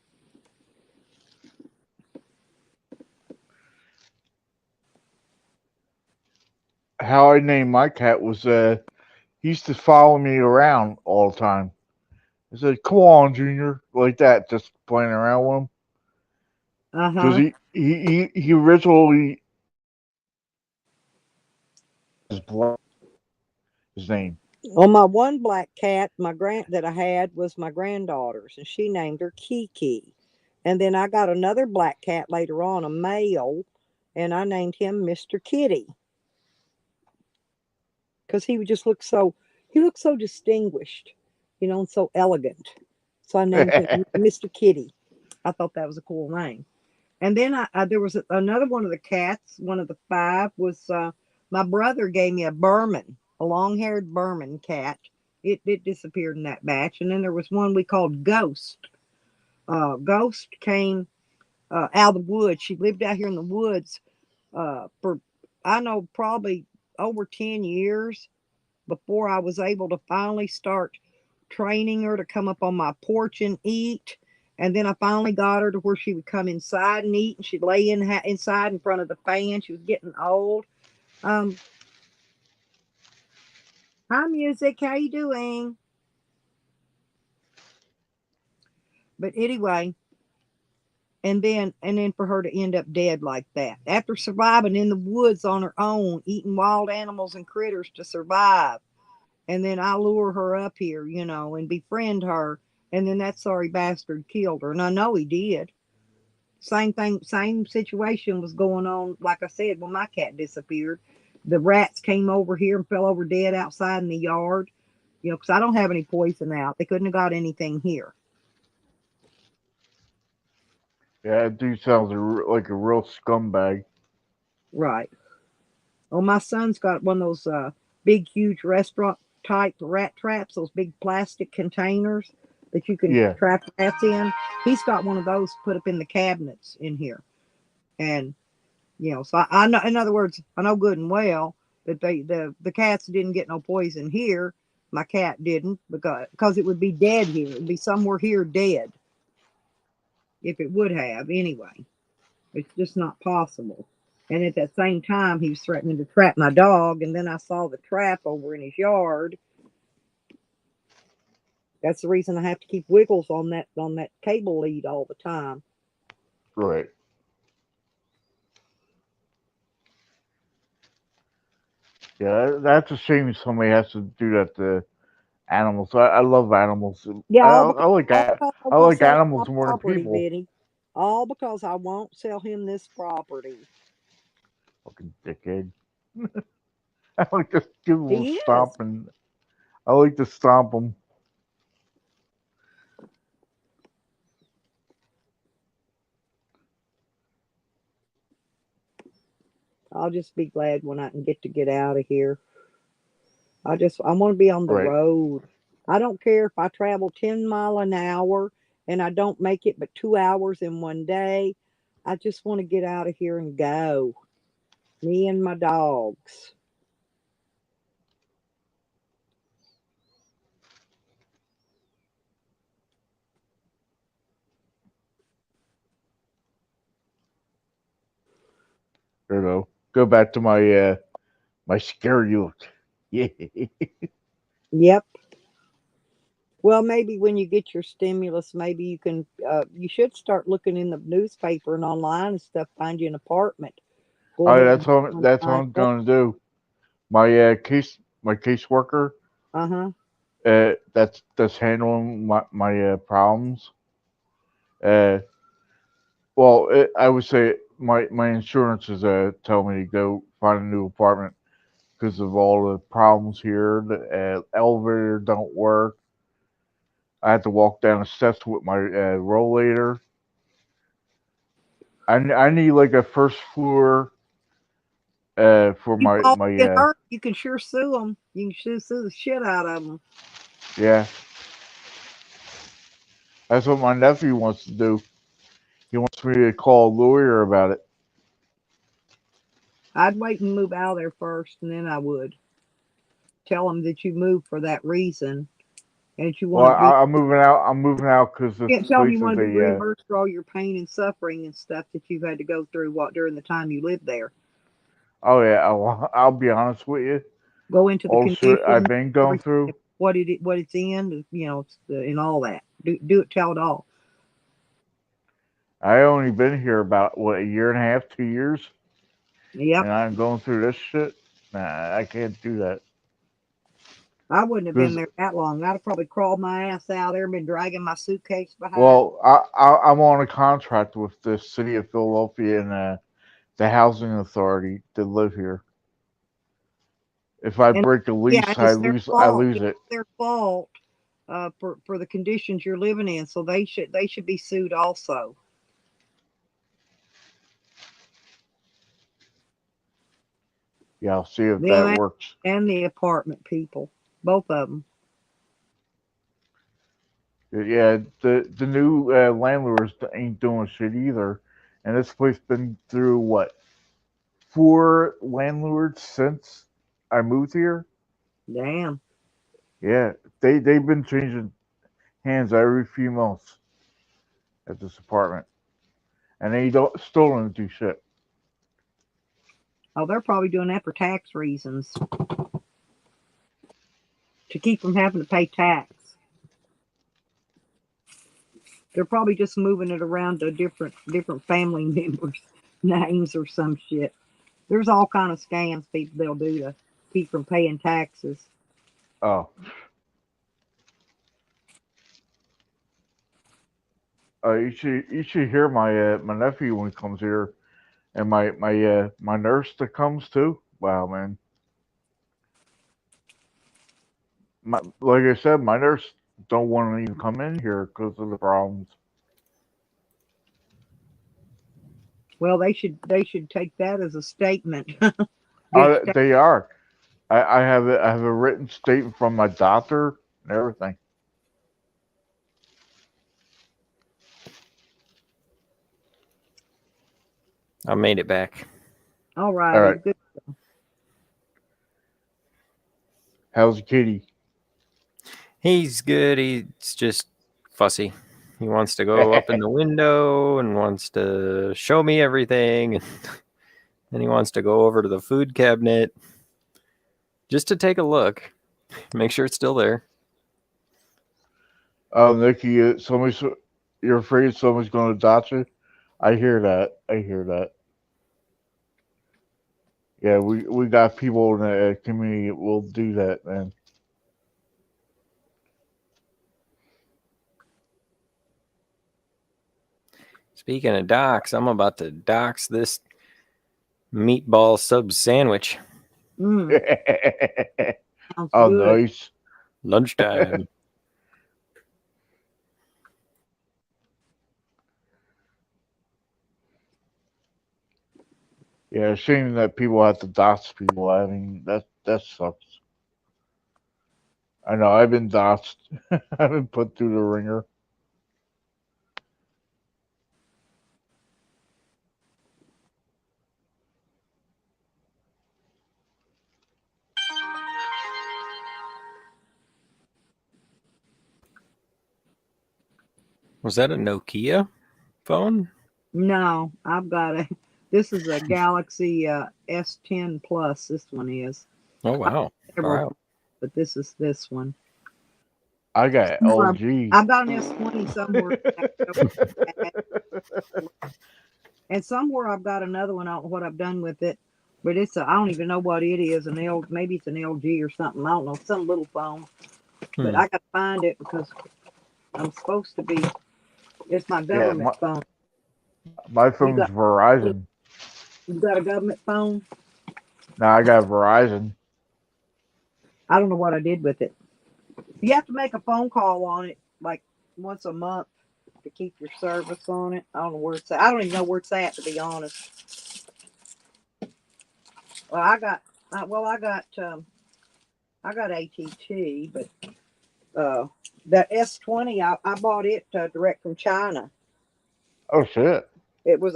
How I named my cat was he used to follow me around all the time. I said, "Come on, Junior," like that, just playing around with him. Uh Because huh. he originally his black his name. Well, my one black cat, that I had was my granddaughter's, and she named her Kiki. And then I got another black cat later on, a male, and I named him Mr. Kitty because he would just he looked so distinguished, you know, and so elegant. So I named him Mr. Kitty. I thought that was a cool name. And then there was another one of the cats. One of the five was my brother gave me a Burman, a long-haired Burman cat. It disappeared in that batch. And then there was one we called Ghost. Ghost came out of the woods. She lived out here in the woods for I know probably over 10 years before I was able to finally start training her to come up on my porch and eat. And then I finally got her to where she would come inside and eat, and she'd lay inside in front of the fan. She was getting old. Um, Hi, music. How you doing? But anyway, and then for her to end up dead like that after surviving in the woods on her own, eating wild animals and critters to survive. And then I lure her up here, you know, and befriend her. And then that sorry bastard killed her. And I know he did. Same thing, same situation was going on. Like I said, when my cat disappeared, the rats came over here and fell over dead outside in the yard. You know, because I don't have any poison out. They couldn't have got anything here. Yeah, that dude sounds like a real scumbag. Right. Oh, my son's got one of those big, huge restaurant type rat traps, those big plastic containers that you can Yeah, trap rats in. He's got one of those put up in the cabinets in here. And, you know, so I know, in other words, I know good and well that the cats didn't get no poison here. My cat didn't because it would be dead here. It would be somewhere here dead if it would have anyway. It's just not possible. And at that same time, he was threatening to trap my dog. And then I saw the trap over in his yard. That's the reason I have to keep wiggles on that cable lead all the time. right. Yeah, that's a shame somebody has to do that to animals. I love animals. Yeah, I, I like all because I I won't like sell him my animals more than property, people. Vinny. All because I won't sell him this property. Fucking dickhead. I like to give a little He is. stomp and I like to stomp them. I'll just be glad when I can get out of here. I want to be on the Right. road. I don't care if I travel 10 mile an hour and I don't make it but 2 hours in one day. I just want to get out of here and go. Me and my dogs. You know. Go back to my scary look. Yeah. Yep. Well, maybe when you get your stimulus, maybe you should start looking in the newspaper and online and stuff, find you an apartment. Go Oh, ahead and that's what sign I'm up. gonna do. My caseworker Uh huh. that's handling my problems. Uh, well, I would say my insurance is telling me to go find a new apartment because of all the problems here. The elevator don't work. I had to walk down the steps with my rollator. I need like a first floor for You my fall, my get hurt, you can sure sue them. You can sure sue the shit out of them. Yeah, that's what my nephew wants to do. He wants me to call a lawyer about it. I'd wait and move out of there first, and then I would tell them that you moved for that reason and that you want Well, to be. I'm moving out. I'm moving out because this You can't tell them place you is want to be a. reimbursed for all your pain and suffering and stuff that you've had to go through during the time you lived there. Oh yeah, I'll be honest with you. Go into the All the shit I've conditions, been going everything, through. what it's in, and all that. Do it, tell it all. I only been here about what, a year and a half, 2 years, Yep. and I'm going through this shit. Nah, I can't do that. I wouldn't have been Cause there that long. I'd have probably crawled my ass out there and been dragging my suitcase behind. well, I'm on a contract with the city of Philadelphia and the housing authority to live here. If I And break a yeah, lease, and I it's their lose. I fault. lose It's it. their fault for the conditions you're living in. So they should be sued also. Yeah, I'll see if that Them works. and the apartment people, both of them. Yeah, the new landlords ain't doing shit either, and this place been through what, 4 landlords since I moved here. Damn. Yeah, they've been changing hands every few months at this apartment, and they don't still don't do shit. Oh, they're probably doing that for tax reasons to keep from having to pay tax. They're probably just moving it around to different family members' names or some shit. There's all kind of scams people they'll do to keep from paying taxes. Oh, you should hear my nephew when he comes here, and my nurse that comes too. Wow, man. Like I said, my nurse don't want to even come in here because of the problems. Well, they should take that as a statement. Get it They are. I have a written statement from my doctor and everything. I made it back. all All righty. right, Good. how's the kitty? He's good. He's just fussy. He wants to go up in the window and wants to show me everything. And he wants to go over to the food cabinet just to take a look, make sure it's still there. Oh, Nikki, you're afraid someone's going to adopt you? I hear that. I hear that. Yeah, we got people in the community that will do that, man. Speaking of docs, I'm about to dox this meatball sub sandwich. Mm, sounds Oh, good. nice. Lunchtime. Yeah, shame that people have to dox people. I mean, that sucks. I know. I've been doxed. I've been put through the ringer. Was that a Nokia phone? No, I've got a. This is a Galaxy S10 Plus. This one is. Oh, wow. Several, Wow. but this one. I got Somewhere LG. I've got an S20 somewhere, and somewhere I've got another one. I don't know what I've done with it, but I don't even know what it is. Maybe it's an LG or something. I don't know, some little phone. But I got to find it because I'm supposed to be. It's my Yeah, government phone. my You phone's got Verizon. you got a government phone? Now I got Verizon. I don't know what I did with it. You have to make a phone call on it like once a month to keep your service on it. I don't know where it's at. I don't even know where it's at, to be honest. Well, I got I got AT&T, but Uh, that S20, I bought it direct from China. Oh shit. It was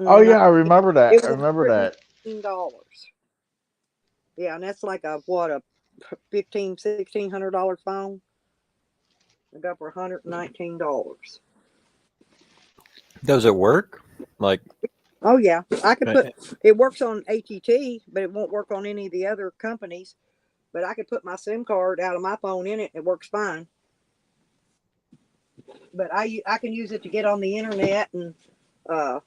Oh yeah, I remember that. it I was remember that. $119. Yeah, and that's like a what, a $1,600 phone. I got for $119. Does it work? Like, Oh yeah, I could uh, put it works on ATT, but it won't work on any of the other companies. But I could put my SIM card out of my phone in it. It works fine. But I can use it to get on the internet and uh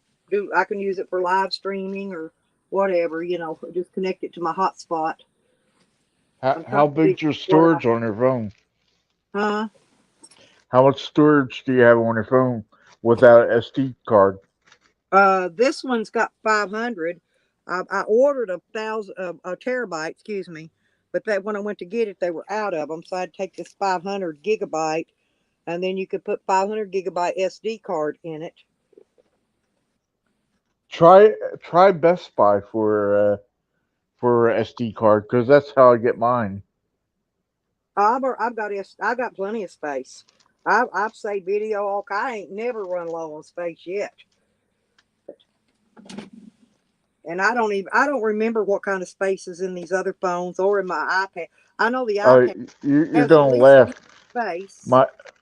I can use it for live streaming or whatever. Just connect it to my hotspot. I'm trying How to figure big's your what storage on your phone? huh? How much storage do you have on your phone without SD card? This one's got 500. I ordered a terabyte, excuse me, but that when I went to get it, they were out of them. So I'd take this 500 gigabyte, and then you could put 500 gigabyte SD card in it. Try Best Buy for SD card because that's how I get mine. I've got plenty of space. I've saved video all I ain't never run low on space yet. And I don't remember what kind of space is in these other phones or in my iPad. I know the iPad You're has at gonna least laugh. space.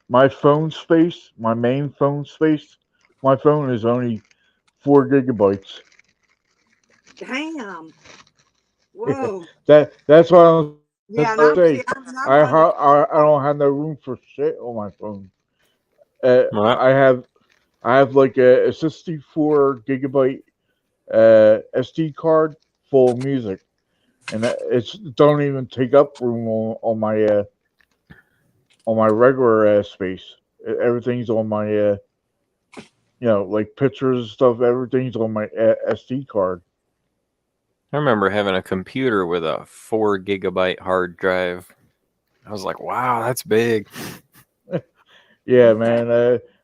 My phone space, my main phone space, my phone is only 4 gigabytes. Damn. Whoa. That's what I'm Yeah, and say. I'm running. I don't have no room for shit on my phone. what? I have like a 64 gigabyte SD card full of music, and it's don't even take up room on my regular space. Everything's on my like pictures and stuff. Everything's on my SD card. I remember having a computer with a 4 gigabyte hard drive. I was like, wow, that's big. Yeah, man.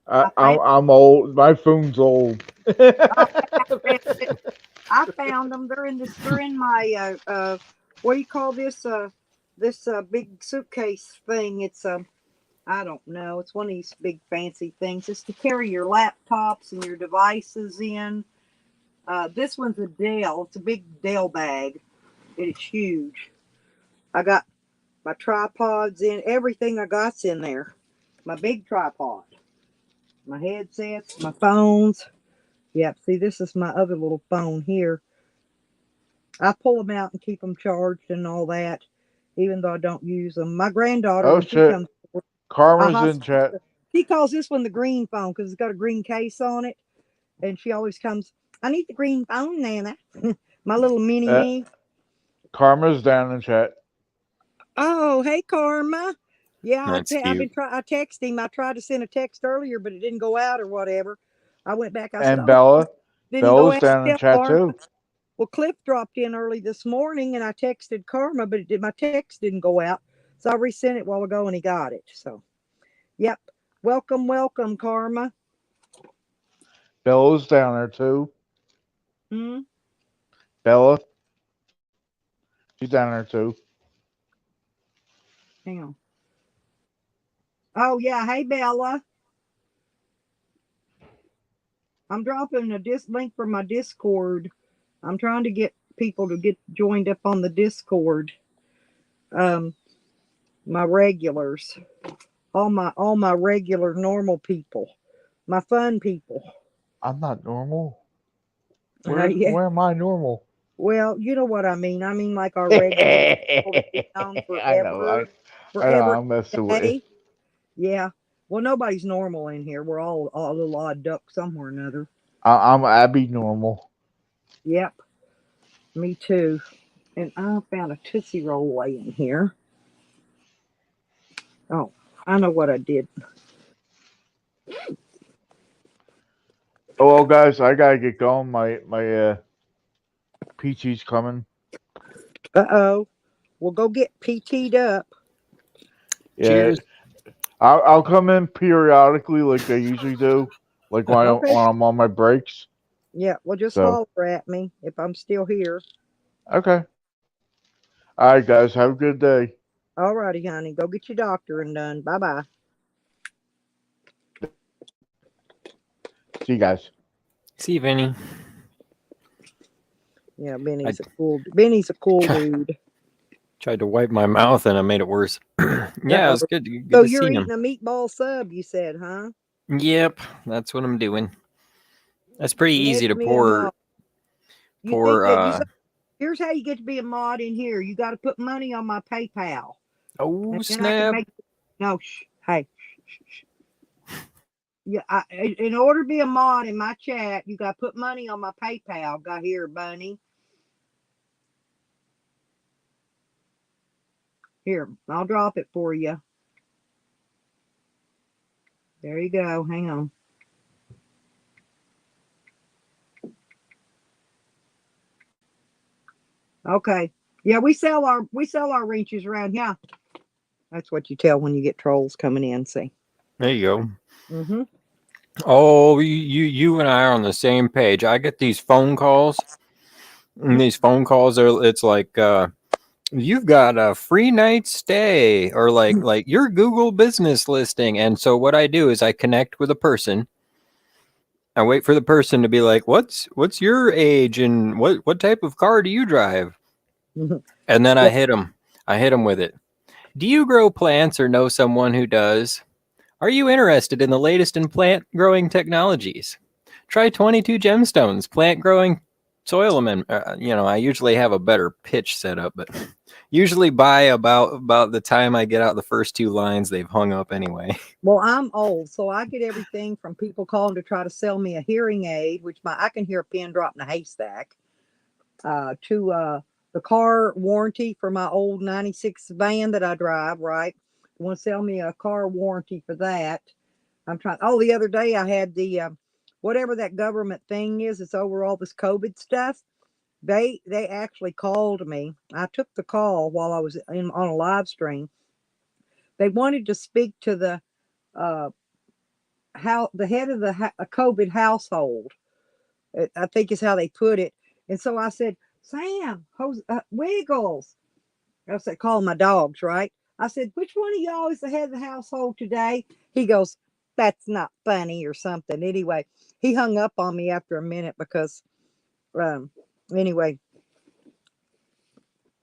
I found, I'm old. My phone's old. I found them. They're in my what do you call this? This big suitcase thing. It's I don't know. It's one of these big fancy things. It's to carry your laptops and your devices in. This one's a Dell. It's a big Dell bag. It's huge. I got my tripods in. Everything I got's in there. My big tripod. My headsets, my phones. Yep. See, this is my other little phone here. I pull them out and keep them charged and all that, even though I don't use them. My granddaughter, Oh when she shit! comes, Karma's uh-huh, in chat. she calls this one the green phone because it's got a green case on it. And she always comes, I need the green phone, Nana. My little mini Uh, me. Karma's down in chat. Oh, hey, Karma. Yeah, That's cute. I text him. I tried to send a text earlier, but it didn't go out or whatever. I went back. I said, And oh, didn't go Bella's out down in yet, chat Karma. too. Well, Cliff dropped in early this morning, and I texted Karma, but my text didn't go out. So I resent it a while ago, and he got it. So, yep. Welcome, Karma. Bella's down there too. Hmm. Bella, she's down there too. Hang on. Oh yeah. Hey, Bella. I'm dropping a link for my Discord. I'm trying to get people to get joined up on the Discord. Um, my regulars, all my regular normal people, my fun people. I'm not normal. Yeah. Where am I normal? Well, you know what I mean. I mean like our regular people that been on I know. I know. forever I'm messing with you. day. Yeah. Well, nobody's normal in here. We're all a little odd duck somewhere or another. I'm Abby normal. Yep. Me too. And I found a Tootsie Roll laying here. Oh, I know what I did. Oh well, guys, I gotta get going. My PT's coming. Uh-oh. We'll go get PT'd up. Yeah, Cheers. I'll come in periodically like I usually do, like Okay. when I'm on my breaks. Yeah, well, just So holler at me if I'm still here. okay. All right, guys, have a good day. All righty, honey. Go get your doctoring done. Bye bye. See you guys. See you, Vinny. Yeah, I Benny's a cool dude. tried to wipe my mouth and I made it worse. Yeah, it Uh-oh. was good. Good So to you're see eating him. a meatball sub, you said, huh? Yep, that's what I'm doing. That's pretty easy to Make me a mod. You think pour. that here's how you get to be a mod in here. You got to put money on my PayPal, Oh and then I can snap! make. No, hey, yeah. In order to be a mod in my chat, you got to put money on my PayPal. Got here, Bunny. Here, I'll drop it for you. There you go. Hang on. Okay. Yeah, we sell our wrenches around here. That's what you tell when you get trolls coming in. See. There you go. Mm-hmm. Oh, you and I are on the same page. I get these phone calls, and these phone calls are. It's like you've got a free night stay, or like your Google business listing. And so what I do is I connect with a person. I wait for the person to be like, "What's your age and what type of car do you drive?" And then I Well, hit them. I hit them with it. Do you grow plants or know someone who does? Are you interested in the latest in plant growing technologies? Try 22 gemstones, plant growing soil amendment. I usually have a better pitch set up, but usually by about the time I get out the first two lines, they've hung up anyway. well, I'm old, so I get everything from people calling to try to sell me a hearing aid, which I can hear a pin drop in a haystack, to the car warranty for my old '96 van that I drive. Right, want to sell me a car warranty for that. I'm trying. Oh, the other day I had the whatever that government thing is. It's over all this COVID stuff. They actually called me. I took the call while I was on a live stream. They wanted to speak to uh, the head of the COVID household. I think is how they put it. And so I said, Sam, Wiggles. I said, call my dogs, right? I said, which one of y'all is the head of the household today? He goes, that's not funny or something. Anyway, he hung up on me after a minute because, anyway,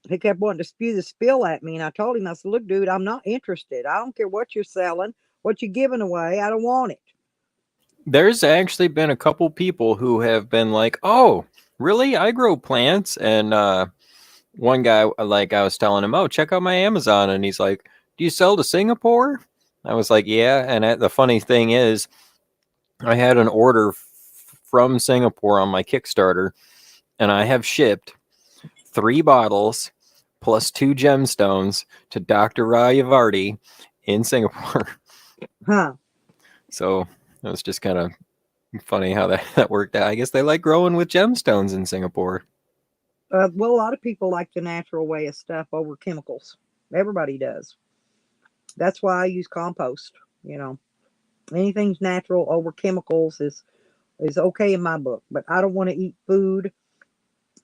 he kept wanting to spew the spill at me. And I told him, I said, look, dude, I'm not interested. I don't care what you're selling, what you're giving away. I don't want it. There's actually been a couple people who have been like, "Oh, really? I grow plants." And one guy, like I was telling him, "Oh, check out my Amazon," and he's like, "Do you sell to Singapore?" I was like, "Yeah." And the funny thing is, I had an order from Singapore on my Kickstarter, and I have shipped 3 bottles plus 2 gemstones to Dr. Rayavarti in Singapore. Huh. So it was just kind of funny how that worked out. I guess they like growing with gemstones in Singapore. Well, a lot of people like the natural way of stuff over chemicals. Everybody does. That's why I use compost. Anything's natural over chemicals is okay in my book. But I don't want to eat food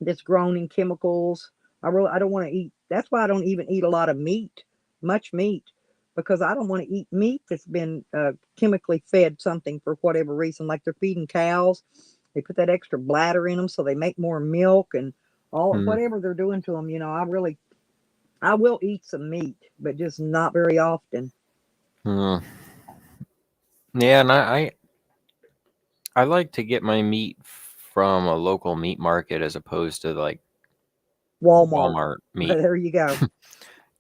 that's grown in chemicals. I don't want to eat. That's why I don't even eat a lot of meat, much meat, because I don't want to eat meat that's been chemically fed something for whatever reason. Like they're feeding cows, they put that extra bladder in them so they make more milk and all whatever they're doing to them. I will eat some meat, but just not very often. Yeah, and I like to get my meat from a local meat market as opposed to like Walmart meat. There you go. Well,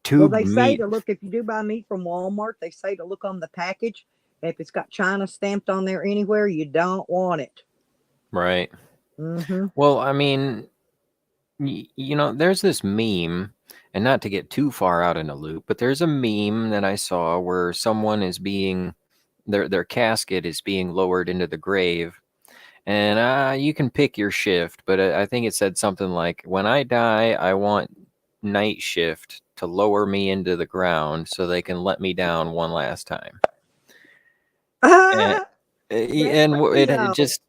Tube they say meat. to look, if you do buy meat from Walmart, they say to look on the package. If it's got China stamped on there anywhere, you don't want it. Right. Mm-hmm. Well, I mean, there's this meme, and not to get too far out in a loop, but there's a meme that I saw where someone is being their casket is being lowered into the grave. And you can pick your shift, but I think it said something like, when I die, I want night shift to lower me into the ground so they can let me down one last time. And, That's and funny, it though. just,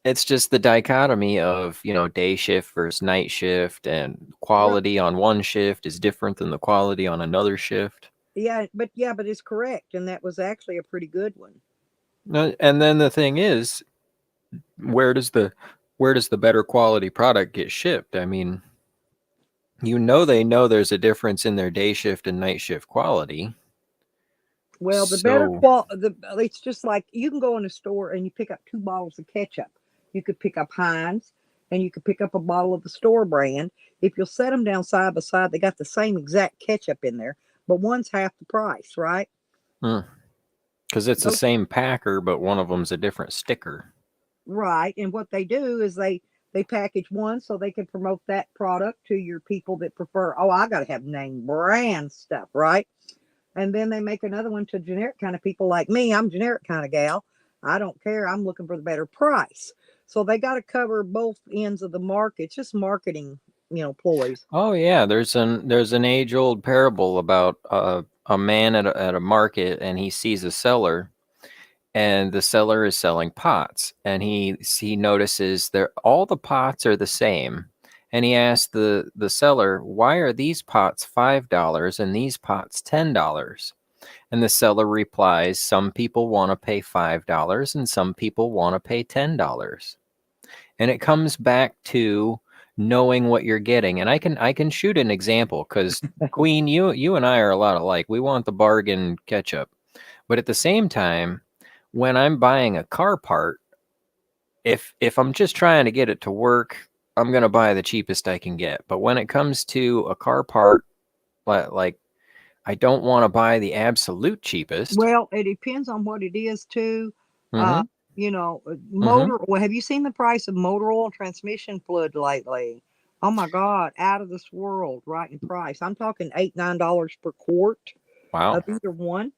It's just the dichotomy of, day shift versus night shift, and Right. quality on one shift is different than the quality on another shift. Yeah, but it's correct, and that was actually a pretty good one. And then the thing is, where does the better quality product get shipped? I mean, they know there's a difference in their day shift and night shift quality. Well, the better So, it's just like you can go in a store and you pick up 2 bottles of ketchup. You could pick up Heinz, and you could pick up a bottle of the store brand. If you'll set them down side by side, they got the same exact ketchup in there, but one's half the price, right? because it's the Those, same packer, but one of them's a different sticker. right. And what they do is they package one so they can promote that product to your people that prefer, oh, I got to have name brand stuff, right? And then they make another one to generic kind of people like me. I'm generic kind of gal. I don't care. I'm looking for the better price. So they got to cover both ends of the market. It's just marketing, ploys. Oh yeah, there's an age old parable about a man at a market, and he sees a seller, and the seller is selling pots, and he notices all the pots are the same, and he asks the seller, why are these pots $5 and these pots $10? And the seller replies, some people want to pay $5 and some people want to pay $10. And it comes back to knowing what you're getting. And I can shoot an example, because Queen, you and I are a lot alike. We want the bargain ketchup. But at the same time, when I'm buying a car part, if I'm just trying to get it to work, I'm going to buy the cheapest I can get. But when it comes to a car part, like I don't want to buy the absolute cheapest. Well, it depends on what it is too. Mm-hmm. Motor. Well, have you seen the price of motor oil and transmission fluid lately? Oh my God, out of this world, right in price. I'm talking $8-9 per quart Wow. of either one.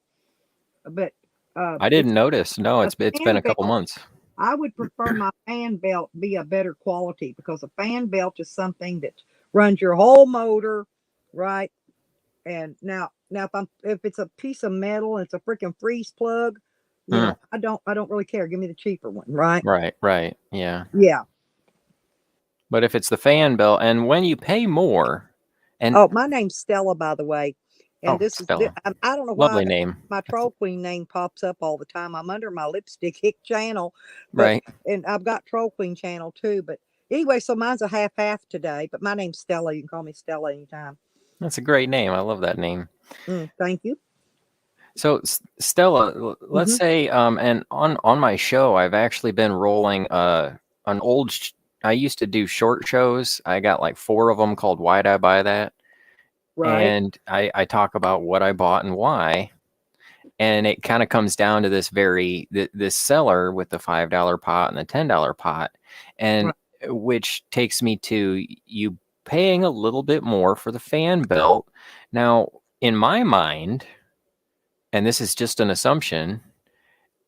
But I didn't notice. No, it's been a couple months. I would prefer my fan belt be a better quality, because a fan belt is something that runs your whole motor, right? And now if it's a piece of metal and it's a freaking freeze plug, I don't really care. Give me the cheaper one, right? Right. Yeah. Yeah. But if it's the fan belt, and when you pay more, and Oh, my name's Stella, by the way. And this Stella, is I don't know why lovely name. my troll queen name pops up all the time. I'm under my lipstick hick channel, Right. And I've got troll queen channel too. But anyway, so mine's a half today. But my name's Stella. You can call me Stella anytime. That's a great name. I love that name. Thank you. So Stella, let's say, and on my show, I've actually been rolling an old. I used to do short shows. I got like 4 of them called "Why'd I Buy That?" Right. And I talk about what I bought and why. And it kind of comes down to this seller with the $5 pot and the $10 pot, and which takes me to you paying a little bit more for the fan belt. Now, in my mind, and this is just an assumption,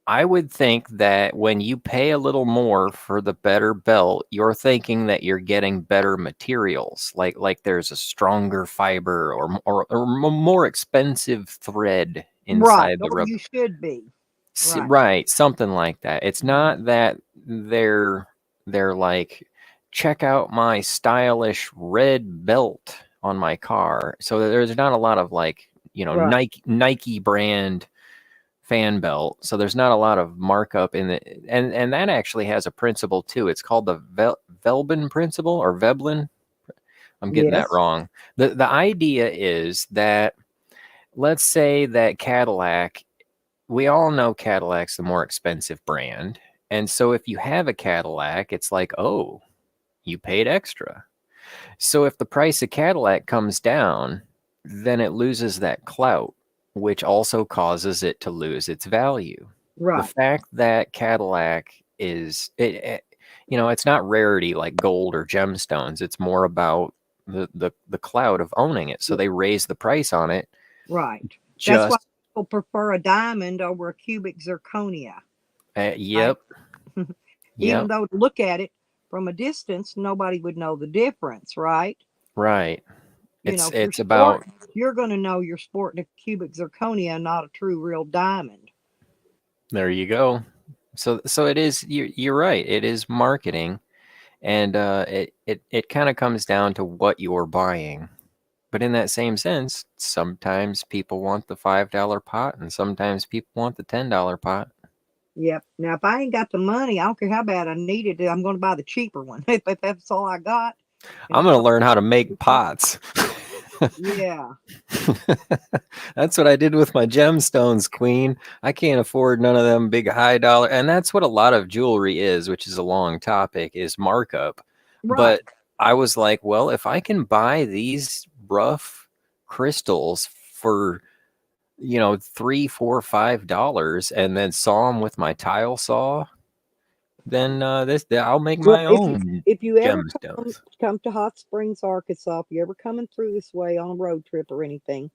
I would think that when you pay a little more for the better belt, you're thinking that you're getting better materials, like there's a stronger fiber or more expensive thread inside the rubber. You should be. Right, something like that. It's not that they're like, check out my stylish red belt on my car. So there's not a lot of like, Nike brand fan belt. So there's not a lot of markup in it. And that actually has a principle too. It's called the Veblen principle, or Veblen. I'm getting that wrong. The idea is that, let's say that Cadillac, we all know Cadillac's the more expensive brand. And so if you have a Cadillac, it's like, oh, you paid extra. So if the price of Cadillac comes down, then it loses that clout, which also causes it to lose its value. Right. The fact that Cadillac is, it's not rarity like gold or gemstones. It's more about the clout of owning it. So they raise the price on it. Right. That's why people prefer a diamond over a cubic zirconia. Yep. Right? Even though to look at it from a distance, nobody would know the difference, right? Right. It's about, you're going to know you're sporting a cubic zirconia, not a true real diamond. There you go. So it is. You're right. It is marketing, and it kind of comes down to what you're buying. But in that same sense, sometimes people want the $5 pot, and sometimes people want the $10 pot. Yep. Now, if I ain't got the money, I don't care how bad I needed it. I'm going to buy the cheaper one if that's all I got. I'm going to learn how to make pots. Yeah. That's what I did with my gemstones, Queen. I can't afford none of them big high dollar. And that's what a lot of jewelry is, which is a long topic, is markup. Right. But I was like, well, if I can buy these rough crystals for, $3, $4, $5 and then saw them with my tile saw, then I'll make Well, my own if you ever gemstones. come to Hot Springs, Arkansas, if you're ever coming through this way on a road trip or anything,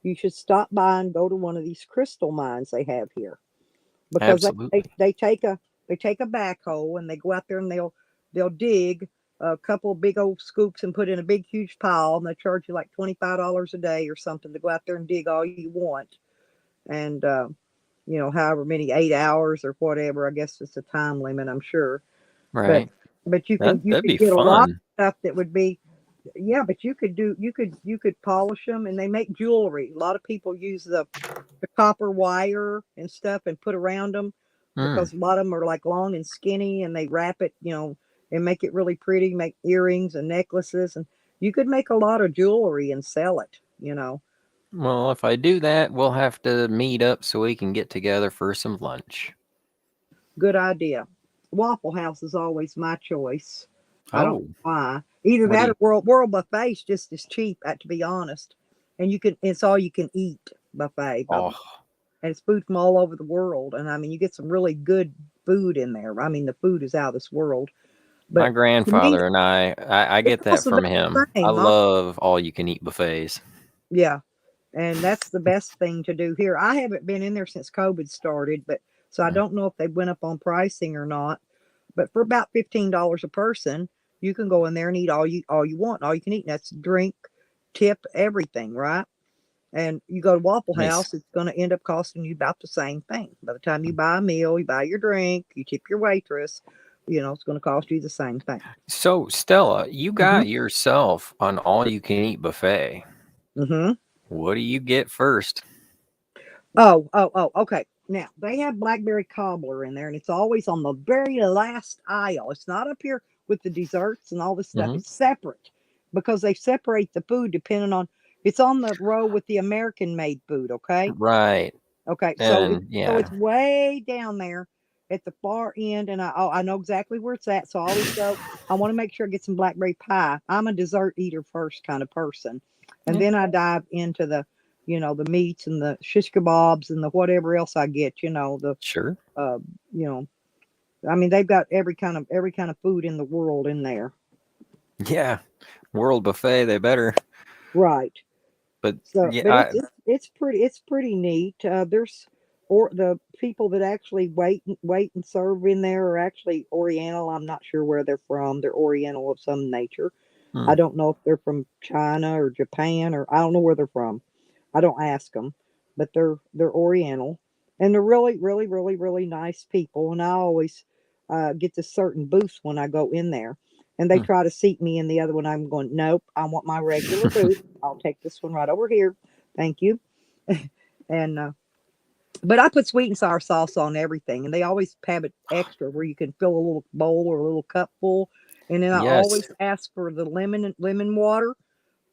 you should stop by and go to one of these crystal mines they have here, because Absolutely. they take a backhoe and they go out there and they'll dig a couple big old scoops and put in a big huge pile, and they charge you like $25 a day or something to go out there and dig all you want, and however many 8 hours or whatever. I guess it's a time limit, I'm sure. Right. But you That'd could be get a lot of fun. stuff that would be, yeah, but you could polish them, and they make jewelry. A lot of people use the copper wire and stuff and put around them, because a lot of them are like long and skinny, and they wrap it, and make it really pretty, make earrings and necklaces, and you could make a lot of jewelry and sell it. Well, if I do that, we'll have to meet up so we can get together for some lunch. Good idea. Waffle House is always my choice. I don't Oh, know why. Either what do that you? or World Buffet's just as cheap, to be honest. And it's all you can eat buffet. Oh, And it's food from all over the world. And I mean, you get some really good food in there. I mean, the food is out of this world. my But to me, grandfather and I it's get that also the from best him. I thing. love all you can eat buffets. Yeah. And that's the best thing to do here. I haven't been in there since COVID started, but so I don't know if they went up on pricing or not. But for about $15 a person, you can go in there and eat all you want, all you can eat. And that's drink, tip, everything, right? And you go to Waffle Nice. House, it's going to end up costing you about the same thing. By the time you buy a meal, you buy your drink, you tip your waitress, it's going to cost you the same thing. So, Stella, you Mm-hmm. got yourself an all you can eat buffet. Mm-hmm. What do you get first? Oh, okay. Now they have blackberry cobbler in there, and it's always on the very last aisle. It's not up here with the desserts and all this stuff. Mhm. It's separate, because they separate the food depending on. It's on the row with the American made food. Okay. Right. Okay. And It's way down there at the far end, and I know exactly where it's at. So I always go. I want to make sure I get some blackberry pie. I'm a dessert eater first kind of person, and then I dive into the meats and the shish kebabs and the whatever else I get. Sure. I mean, they've got every kind of food in the world in there. Yeah. World buffet, they better. Right. But So, yeah, but it's pretty neat. There's the people that actually wait and serve in there are actually Oriental. I'm not sure where they're from. They're Oriental of some nature. I don't know if they're from China or Japan, or I don't know where they're from. I don't ask them, but they're Oriental, and they're really, really, really, really nice people. And I always get to certain booths when I go in there, and they try to seat me in the other one. I'm going, nope, I want my regular booth. I'll take this one right over here. Thank you. And but I put sweet and sour sauce on everything, and they always have it extra where you can fill a little bowl or a little cup full. And then I yes. always ask for the lemon water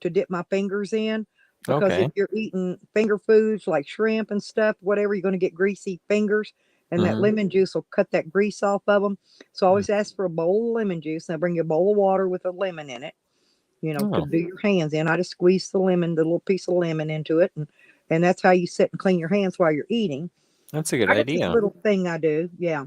to dip my fingers in, because if Okay. you're eating finger foods like shrimp and stuff, whatever, you're going to get greasy fingers, and that lemon juice will cut that grease off of them. So I always ask for a bowl of lemon juice, and I bring you a bowl of water with a lemon in it, to Oh, do your hands in. I just squeeze the little piece of lemon into it, and that's how you sit and clean your hands while you're eating. that's a good I got this idea. little thing I do, yeah.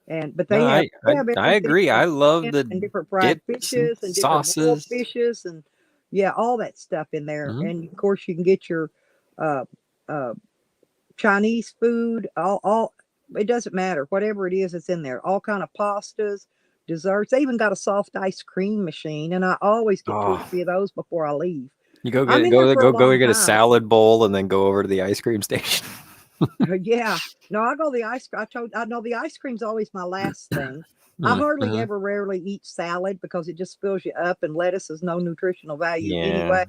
But No, they have I everything agree. I from love shrimp the and different fried dips and fishes and different boiled sauces. fishes, and yeah, all that stuff in there. Mhm. And of course, you can get your uh, uh, Chinese food. All it doesn't matter, whatever it is, it's in there. All kind of pastas, desserts. They even got a soft ice cream machine, and I always get two or Oh, three of those before I leave. you go I'm get in there for a go long get a time. salad bowl and then go over to the ice cream station. Yeah. No, I go the ice. I know the ice cream's always my last thing. I hardly Mhm. ever, rarely eat salad because it just fills you up, and lettuce has no nutritional value Yeah, anyway.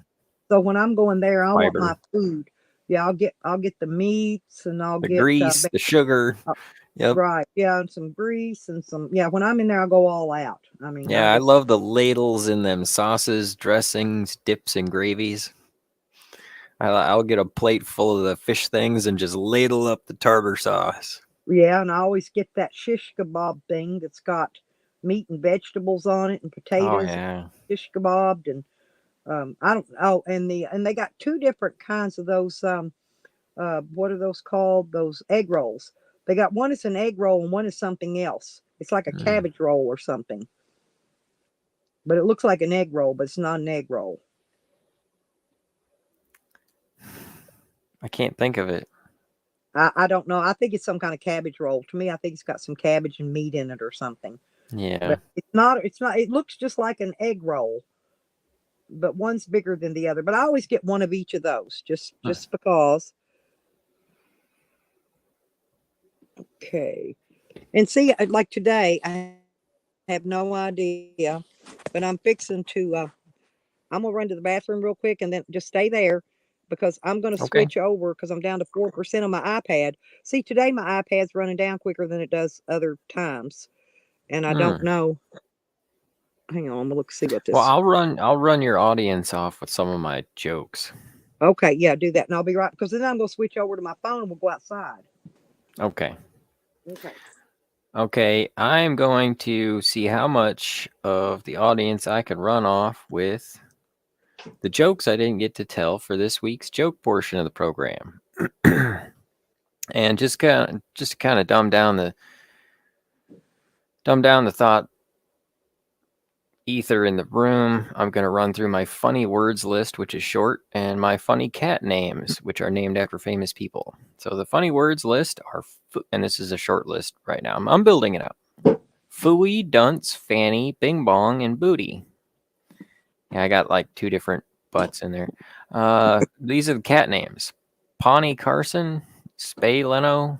So when I'm going there, I want my fiber, food. Yeah, I'll get the meats, and I'll the get grease, the sugar. uh, Yep. right, yeah, and some grease and some. Yeah, when I'm in there, I go all out. I mean, I Yeah, I just love the ladles in them sauces, dressings, dips, and gravies. I'll get a plate full of the fish things and just ladle up the tartar sauce. yeah, and I always get that shish kebab thing that's got meat and vegetables on it and Oh potatoes, yeah. shish kebab, and I don't. Oh, and they got two different kinds of those. What are those called? Those egg rolls. They got one is an egg roll and one is something else. It's like a Mm, cabbage roll or something, but it looks like an egg roll, but it's not an egg roll. I can't think of it. I don't know. I think it's some kind of cabbage roll. To me, I think it's got some cabbage and meat in it or something. Yeah. But it's not. It's not. It looks just like an egg roll, but one's bigger than the other. But I always get one of each of those, just because. Okay. And see, like today, I have no idea, but I'm fixing to. I'm gonna run to the bathroom real quick and then just stay there because I'm gonna Okay. switch over because I'm down to 4% on my iPad. See, today my iPad's running down quicker than it does other times, and I don't Hmm. know. Hang on, I'm gonna look see what Well, this. I'll run your audience off with some of my jokes. Okay, yeah, do that, and I'll be right because then I'm gonna switch over to my phone and we'll go outside. Okay. Okay. Okay, I'm going to see how much of the audience I can run off with the jokes I didn't get to tell for this week's joke portion of the program. And just kind of dumb down the thought ether in the room. I'm going to run through my funny words list, which is short, and my funny cat names, which are named after famous people. So the funny words list are, and this is a short list right now. I'm building it up. Fooey, dunce, fanny, bing bong, and booty. Yeah, I got like two different butts in there. These are the cat names: Pawnee Carson, Spay Leno,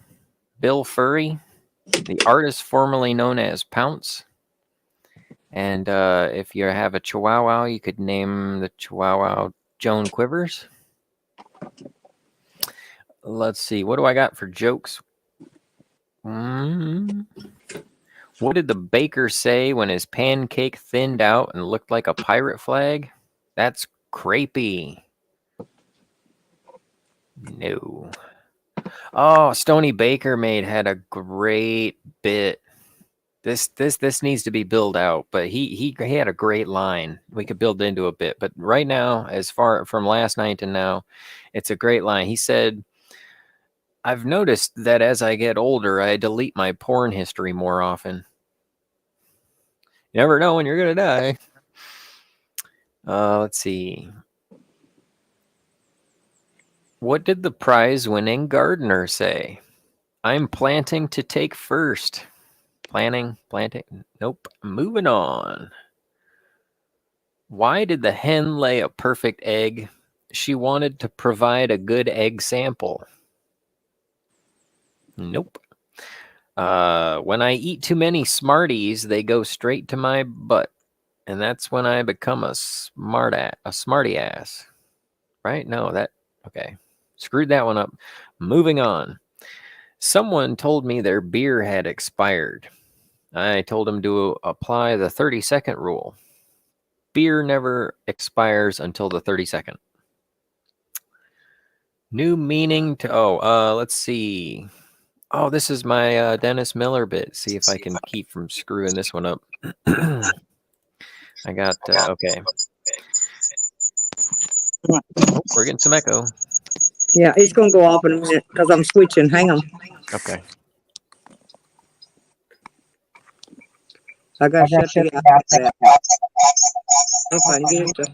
Bill Furry, the artist formerly known as Pounce. And if you have a Chihuahua, you could name the Chihuahua Joan Quivers. Let's see. What do I got for jokes? What did the baker say when his pancake thinned out and looked like a pirate flag? That's crepey. No. Oh, Stony Baker Maid had a great bit. This needs to be built out, but he had a great line. We could build into a bit, but right now, as far from last night to now, it's a great line. He said, "I've noticed that as I get older, I delete my porn history more often. You never know when you're gonna die." Let's see. What did the prize-winning gardener say? I'm planting to take first. Planting. Nope. Moving on. Why did the hen lay a perfect egg? She wanted to provide a good egg sample. Nope. When I eat too many Smarties, they go straight to my butt, and that's when I become a smarty ass. Right? No, that okay. Screwed that one up. Moving on. Someone told me their beer had expired. I told him to apply the 30-second rule. Beer never expires until the 32nd. New meaning to let's see. Oh, this is my Dennis Miller bit. See if I can keep from screwing this one up. I got okay. Oh, we're getting some echo. Yeah, it's gonna go off in a minute because I'm switching. Hang on. Okay. I gotta shut the iPad. If I can get it to.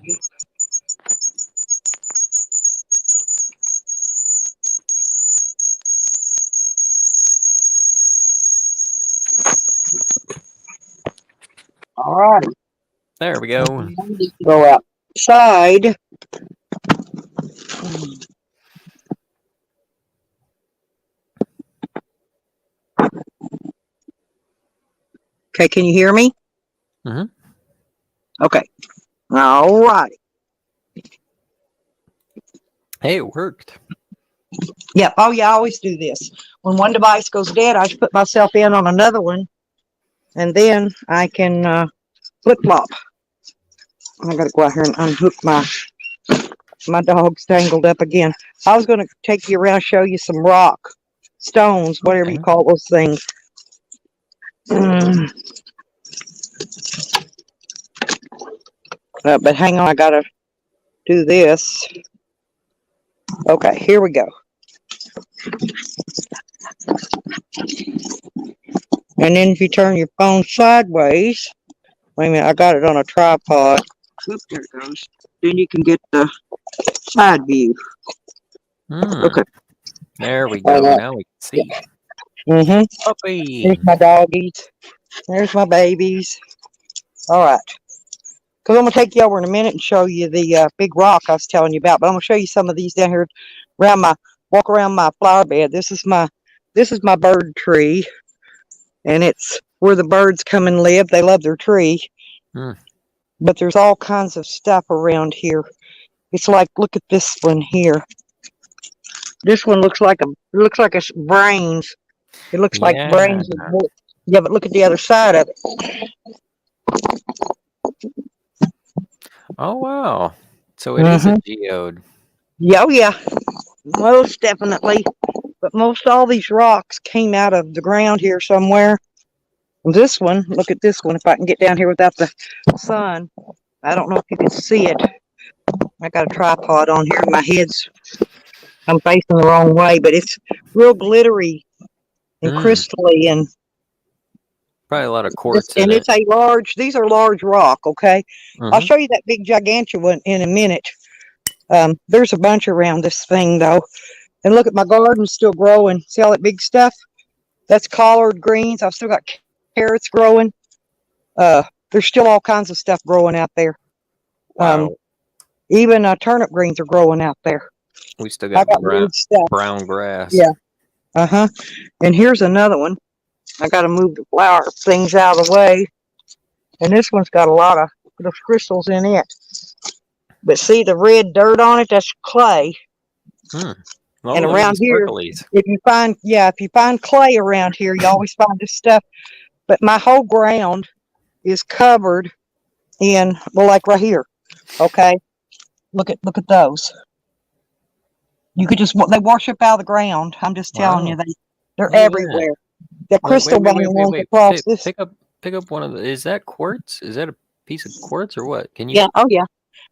All right. There we go. Go outside. Okay, can you hear me? Mhm. Okay. All right. Hey, it worked. Yep. Oh, yeah, I always do this. When one device goes dead, I just put myself in on another one, and then I can flip-flop. I got to go out here and unhook my dog's tangled up again. I was going to take you around, show you some rock, stones, whatever Okay. you call those things. But hang on, I got to do this. Okay, here we go. And then if you turn your phone sideways, wait a minute, I got it on a tripod. Oops, there it goes. Then you can get the side view. Hmm. Okay. There we All go. right. Now we can see. Mm-hmm. Puppy. There's my doggies. There's my babies. All right. Because I'm going to take you over in a minute and show you the big rock I was telling you about. But I'm going to show you some of these down here walk around my flower bed. This is my bird tree. And it's where the birds come and live. They love their tree. Hmm. But there's all kinds of stuff around here. It's like, look at this one here. This one looks like it's brains. It looks like Yeah. brains. Yeah, but look at the other side of it. Oh, wow. So it is a geode. Yeah, oh yeah, most definitely. But most all these rocks came out of the ground here somewhere. This one, look at this one. If I can get down here without the sun, I don't know if you can see it. I got a tripod on here. I'm facing the wrong way, but it's real glittery and crystally, and Probably a lot of quartz in it's it. these are large rock, okay? I'll Mhm. show you that big gigantuan in a minute. There's a bunch around this thing, though. And look at my garden's still growing. See all that big stuff? That's collard greens. I've still got carrots growing. There's still all kinds of stuff growing out there. Wow. Even turnip greens are growing out there. We still I got got weird stuff. brown grass. Yeah. Uh-huh. And here's another one. I got to move the flower things out of the way. And this one's got a lot of those crystals in it. But see the red dirt on it? That's clay. Oh, And look at around the here, sparklies. if you find clay around here, you always find this stuff. But my whole ground is covered in, well, like right here. Okay. Look at those. You could they wash up out of the ground. I'm just telling you, they're Look at that. everywhere. The crystal Wait. vein runs across this. Pick up one of the. Is that quartz? Is that a piece of quartz or what? Can you? Yeah. Oh yeah.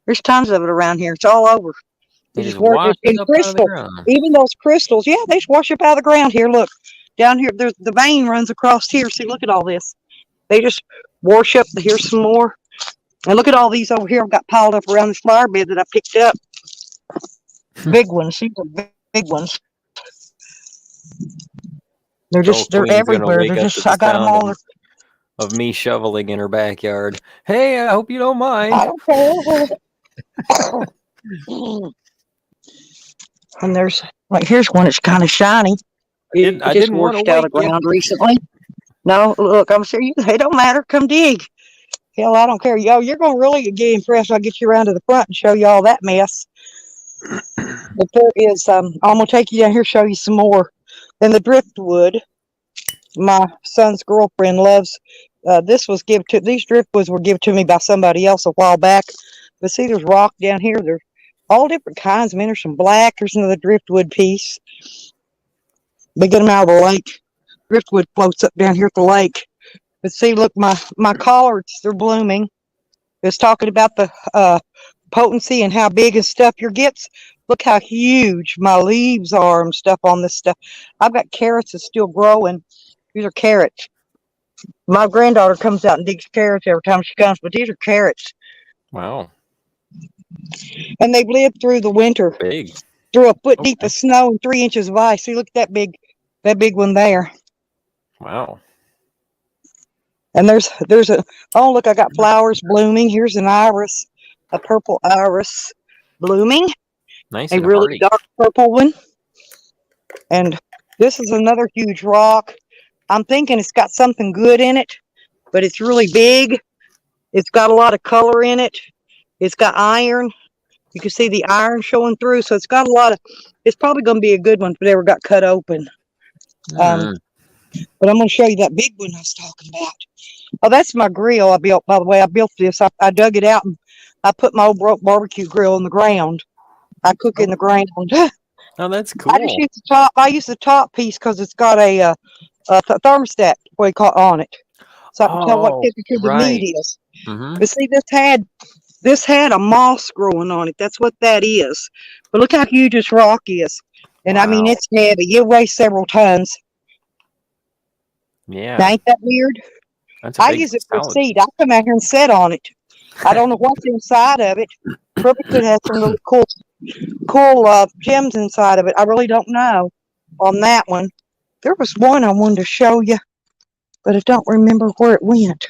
There's tons of it around here. It's all over. It You just just work it washes in up out of the crystal. ground. Even those crystals, yeah, they just wash up out of the ground here. Look, down here, there's the vein runs across here. See, look at all this. They just wash up. Here's some more. And look at all these over here I've got piled up around this flower bed that I picked up. Big ones. These are big ones. They're Queen's everywhere. wake up to the I got them sound all. of me shoveling in her backyard. Hey, I hope you don't mind. I don't care. And there's here's one that's kind of shiny. It I just didn't want to washed out of wake the you. ground recently. No, look, I'm serious. It don't matter. Come dig. Hell, I don't care. Yo, you're gonna really get impressed. I'll get you around to the front and show you all that mess. But there is I'm gonna take you down here, show you some more. Then the driftwood. My son's girlfriend loves. These driftwoods were given to me by somebody else a while back. But see, there's rock down here. There's all different kinds. I mean, there's some black. There's another driftwood piece. They get them out of the lake. Driftwood floats up down here at the lake. But see, look, my collards, they're blooming. It's talking about the potency and how big and stuff your gets. Look how huge my leaves are and stuff on this stuff. I've got carrots that's still growing. These are carrots. My granddaughter comes out and digs carrots every time she comes, but these are carrots. Wow. And they've lived through the winter. Big. Through a foot deep of snow and 3 inches of ice. See, look at that big one there. Wow. And there's look, I got flowers blooming. Here's an iris, a purple iris blooming. Nice a and really hardy. dark purple one. And this is another huge rock. I'm thinking it's got something good in it. but it's really big. It's got a lot of color in it. It's got iron. You can see the iron showing through. So it's got a lot of, it's probably going to be a good one if it ever got cut open. Mm. But I'm going to show you that big one I was talking about. Oh, that's my grill I built, by the way. I built this. I dug it out and I put my old barbecue grill in the ground. I cook in the ground. Oh, that's I just cool. use the top. I use the top piece because it's got a thermostat, what you call, on it, so I can tell what Oh, temperature the right. meat is. Mm-hmm. But see, this had a moss growing on it. That's what that is. But look how huge this rock is, and I mean Wow. it's heavy. It weighs several tons. Now, Yeah, ain't that weird? that's a I big use it for salad. seed. I come out here and sit on it. I don't know what's inside of it. Probably could have some really cool gems inside of it. I really don't know on that one. There was one I wanted to show you, but I don't remember where it went.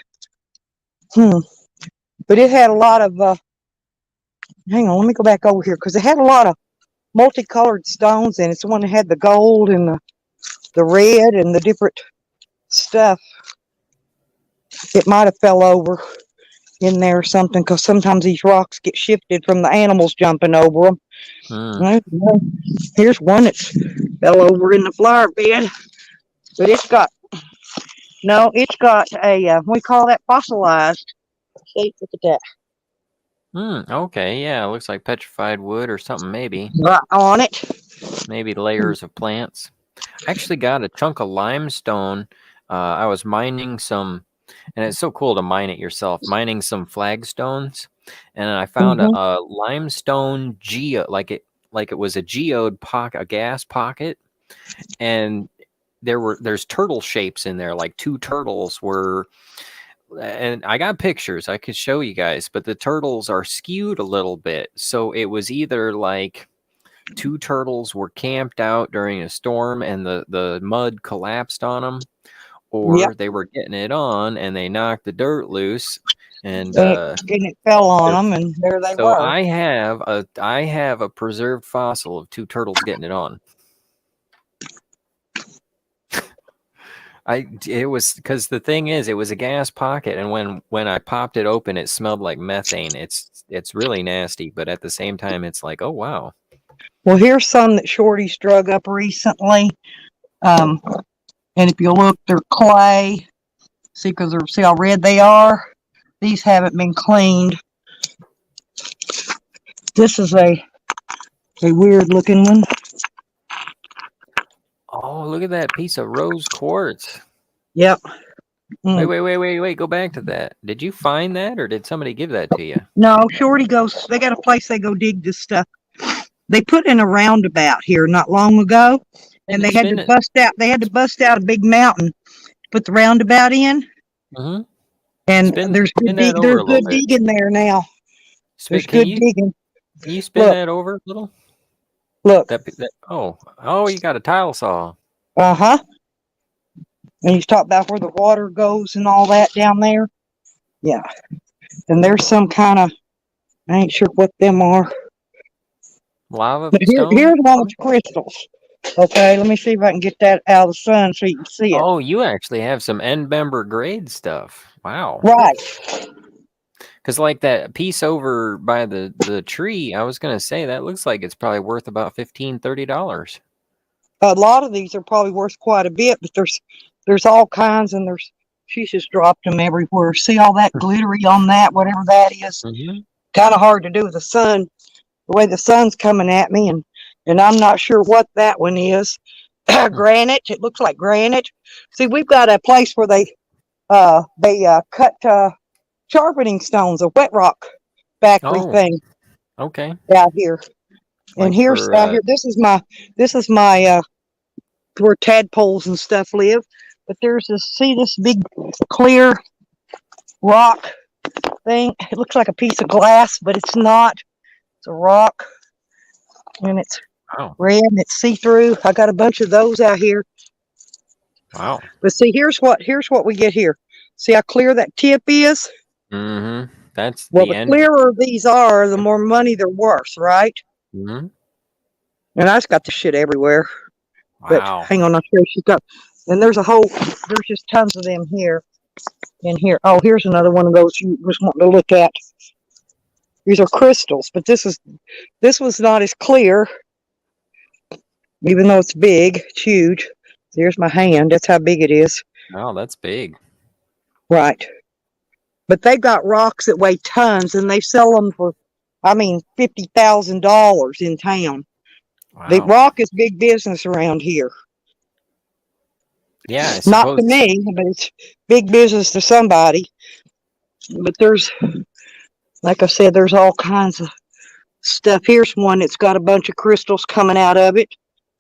But it had a lot of, hang on, let me go back over here, because it had a lot of multicolored stones in it. It's the one that had the gold and the red and the different stuff. It might have fell over in there or something, because sometimes these rocks get shifted from the animals jumping over them. Mm. Here's one that fell over in the flower bed, but it's got a, we call that fossilized. See, look at that. Okay, yeah, it looks like petrified wood or something, maybe. Right on it. Maybe layers of plants. I actually got a chunk of limestone. I was mining some, and it's so cool to mine it yourself, mining some flagstones, and I found Mhm. a limestone like it was a geode pocket, a gas pocket, and there's turtle shapes in there, like two turtles were, and I got pictures I could show you guys, but the turtles are skewed a little bit. So it was either like two turtles were camped out during a storm and the mud collapsed on them, Yep. or they were getting it on and they knocked the dirt loose. And And it fell on them, and there they so were. I have a preserved fossil of two turtles getting it on. It was because the thing is, it was a gas pocket, and when I popped it open, it smelled like methane. It's really nasty, but at the same time, it's like, oh wow. Well, here's some that Shorty's drug up recently. And if you look, they're clay. See how red they are? These haven't been cleaned. This is a weird looking one. Oh, look at that piece of rose quartz. Yep. Wait. Go back to that. Did you find that or did somebody give that to you? No, Shorty goes, they got a place they go dig this stuff. They put in a roundabout here not long ago, and they had to bust out a big mountain, put the roundabout in. Mm-hmm. And there's spin that over there's a little good bit. digging there now. There's Can good digging. Can you spin Look. that over a little? Look. Oh, you got a tile saw. Uh-huh. And he's talking about where the water goes and all that down there. Yeah. And there's some kind of, I ain't sure what them are. Lava But stone? here's one with crystals. Okay, let me see if I can get that out of the sun so you can see it. Oh, you actually have some end member grade stuff. Wow. Right. Because like that piece over by the tree, I was going to say that looks like it's probably worth about $15-$30. A lot of these are probably worth quite a bit, but there's all kinds, and she's just dropped them everywhere. See all that glittery on that, whatever that is? Mm-hmm. Kind of hard to do with the sun, the way the sun's coming at me, and I'm not sure what that one is. Granite. It looks like granite. See, we've got a place where they cut sharpening stones, a wet rock factory thing. Okay. Out here. And here's out here. This is my where tadpoles and stuff live. But there's this big clear rock thing. It looks like a piece of glass, but it's not. It's a rock, and it's red and it's see-through. I got a bunch of those out here. Wow. But see, here's what we get here. See how clear that tip is? Mm-hmm. That's the clearer these are, the more money they're worth, right? Mm-hmm. And I just got the shit everywhere. Wow. But hang on, I'll show you. And there's just tons of them here. in here. Oh, here's another one of those you was wanting to look at. These are crystals, but this was not as clear, even though it's big, it's huge. There's my hand. That's how big it is. Oh, that's big. Right. But they've got rocks that weigh tons, and they sell them for, $50,000 in town. The Wow. rock is big business around here. Yeah, I Not suppose. to me, but it's big business to somebody. But there's, like I said, there's all kinds of stuff. Here's one that's got a bunch of crystals coming out of it.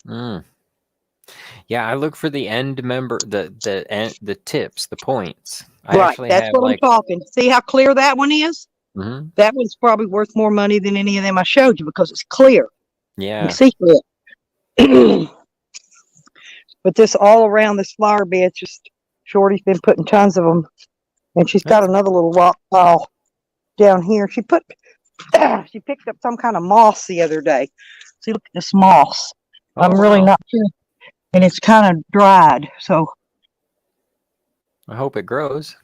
Mm. Yeah, I look for the end member, the tips, the points. I Right, actually that's have what I'm like, talking. See how clear that one is? mhm. That one's probably worth more money than any of them I showed you because it's clear. You Yeah. can see through it. But this all around this flower bed, just Shorty's been putting tons of them. And she's got That's another little rock pile down here. She picked up some kind of moss the other day. See, look at this moss. Oh, I'm really wow. not sure. And it's kind of dried. So I hope it grows.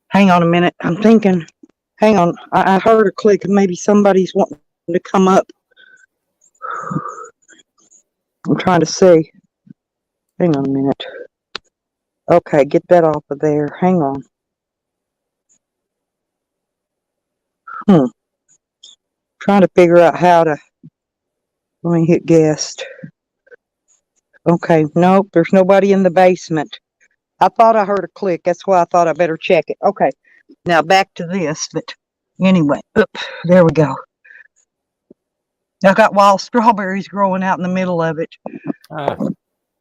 hang on a minute. I'm thinking, hang on. I heard a click and maybe somebody's wanting to come up. I'm trying to see. Hang on a minute. Okay, get that off of there. Hang on. Trying to figure out how to. Let me hit guest. Okay, nope, there's nobody in the basement. I thought I heard a click. That's why I thought I better check it. Okay, now back to this. But anyway, there we go. I got wild strawberries growing out in the middle of it. Ah,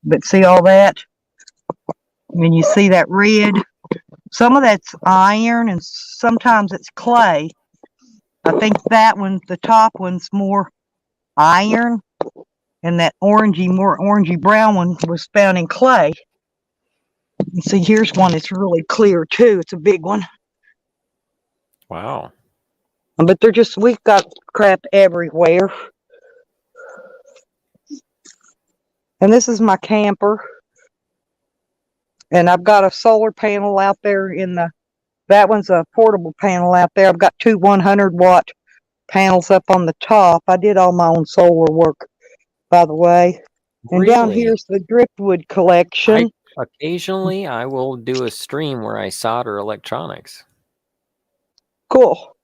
But see all that? And you see that red? Some of that's iron and sometimes it's clay. I think that one, the top one's more iron. And that more orangey brown one was found in clay. You see, here's one that's really clear too. It's a big one. wow. But we've got crap everywhere. And this is my camper. And I've got a solar panel out there that one's a portable panel out there. I've got two 100-watt panels up on the top. I did all my own solar work, by the way. And down Really? here's the driftwood collection. Occasionally, I will do a stream where I solder electronics. Cool.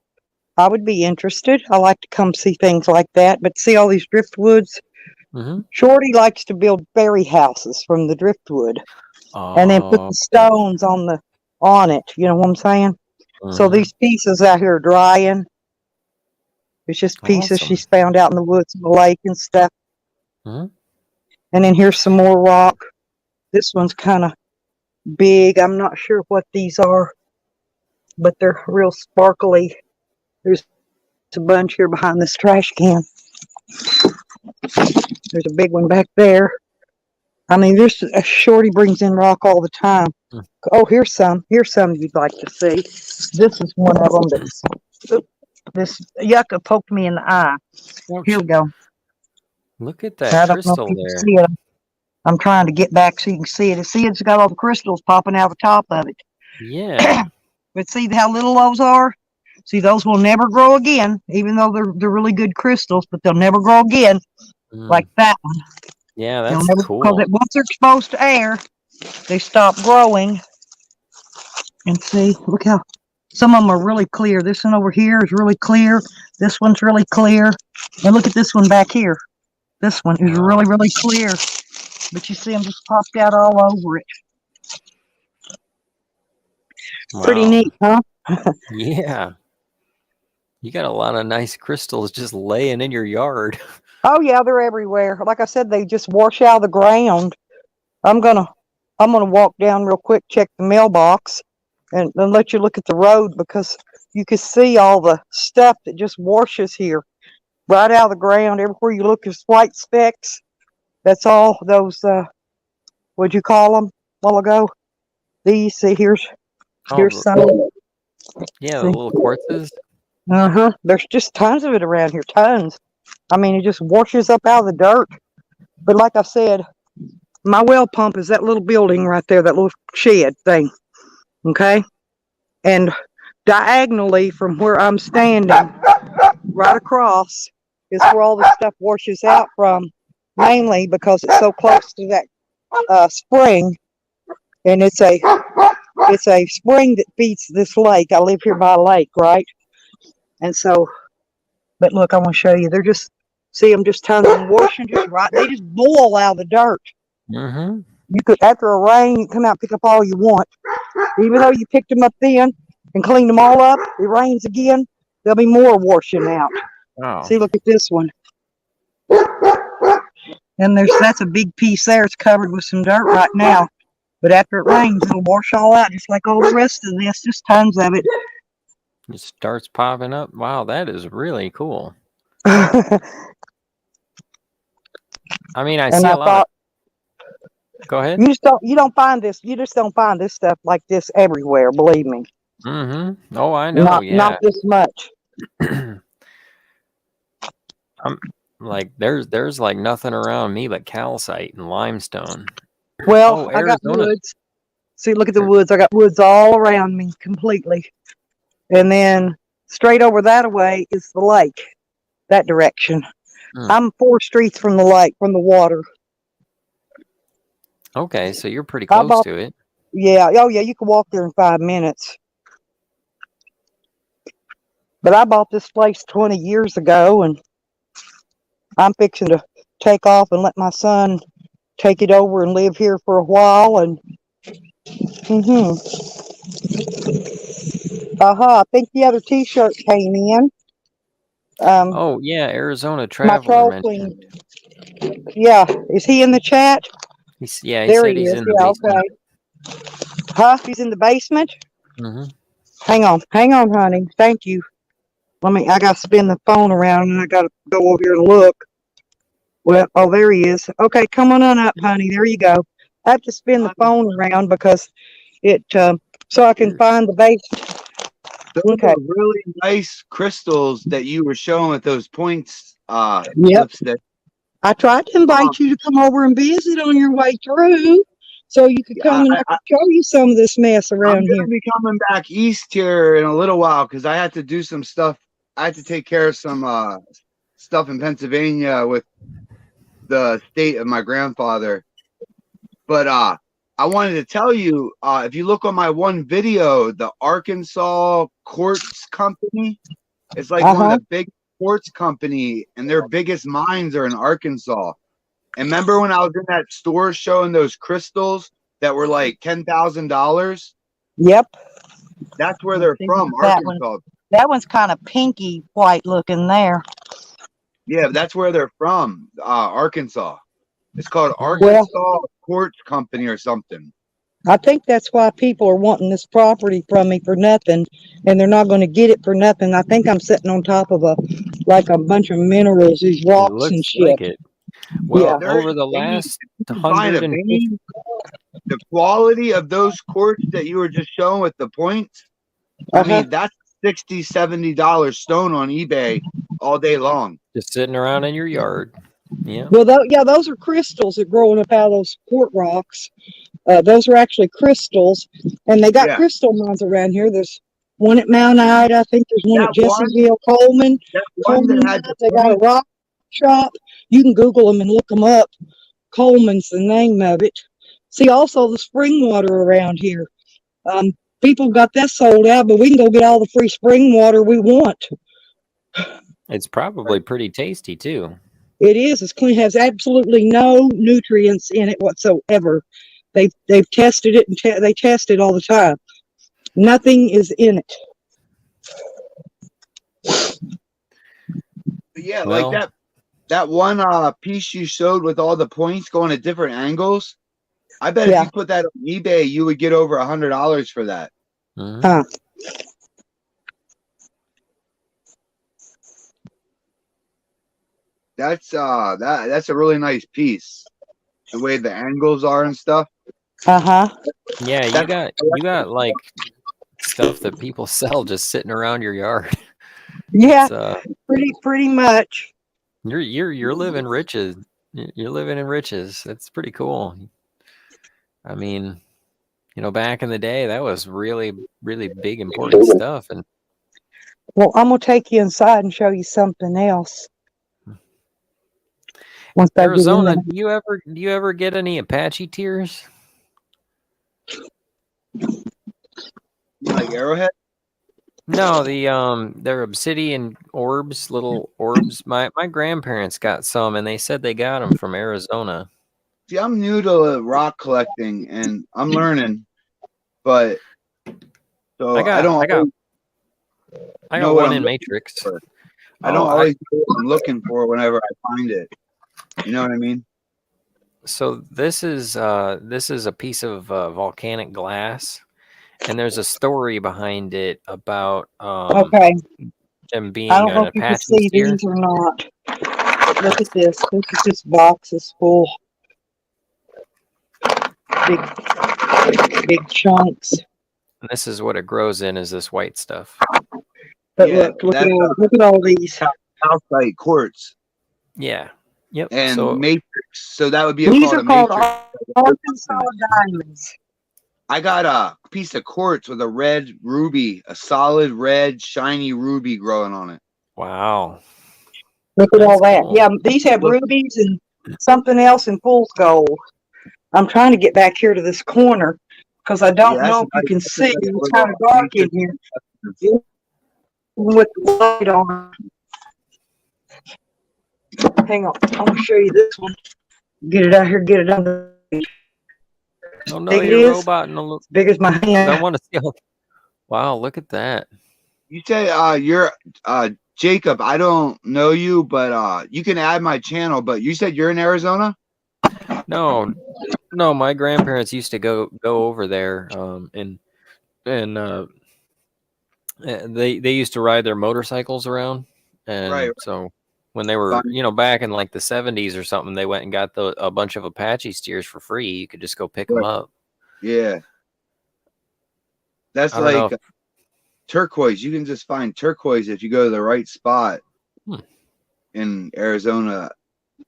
I would be interested. I like to come see things like that. But see all these driftwoods? Mm-hmm. Shorty likes to build fairy houses from the driftwood. And then put the stones on it. You know what I'm saying? Mm-hmm. So these pieces out here are drying. It's just pieces Awesome. she's found out in the woods and the lake and stuff. Mm-hmm. And then here's some more rock. This one's kind of big. I'm not sure what these are, but they're real sparkly. There's a bunch here behind this trash can. There's a big one back there. I mean, there's a Shorty brings in rock all the time. Mm. Oh, here's some you'd like to see. This is one of them this yucca poked me in the eye. Ouch. Here we go. Look at I that don't know if crystal you can there. see it. I'm trying to get back so you can see it. See, it's got all the crystals popping out the top of it. Yeah. But see how little those are? See, those will never grow again, even though they're really good crystals, but they'll never grow again like that one. Yeah, They'll that's never, cool. Because once they're exposed to air, they stop growing. And see, look how some of them are really clear. This one over here is really clear. This one's really clear. And look at this one back here. This one is really, really clear. But you see them just popped out all over it. Wow. Pretty neat, huh? Yeah. You got a lot of nice crystals just laying in your yard. Oh yeah, they're everywhere. Like I said, they just wash out of the ground. I'm gonna walk down real quick, check the mailbox, and let you look at the road because you can see all the stuff that just washes here, right out of the ground. Everywhere you look, there's white specks. That's all those. What'd you call them a while ago? These. See, here's some. Yeah, the little quartzes. There's just tons of it around here. Tons. I mean, it just washes up out of the dirt. But like I said, my well pump is that little building right there, that little shed thing. Okay? And diagonally from where I'm standing, right across, is where all the stuff washes out from, mainly because it's so close to that spring. And it's a spring that feeds this lake. I live here by a lake, right? And so, but look, I want to show you. They're just, see them just turning and washing just right. They just boil out of the dirt. Mm-hmm. You could, after a rain, you come out and pick up all you want. Even though you picked them up then and cleaned them all up, it rains again, there'll be more washing out. Wow. See, look at this one. And that's a big piece there. It's covered with some dirt right now. But after it rains, it'll wash all out, just like all the rest of this. Just tons of it. It starts popping up. Wow, that is really cool. And I mean, I see a lot of. Go ahead. You just don't find this stuff like this everywhere, believe me. Mm-hmm. Oh, I know, yeah. Not this much. I'm like, there's like nothing around me but calcite and limestone. Well, Oh, I got Arizona. woods. See, look at the woods. I got woods all around me completely. And then straight over that way is the lake, that direction. I'm 4 streets from the lake, from the water. Okay, so you're pretty close to it. Yeah. Oh, yeah. You can walk there in 5 minutes. But I bought this place 20 years ago, and I'm fixing to take off and let my son take it over and live here for a while. And I think the other T-shirt came in. Oh yeah, Arizona Traveler mentioned. Yeah, is he in the chat? He there said he he's is. in the basement. Okay. Huh? He's in the basement? Mm-hmm. Hang on, honey. Thank you. I got to spin the phone around and I got to go over here and look. Well, oh, there he is. Okay, come on up, honey. There you go. I have to spin the phone around because it, so I can find the basement. Those are really nice crystals that you were showing with those points. Lipstick. I tried to invite you to come over and visit on your way through, so you could come and I could show you some of this mess around here. I'm gonna be coming back east here in a little while because I had to do some stuff. I had to take care of some stuff in Pennsylvania with the state of my grandfather. But I wanted to tell you, if you look on my one video, the Arkansas Quartz Company, it's like one of the big quartz company, and their biggest mines are in Arkansas. And remember when I was in that store showing those crystals that were like $10,000? Yep. That's where they're from, Arkansas. That one's kind of pinky white looking there. Yeah, that's where they're from, Arkansas. It's called Arkansas Quartz Company or something. I think that's why people are wanting this property from me for nothing, and they're not going to get it for nothing. I think I'm sitting on top of a bunch of minerals, these rocks and shit. Like it. Well, over the last 150, the quality of those quartz that you were just showing with the points, I mean, that's $60, $70 stone on eBay all day long. Just sitting around in your yard. Yeah. Well, those are crystals that growing up out of those quartz rocks. Those are actually crystals, and they got crystal mines around here. There's one at Mount Ida. I think there's one at Jesseville, Coleman. They got a rock shop. You can Google them and look them up. Coleman's the name of it. See, also the spring water around here. People got that sold out, but we can go get all the free spring water we want. It's probably pretty tasty too. It is. It's clean. Has absolutely no nutrients in it whatsoever. They've tested it and they test it all the time. Nothing is in it. Yeah, like that one piece you showed with all the points going at different angles. I bet if you put that on eBay, you would get over $100 for that. Mm-hmm. That's a really nice piece. The way the angles are and stuff. Yeah, you got like stuff that people sell just sitting around your yard. Yeah, pretty much. You're living riches. You're living in riches. That's pretty cool. I mean, back in the day, that was really, really big, important stuff. And Well, I'm gonna take you inside and show you something else. Once I get in Arizona, there. do you ever get any Apache tears? Like Arrowhead? No, they're obsidian orbs, little orbs. My grandparents got some, and they said they got them from Arizona. See, I'm new to rock collecting and I'm learning, but so I don't always I know got what one I'm in looking Matrix. for. I don't always know what I'm looking for whenever I find it. You know what I mean? So this is a piece of volcanic glass, and there's a story behind it about Okay. them I being don't know an if you can Apache see steer. these or not. Look at this. This is just boxes full. Big chunks. And this is what it grows in, is this white stuff. But Yeah, look that's at all these. calcite quartz Yeah. Yep. and So matrix. So that would be These called are a called matrix. Arkansas diamonds. I got a piece of quartz with a red ruby, a solid red shiny ruby growing on it. wow. Look at all That's that. cool. Yeah, these have rubies and something else in fool's gold. I'm trying to get back here to this corner because I don't know if you can see. It's kind of dark in here. Even with the light on. Hang on. I'm going to show you this one. Get it out here. Get it on. Oh no, Big it you're is. roboting a little. As big as my I hand. want to see. Wow, look at that. You said you're Jacob. I don't know you, but you can add my channel. But you said you're in Arizona? No, my grandparents used to go over there, and they used to ride their motorcycles around, and Right. so when they were back in like the 70s or something, they went and got a bunch of Apache steers for free. You could just go pick them up. Yeah. That's I don't know like turquoise. You can just find turquoise if you go to the right spot in Arizona.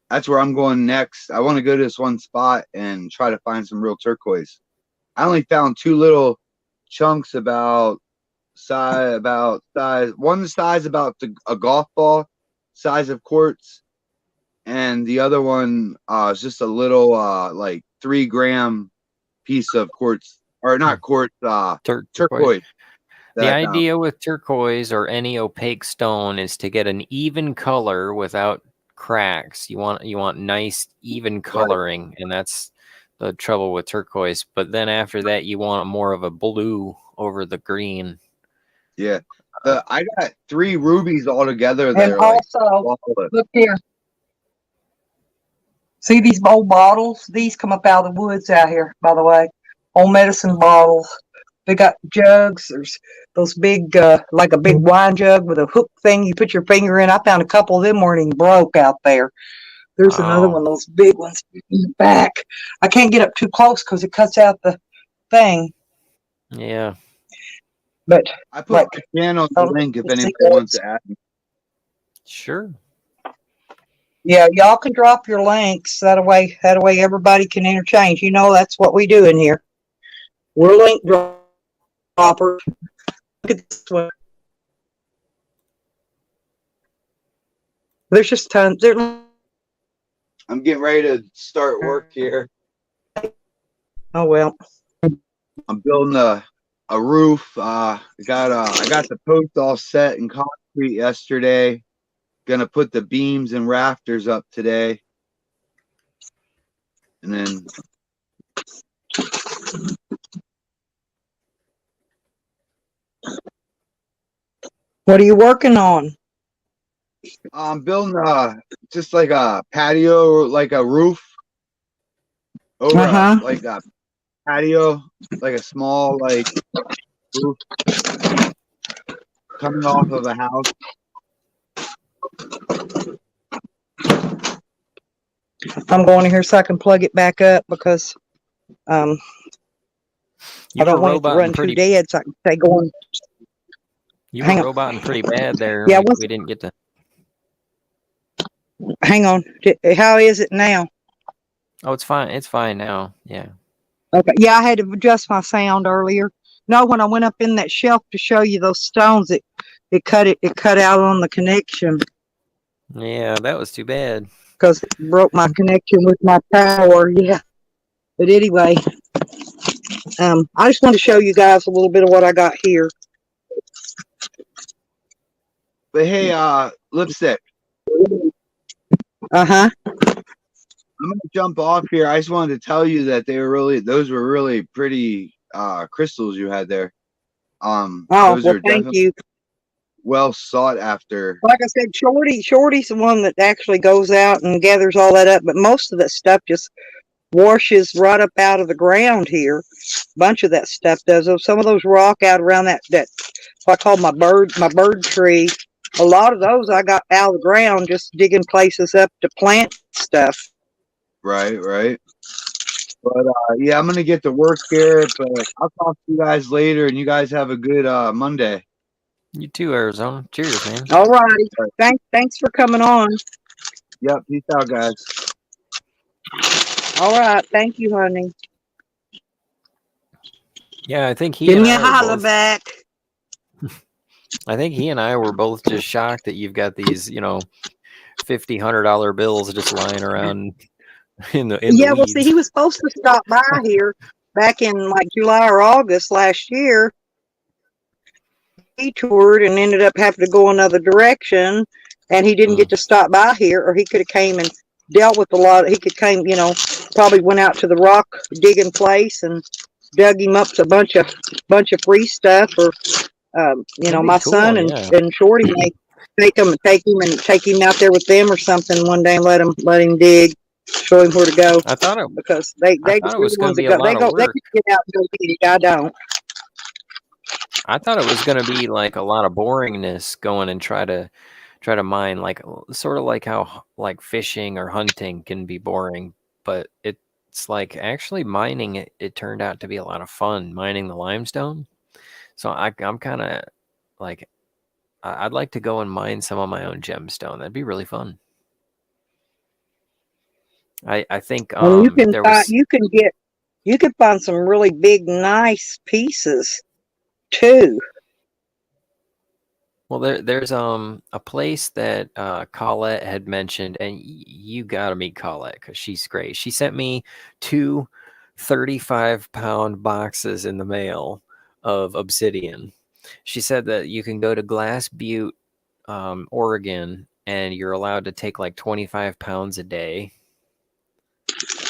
That's where I'm going next. I want to go to this one spot and try to find some real turquoise. I only found two little chunks about size. One size about a golf ball size of quartz, and the other one is just a little like 3 gram piece of quartz, or not quartz, turquoise. The idea with turquoise or any opaque stone is to get an even color without cracks. You want nice even coloring, and that's the trouble with turquoise. But then after that, you want more of a blue over the green. Yeah. I got 3 rubies all together that And are also, like look here. See these old bottles? These come up out of the woods out here, by the way. Old medicine bottles. They got jugs. There's those big, like a big wine jug with a hook thing you put your finger in. I found a couple of them weren't even broke out there. There's another one, those big ones in the back. I can't get up too close because it cuts out the thing. Yeah. But I put my channel link if anybody wants to add me. Sure. Yeah, y'all can drop your links. That way everybody can interchange. You know, that's what we do in here. We're link droppers. Look at this one. There's just tons. I'm getting ready to start work here. Oh well. I'm building a roof. I got the post all set in concrete yesterday. Gonna put the beams and rafters up today. And then what are you working on? I'm building just like a patio, like a roof over like a patio, like a small like roof coming off of a house. I'm going in here so I can plug it back up because I don't want it to run too dead, so I can stay going. You were roboting pretty bad there. Yeah, we didn't get to. Hang on. How is it now? Oh, it's fine. It's fine now. Yeah. Okay. Yeah, I had to adjust my sound earlier. No, when I went up in that shelf to show you those stones, it cut out on the connection Yeah, that was too bad. because it broke my connection with my power. Yeah. But anyway, I just want to show you guys a little bit of what I got here. But hey, Lipstick, Uh-huh. I'm gonna jump off here. I just wanted to tell you that those were really pretty crystals you had there. Oh, Those well, are thank definitely you. well sought after. Like I said, Shorty's the one that actually goes out and gathers all that up, but most of that stuff just washes right up out of the ground here. A bunch of that stuff does. Some of those rock out around that what I call my bird tree. A lot of those I got out of the ground just digging places up to plant stuff. Right. But yeah, I'm gonna get to work here, but I'll talk to you guys later, and you guys have a good Monday. You too, Arizona. Cheers, man. All righty. Thanks for coming on. Yep, peace out, guys. All right. Thank you, honey. Yeah, I think he Give and me a I were holler both. back. I think he and I were both just shocked that you've got these, $50-$100 bills just lying around in the Yeah, well, see, weeds. he was supposed to stop by here back in like July or August last year. He toured and ended up having to go another direction, and he didn't get to stop by here, or he could have came and dealt with a lot. He could came, probably went out to the rock digging place and dug him up to a bunch of free stuff, or That'd be my cool, son yeah. and Shorty may take him out there with them or something one day and let him dig, show him where to go, I thought it. because they I the thought it was going ones to that be a go they lot of go they work. can get out and go dig. I don't. I thought it was going to be like a lot of boringness going and try to mine, like sort of like how like fishing or hunting can be boring, but it's like actually mining it turned out to be a lot of fun mining the limestone. So I'm kind of like I'd like to go and mine some of my own gemstone. That'd be really fun. I think And there was you can find some really big, nice pieces too. well there's a place that Colette had mentioned, and you gotta meet Colette because she's great. She sent me 2 35-pound boxes in the mail of obsidian. She said that you can go to Glass Butte, Oregon, and you're allowed to take like 25 pounds a day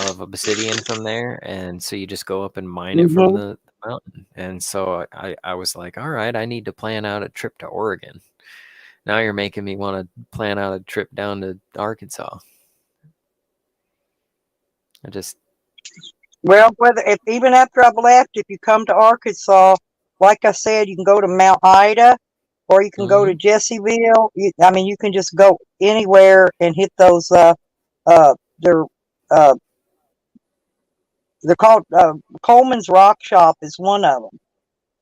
of obsidian from there, and so you just go up and mine it from the mountain. And so I was like, all right, I need to plan out a trip to Oregon. Now you're making me want to plan out a trip down to Arkansas. Well, even after I've left, if you come to Arkansas, like I said, you can go to Mount Ida, or you can go to Jesseville. You can just go anywhere and hit those. They're called Coleman's Rock Shop is one of them,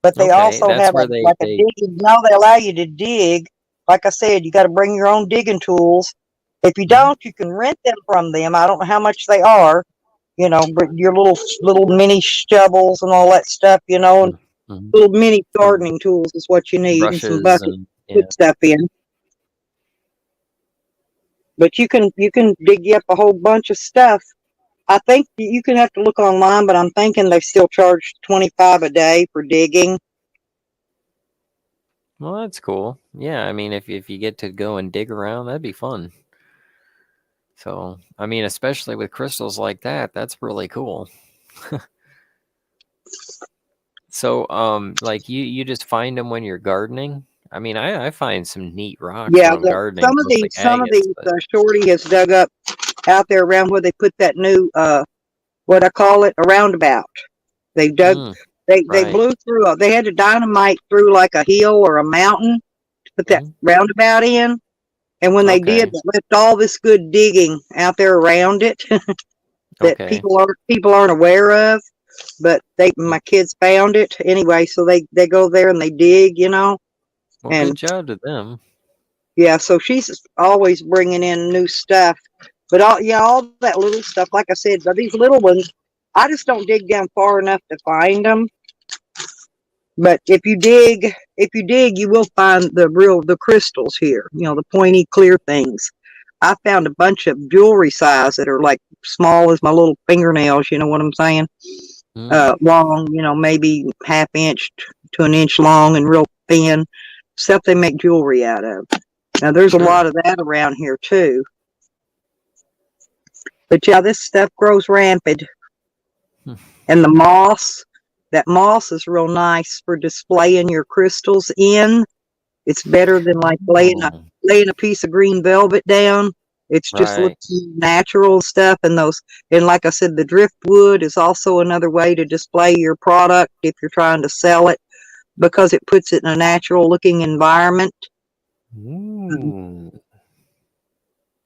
but they also that's have where a they digging. Now they allow you to dig. Like I said, you got to bring your own digging tools. If you don't, you can rent them from them. I don't know how much they are. But your little mini shovels and all that stuff. And little mini gardening tools is what you need, brushes and some buckets and to put stuff in. But you can dig you up a whole bunch of stuff. I think you can have to look online, but I'm thinking they still charge $25 a day for digging. Well, that's cool. Yeah, I mean, if you get to go and dig around, that'd be fun. So, I mean, especially with crystals like that, that's really cool. So, like you just find them when you're gardening. I mean, I find some neat rocks Yeah, when I'm gardening. some of these Shorty has dug up out there around where they put that new what I call it, a roundabout. They dug. They blew through. They had to dynamite through like a hill or a mountain to put that roundabout in. And when they did, they left all this good digging out there around it that people aren't aware of. But my kids found it anyway, so they go there and they dig, Well, and good job to them. Yeah, so she's always bringing in new stuff. But all that little stuff, like I said, these little ones, I just don't dig down far enough to find them. But if you dig, you will find the crystals here. You know, the pointy, clear things. I found a bunch of jewelry size that are like small as my little fingernails. You know what I'm saying? Long. You know, maybe half inch to an inch long and real thin. Stuff they make jewelry out of. Now, there's a lot of that around here too. But yeah, this stuff grows rampant. And the moss, that moss is real nice for displaying your crystals in. It's better than like laying a piece of green velvet down. It's just Right. looks natural stuff. And like I said, the driftwood is also another way to display your product if you're trying to sell it, because it puts it in a natural looking environment. Ooh.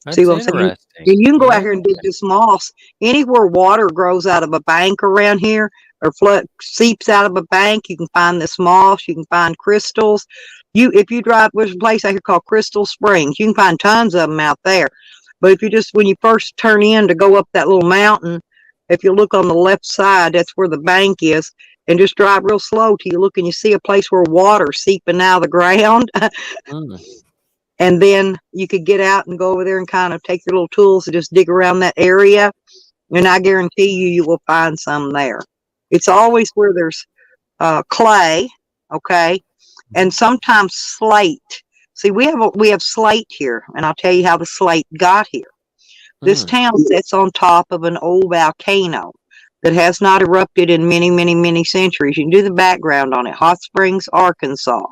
That's See what I'm saying? interesting. And you can go out here Yeah. and dig this moss. Anywhere water grows out of a bank around here or seeps out of a bank, you can find this moss. You can find crystals. If you drive, there's a place out here called Crystal Springs. You can find tons of them out there. But if you when you first turn in to go up that little mountain, if you look on the left side, that's where the bank is. And just drive real slow till you look and you see a place where water's seeping out of the ground. And then you could get out and go over there and kind of take your little tools and just dig around that area. And I guarantee you will find some there. It's always where there's clay, okay, and sometimes slate. See, we have slate here, and I'll tell you how the slate got here. This town sits on top of an old volcano that has not erupted in many, many, many centuries. You can do the background on it. Hot Springs, Arkansas.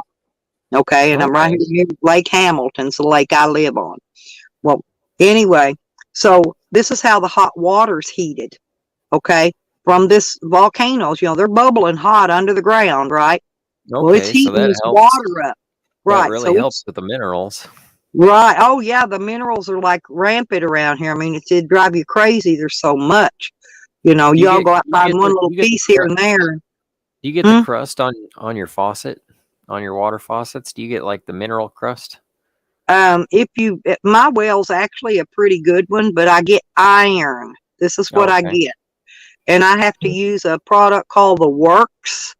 Okay, and I'm right here near Lake Hamilton's the lake I live on. Well, anyway, so this is how the hot water's heated, okay, from this volcanoes. You know, they're bubbling hot under the ground, right? Well, it's heating this water up. Right. That really helps with the minerals. Right. Oh, yeah, the minerals are like rampant around here. I mean, it'd drive you crazy. There's so much. You know, y'all go out and find one little piece here and there. Do you get the crust on your faucet? On your water faucets, do you get like the mineral crust? My well's actually a pretty good one, but I get iron. This is what I get. And I have to use a product called the Works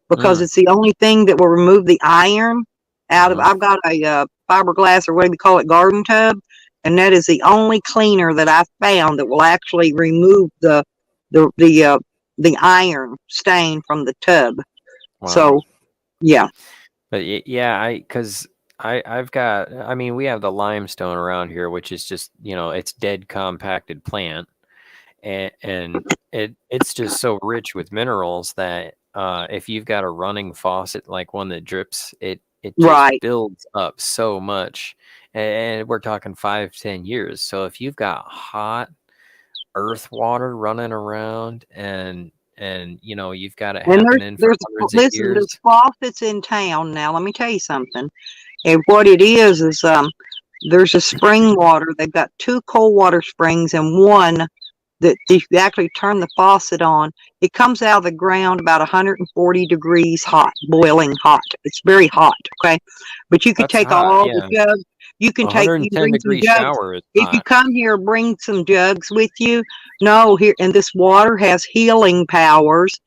because it's the only thing that will remove the iron out of. I've got a fiberglass or whatever you call it, garden tub, and that is the only cleaner that I've found that will actually remove the iron stain from the tub. Wow. So, yeah. But yeah, I've got, I mean, we have the limestone around here, which is just, you know, it's dead compacted plant. And it's just so rich with minerals that if you've got a running faucet, like one that drips, it just builds up so much. And we're talking 5-10 years. So if you've got hot earth water running around and you know, you've got it happening for hundreds of years. There's faucets in town now. Let me tell you something. And what it is there's a spring water. They've got 2 cold water springs and one that you actually turn the faucet on. It comes out of the ground about 140 degrees hot, boiling hot. It's very hot, okay? But you could take all the jugs. You can take 110 degree shower is if you come here, bring some jugs with you. And this water has healing powers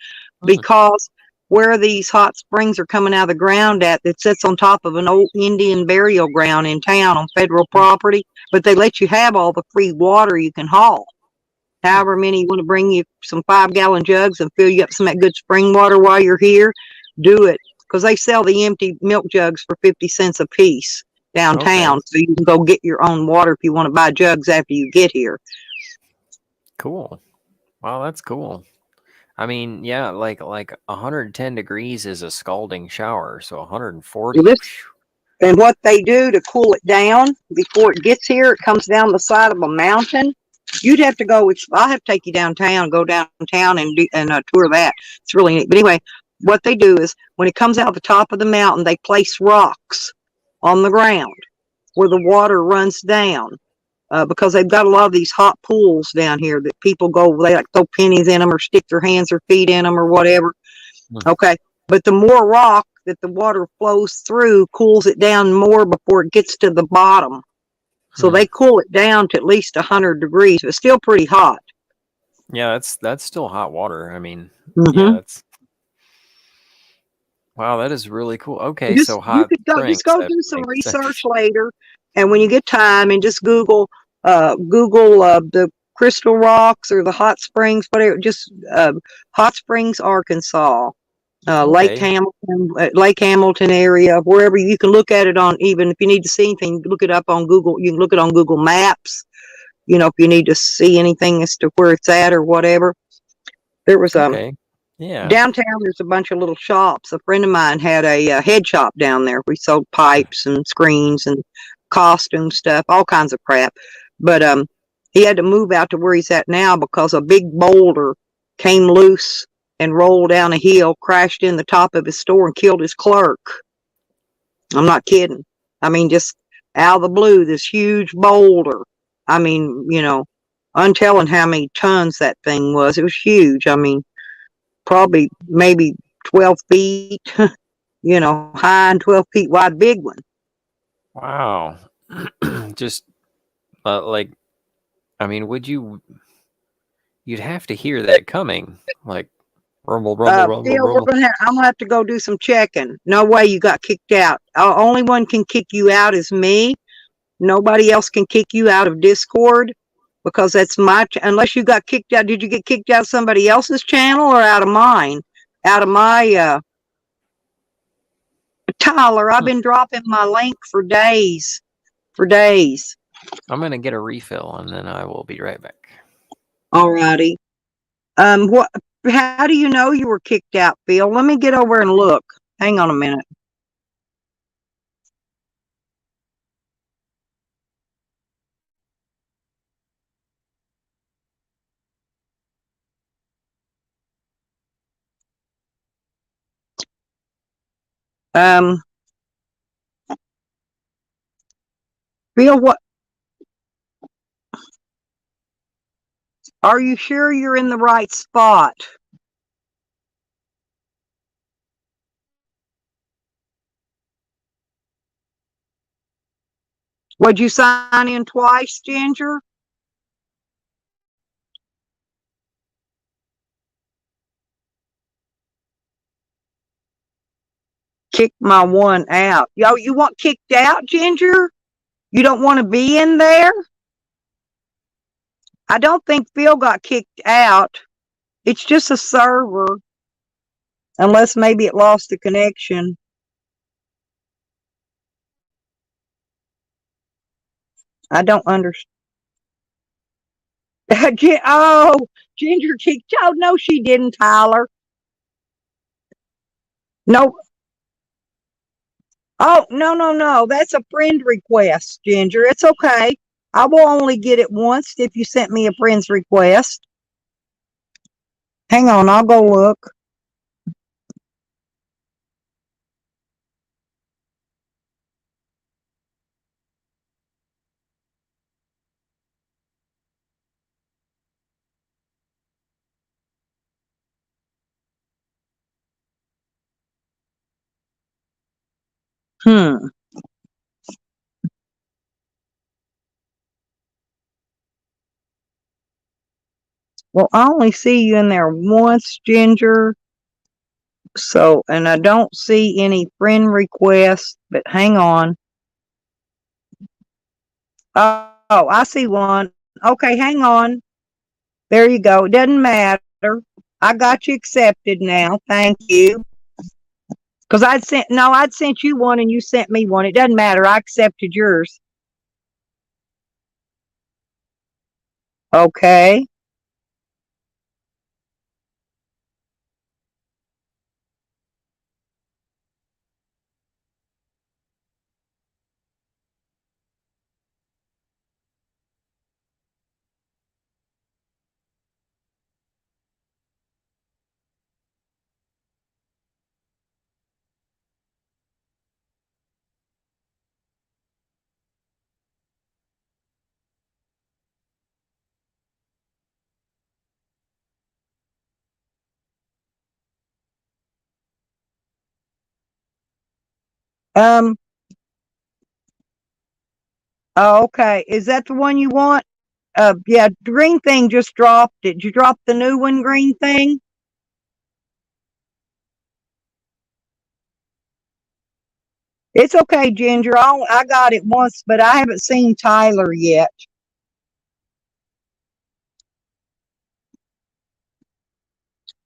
because where these hot springs are coming out of the ground it sits on top of an old Indian burial ground in town on federal property, but they let you have all the free water you can haul. However many you want to bring you some 5-gallon jugs and fill you up some of that good spring water while you're here, do it. Because they sell the empty milk jugs for 50 cents a piece downtown. So you can go get your own water if you want to buy jugs after you get here. Cool. Wow, that's cool. I mean, yeah, like 110 degrees is a scalding shower. So 140. And what they do to cool it down before it gets here, it comes down the side of a mountain. You'd have to go. I'll have to take you downtown, go downtown and tour that. It's really neat. But anyway, what they do is when it comes out the top of the mountain, they place rocks on the ground where the water runs down because they've got a lot of these hot pools down here that people go. They like throw pennies in them or stick their hands or feet in them or whatever. Okay, but the more rock that the water flows through cools it down more before it gets to the bottom. So they cool it down to at least 100 degrees, but still pretty hot. Yeah, that's still hot water. I mean, yeah, Hmm. that's wow, that is really cool. Okay, Just so hot just springs, go that do some makes research sense. later, and when you get time, and just Google the Crystal Rocks or the hot springs, whatever. Just Hot Springs, Arkansas, Okay. Lake Hamilton area, wherever. You can look at it on, even if you need to see anything, look it up on Google. You can look it on Google Maps. If you need to see anything as to where it's at or whatever. There was Okay. Yeah. downtown. There's a bunch of little shops. A friend of mine had a head shop down there. We sold pipes and screens and costume stuff, all kinds of crap. But he had to move out to where he's at now because a big boulder came loose and rolled down a hill, crashed in the top of his store, and killed his clerk. I'm not kidding. I mean, just out of the blue, this huge boulder. I mean, untelling how many tons that thing was. It was huge. I mean, probably maybe 12 feet, high and 12 feet wide, big one. Wow. Just like, I mean, you'd have to hear that coming, like rumble, rumble, rumble, Phil, rumble. I'm gonna have to go do some checking. No way you got kicked out. Only one can kick you out is me. Nobody else can kick you out of Discord because that's unless you got kicked out. Did you get kicked out of somebody else's channel or out of mine? Out of my, Tyler, I've been dropping my link for days. For days. I'm gonna get a refill and then I will be right back. Alrighty. What? How do you know you were kicked out, Phil? Let me get over and look. Hang on a minute. Um, Phil, what? Are you sure you're in the right spot? Would you sign in twice, Ginger? Kick my one out. Yo, you want kicked out, Ginger? You don't want to be in there? I don't think Phil got kicked out. It's just a server, unless maybe it lost the connection. I don't understand. Oh, Ginger kicked. Oh, no, she didn't, Tyler. No. Oh, no, no, no. That's a friend request, Ginger. It's okay. I will only get it once if you sent me a friend's request. Hang on, I'll go look. Hmm. Well, I only see you in there once, Ginger. So, and I don't see any friend requests, but hang on. Oh, I see one. Okay, hang on. There you go. It doesn't matter. I got you accepted now. Thank you. Because I'd sent you one and you sent me one. It doesn't matter. I accepted yours. Okay. Um, oh, okay. Is that the one you want? Yeah, green thing just dropped. Did you drop the new one, green thing? It's okay, Ginger. I got it once, but I haven't seen Tyler yet.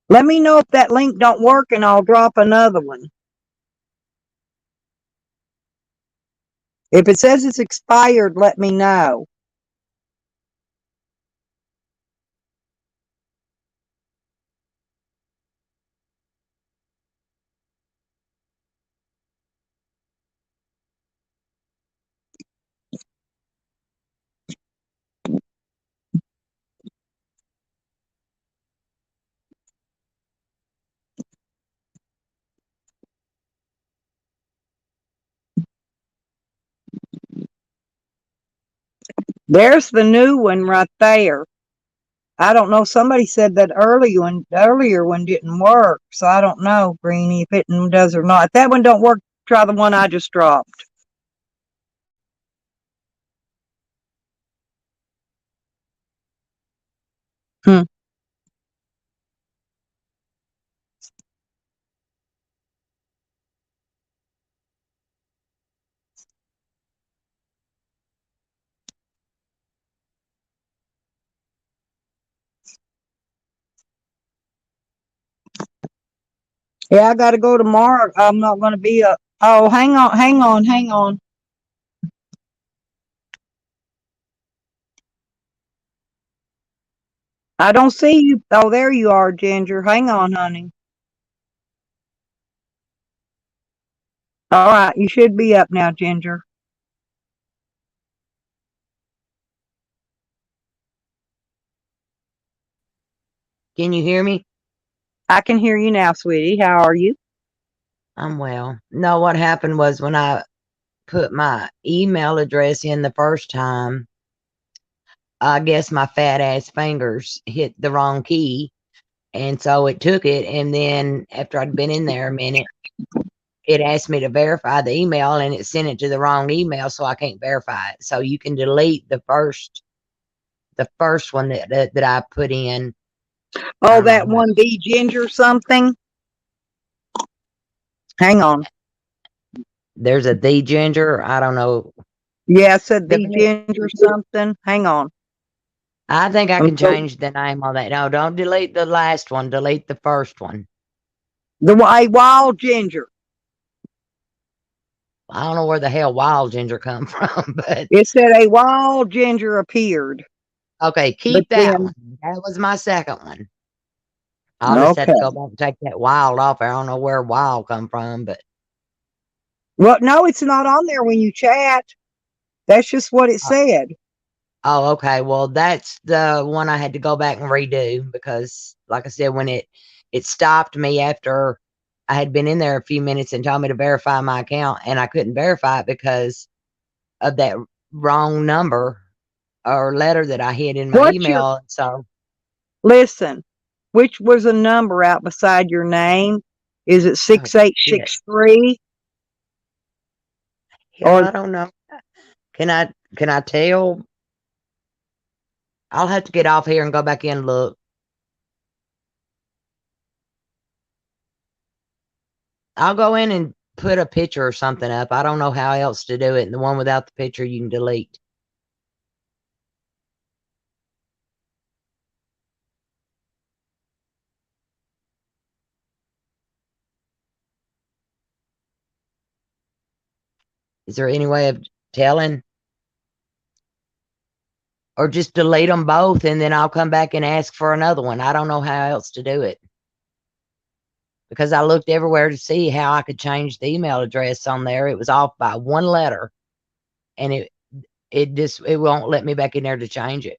Let me know if that link don't work and I'll drop another one. If it says it's expired, let me know. There's the new one right there. I don't know. Somebody said that earlier one didn't work, so I don't know, Greenie, if it does or not. If that one don't work, try the one I just dropped. Hmm. Yeah, I got to go tomorrow. I'm not going to be up. Oh, hang on. I don't see you. Oh, there you are, Ginger. Hang on, honey. All right, you should be up now, Ginger. Can you hear me? I can hear you now, sweetie. How are you? I'm well. No, what happened was when I put my email address in the first time, I guess my fat ass fingers hit the wrong key. And so it took it. And then after I'd been in there a minute, it asked me to verify the email and it sent it to the wrong email. So I can't verify it. So you can delete the first one that I put in. Oh, that one, the Ginger something. Hang on. There's a the Ginger. I don't know. Yeah, I said the Ginger something. Hang on. I think I can change the name on that. No, don't delete the last one. Delete the first one. The wild ginger. I don't know where the hell wild ginger come from, but it said a wild ginger appeared. Okay, keep that one. That was my second one. I'll just have to go back and take that wild off. I don't know where wild come from, but well, no, it's not on there when you chat. That's just what it said. Oh, okay. Well, that's the one I had to go back and redo because, like I said, when it stopped me after I had been in there a few minutes and told me to verify my account, and I couldn't verify it because of that wrong number or letter that I hid in my email. So, listen, which was a number out beside your name? Is it 6863? I don't know. Can I tell? I'll have to get off here and go back in and look. I'll go in and put a picture or something up. I don't know how else to do it. And the one without the picture, you can delete. Is there any way of telling? Or just delete them both and then I'll come back and ask for another one. I don't know how else to do it. Because I looked everywhere to see how I could change the email address on there. It was off by one letter. And it won't let me back in there to change it.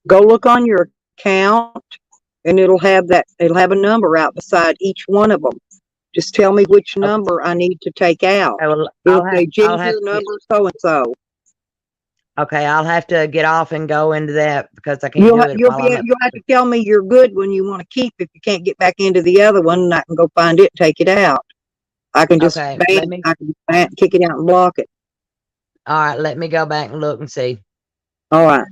Go look on your account and it'll have a number out beside each one of them. Just tell me which number I need to take out. It'll say Ginger number so and so. Okay, I'll have to get off and go into that because I can't You'll do it. You'll have to tell me you're good when you want to keep. If you can't get back into the other one, and I can go find it, take it out. I can just kick it out and block it. All right, let me go back and look and see. All right.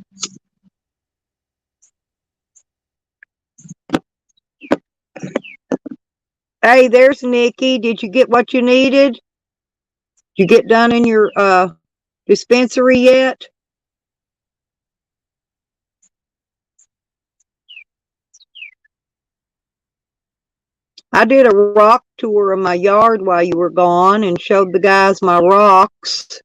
Hey, there's Nikki. Did you get what you needed? Did you get done in your dispensary yet? I did a rock tour of my yard while you were gone and showed the guys my rocks.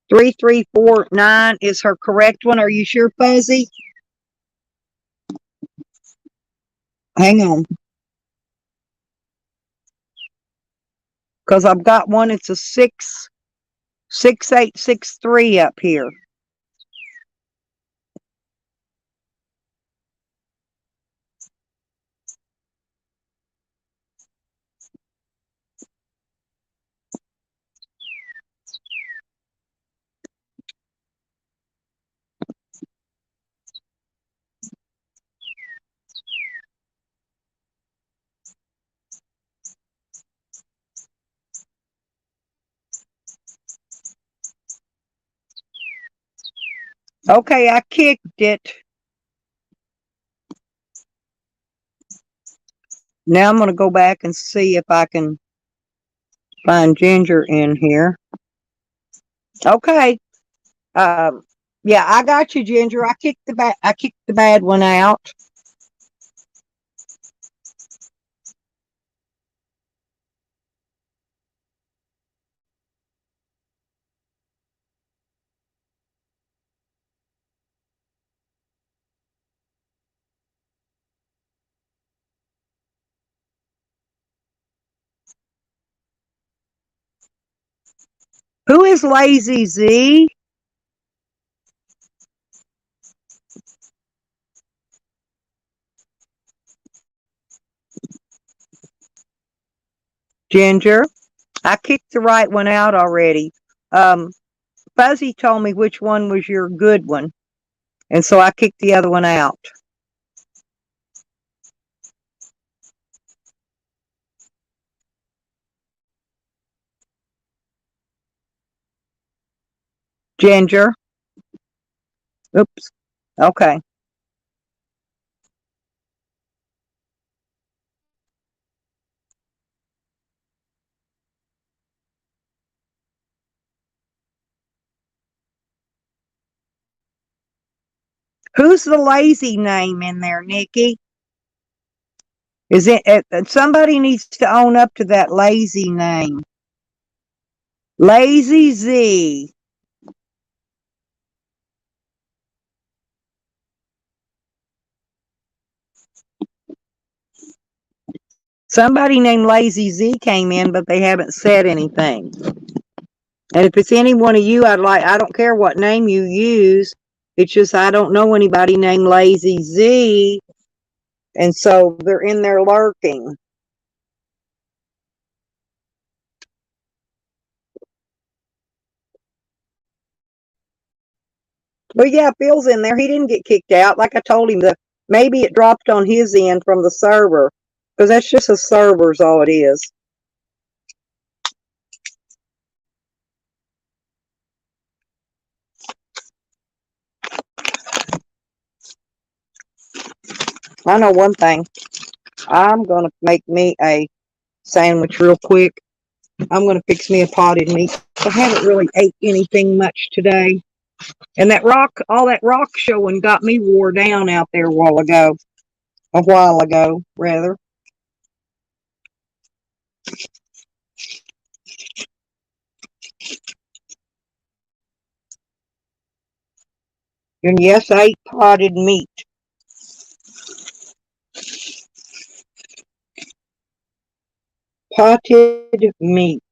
3349 is her correct one. Are you sure, Fuzzy? Hang on. Because I've got one, it's a 6863 up here. Okay, I kicked it. Now I'm going to go back and see if I can find Ginger in here. Okay. Yeah, I got you, Ginger. I kicked the bad one out. Who is Lazy Z? Ginger. I kicked the right one out already. Fuzzy told me which one was your good one, and so I kicked the other one out. Ginger. Oops. Okay. Who's the lazy name in there, Nikki? Is it somebody needs to own up to that lazy name? Lazy Z. Somebody named Lazy Z came in, but they haven't said anything. And if it's any one of you, I don't care what name you use. It's just I don't know anybody named Lazy Z. And so they're in there lurking. Well, yeah, Phil's in there. He didn't get kicked out. Like I told him, that maybe it dropped on his end from the server. Because that's just a server is all it is. I know one thing. I'm going to make me a sandwich real quick. I'm going to fix me a potted meat. I haven't really ate anything much today. And all that rock showing got me wore down out there a while ago, rather. And yes, I ate potted meat. Potted meat.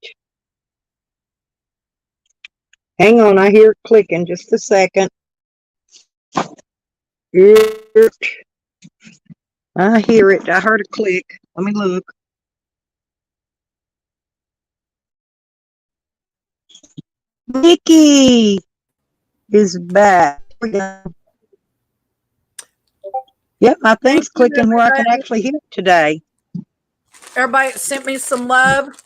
Hang on, I hear it clicking. Just a second. I hear it. I heard a click. Let me look. Nikki is back. Yep, my thing's clicking where I can actually hear it today. Everybody sent me some love.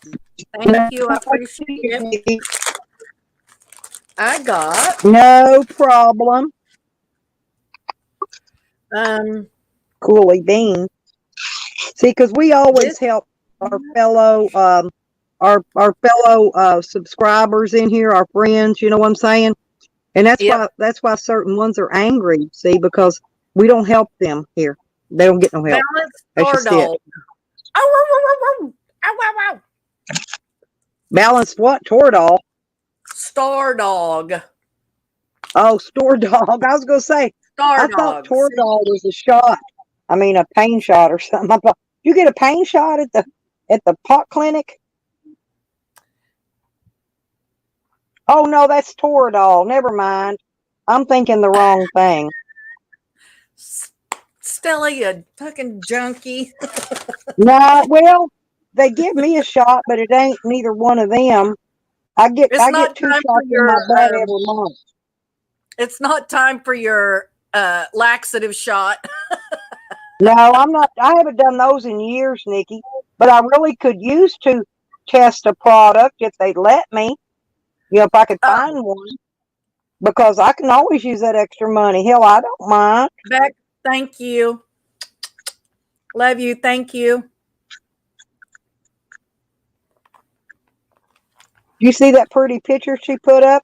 Thank you. I appreciate it. I got No problem. Coolie bean. See, because we always this help our fellow subscribers in here, our friends. You know what I'm saying? And yep. that's why certain ones are angry. See, because we don't help them here. They don't get no help. Balanced That's star just it. dog. Ow, ow, ow, ow, ow. Ow, ow, ow. Balanced what? Toradol. Star dog. Oh, store dog. I was gonna say. Star I thought dogs. Toradol was a shot. I mean, a pain shot or something. I thought you get a pain shot at the pot clinic. Oh no, that's Toradol. Never mind. I'm thinking the wrong thing. Stella, you fucking junkie. No, well, they give me a shot, but it ain't neither one of them. I get It's not 2 time for shots in my your butt every month. it's not time for your laxative shot. No, I'm not. I haven't done those in years, Nikki. But I really could use to test a product if they'd let me. You know, if I could Oh, find one, because I can always use that extra money. Hell, I don't mind. Beck, thank you. Love you. Thank you. You see that pretty picture she put up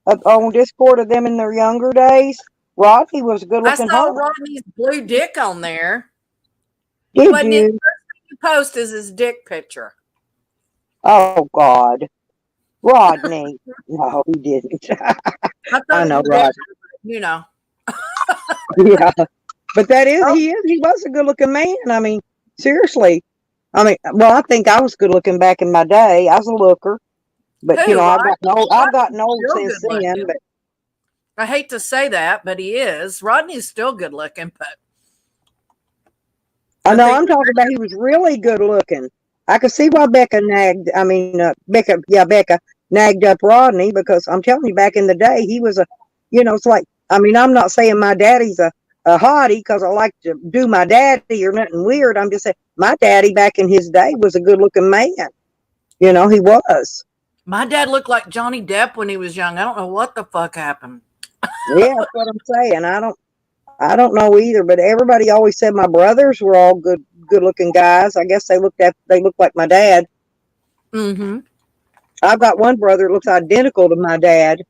on Discord of them in their younger days? Rodney was a good I looking saw hoe. Rodney's blue dick on there. Did Wasn't it? you? The first thing you post is his dick picture. Oh God, Rodney. No, he didn't. I I thought know, you did, Rodney. you know. Yeah, but that is Oh, he was a good looking man. I mean, seriously. I mean, well, I think I was good looking back in my day. I was a looker, but you who, know, Rod? I've gotten Rodney's old still since good then. looking. But I hate to say that, but he is. Rodney's still good looking, but I I know think I'm talking about he was really good looking. I could see why Becca nagged. I mean, Becca nagged up Rodney, because I'm telling you, back in the day, he was it's like, I mean, I'm not saying my daddy's a hottie because I like to do my daddy or nothing weird. I'm just saying my daddy back in his day was a good looking man. You know, he was. my dad looked like Johnny Depp when he was young. I don't know what the fuck happened. Yeah, that's what I'm saying. I don't know either, but everybody always said my brothers were all good looking guys. I guess they looked like my dad. Mm-hmm. I've got one brother that looks identical to my dad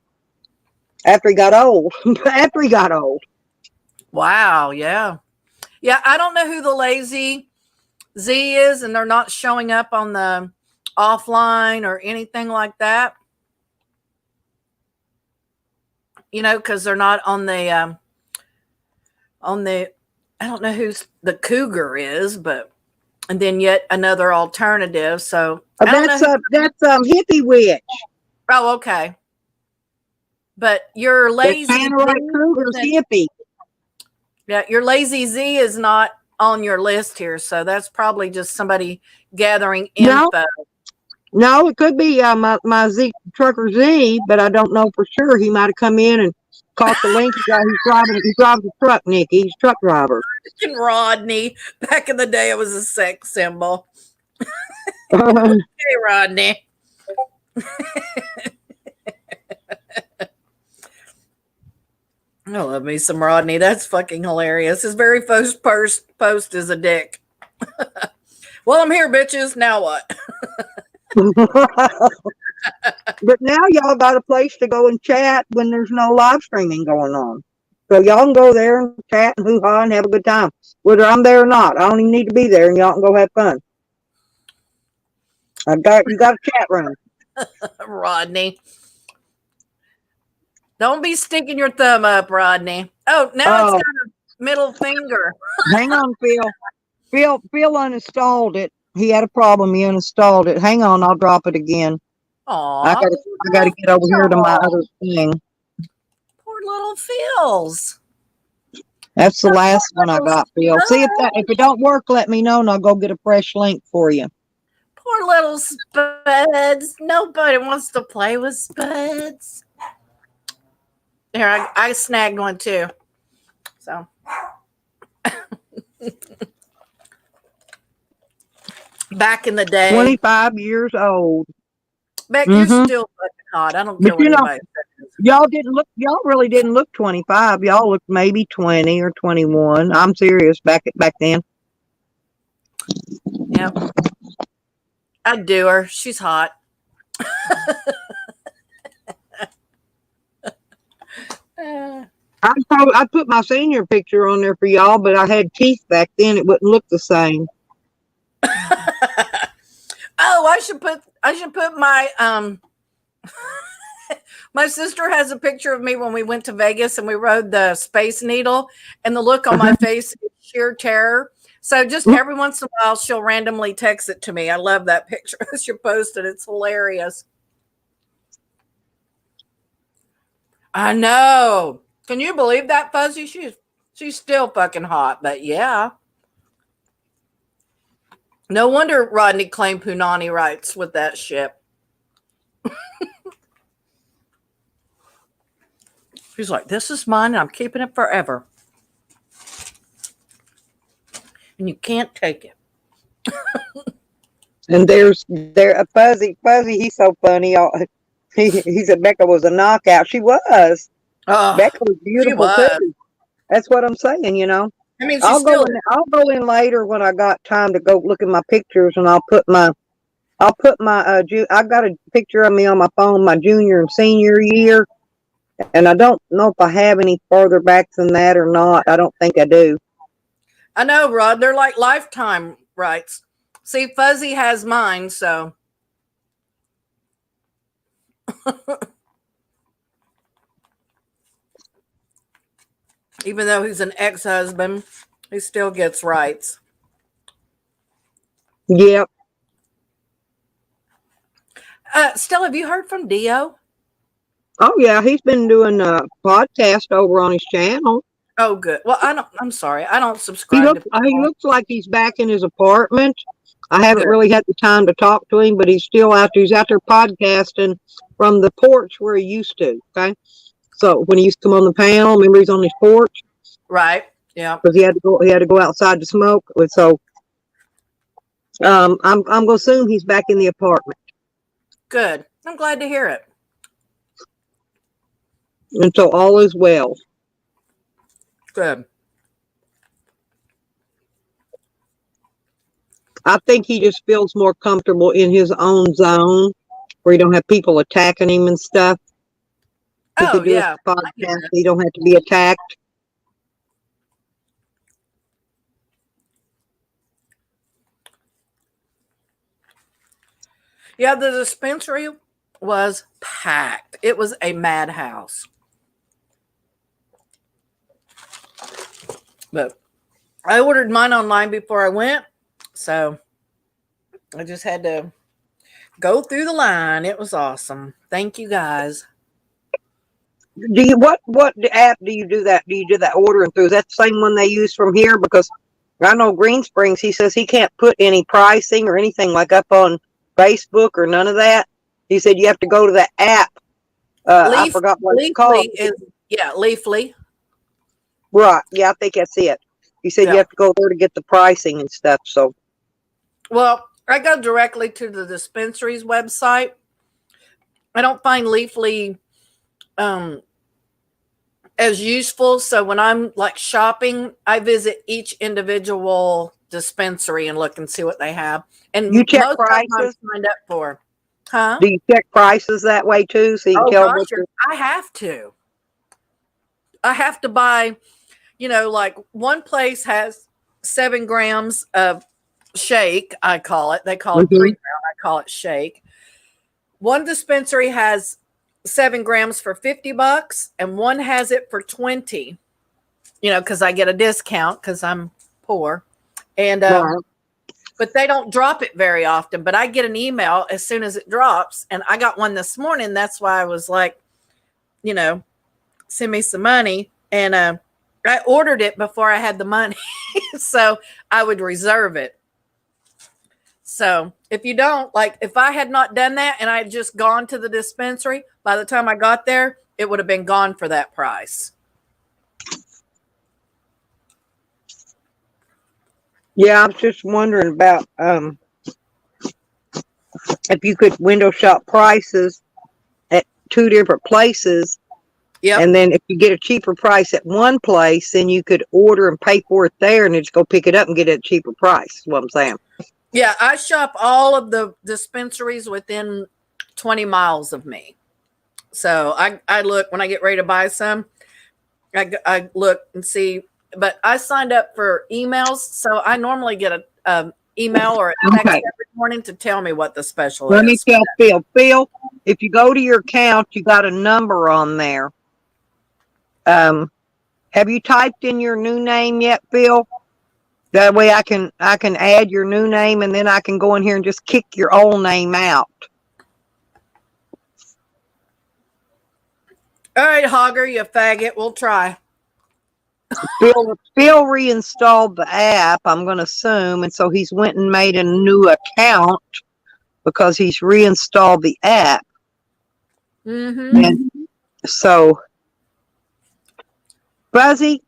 after he got old. After he got old. Wow, yeah. Yeah, I don't know who the lazy Z is, and they're not showing up on the offline or anything like that. You know, because they're not on the I don't know who the cougar is, but and then yet another alternative. So I don't know who. That's hippie witch. Oh, okay. But your The lazy Panorama Z Cougar's isn't. hippie. Yeah, your lazy Z is not on your list here, so that's probably just somebody gathering No, info. no, it could be my Z trucker Z, but I don't know for sure. He might have come in and caught the link. He drives a truck, Nikki. He's a truck driver. And Rodney, back in the day, it was a sex symbol. Uh, Hey, Rodney. I love me some Rodney. That's fucking hilarious. His very first post is a dick. Well, I'm here, bitches. Now what? but now y'all got a place to go and chat when there's no live streaming going on. So y'all can go there and chat and hoo-ha and have a good time. Whether I'm there or not, I don't even need to be there, and y'all can go have fun. You got a chat room. Rodney. Don't be sticking your thumb up, Rodney. Oh, now it's Oh, got a middle finger. hang on, Phil. Phil uninstalled it. He had a problem. He uninstalled it. Hang on, I'll drop it again. I Aw, gotta get over here to my other thing. poor little Phils. That's the Poor last one I little got, Phil. See if it don't work, let me know and I'll go get a fresh link for you. Poor little Spuds. Nobody wants to play with Spuds. Here, I snagged one too. So Back in the day. 25 years old. Beck, you're Mm-hmm. still fucking hot. I don't But care what you know, anybody says. y'all really didn't look 25. Y'all looked maybe 20 or 21. I'm serious back then. Yep. I'd do her. She's hot. I'd put my senior picture on there for y'all, but I had teeth back then. It wouldn't look the same. Oh, I should put my my sister has a picture of me when we went to Vegas and we rode the Space Needle, and the look on my face is sheer terror. So just every once in a while, she'll randomly text it to me. I love that picture. She posted. It's hilarious. I know. Can you believe that, Fuzzy? She's still fucking hot, but yeah. No wonder Rodney claimed Punani rights with that ship. He's like, this is mine and I'm keeping it forever. And you can't take it. And there Fuzzy, he's so funny. He said Becca was a knockout. She was. Becca was beautiful too. That's what I'm saying, you know. I mean, I'll go in later when I got time to go look at my pictures, and I got a picture of me on my phone my junior and senior year, and I don't know if I have any further back than that or not. I don't think I do. I know, Rod. They're like lifetime rights. See, Fuzzy has mine, so. Even though he's an ex-husband, he still gets rights. Yep. Still, have you heard from Dio? Oh yeah, he's been doing a podcast over on his channel. Oh, good. Well, I'm sorry. I don't subscribe. He looks like he's back in his apartment. I haven't really had the time to talk to him, but he's still out there. He's out there podcasting from the porch where he used to. Okay. So when he used to come on the panel, remember he's on his porch? Right. Yeah. Because he had to go outside to smoke. So I'm gonna assume he's back in the apartment. Good. I'm glad to hear it. And so all is well. Good. I think he just feels more comfortable in his own zone where you don't have people attacking him and stuff. He Oh, could do yeah. a podcast. He don't have to be attacked. Yeah, the dispensary was packed. It was a madhouse. But I ordered mine online before I went, so I just had to go through the line. It was awesome. Thank you, guys. What app do you do that? Do you do that ordering through? Is that the same one they use from here? Because I know Green Springs, he says he can't put any pricing or anything like up on Facebook or none of that. He said you have to go to the app. I forgot what it's called. Leafly. Right. Yeah, I think that's it. He said you have to go there to get the pricing and stuff. So, well, I go directly to the dispensary's website. I don't find Leafly as useful. So when I'm like shopping, I visit each individual dispensary and look and see what they have. And you check most prices? of them I'm signed up for. Huh? Do you check prices that way too? So you can tell what I have to. I have to buy, like one place has 7 grams of shake, I call it. They call it 3 gram. I call it shake. One dispensary has 7 grams for $50 and one has it for 20, because I get a discount because I'm poor. And, but they don't drop it very often, but I get an email as soon as it drops. And I got one this morning. That's why I was like, send me some money. And I ordered it before I had the money. So I would reserve it. So if you don't, if I had not done that and I had just gone to the dispensary, by the time I got there, it would have been gone for that price. Yeah, I was just wondering about if you could window shop prices at 2 different places, Yep. and then if you get a cheaper price at one place, then you could order and pay for it there, and then just go pick it up and get it at a cheaper price. Is what I'm saying. Yeah, I shop all of the dispensaries within 20 miles of me. So I look when I get ready to buy some, I look and see. But I signed up for emails, so I normally get a email or a text Okay. every morning to tell me what the special Let me is. tell Phil. Phil, if you go to your account, you got a number on there. Have you typed in your new name yet, Phil? That way I can add your new name, and then I can go in here and just kick your old name out. All right, Hogger, you faggot. We'll try. Phil reinstalled the app, I'm going to assume, and so he's went and made a new account because he's reinstalled the app. Mm-hmm. And so, Fuzzy,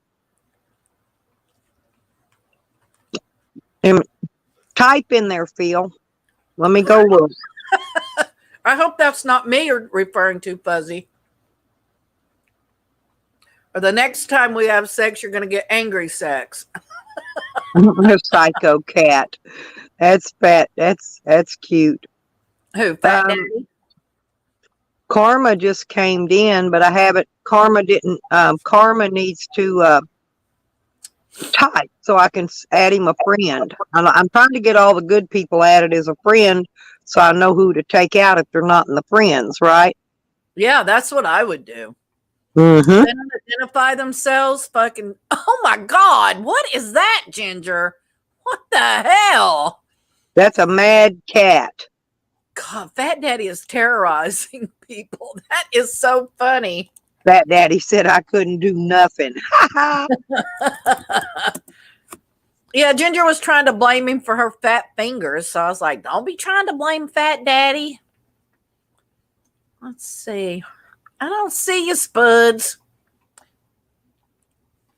type in there, Phil. Let me go look. I hope that's not me you're referring to, Fuzzy. Or the next time we have sex, you're going to get angry sex. Psycho cat. That's fat. That's cute. Who? Fat Daddy? Karma just came in, but I haven't. Karma didn't. Karma needs to type so I can add him a friend. I'm trying to get all the good people added as a friend, so I know who to take out if they're not in the friends, right? Yeah, that's what I would do. Mm-hmm. They don't identify themselves. Fucking. Oh my God! What is that, Ginger? What the hell? That's a mad cat. God, Fat Daddy is terrorizing people. That is so funny. Fat Daddy said I couldn't do nothing. Yeah, Ginger was trying to blame him for her fat fingers. So I was like, don't be trying to blame Fat Daddy. Let's see. I don't see you, Spuds.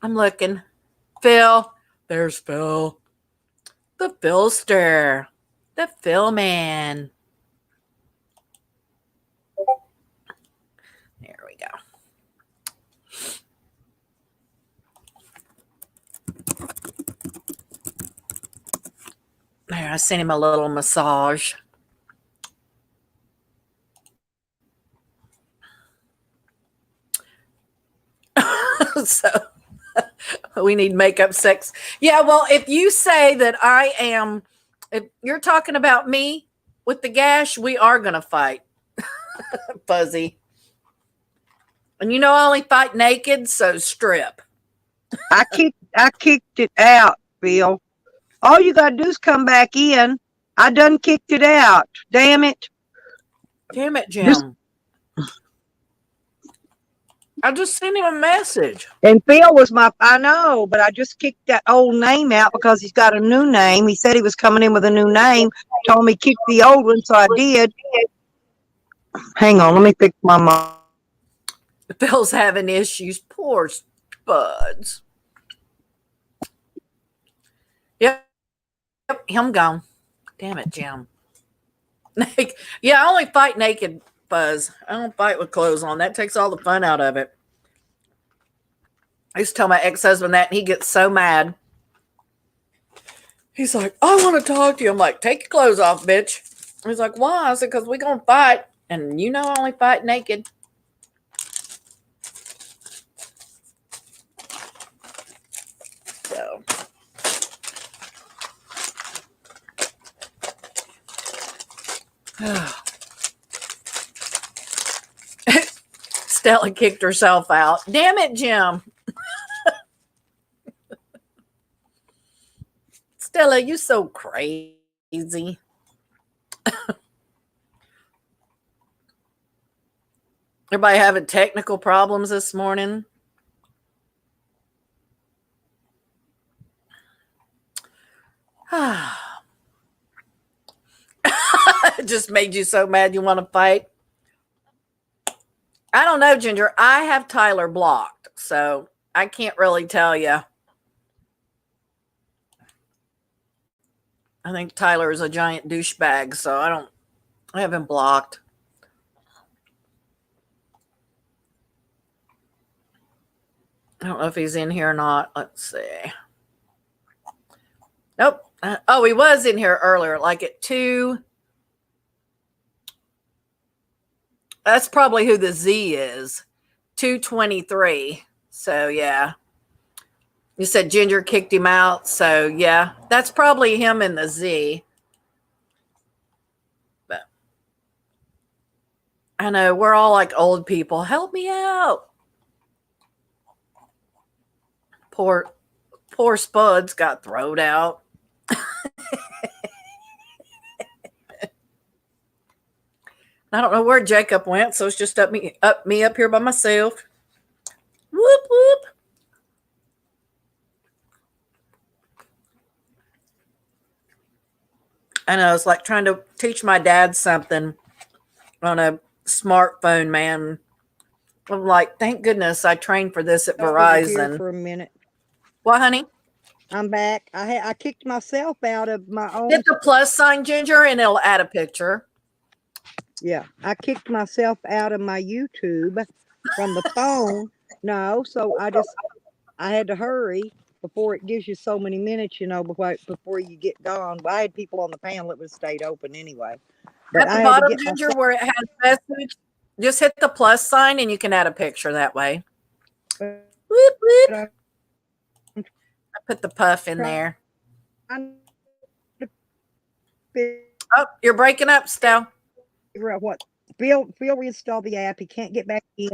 I'm looking. Phil. There's Phil. The Philster. The Phil man. There we go. There, I sent him a little massage. So we need makeup sex. Yeah, well, if you say that I am, if you're talking about me with the gash, we are going to fight. Fuzzy. And you know I only fight naked, so strip. I kicked it out, Phil. All you gotta do is come back in. I done kicked it out. Damn it. Damn it, Jim. I just sent him a message. And Phil was I know, but I just kicked that old name out because he's got a new name. He said he was coming in with a new name. Told me kick the old one, so I did. Hang on, let me fix my mom. Phil's having issues. Poor Spuds. Yep, him gone. Damn it, Jim. Yeah, I only fight naked, Buzz. I don't fight with clothes on. That takes all the fun out of it. I used to tell my ex-husband that, and he gets so mad. He's like, I want to talk to you. I'm like, take your clothes off, bitch. He's like, why? I said, because we're going to fight. And you know I only fight naked. So. Stella kicked herself out. Damn it, Jim. Stella, you so crazy. Everybody having technical problems this morning? It just made you so mad you want to fight? I don't know, Ginger. I have Tyler blocked, so I can't really tell you. I think Tyler is a giant douchebag, so I don't I have him blocked. I don't know if he's in here or not. Let's see. Nope. Oh, he was in here earlier, like at 2. That's probably who the Z is. 2:23. So, yeah. You said Ginger kicked him out. So, yeah. That's probably him in the Z. But I know. We're all like old people. Help me out. Poor Spuds got thrown out. I don't know where Jacob went, so it's just up me up here by myself. Whoop whoop. I know, it's like trying to teach my dad something on a smartphone, man. I'm like, thank goodness I trained for this at Verizon. For a minute. What, honey? I'm back. I kicked myself out of my own. Hit the plus sign, Ginger, and it'll add a picture. Yeah, I kicked myself out of my YouTube from the phone. No, so I had to hurry before it gives you so many minutes, before you get gone. But I had people on the panel that would have stayed open anyway. But At the bottom, Ginger, where it has message, just hit the plus sign and you can add a picture that way. Whoop, whoop. I put the puff in there. Oh, you're breaking up, Stel. Figure out what Phil reinstalled the app. He can't get back in.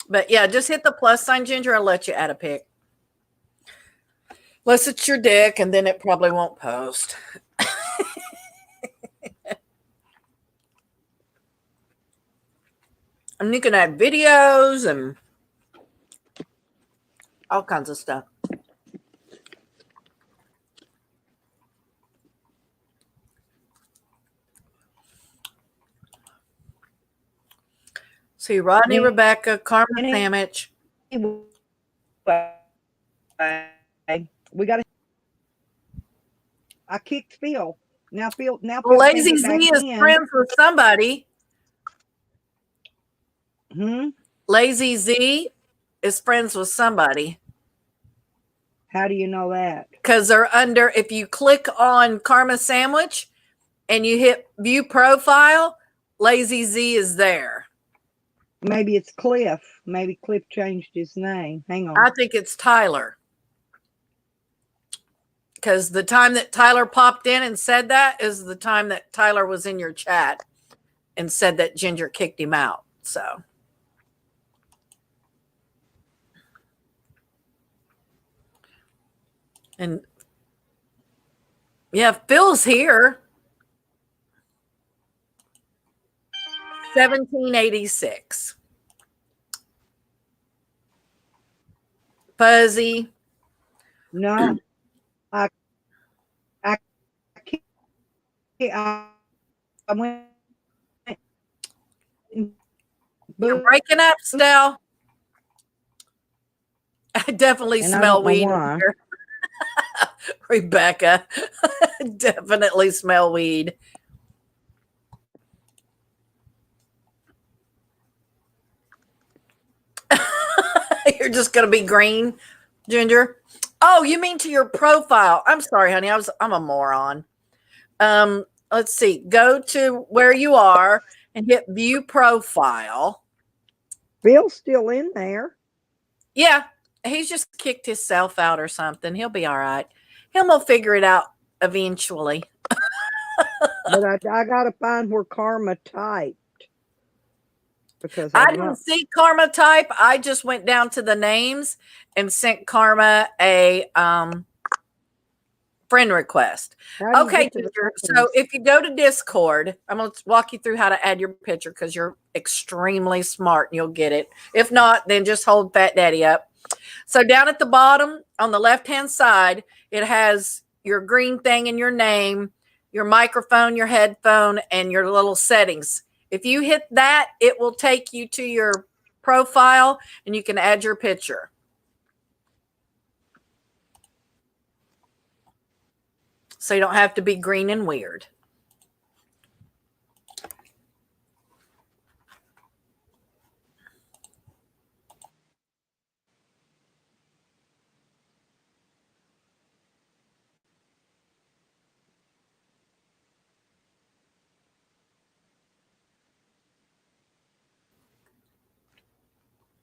But yeah, just hit the plus sign, Ginger. I'll let you add a pic. Unless it's your dick, and then it probably won't post. And you can add videos and all kinds of stuff. See, Rodney, Rebecca, Carmen Sandwich. We got to. I kicked Phil. Now Phil. Well, Lazy Z is friends with somebody. Lazy Z is friends with somebody. How do you know that? Because they're under. If you click on Karma Sandwich and you hit View Profile, Lazy Z is there. Maybe it's Cliff. Maybe Cliff changed his name. Hang on. I think it's Tyler. Because the time that Tyler popped in and said that is the time that Tyler was in your chat and said that Ginger kicked him out. So. And yeah, Phil's here. 1786. Fuzzy. No. I went. You're breaking up, Stel. I definitely smell weed here. Rebecca. Definitely smell weed. You're just gonna be green, Ginger. Oh, you mean to your profile? I'm sorry, honey. I'm a moron. Let's see. Go to where you are and hit View Profile. Phil's still in there. Yeah, he's just kicked himself out or something. He'll be all right. He'll figure it out eventually. But I gotta find where Karma typed. Because I didn't see Karma type. I just went down to the names and sent Karma a friend request. Okay, Ginger. So if you go to Discord, I'm going to walk you through how to add your picture because you're extremely smart and you'll get it. If not, then just hold Fat Daddy up. So down at the bottom on the left-hand side, it has your green thing and your name, your microphone, your headphone, and your little settings. If you hit that, it will take you to your profile and you can add your picture. so you don't have to be green and weird.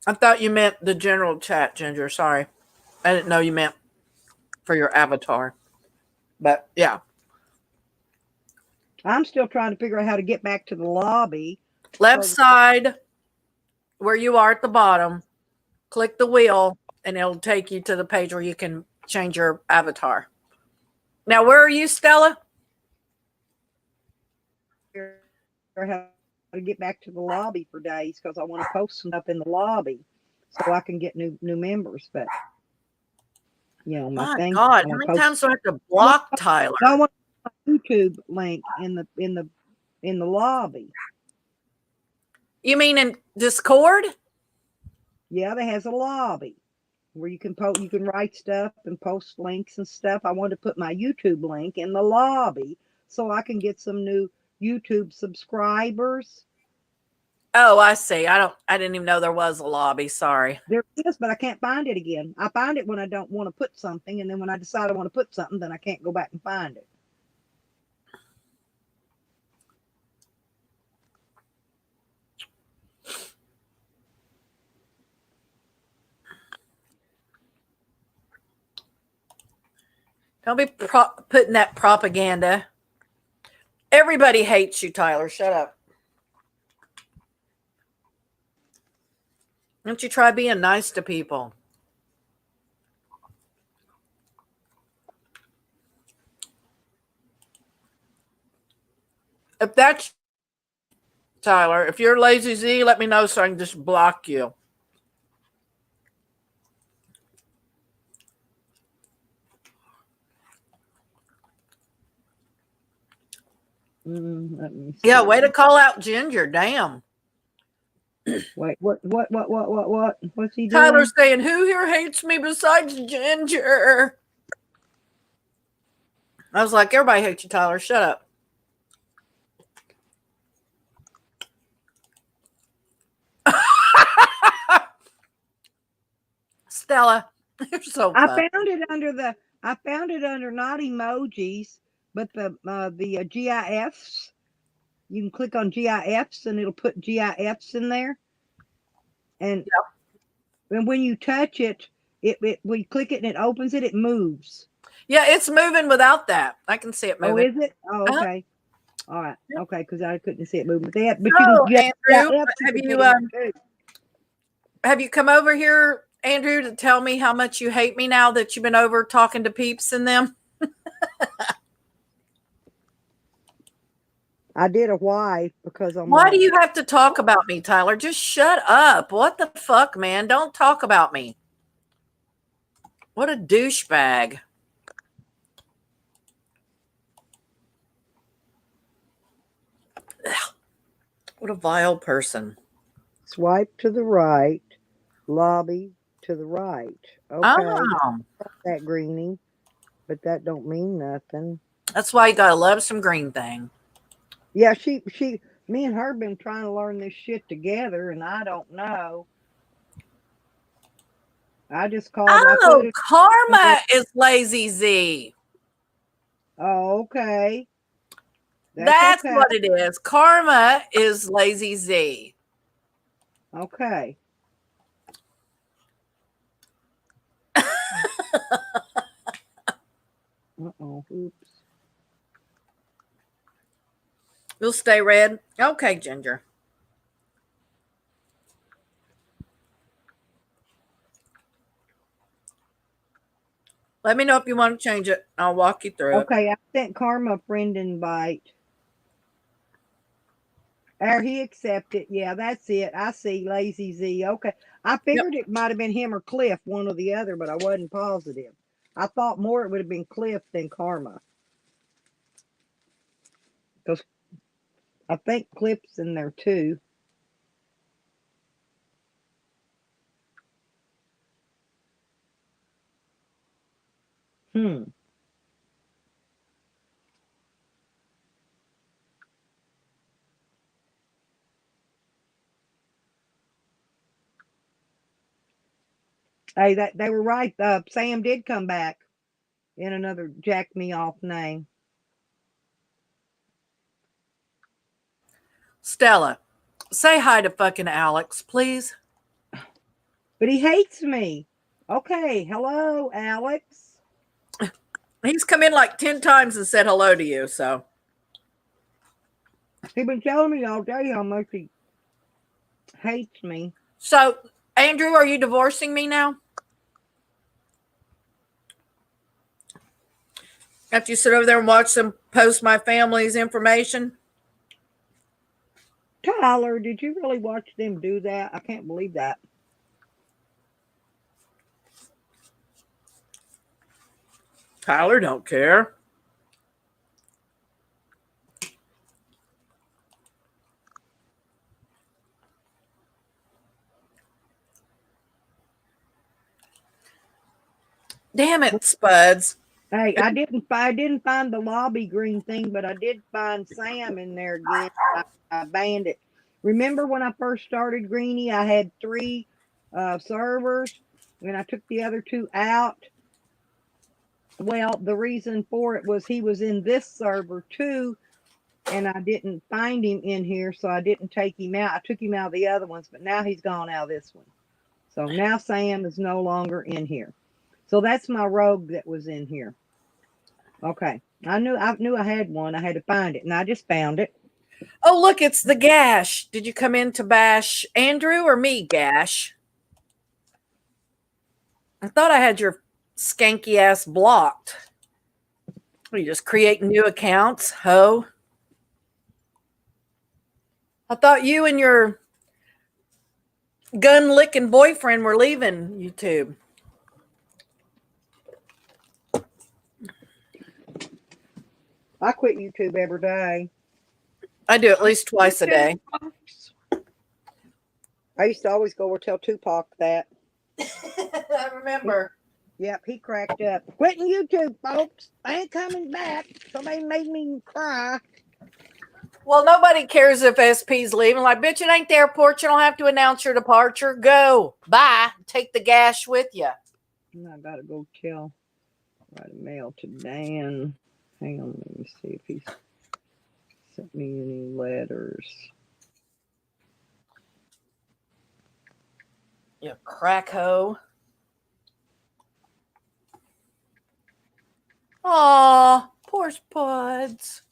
I thought you meant the general chat, Ginger. Sorry. I didn't know you meant for your avatar. But yeah. I'm still trying to figure out how to get back to the lobby. Left side where you are at the bottom, click the wheel and it'll take you to the page where you can change your avatar. Now, where are you, Stella? How to get back to the lobby for days because I want to post some stuff in the lobby so I can get new members. But My thing. God, how many times do I have to block Tyler? I want a YouTube link in the lobby. You mean in Discord? Yeah, that has a lobby where you can write stuff and post links and stuff. I want to put my YouTube link in the lobby so I can get some new YouTube subscribers. Oh, I see. I didn't even know there was a lobby. Sorry. There is, but I can't find it again. I find it when I don't want to put something, and then when I decide I want to put something, then I can't go back and find it. Don't be putting that propaganda. Everybody hates you, Tyler. Shut up. Don't you try being nice to people? If that's Tyler, if you're Lazy Z, let me know so I can just block you. Let me see. Yeah, way to call out Ginger. Damn. Wait, what? What's he doing? Tyler's saying, who here hates me besides Ginger? I was like, everybody hates you, Tyler. Shut up. Stella, you're so I fun. found it under not emojis, but the GIFs. You can click on GIFs and it'll put GIFs in there. And and when you touch it, we click it and it opens it. It moves. Yeah, it's moving without that. I can see it moving. Oh, is it? Oh, okay. All right. Okay, because I couldn't see it moving. But So, you Andrew, have you come over here, Andrew, to tell me how much you hate me now that you've been over talking to peeps and them? I did a why because I'm. Why do you have to talk about me, Tyler? Just shut up. What the fuck, man? Don't talk about me. What a douchebag. What a vile person. Swipe to the right, lobby to the right. Okay. Oh. That greenie, but that don't mean nothing. That's why you gotta love some green thing. Yeah, me and her been trying to learn this shit together, and I don't know. I just called. Oh, Karma is Lazy Z. Oh, okay. That's okay. What it is. Karma is Lazy Z. Okay. Uh-oh. Oops. You'll stay red. Okay, Ginger. Let me know if you want to change it. I'll walk you through it. Okay, I sent Karma a friend invite. He accepted. Yeah, that's it. I see Lazy Z. Okay. I figured it might have been him or Cliff, one or the other, but I wasn't positive. I thought more it would have been Cliff than Karma. Because I think Cliff's in there too. Hey, that they were right. Sam did come back in another jack me off name. Stella, say hi to fucking Alex, please. But he hates me. Okay, hello, Alex. He's come in like 10 times and said hello to you, so. He's been telling me all day how much he hates me. So, Andrew, are you divorcing me now? After you sit over there and watch them post my family's information? Tyler, did you really watch them do that? I can't believe that. Tyler don't care. Damn it, Spuds. Hey, I didn't find the lobby green thing, but I did find Sam in there again. I banned it. Remember when I first started Greenie, I had 3 servers and I took the other 2 out. Well, the reason for it was he was in this server too, and I didn't find him in here, so I didn't take him out. I took him out of the other ones, but now he's gone out of this one. So now Sam is no longer in here. So that's my rogue that was in here. Okay. I knew I had one. I had to find it, and I just found it. Oh, look, it's the Gash. Did you come in to bash Andrew or me, Gash? I thought I had your skanky ass blocked. Are you just creating new accounts, ho? I thought you and your gun licking boyfriend were leaving YouTube. I quit YouTube every day. I do at least twice a day. I used to always go over tell Tupac that. I remember. Yep, he cracked up. Quitting YouTube, folks. I ain't coming back. Somebody made me cry. Well, nobody cares if SP's leaving. Like, bitch, it ain't the airport. You don't have to announce your departure. Go. Bye. Take the Gash with you. I gotta go write a mail to Dan. Hang on, let me see if he's sent me any letters. You crack hoe. Aw, poor Spuds.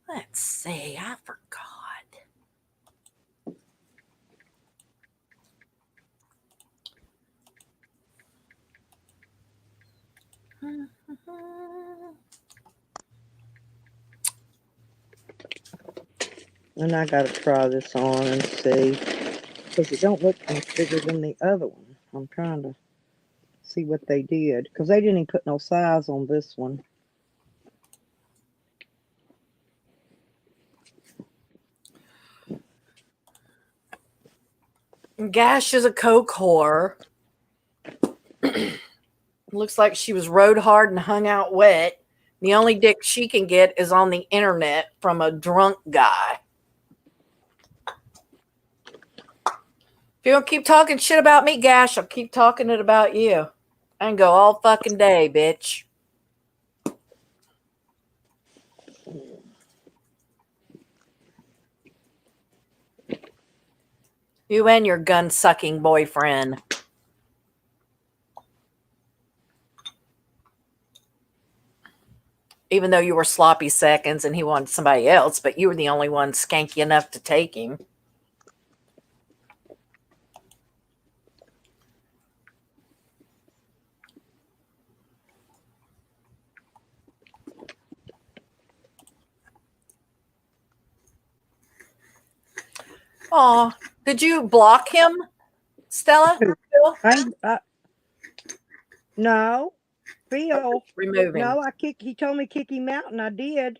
Let's see. I forgot. And I gotta try this on and see. Because it don't look much bigger than the other one. I'm trying to see what they did. Because they didn't even put no size on this one. Gash is a coke whore. Looks like she was rode hard and hung out wet. The only dick she can get is on the internet from a drunk guy. If you don't keep talking shit about me, Gash, I'll keep talking it about you. I can go all fucking day, bitch. You and your gun-sucking boyfriend. Even though you were sloppy seconds and he wanted somebody else, but you were the only one skanky enough to take him. Oh, did you block him, Stella? No, Phil. Remove him. No, he told me kick him out, and I did.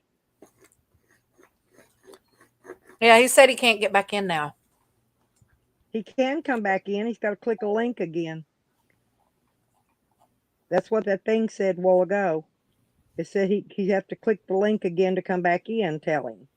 Yeah, he said he can't get back in now. He can come back in. He's got to click a link again. That's what that thing said a while ago. It said he'd have to click the link again to come back in, tell him.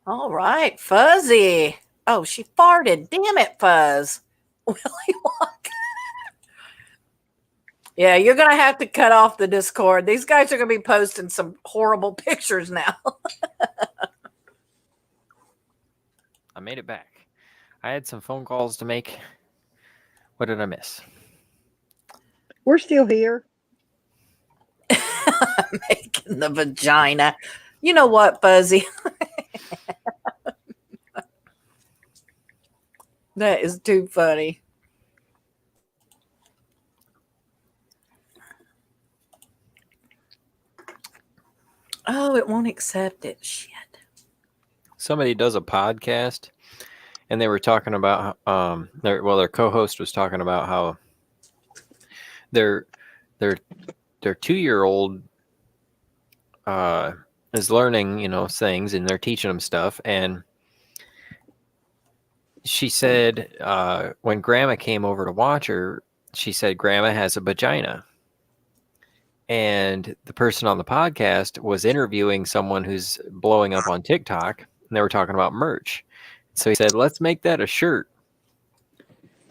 All right, Fuzzy. Oh, she farted. Damn it, Fuzz. Willy Wonka. Yeah, you're going to have to cut off the Discord. These guys are going to be posting some horrible pictures now. I made it back. I had some phone calls to make. What did I miss? We're still here. Making the vagina. You know what, Fuzzy? That is too funny. Oh, it won't accept it. Shit. Somebody does a podcast, and they were talking about their co-host was talking about how their 2-year-old is learning, things, and they're teaching them stuff. And she said when Grandma came over to watch her, she said Grandma has a vagina. And the person on the podcast was interviewing someone who's blowing up on TikTok, and they were talking about merch. So he said, let's make that a shirt.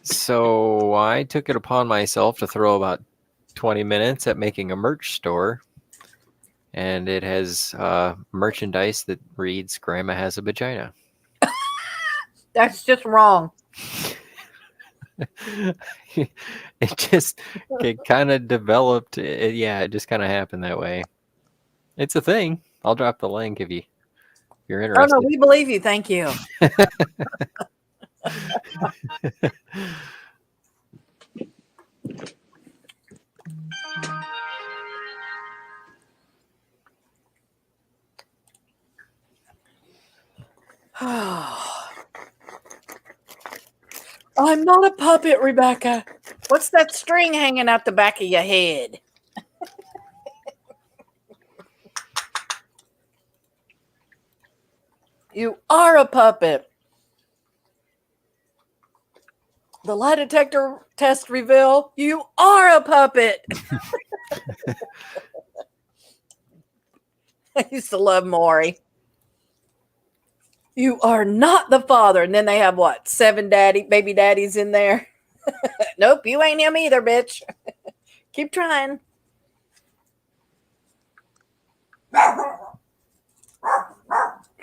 So I took it upon myself to throw about 20 minutes at making a merch store. And it has merchandise that reads, Grandma has a vagina. That's just wrong. It kind of developed. It just kind of happened that way. It's a thing. I'll drop the link if you're Oh, interested. no, we believe you. Thank you. I'm not a puppet, Rebecca. What's that string hanging out the back of your head? You are a puppet. The lie detector test reveal you are a puppet. I used to love Maury. You are not the father. And then they have what? 7 baby daddies in there. Nope, you ain't him either, bitch. Keep trying.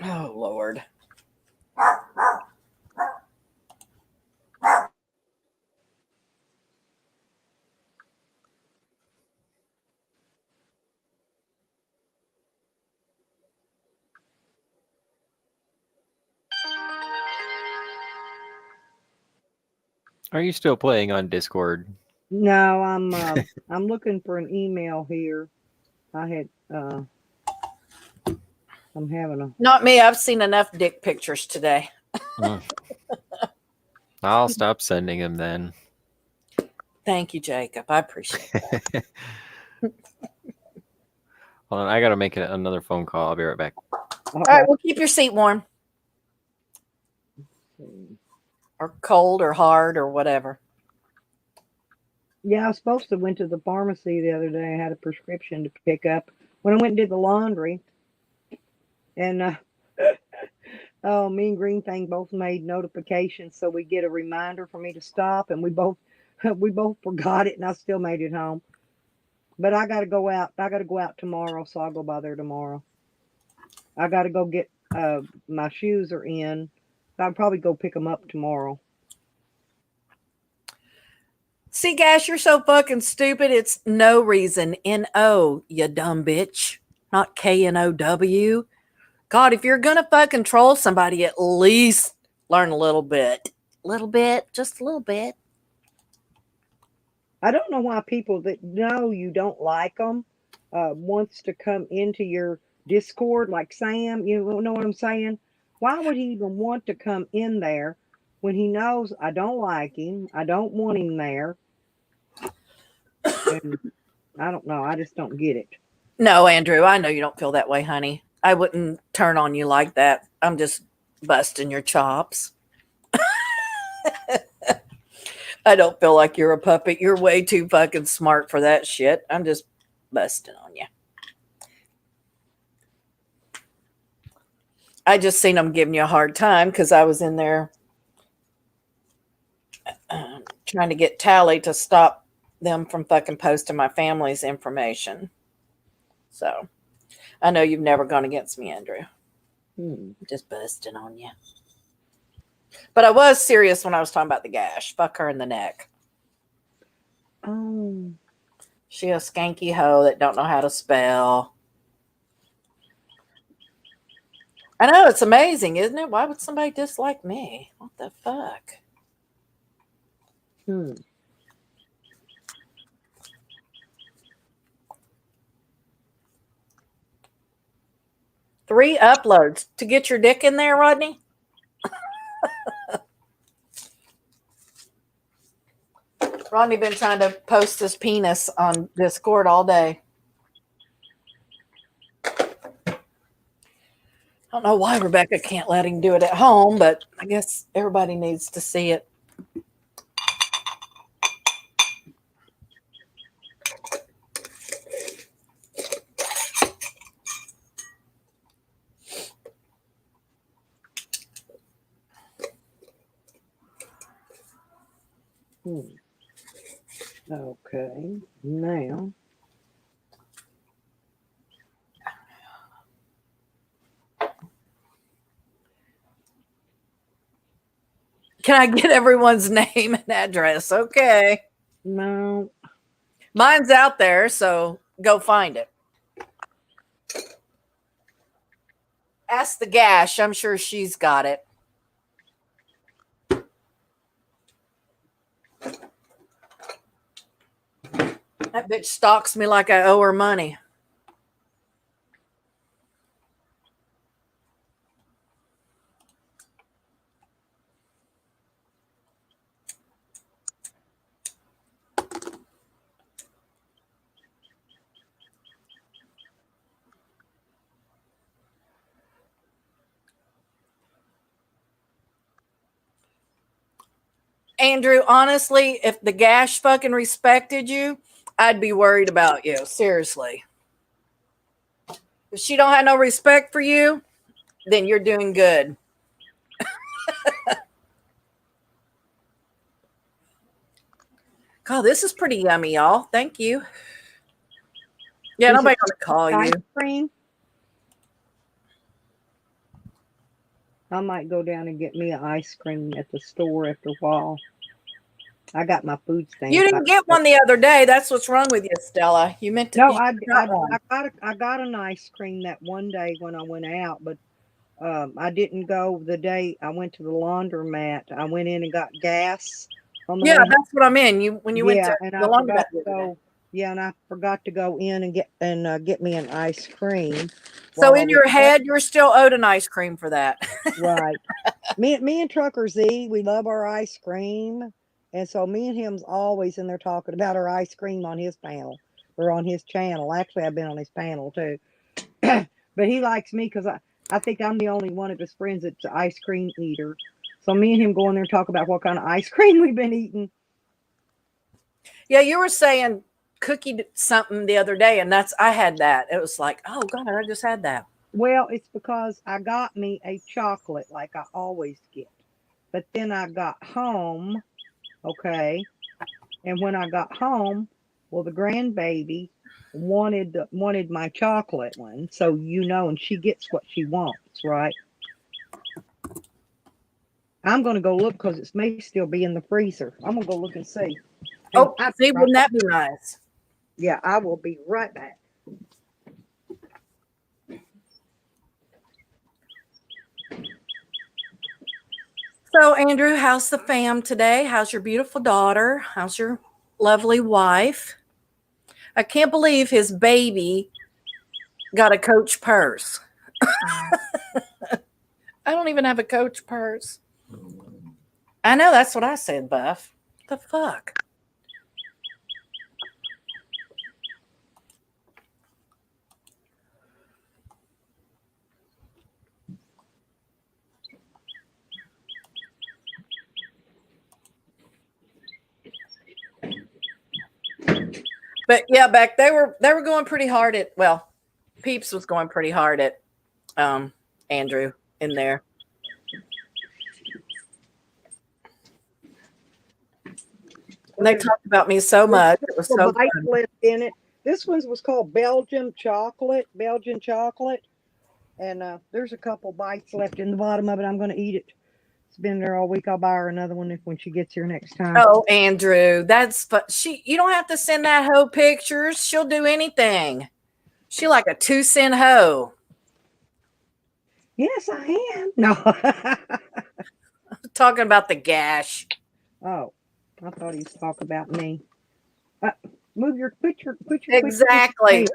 Oh, Lord. Are you still playing on Discord? No, I'm looking for an email here. I had I'm having a Not me. I've seen enough dick pictures today. I'll stop sending them then. Thank you, Jacob. I appreciate it. Hold on, I gotta make another phone call. I'll be right back. All right, well, keep your seat warm. Or cold or hard or whatever. Yeah, I was supposed to went to the pharmacy the other day. I had a prescription to pick up when I went and did the laundry. And oh, me and Green Thing both made notifications so we get a reminder for me to stop, and we both forgot it, and I still made it home. But I got to go out. I got to go out tomorrow, so I'll go by there tomorrow. I got to go get my shoes are in. I'll probably go pick them up tomorrow. See, Gash, you're so fucking stupid. It's no reason. N-O, you dumb bitch. Not K-N-O-W. God, if you're going to fucking troll somebody, at least learn a little bit. Little bit. Just a little bit. I don't know why people that know you don't like them wants to come into your Discord like Sam. You know what I'm saying? Why would he even want to come in there when he knows I don't like him? I don't want him there. And I don't know. I just don't get it. No, Andrew, I know you don't feel that way, honey. I wouldn't turn on you like that. I'm just busting your chops. I don't feel like you're a puppet. You're way too fucking smart for that shit. I'm just busting on you. I just seen them giving you a hard time because I was in there trying to get Tally to stop them from fucking posting my family's information. So I know you've never gone against me, Andrew. Just busting on you. But I was serious when I was talking about the gash. Fuck her in the neck. Oh. She a skanky hoe that don't know how to spell. I know, it's amazing, isn't it? Why would somebody dislike me? What the fuck? 3 uploads to get your dick in there, Rodney? Rodney been trying to post his penis on Discord all day. I don't know why Rebecca can't let him do it at home, but I guess everybody needs to see it. Okay, now. Can I get everyone's name and address? Okay. No. Mine's out there, so go find it. Ask the gash. I'm sure she's got it. That bitch stalks me like I owe her money. Andrew, honestly, if the gash fucking respected you, I'd be worried about you. Seriously. If she don't have no respect for you, then you're doing good. God, this is pretty yummy, y'all. Thank you. Yeah, Is nobody it gonna call you. ice cream? I might go down and get me an ice cream at the store after a while. I got my food stamp. You didn't get one the other day. That's what's wrong with you, Stella. You meant to. No, you I got an ice cream that one day when I went out, but I didn't go the day I went to the laundromat. I went in and got gas on the Yeah, way. that's what I mean. When you went to and the I laundromat forgot to go. Yeah, and I forgot to go in and get me an ice cream. So while I in was your there. head, you're still owed an ice cream for that. Right. Me and Trucker Z, we love our ice cream. And so me and him's always in there talking about our ice cream on his panel or on his channel. Actually, I've been on his panel too. But he likes me because I think I'm the only one of his friends that's an ice cream eater. So me and him go in there and talk about what kind of ice cream we've been eating. Yeah, you were saying cookie something the other day, and I had that. It was like, oh God, I just had that. Well, it's because I got me a chocolate like I always get. But then I got home, okay, and when I got home, well, the grandbaby wanted my chocolate one, so and she gets what she wants, right? I'm gonna go look because it may still be in the freezer. I'm gonna go look and see. Oh, see, wouldn't that be nice? Yeah, I will be right back. So, Andrew, how's the fam today? How's your beautiful daughter? How's your lovely wife? I can't believe his baby got a Coach purse. I don't even have a Coach purse. I know, that's what I said, Buff. The fuck? But yeah, Beck, they were going pretty hard at, well, Peeps was going pretty hard at Andrew in there. And they talked about me so much. It was so bite fun. left in it. This one was called Belgian chocolate. And there's a couple bites left in the bottom of it. I'm going to eat it. It's been there all week. I'll buy her another one when she gets here next time. Oh, Andrew, that's you don't have to send that hoe pictures. She'll do anything. She like a 2-cent hoe. Yes, I am. No. Talking about the gash. Oh, I thought he was talking about me. Move your picture. Exactly.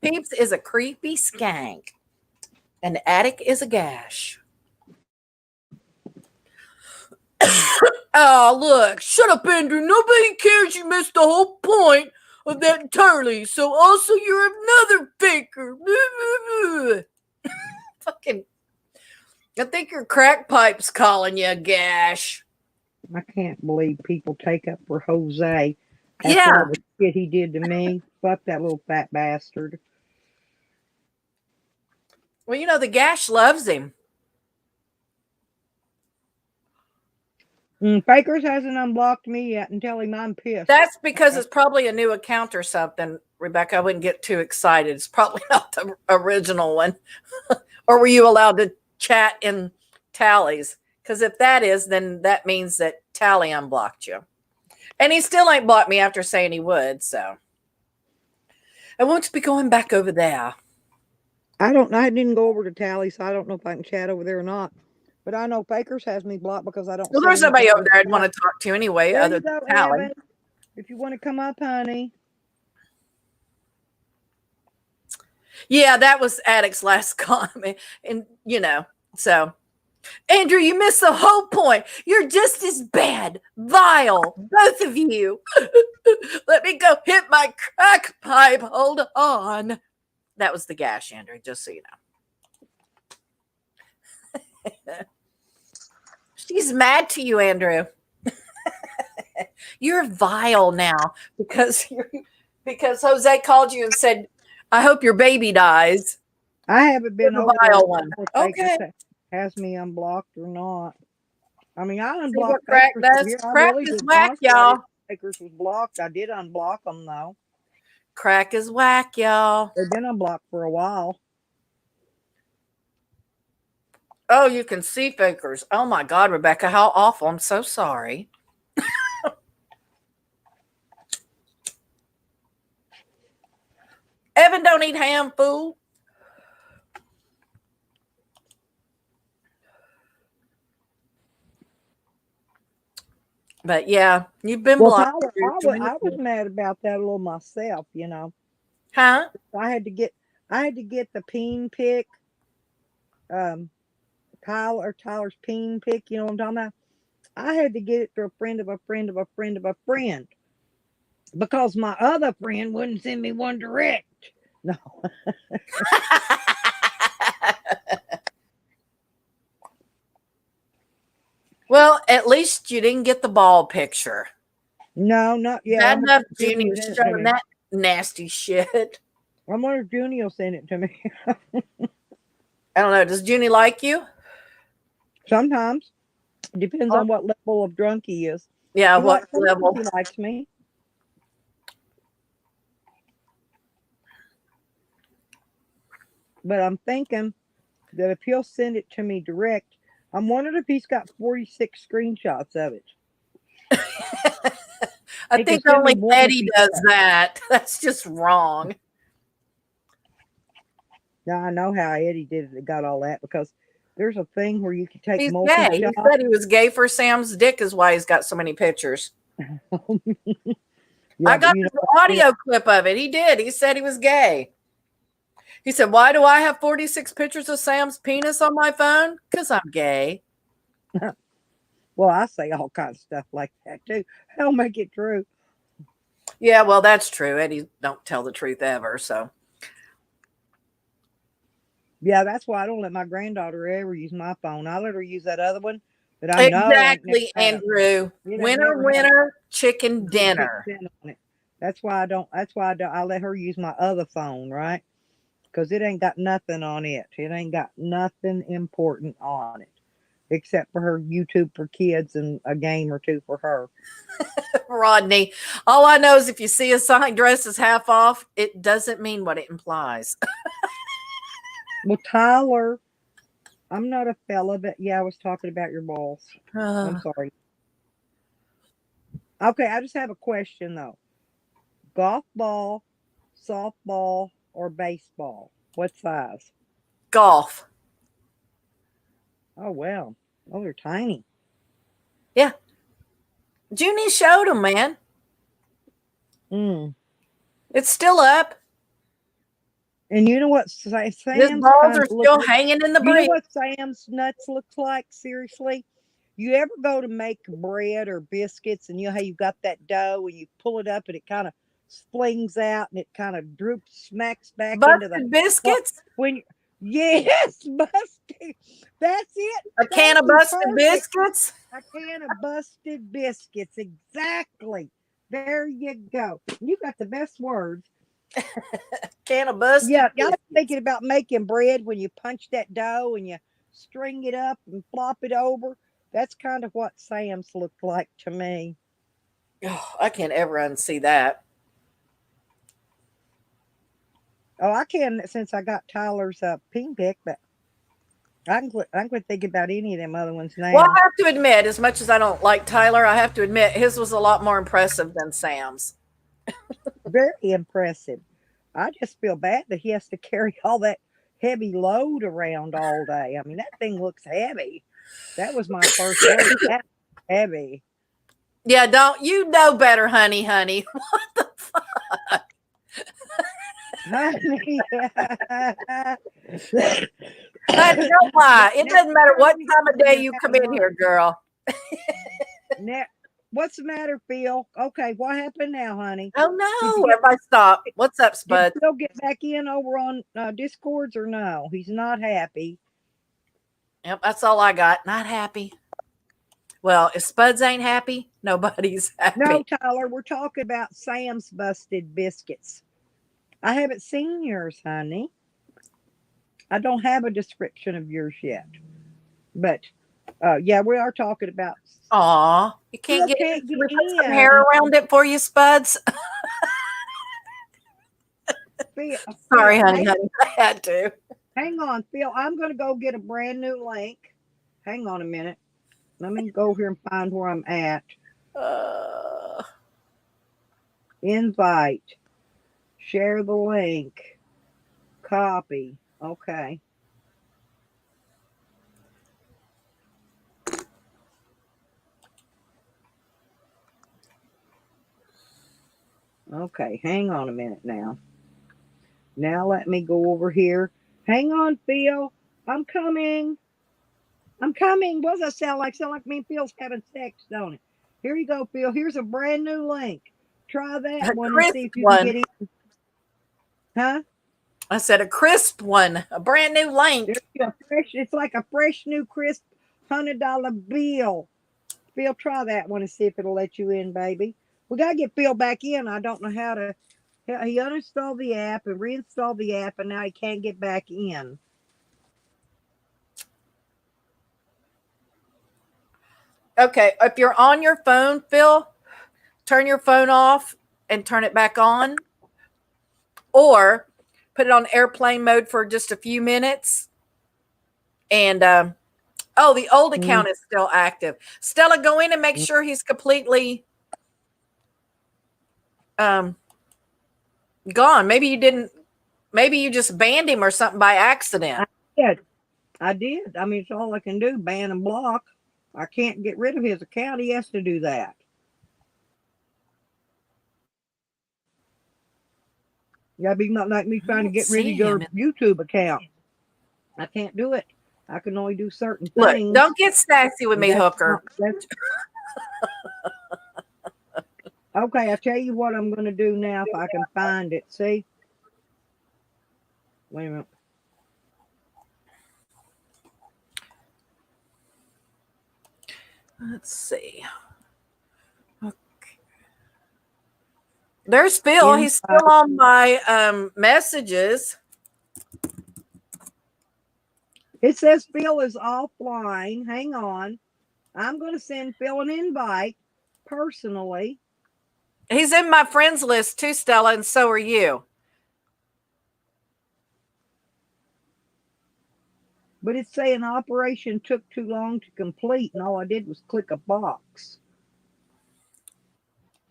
Peeps is a creepy skank. An attic is a gash. Oh, look. Shut up, Andrew. Nobody cares you missed the whole point of that entirely. So also you're another faker. Fucking, I think your crack pipe's calling you a gash. I can't believe people take up for Jose. Yeah. All the shit he did to me. Fuck that little fat bastard. Well, you know, the gash loves him. Fakers hasn't unblocked me yet and tell him I'm pissed. That's because it's probably a new account or something, Rebecca. I wouldn't get too excited. It's probably not the original one. Or were you allowed to chat in tallies? Because if that is, then that means that Tally unblocked you. And he still ain't blocked me after saying he would, so. I won't be going back over there. I didn't go over to Tally, so I don't know if I can chat over there or not. But I know Fakers has me blocked because I don't. Well, there's somebody over there I'd want to talk to anyway, there other than Tally. Evan, if you want to come up, honey. Yeah, that was Addict's last comment. And, you know, so. Andrew, you missed the whole point. You're just as bad. Vile. Both of you. Let me go hit my crack pipe. Hold on. That was the gash, Andrew, just so you know. She's mad to you, Andrew. You're vile now because Jose called you and said, I hope your baby dies. I haven't been You're over the there. vile one. Okay. Has me unblocked or not. I mean, I See unblocked what crack Fakers does? here. I Crack really is did whack, not y'all. Fakers was blocked. I did unblock them though. Crack is whack, y'all. They've been unblocked for a while. Oh, you can see Fakers. Oh my God, Rebecca, how awful. I'm so sorry. Evan, don't eat ham, fool. But yeah, you've been Well, blocked. Tyler, I was mad about that a little myself, you know. Huh? I had to get the peen pick. Tyler's peen pick, you know what I'm talking about? I had to get it to a friend of a friend of a friend of a friend. Because my other friend wouldn't send me one direct. No. Well, at least you didn't get the ball picture. No, not yet. Bad enough Junie was showing that nasty shit. I wonder if Junie will send it to me. I don't know. Does Junie like you? Sometimes. Depends on what level of drunk he is. Yeah, what level? He likes me. But I'm thinking that if he'll send it to me direct, I'm wondering if he's got 46 screenshots of it. I think only Eddie does that. That's just wrong. Now I know how Eddie did it, got all that, because there's a thing where you can take He's multiple gay. shots. He said he was gay for Sam's dick is why he's got so many pictures. Yeah, I got the audio clip of it. He did. He said he was gay. He said, "Why do I have 46 pictures of Sam's penis on my phone? Because I'm gay." Well, I say all kinds of stuff like that too. I don't make it true. Yeah, well, that's true. Eddie don't tell the truth ever. So Yeah, that's why I don't let my granddaughter ever use my phone. I let her use that other one that I know ain't never exactly, had Andrew. it ain't Winner, never had winner, chicken a good dinner. 10% on it. That's why I don't. That's why I let her use my other phone, right? Because it ain't got nothing on it. It ain't got nothing important on it, except for her YouTube for kids and a game or two for her. Rodney, all I know is if you see a sign dress is half off, it doesn't mean what it implies. Well, Tyler, I'm not a fella, but yeah, I was talking about your balls. I'm sorry. Okay, I just have a question though. Golf ball, softball, or baseball? What size? Golf. Oh well, those are tiny. Yeah. Junie showed him, man. Mm. It's still up. And you know what His Sam's balls kind are of look still like? hanging in the You know breeze. what Sam's nuts looks like? Seriously, you ever go to make bread or biscuits, and you know how you got that dough, and you pull it up, and it kind of splings out, and it kind of droops, smacks back into the Busted biscuits? when. Yes, busted. That's it. A can Thank of you. busted Perfect. biscuits? A can of busted biscuits. Exactly. There you go. You got the best words. Can of busted Yeah, I was biscuits. thinking about making bread when you punch that dough and you string it up and flop it over. That's kind of what Sam's looked like to me. Oh, I can't ever unsee that. Oh, I can since I got Tyler's ping pick, but I can quit thinking about any of them other ones now. Well, I have to admit, as much as I don't like Tyler, I have to admit his was a lot more impressive than Sam's. Very impressive. I just feel bad that he has to carry all that heavy load around all day. I mean, that thing looks heavy. That was my first word. That's heavy. Yeah, don't you know better, honey? What the fuck? Honey. Honey, don't lie. It Now, doesn't matter what we time of talking day you about come in here, money. girl. Now, what's the matter, Phil? Okay, what happened now, honey? Oh Did no, you get? everybody stop. What's up, Did Spud? Phil get back in over on Discords or no? He's not happy. Yep, that's all I got. Not happy. Well, if Spuds ain't happy, nobody's happy. No, Tyler, we're talking about Sam's busted biscuits. I haven't seen yours, honey. I don't have a description of yours yet. But yeah, we are talking about. Aw, you can't Phil get can't in. get We put some in. hair around it for you, Spuds. Phil, Sorry, Phil, honey. I had to. hang on, Phil. I'm going to go get a brand new link. Hang on a minute. Let me go here and find where I'm at. Invite. Share the link. Copy. Okay. Okay, hang on a minute now. Now let me go over here. Hang on, Phil. I'm coming. I'm coming. What does that sound like? Sound like me and Phil's having sex, don't it? Here you go, Phil. Here's a brand new link. Try that A one and crisp see if you one. can get in. Huh? I said a crisp one, a brand new link. It's like a fresh new crisp $100 bill. Phil, try that one and see if it'll let you in, baby. We gotta get Phil back in. I don't know how to. He uninstalled the app and reinstalled the app, and now he can't get back in. Okay, if you're on your phone, Phil, turn your phone off and turn it back on, or put it on airplane mode for just a few minutes. And oh, the old account is still active. Stella, go in and make sure he's completely gone. Maybe you didn't. Maybe you just banned him or something by accident. I did. I mean, it's all I can do, ban and block. I can't get rid of his account. He has to do that. That'd be not like me I trying to don't get rid see of your him. YouTube account. I can't do it. I can only do certain Look, things. don't get sassy with and me, that's Hooker. not- that's- Okay, I'll tell you what I'm going to do now if I can find it. See? Wait a minute. Let's see. Okay. There's Phil. He's still on my messages. It says Phil is offline. Hang on. I'm going to send Phil an invite personally. He's in my friends list too, Stella, and so are you. But it's saying operation took too long to complete, and all I did was click a box.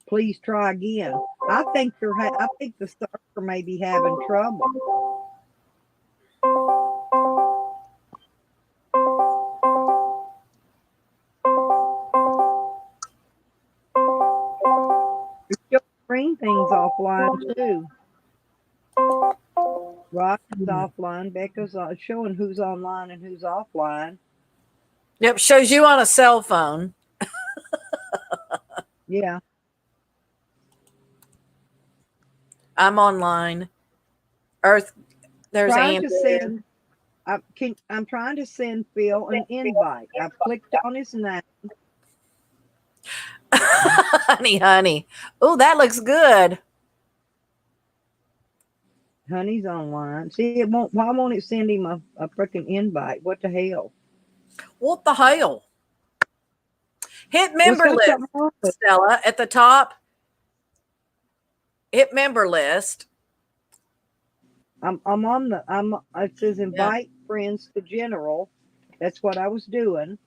Please try again. I think I think the server may be having trouble. It's still screen things offline too. Rock is offline. Becca's showing who's online and who's offline. Yep, shows you on a cell phone. Yeah. I'm online. Earth, there's Trying Andrew. to send. I'm trying to send Phil an invite. I've clicked on his name. honey. Oh, that looks good. Honey's online. See, it won't. Why won't it send him a freaking invite? What the hell? What the hell? Hit member What's got list, something wrong with it? Stella, at the top. Hit member list. I'm on the. It says invite friends to general. That's what I was doing.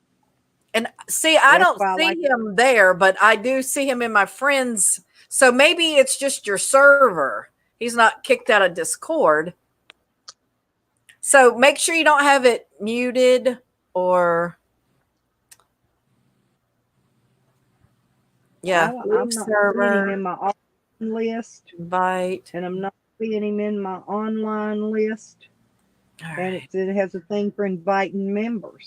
And see, I That's don't why I see like him there, but I do see him in my friends. So maybe it's just your server. He's not kicked out of Discord. So make sure you don't have it muted or yeah. I'm not seeing him in my offline list, Invite. and I'm not seeing him in my online list. All And right. it has a thing for inviting members.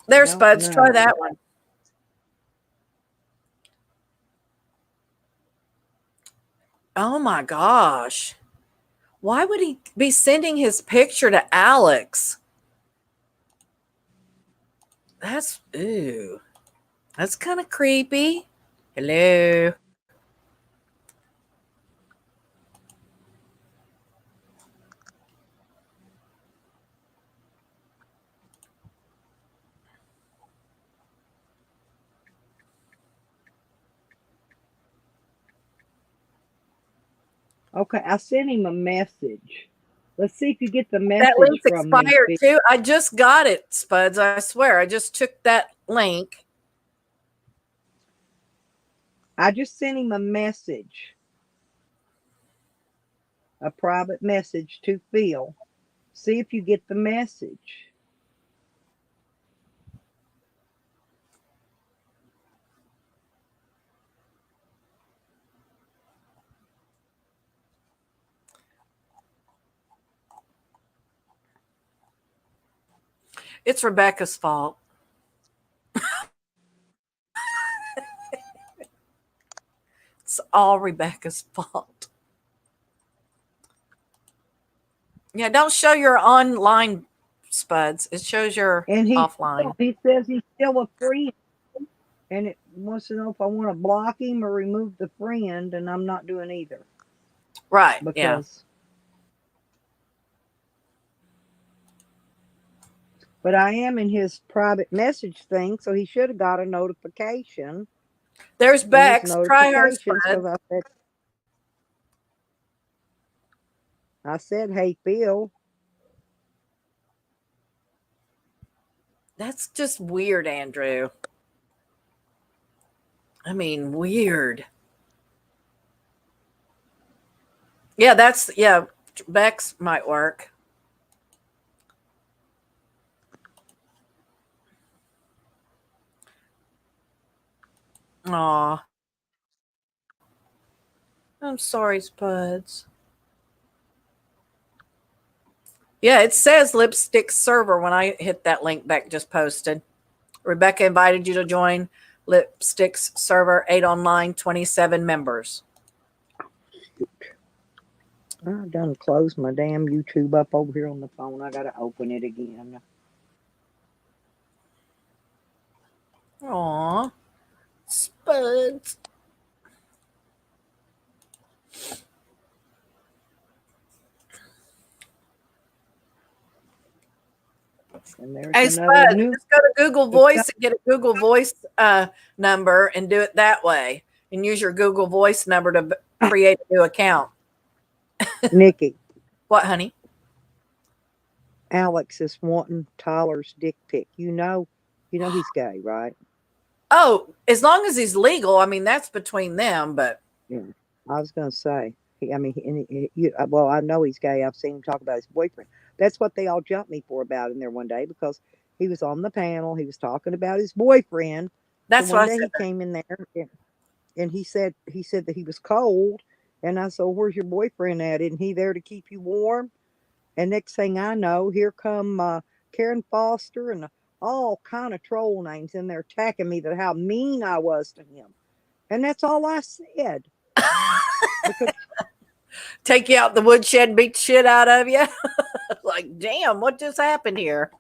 There's No, Spuds. no. Try that one. Oh my gosh. Why would he be sending his picture to Alex? That's ooh. That's kind of creepy. Hello. Okay, I sent him a message. Let's see if you get the That message link's from me. expired too. I just got it, Spuds. I swear. I just took that link. I just sent him a message. A private message to Phil. See if you get the message. It's Rebecca's fault. It's all Rebecca's fault. Yeah, don't show your online, Spuds. It shows your offline. He says he's still a friend. And it wants to know if I want to block him or remove the friend, and I'm not doing either. Right. Because but I am in his private message thing, so he should have got a notification. There's Bex. Try her, Spud. I said, hey, Phil. That's just weird, Andrew. I mean, weird. Yeah, Bex might work. Aw. I'm sorry, Spuds. Yeah, it says Lipstick Server when I hit that link Beck just posted. Rebecca invited you to join Lipstick's server, 8 online, 27 members. I done closed my damn YouTube up over here on the phone. I gotta open it again. Aw, Spuds. And there's Hey, another Spud, new. just go to Google Voice and get a Google Voice number and do it that way. And use your Google Voice number to create a new account. Nikki, What, honey? Alex is wanting Tyler's dick pic. You know he's gay, right? Oh, as long as he's legal, I mean, that's between them, but Yeah. I was gonna say. Well, I know he's gay. I've seen him talk about his boyfriend. That's what they all jumped me for about in there one day because he was on the panel. He was talking about his boyfriend. that's So what one I day said. he came in there and he said that he was cold. And I said, "Where's your boyfriend at? Isn't he there to keep you warm?" And next thing I know, here come Karen Foster and all kind of troll names in there attacking me that how mean I was to him. And that's all I said. Because Take you out the woodshed and beat the shit out of you. Like, damn, what just happened here?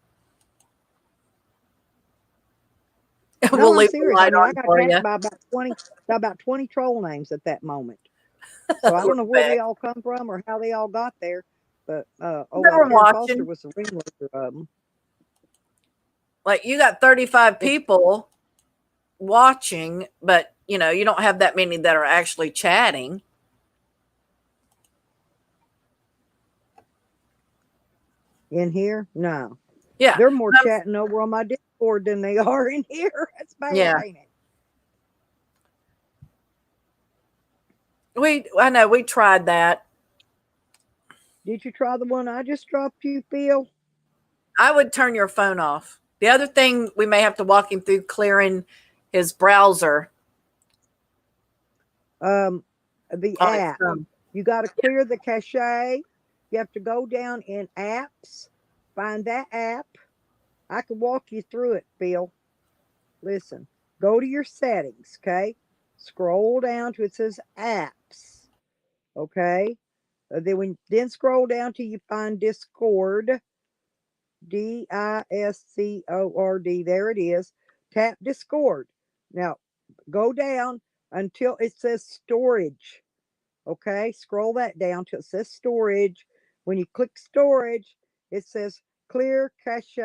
no, We'll I'm leave the serious. light I on got for attacked you. by about 20 troll names at that moment. So I don't know where Beck. they all come from or how they all got there. But They were Karen Foster watching. was the ringleader of them. Like, you got 35 people watching, but you don't have that many that are actually chatting. In here, no. Yeah. They're more Um, chatting over on my Discord than they are in here. That's bad, Yeah. ain't it? I know we tried that. Did you try the one I just dropped you, Phil? I would turn your phone off. The other thing we may have to walk him through clearing his browser The on his app. phone. You got to clear the cache. You have to go down in apps, find that app. I can walk you through it, Phil. Listen, go to your settings, okay? Scroll down to it says apps, okay? Then scroll down till you find Discord, Discord. There it is. Tap Discord. Now go down until it says storage. Okay, scroll that down till it says storage. When you click storage, it says clear cache,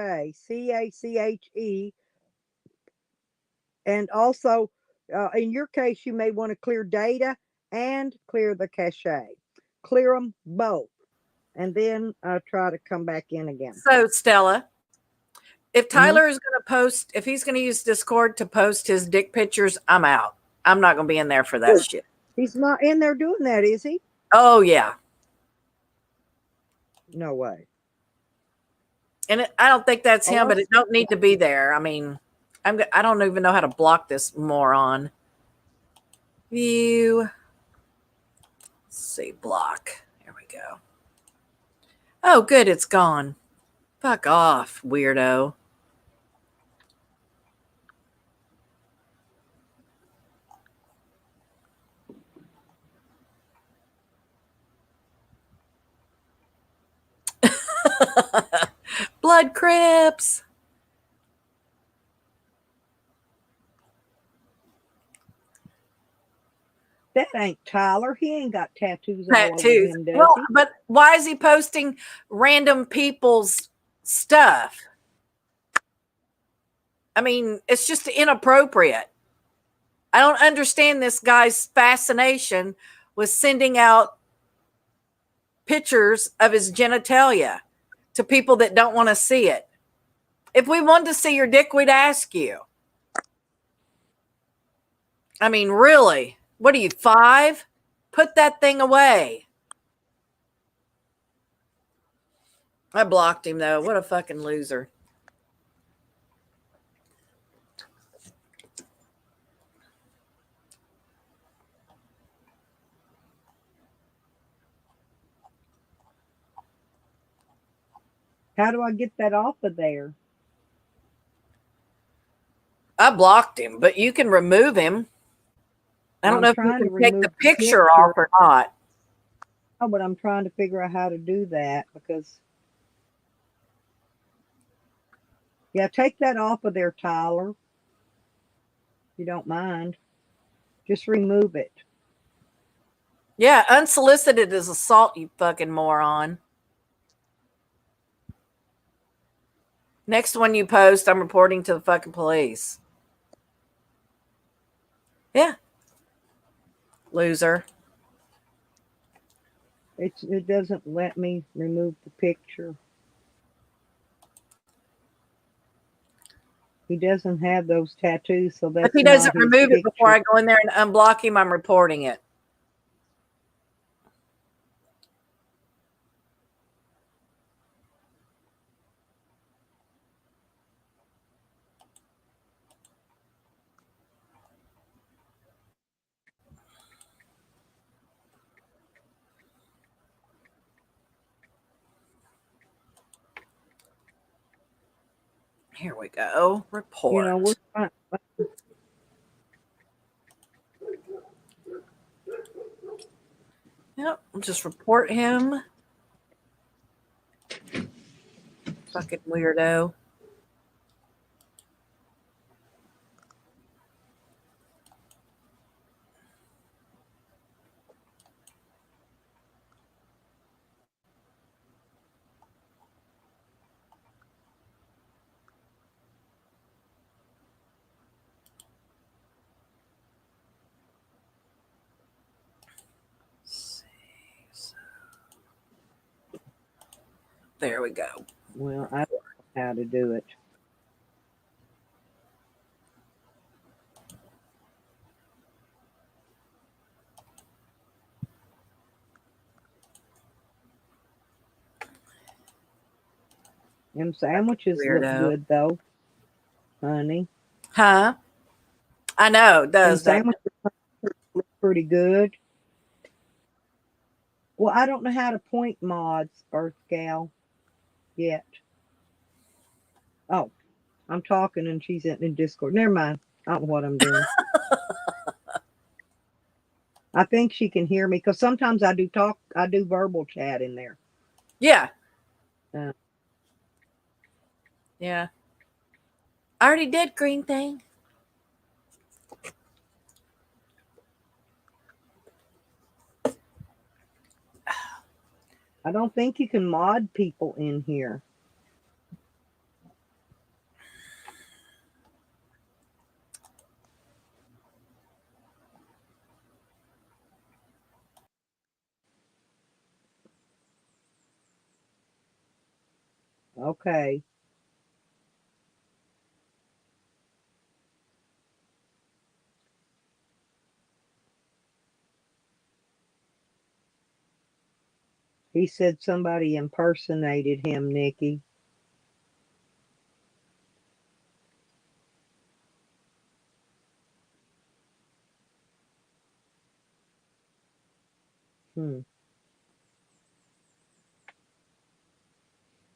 CACHE. And also, in your case, you may want to clear data and clear the cache. Clear them both. And then try to come back in again. So, Stella, if Mm-hmm. Tyler is going to post, if he's going to use Discord to post his dick pictures, I'm out. I'm not going to be in there for that shit. He's not in there doing that, is he? Oh, yeah. No way. And I don't think that's him, Oh, but it don't need to be there. I mean, I don't even know how to block this moron. View. Let's see, block. Here we go. Oh, good, it's gone. Fuck off, weirdo. Blood Crips. that ain't Tyler. He ain't got tattoos all over Tattoos. him, does Well, he? but why is he posting random people's stuff? I mean, it's just inappropriate. I don't understand this guy's fascination with sending out pictures of his genitalia to people that don't want to see it. If we wanted to see your dick, we'd ask you. I mean, really? What are you, 5? Put that thing away. I blocked him, though. What a fucking loser. How do I get that off of there? I blocked him, but you can remove him. I don't I'm know if you trying to can take the remove the picture off or not. Oh, but I'm trying to figure out how to do that because, yeah, take that off of there, Tyler. If you don't mind. Just remove it. Yeah, unsolicited is assault, you fucking moron. Next one you post, I'm reporting to the fucking police. Yeah. Loser. It doesn't let me remove the picture. He doesn't have those tattoos, so that's If he not doesn't his remove it before picture. I go in there and unblock him, I'm reporting it. Here we go. Report. You know, we're fine. Yep, I'll just report him. Fucking weirdo. There we go. Well, I don't know how to do it. Them sandwiches look Weirdo. good, though, honey. Huh? I know, it Them does. sandwiches look pretty good. Well, I don't know how to point mods, Earth Gal, yet. Oh, I'm talking and she's in Discord. Never mind. I don't know what I'm doing. I think she can hear me because sometimes I do verbal chat in there. Yeah. Uh, Yeah. I already did green thing. I don't think you can mod people in here. Okay. He said somebody impersonated him, Nikki.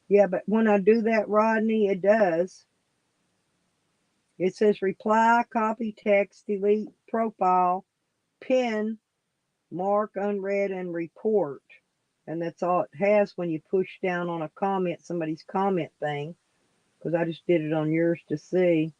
Yeah, but when I do that, Rodney, it does. It says reply, copy text, delete profile, pin, mark unread, and report. And that's all it has when you push down on a comment, somebody's comment thing. Because I just did it on yours to see.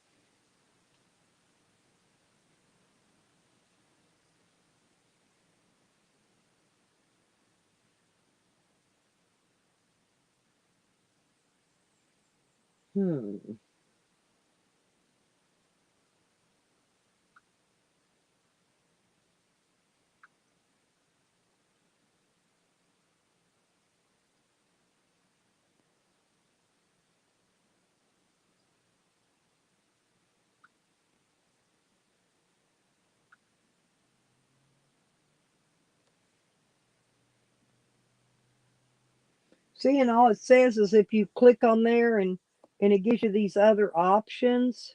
See, and all it says is if you click on there and it gives you these other options,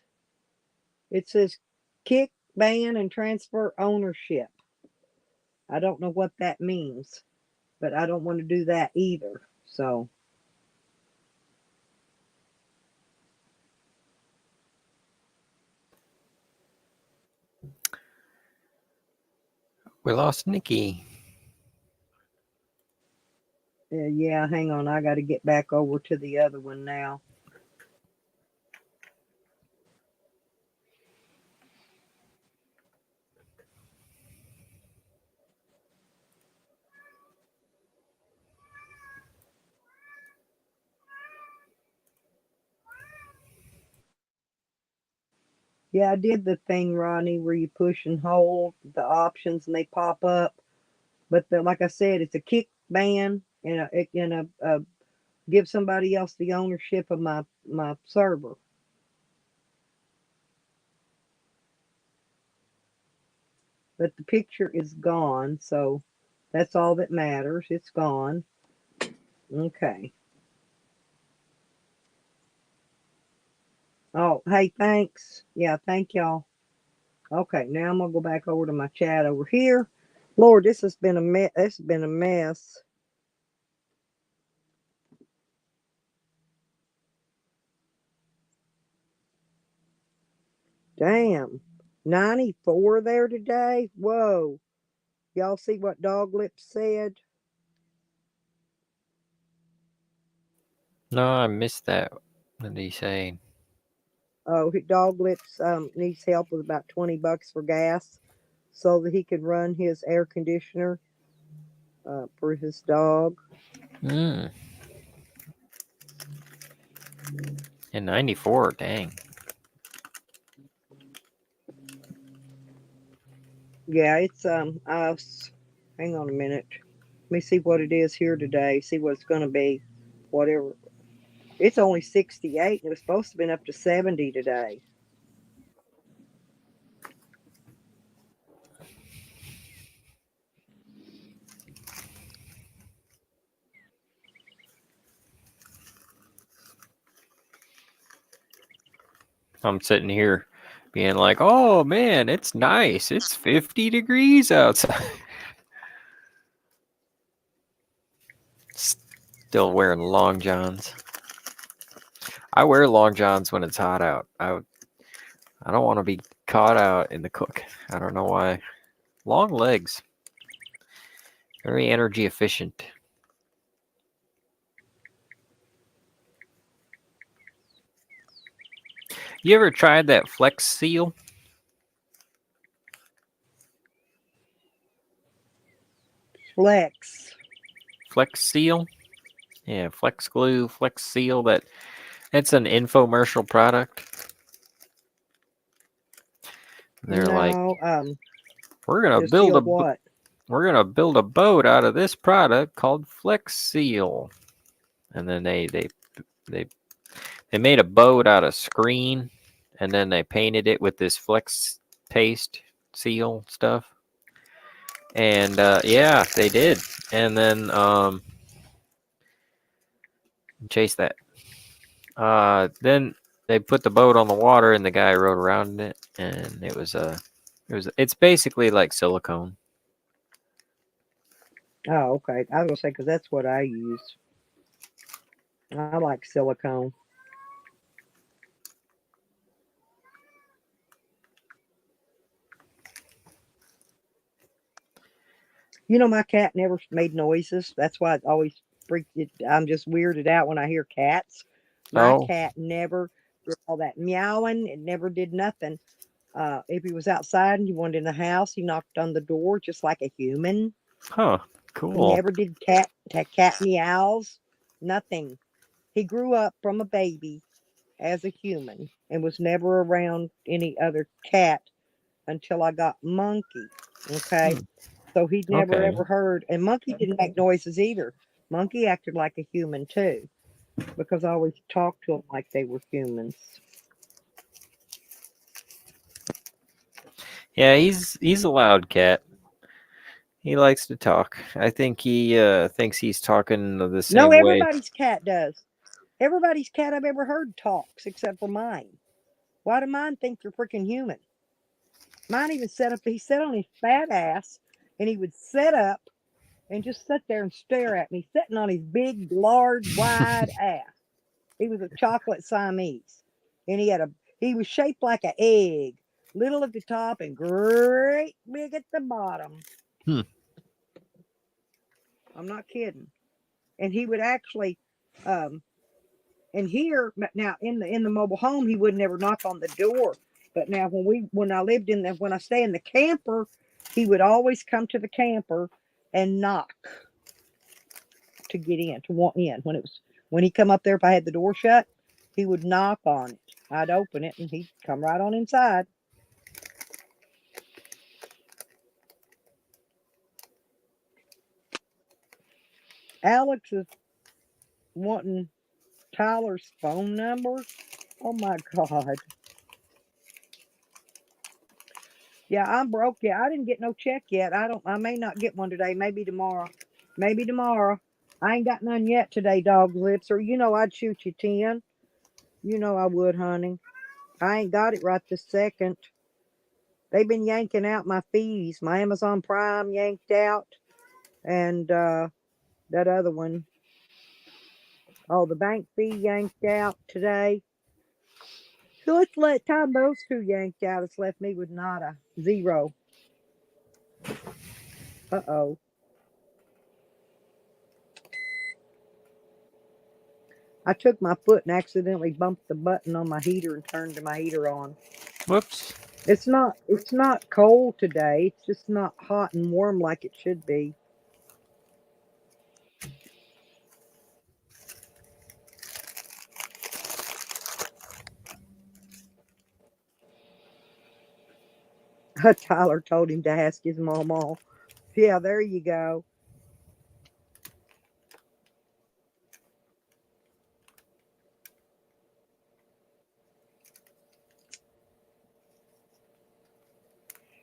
it says kick, ban, and transfer ownership. I don't know what that means, but I don't want to do that either. So We lost Nikki. Yeah, hang on. I got to get back over to the other one now. Yeah, I did the thing, Ronnie, where you push and hold the options and they pop up. But like I said, it's a kick ban and give somebody else the ownership of my server. But the picture is gone, so that's all that matters. It's gone. Okay. Oh, hey, thanks. Yeah, thank y'all. Okay, now I'm gonna go back over to my chat over here. Lord, this has been a mess. This has been a mess. Damn. 94 there today? Whoa. Y'all see what Dog Lips said? No, I missed that. What did he say? Oh, Dog Lips needs help with about $20 for gas so that he could run his air conditioner for his dog. Mm. In 94, dang. Yeah, it's hang on a minute. Let me see what it is here today. See what it's gonna be. Whatever. It's only 68 and it was supposed to have been up to 70 today. I'm sitting here being like, oh man, it's nice. It's 50 degrees outside. Still wearing long johns. I wear long johns when it's hot out. I don't want to be caught out in the cook. I don't know why. Long legs. Very energy efficient. You ever tried that Flex Seal? Flex. Flex Seal? Yeah, Flex Glue, Flex Seal. It's an infomercial product. They're like, No, we're gonna to build seal what? we're gonna build a boat out of this product called Flex Seal. And then they made a boat out of screen, and then they painted it with this Flex paste seal stuff. And yeah, they did. And then chase that. Then they put the boat on the water, and the guy rode around in it, and it's basically like silicone. Oh, okay. I was gonna say because that's what I use. I like silicone. You know, my cat never made noises. That's why I always I'm just weirded out when I hear cats. My Oh, cat never did all that meowing. It never did nothing. If he was outside and you wanted in the house, he knocked on the door just like a human. huh, He cool. never did cat meows. Nothing. He grew up from a baby as a human and was never around any other cat until I got Monkey. Okay. Hmm, So he'd never okay. ever heard, and Monkey didn't make noises either. Monkey acted like a human too, because I always talked to them like they were humans. Yeah, he's a loud cat. He likes to talk. I think he thinks he's talking the No, same way. everybody's cat does. Everybody's cat I've ever heard talks except for mine. Why do mine think you're freaking human? Mine even he sat on his fat ass and he would sit up and just sit there and stare at me, sitting on his big, large, wide ass. He was a chocolate Siamese, and he was shaped like an egg, little at the top and great big at the bottom. Hmm. I'm not kidding. And he would actually, and here now in the mobile home, he would never knock on the door. But now when I lived in when I stay in the camper, he would always come to the camper and knock to get in, to want in. When he come up there, if I had the door shut, he would knock on it. I'd open it and he'd come right on inside. Alex is wanting Tyler's phone number. Oh my God. Yeah, I'm broke. Yeah, I didn't get no check yet. I may not get one today. Maybe tomorrow. Maybe tomorrow. I ain't got none yet today, dog lips. Or I'd shoot you 10. I would, honey. I ain't got it right this second. They've been yanking out my fees. My Amazon Prime yanked out. And that other one. Oh, the bank fee yanked out today. So let's let time those two yanked out. It's left me with nada. Zero. Uh-oh. I took my foot and accidentally bumped the button on my heater and turned my heater on. Whoops. It's not cold today. It's just not hot and warm like it should be. Tyler told him to ask his mama. Yeah, there you go.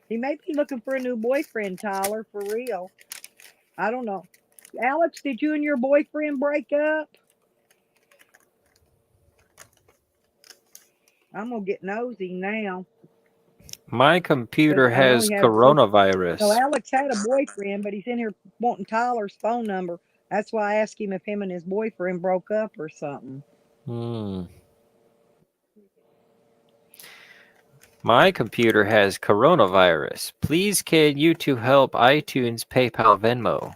He may be looking for a new boyfriend, Tyler, for real. I don't know. Alex, did you and your boyfriend break up? I'm going to get nosy now. My computer I know has he had So coronavirus. Alex had a boyfriend, but he's in here wanting Tyler's phone number. That's why I asked him if him and his boyfriend broke up or something. My computer has coronavirus. Please can you two help iTunes, PayPal, Venmo?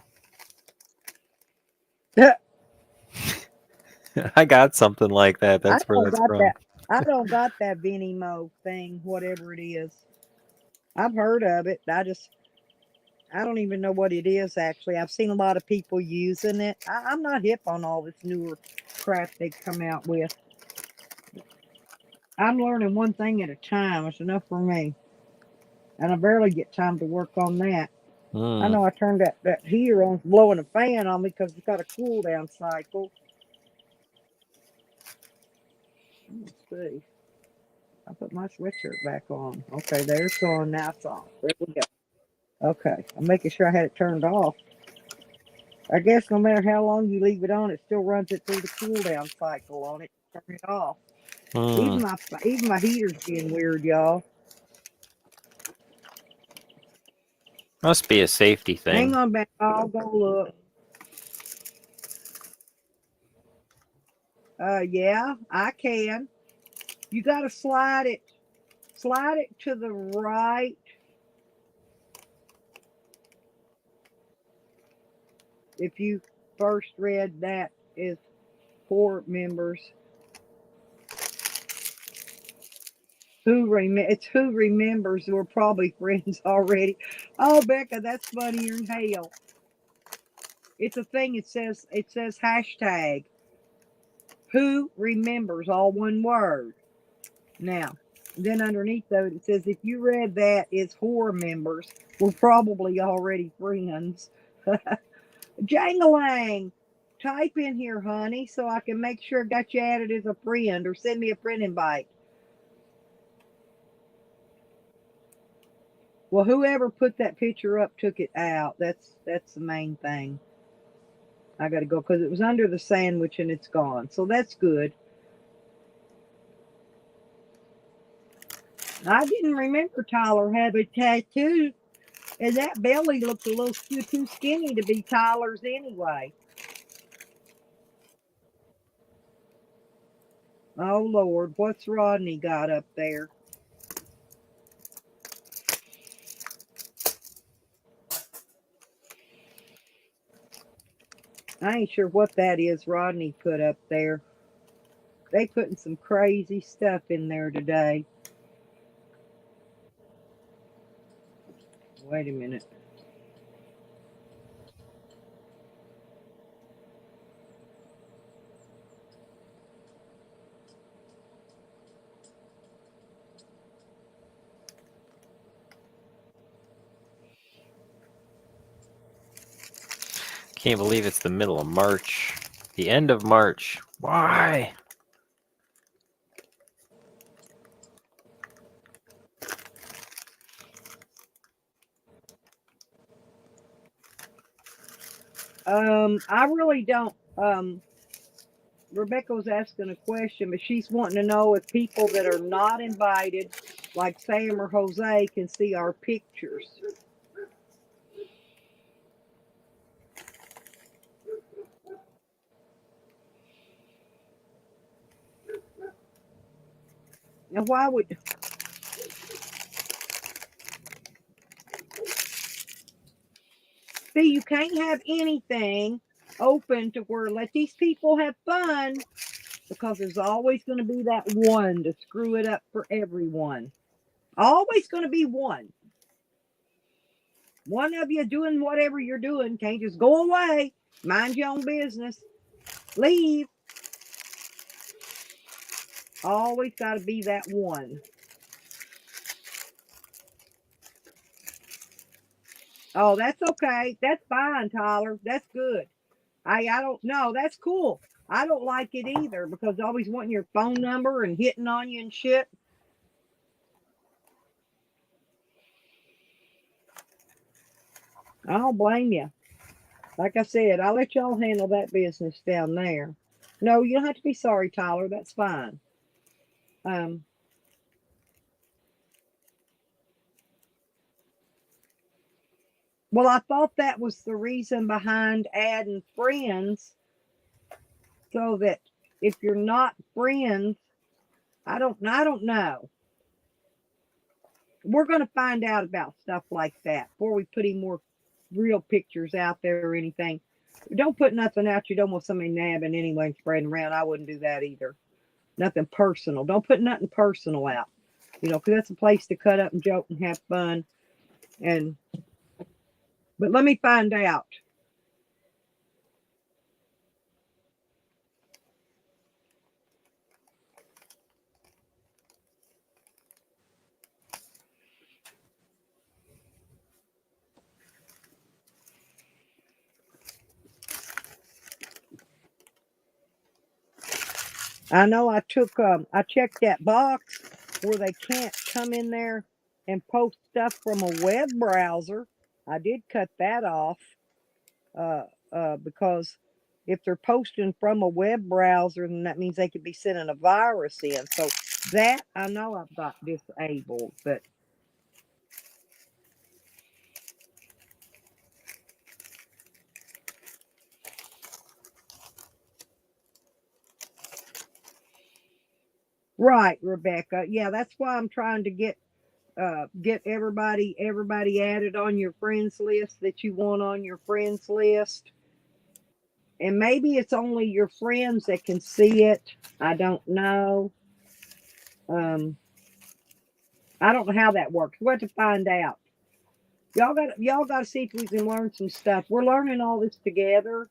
I got something like that. I That's where don't that's got from. that. I don't got that Venmo thing, whatever it is. I've heard of it. I don't even know what it is, actually. I've seen a lot of people using it. I'm not hip on all this newer crap they come out with. I'm learning one thing at a time. It's enough for me. And I barely get time to work on that. I know I turned that heater on, blowing a fan on me because it's got a cool down cycle. Let's see. I put my sweatshirt back on. Okay, there it's on. Now it's on. There we go. Okay, I'm making sure I had it turned off. I guess no matter how long you leave it on, it still runs it through the cool down cycle on it. Turn it off. Even my heater's being weird, y'all. Must be a safety Hang thing. on back. I'll go look. Yeah, I can. You got to slide it to the right. If you first read that is 4 members. It's who remembers who are probably friends already. Oh, Becca, that's funnier than hell. It's a thing. It says hashtag who remembers, all one word. Now, then underneath though it says if you read that as horror members, we're probably already friends. Jangalang, type in here, honey, so I can make sure I got you added as a friend, or send me a friend invite. Well, whoever put that picture up took it out. That's the main thing. I got to go because it was under the sandwich and it's gone. So that's good. I didn't remember Tyler had a tattoo, and that belly looked a little too skinny to be Tyler's anyway. Oh Lord, what's Rodney got up there? I ain't sure what that is Rodney put up there. They putting some crazy stuff in there today. Wait a minute. Can't believe it's the middle of March. The end of March. Why? I really don't. Rebecca was asking a question, but she's wanting to know if people that are not invited, like Sam or Jose, can see our pictures. Now, why would see? You can't have anything open to where let these people have fun because there's always going to be that one to screw it up for everyone. Always going to be one. One of you doing whatever you're doing can't just go away, mind your own business, leave. Always got to be that one. Oh, that's okay. That's fine, Tyler. That's good. I don't know. That's cool. I don't like it either because always wanting your phone number and hitting on you and shit. I don't blame you. Like I said, I'll let y'all handle that business down there. No, you don't have to be sorry, Tyler. That's fine. Um, well, I thought that was the reason behind adding friends, so that if you're not friends, I don't know. We're going to find out about stuff like that before we put any more real pictures out there or anything. Don't put nothing out you don't want somebody nabbing anyway and spreading around. I wouldn't do that either. Nothing personal. Don't put nothing personal out. Because that's a place to cut up and joke and have fun. But let me find out. I know I checked that box where they can't come in there and post stuff from a web browser. I did cut that off because if they're posting from a web browser, then that means they could be sending a virus in. So that I know I've got disabled, but right, Rebecca. Yeah, that's why I'm trying to get everybody added on your friends list that you want on your friends list. And maybe it's only your friends that can see it. I don't know. I don't know how that works. We'll have to find out. Y'all got to see if we can learn some stuff. We're learning all this together,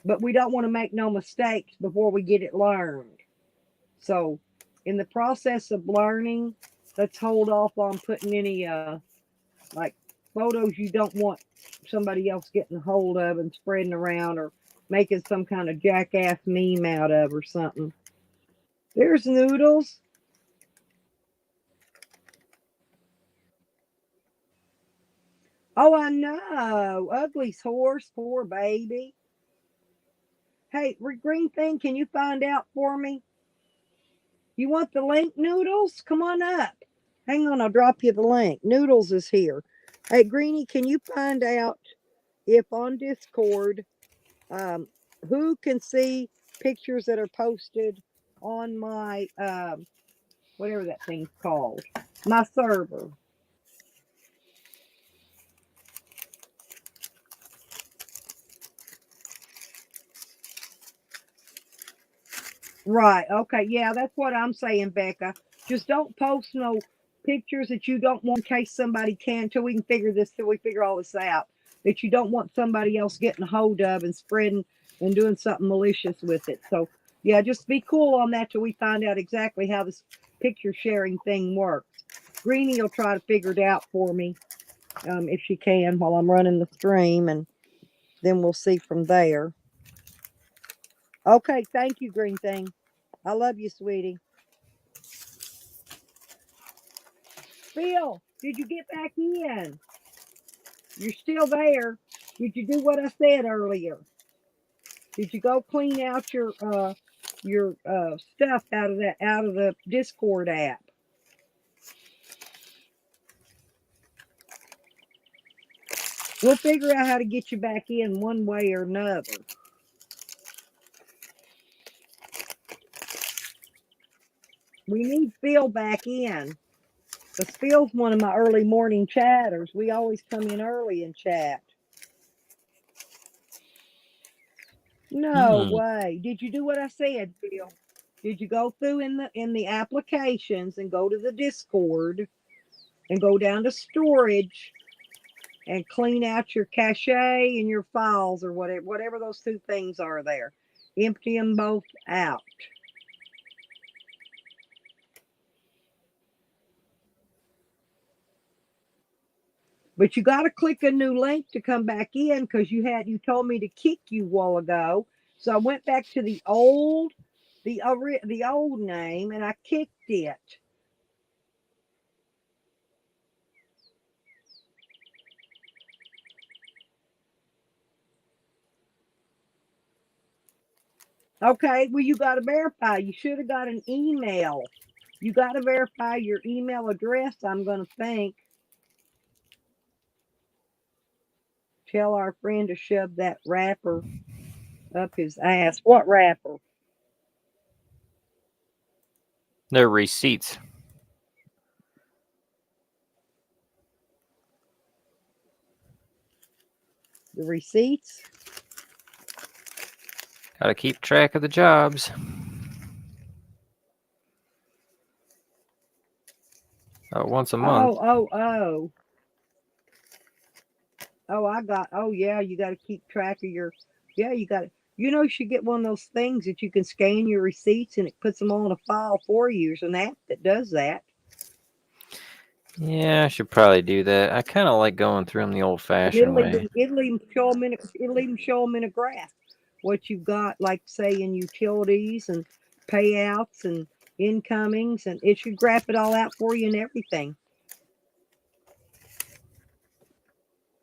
but we don't want to make no mistakes before we get it learned. So, in the process of learning, let's hold off on putting any like photos you don't want somebody else getting a hold of and spreading around or making some kind of jackass meme out of or something. There's Noodles. Oh, I know. Ugly's horse, poor baby. Hey, Green Thing, can you find out for me? You want the link, Noodles? Come on up. Hang on, I'll drop you the link. Noodles is here. Hey, Greenie, can you find out if on Discord, who can see pictures that are posted on my, whatever that thing's called, my server? Right. Okay. Yeah, that's what I'm saying, Becca. Just don't post no pictures that you don't want in case somebody can till we can figure this till we figure all this out. That you don't want somebody else getting a hold of and spreading and doing something malicious with it. So yeah, just be cool on that till we find out exactly how this picture sharing thing works. Greenie will try to figure it out for me, if she can while I'm running the stream, and then we'll see from there. Okay, thank you, Green Thing. I love you, sweetie. Phil, did you get back in? You're still there. Did you do what I said earlier? Did you go clean out your stuff out of the Discord app? We'll figure out how to get you back in one way or another. We need Phil back in. Because Phil's one of my early morning chatters. We always come in early and chat. No way. Did you do what I said, Phil? Did you go through in the applications and go to the Discord and go down to storage and clean out your cache and your files or whatever those two things are there? Empty them both out. But you got to click a new link to come back in because you told me to kick you a while ago. So I went back to the old name and I kicked it. Okay, well, you got to verify. You should have got an email. You got to verify your email address, I'm going to think. Tell our friend to shove that wrapper up his ass. What wrapper? They're receipts. The receipts? Gotta keep track of the jobs. Once a month. Oh, yeah, you got to keep track of you should get one of those things that you can scan your receipts and it puts them on a file for you. There's an app that does that. Yeah, I should probably do that. I kind of like going through them the old-fashioned way. It'll even show them in a graph what you've got, like say in utilities and payouts and incomings, and it should graph it all out for you and everything.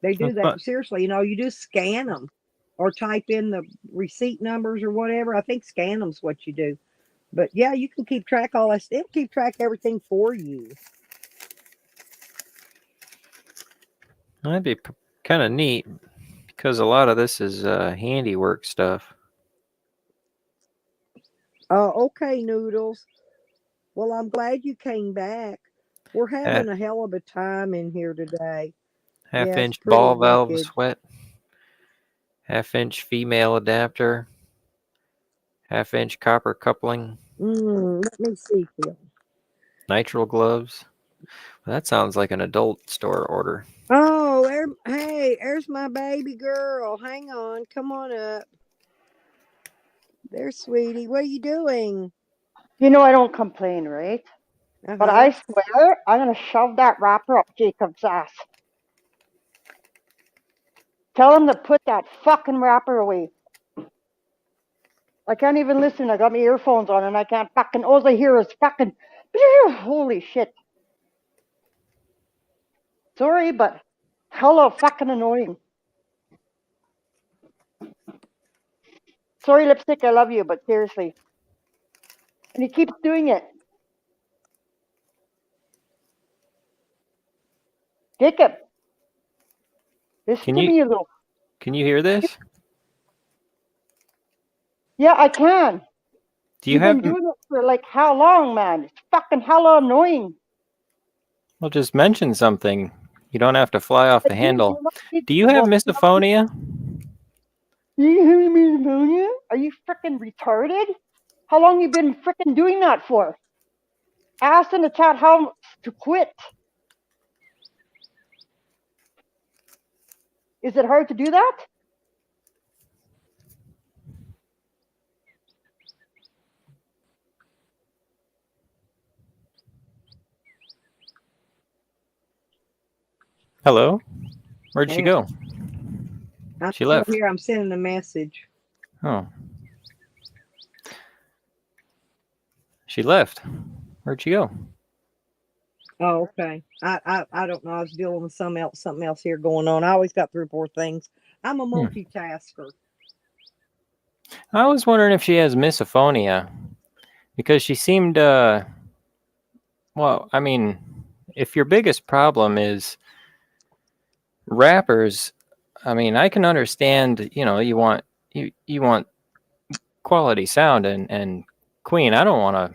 They do that seriously. You just scan them or type in the receipt numbers or whatever. I think scan them's what you do. But yeah, you can keep track of all that. It'll keep track of everything for you. That'd be kind of neat because a lot of this is handiwork stuff. Oh, okay, Noodles. Well, I'm glad you came back. We're having a hell of a time in here today. Half-inch ball valve sweat. Half-inch female adapter. Half-inch copper coupling. Let me see, Phil. Nitrile gloves. Well, that sounds like an adult store order. Oh, hey, there's my baby girl. Hang on. Come on up. There, sweetie. What are you doing? You know I don't complain, right? But I swear I'm going to shove that wrapper up Jacob's ass. Tell him to put that fucking wrapper away. I can't even listen. I got my earphones on and I can't fucking, all I hear is fucking, holy shit. Sorry, but hella fucking annoying. Sorry, Lipstick, I love you, but seriously. And he keeps doing it. Jacob, listen to me a little. Can you hear this? Yeah, I can. You've been doing it for like how long, man? It's fucking hella annoying. Well, just mention something. You don't have to fly off the handle. Do you have misophonia? Do you have misophonia? Are you freaking retarded? How long you been freaking doing that for? Ask in the chat how to quit. Is it hard to do that? Hello? Where'd she Hang go? I'm She still left. here. I'm sending a message. Oh. She left. Where'd she go? Oh, okay. I don't know. I was dealing with something else here going on. I always got 3 or 4 things. I'm a multitasker. I was wondering if she has misophonia because she seemed, well, I mean, if your biggest problem is rappers, I mean, I can understand, you know, you want quality sound and Queen, I don't want to,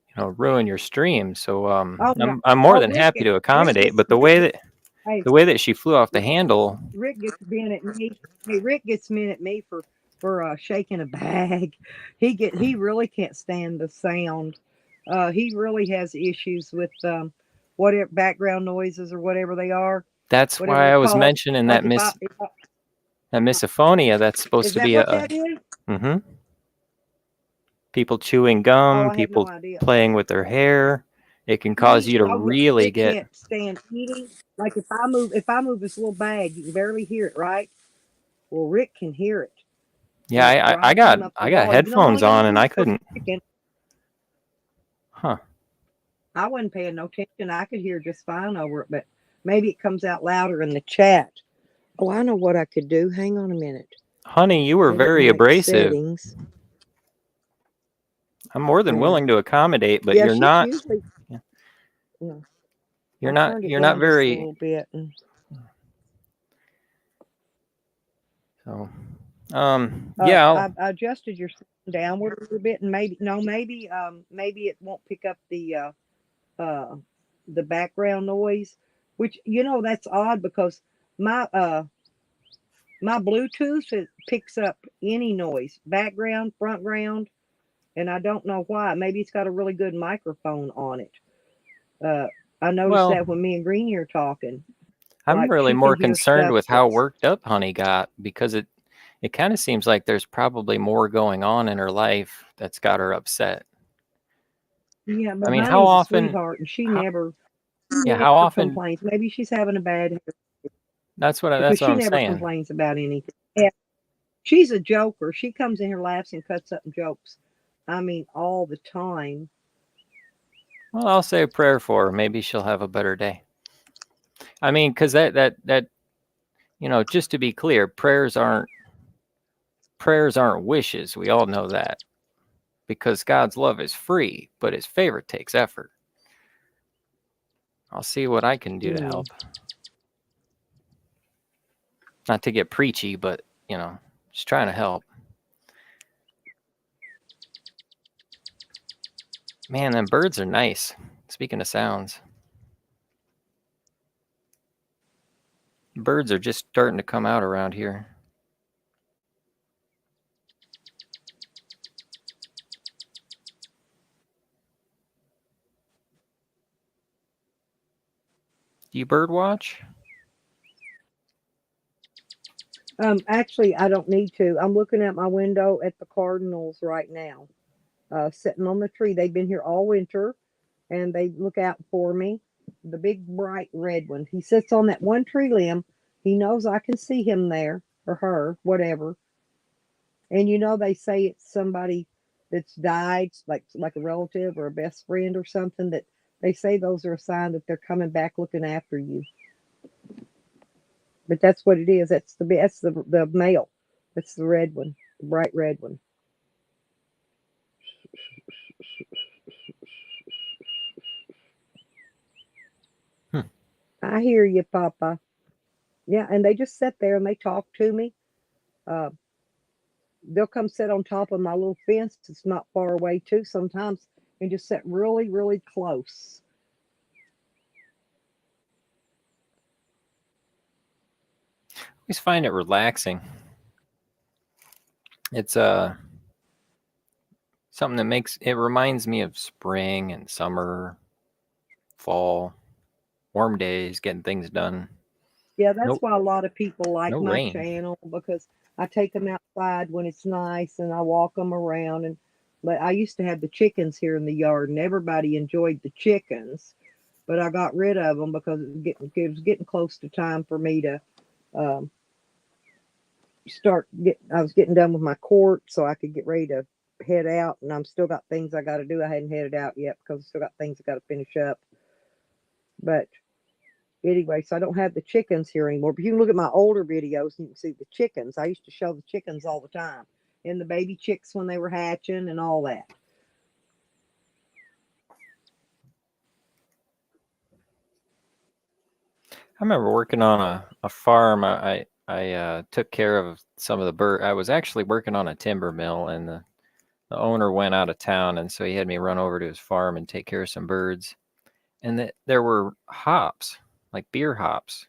you know, ruin your stream. So Oh no. I'm more Oh, than happy to Rick accommodate, gets but the way that she flew off the hey, handle, Rick gets mad at me. Hey, Rick gets mad at me for shaking a bag. He really can't stand the sound. He really has issues with whatever background noises or whatever they are, that's whatever why they're I was called. mentioning Like that if I that misophonia. That's supposed is to that be what that is? mm-hmm. People chewing Oh, gum, I had no people idea. playing with their hair. It can cause you to Oh yeah, really Rick get. can't stand eating. Like if I move this little bag, you can barely hear it, right? Well, Rick can hear it, Yeah, and it I drives got him up the I got wall. You know, headphones only goes on and in I for a couldn't. second. Huh. I wasn't paying no attention. I could hear just fine over it, but maybe it comes out louder in the chat. Oh, I know what I could do. Hang on a minute. Honey, you were I didn't very have abrasive. settings. I'm more than willing to accommodate, but Yeah, you're she's not. usually. Yeah, Yeah, I turned it You're not down just a very. little bit. And, So, yeah. I adjusted your sound downward a little bit, and maybe it won't pick up uh the background noise, which that's odd because my my Bluetooth, it picks up any noise, background, front ground, and I don't know why. Maybe it's got a really good microphone on it. Uh, I noticed Well, that when me and Greenie are talking, I'm like really she can more hear concerned stuff with how that's worked up Honey got because it kind of seems like there's probably more going on in her life that's got her upset. yeah. I But mean, how Honey's a often? sweetheart, and How, she yeah, never how often? complains. Maybe she's having a bad day That's because what she I'm never saying. complains about anything. Yeah, she's a joker. She comes in here, laughs, and cuts up jokes. I mean, all the time. Well, I'll say a prayer for her. Maybe she'll have a better day. I mean, because that just to be clear, prayers aren't wishes. We all know that because God's love is free, but His favor takes effort. I'll see what I can do to help. Not to get preachy, but just trying to help. Man, them birds are nice. Speaking of sounds, birds are just starting to come out around here. Do you bird watch? Actually, I don't need to. I'm looking out my window at the cardinals right now, sitting on the tree. They've been here all winter, and they look out for me. The big bright red one. He sits on that one tree limb. He knows I can see him there or her, whatever. And they say it's somebody that's died, like a relative or a best friend or something. That they say those are a sign that they're coming back looking after you. But that's what it is. That's the male. That's the red one, the bright red one. I hear you, Papa. Yeah, and they just sit there and they talk to me. Uh, they'll come sit on top of my little fence. It's not far away too sometimes, and just sit really, really close. I always find it relaxing. It's something that makes it reminds me of spring and summer, fall, warm days, getting things done. Yeah, that's Nope, why a lot of people like no my rain. channel, because I take them outside when it's nice and I walk them around. And but I used to have the chickens here in the yard, and everybody enjoyed the chickens, but I got rid of them because it was getting close to time for me to um, I was getting done with my court, so I could get ready to head out. And I'm still got things I got to do. I hadn't headed out yet because I still got things I got to finish up. But anyway, so I don't have the chickens here anymore. But you can look at my older videos and you can see the chickens. I used to show the chickens all the time, and the baby chicks when they were hatching and all that. I remember working on a farm. I took care of some of the bird. I was actually working on a timber mill, and the owner went out of town, and so he had me run over to his farm and take care of some birds. And there were hops, like beer hops,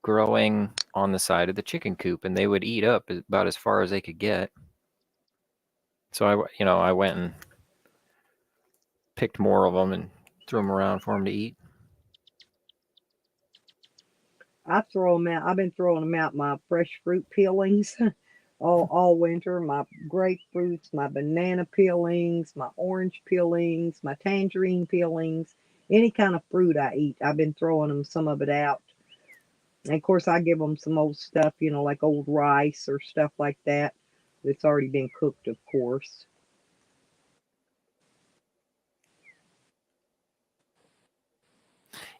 growing on the side of the chicken coop, and they would eat up about as far as they could get. So I went and picked more of them and threw them around for them to eat. I throw them out. I've been throwing them out, my fresh fruit peelings all winter, my grapefruits, my banana peelings, my orange peelings, my tangerine peelings, any kind of fruit I eat. I've been throwing them some of it out. And of course, I give them some old stuff, like old rice or stuff like that. That's already been cooked, of course.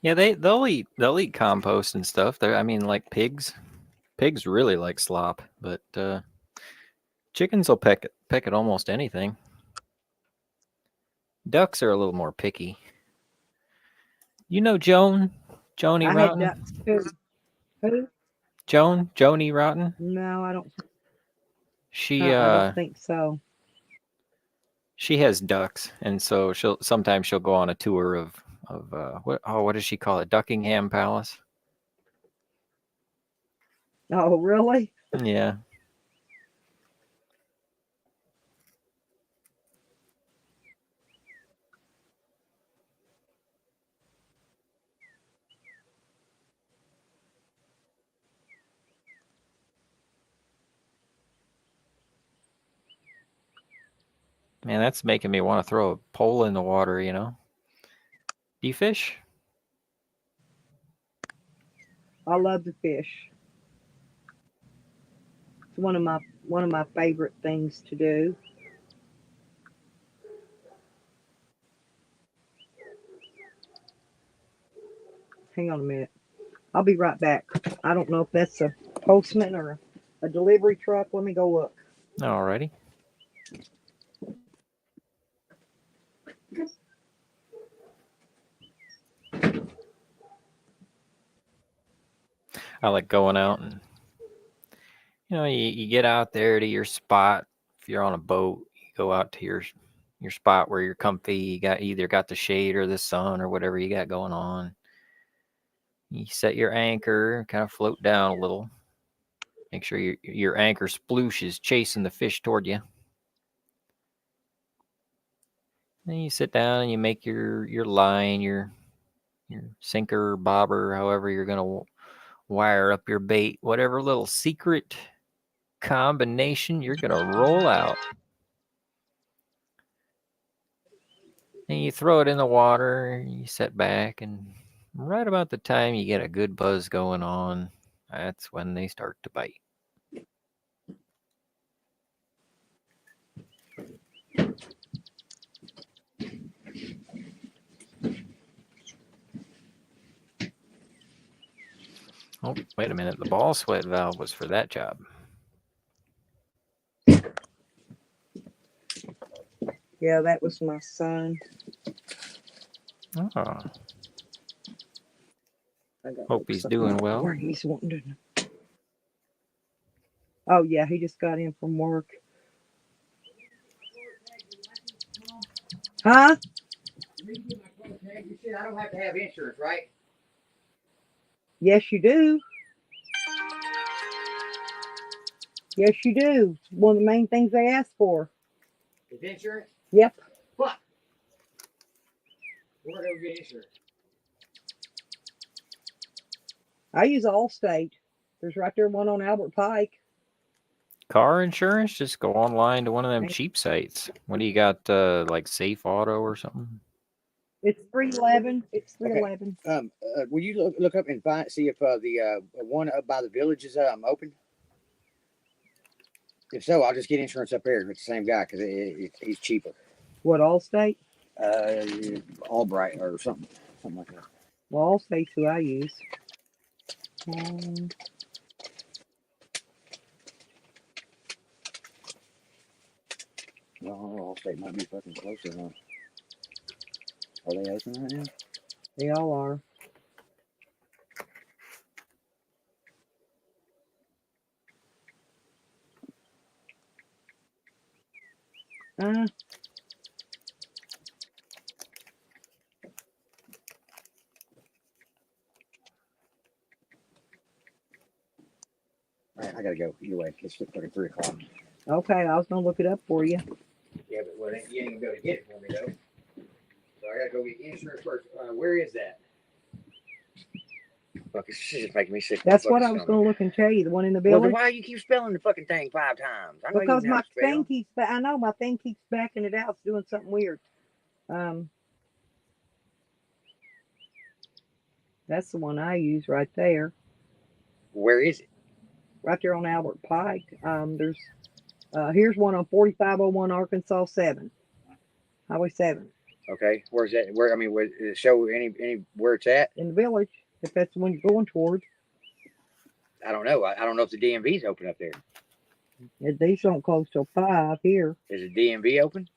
Yeah, they'll eat compost and stuff. I mean, like pigs. Pigs really like slop, but chickens will peck at almost anything. Ducks are a little more picky. You know Joni I had Rotten? ducks too. Who? Joni Rotten? No, I don't. She I don't think so. she has ducks, and so sometimes she'll go on a tour of what does she call it? Duckingham Palace? Oh, really? Yeah. Man, that's making me want to throw a pole in the water, Do you fish? I love to fish. It's one of my favorite things to do. Hang on a minute. I'll be right back. I don't know if that's a postman or a delivery truck. Let me go look. Alrighty. I like going out and you get out there to your spot. If you're on a boat, you go out to your spot where you're comfy. You either got the shade or the sun or whatever you got going on. You set your anchor, kind of float down a little. Make sure your anchor sploosh is chasing the fish toward you. Then you sit down and you make your line, your sinker, bobber, however you're gonna wire up your bait, whatever little secret combination you're gonna roll out. And you throw it in the water, you sit back, and right about the time you get a good buzz going on, that's when they start to bite. Oh, wait a minute. The ball sweat valve was for that job. Yeah, that was my son. Oh. Hope he's doing well. He's wanting to know. Oh, yeah, he just got in from work. Huh? You said I don't have to have insurance, right? Yes, you do. Yes, you do. It's one of the main things they ask for. Is insurance? Yep. Fuck. Where do we get insurance? I use Allstate. There's right there one on Albert Pike. Car insurance? Just go online to one of them cheap sites. What do you got? Like Safe Auto or something? It's 311. It's 311. Will you look up and see if the one up by the village is open? If so, I'll just get insurance up there with the same guy because he's cheaper. What, Allstate? Albright or something like that. Well, Allstate's who I use. Well, Allstate might be fucking closer, huh? Are they open right now? They all are. All right, I gotta go. Either way, it's fucking 3 o'clock. Okay, I was gonna look it up for you. Yeah, but well, you ain't gonna go to get it for me though. So I gotta go get insurance first. Where is that? Fuck, this shit is making me sick. That's what I was gonna look and tell you. The one in the Well, village. then why do you keep spelling the fucking thing 5 times? I know Because you know my how to spell. thing keeps. I know my thing keeps backing it out. It's doing something weird. That's the one I use right there. Where is it? Right there on Albert Pike. There's here's one on 4501 Arkansas 7, Highway 7. Okay, where's that? Where I mean, where does it show any where it's at? In the village, if that's the one you're going toward. I don't know. I don't know if the DMV's open up there. These don't close till 5 here. Is the DMV open?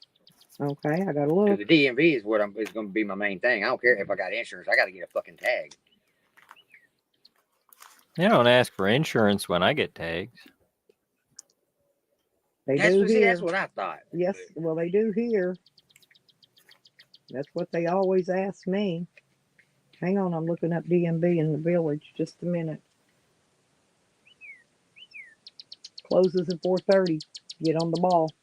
Okay, I gotta look. The DMV is what is going to be my main thing. I don't care if I got insurance. I got to get a fucking tag. They don't ask for insurance when I get tags. They do here. That's what I thought. Yes, well, they do here. That's what they always ask me. Hang on, I'm looking up DMV in the village. Just a minute. Closes at 4:30. Get on the ball.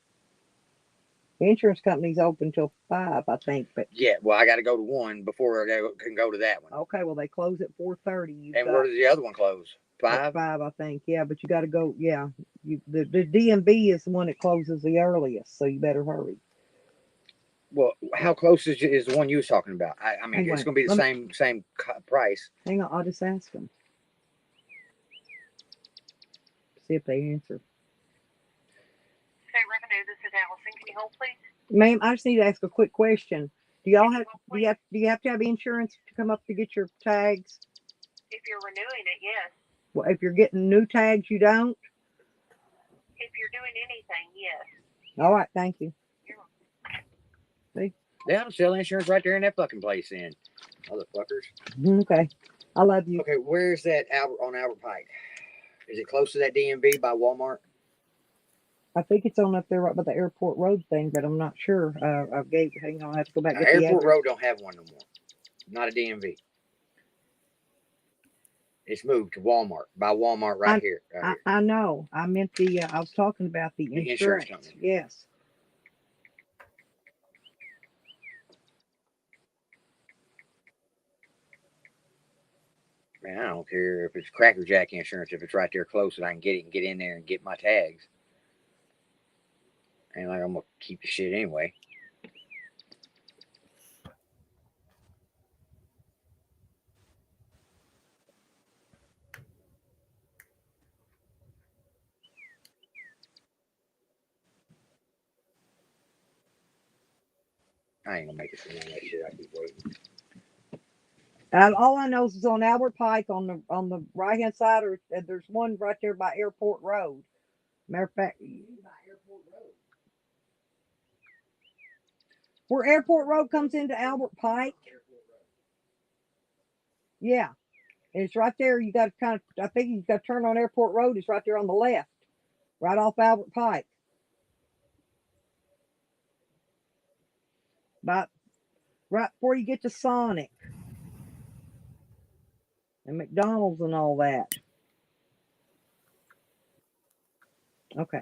The insurance company's open till 5, I think. But yeah, well, I got to go to one before I can go to that one. Okay, well, they close at 4:30. And where does the other one close? 5? 5, I think. Yeah, but you got to go. Yeah, the DMV is the one that closes the earliest, so you better hurry. Well, how close is the one you was talking about? I mean, Hang it's on. going to be the same price. Hang on, I'll just ask them. See if they answer. State Revenue, this is Allison. Can you hold, please? Ma'am, I just need to ask a quick question. Do you have to have insurance to come up to get your tags? If you're renewing it, yes. Well, if you're getting new tags, you don't? If you're doing anything, yes. All right, thank you. See? They ought to sell insurance right there in that fucking place then. Motherfuckers. Okay. I love you. Okay, where's that on Albert Pike? Is it close to that DMV by Walmart? I think it's on up there right by the airport road thing, but I'm not sure. Hang on, I have to go back. Get Airport Road don't have one no more. Not a DMV. It's moved to Walmart, by Walmart right here. I know. I meant I was talking about the insurance company. Yes. Man, I don't care if it's Cracker Jack insurance, if it's right there close and I can get it and get in there and get my tags. Ain't like I'm going to keep the shit anyway. I ain't gonna make it through that shit. I keep waiting. All I know is on Albert Pike on the right hand side, or there's one right there by Airport Road. Matter of fact, where Airport Road comes into Albert Pike. Yeah, and it's right there. You got to I think you got to turn on Airport Road. It's right there on the left, right off Albert Pike. Right before you get to Sonic and McDonald's and all that. Okay.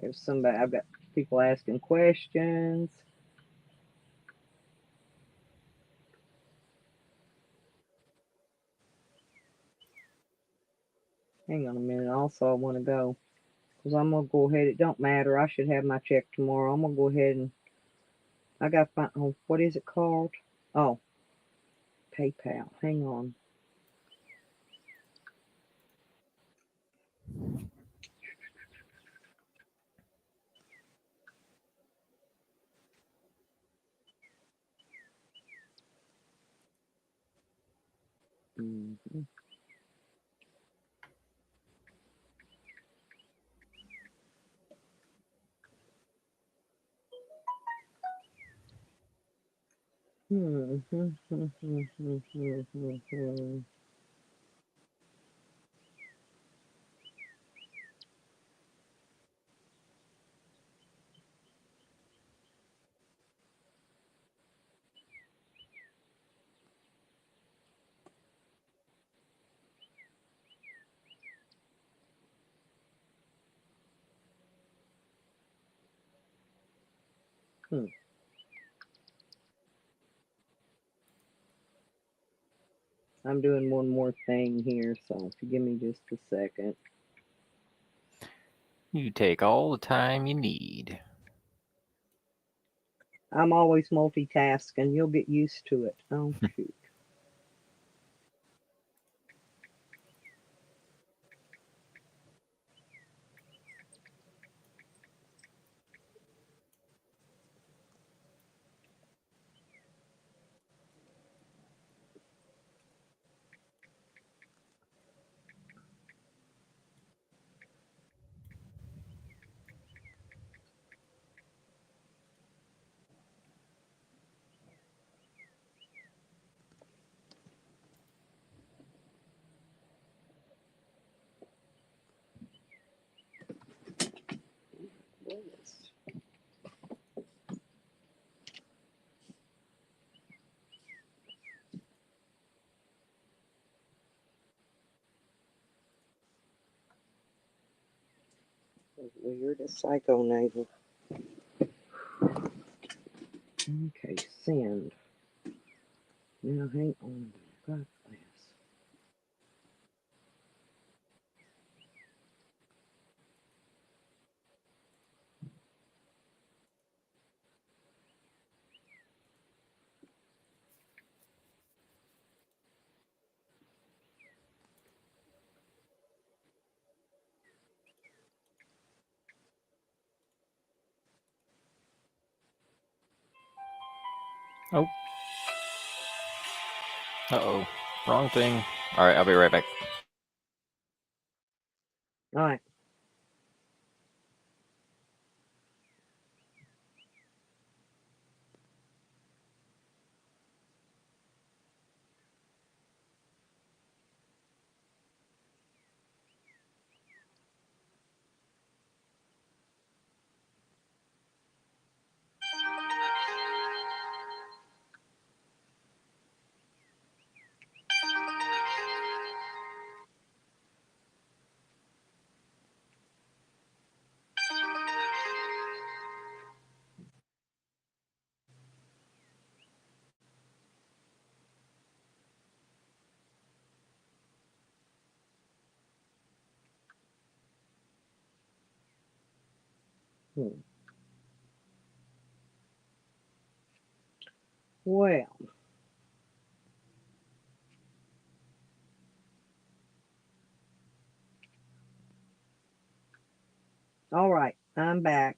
There's somebody. I've got people asking questions. Hang on a minute. Also, I want to go because I'm gonna go ahead. It don't matter. I should have my check tomorrow. I'm gonna go ahead and I got to find. Oh, what is it called? Oh, PayPal. Hang on. Mm-hmm. I'm doing one more thing here, so if you give me just a second. You take all the time you need. I'm always multitasking. You'll get used to it. Oh, shoot. Weird as psycho neighbor. Okay, send. Now hang on. God bless. Oh. Uh-oh. Wrong thing. All right, I'll be right back. All right. Well, all right. I'm back.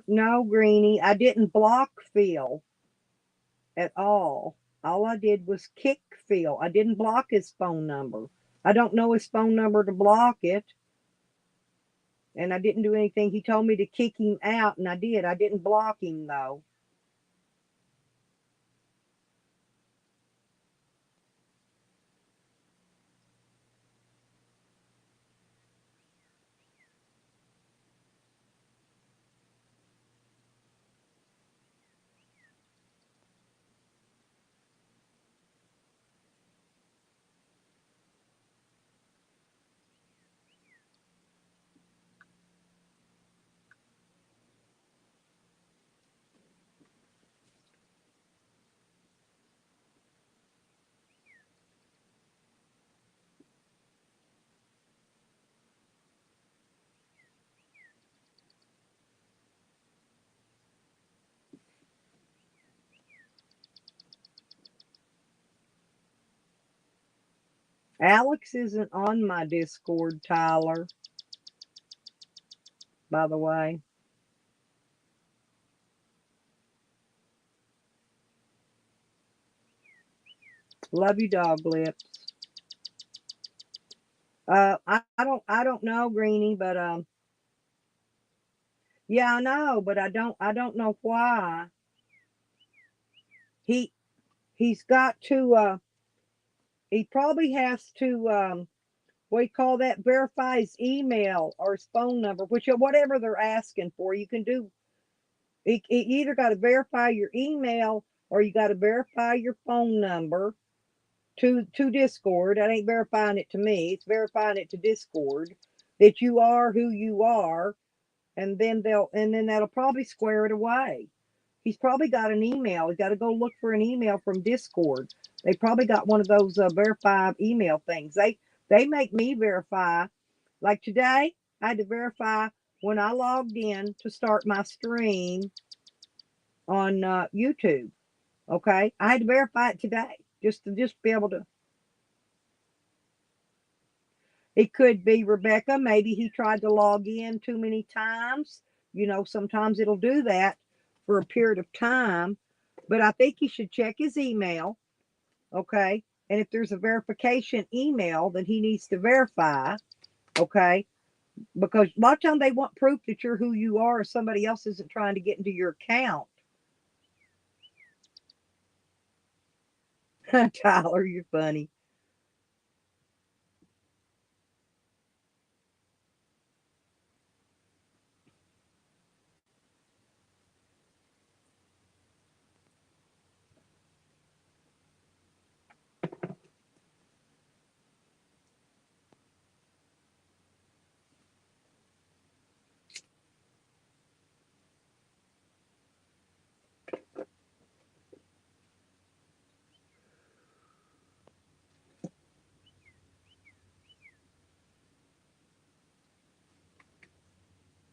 No, Greenie, I didn't block Phil at all. All I did was kick Phil. I didn't block his phone number. I don't know his phone number to block it. And I didn't do anything. He told me to kick him out, and I did. I didn't block him, though. Alex isn't on my Discord, Tyler, by the way. Love you, dog lips. I don't know, Greenie, but yeah, I know, but I don't know why. He's got to he probably has to what do you call that, verify his email or his phone number, which whatever they're asking for. You can do you either got to verify your email or you got to verify your phone number to Discord. That ain't verifying it to me. It's verifying it to Discord that you are who you are, and then that'll probably square it away. He's probably got an email. He's got to go look for an email from Discord. They probably got one of those verify email things. They make me verify. Like today, I had to verify when I logged in to start my stream on YouTube. Okay, I had to verify it today just to be able to. It could be Rebecca. Maybe he tried to log in too many times. You know, sometimes it'll do that for a period of time. But I think he should check his email. Okay. And if there's a verification email that he needs to verify, okay, because a lot of times they want proof that you're who you are or somebody else isn't trying to get into your account. Tyler, you're funny.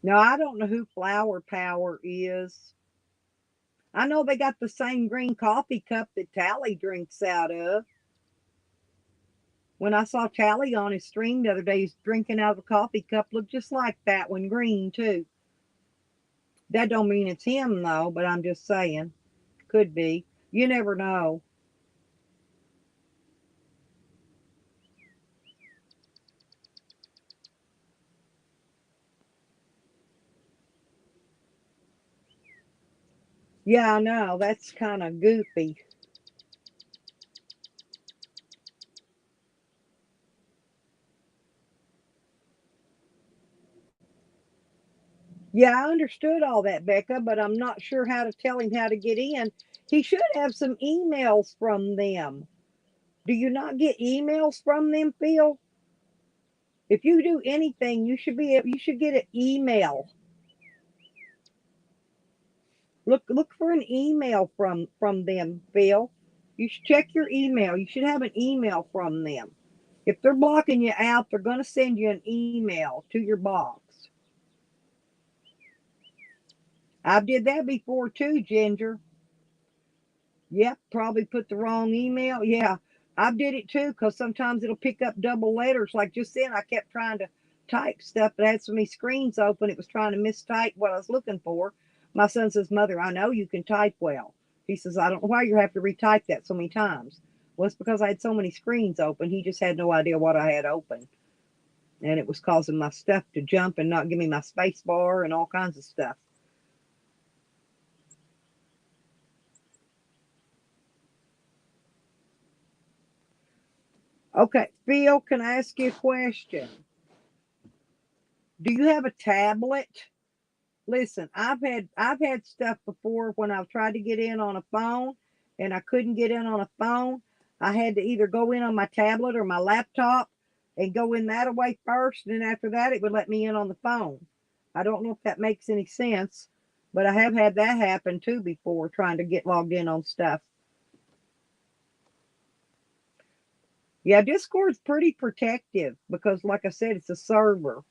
Now, I don't know who Flower Power is. I know they got the same green coffee cup that Tally drinks out of. When I saw Tally on his stream the other day, he's drinking out of a coffee cup, looked just like that one, green too. That don't mean it's him though, but I'm just saying. Could be. You never know. Yeah, I know. That's kind of goofy. Yeah, I understood all that, Becca, but I'm not sure how to tell him how to get in. He should have some emails from them. Do you not get emails from them, Phil? If you do anything, you should get an email. Look for an email from them, Phil. You should check your email. You should have an email from them. If they're blocking you out, they're going to send you an email to your box. I did that before too, Ginger. Yep, probably put the wrong email. Yeah, I did it too because sometimes it'll pick up double letters. Like just then, I kept trying to type stuff that had so many screens open, it was trying to mistype what I was looking for. My son says, Mother, I know you can type well. He says, I don't know why you have to retype that so many times. Well, it's because I had so many screens open. He just had no idea what I had open. And it was causing my stuff to jump and not give me my space bar and all kinds of stuff. Okay, Phil, can I ask you a question? Do you have a tablet? Listen, I've had stuff before when I've tried to get in on a phone and I couldn't get in on a phone. I had to either go in on my tablet or my laptop and go in that way first, and then after that it would let me in on the phone. I don't know if that makes any sense, but I have had that happen too before trying to get logged in on stuff. Yeah, Discord's pretty protective because like I said, it's a server.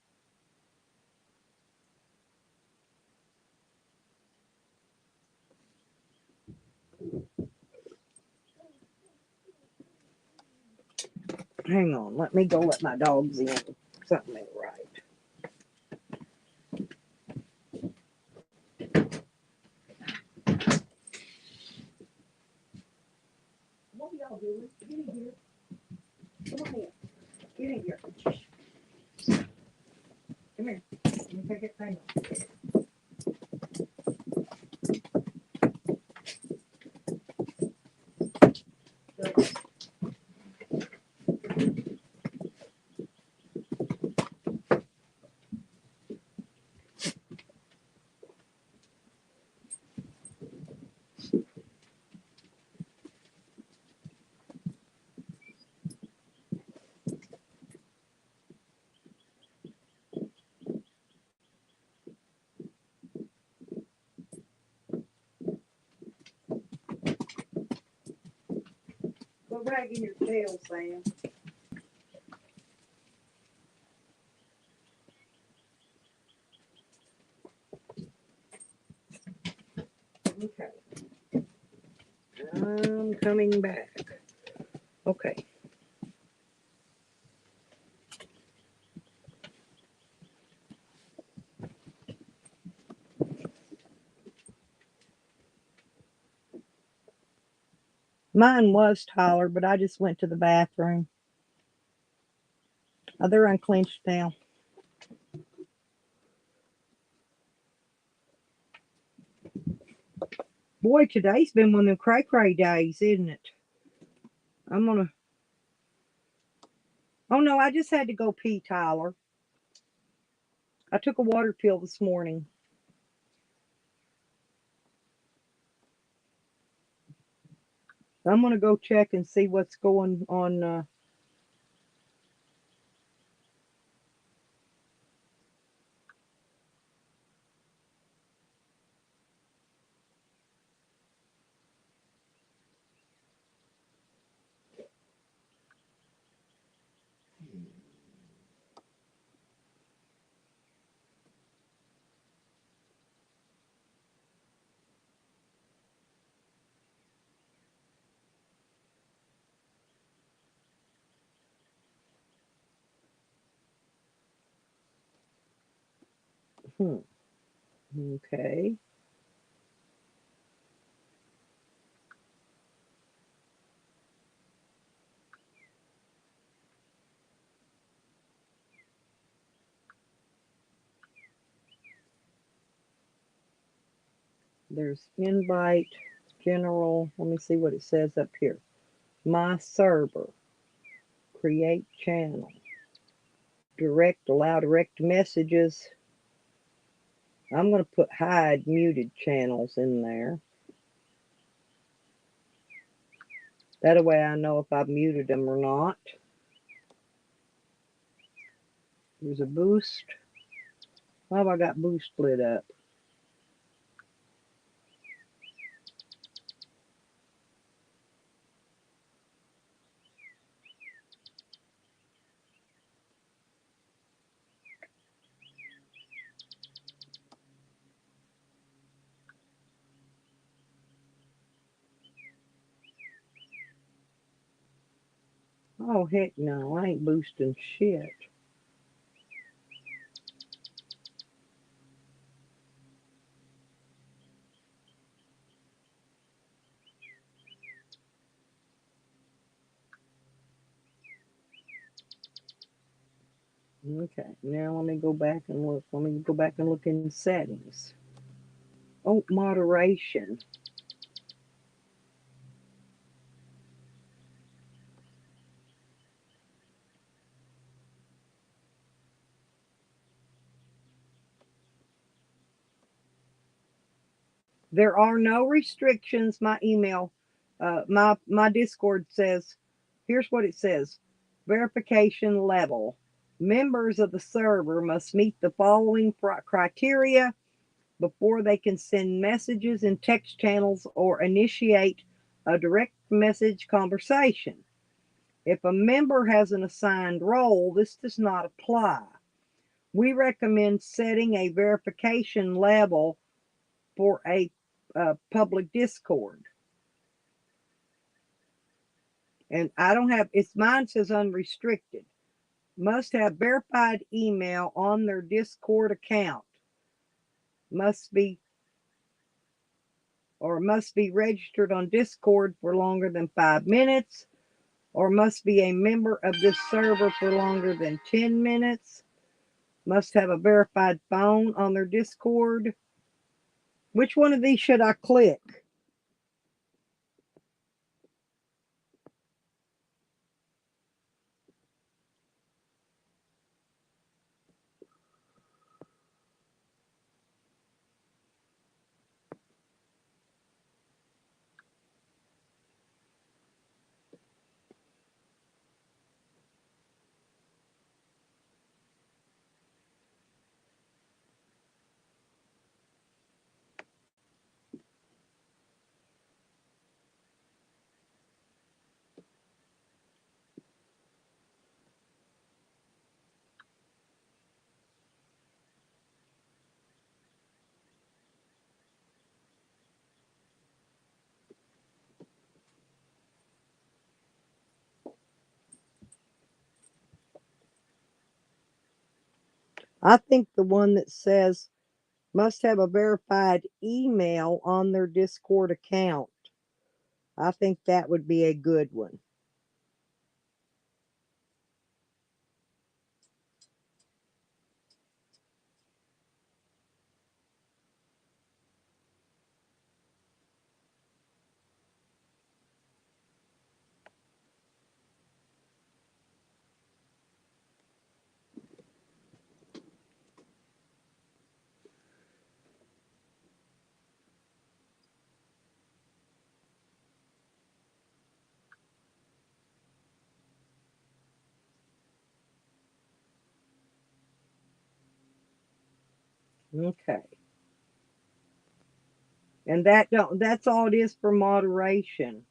Hang on, let me go let my dogs in. Something ain't right. What are y'all doing? Get in here. Come on in. Get in here. Come here. Let me take it. Hang on. Go wagging your tail, Sam. Okay. I'm coming back. Okay. Mine was Tyler, but I just went to the bathroom. Oh, they're unclenched now. Boy, today's been one of them cray-cray days, isn't it? I'm gonna... Oh, no, I just had to go pee, Tyler. I took a water pill this morning. I'm gonna go check and see what's going on. Okay. There's invite, general. Let me see what it says up here. My server. Create channel. Direct, allow direct messages. I'm going to put hide muted channels in there. That way I know if I've muted them or not. There's a boost. Why have I got boost lit up? Oh, heck no, I ain't boosting shit. Okay, now let me go back and look. Let me go back and look in settings. Oh, moderation. There are no restrictions. My email, my Discord says, here's what it says. Verification level. Members of the server must meet the following criteria before they can send messages in text channels or initiate a direct message conversation. If a member has an assigned role, this does not apply. We recommend setting a verification level for a public Discord. And I don't have, it's mine says unrestricted. Must have verified email on their Discord account. Must be registered on Discord for longer than 5 minutes, or must be a member of this server for longer than 10 minutes. Must have a verified phone on their Discord. Which one of these should I click? I think the one that says must have a verified email on their Discord account. I think that would be a good one. Okay. And that's all it is for moderation.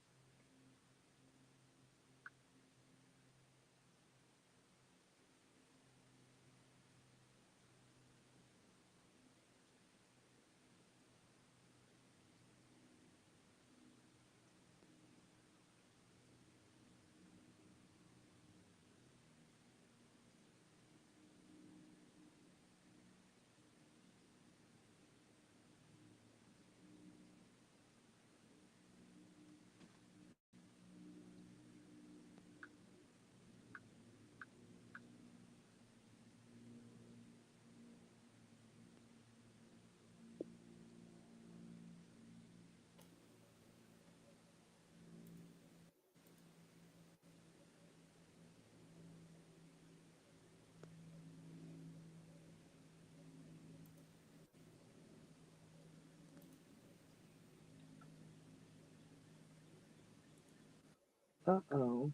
Uh-oh.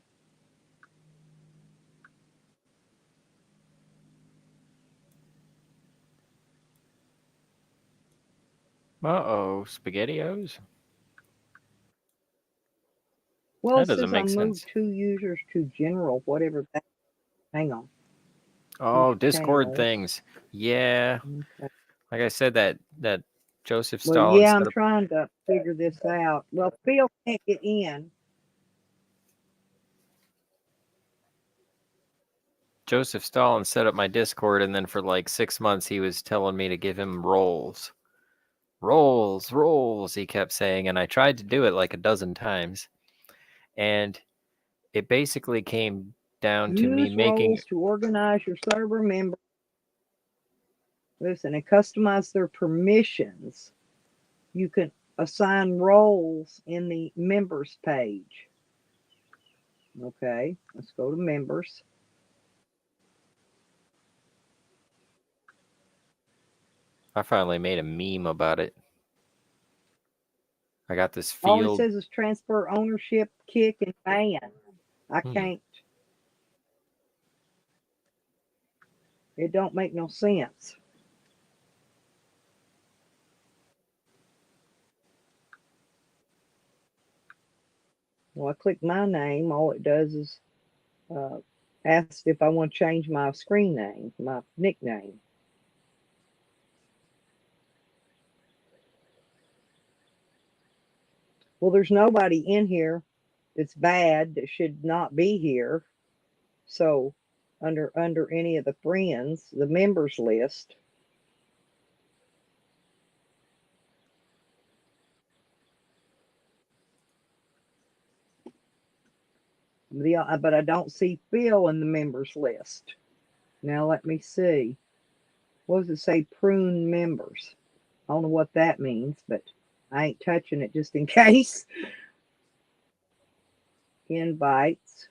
Uh-oh, SpaghettiOs? Well, it That doesn't says I make moved sense. 2 users to general, whatever that. Hang on. Oh, Which Discord channels? things. Yeah. Okay. Like I said, that Joseph Well, Stalin yeah, I'm set up trying to figure this out. Well, Phil can't get in. Joseph Stalin set up my Discord, and then for like 6 months he was telling me to give him roles. Roles, roles, he kept saying, and I tried to do it like a dozen times. And it basically came down to me Use making roles to organize your server members. Listen, and customize their permissions. You can assign roles in the members page. Okay, let's go to members. I finally made a meme about it. I got this All it field. says is transfer ownership, kick, and ban. I can't. It don't make no sense. Well, I click my name. All it does is ask if I want to change my screen name, my nickname. Well, there's nobody in here that's bad that should not be here. So under any of the friends, the members list. But I don't see Phil in the members list. Now let me see. What does it say? Prune members. I don't know what that means, but I ain't touching it just in case. Invites.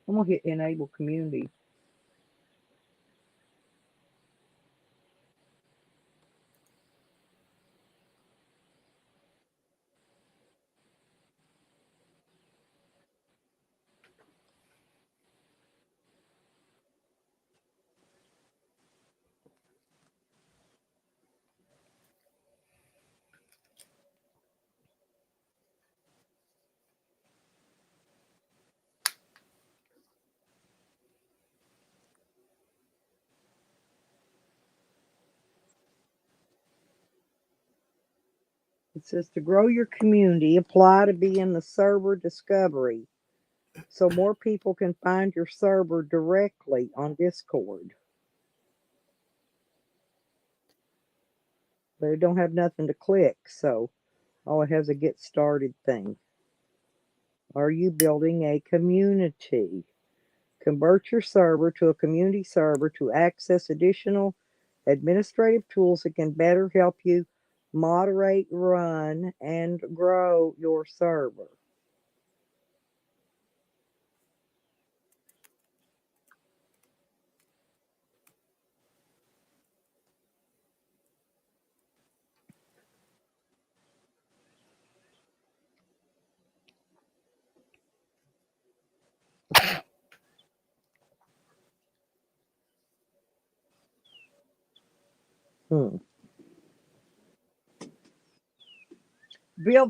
I'm gonna hit enable community. It says to grow your community, apply to be in the server discovery so more people can find your server directly on Discord. But it don't have nothing to click, so all it has a get started thing. Are you building a community? Convert your server to a community server to access additional administrative tools that can better help you moderate, run, and grow your server. Hmm.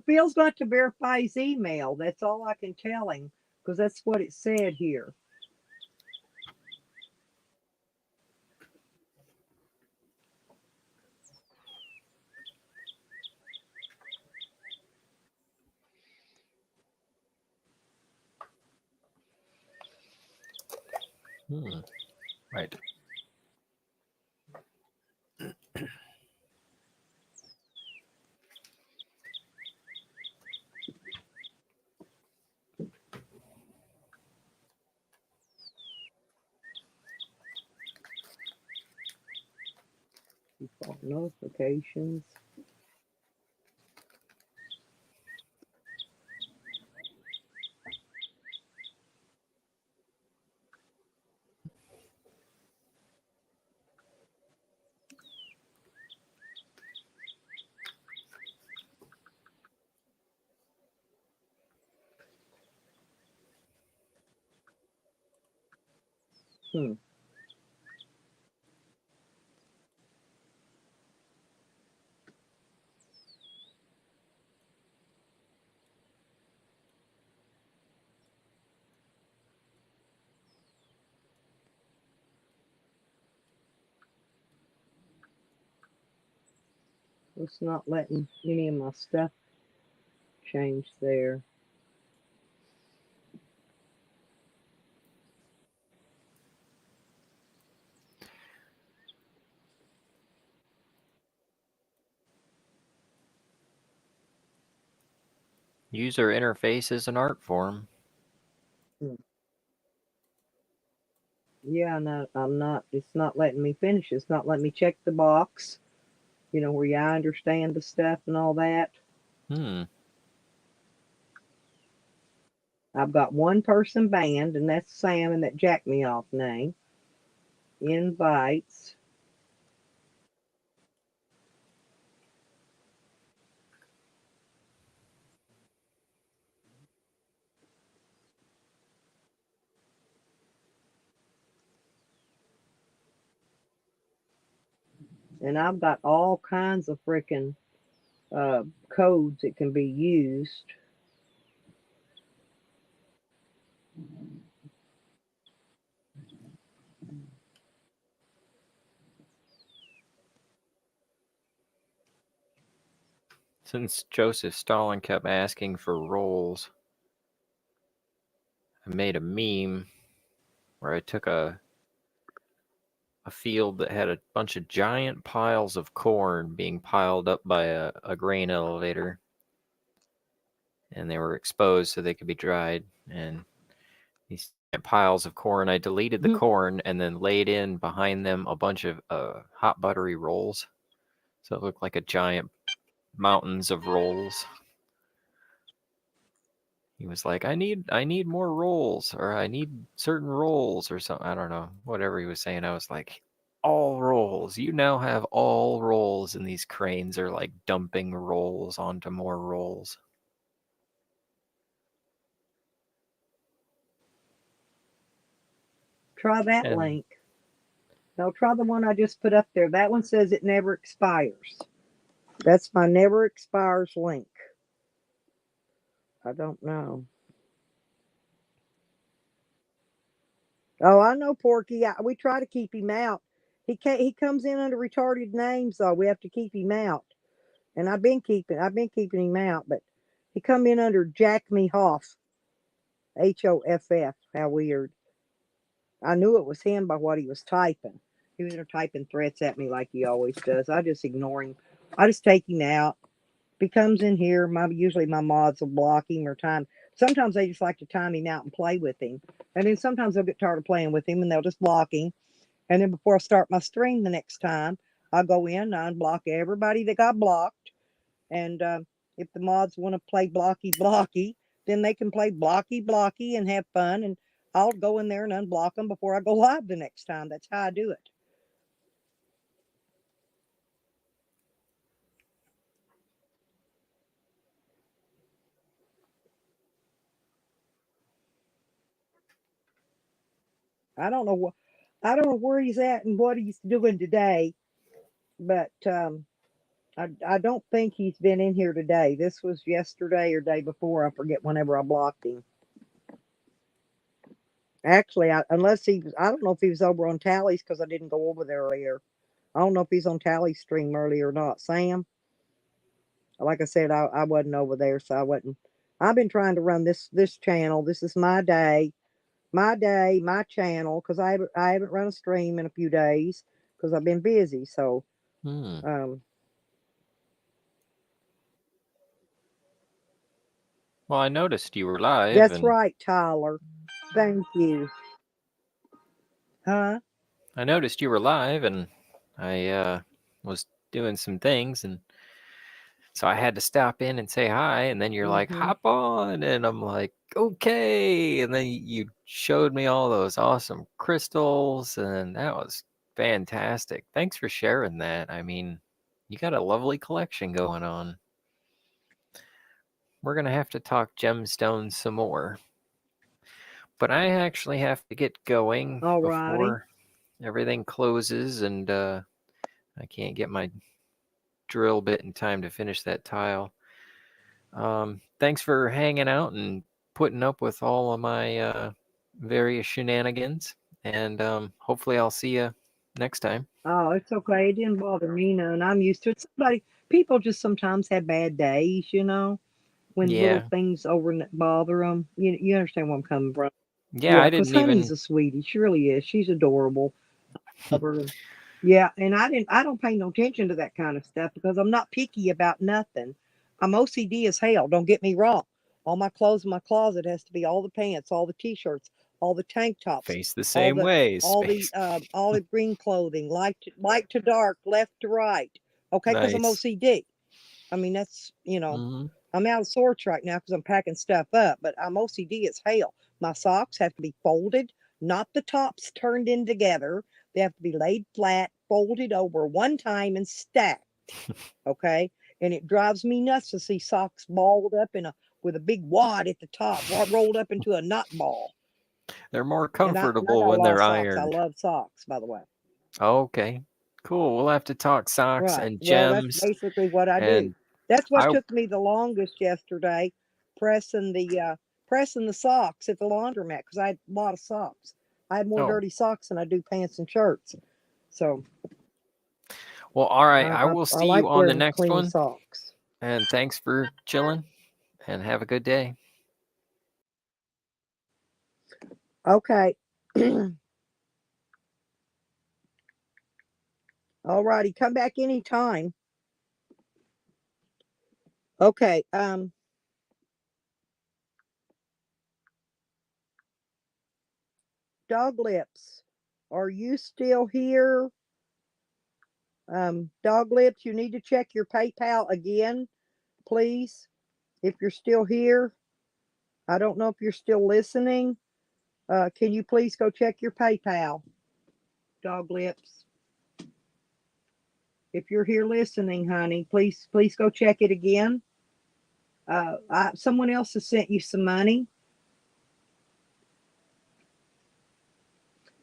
Bill's got to verify his email. That's all I can tell him because that's what it said here. Right. Default notifications. Hmm. It's not letting any of my stuff change there. User interface is an art form. Hmm. Yeah, no, I'm not. It's not letting me finish. It's not letting me check the box. You know where you understand the stuff and all that. I've got one person banned, and that's Sam and that Jack Me Off name. Invites. And I've got all kinds of freaking codes that can be used. Since Joseph Stalin kept asking for roles. made a meme where I took a field that had a bunch of giant piles of corn being piled up by a grain elevator, and they were exposed so they could be dried. And these piles of corn, I deleted the corn and then laid in behind them a bunch of hot buttery rolls, so it looked like a giant mountains of rolls. He was like, I need more rolls, or I need certain rolls or something. I don't know, whatever he was saying. I was like, all rolls. You now have all rolls, and these cranes are like dumping rolls onto more rolls. Try that And link. No, try the one I just put up there. That one says it never expires. That's my never expires link. I don't know. Oh, I know Porky. We try to keep him out. He can't. He comes in under retarded names, though. We have to keep him out. And I've been keeping him out, but he come in under Jack Me Hoff, HOFF. How weird! I knew it was him by what he was typing. He was there typing threats at me like he always does. I just ignore him. I just take him out. If he comes in here, usually my mods will block him or time. Sometimes they just like to time him out and play with him. And then sometimes they'll get tired of playing with him and they'll just block him. And then before I start my stream the next time, I'll go in and unblock everybody that got blocked. And if the mods want to play blocky blocky, then they can play blocky blocky and have fun. And I'll go in there and unblock them before I go live the next time. That's how I do it. I don't know where he's at and what he's doing today, but I don't think he's been in here today. This was yesterday or day before. I forget whenever I blocked him. Actually, I don't know if he was over on Tally's because I didn't go over there earlier. I don't know if he's on Tally's stream earlier or not. Sam, like I said, I wasn't over there, so I wasn't. I've been trying to run this channel. This is my day, my channel, because I haven't run a stream in a few days because I've been busy. So, well, I noticed you were live. That's right, Tyler. Thank you. Huh? I noticed you were live, and I was doing some things, and so I had to stop in and say hi. And then you're like, hop on, and I'm like, okay. And then you showed me all those awesome crystals, and that was fantastic. Thanks for sharing that. I mean, you got a lovely collection going on. We're gonna have to talk gemstones some more. But I actually have to get going before everything closes, and I can't get my drill bit in time to finish that tile. Thanks for hanging out and putting up with all of my various shenanigans, and hopefully I'll see you next time. Oh, it's okay. It didn't bother me none. I'm used to it. People just sometimes have bad days, when little things bother them. You understand where I'm coming from. Yeah, I didn't Honey's even. a sweetie. She really is. She's adorable. Yeah, and I don't pay no attention to that kind of stuff because I'm not picky about nothing. I'm OCD as hell. Don't get me wrong. All my clothes in my closet has to be all the pants, all the t-shirts, all the tank tops, Face the same way. all the olive green clothing, light to dark, left to right. Okay, because I'm Nice. OCD. I mean, that's I'm out of sorts right now because I'm packing stuff up, but I'm OCD as hell. My socks have to be folded, not the tops turned in together. They have to be laid flat, folded over one time, and stacked. Okay, and it drives me nuts to see socks balled up with a big wad at the top, rolled up into a knot ball. They're more And I comfortable got a when lot they're of socks. ironed. I love socks, by the way. Okay, cool. We'll have to talk socks Right. and Well, that's gems. basically what I do. And That's what took me the longest yesterday, pressing the socks at the laundromat because I had a lot of socks. I had more dirty socks than I do pants and shirts. So. Well, all right. I will see like you on the wearing next clean one. Socks. And thanks for chilling. And have a good day. Okay. All righty. Come back anytime. Okay. Dog Lips, are you still here? Dog Lips, you need to check your PayPal again, please. If you're still here, I don't know if you're still listening. Can you please go check your PayPal, Dog Lips? If you're here listening, honey, please go check it again. Someone else has sent you some money.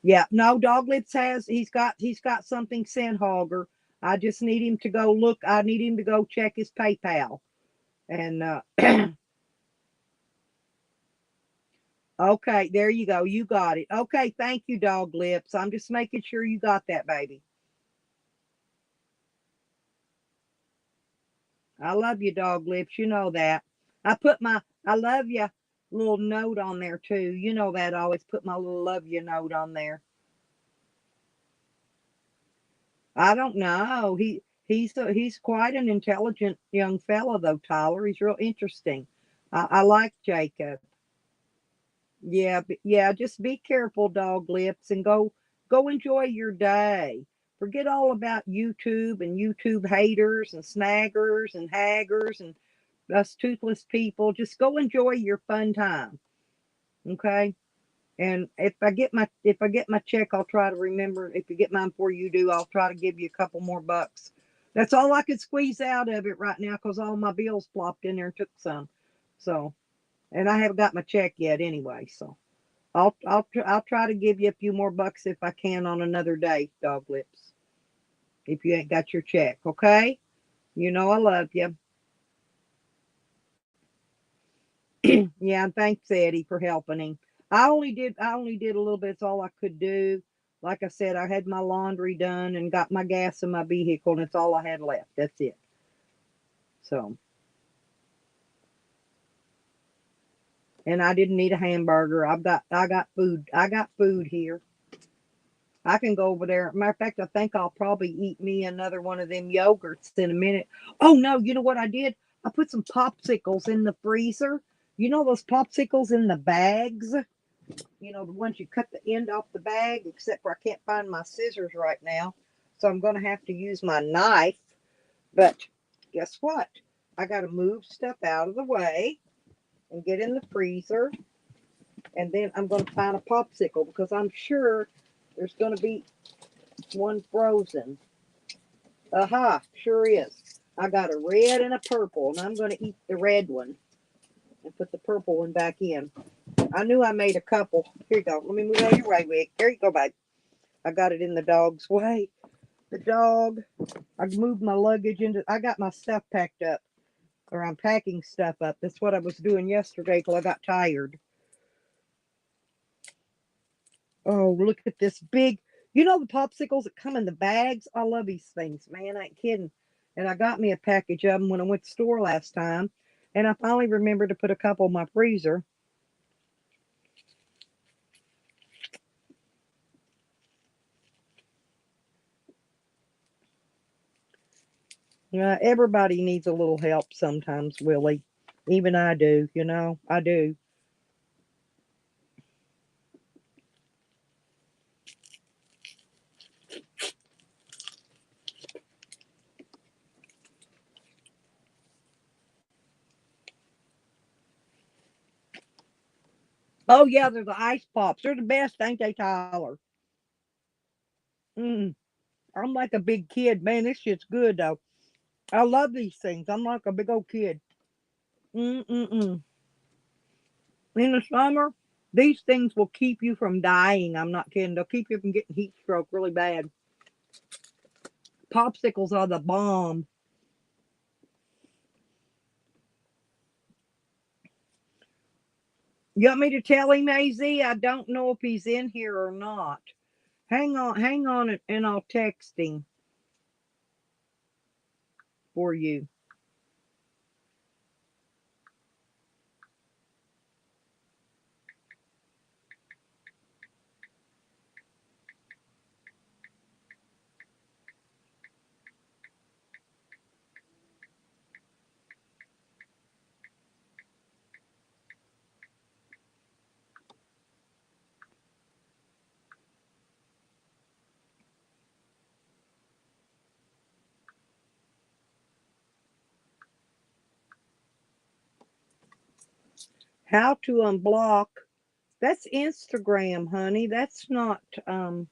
Yeah, no, Dog Lips he's got something sent, Hogger. I just need him to go look. I need him to go check his PayPal. And okay, there you go. You got it. Okay, thank you, Dog Lips. I'm just making sure you got that, baby. I love you, Dog Lips. You know that. I put my I love you little note on there too. You know that. I always put my little love you note on there. I don't know. He's quite an intelligent young fellow though, Tyler. He's real interesting. I like Jacob. Yeah, yeah, just be careful, Dog Lips, and go enjoy your day. Forget all about YouTube and YouTube haters and snaggers and haggers and us toothless people. Just go enjoy your fun time. Okay? And if I get my check, I'll try to remember. If you get mine before you do, I'll try to give you a couple more bucks. That's all I could squeeze out of it right now because all my bills plopped in there and took some. So, and I haven't got my check yet anyway. So. I'll try to give you a few more bucks if I can on another day, Dog Lips. If you ain't got your check, okay? You know I love you. Yeah, and thanks Eddie for helping him. I only did a little bit. It's all I could do. Like I said, I had my laundry done and got my gas in my vehicle, and it's all I had left. That's it. So, and I didn't need a hamburger. I got food. I got food here. I can go over there. Matter of fact, I think I'll probably eat me another one of them yogurts in a minute. Oh no, you know what I did? I put some popsicles in the freezer. You know those popsicles in the bags? You know, the ones you cut the end off the bag, except for I can't find my scissors right now. So I'm going to have to use my knife. But guess what? I got to move stuff out of the way and get in the freezer. And then I'm going to find a popsicle because I'm sure there's going to be one frozen. Aha, sure is. I got a red and a purple, and I'm going to eat the red one and put the purple one back in. I knew I made a couple. Here you go. Let me move out of your way, Wick. There you go, babe. I got it in the dog's way. The dog. I moved my luggage into. I got my stuff packed up, or I'm packing stuff up. That's what I was doing yesterday till I got tired. Oh, look at this big. You know the popsicles that come in the bags? I love these things, man. I ain't kidding. And I got me a package of them when I went to the store last time. And I finally remembered to put a couple in my freezer. Everybody needs a little help sometimes, Willie. Even I do, I do. Oh, yeah, they're the ice pops. They're the best, ain't they, Tyler? Mm, I'm like a big kid. Man, this shit's good, though. I love these things. I'm like a big old kid. Mm-mm-mm. In the summer, these things will keep you from dying. I'm not kidding. They'll keep you from getting heat stroke really bad. Popsicles are the bomb. You want me to tell him, AZ? I don't know if he's in here or not. Hang on, and I'll text him for you. How to unblock. That's Instagram, honey. That's not mm,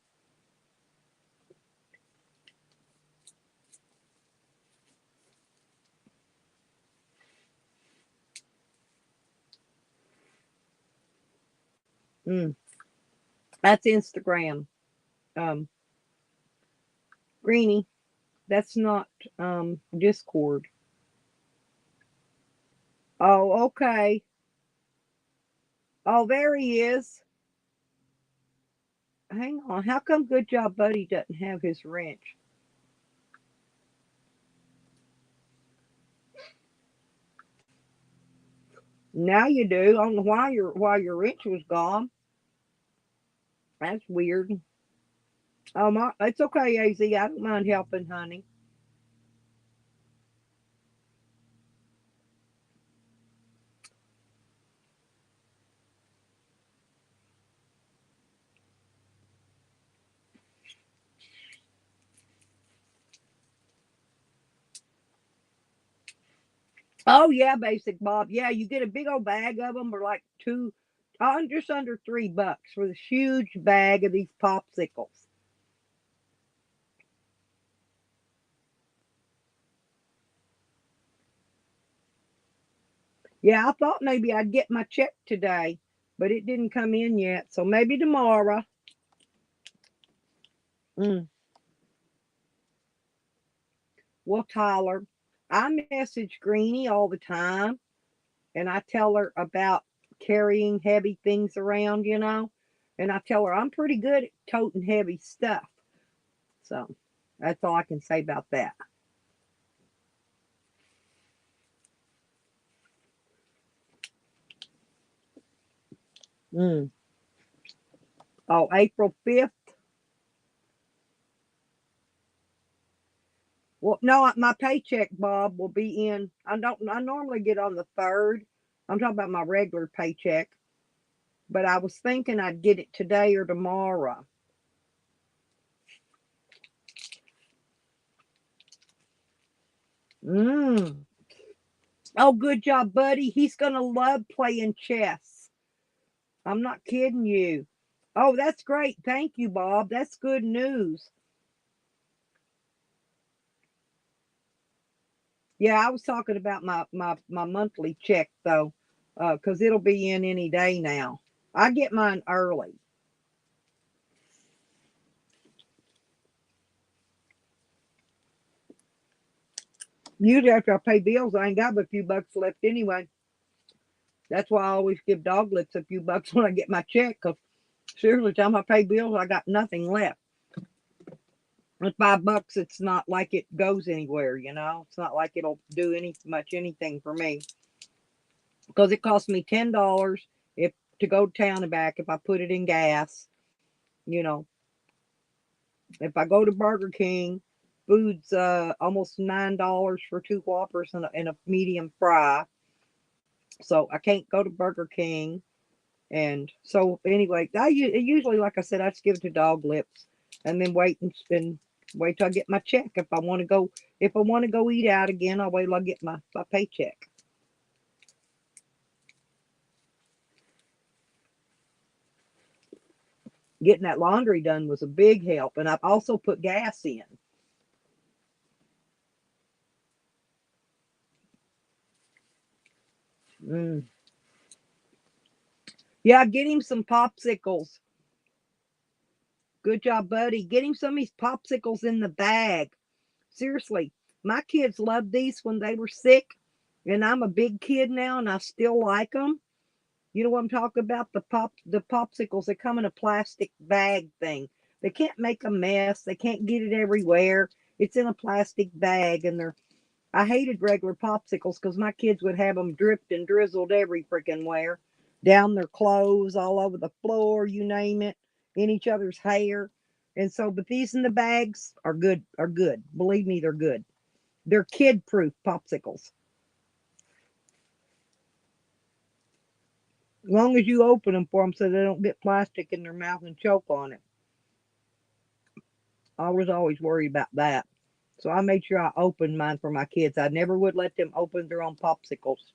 that's Instagram. Um Greenie, that's not Discord. Oh, okay. Oh, there he is. Hang on. How come Good Job Buddy doesn't have his wrench? Now you do. I don't know why your wrench was gone. That's weird. Oh my, it's okay, Az. I don't mind helping, honey. Oh yeah, Basic Bob. Yeah, you get a big old bag of them, or like just under $3 for this huge bag of these popsicles. Yeah, I thought maybe I'd get my check today, but it didn't come in yet, so maybe tomorrow. Mm. Well, Tyler, I message Greenie all the time, and I tell her about carrying heavy things around, and I tell her I'm pretty good at toting heavy stuff. So that's all I can say about that. Mm. Oh, April 5th. Well, no, my paycheck, Bob, will be in. I normally get on the 3rd. I'm talking about my regular paycheck, but I was thinking I'd get it today or tomorrow. Mm. Oh, good job, buddy. He's gonna love playing chess. I'm not kidding you. Oh, that's great. Thank you, Bob. That's good news. Yeah, I was talking about my monthly check though, because it'll be in any day now. I get mine early. Usually after I pay bills, I ain't got but a few bucks left anyway. That's why I always give dog lips a few bucks when I get my check, because seriously, time I pay bills, I got nothing left. With $5, it's not like it goes anywhere, It's not like it'll do anything for me. Because it costs me $10 if to go to town and back if I put it in gas. You know, if I go to Burger King, food's almost $9 for 2 Whoppers and a medium fry. So I can't go to Burger King. And so anyway, I usually, like I said, I just give it to dog lips, and then wait till I get my check. If I want to go eat out again, I'll wait till I get my paycheck. Getting that laundry done was a big help, and I've also put gas in. Mm. Yeah, get him some popsicles. Good job, buddy. Get him some of these popsicles in the bag. Seriously, my kids loved these when they were sick, and I'm a big kid now, and I still like them. You know what I'm talking about? The popsicles. They come in a plastic bag thing. They can't make a mess. They can't get it everywhere. It's in a plastic bag, and I hated regular popsicles because my kids would have them dripped and drizzled every freaking where, down their clothes, all over the floor, you name it, in each other's hair. And so, but these in the bags are good. Are good. Believe me, they're good. They're kid-proof popsicles. As long as you open them for them so they don't get plastic in their mouth and choke on it. I was always worried about that. So I made sure I opened mine for my kids. I never would let them open their own popsicles.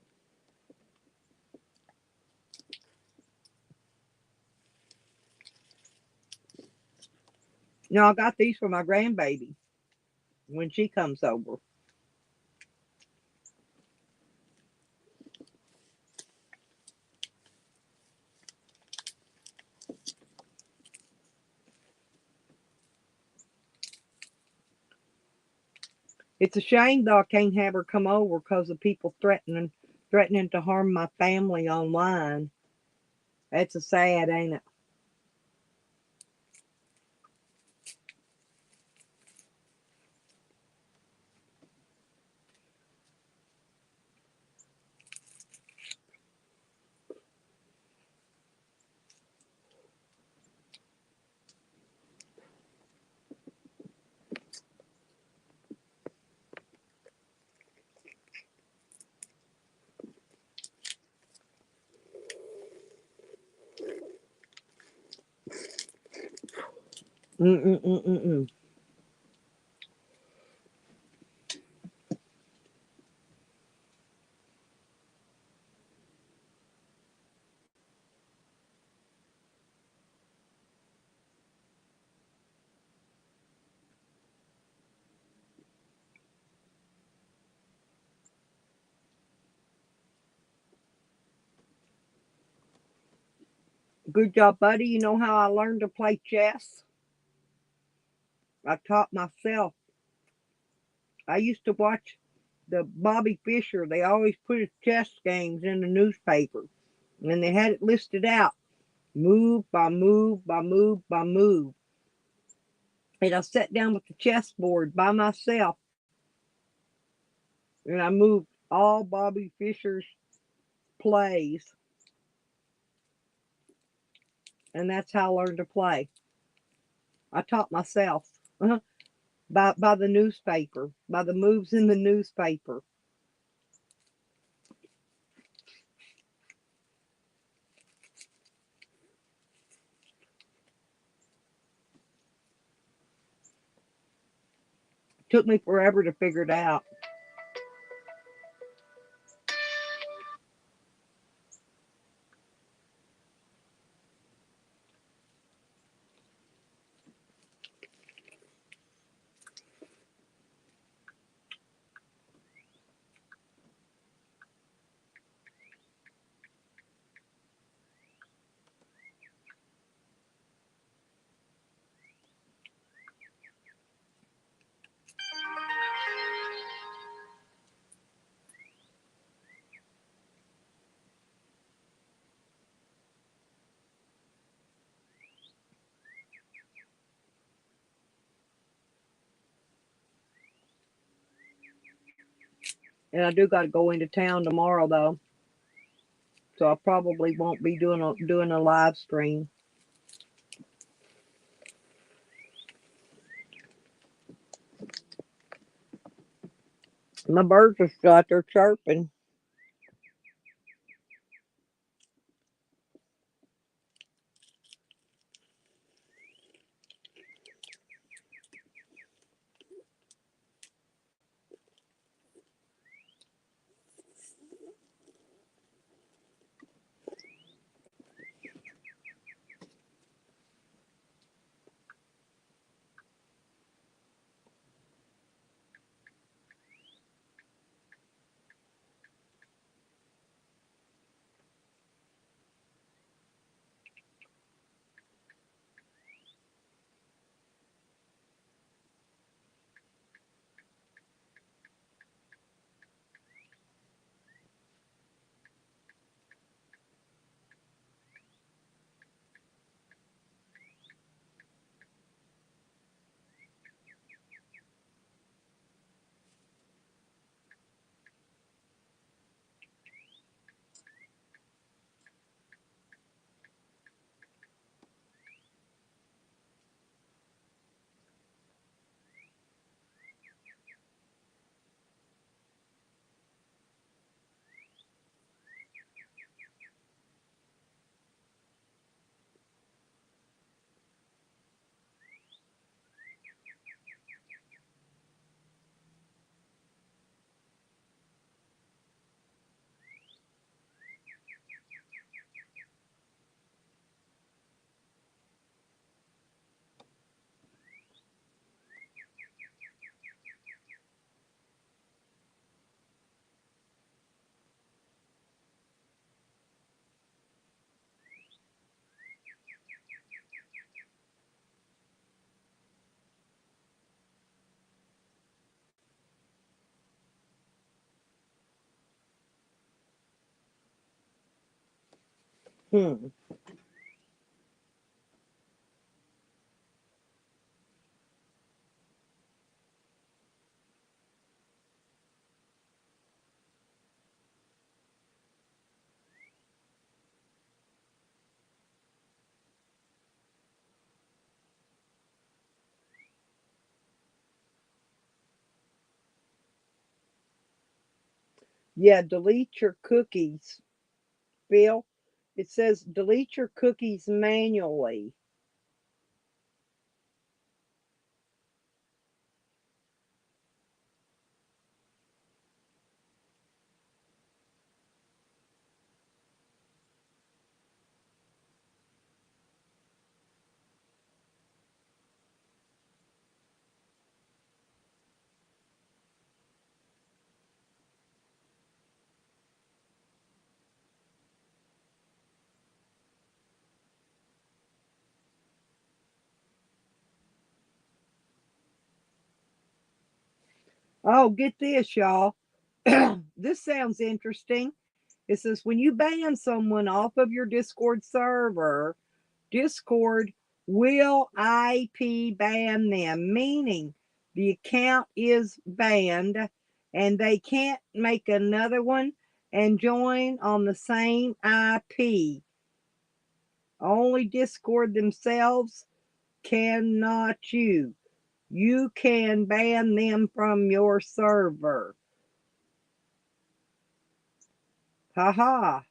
No, I got these for my grandbaby when she comes over. It's a shame though I can't have her come over because of people threatening to harm my family online. That's a sad, ain't it? Mm-mm-mm-mm-mm. Good job, buddy. You know how I learned to play chess? I taught myself. I used to watch the Bobby Fischer. They always put his chess games in the newspaper, and they had it listed out, move by move by move by move. And I sat down with the chessboard by myself, and I moved all Bobby Fischer's plays, and that's how I learned to play. I taught myself by the newspaper, by the moves in the newspaper. Took me forever to figure it out. And I do got to go into town tomorrow though, so I probably won't be doing a live stream. My birds are still out there chirping. Hmm. Yeah, delete your cookies, Bill. It says delete your cookies manually. Oh, get this, y'all. This sounds interesting. It says when you ban someone off of your Discord server, Discord will IP ban them, meaning the account is banned and they can't make another one and join on the same IP. Only Discord themselves cannot you. You can ban them from your server. Haha.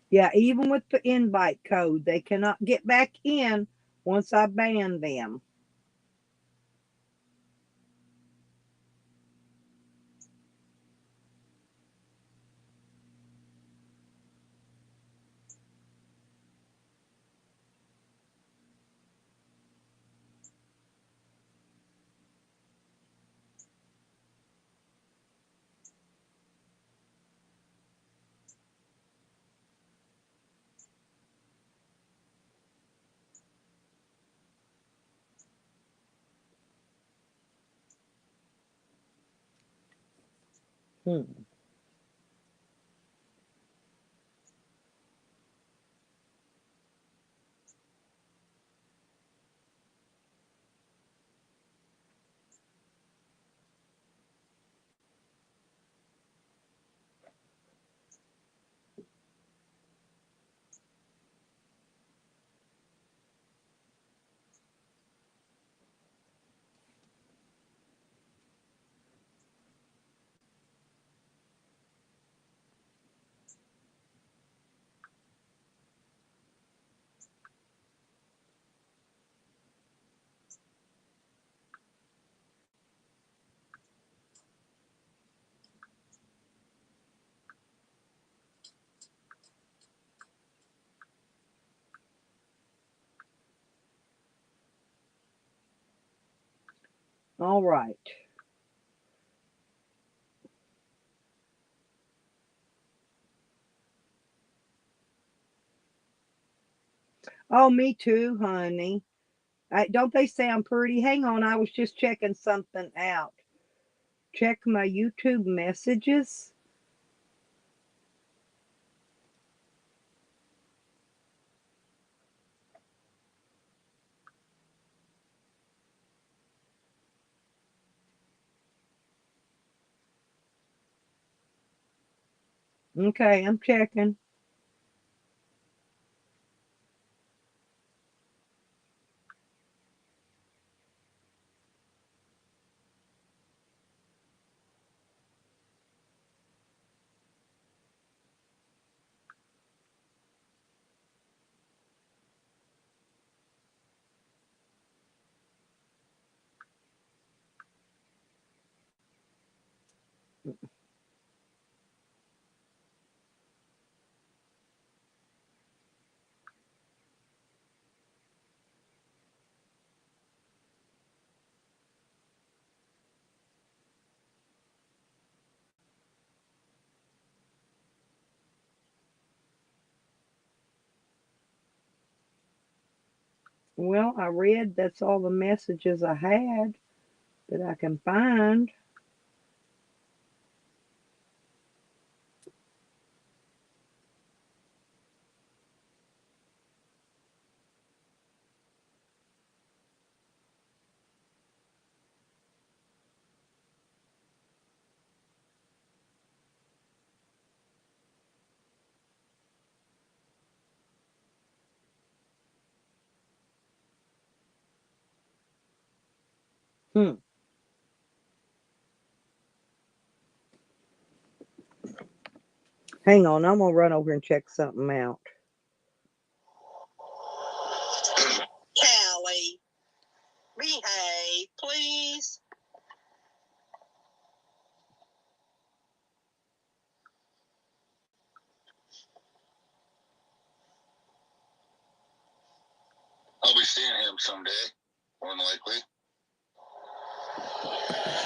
Yeah, even with the invite code, they cannot get back in once I ban them. Hmm. All right. Oh, me too, honey. Don't they sound pretty? Hang on, I was just checking something out. check my YouTube messages. Okay, I'm checking. Well, I read that's all the messages I had that I can find. Hmm. Hang on, I'm gonna run over and check something out. Callie, behave, please. I'll be seeing him someday, more than likely.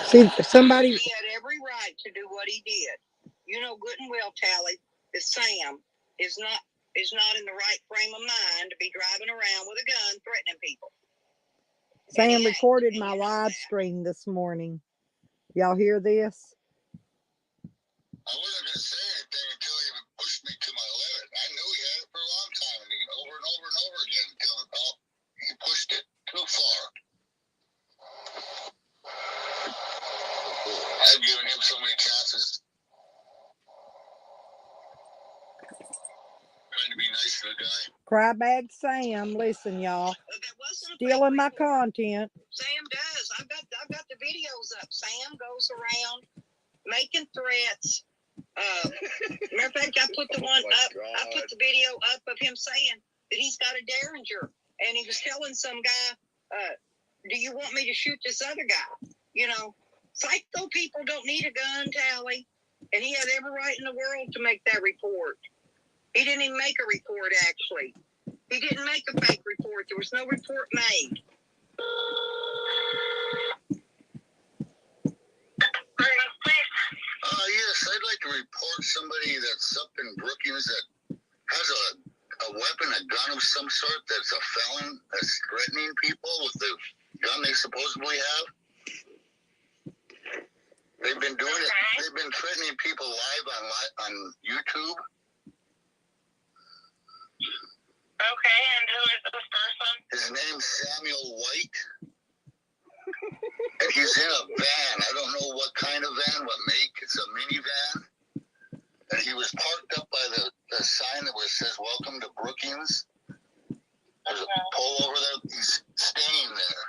See, somebody. He had every right to do what he did. You know good and well, Tally, that Sam is not in the right frame of mind to be driving around with a gun threatening people. Sam recorded my live stream this morning. Y'all hear this? I wasn't gonna say anything until he pushed me to my limit. I knew he had it for a long time, and over and over and over again until he pushed it too far. I've given him so many chances. Trying to be nice to the guy. Crybag Sam, listen, y'all. Stealing my content. Sam does. I've got the videos up. Sam goes around making threats. Matter of fact, I put the one up. I put the video up of him saying that he's got a Derringer, and he was telling some guy, "Do you want me to shoot this other guy?" You know, psycho people don't need a gun, Tally, and he had every right in the world to make that report. He didn't even make a report, actually. He didn't make a fake report. There was no report made. Yes, I'd like to report somebody that's up in Brookings that has a weapon, a gun of some sort that's a felon that's threatening people with the gun they supposedly have. They've been doing it. They've been threatening people live on YouTube. Okay, and who is this person? His name's Samuel White. And he's in a van. I don't know what kind of van, what make. It's a minivan. And he was parked up by the sign that says, "Welcome to Brookings." There's a pole over there. He's staying there.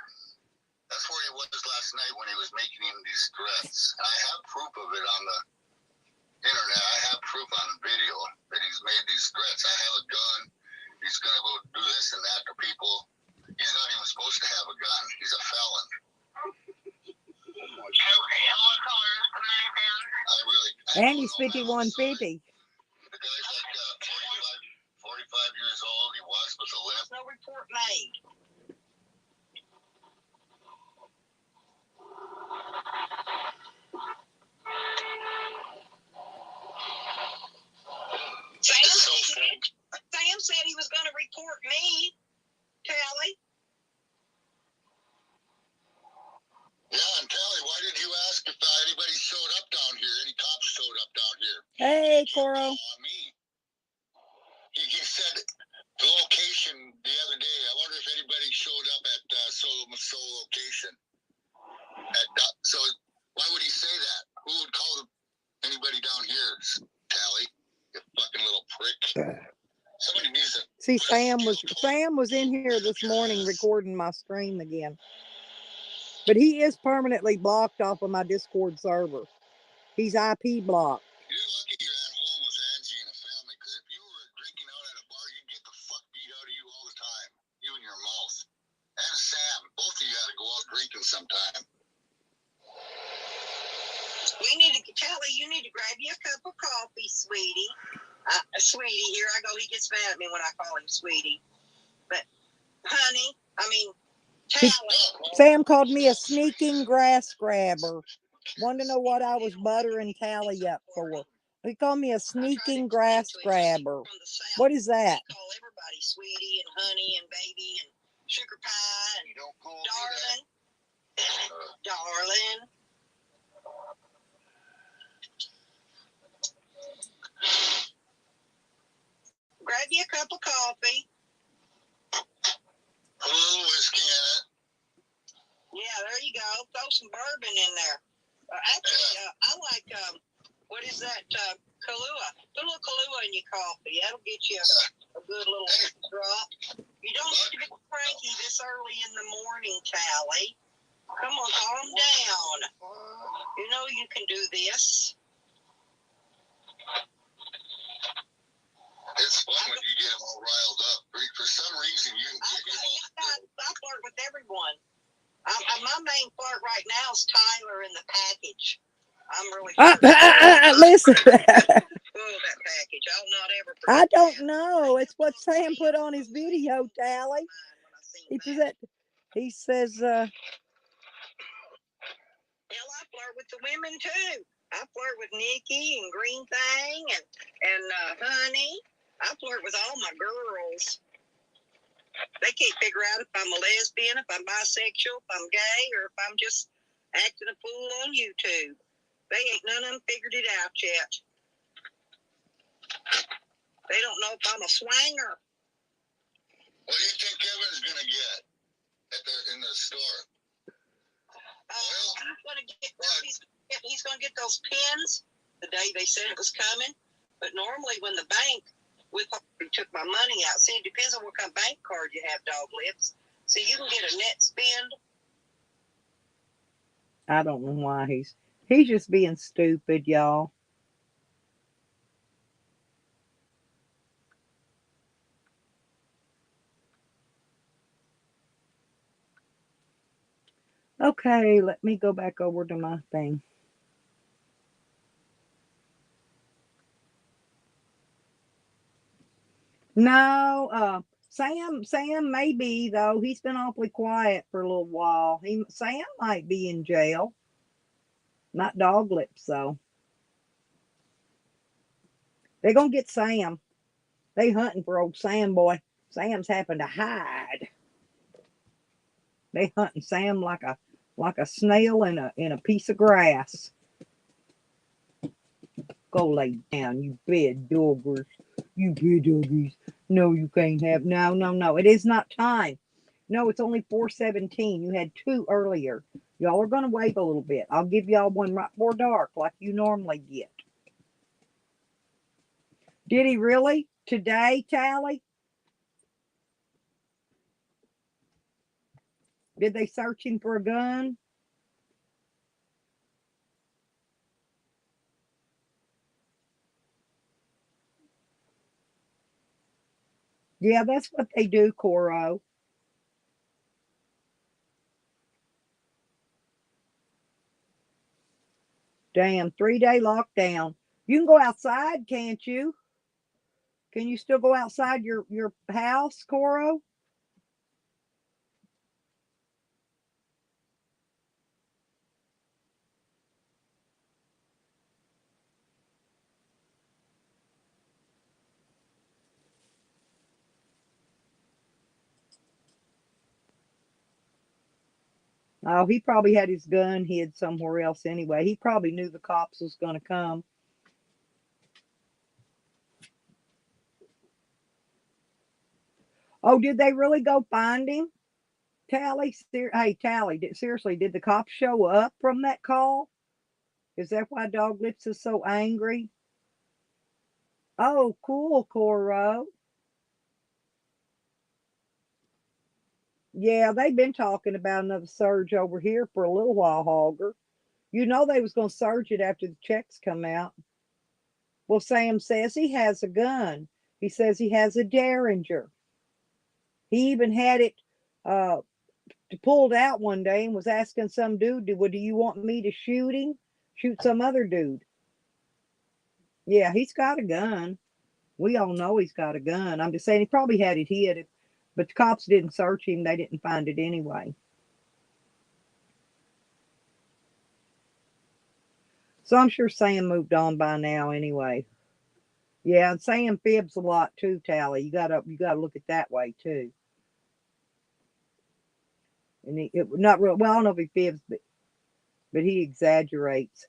That's where he was last night when he was making him these threats. And I have proof of it on the internet. I have proof on video that he's made these threats. I have a gun. He's going to go do this and that to people. He's not even supposed to have a gun. He's a felon. Okay, and what color is the minivan? And he's 5150. The guy's like 45 years old. He walks with a limp. No report made. Sam said he was going to report me, Tally. Yeah, and Tally, why did you ask if anybody Hey, Coro. He said the location the other day. I wonder if anybody showed up at Solo location. So why would he say that? Who would call anybody down here? Tally, you fucking little prick. Somebody needs to See, Sam was in here this morning recording my stream again. But he is permanently blocked off of my Discord server. He's IP blocked. You're lucky you're at home with Angie and a family, because if you were drinking out at a bar, you'd get the fuck beat out of you all the time. You and your mouth. And Sam, both of you had to go out drinking sometime. We need to, Kelly, you need to grab you a cup of coffee, sweetie. Sweetie, here I go. He gets mad at me when I call him sweetie. But, honey, Sam called me a sneaking grass grabber. Wanted to know what I was buttering Tally up for. He called me a sneaking grass grabber. What is that? I call everybody sweetie and honey and baby and sugar pie and darling. Darling. Grab you a cup of coffee. A little whiskey in it. Yeah, there you go. Throw some bourbon in there. Actually, I like, what is that? Kahlua. Put a little Kahlua in your coffee. That'll get you a good little drop. You don't need to be cranky this early in the morning, Tally. Come on, calm down. You know you can do this. It's fun when you get them all riled up. For some reason, you can get him all. I flirt with everyone. My main flirt right now is Tyler in the package. I'm really listen. that package. I'll not ever forget. I don't know. It's what Sam put on his video, Tally. He says, hell, I flirt with the women too. I flirt with Nikki and Green Thing and Honey. I flirt with all my girls. They can't figure out if I'm a lesbian, if I'm bisexual, if I'm gay, or if I'm just acting a fool on YouTube. They ain't none of them figured it out yet. They don't know if I'm a swanger. What do you think Kevin's gonna get in the store? He's gonna get those pins the day they said it was coming. But normally when the bank took my money out, see, it depends on what kind of bank card you have, Dog Lips. So you can get a net spend. I don't know why he's just being stupid, y'all. Okay, let me go back over to my thing. No, Sam may be, though. He's been awfully quiet for a little while. Sam might be in jail. Not Dog Lips, though. They're going to get Sam. They hunting for old Sam, boy. Sam's happened to hide. They hunting Sam like a snail in a piece of grass. Go lay down, you bed doggers. You bed doggies. No, you can't have. No. It is not time. No, it's only 4:17. You had 2 earlier. Y'all are going to wait a little bit. I'll give y'all one right before dark like you normally get. Did he really? Today, Tally? Did they search him for a gun? Yeah, that's what they do, Coro. Damn, 3-day lockdown. You can go outside, can't you? Can you still go outside your house, Coro? Oh, he probably had his gun hid somewhere else anyway. He probably knew the cops was going to come. Oh, did they really go find him? Tally, hey, Tally, seriously, did the cops show up from that call? Is that why Dog Lips is so angry? Oh, cool, Coro. Yeah, they've been talking about another surge over here for a little while, Hogger. You know they was going to surge it after the checks come out. Well, Sam says he has a gun. He says he has a Derringer. He even had it uh, pulled out one day and was asking some dude, do you want me to shoot him? Shoot some other dude. Yeah, he's got a gun. We all know he's got a gun. I'm just saying he probably had it hid, but the cops didn't search him. They didn't find it anyway. So I'm sure Sam moved on by now anyway. Yeah, and Sam fibs a lot too, Tally. You gotta look at that way too. And not real well. I don't know if he fibs, but he exaggerates.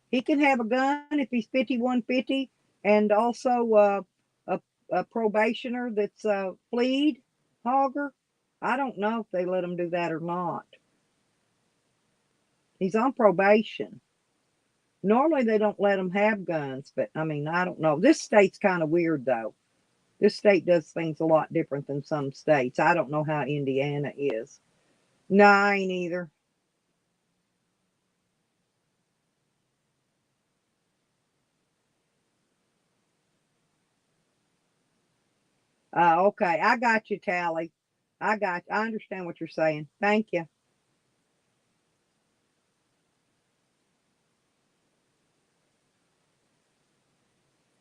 He can have a gun if he's 5150, and also a probationer that's fleed, Hogger. I don't know if they let him do that or not. He's on probation. Normally they don't let them have guns, but I mean, I don't know. This state's kind of weird though. This state does things a lot different than some states. I don't know how Indiana is. No, I ain't either. Okay, I got you, Tally. I understand what you're saying. Thank you.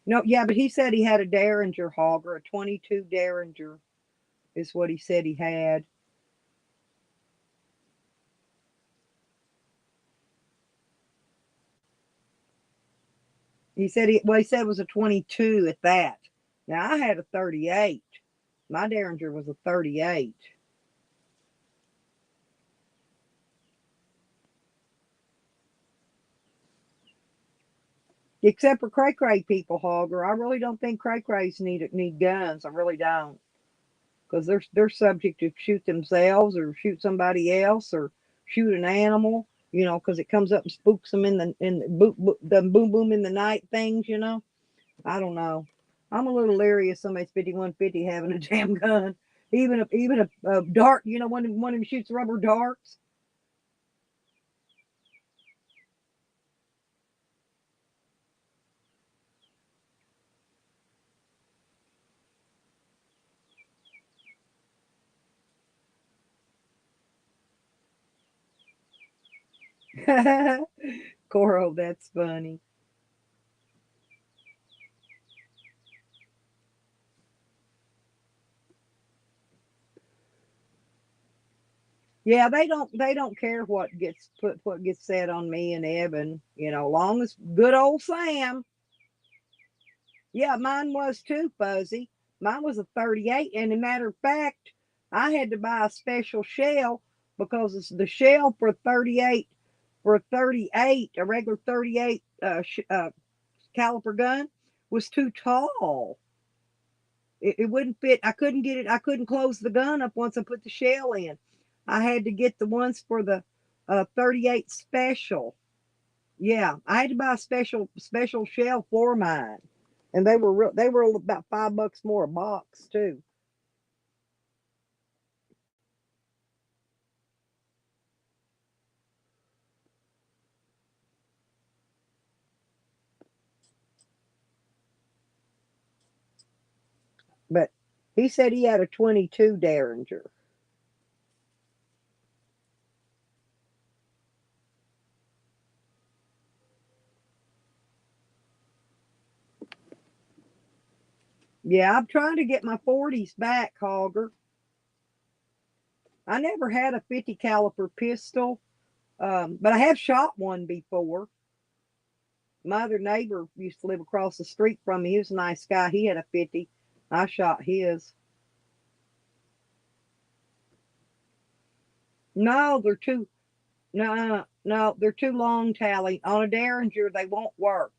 No, yeah, but he said he had a Derringer, Hogger, a 22 Derringer is what he said he had. He said he said it was a 22 at that. Now I had a 38. My Derringer was a 38. Except for cray cray people, Hogger. I really don't think cray crays need guns. I really don't, because they're subject to shoot themselves or shoot somebody else or shoot an animal. You know, because it comes up and spooks them in the boom boom in the night things. You know, I don't know. I'm a little leery of somebody's 5150 having a damn gun, even a dart. You know, one of them shoots rubber darts. Coro, that's funny. Yeah, they don't care what gets said on me and Evan, you know, long as good old Sam. Yeah, mine was too, Fuzzy. Mine was a 38, and a matter of fact, I had to buy a special shell because it's the shell for 38 a regular 38 caliper gun was too tall. It wouldn't fit. I couldn't get it. I couldn't close the gun up once I put the shell in. I had to get the ones for the 38 special. Yeah, I had to buy a special shell for mine, and they were about $5 more a box too. But he said he had a 22 Derringer. Yeah, I'm trying to get my 40s back, Hogger. I never had a 50 caliber pistol, but I have shot one before. My other neighbor used to live across the street from me. He was a nice guy. He had a 50. I shot his. No, they're too no, they're too long, Tally. On a Derringer, they won't work.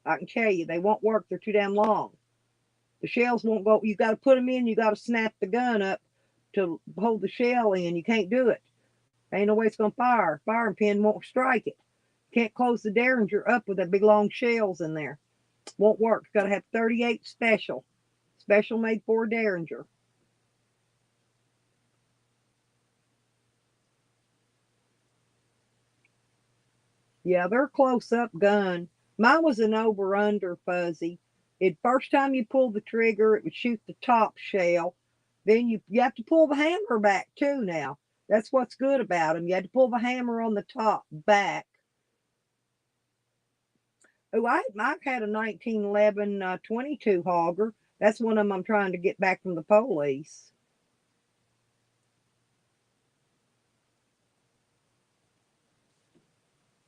I can tell you, they won't work. They're too damn long. The shells won't go. You got to put them in. You got to snap the gun up to hold the shell in. You can't do it. Ain't no way it's gonna fire. Firing pin won't strike it. Can't close the derringer up with that big long shells in there. Won't work. Got to have 38 special. Special made for a derringer. Yeah, they're close up gun. Mine was an over under fuzzy. It first time you pull the trigger, it would shoot the top shell. Then you have to pull the hammer back too now. That's what's good about them. You had to pull the hammer on the top back. Oh, I've had a 1911 22 Hogger. That's one of them I'm trying to get back from the police.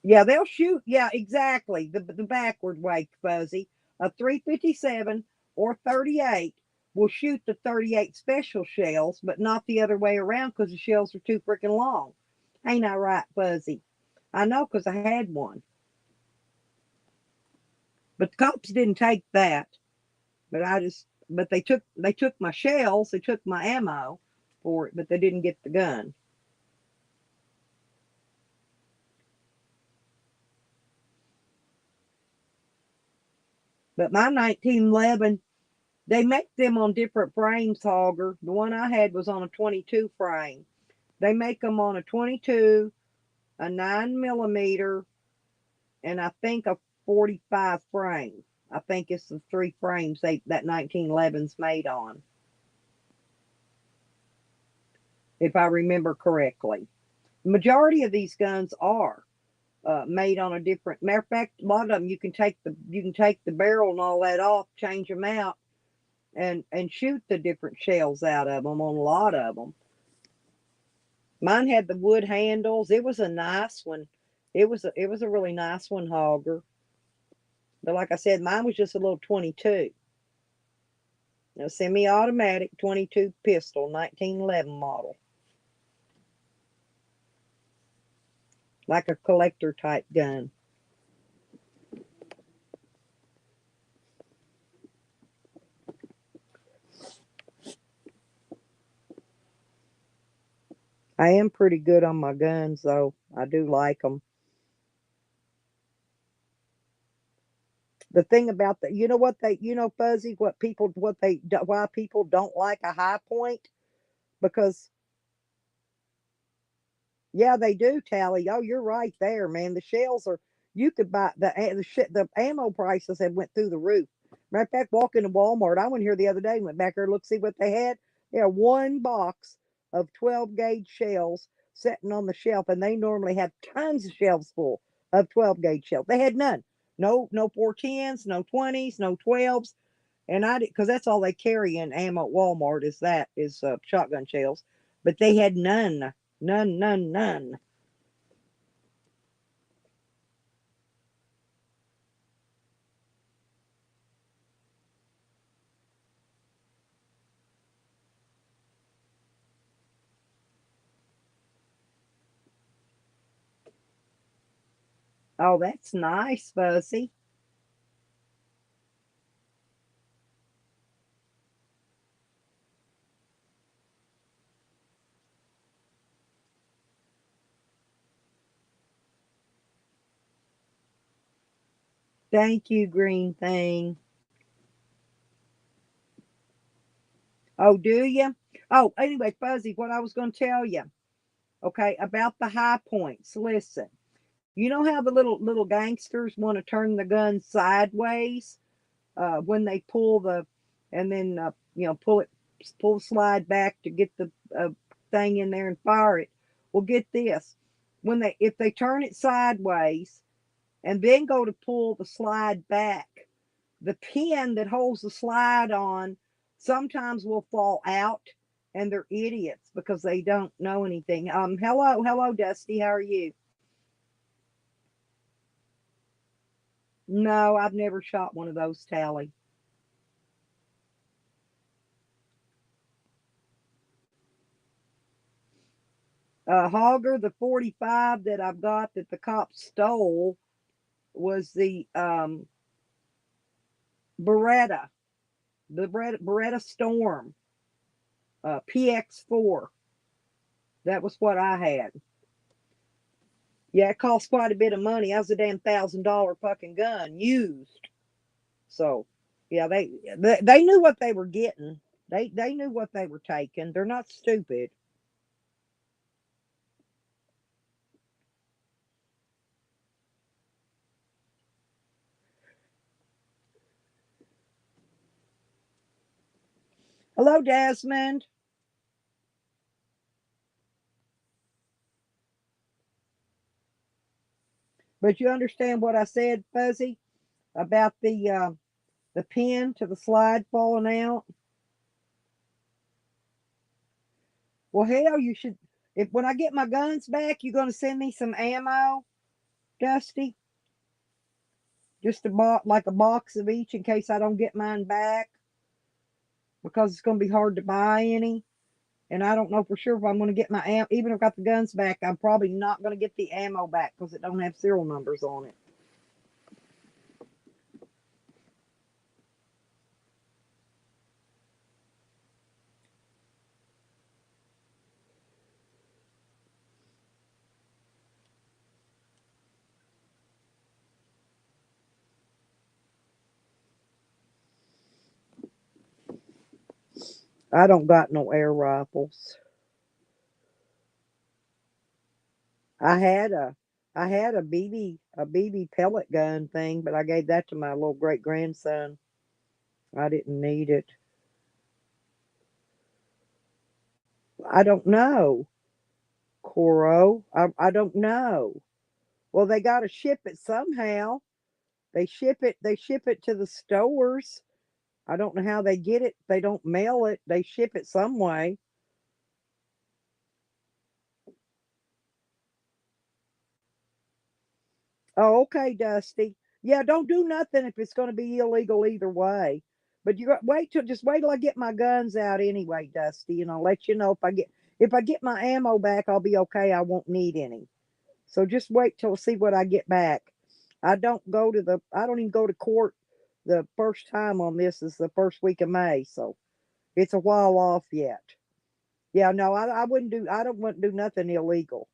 Yeah, they'll shoot. Yeah, exactly. The backward way, Fuzzy. A 357 or 38 will shoot the 38 special shells, but not the other way around because the shells are too freaking long. Ain't I right, Fuzzy? I know because I had one. But the cops didn't take that. But they took my shells, they took my ammo for it, but they didn't get the gun. But my 1911, they make them on different frames, Hogger. The one I had was on a 22 frame. They make them on a 22, a 9mm, and I think a 45 frame. I think it's the 3 frames that 1911's made on, if I remember correctly. The majority of these guns are made on a different. Matter of fact, a lot of them you can take the barrel and all that off, change them out, and shoot the different shells out of them on a lot of them. Mine had the wood handles. It was a nice one. It was a really nice one, Hogger. But like I said, mine was just a little 22. A semi-automatic 22 pistol, 1911 model. Like a collector type gun. I am pretty good on my guns, though. I do like them. The thing about that, Fuzzy, why people don't like a high point, because yeah, they do, Tally. Oh, you're right there, man. The shells are. You could buy the ammo prices have went through the roof. Matter of fact, walking to Walmart, I went here the other day, went back there to look see what they had. They had one box of 12 gauge shells sitting on the shelf, and they normally have tons of shelves full of 12 gauge shells. They had none. No 410s, no 20s, no 12s, and I did, because that's all they carry in ammo at Walmart is shotgun shells, but they had none. None. Oh, that's nice, Fuzzy. Thank you, green thing. Oh, do you? Oh, anyway, Fuzzy, what I was going to tell you, okay, about the high points. Listen, you know how the little gangsters want to turn the gun sideways when they pull and then pull the slide back to get the thing in there and fire it. Well, get this, if they turn it sideways and then go to pull the slide back, the pin that holds the slide on sometimes will fall out, and they're idiots because they don't know anything. Hello, Dusty. How are you? No, I've never shot one of those, Tally. Hogger, the 45 that I've got that the cops stole was the Beretta. The Beretta Storm, PX4. That was what I had. Yeah, it cost quite a bit of money. That was a damn $1,000 fucking gun, used. So, yeah, they knew what they were getting. They knew what they were taking. They're not stupid. Hello, Desmond. But you understand what I said, Fuzzy, about the pin to the slide falling out? Well, hell, you should. If when I get my guns back, you're gonna send me some ammo, Dusty. Just like a box of each in case I don't get mine back, because it's gonna be hard to buy any. And I don't know for sure if I'm gonna get my ammo. Even if I got the guns back, I'm probably not gonna get the ammo back because it don't have serial numbers on it. I don't got no air rifles. I had a BB pellet gun thing, but I gave that to my little great grandson. I didn't need it. I don't know, Coro. I don't know. Well, they got to ship it somehow. They ship it. They ship it to the stores. I don't know how they get it. They don't mail it. They ship it some way. Oh, okay, Dusty. Yeah, don't do nothing if it's going to be illegal either way. But you got wait till I get my guns out anyway, Dusty, and I'll let you know if I get my ammo back, I'll be okay. I won't need any. So just wait till see what I get back. I don't even go to court the first time on this is the first week of May, so it's a while off yet. Yeah, no, I wouldn't do I don't want to do nothing illegal.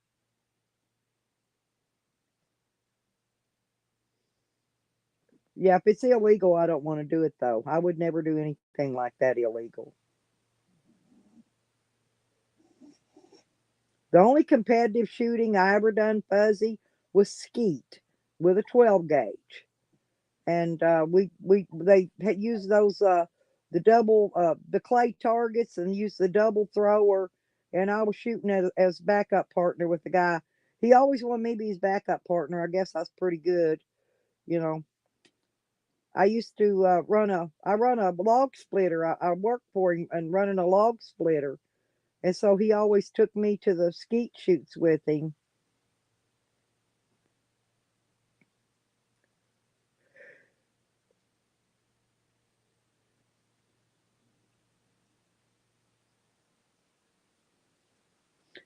Yeah, if it's illegal, I don't want to do it though. I would never do anything like that illegal. The only competitive shooting I ever done, Fuzzy, was skeet with a 12 gauge, and we they had used those the double the clay targets and used the double thrower, and I was shooting as backup partner with the guy. He always wanted me to be his backup partner. I guess I was pretty good, you know. I used to run a log splitter. I worked for him and running a log splitter, and so he always took me to the skeet shoots with him.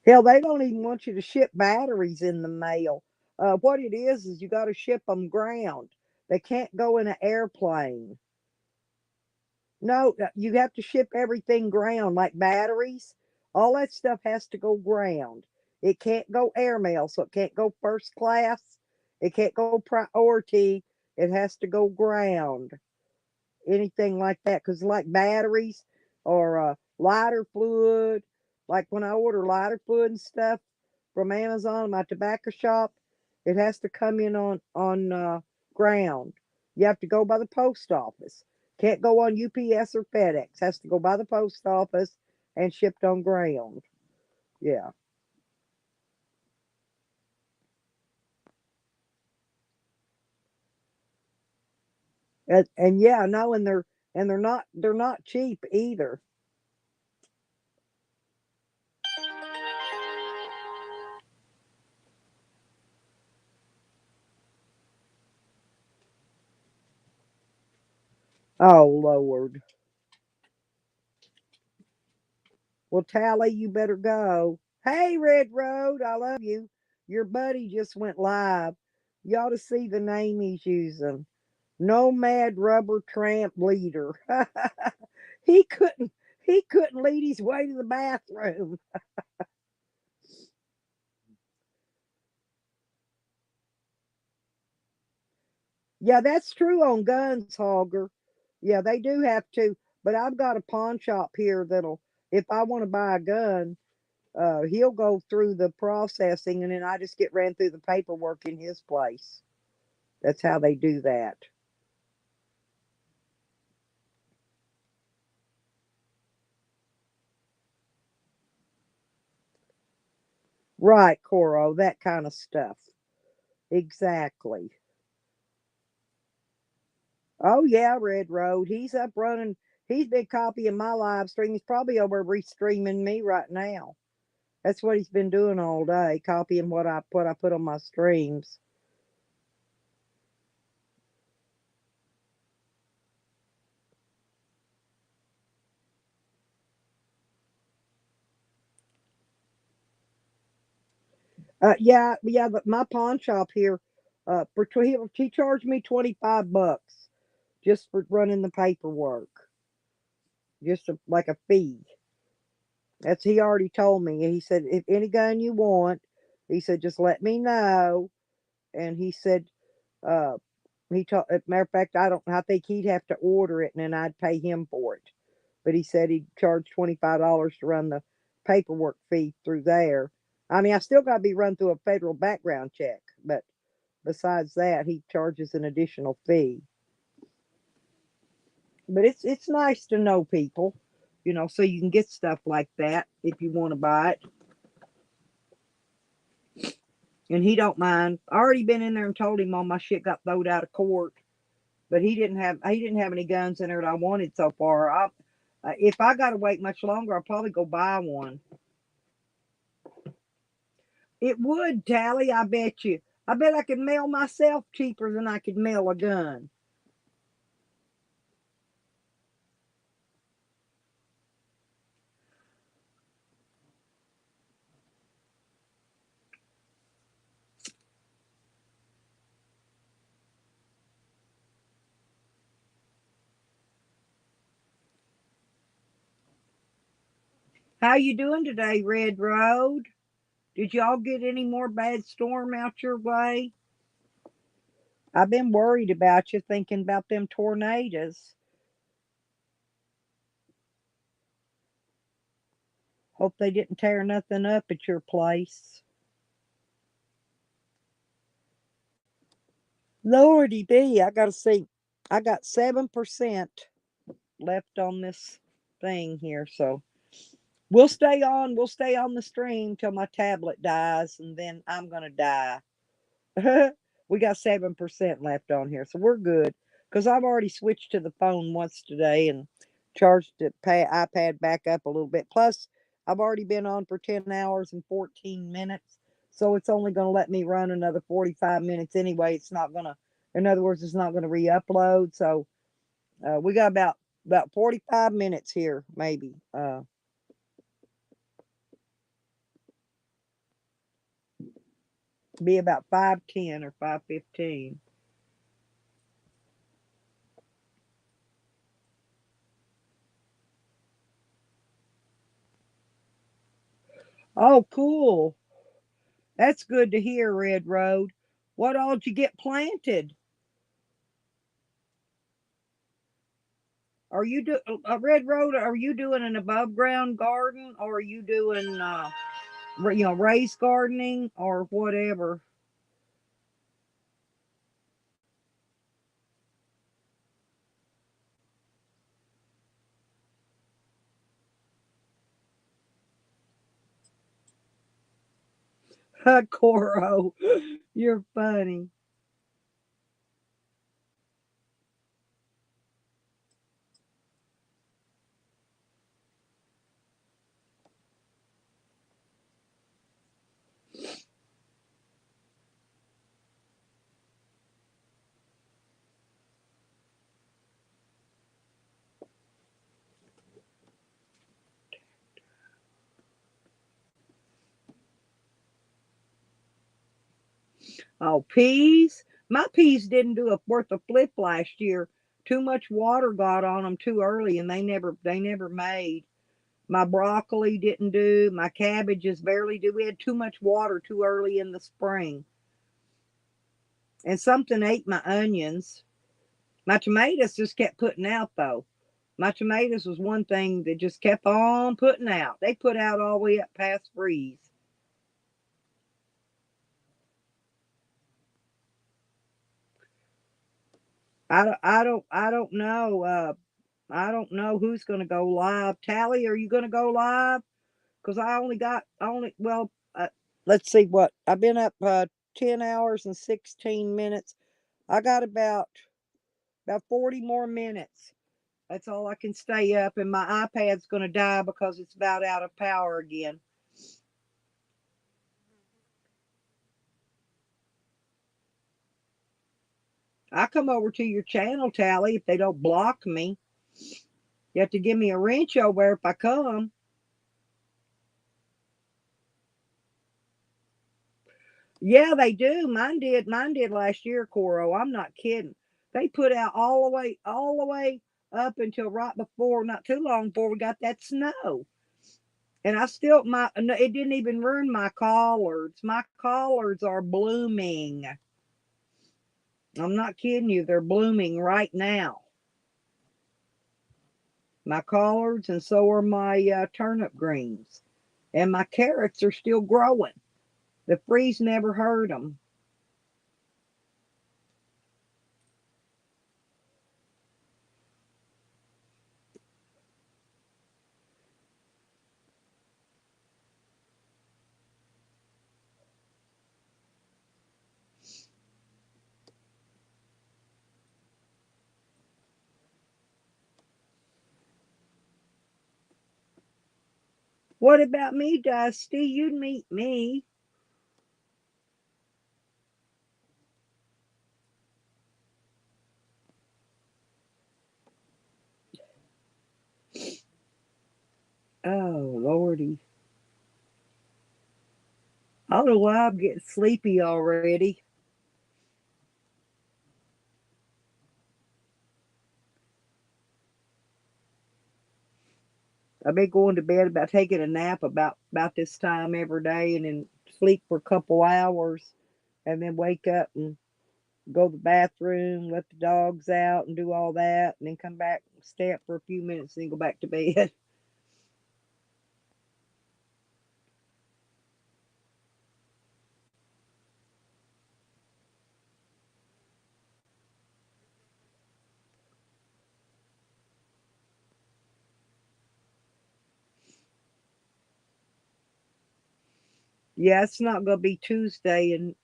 Hell, they don't even want you to ship batteries in the mail. What it is you got to ship them ground. They can't go in an airplane. No, you have to ship everything ground, like batteries. All that stuff has to go ground. It can't go airmail, so it can't go first class. It can't go priority. It has to go ground. Anything like that, because like batteries or lighter fluid, like when I order lighter fluid and stuff from Amazon, my tobacco shop, it has to come in on ground. You have to go by the post office. Can't go on UPS or FedEx. Has to go by the post office and shipped on ground. Yeah. And yeah, no, and they're not cheap either. Oh Lord. Well, Tally, you better go. Hey, Red Road, I love you. Your buddy just went live. You ought to see the name he's using. Nomad Rubber Tramp Leader. he couldn't lead his way to the bathroom. Yeah, that's true on guns, Hogger. Yeah, they do have to. But I've got a pawn shop here that'll, if I want to buy a gun, he'll go through the processing and then I just get ran through the paperwork in his place. That's how they do that. Right, Coro, that kind of stuff. Exactly. Oh yeah, Red Road. He's up running. He's been copying my live stream. He's probably over restreaming me right now. That's what he's been doing all day, copying what I put on my streams. Yeah, but my pawn shop here, he charged me $25 just for running the paperwork, like a fee. That's he already told me. He said if any gun you want, he said just let me know. And he said, uh, matter of fact, I think he'd have to order it and then I'd pay him for it. But he said he'd charge $25 to run the paperwork fee through there. I mean, I still got to be run through a federal background check, but besides that, he charges an additional fee. But it's nice to know people, so you can get stuff like that if you want to buy it. And he don't mind. I already been in there and told him all my shit got thrown out of court, but he didn't have any guns in there that I wanted so far. If I got to wait much longer, I'll probably go buy one. It would, Tally, I bet you. I bet I could mail myself cheaper than I could mail a gun. How you doing today, Red Road? Did y'all get any more bad storm out your way? I've been worried about you, thinking about them tornadoes. Hope they didn't tear nothing up at your place. Lordy be, I gotta see. I got 7% left on this thing here, so we'll stay on. We'll stay on the stream till my tablet dies, and then I'm gonna die. We got 7% left on here, so we're good. Because I've already switched to the phone once today and charged the iPad back up a little bit. Plus, I've already been on for 10 hours and 14 minutes, so it's only going to let me run another 45 minutes anyway. It's not going to, in other words, it's not going to re-upload. So we got about 45 minutes here, maybe. Be about 5:10 or 5:15. Oh, cool. That's good to hear, Red Road. What all did you get planted? Are you Red Road? Are you doing an above ground garden, or are you doing raised gardening or whatever? Coro, you're funny. Oh, peas. My peas didn't do a worth a flip last year. Too much water got on them too early, and they never made. My broccoli didn't do. My cabbages barely do. We had too much water too early in the spring. And something ate my onions. My tomatoes just kept putting out, though. My tomatoes was one thing that just kept on putting out. They put out all the way up past freeze. I don't know. I don't know who's going to go live. Tally, are you going to go live? Because well, let's see what I've been up 10 hours and 16 minutes. I got about 40 more minutes. That's all I can stay up, and my iPad's going to die because it's about out of power again. I come over to your channel, Tally, if they don't block me. You have to give me a wrench over there if I come. Yeah, they do. Mine did. Mine did last year, Coro. I'm not kidding. They put out all the way up until right before, not too long before we got that snow. And I still, it didn't even ruin my collards. My collards are blooming. I'm not kidding you. They're blooming right now. My collards, and so are my turnip greens. And my carrots are still growing. The freeze never hurt them. What about me, Dusty? You'd meet me. Oh, Lordy. I don't know why I'm getting sleepy already. I've been going to bed about taking a nap about this time every day, and then sleep for a couple hours, and then wake up and go to the bathroom, let the dogs out and do all that, and then come back, stay up for a few minutes, and then go back to bed. Yeah, it's not going to be Tuesday, and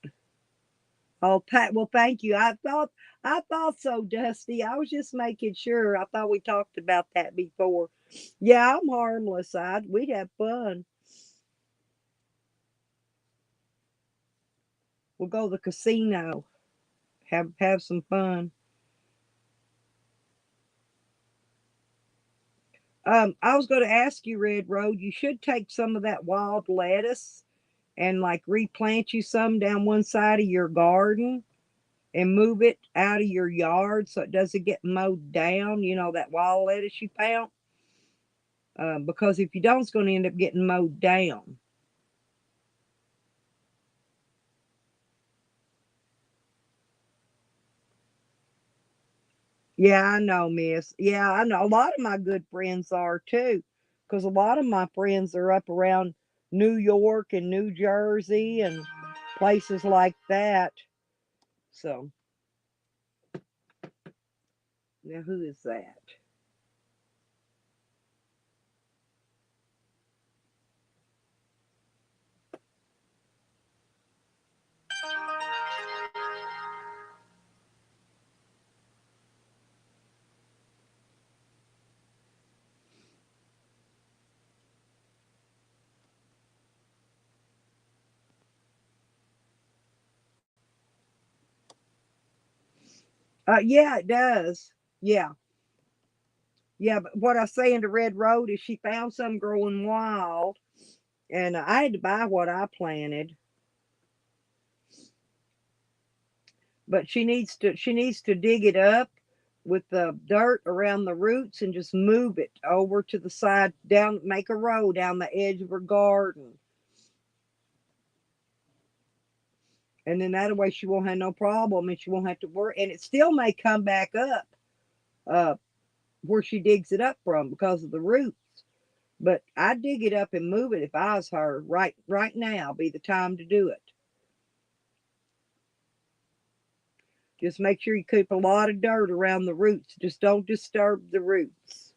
oh, Pat. Well, thank you. I thought so, Dusty. I was just making sure. I thought we talked about that before. Yeah, I'm harmless. We'd have fun. We'll go to the casino. Have some fun. I was going to ask you, Red Road. You should take some of that wild lettuce and like replant you some down one side of your garden and move it out of your yard so it doesn't get mowed down. You know, that wild lettuce you found. Because if you don't, it's going to end up getting mowed down. Yeah, I know, Miss. Yeah, I know. A lot of my good friends are too, because a lot of my friends are up around New York and New Jersey and places like that. So, now who is that? Yeah, it does. Yeah. Yeah, but what I was saying to Red Road is she found some growing wild, and I had to buy what I planted. But she needs to dig it up with the dirt around the roots and just move it over to the side, down, make a row down the edge of her garden. And then that way she won't have no problem and she won't have to worry. And it still may come back up where she digs it up from because of the roots. But I'd dig it up and move it if I was her. Right now be the time to do it. Just make sure you keep a lot of dirt around the roots. Just don't disturb the roots.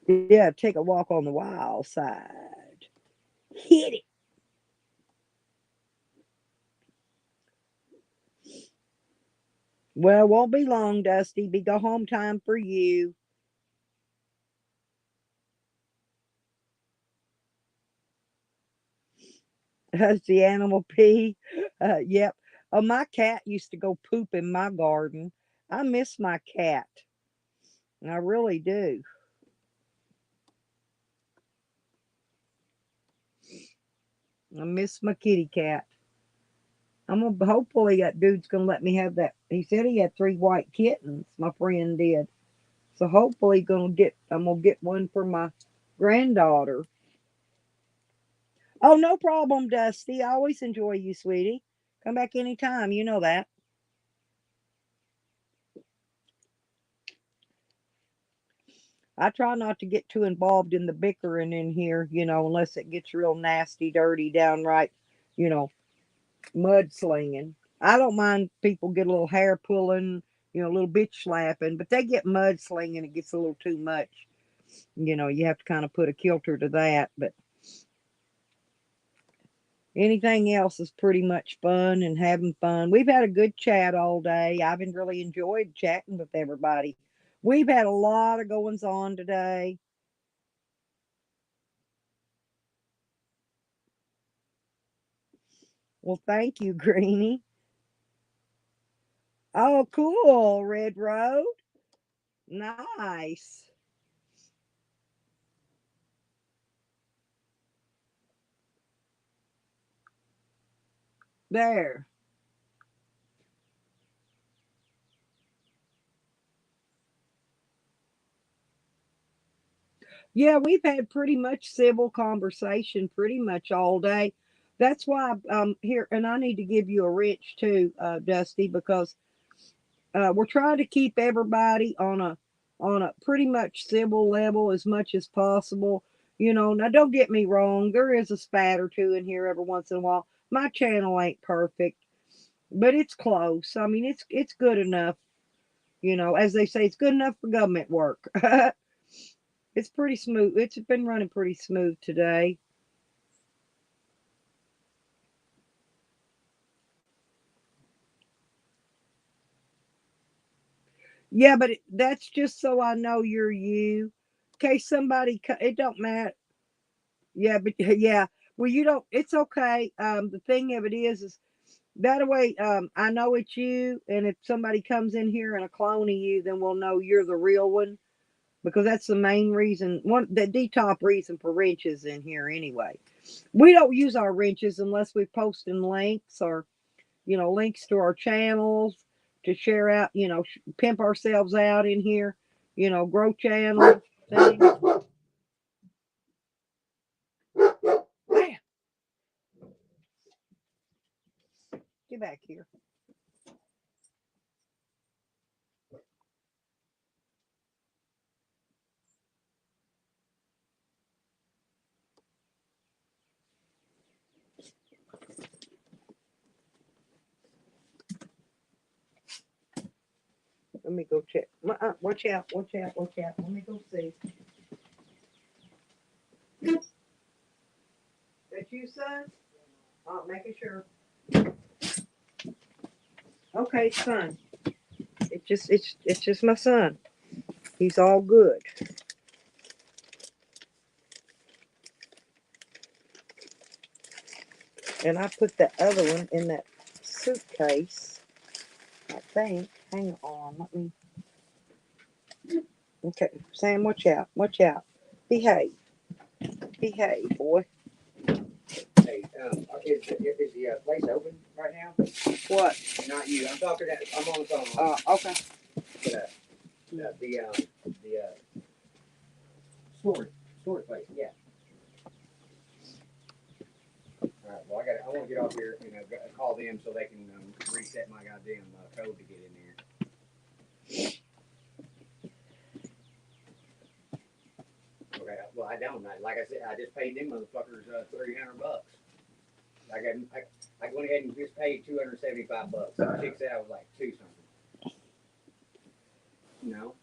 Yeah, take a walk on the wild side. Hit it. Well, won't be long, Dusty. Be go home time for you. Does the animal pee? Yep. Oh, my cat used to go poop in my garden. I miss my cat. I really do. I miss my kitty cat. I'm gonna hopefully that dude's gonna let me have that. He said he had 3 white kittens. My friend did. So hopefully I'm gonna get one for my granddaughter. Oh, no problem, Dusty. I always enjoy you, sweetie. Come back anytime. You know that. I try not to get too involved in the bickering in here, unless it gets real nasty, dirty, downright, you know, mudslinging. I don't mind people get a little hair pulling, a little bitch slapping, but they get mudslinging, it gets a little too much. You have to kind of put a kilter to that, but anything else is pretty much fun and having fun. We've had a good chat all day. I've been really enjoyed chatting with everybody. We've had a lot of goings on today. Well, thank you, Greenie. Oh, cool, Red Road. Nice. There. Yeah, we've had pretty much civil conversation pretty much all day. That's why I'm here, and I need to give you a wrench too, Dusty, because we're trying to keep everybody on a pretty much civil level as much as possible. Now don't get me wrong, there is a spat or two in here every once in a while. My channel ain't perfect, but it's close. I mean, it's good enough. As they say, it's good enough for government work. It's pretty smooth. It's been running pretty smooth today. Yeah, but that's just so I know you're you. In case somebody, it don't matter. Yeah, but yeah. Well, you don't. It's okay. The thing of it is that way. I know it's you, and if somebody comes in here and a clone of you, then we'll know you're the real one, because that's the main reason. The top reason for wrenches in here anyway. We don't use our wrenches unless we're posting links or links to our channels to share out, pimp ourselves out in here, grow channels, things. Man, get back here. Let me go check. Watch out, watch out, watch out. Let me go see. That you, son? Making sure. Okay, son. It's just my son. He's all good. And I put the other one in that suitcase, I think. Hang on, let me. Okay, Sam, watch out, watch out. Behave. Behave, boy. Hey, is the place open? right now? What? Not you. I'm talking. I'm on the phone. Okay. The storage place. Yeah. All right. Well, I want to get off here and call them so they can reset my goddamn code to get in there. Okay. Well, I don't. Like I said, I just paid them motherfuckers $300. I went ahead and just paid $275. The chick said I was like two something. No.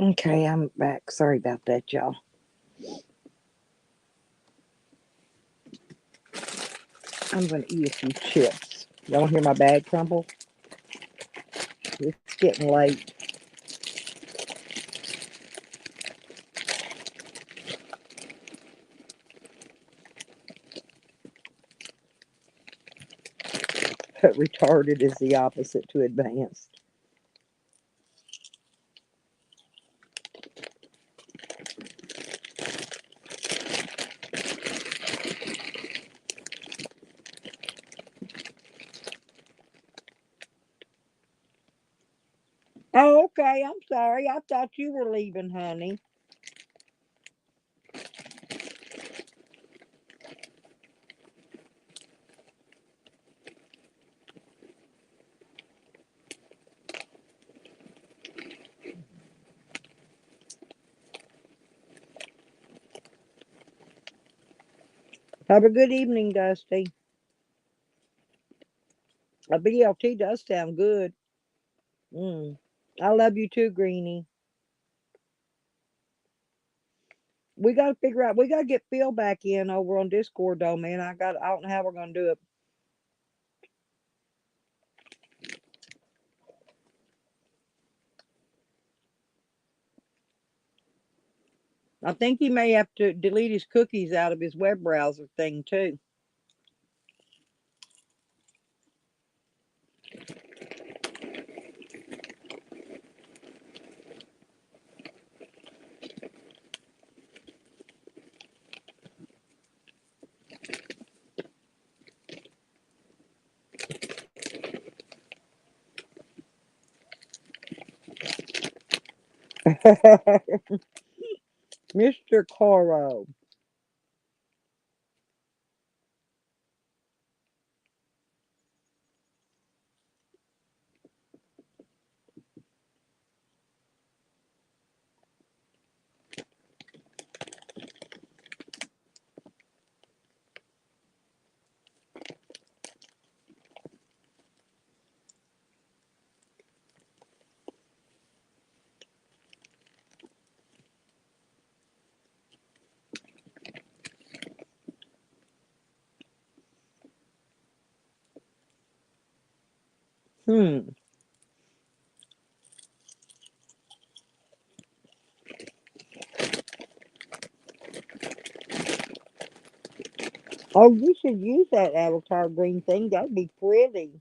Okay, I'm back. Sorry about that, y'all. I'm gonna eat some chips. Y'all hear my bag crumble? It's getting late. But retarded is the opposite to advanced. Oh, okay. I'm sorry. I thought you were leaving, honey. Have a good evening, Dusty. A BLT does sound good. Mm. I love you too, Greenie. We got to figure out. We got to get Phil back in over on Discord, though, man. I don't know how we're gonna do it. I think he may have to delete his cookies out of his web browser thing too. Mr. Coro. Hmm. Oh, you should use that avatar green thing. That'd be pretty.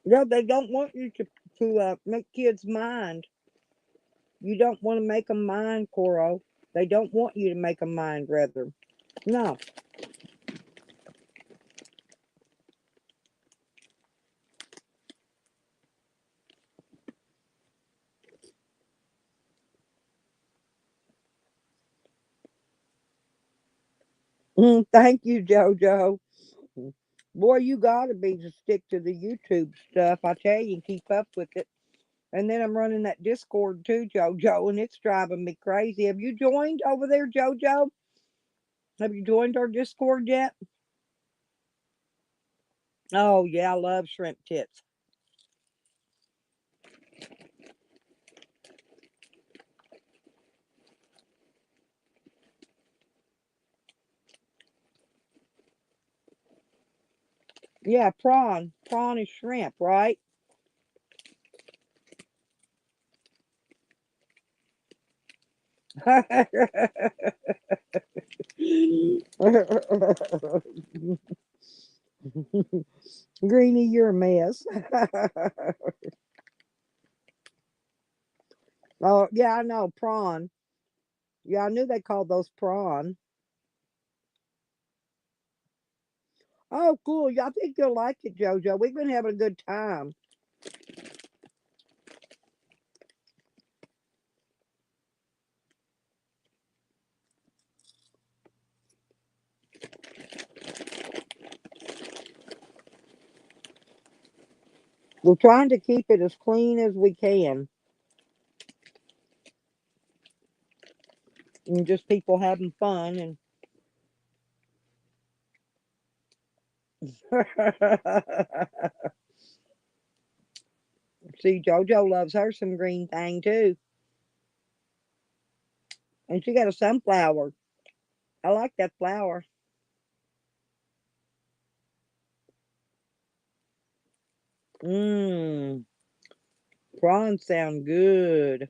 No, they don't want you to make kids mind. You don't want to make them mind, Coro. They don't want you to make them mind, rather. No. Thank you, JoJo. Boy, you gotta be to stick to the YouTube stuff. I tell you, and keep up with it. And then I'm running that Discord too, JoJo, and it's driving me crazy. Have you joined over there, JoJo? Have you joined our Discord yet? Oh yeah, I love shrimp tits. Yeah, prawn. Prawn is shrimp, right? Greenie, you're a mess. Oh, yeah, I know. Prawn. Yeah, I knew they called those prawn. Oh, cool. Yeah, I think you'll like it, JoJo. We've been having a good time. We're trying to keep it as clean as we can. And just people having fun and see, JoJo loves her some green thing too. And she got a sunflower. I like that flower. Mmm. Prawns sound good.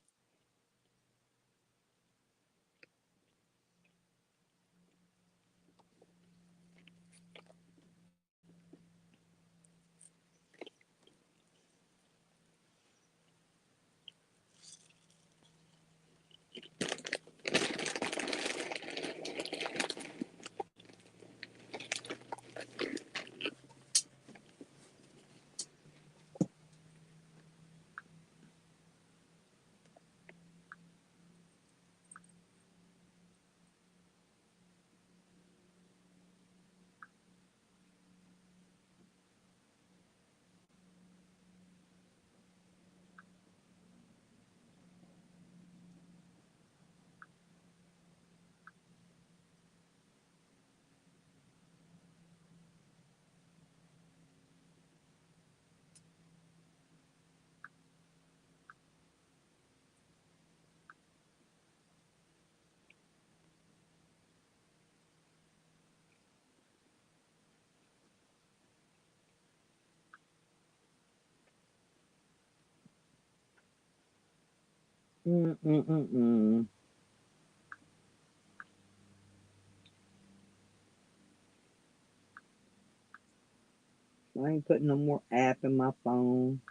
Mm-mm-mm-mm. I ain't putting no more app in my phone.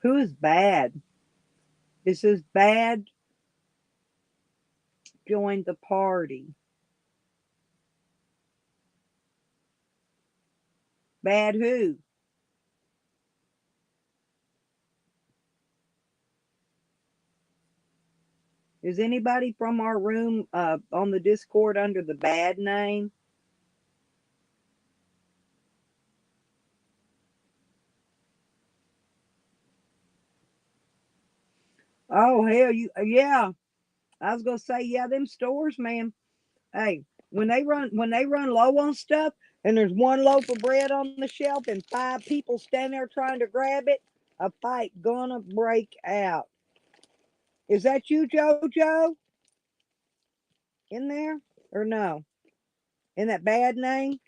Who is bad? It says bad joined the party. Bad who? Is anybody from our room on the Discord under the bad name? Oh hell, yeah. I was gonna say, yeah, them stores, man. Hey, when they run low on stuff and there's one loaf of bread on the shelf and 5 people stand there trying to grab it, a fight gonna break out. Is that you, JoJo? In there? Or no? In that bad name?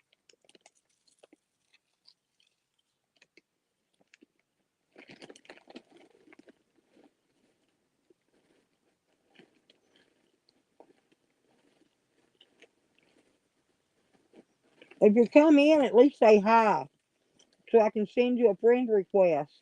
If you come in, at least say hi so I can send you a friend request.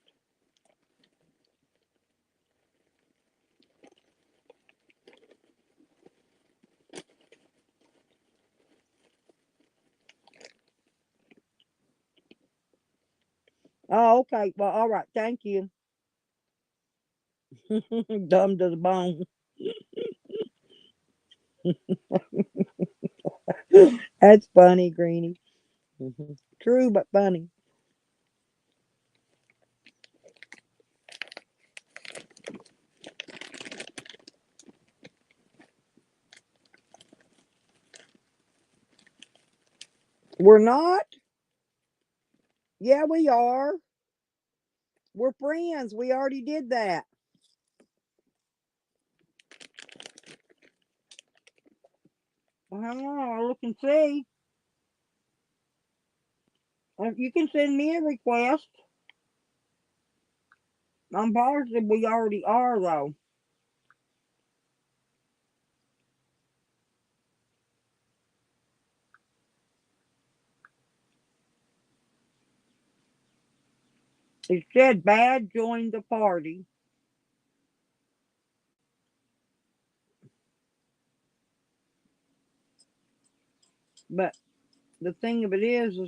Oh, okay. Well, all right. Thank you. Dumb to the bone. That's funny, Greenie. True, but funny. We're not? Yeah, we are. We're friends. We already did that. Well, hang on. I'll look and see. You can send me a request. I'm positive we already are, though. It said bad joined the party. But the thing of it is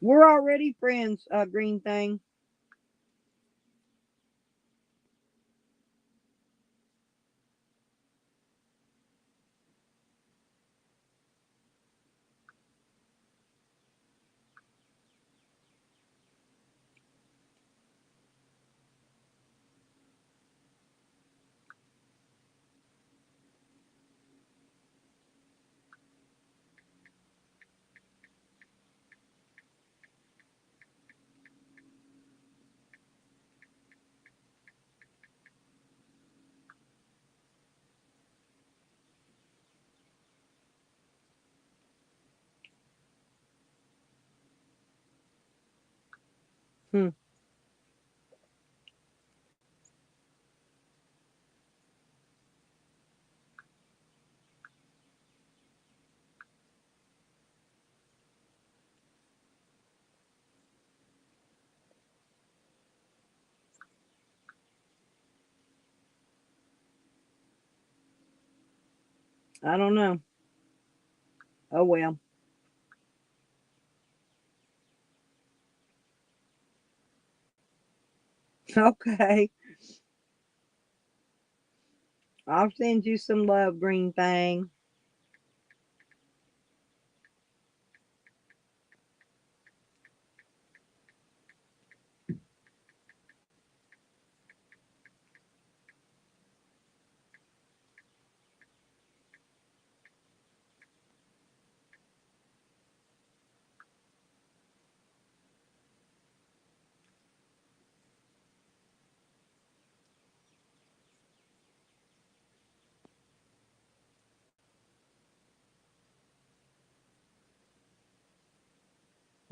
we're already friends, Green Thing. Hmm. I don't know. Oh well. Okay. I'll send you some love, Green Thing.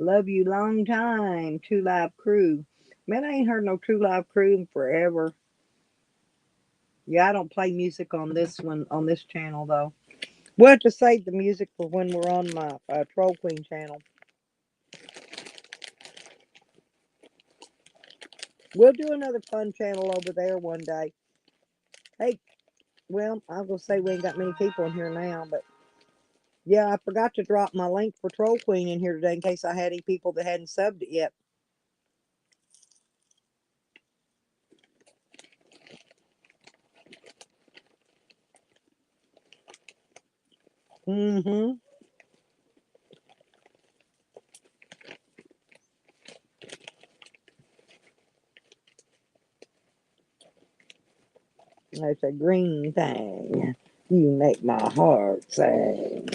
Love you long time, True Live Crew. Man, I ain't heard no True Live Crew in forever. Yeah, I don't play music on this one, on this channel, though. We'll have to save the music for when we're on my Troll Queen channel. We'll do another fun channel over there one day. Hey, well, I was going to say we ain't got many people in here now, but yeah, I forgot to drop my link for Troll Queen in here today in case I had any people that hadn't subbed it yet. Mm-hmm. That's a green thing. You make my heart sing.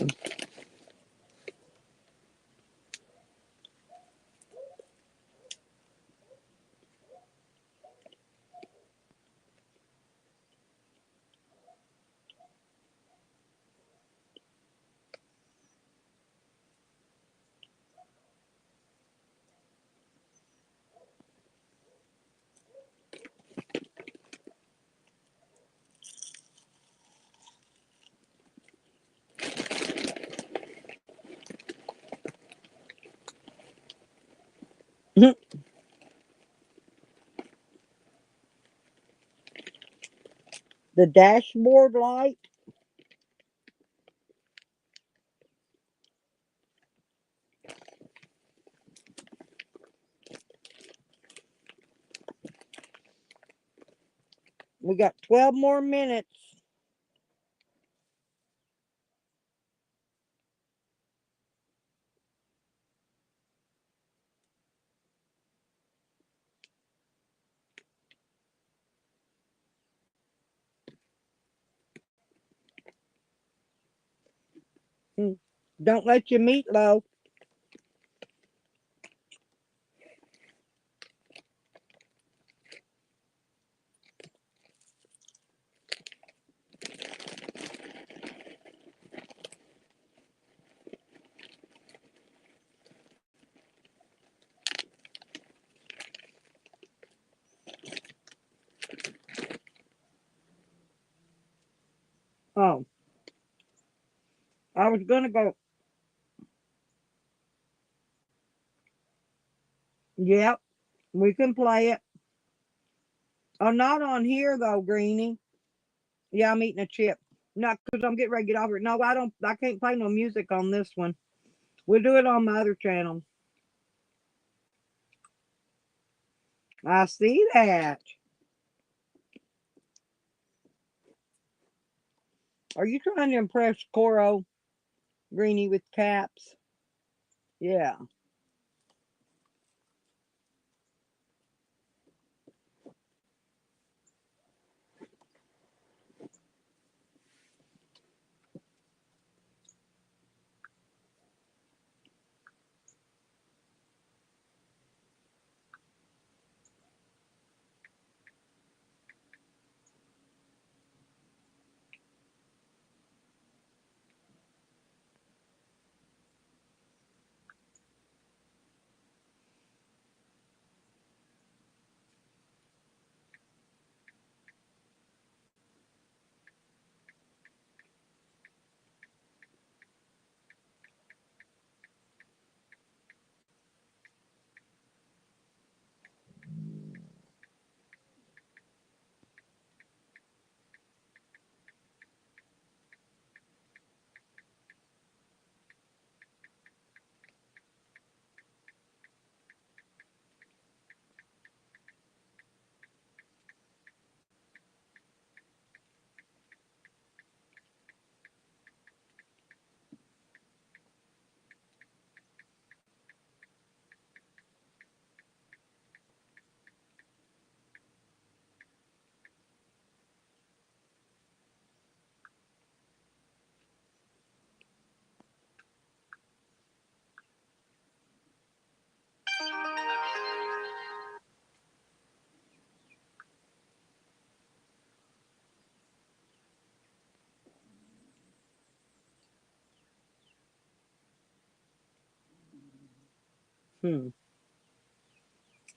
The dashboard light. We got 12 more minutes. Don't let your meat low. Oh, I was gonna go. Yep, we can play it. Oh, not on here though, Greenie. Yeah, I'm eating a chip. Not because I'm getting ready to get off it. No, I don't. I can't play no music on this one. We'll do it on my other channel. I see that. Are you trying to impress Coro, Greenie, with caps? Yeah.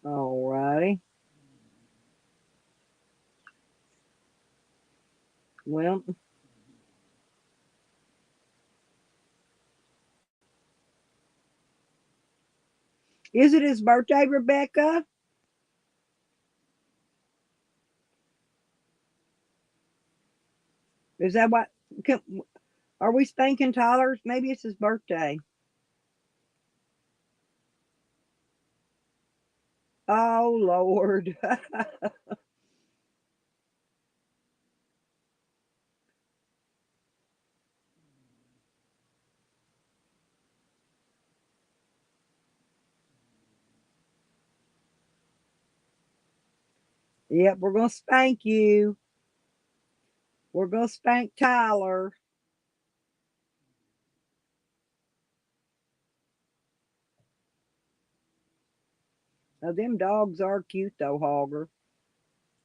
All righty. Well, is it his birthday, Rebecca? Is that what? Can, are we spanking Tyler? Maybe it's his birthday. Oh, Lord. Yep, we're going to spank you. We're going to spank Tyler. Now, them dogs are cute, though, Hogger.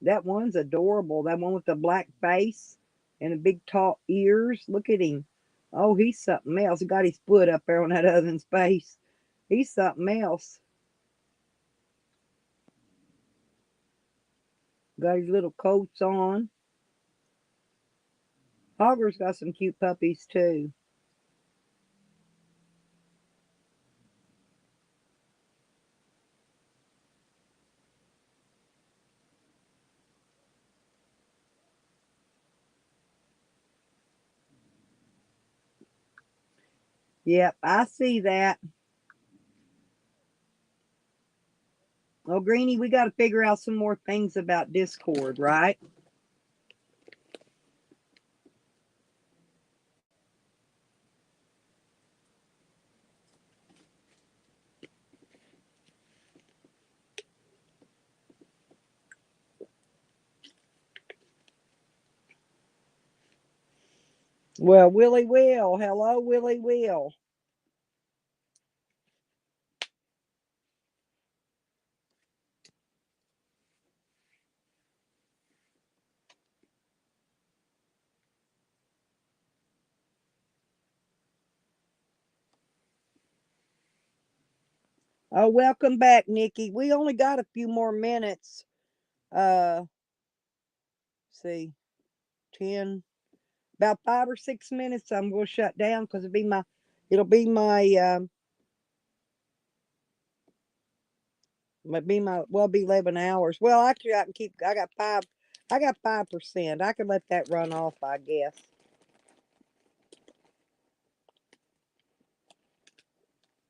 That one's adorable. That one with the black face and the big tall ears. Look at him. Oh, he's something else. He got his foot up there on that other one's face. He's something else. Got his little coats on. Hogger's got some cute puppies, too. Yep, I see that. Oh, Greenie, we got to figure out some more things about Discord, right? Well, Willie Will. Hello, Willie Will. Oh, welcome back, Nikki. We only got a few more minutes. See, 10, about 5 or 6 minutes. I'm going to shut down because it'll be well, be 11 hours. Well, actually, I got 5%. I can let that run off, I guess.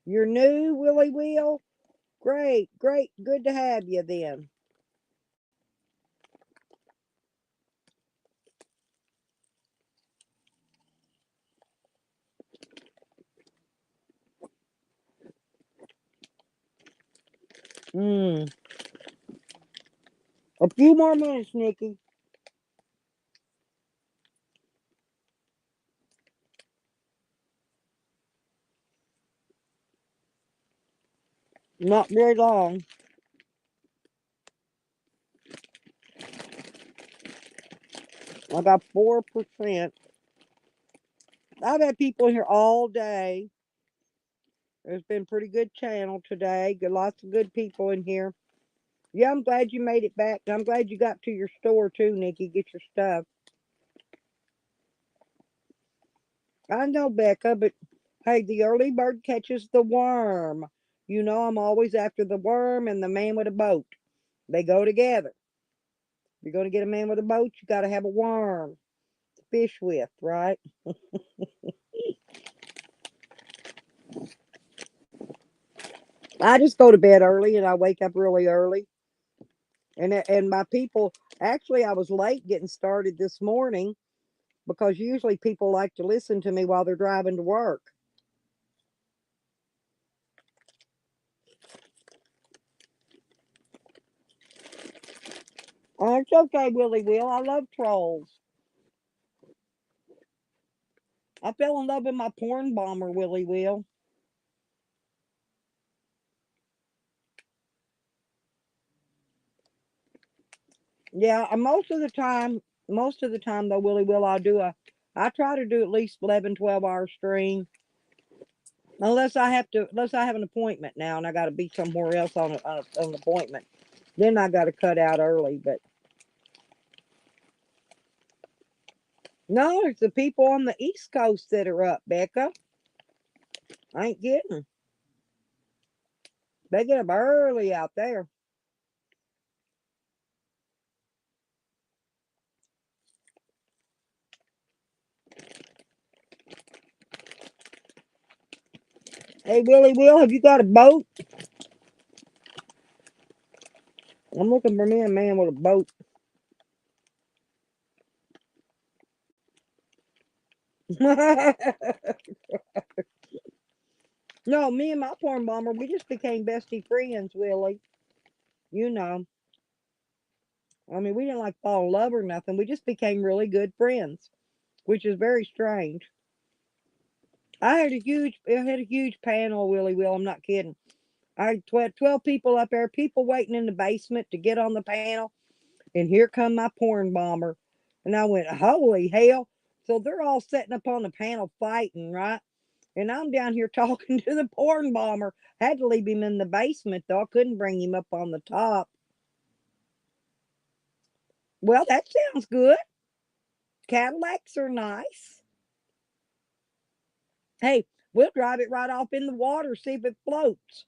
You're new, Willie Will? Great, great. Good to have you then. A few more minutes, Nikki. Not very long. I got 4%. I've had people here all day. There's been pretty good channel today. Got lots of good people in here. Yeah, I'm glad you made it back. I'm glad you got to your store too, Nikki. Get your stuff. I know, Becca, but hey, the early bird catches the worm. You know, I'm always after the worm and the man with a boat. They go together. If you're going to get a man with a boat, you got to have a worm to fish with, right? I just go to bed early and I wake up really early. And my people, actually, I was late getting started this morning because usually people like to listen to me while they're driving to work. Oh, it's okay, Willie Will. I love trolls. I fell in love with my porn bomber, Willie Will. Yeah, most of the time though, Willie Will, I try to do at least 11, 12 hour stream. Unless I have an appointment now and I got to be somewhere else on an appointment. Then I got to cut out early. But no, it's the people on the East Coast that are up, Becca. I ain't kidding. They get up early out there. Hey, Willie Will, have you got a boat? I'm looking for me a man with a boat. No, me and my porn bomber, we just became bestie friends, Willie. You know. I mean, we didn't like fall in love or nothing. We just became really good friends, which is very strange. I had a huge panel, Willie Will. I'm not kidding. I had 12 people up there, people waiting in the basement to get on the panel. And here come my porn bomber. And I went, holy hell. So they're all sitting up on the panel fighting, right? And I'm down here talking to the porn bomber. Had to leave him in the basement, though. I couldn't bring him up on the top. Well, that sounds good. Cadillacs are nice. Hey, we'll drive it right off in the water, see if it floats.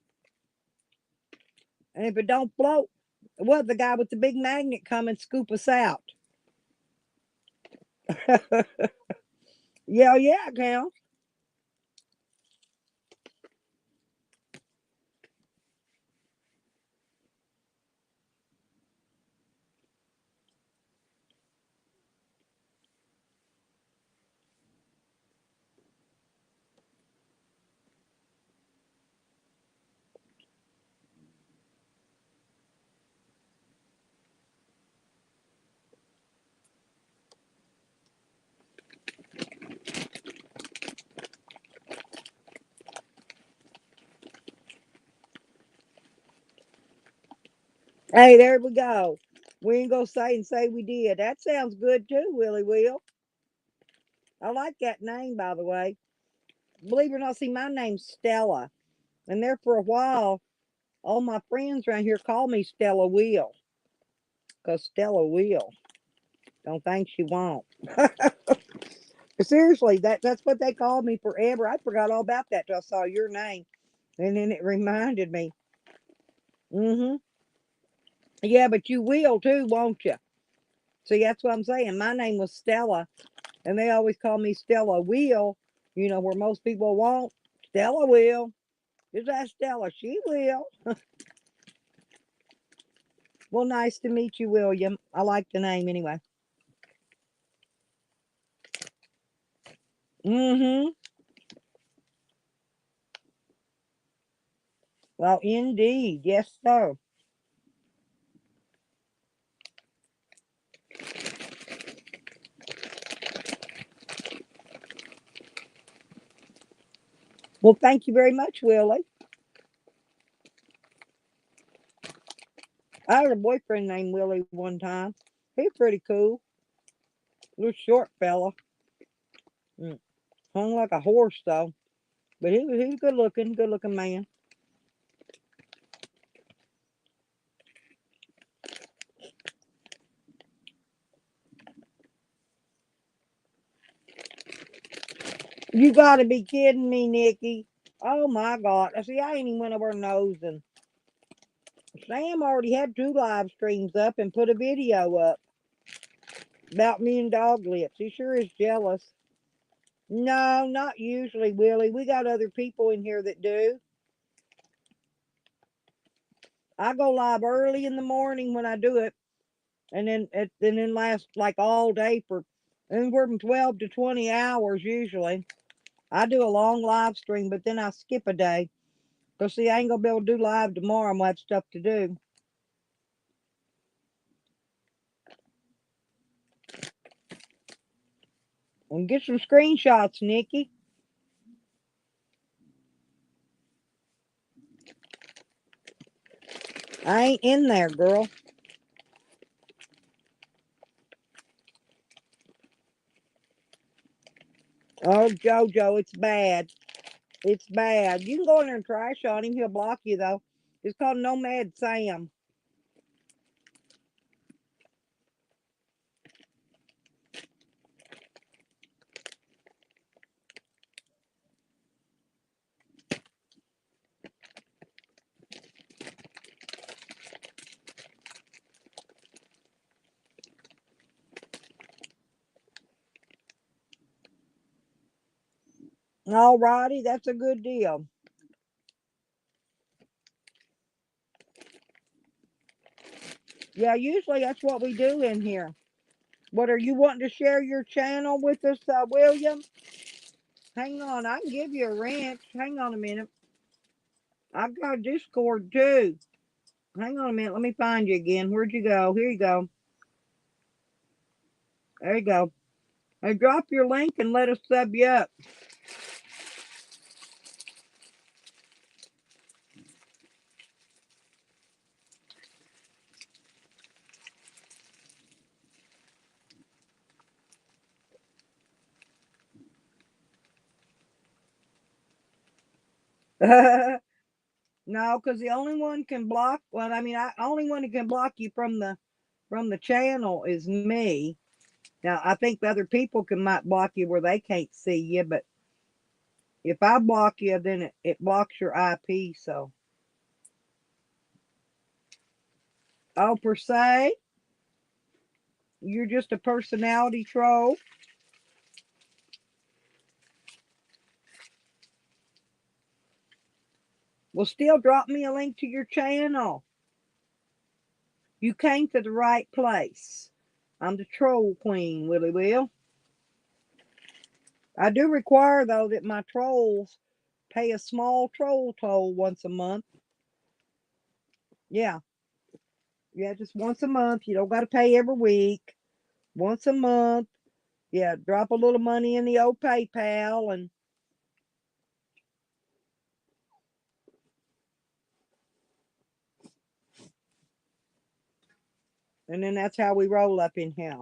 And if it don't float, well, the guy with the big magnet come and scoop us out. Yeah, it counts. Hey, there we go. We ain't gonna say we did. That sounds good too, Willie Will. I like that name, by the way. Believe it or not, see, my name's Stella. And there for a while, all my friends around here call me Stella Will. Because Stella will. Don't think she won't. Seriously, that's what they called me forever. I forgot all about that till I saw your name. And then it reminded me. Mm-hmm. Yeah, but you will too, won't you? See, that's what I'm saying. My name was Stella, and they always call me Stella Will. You know, where most people won't. Stella will. Is that Stella? She will. Well, nice to meet you, William. I like the name anyway. Mm-hmm. Well, indeed. Yes, sir. Well, thank you very much, Willie. I had a boyfriend named Willie one time. He's pretty cool. Little short fella. Mm. Hung like a horse, though. But he was good looking man. You gotta be kidding me, Nikki. Oh my God. See, I ain't even went over nosing. Sam already had 2 live streams up and put a video up about me and Dog Lips. He sure is jealous. No, not usually, Willie. We got other people in here that do. I go live early in the morning when I do it, and then last like all day for anywhere from 12 to 20 hours usually. I do a long live stream, but then I skip a day. Because, see, I ain't going to be able to do live tomorrow. I'm going to have stuff to do. And get some screenshots, Nikki. I ain't in there, girl. Oh, JoJo, it's bad. It's bad. You can go in there and trash on him. He'll block you, though. It's called Nomad Sam. All righty, that's a good deal. Yeah, usually that's what we do in here. What, are you wanting to share your channel with us, William? Hang on, I can give you a wrench. Hang on a minute. I've got a Discord too. Hang on a minute. Let me find you again. Where'd you go? Here you go. There you go. Hey, drop your link and let us sub you up. No, because the only one can block. Well, I mean, only one who can block you from the channel is me. Now, I think other people might block you where they can't see you, but if I block you, then it blocks your IP. So, oh, per se, you're just a personality troll. Well, still drop me a link to your channel. You came to the right place. I'm the troll queen, Willie Will. I do require, though, that my trolls pay a small troll toll once a month. Yeah. Yeah, just once a month. You don't got to pay every week. Once a month. Yeah, drop a little money in the old PayPal and then that's how we roll up in here.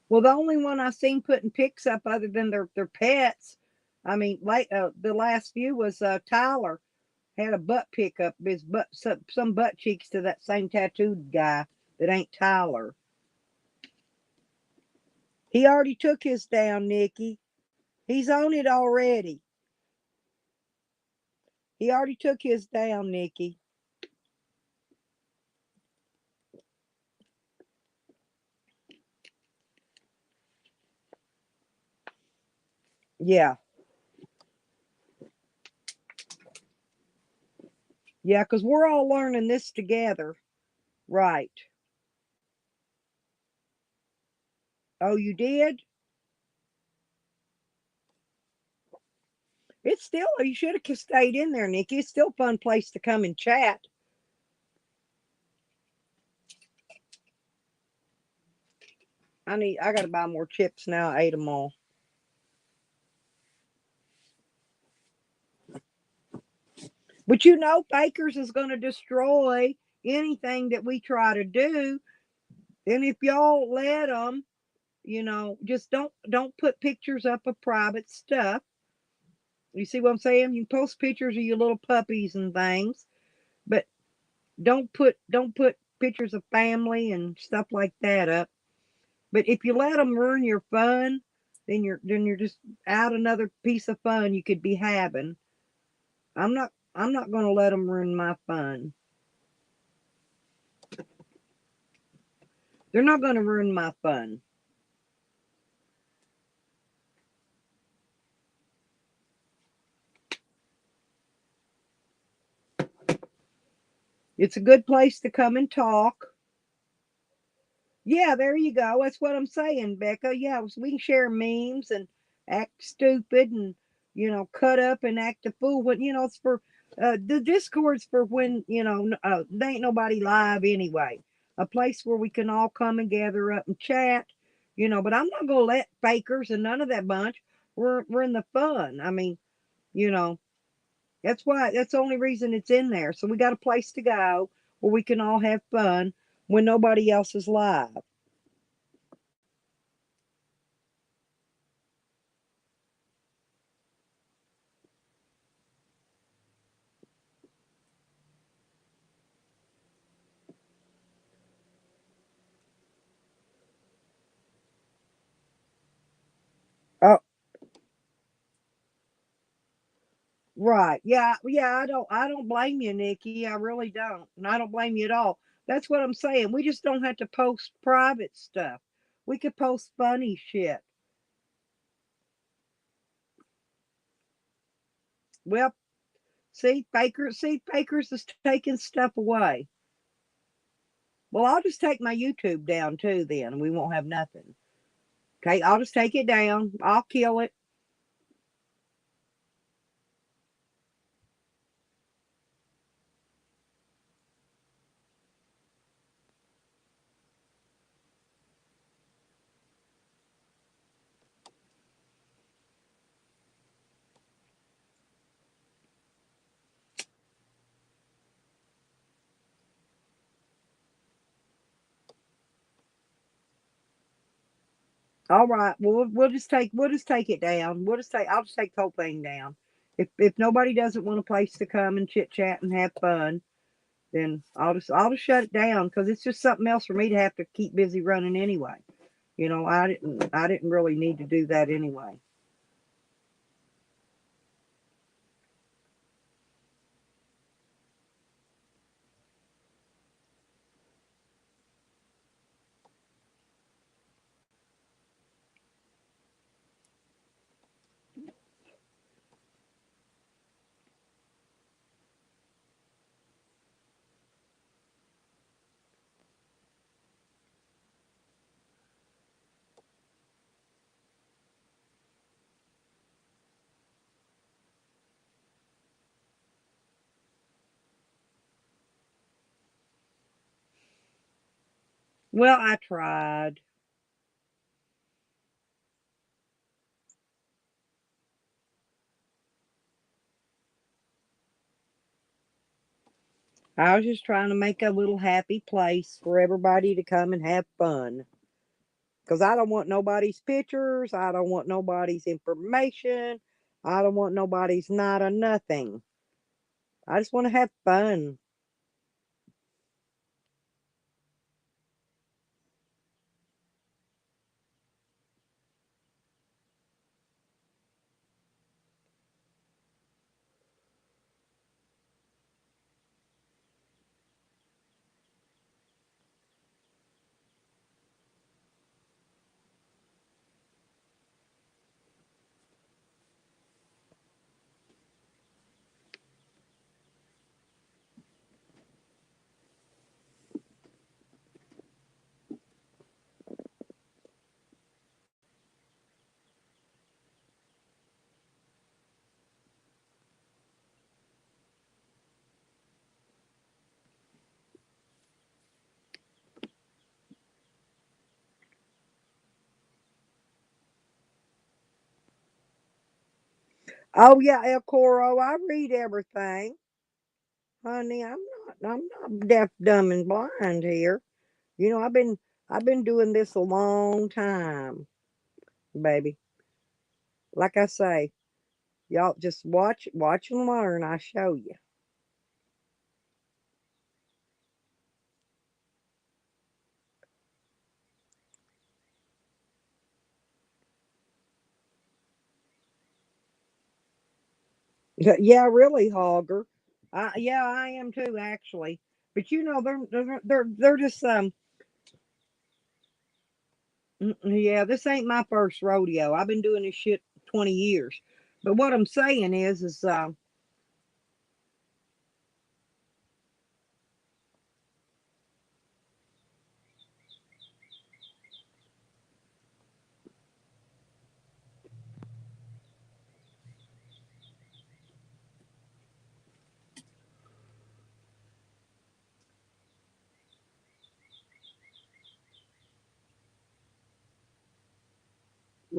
Well, the only one I seen putting pics up other than their pets, I mean, the last few was Tyler had a butt pick up his butt, some butt cheeks to that same tattooed guy that ain't Tyler. He already took his down, Nikki. He's on it already. He already took his down, Nikki. Yeah. Yeah, because we're all learning this together. Right. Oh, you did? It's still, you should have stayed in there, Nikki. It's still a fun place to come and chat. I gotta buy more chips now. I ate them all. But you know, Baker's is going to destroy anything that we try to do. And if y'all let them, just don't put pictures up of private stuff. You see what I'm saying? You can post pictures of your little puppies and things, but don't put pictures of family and stuff like that up. But if you let them ruin your fun, then you're just out another piece of fun you could be having. I'm not going to let them ruin my fun. They're not going to ruin my fun. It's a good place to come and talk. Yeah, there you go. That's what I'm saying, Becca. Yeah, so we can share memes and act stupid and cut up and act a fool. When it's for the Discord's for when there ain't nobody live anyway. A place where we can all come and gather up and chat. But I'm not gonna let fakers and none of that bunch. We're in the fun. I mean, you know, that's the only reason it's in there. So we got a place to go where we can all have fun when nobody else is live. Oh, right. Yeah, yeah, I don't blame you, Nikki. I really don't. And I don't blame you at all. That's what I'm saying. We just don't have to post private stuff. We could post funny shit. Well, see, Fakers is taking stuff away. Well, I'll just take my YouTube down too then. We won't have nothing. Okay, I'll just take it down. I'll kill it. All right. Well, we'll just take it down. I'll just take the whole thing down. If nobody doesn't want a place to come and chit chat and have fun, then I'll just shut it down because it's just something else for me to have to keep busy running anyway. I didn't really need to do that anyway. Well, I tried. I was just trying to make a little happy place for everybody to come and have fun. Because I don't want nobody's pictures. I don't want nobody's information. I don't want nobody's not a nothing. I just want to have fun. Oh yeah, El Coro, I read everything. Honey, I'm not deaf, dumb, and blind here. I've been doing this a long time, baby. Like I say, y'all just watch and learn. I show you. Yeah, really, Hogger. Yeah, I am too, actually. But they're just yeah. This ain't my first rodeo. I've been doing this shit 20 years. But what I'm saying is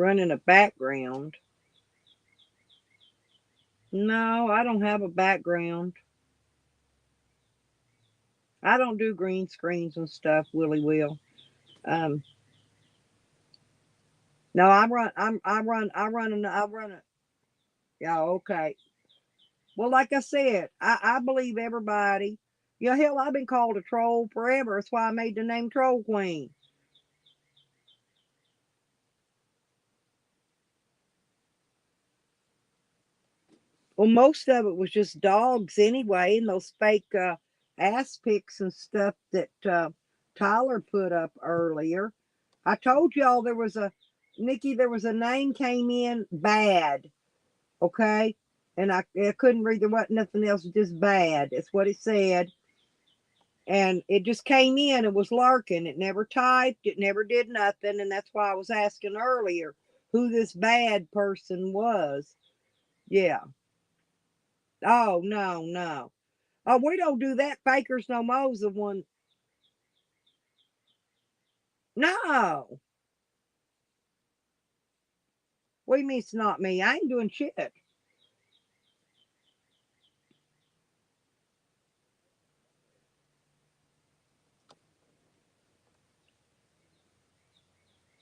Running a background. No, I don't have a background. I don't do green screens and stuff, Willie will. Um, no, I run it. Yeah, okay. Well, like I said, I believe everybody. You know, hell, I've been called a troll forever. That's why I made the name Troll Queen. Well, most of it was just dogs anyway, and those fake ass pics and stuff that Tyler put up earlier. I told y'all Nikki, there was a name came in bad, okay? And I couldn't read, there wasn't nothing else, just bad. That's what it said. And it just came in, it was lurking. It never typed, it never did nothing. And that's why I was asking earlier who this bad person was. Yeah. Oh, no, no. Oh, we don't do that. Fakers no more's the one. No. What do you mean it's not me? I ain't doing shit.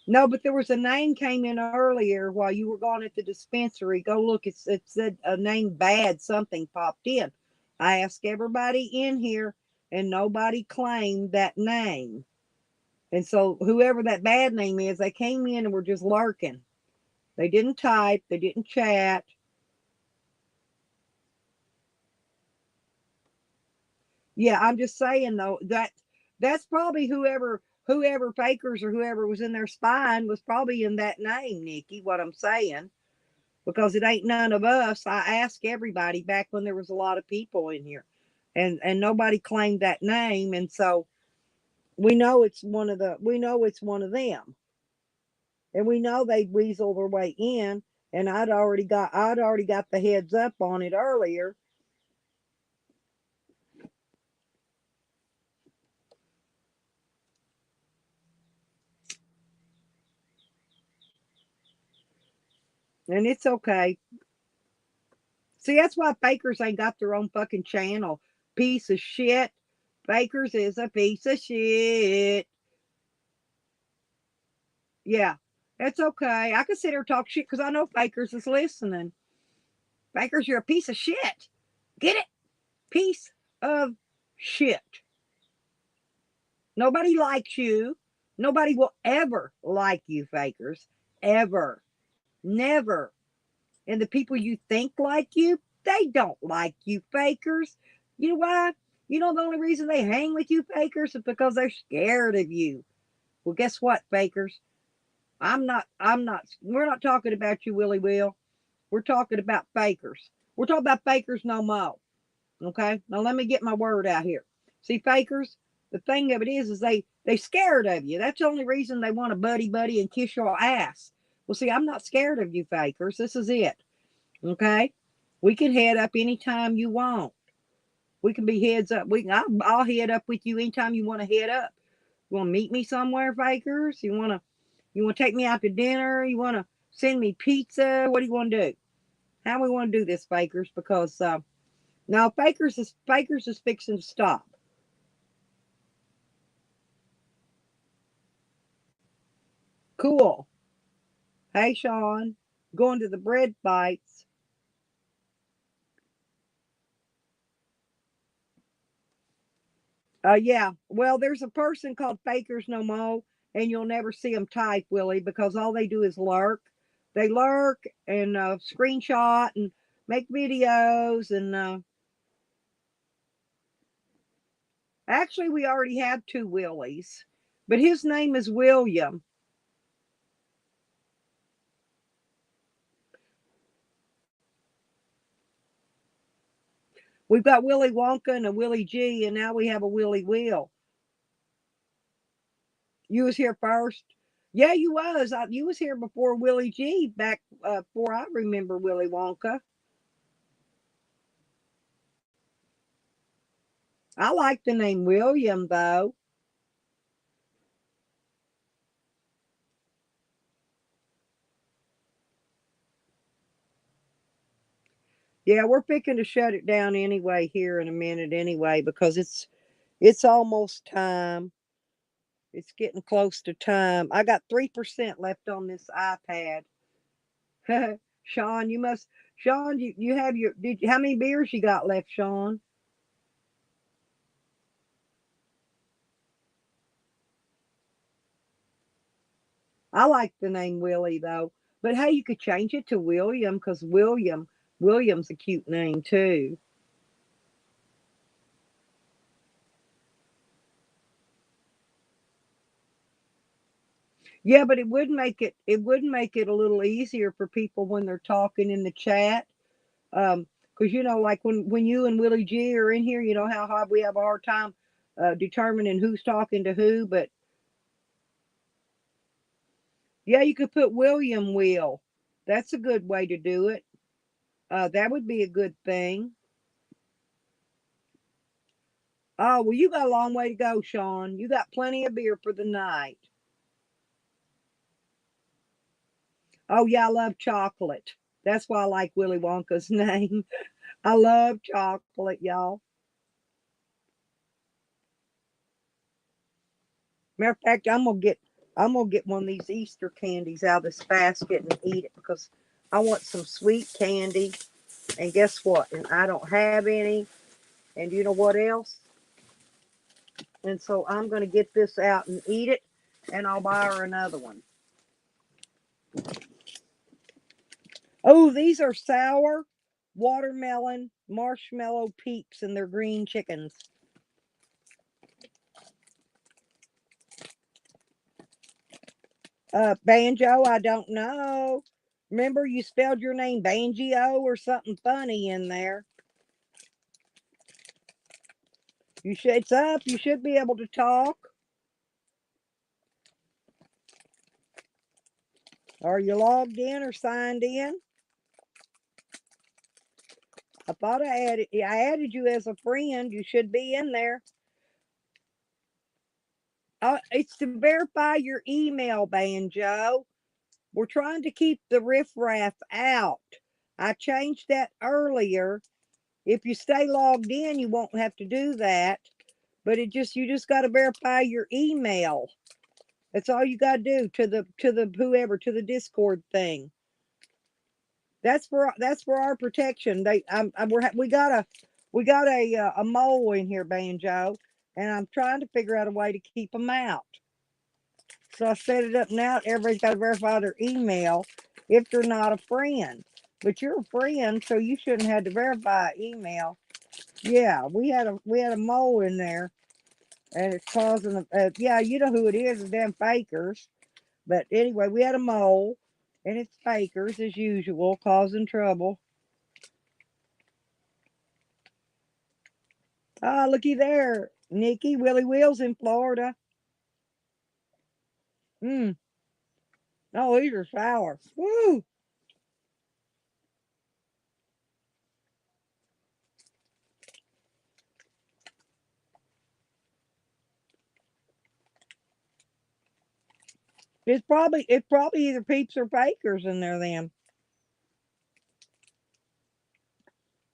No, but there was a name came in earlier while you were gone at the dispensary. Go look. It said a name bad. Something popped in. I asked everybody in here, and nobody claimed that name. And so whoever that bad name is, they came in and were just lurking. They didn't type. They didn't chat. Yeah, I'm just saying though that's probably whoever fakers or whoever was in there spying was probably in that name, Nikki. What I'm saying, because it ain't none of us. I asked everybody back when there was a lot of people in here, and nobody claimed that name, and so we know it's one of them, and we know they weasel their way in. And I'd already got the heads up on it earlier. And it's okay. See, that's why fakers ain't got their own fucking channel. Piece of shit. Fakers is a piece of shit. Yeah, it's okay. I can sit here and talk shit because I know fakers is listening. Fakers, you're a piece of shit. Get it? Piece of shit. Nobody likes you. Nobody will ever like you, fakers. Ever. Never. And the people you think like you, they don't like you, fakers. You know why? You know the only reason they hang with you, fakers, is because they're scared of you. Well, guess what, fakers? We're not talking about you, Willie Will. We're talking about fakers. We're talking about fakers no more. Okay? Now let me get my word out here. See, fakers, the thing of it is they scared of you. That's the only reason they want to buddy and kiss your ass. Well, see, I'm not scared of you, fakers. This is it. Okay? We can head up anytime you want. We can be heads up. I'll head up with you anytime you want to head up. You want to meet me somewhere, fakers? You want to take me out to dinner? You want to send me pizza? What do you want to do? How we want to do this, fakers? Because now fakers is fixing to stop. Cool. Hey, Sean, going to the bread bites. Yeah. Well, there's a person called Fakers No Mo, and you'll never see them type, Willie, because all they do is lurk. They lurk and screenshot and make videos. And actually, we already have two Willies, but his name is William. We've got Willy Wonka and a Willie G, and now we have a Willie Will. You was here first. Yeah, you was. You was here before Willie G, back before I remember Willy Wonka. I like the name William, though. Yeah, we're picking to shut it down anyway here in a minute anyway because it's almost time. It's getting close to time. I got 3% left on this iPad. Sean, Sean, you have how many beers you got left, Sean? I like the name Willie though. But hey, you could change it to William because William's a cute name too. Yeah, but it would make it a little easier for people when they're talking in the chat. Because like when you and Willie G are in here, you know how hard we have a hard time determining who's talking to who. But yeah, you could put William Will. That's a good way to do it. That would be a good thing. Oh, well, you got a long way to go, Sean. You got plenty of beer for the night. Oh, yeah, I love chocolate. That's why I like Willy Wonka's name. I love chocolate, y'all. Matter of fact, I'm gonna get one of these Easter candies out of this basket and eat it because I want some sweet candy. And guess what? And I don't have any. And you know what else? And so I'm gonna get this out and eat it, and I'll buy her another one. Oh, these are sour watermelon marshmallow peeps, and they're green chickens. Banjo, I don't know. Remember, you spelled your name Banjo or something funny in there. It's up. You should be able to talk. Are you logged in or signed in? I thought I added you as a friend. You should be in there. It's to verify your email, Banjo. We're trying to keep the riffraff out. I changed that earlier. If you stay logged in, you won't have to do that. But you just got to verify your email. That's all you got to do to the Discord thing. That's for our protection. We got a mole in here, Banjo, and I'm trying to figure out a way to keep them out. So I set it up now. Everybody's got to verify their email if they're not a friend. But you're a friend, so you shouldn't have to verify email. Yeah, we had a mole in there, and it's causing yeah, you know who it is, the damn fakers. But anyway, we had a mole, and it's fakers as usual, causing trouble. Ah, looky there, Nikki. Willie Will's in Florida. Oh, these are sour. Woo! It's probably either peeps or fakers in there then.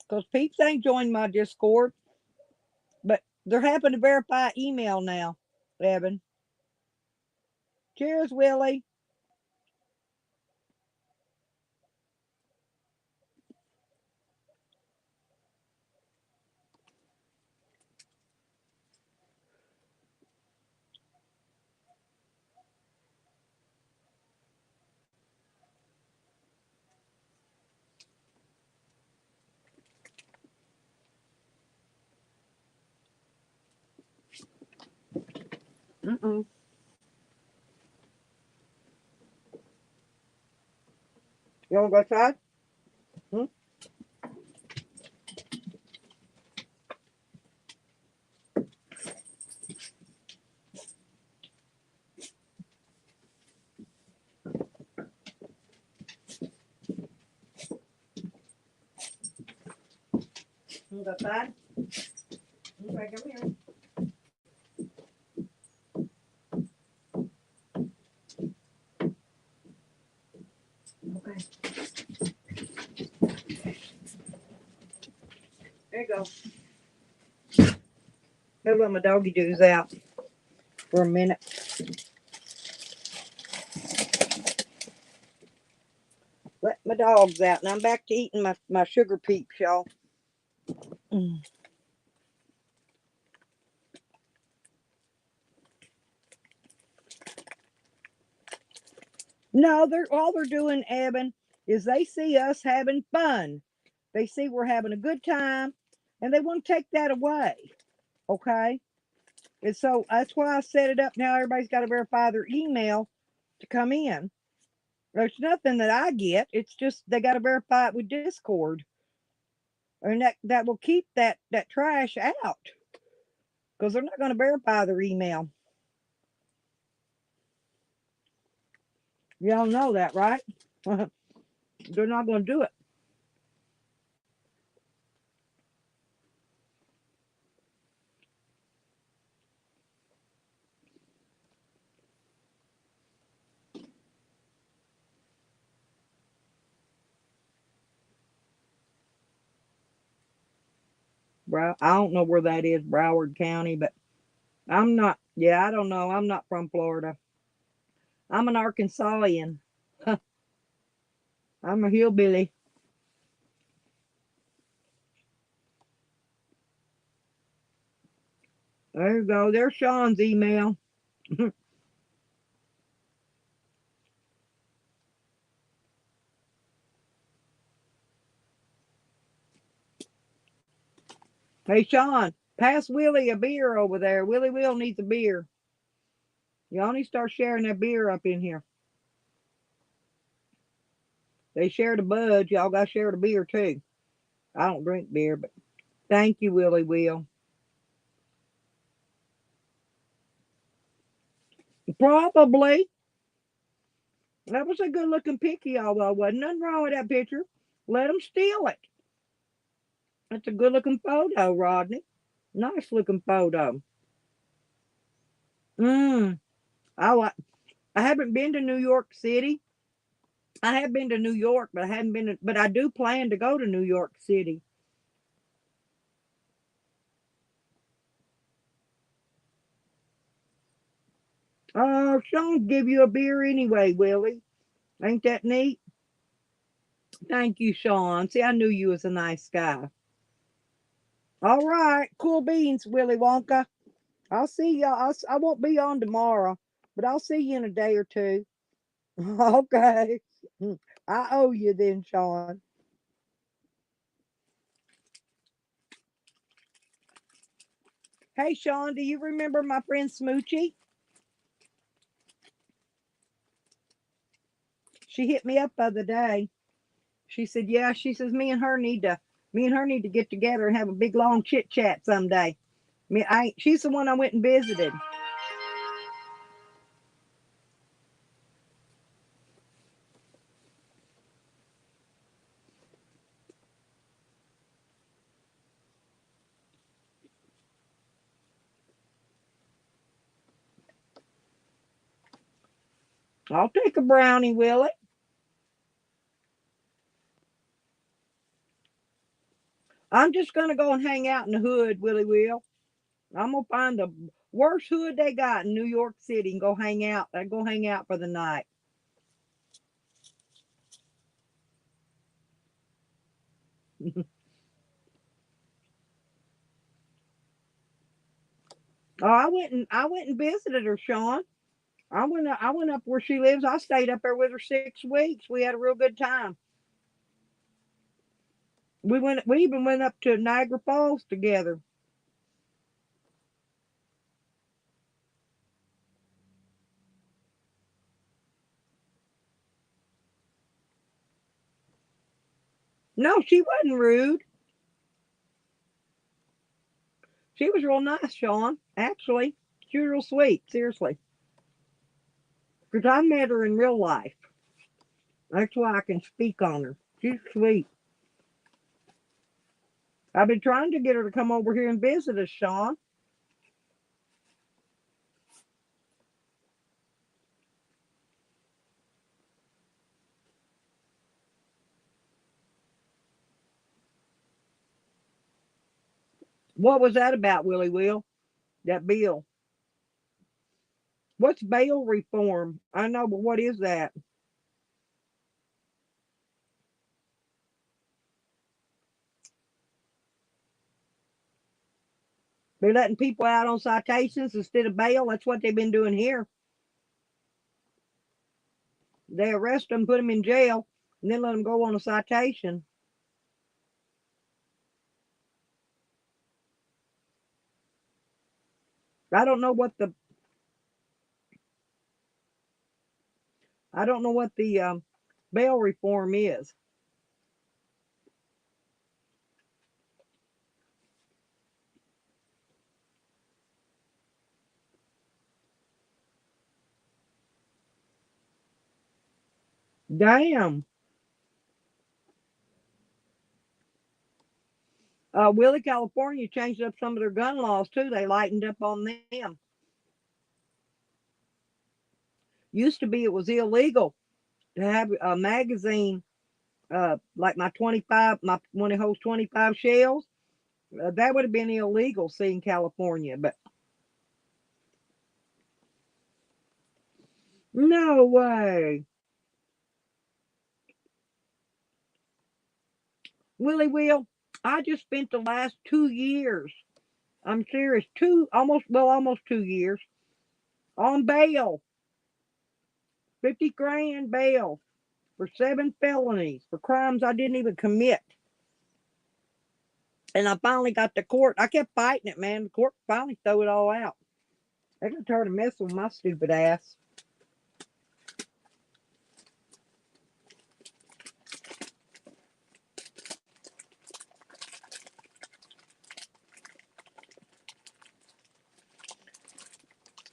Because peeps ain't joined my Discord. But they're having to verify email now, Evan. Cheers, Willie. You want to go outside? You want to go outside? Okay, come here. Okay. There you go. I'll let my doggy doos out for a minute. Let my dogs out, and I'm back to eating my sugar peeps, y'all. No, all they're doing, Evan, is they see us having fun. They see we're having a good time, and they want to take that away. Okay? And so that's why I set it up now. Everybody's got to verify their email to come in. There's nothing that I get. It's just they got to verify it with Discord. And that will keep that trash out. Because they're not going to verify their email. Y'all know that, right? They're not going to do it. I don't know where that is, Broward County, but I'm not. Yeah, I don't know. I'm not from Florida. I'm an Arkansasian. I'm a hillbilly. There you go. There's Sean's email. Hey, Sean, pass Willie a beer over there. Willie Will needs a beer. Y'all need to start sharing that beer up in here. They shared a bud. Y'all got to share the beer too. I don't drink beer, but thank you, Willie Will. Probably. That was a good looking picture, although wasn't nothing wrong with that picture. Let them steal it. That's a good looking photo, Rodney. Nice looking photo. I haven't been to New York City. I have been to New York, but I hadn't been to, but I do plan to go to New York City. Oh, Sean give you a beer anyway, Willie. Ain't that neat? Thank you, Sean. See, I knew you was a nice guy. All right, cool beans, Willy Wonka. I'll see y'all. I won't be on tomorrow, but I'll see you in a day or two. Okay. I owe you then, Sean. Hey, Sean, do you remember my friend Smoochie? She hit me up the other day. She said, "Yeah." She says, "Me and her need to get together and have a big long chit chat someday." She's the one I went and visited. I'll take a brownie, Willie. I'm just gonna go and hang out in the hood, Willie Will. I'm gonna find the worst hood they got in New York City and go hang out. I go hang out for the night. Oh, I went and visited her, Sean. I went up where she lives. I stayed up there with her 6 weeks. We had a real good time. We even went up to Niagara Falls together. No, she wasn't rude. She was real nice, Sean. Actually, she was real sweet. Seriously, because I met her in real life. That's why I can speak on her. She's sweet. I've been trying to get her to come over here and visit us, Sean. What was that about, Willie Will? That bill. What's bail reform? I know, but what is that? They're letting people out on citations instead of bail. That's what they've been doing here. They arrest them, put them in jail, and then let them go on a citation. I don't know what the bail reform is. Damn. Willie, California changed up some of their gun laws too. They lightened up on them. Used to be it was illegal to have a magazine like my 25, my one that holds 25 shells. That would have been illegal, see, in California, but no way. Willie Will, I just spent the last 2 years, I'm serious, almost 2 years on bail, 50 grand bail for 7 felonies for crimes I didn't even commit. And I finally got the court. I kept fighting it, man. The court finally threw it all out. They're gonna try to mess with my stupid ass.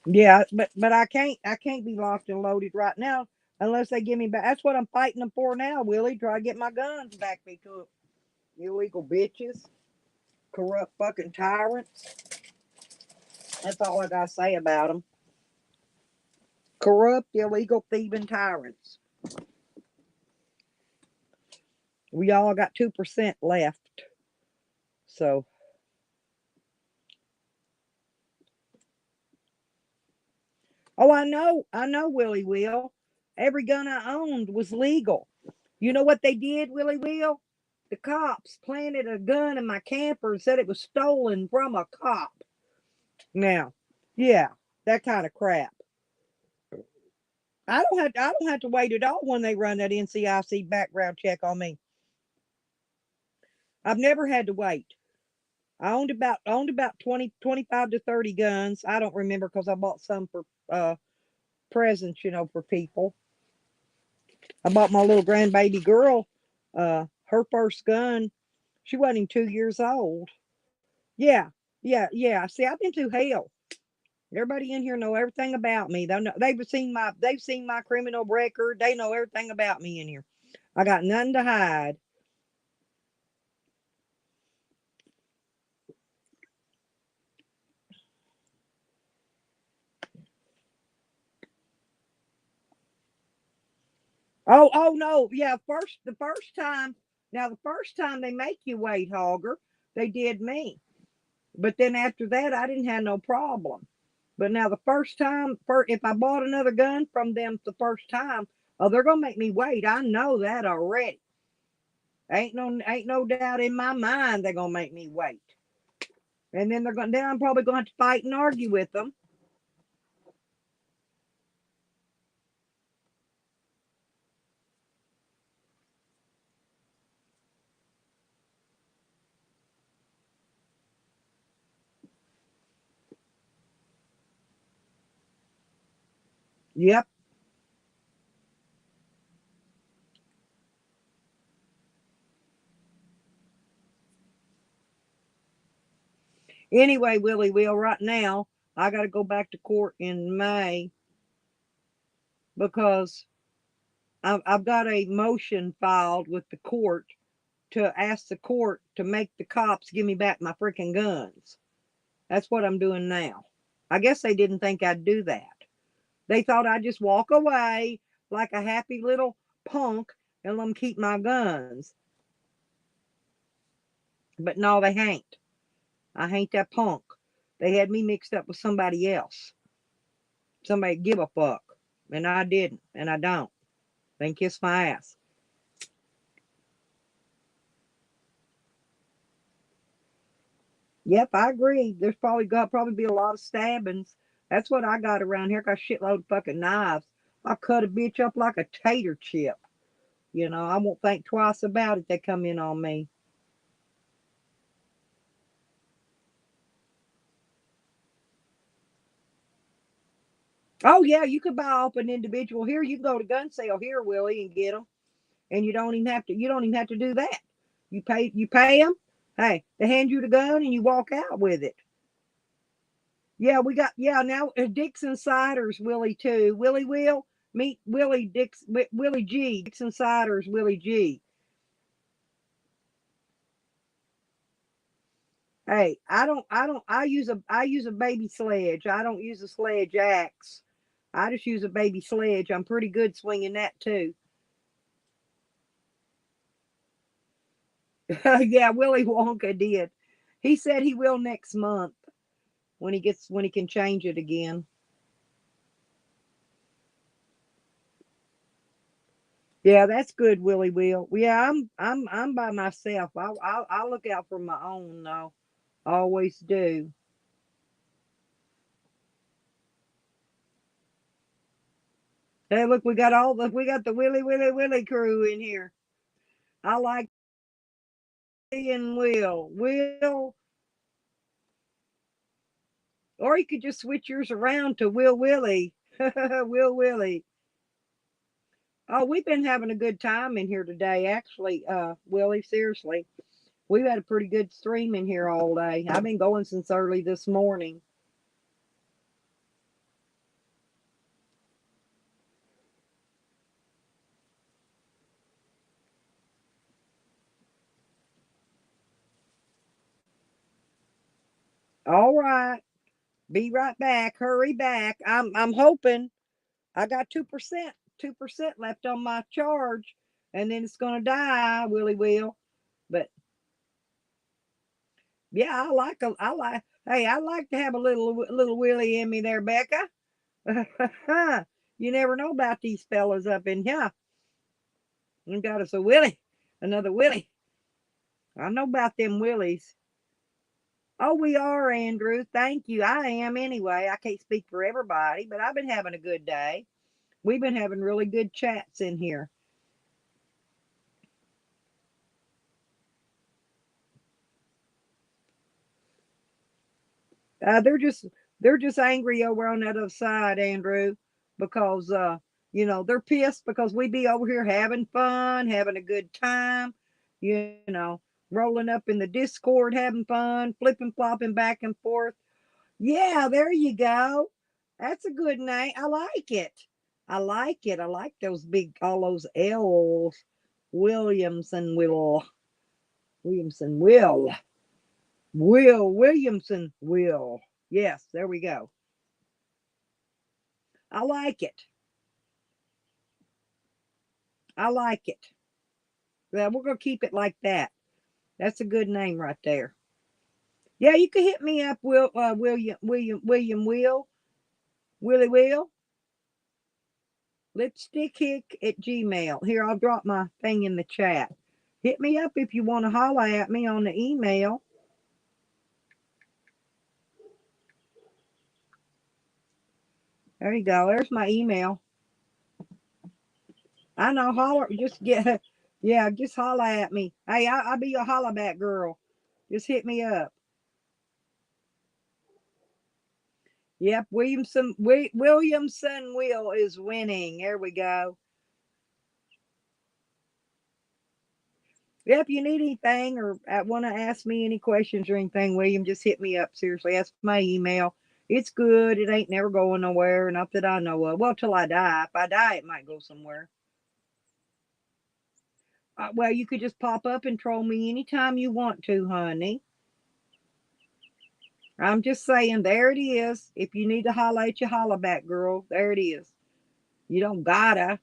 Yeah, but I can't be locked and loaded right now unless they give me back. That's what I'm fighting them for now, Willie. Try to get my guns back because illegal bitches, corrupt fucking tyrants. That's all I gotta say about them. Corrupt, illegal, thieving tyrants. We all got 2% left. So, oh, I know, Willie Will. Every gun I owned was legal. You know what they did, Willie Will? The cops planted a gun in my camper and said it was stolen from a cop. Now, yeah, that kind of crap. I don't have to wait at all when they run that NCIC background check on me. I've never had to wait. I owned about 20, 25 to 30 guns. I don't remember because I bought some for presents, for people. I bought my little grandbaby girl her first gun. She wasn't even 2 years old. Yeah, yeah. See, I've been through hell. Everybody in here know everything about me. They've seen my criminal record. They know everything about me in here. I got nothing to hide. Oh no, yeah. The first time. Now the first time they make you wait, Hogger, they did me. But then after that, I didn't have no problem. But now the first time, if I bought another gun from them the first time, oh, they're gonna make me wait. I know that already. Ain't no doubt in my mind they're gonna make me wait. And then I'm probably gonna have to fight and argue with them. Yep. Anyway, Willie Will, right now, I got to go back to court in May because I've got a motion filed with the court to ask the court to make the cops give me back my freaking guns. That's what I'm doing now. I guess they didn't think I'd do that. They thought I'd just walk away like a happy little punk and let them keep my guns. But no, they ain't. I ain't that punk. They had me mixed up with somebody else. Somebody give a fuck. And I didn't. And I don't. Then kiss my ass. Yep, I agree. There's probably be a lot of stabbings. That's what I got around here. Got a shitload of fucking knives. I cut a bitch up like a tater chip. You know, I won't think twice about it. They come in on me. Oh yeah, you could buy off an individual here. You can go to gun sale here, Willie, and get them. And you don't even have to. You don't even have to do that. You pay them. Hey, they hand you the gun and you walk out with it. Yeah, we got now Dixon Ciders, Willie too. Willie will meet Willie Willie G. Dixon Ciders, Willie G. Hey, I use a baby sledge. I don't use a sledge axe. I just use a baby sledge. I'm pretty good swinging that too. Yeah, Willy Wonka did. He said he will next month when he can change it again. Yeah, that's good, Willie will. Yeah, I'm by myself. I look out for my own though. Always do. Hey, look, we got the Willy crew in here. I like and Will, or you could just switch yours around to Will Willie, Will Willie. Oh, we've been having a good time in here today, actually, Willie. Seriously, we've had a pretty good stream in here all day. I've been going since early this morning. All right, be right back. Hurry back. I'm hoping I got 2% left on my charge, and then it's gonna die, Willie will. But yeah, Hey, I like to have a little Willie in me there, Becca. You never know about these fellas up in here. We got us a Willie, another Willie. I know about them Willies. Oh, we are, Andrew. Thank you. I am anyway. I can't speak for everybody, but I've been having a good day. We've been having really good chats in here. They're just angry over on that other side, Andrew, because they're pissed because we be over here having fun, having a good time, rolling up in the Discord, having fun, flipping flopping back and forth. Yeah, there you go. That's a good name. I like it. I like it. I like all those L's. Williamson will. Williamson will. Williamson will. Yes, there we go. I like it. I like it. Yeah, we're gonna keep it like that. That's a good name right there. Yeah, you can hit me up, Willie Will. Lipstick hick at Gmail. Here, I'll drop my thing in the chat. Hit me up if you want to holler at me on the email. There you go. There's my email. I know. Just holler at me. Hey, I'll be your holler back girl. Just hit me up. Yep, Williamson Will is winning. There we go. Yep, you need anything or want to ask me any questions or anything, William, just hit me up. Seriously, that's my email. It's good. It ain't never going nowhere. Not that I know of. Well, till I die. If I die, it might go somewhere. Well, you could just pop up and troll me anytime you want to, honey. I'm just saying, there it is. If you need to holler at your holler back, girl, there it is. You don't gotta.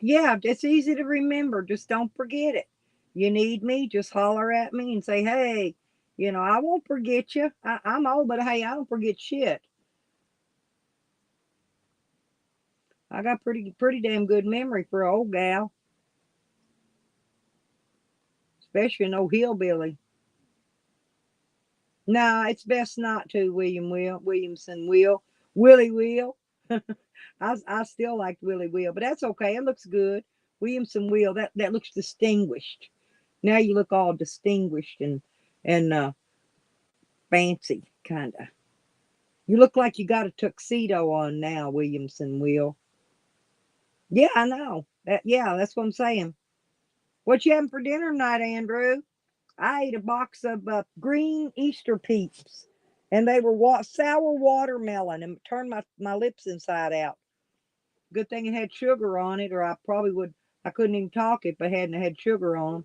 Yeah, it's easy to remember. Just don't forget it. You need me, just holler at me and say, hey, I won't forget you. I'm old, but hey, I don't forget shit. I got pretty damn good memory for an old gal, especially an old hillbilly. Nah, it's best not to, Williamson Willie Will. I still like Willie Will, but that's okay. It looks good. Williamson Will, that looks distinguished. Now you look all distinguished and fancy, kind of. You look like you got a tuxedo on now, Williamson Will. Yeah, I know. Yeah, that's what I'm saying. What you having for dinner tonight, Andrew? I ate a box of green Easter peeps, and they were sour watermelon, and turned my lips inside out. Good thing it had sugar on it, or I probably would. I couldn't even talk if I hadn't had sugar on them.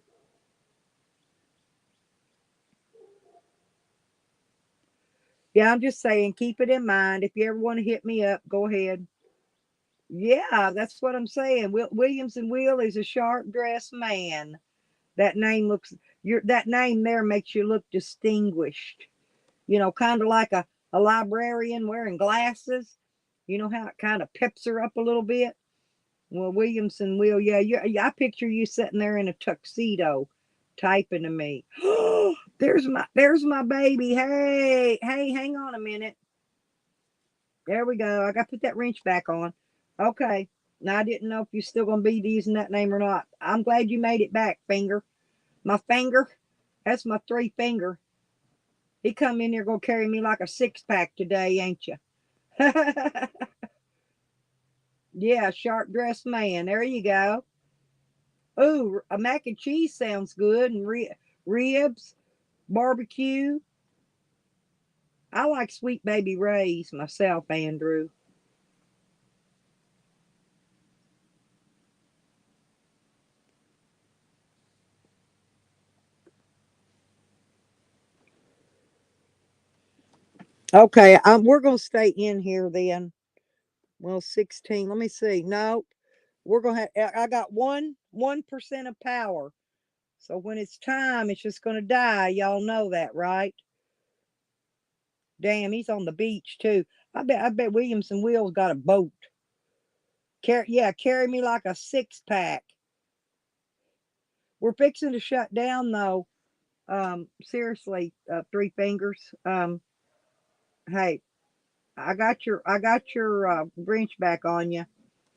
Yeah, I'm just saying, keep it in mind. If you ever want to hit me up, go ahead. Yeah, that's what I'm saying. Williamson Will is a sharp dressed man. That name that name there makes you look distinguished. Kind of like a librarian wearing glasses. You know how it kind of peps her up a little bit? Well, Williamson Will, yeah, I picture you sitting there in a tuxedo typing to me. There's my baby. Hey, hang on a minute. There we go. I got to put that wrench back on. Okay. Now I didn't know if you're still going to be using that name or not. I'm glad you made it back, Finger. My finger, that's my 3 finger. He come in here going to carry me like a 6-pack today, ain't you? Yeah, sharp dressed man. There you go. Ooh, a mac and cheese sounds good, and ribs, barbecue. I like Sweet Baby Ray's myself, Andrew. Okay, we're gonna stay in here then. Well, 16. Let me see. No, we're gonna have. I got 1% of power. So when it's time, it's just gonna die. Y'all know that, right? Damn, he's on the beach too. I bet Williamson Will's got a boat. Carry me like a 6-pack. We're fixing to shut down though. Seriously, 3 fingers. Hey, I got your wrench back on you.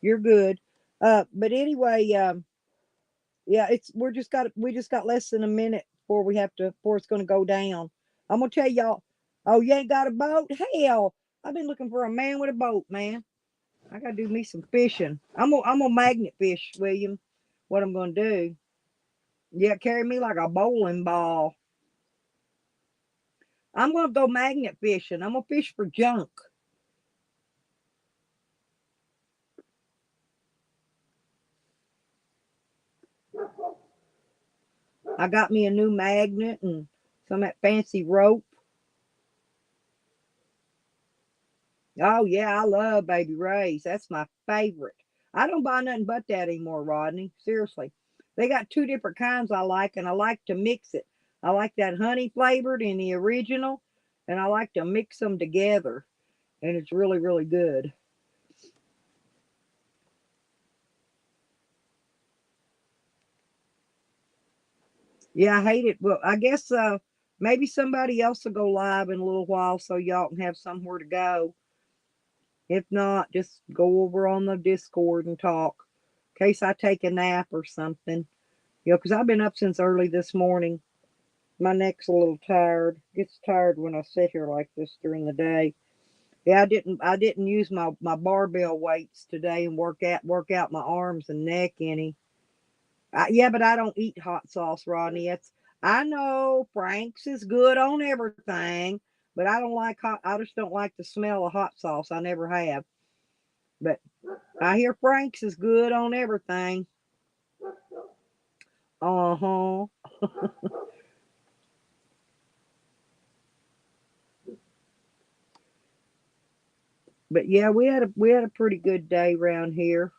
You're good. But anyway, yeah, we just got less than a minute before it's gonna go down. I'm gonna tell y'all. Oh, you ain't got a boat? Hell, I've been looking for a man with a boat, man. I gotta do me some fishing. I'm gonna magnet fish, William. What I'm gonna do? Yeah, carry me like a bowling ball. I'm gonna go magnet fishing. I'm gonna fish for junk. I got me a new magnet and some of that fancy rope. Oh yeah, I love Baby Ray's. That's my favorite. I don't buy nothing but that anymore, Rodney. Seriously. They got 2 different kinds I like, and I like to mix it. I like that honey flavored in the original, and I like to mix them together. And it's really, really good. Yeah, I hate it. Well, I guess maybe somebody else will go live in a little while so y'all can have somewhere to go. If not, just go over on the Discord and talk. In case I take a nap or something. Because I've been up since early this morning. My neck's a little tired. Gets tired when I sit here like this during the day. Yeah, I didn't use my barbell weights today and work out my arms and neck any. Yeah, but I don't eat hot sauce, Rodney. I know Frank's is good on everything, but I don't like hot. I just don't like the smell of hot sauce. I never have. But I hear Frank's is good on everything. Uh huh. But yeah, we had a pretty good day around here.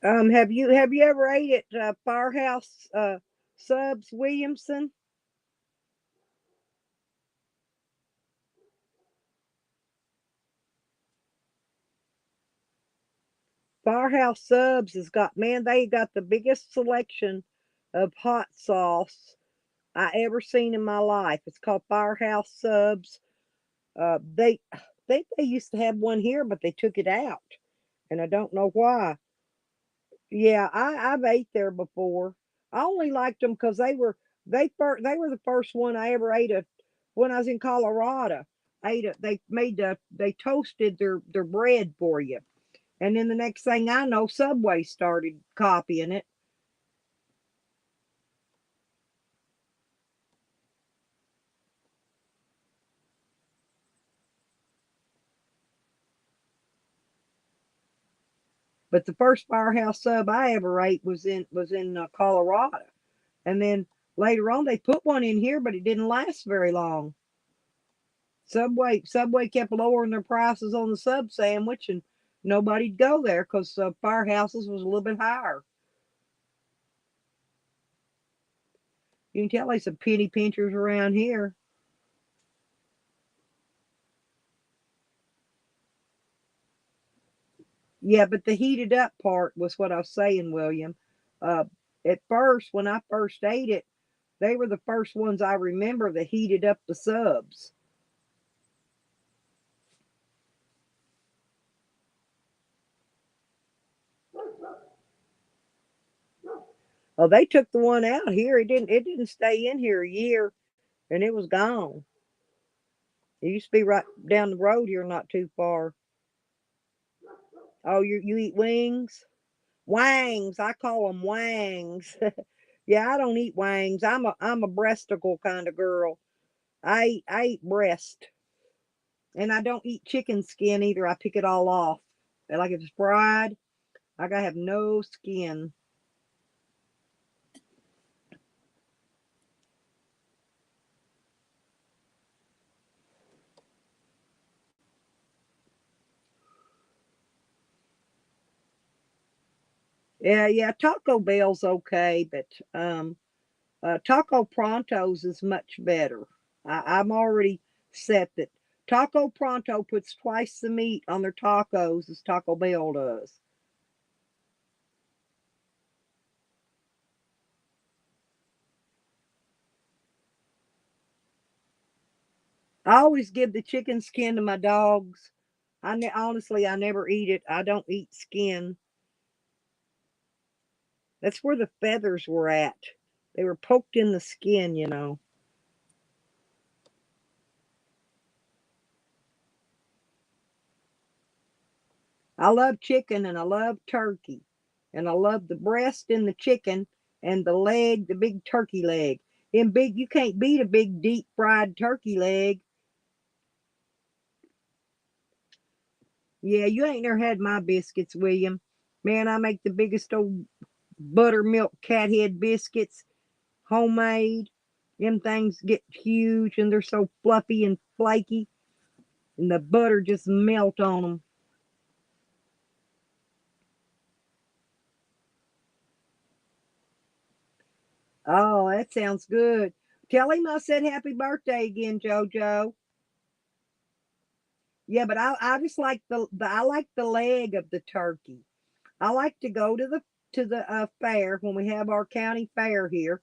Have you ever ate at Firehouse Subs Williamson? Firehouse Subs has got, man, they got the biggest selection of hot sauce I ever seen in my life. It's called Firehouse Subs. They think they used to have one here, but they took it out, and I don't know why. Yeah, I've ate there before. I only liked them because they were the first one I ever ate a when I was in Colorado. I ate it. They toasted their bread for you, and then the next thing I know, Subway started copying it. But the first Firehouse Sub I ever ate was in Colorado, and then later on they put one in here, but it didn't last very long. Subway kept lowering their prices on the sub sandwich, and nobody'd go there because Firehouses was a little bit higher. You can tell there's some penny pinchers around here. Yeah, but the heated up part was what I was saying, William. Uh, at first, when I first ate it, they were the first ones I remember that heated up the subs. Oh, they took the one out here. It didn't stay in here a year, and it was gone. It used to be right down the road here, not too far. Oh, you eat wings? Wangs. I call them wangs. Yeah, I don't eat wangs. I'm a breasticle kind of girl. I eat breast, and I don't eat chicken skin either. I pick it all off. And like if it's fried, I gotta have no skin. Yeah. Taco Bell's okay, but Taco Pronto's is much better. I'm already set that Taco Pronto puts twice the meat on their tacos as Taco Bell does. I always give the chicken skin to my dogs. Honestly, I never eat it. I don't eat skin. That's where the feathers were at. They were poked in the skin. I love chicken and I love turkey. And I love the breast in the chicken and the leg, the big turkey leg. You can't beat a big deep fried turkey leg. Yeah, you ain't never had my biscuits, William. Man, I make the biggest old buttermilk cat head biscuits, homemade. Them things get huge and they're so fluffy and flaky, and the butter just melt on them. Oh, that sounds good. Tell him I said happy birthday again, JoJo. Yeah, but I just like I like the leg of the turkey. I like to go to the fair when we have our county fair here,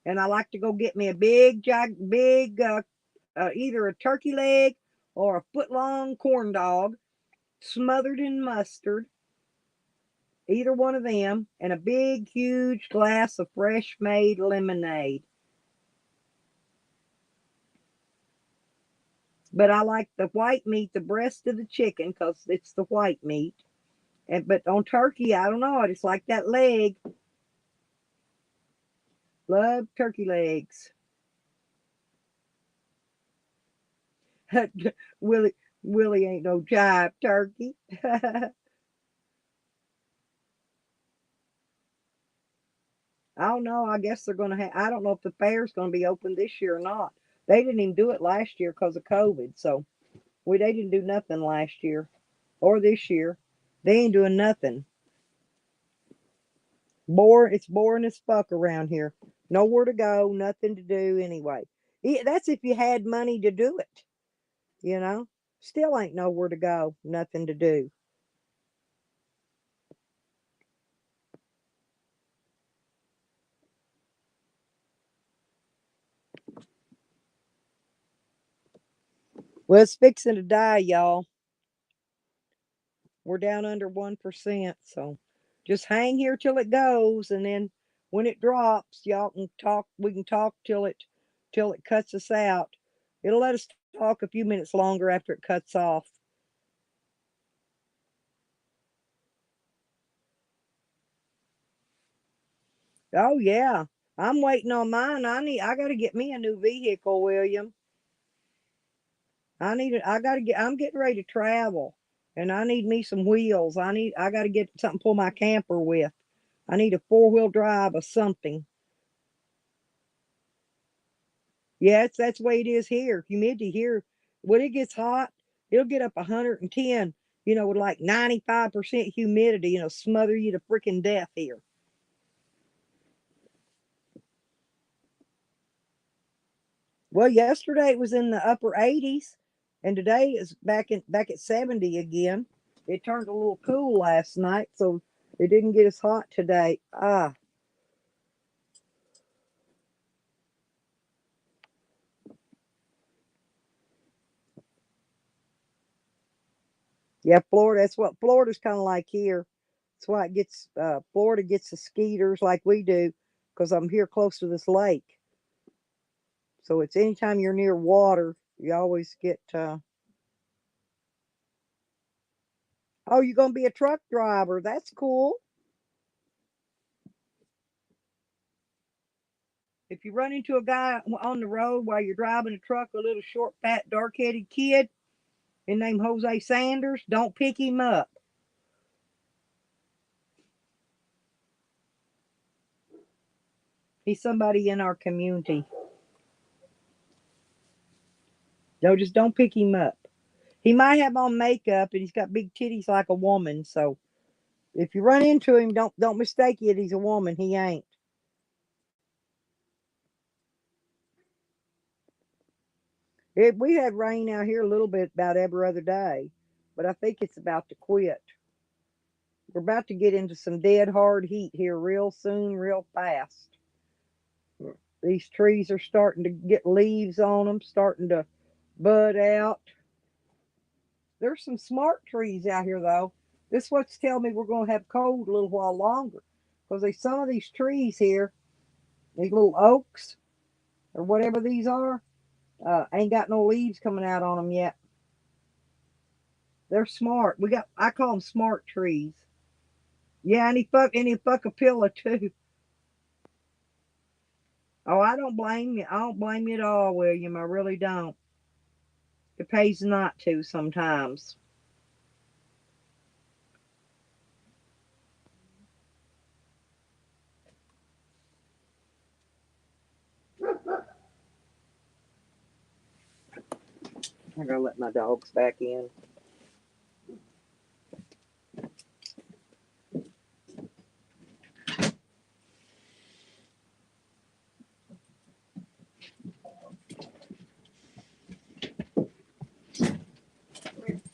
and I like to go get me a big either a turkey leg or a foot long corn dog smothered in mustard, either one of them, and a big huge glass of fresh made lemonade. But I like the white meat, the breast of the chicken, because it's the white meat. But on turkey, I don't know. I just like that leg. Love turkey legs. Willie Willie ain't no jive turkey. I don't know. I guess they're gonna have. I don't know if the fair's gonna be open this year or not. They didn't even do it last year because of COVID. So they didn't do nothing last year or this year. They ain't doing nothing. It's boring as fuck around here. Nowhere to go, nothing to do anyway. That's if you had money to do it, you know. Still ain't nowhere to go, nothing to do. Well, it's fixing to die, y'all. We're down under 1%, so just hang here till it goes, and then when it drops, y'all can talk. We can talk till it cuts us out. It'll let us talk a few minutes longer after it cuts off. Oh yeah, I'm waiting on mine. I got to get me a new vehicle, William. I got to get. I'm getting ready to travel, and I need me some wheels. I got to get something to pull my camper with. I need a 4-wheel drive or something. Yeah, that's the way it is here. Humidity here, when it gets hot, it'll get up 110, with like 95% humidity, smother you to freaking death here. Well, yesterday it was in the upper 80s, and today is back at 70 again. It turned a little cool last night, so it didn't get as hot today. Yeah, Florida. That's what Florida's kind of like here. That's why it gets Florida gets the skeeters like we do, because I'm here close to this lake. So it's anytime you're near water, you always get. Oh, you're gonna be a truck driver? That's cool. If you run into a guy on the road while you're driving a truck, a little short, fat, dark-headed kid, his name Jose Sanders, don't pick him up. He's somebody in our community. No, just don't pick him up. He might have on makeup and he's got big titties like a woman. So if you run into him, don't mistake it. He's a woman. He ain't. We had rain out here a little bit about every other day, but I think it's about to quit. We're about to get into some dead hard heat here real soon, real fast. These trees are starting to get leaves on them, starting to bud out. There's some smart trees out here, though. This what's telling me we're going to have cold a little while longer. Because some of these trees here, these little oaks, or whatever these are, ain't got no leaves coming out on them yet. They're smart. I call them smart trees. Yeah, and he fuck a pillow too. Oh, I don't blame you. I don't blame you at all, William. I really don't. It pays not to sometimes. I gotta let my dogs back in.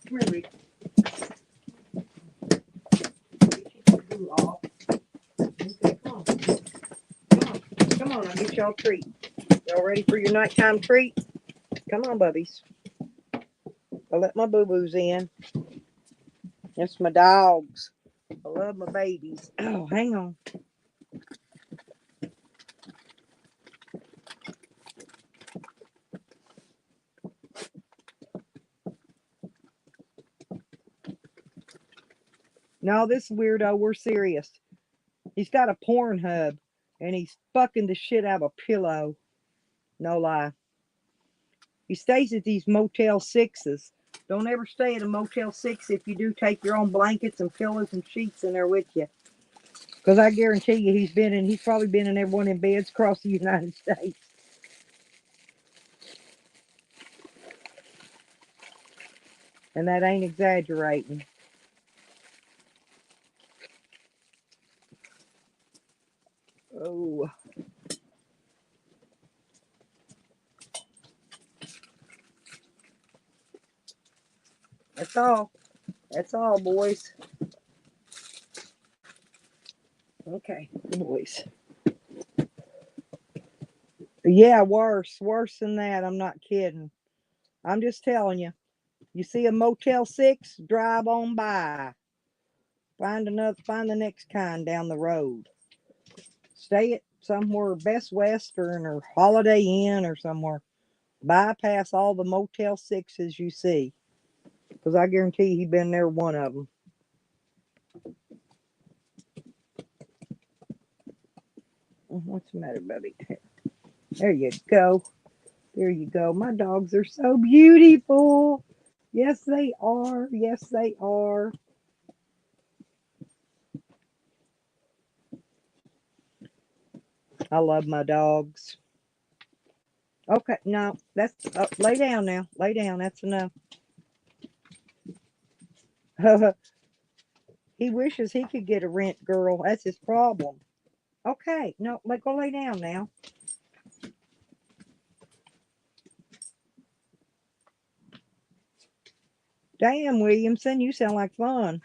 Come here, Rick. Okay, come on. Come on, I'll get y'all a treat. Y'all ready for your nighttime treat? Come on, bubbies. I'll let my boo-boos in. That's my dogs. I love my babies. Oh, hang on. No, this weirdo, we're serious. He's got a porn hub and he's fucking the shit out of a pillow. No lie. He stays at these Motel 6s. Don't ever stay at a Motel 6 if you do take your own blankets and pillows and sheets in there with you. Because I guarantee you he's probably been in every one of them beds across the United States. And that ain't exaggerating. That's all. That's all, boys. Okay, boys. Yeah, worse than that. I'm not kidding. I'm just telling you. You see a Motel 6, drive on by. Find the next kind down the road. Stay at somewhere Best Western or Holiday Inn or somewhere. Bypass all the Motel 6s you see. Because I guarantee he's been there one of them. What's the matter, buddy? There you go. There you go. My dogs are so beautiful. Yes, they are. Yes, they are. I love my dogs. Okay, no, that's lay down now. Lay down. That's enough. He wishes he could get a rent girl. That's his problem. Okay, no, go lay down now. Damn, Williamson, you sound like fun.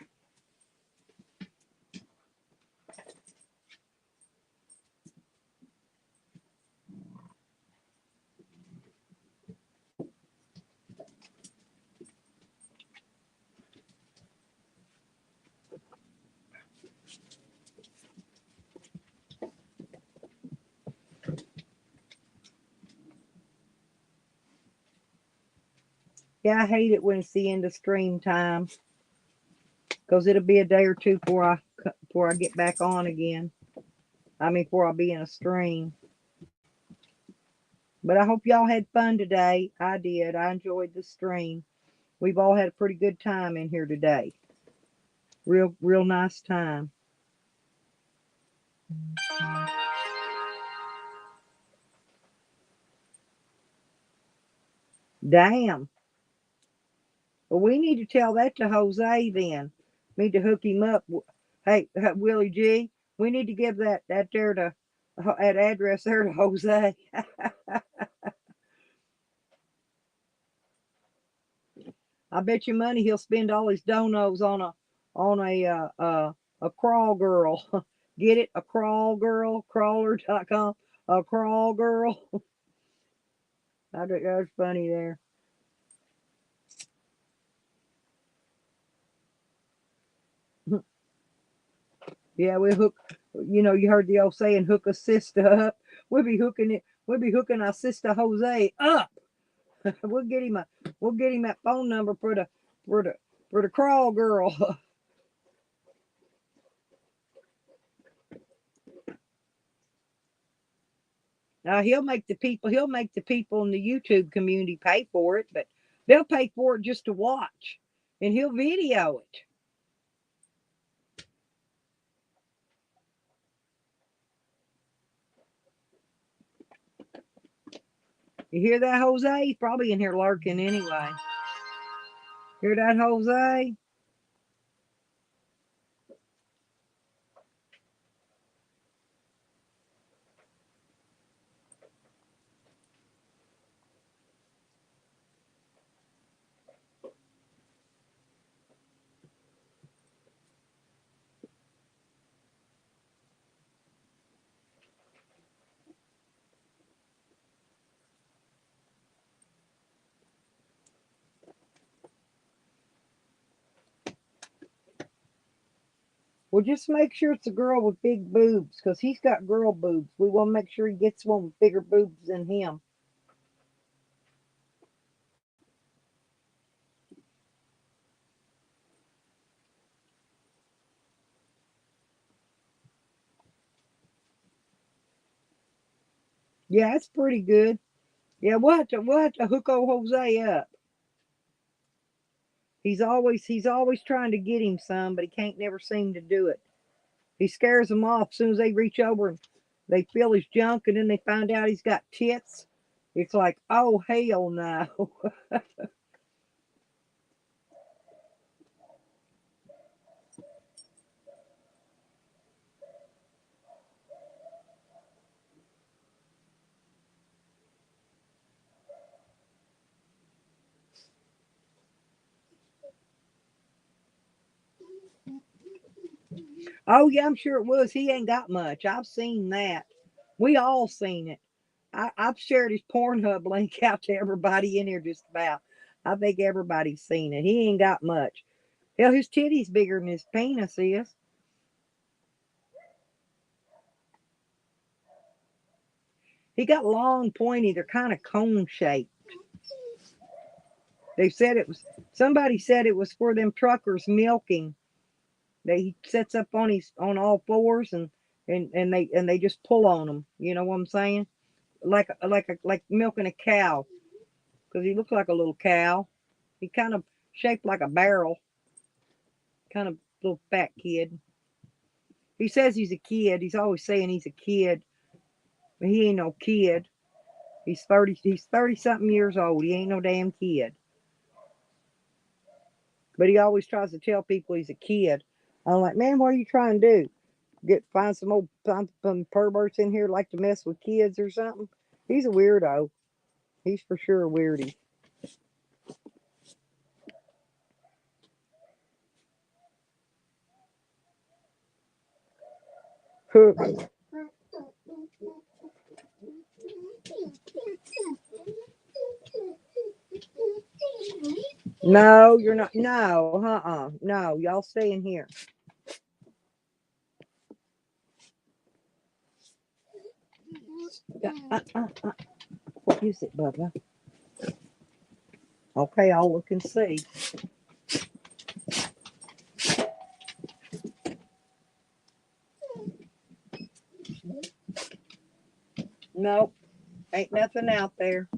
Yeah, I hate it when it's the end of stream time. Because it'll be a day or two before I get back on again. I mean, before I'll be in a stream. But I hope y'all had fun today. I did. I enjoyed the stream. We've all had a pretty good time in here today. Real nice time. Damn. Well, we need to tell that to Jose then. Need to hook him up. Hey, Willie G, we need to give that there to that address there to Jose. I bet you money he'll spend all his donos on a crawl girl. Get it? A crawl girl, crawler.com. A crawl girl. I think that was funny there. Yeah, we hook. You heard the old saying, "Hook a sister up." We'll be hooking our sister Jose up. We'll get him that phone number for the crawl girl. Now he'll make the people in the YouTube community pay for it, but they'll pay for it just to watch, and he'll video it. You hear that, Jose? He's probably in here lurking anyway. Hear that, Jose? Well, just make sure it's a girl with big boobs, because he's got girl boobs. We want to make sure he gets one with bigger boobs than him. Yeah, that's pretty good. Yeah, we'll have to hook old Jose up. He's always trying to get him some, but he can't never seem to do it. He scares them off as soon as they reach over and they feel his junk, and then they find out he's got tits. It's like, oh hell no. Oh yeah, I'm sure it was. He ain't got much. I've seen that. We all seen it. I've shared his Pornhub link out to everybody in here just about. I think everybody's seen it. He ain't got much. Hell, his titty's bigger than his penis is. He got long, pointy. They're kind of cone shaped. They said it was. Somebody said it was for them truckers milking. He sets up on all fours and they just pull on them. You know what I'm saying? Like milking a cow because he looks like a little cow. He kind of shaped like a barrel, kind of little fat kid. He says he's a kid. He's always saying he's a kid, but he ain't no kid. He's 30. He's 30 something years old. He ain't no damn kid. But he always tries to tell people he's a kid. I'm like, man, what are you trying to do? Find some perverts in here like to mess with kids or something? He's a weirdo. He's for sure a weirdy. No, you're not. No, no, y'all stay in here. What is it, Bubba? Okay, I'll look and see. Nope, ain't nothing out there.